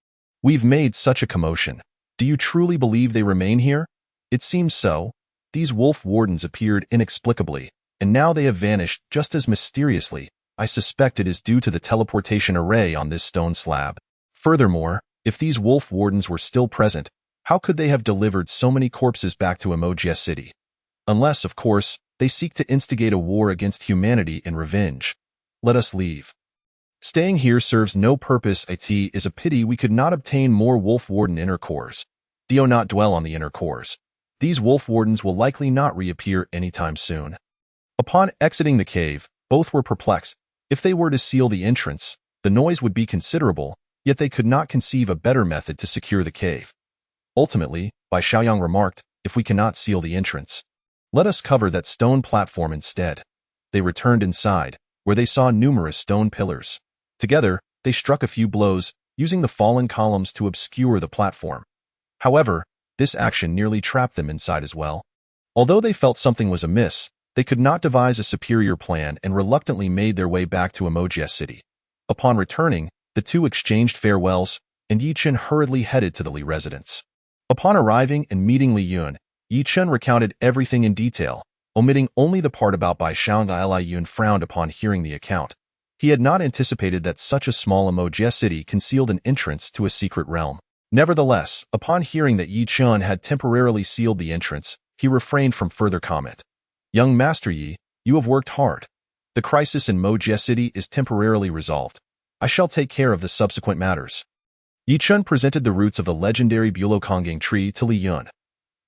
We've made such a commotion. Do you truly believe they remain here? It seems so. These wolf wardens appeared inexplicably, and now they have vanished just as mysteriously. I suspect it is due to the teleportation array on this stone slab. Furthermore, if these wolf wardens were still present, how could they have delivered so many corpses back to Emoji City? Unless, of course, they seek to instigate a war against humanity in revenge. Let us leave. Staying here serves no purpose. It is a pity we could not obtain more wolf warden inner cores. Do not dwell on the inner cores. These wolf wardens will likely not reappear anytime soon. Upon exiting the cave, both were perplexed. If they were to seal the entrance, the noise would be considerable, yet they could not conceive a better method to secure the cave. Ultimately, Bai Xiaoyang remarked, if we cannot seal the entrance, let us cover that stone platform instead. They returned inside, where they saw numerous stone pillars. Together, they struck a few blows, using the fallen columns to obscure the platform. However, this action nearly trapped them inside as well. Although they felt something was amiss, they could not devise a superior plan and reluctantly made their way back to Emoji City. Upon returning, the two exchanged farewells, and Yichen hurriedly headed to the Li residence. Upon arriving and meeting Li Yun, Yichen recounted everything in detail, omitting only the part about Bai Xiaoyang. Li Yun frowned upon hearing the account. He had not anticipated that such a small Emoji City concealed an entrance to a secret realm. Nevertheless, upon hearing that Yichen had temporarily sealed the entrance, he refrained from further comment. Young Master Yi, you have worked hard. The crisis in Emoji City is temporarily resolved. I shall take care of the subsequent matters. Yichen presented the roots of the legendary Bulokongang tree to Li Yun.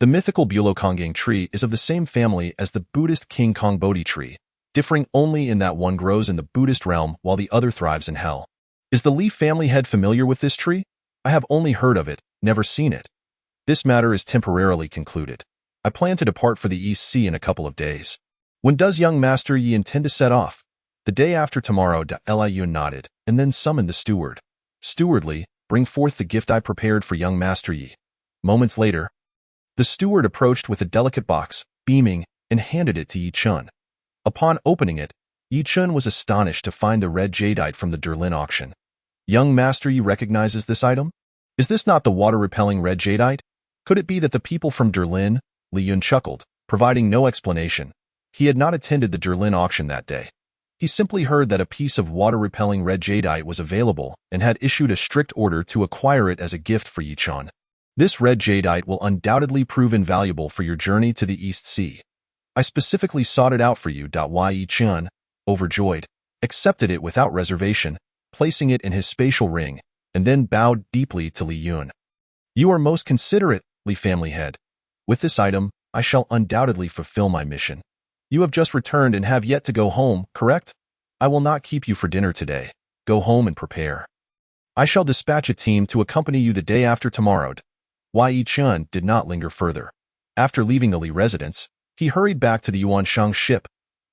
The mythical Bulokongang tree is of the same family as the Buddhist King Kong Bodhi tree, differing only in that one grows in the Buddhist realm while the other thrives in hell. Is the Li family head familiar with this tree? I have only heard of it, never seen it. This matter is temporarily concluded. I plan to depart for the East Sea in a couple of days. When does young Master Yi intend to set off? The day after tomorrow. Li Yun nodded, and then summoned the steward. Stewardly, bring forth the gift I prepared for young Master Yi. Moments later, the steward approached with a delicate box, beaming, and handed it to Yichen. Upon opening it, Yichen was astonished to find the red jadeite from the Derlin auction. Young Master Yi recognizes this item? Is this not the water-repelling red jadeite? Could it be that the people from Derlin? Li Yun chuckled, providing no explanation. He had not attended the Derlin auction that day. He simply heard that a piece of water-repelling red jadeite was available and had issued a strict order to acquire it as a gift for Yichen. This red jadeite will undoubtedly prove invaluable for your journey to the East Sea. I specifically sought it out for you. Yichen, overjoyed, accepted it without reservation, placing it in his spatial ring, and then bowed deeply to Li Yun. You are most considerate, Li family head. With this item, I shall undoubtedly fulfill my mission. You have just returned and have yet to go home, correct? I will not keep you for dinner today. Go home and prepare. I shall dispatch a team to accompany you the day after tomorrow. Yi Chun did not linger further. After leaving the Li residence, he hurried back to the Yuanshang ship.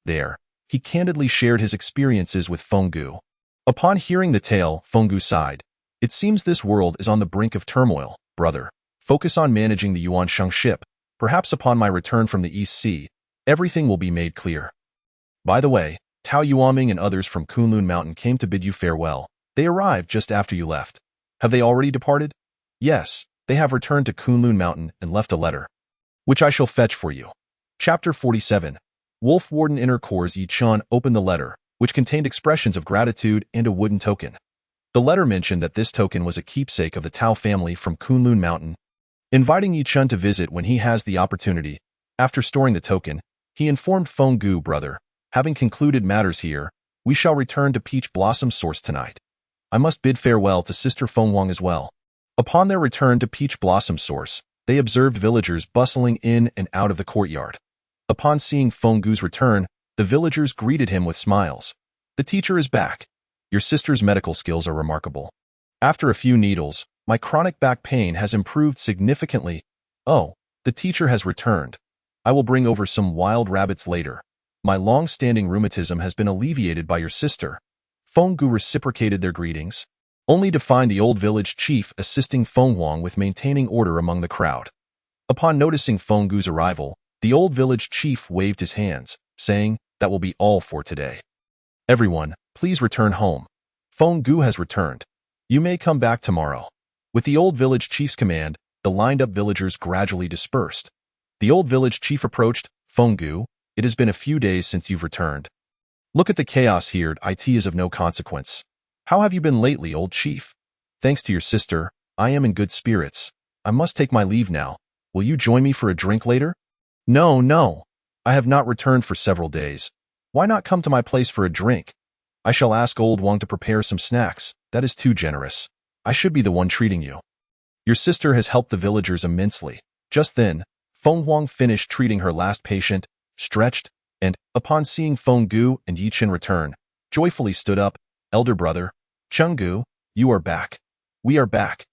There, he candidly shared his experiences with Fenggu. Upon hearing the tale, Fenggu sighed. It seems this world is on the brink of turmoil, brother. Focus on managing the Yuanshang ship. Perhaps upon my return from the East Sea, everything will be made clear. By the way, Tao Yuanming and others from Kunlun Mountain came to bid you farewell. They arrived just after you left. Have they already departed? Yes, they have returned to Kunlun Mountain and left a letter, which I shall fetch for you. Chapter 47. Wolf Warden Inner Core's Yi Chun opened the letter, which contained expressions of gratitude and a wooden token. The letter mentioned that this token was a keepsake of the Tao family from Kunlun Mountain, inviting Yi Chun to visit when he has the opportunity. After storing the token, he informed Fenggu, brother, having concluded matters here, we shall return to Peach Blossom Source tonight. I must bid farewell to Sister Fenghuang as well. Upon their return to Peach Blossom Source, they observed villagers bustling in and out of the courtyard. Upon seeing Fenggu's return, the villagers greeted him with smiles. The teacher is back. Your sister's medical skills are remarkable. After a few needles, my chronic back pain has improved significantly. Oh, the teacher has returned. I will bring over some wild rabbits later. My long-standing rheumatism has been alleviated by your sister. Fenggu reciprocated their greetings, only to find the old village chief assisting Fenghuang with maintaining order among the crowd. Upon noticing Fenggu's arrival, the old village chief waved his hands, saying, that will be all for today. Everyone, please return home. Fenggu has returned. You may come back tomorrow. With the old village chief's command, the lined-up villagers gradually dispersed. The old village chief approached. Fenggu, it has been a few days since you've returned. Look at the chaos here. It is of no consequence. How have you been lately, old chief? Thanks to your sister, I am in good spirits. I must take my leave now. Will you join me for a drink later? No. I have not returned for several days. Why not come to my place for a drink? I shall ask old Wang to prepare some snacks. That is too generous. I should be the one treating you. Your sister has helped the villagers immensely. Just then, Fenghuang finished treating her last patient, stretched, and, upon seeing Fenggu and Yi Chun return, joyfully stood up. Elder brother, Chenggu, you are back. We are back.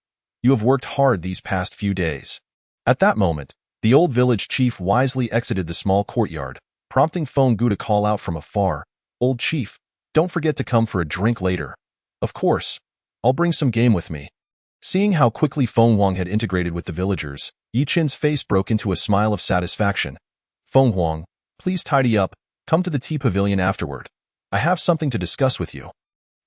You have worked hard these past few days. At that moment, the old village chief wisely exited the small courtyard, prompting Fenggu to call out from afar, Old chief, don't forget to come for a drink later. Of course. I'll bring some game with me. Seeing how quickly Fenghuang had integrated with the villagers, Yi Chun's face broke into a smile of satisfaction. Fenghuang, please tidy up. Come to the tea pavilion afterward. I have something to discuss with you.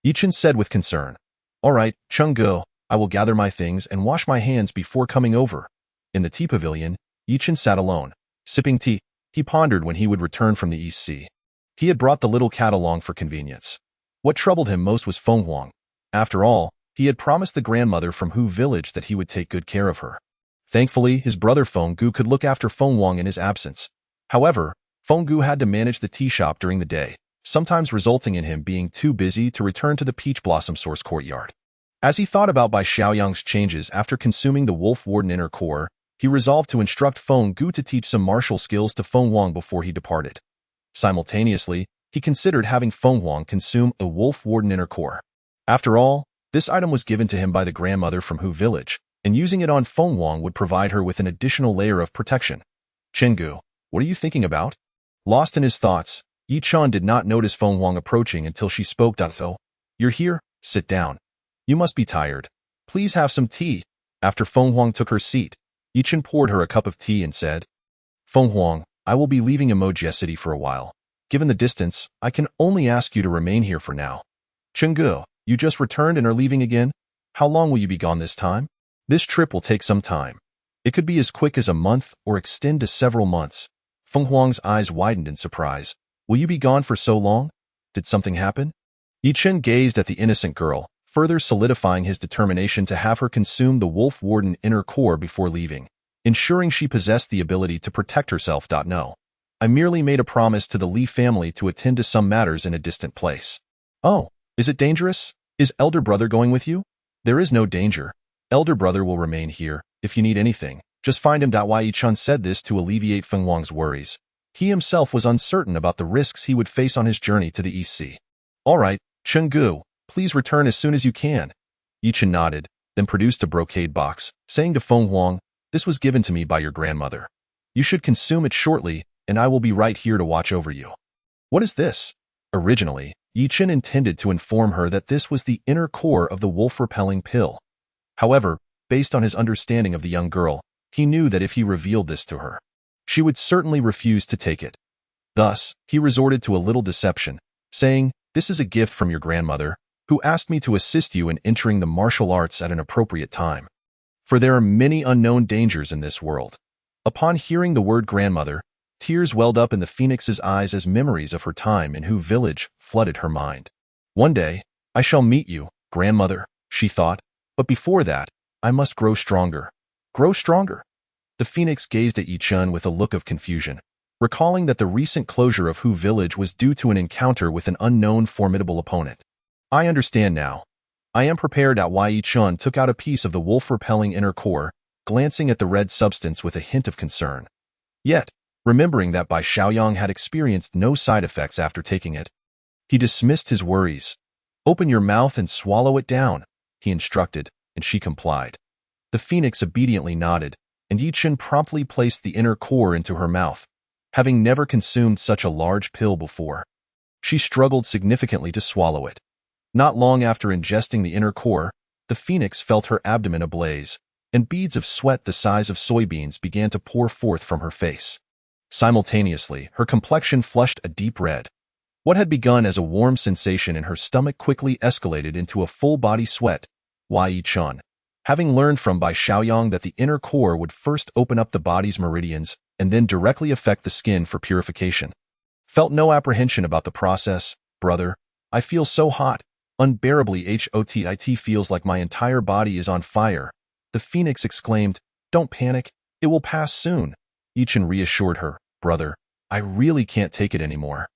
Yi Chun said with concern. All right, Chenggu, I will gather my things and wash my hands before coming over. In the tea pavilion, Yi Chun sat alone, sipping tea. He pondered when he would return from the East Sea. He had brought the little cat along for convenience. What troubled him most was Fenghuang. After all, he had promised the grandmother from Hu village that he would take good care of her. Thankfully, his brother Fenggu could look after Fenghuang in his absence. However, Fenggu had to manage the tea shop during the day, sometimes resulting in him being too busy to return to the Peach Blossom Source courtyard. As he thought about Bai Xiaoyang's changes after consuming the Wolf Warden Inner Core, he resolved to instruct Fenggu to teach some martial skills to Fenghuang before he departed. Simultaneously, he considered having Fenghuang consume a Wolf Warden Inner Core. After all, this item was given to him by the grandmother from Hu village, and using it on Fenghuang would provide her with an additional layer of protection. Chenggu, what are you thinking about? Lost in his thoughts, Yi Chun did not notice Fenghuang approaching until she spoke. So, you're here? Sit down. You must be tired. Please have some tea. After Fenghuang took her seat, Yi Chun poured her a cup of tea and said, Fenghuang, I will be leaving Emoji City for a while. Given the distance, I can only ask you to remain here for now. Chenggu, you just returned and are leaving again? How long will you be gone this time? This trip will take some time. It could be as quick as a month or extend to several months. Fenghuang's eyes widened in surprise. Will you be gone for so long? Did something happen? Yi Chun gazed at the innocent girl, further solidifying his determination to have her consume the Wolf Warden Inner Core before leaving, ensuring she possessed the ability to protect herself. No. I merely made a promise to the Li family to attend to some matters in a distant place. Oh, is it dangerous? Is elder brother going with you? There is no danger. Elder brother will remain here. If you need anything, just find him. Yi Chun said this to alleviate Fenghuang's worries. He himself was uncertain about the risks he would face on his journey to the East Sea. All right, Chenggu, please return as soon as you can. Yichen nodded, then produced a brocade box, saying to Feng Huang, "This was given to me by your grandmother. You should consume it shortly, and I will be right here to watch over you." "What is this?" Originally, Yichen intended to inform her that this was the inner core of the wolf-repelling pill. However, based on his understanding of the young girl, he knew that if he revealed this to her, she would certainly refuse to take it. Thus, he resorted to a little deception, saying, "This is a gift from your grandmother, who asked me to assist you in entering the martial arts at an appropriate time. For there are many unknown dangers in this world." Upon hearing the word grandmother, tears welled up in the phoenix's eyes as memories of her time in Hu village flooded her mind. "One day, I shall meet you, grandmother," she thought, "but before that, I must grow stronger." Grow stronger? The phoenix gazed at Yichen with a look of confusion, recalling that the recent closure of Hu village was due to an encounter with an unknown formidable opponent. "I understand now. I am prepared." Why Yichen took out a piece of the wolf-repelling inner core, glancing at the red substance with a hint of concern. Yet, remembering that Bai Xiaoyang had experienced no side effects after taking it, he dismissed his worries. "Open your mouth and swallow it down," he instructed, and she complied. The phoenix obediently nodded, and Yichen promptly placed the inner core into her mouth, having never consumed such a large pill before. She struggled significantly to swallow it. Not long after ingesting the inner core, the phoenix felt her abdomen ablaze, and beads of sweat the size of soybeans began to pour forth from her face. Simultaneously, her complexion flushed a deep red. What had begun as a warm sensation in her stomach quickly escalated into a full-body sweat. Yichen, having learned from Bai Xiaoyang that the inner core would first open up the body's meridians and then directly affect the skin for purification, felt no apprehension about the process. "Brother, I feel so hot, unbearably hot. It feels like my entire body is on fire." The phoenix exclaimed, "Don't panic, it will pass soon." Yichen reassured her, "Brother, I really can't take it anymore.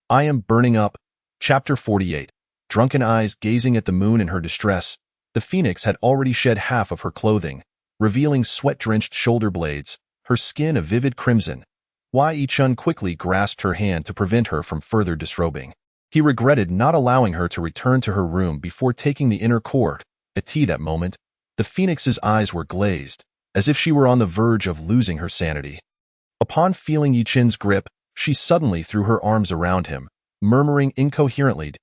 I am burning up." Chapter 48. Drunken eyes gazing at the moon in her distress, the phoenix had already shed half of her clothing, revealing sweat-drenched shoulder blades, her skin a vivid crimson. Yichen quickly grasped her hand to prevent her from further disrobing. He regretted not allowing her to return to her room before taking the inner cord. At that moment, the phoenix's eyes were glazed, as if she were on the verge of losing her sanity. Upon feeling Yichen's grip, she suddenly threw her arms around him, murmuring incoherently.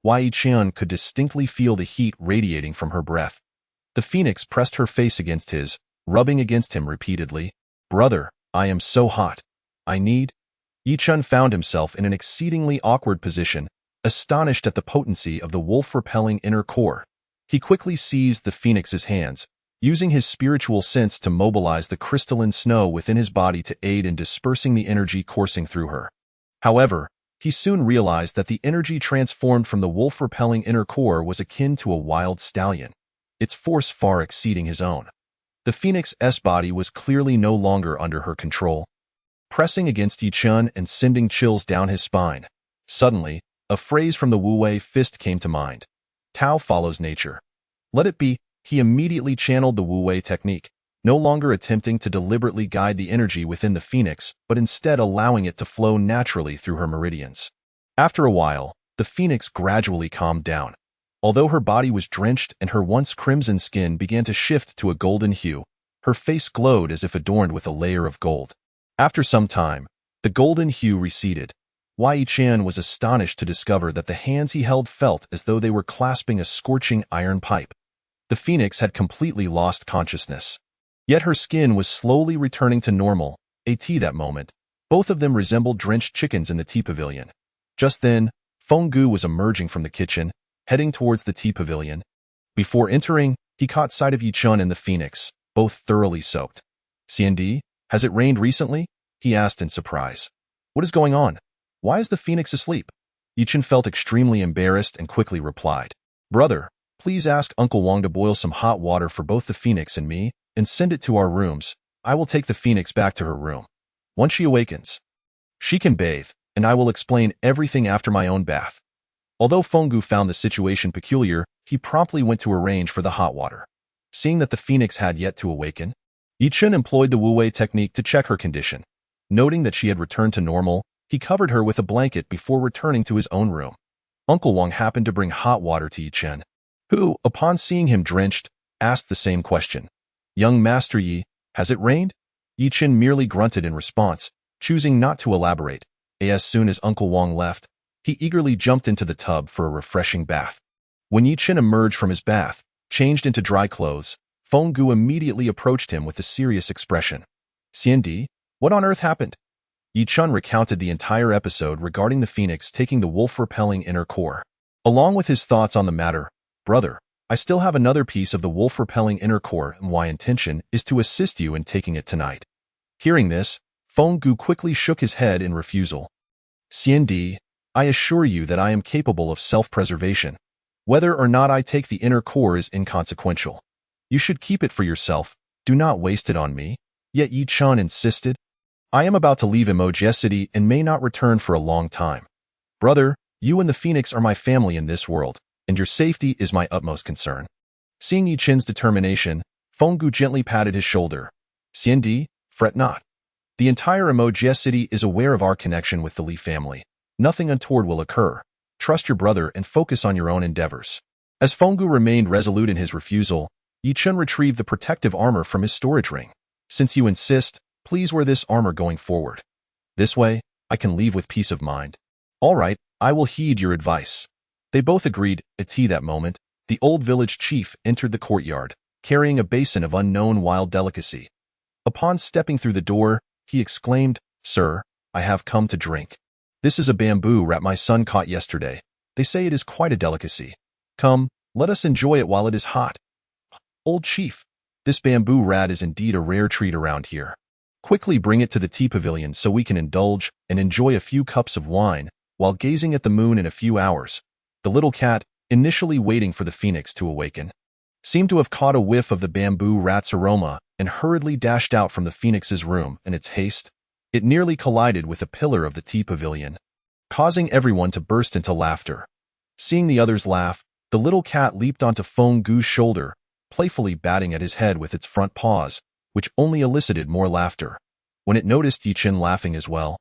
Yichen could distinctly feel the heat radiating from her breath. The phoenix pressed her face against his, rubbing against him repeatedly. "Brother, I am so hot. I need..." Yichen found himself in an exceedingly awkward position, astonished at the potency of the wolf-repelling inner core. He quickly seized the phoenix's hands, using his spiritual sense to mobilize the crystalline snow within his body to aid in dispersing the energy coursing through her. However, he soon realized that the energy transformed from the wolf-repelling inner core was akin to a wild stallion, its force far exceeding his own. The phoenix's body was clearly no longer under her control, pressing against Yichen and sending chills down his spine. Suddenly, a phrase from the Wu-Wei fist came to mind. "Tao follows nature. Let it be." He immediately channeled the Wu-Wei technique, no longer attempting to deliberately guide the energy within the phoenix, but instead allowing it to flow naturally through her meridians. After a while, the phoenix gradually calmed down. Although her body was drenched and her once crimson skin began to shift to a golden hue, her face glowed as if adorned with a layer of gold. After some time, the golden hue receded. Yichen was astonished to discover that the hands he held felt as though they were clasping a scorching iron pipe. The phoenix had completely lost consciousness. Yet her skin was slowly returning to normal. That moment, both of them resembled drenched chickens in the tea pavilion. Just then, Fenggu was emerging from the kitchen, heading towards the tea pavilion. Before entering, he caught sight of Yichen and the phoenix, both thoroughly soaked. "Xiandi, has it rained recently?" he asked in surprise. "What is going on? Why is the phoenix asleep?" Yichen felt extremely embarrassed and quickly replied, "Brother, please ask Uncle Wang to boil some hot water for both the phoenix and me, and send it to our rooms. I will take the phoenix back to her room. Once she awakens, she can bathe, and I will explain everything after my own bath." Although Fenggu found the situation peculiar, he promptly went to arrange for the hot water. Seeing that the phoenix had yet to awaken, Yichen employed the Wu-Wei technique to check her condition. Noting that she had returned to normal, he covered her with a blanket before returning to his own room. Uncle Wang happened to bring hot water to Yichen. who, upon seeing him drenched, asked the same question. Young Master Yi, has it rained? Yi Chen merely grunted in response, choosing not to elaborate. As soon as Uncle Wang left, he eagerly jumped into the tub for a refreshing bath. When Yi Chen emerged from his bath, changed into dry clothes, Feng Gu immediately approached him with a serious expression. Xiandi, what on earth happened? Yi Chen recounted the entire episode regarding the phoenix taking the wolf-repelling inner core. Along with his thoughts on the matter, brother, I still have another piece of the wolf-repelling inner core and my intention is to assist you in taking it tonight. Hearing this, Feng Gu quickly shook his head in refusal. Xiandi, I assure you that I am capable of self-preservation. Whether or not I take the inner core is inconsequential. You should keep it for yourself, do not waste it on me. Yet Yi Chen insisted. I am about to leave Invincibility and may not return for a long time. Brother, you and the phoenix are my family in this world, and your safety is my utmost concern. Seeing Yi Chen's determination, Feng Gu gently patted his shoulder. Xiandi, fret not. The entire Emoji City is aware of our connection with the Li family. Nothing untoward will occur. Trust your brother and focus on your own endeavors. As Feng Gu remained resolute in his refusal, Yi Chen retrieved the protective armor from his storage ring. Since you insist, please wear this armor going forward. This way, I can leave with peace of mind. All right, I will heed your advice. They both agreed. At that moment, the old village chief entered the courtyard, carrying a basin of unknown wild delicacy. Upon stepping through the door, he exclaimed, Sir, I have come to drink. This is a bamboo rat my son caught yesterday. They say it is quite a delicacy. Come, let us enjoy it while it is hot. Old chief, this bamboo rat is indeed a rare treat around here. Quickly bring it to the tea pavilion so we can indulge and enjoy a few cups of wine while gazing at the moon in a few hours. The little cat, initially waiting for the phoenix to awaken, seemed to have caught a whiff of the bamboo rat's aroma and hurriedly dashed out from the phoenix's room. In its haste, it nearly collided with a pillar of the tea pavilion, causing everyone to burst into laughter. Seeing the others laugh, the little cat leaped onto Feng Gu's shoulder, playfully batting at his head with its front paws, which only elicited more laughter. When it noticed Yi Chen laughing as well,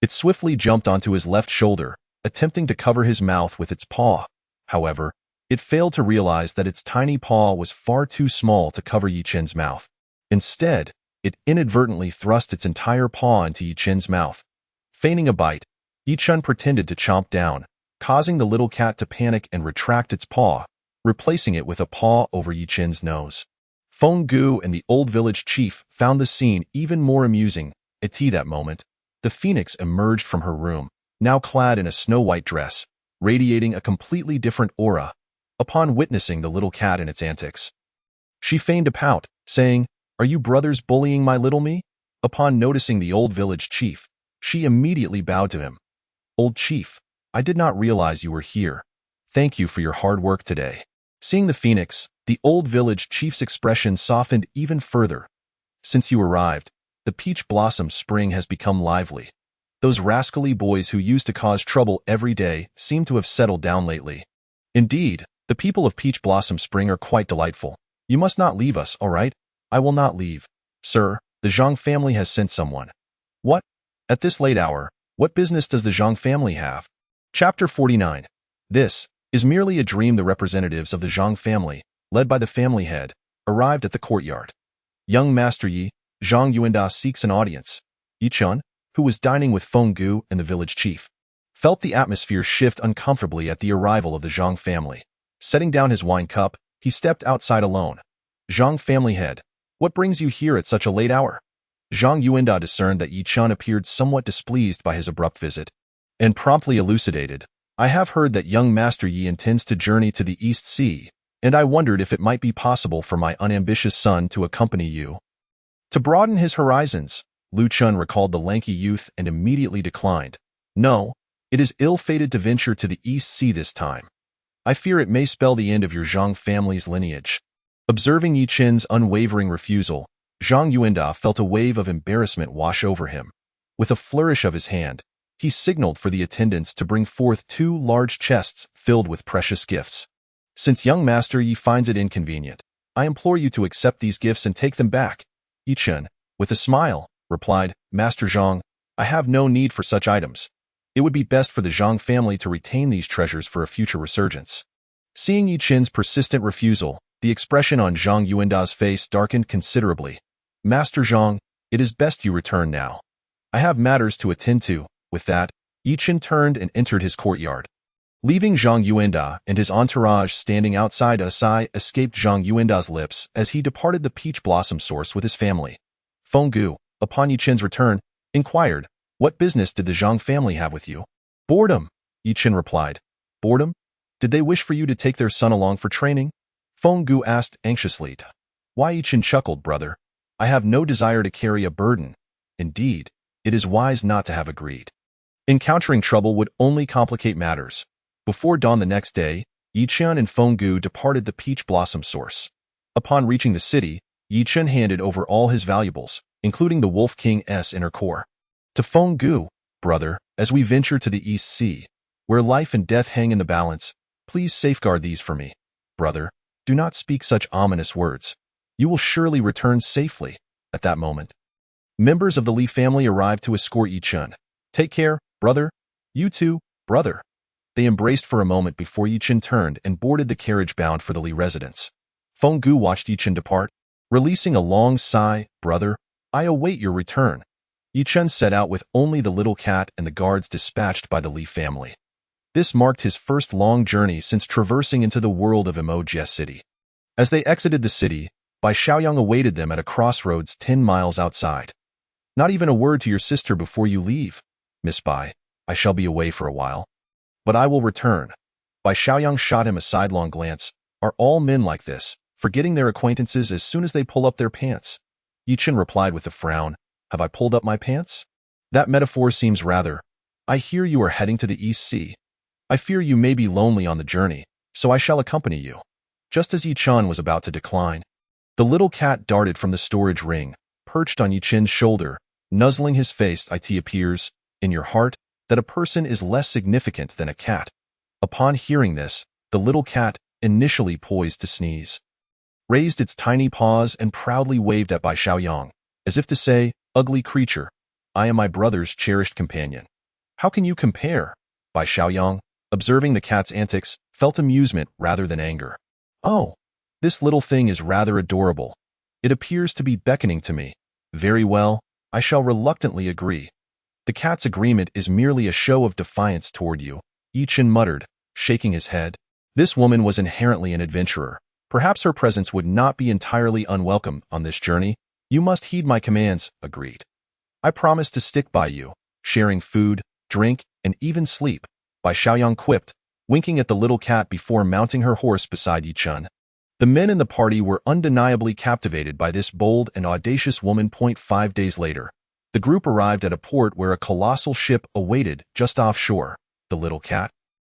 it swiftly jumped onto his left shoulder, attempting to cover his mouth with its paw. However, it failed to realize that its tiny paw was far too small to cover Yi Chen's mouth. Instead, it inadvertently thrust its entire paw into Yi Chen's mouth. Feigning a bite, Yi Chen pretended to chomp down, causing the little cat to panic and retract its paw, replacing it with a paw over Yi Chen's nose. Feng Gu and the old village chief found the scene even more amusing. At that moment, the phoenix emerged from her room, now clad in a snow-white dress, radiating a completely different aura. Upon witnessing the little cat in its antics, she feigned a pout, saying, Are you brothers bullying my little me? Upon noticing the old village chief, she immediately bowed to him. Old chief, I did not realize you were here. Thank you for your hard work today. Seeing the phoenix, the old village chief's expression softened even further. Since you arrived, the peach blossom spring has become lively. Those rascally boys who used to cause trouble every day seem to have settled down lately. Indeed, the people of Peach Blossom Spring are quite delightful. You must not leave us, all right? I will not leave. Sir, the Zhang family has sent someone. What? At this late hour, what business does the Zhang family have? Chapter 49. This is merely a dream. The representatives of the Zhang family, led by the family head, arrived at the courtyard. Young Master Yi, Zhang Yuanda seeks an audience. Yi Chen, who was dining with Feng Gu and the village chief, felt the atmosphere shift uncomfortably at the arrival of the Zhang family. Setting down his wine cup, he stepped outside alone. Zhang family head, what brings you here at such a late hour? Zhang Yuanda discerned that Yi Chen appeared somewhat displeased by his abrupt visit, and promptly elucidated, I have heard that young Master Yi intends to journey to the East Sea, and I wondered if it might be possible for my unambitious son to accompany you. To broaden his horizons, Lu Chun recalled the lanky youth and immediately declined. No, it is ill-fated to venture to the East Sea this time. I fear it may spell the end of your Zhang family's lineage. Observing Yi Chen's unwavering refusal, Zhang Yuanda felt a wave of embarrassment wash over him. With a flourish of his hand, he signaled for the attendants to bring forth 2 large chests filled with precious gifts. Since young Master Yi finds it inconvenient, I implore you to accept these gifts and take them back. Yi Chen, with a smile, replied, Master Zhang, I have no need for such items. It would be best for the Zhang family to retain these treasures for a future resurgence. Seeing Yi Qin's persistent refusal, the expression on Zhang Yuanda's face darkened considerably. Master Zhang, it is best you return now. I have matters to attend to. With that, Yi Qin turned and entered his courtyard. Leaving Zhang Yuanda and his entourage standing outside, a sigh escaped Zhang Yuanda's lips as he departed the peach blossom source with his family. Feng Gu, upon Yi Qin's return, inquired, "What business did the Zhang family have with you?" "Boredom," Yi Qin replied. "Boredom? Did they wish for you to take their son along for training?" Feng Gu asked anxiously. "Why?" Yi Qin chuckled, "Brother, I have no desire to carry a burden. Indeed, it is wise not to have agreed. Encountering trouble would only complicate matters." Before dawn the next day, Yi Qin and Feng Gu departed the peach blossom source. Upon reaching the city, Yi Qin handed over all his valuables, including the Wolf King's inner core. To Feng Gu, "Brother, as we venture to the East Sea, where life and death hang in the balance, please safeguard these for me. Brother, do not speak such ominous words. You will surely return safely." At that moment, members of the Li family arrived to escort Yi Qin. "Take care, brother. You too, brother." They embraced for a moment before Yi Qin turned and boarded the carriage bound for the Li residence. Feng Gu watched Yi Qin depart, releasing a long sigh. "Brother, I await your return." Yi Qin set out with only the little cat and the guards dispatched by the Li family. This marked his first long journey since traversing into the world of Emoji City. As they exited the city, Bai Xiaoyang awaited them at a crossroads 10 miles outside. "Not even a word to your sister before you leave, Miss Bai. I shall be away for a while. But I will return." Bai Xiaoyang shot him a sidelong glance. "Are all men like this, forgetting their acquaintances as soon as they pull up their pants?" Yi Qin replied with a frown. "Have I pulled up my pants? That metaphor seems rather. I hear you are heading to the East Sea. I fear you may be lonely on the journey, so I shall accompany you." Just as Yi Qin was about to decline, the little cat darted from the storage ring, perched on Yi Qin's shoulder, nuzzling his face. "It appears, in your heart, that a person is less significant than a cat." Upon hearing this, the little cat, initially poised to sneeze, raised its tiny paws and proudly waved at Bai Xiaoyang, as if to say, "Ugly creature, I am my brother's cherished companion. How can you compare?" Bai Xiaoyang, observing the cat's antics, felt amusement rather than anger. "Oh, this little thing is rather adorable. It appears to be beckoning to me. Very well, I shall reluctantly agree. The cat's agreement is merely a show of defiance toward you," Yi Qin muttered, shaking his head. This woman was inherently an adventurer. Perhaps her presence would not be entirely unwelcome on this journey. "You must heed my commands," agreed. "I promise to stick by you, sharing food, drink, and even sleep," Bai Xiaoyang quipped, winking at the little cat before mounting her horse beside Yi Qin. The men in the party were undeniably captivated by this bold and audacious woman. 5 days later, the group arrived at a port where a colossal ship awaited just offshore. The little cat,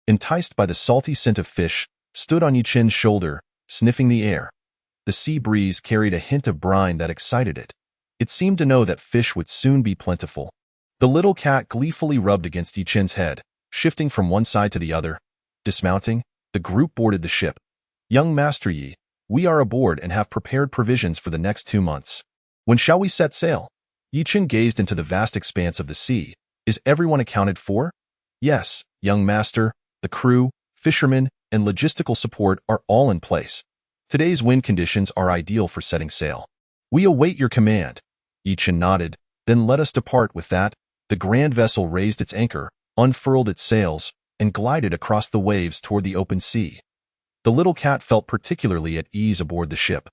enticed by the salty scent of fish, stood on Yi Qin's shoulder, sniffing the air. The sea breeze carried a hint of brine that excited it. It seemed to know that fish would soon be plentiful. The little cat gleefully rubbed against Yi Qin's head, shifting from one side to the other. Dismounting, the group boarded the ship. "Young Master Yi, we are aboard and have prepared provisions for the next 2 months. When shall we set sail?" Yi Qin gazed into the vast expanse of the sea. "Is everyone accounted for?" "Yes, young master. The crew, fishermen, and logistical support are all in place. Today's wind conditions are ideal for setting sail." "We await your command." Yi Qin nodded. "Then let us depart." With that, the grand vessel raised its anchor, unfurled its sails, and glided across the waves toward the open sea. The little cat felt particularly at ease aboard the ship.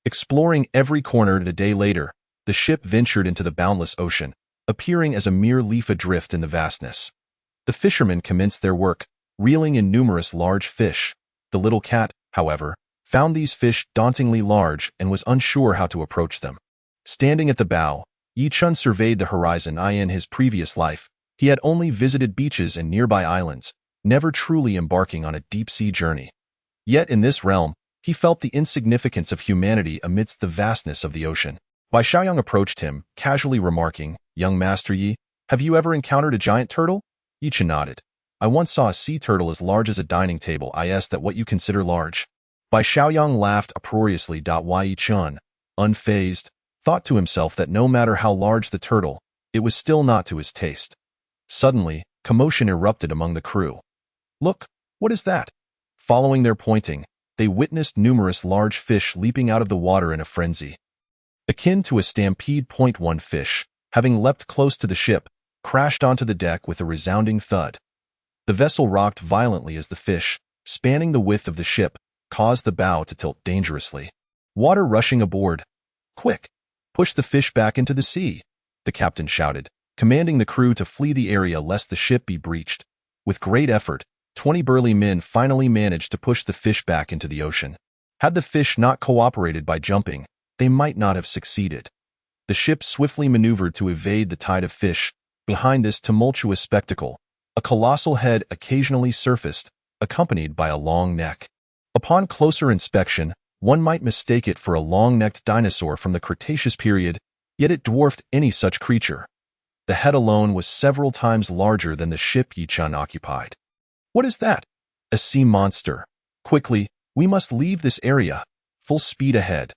Exploring every corner. A day later, the ship ventured into the boundless ocean, appearing as a mere leaf adrift in the vastness. The fishermen commenced their work, reeling in numerous large fish. The little cat, however, found these fish dauntingly large and was unsure how to approach them. Standing at the bow, Yi Qin surveyed the horizon. In his previous life, he had only visited beaches and nearby islands, never truly embarking on a deep-sea journey. Yet in this realm, he felt the insignificance of humanity amidst the vastness of the ocean. Bai Xiaoyang approached him, casually remarking, "Young Master Yi, have you ever encountered a giant turtle?" Yi Qin nodded. "I once saw a sea turtle as large as a dining table. Is that what you consider large?" Bai Xiaoyang laughed uproariously. Yi Qin, unfazed, thought to himself that no matter how large the turtle, it was still not to his taste. Suddenly, commotion erupted among the crew. "Look, what is that?" Following their pointing, they witnessed numerous large fish leaping out of the water in a frenzy. Akin to a stampede. One fish, having leapt close to the ship, crashed onto the deck with a resounding thud. The vessel rocked violently as the fish, spanning the width of the ship, caused the bow to tilt dangerously. Water rushing aboard. Quick! Push the fish back into the sea, the captain shouted, commanding the crew to flee the area lest the ship be breached. With great effort, 20 burly men finally managed to push the fish back into the ocean. Had the fish not cooperated by jumping, they might not have succeeded. The ship swiftly maneuvered to evade the tide of fish. Behind this tumultuous spectacle, a colossal head occasionally surfaced, accompanied by a long neck. Upon closer inspection, one might mistake it for a long-necked dinosaur from the Cretaceous period, yet it dwarfed any such creature. The head alone was several times larger than the ship Yi-chan occupied. What is that? A sea monster. Quickly, we must leave this area. Full speed ahead.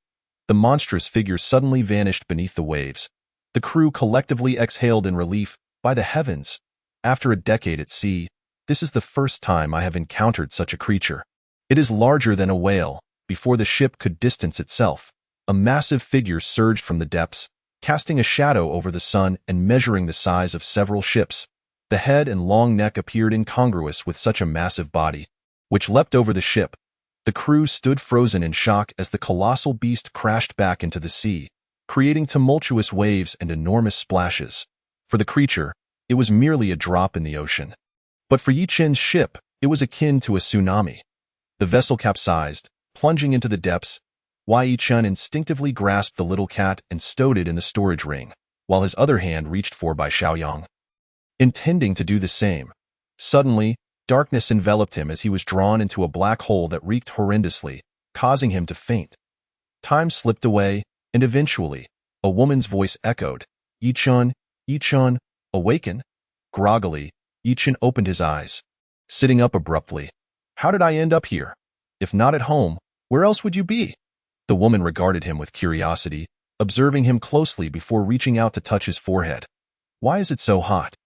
The monstrous figure suddenly vanished beneath the waves. The crew collectively exhaled in relief. By the heavens! After a decade at sea, this is the first time I have encountered such a creature. It is larger than a whale. Before the ship could distance itself, a massive figure surged from the depths, casting a shadow over the sun and measuring the size of several ships. The head and long neck appeared incongruous with such a massive body, which leapt over the ship. The crew stood frozen in shock as the colossal beast crashed back into the sea, creating tumultuous waves and enormous splashes. For the creature, it was merely a drop in the ocean. But for Yi-chan's ship, it was akin to a tsunami. The vessel capsized, plunging into the depths. Yi-chan instinctively grasped the little cat and stowed it in the storage ring, while his other hand reached for Bai Xiaoyang, intending to do the same. Suddenly, darkness enveloped him as he was drawn into a black hole that reeked horrendously, causing him to faint. Time slipped away, and eventually, a woman's voice echoed, "Yi-chan, Yi-chan, awaken." Groggily, Yi-chan opened his eyes, sitting up abruptly. "How did I end up here? If not at home, where else would you be?" The woman regarded him with curiosity, observing him closely before reaching out to touch his forehead. "Why is it so hot?"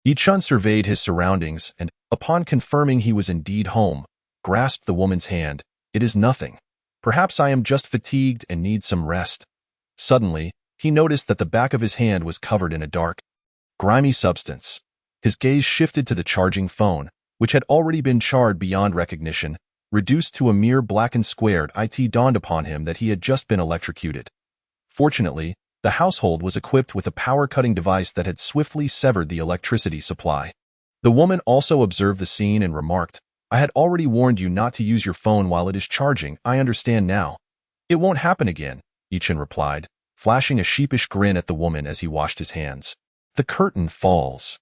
Yi-chan surveyed his surroundings and, upon confirming he was indeed home, grasped the woman's hand. "It is nothing. Perhaps I am just fatigued and need some rest." Suddenly, he noticed that the back of his hand was covered in a dark, grimy substance. His gaze shifted to the charging phone, which had already been charred beyond recognition. Reduced to a mere blackened square, it dawned upon him that he had just been electrocuted. Fortunately, the household was equipped with a power-cutting device that had swiftly severed the electricity supply. The woman also observed the scene and remarked, "I had already warned you not to use your phone while it is charging. I understand now." "It won't happen again," Yi-chan replied, flashing a sheepish grin at the woman as he washed his hands. The curtain falls.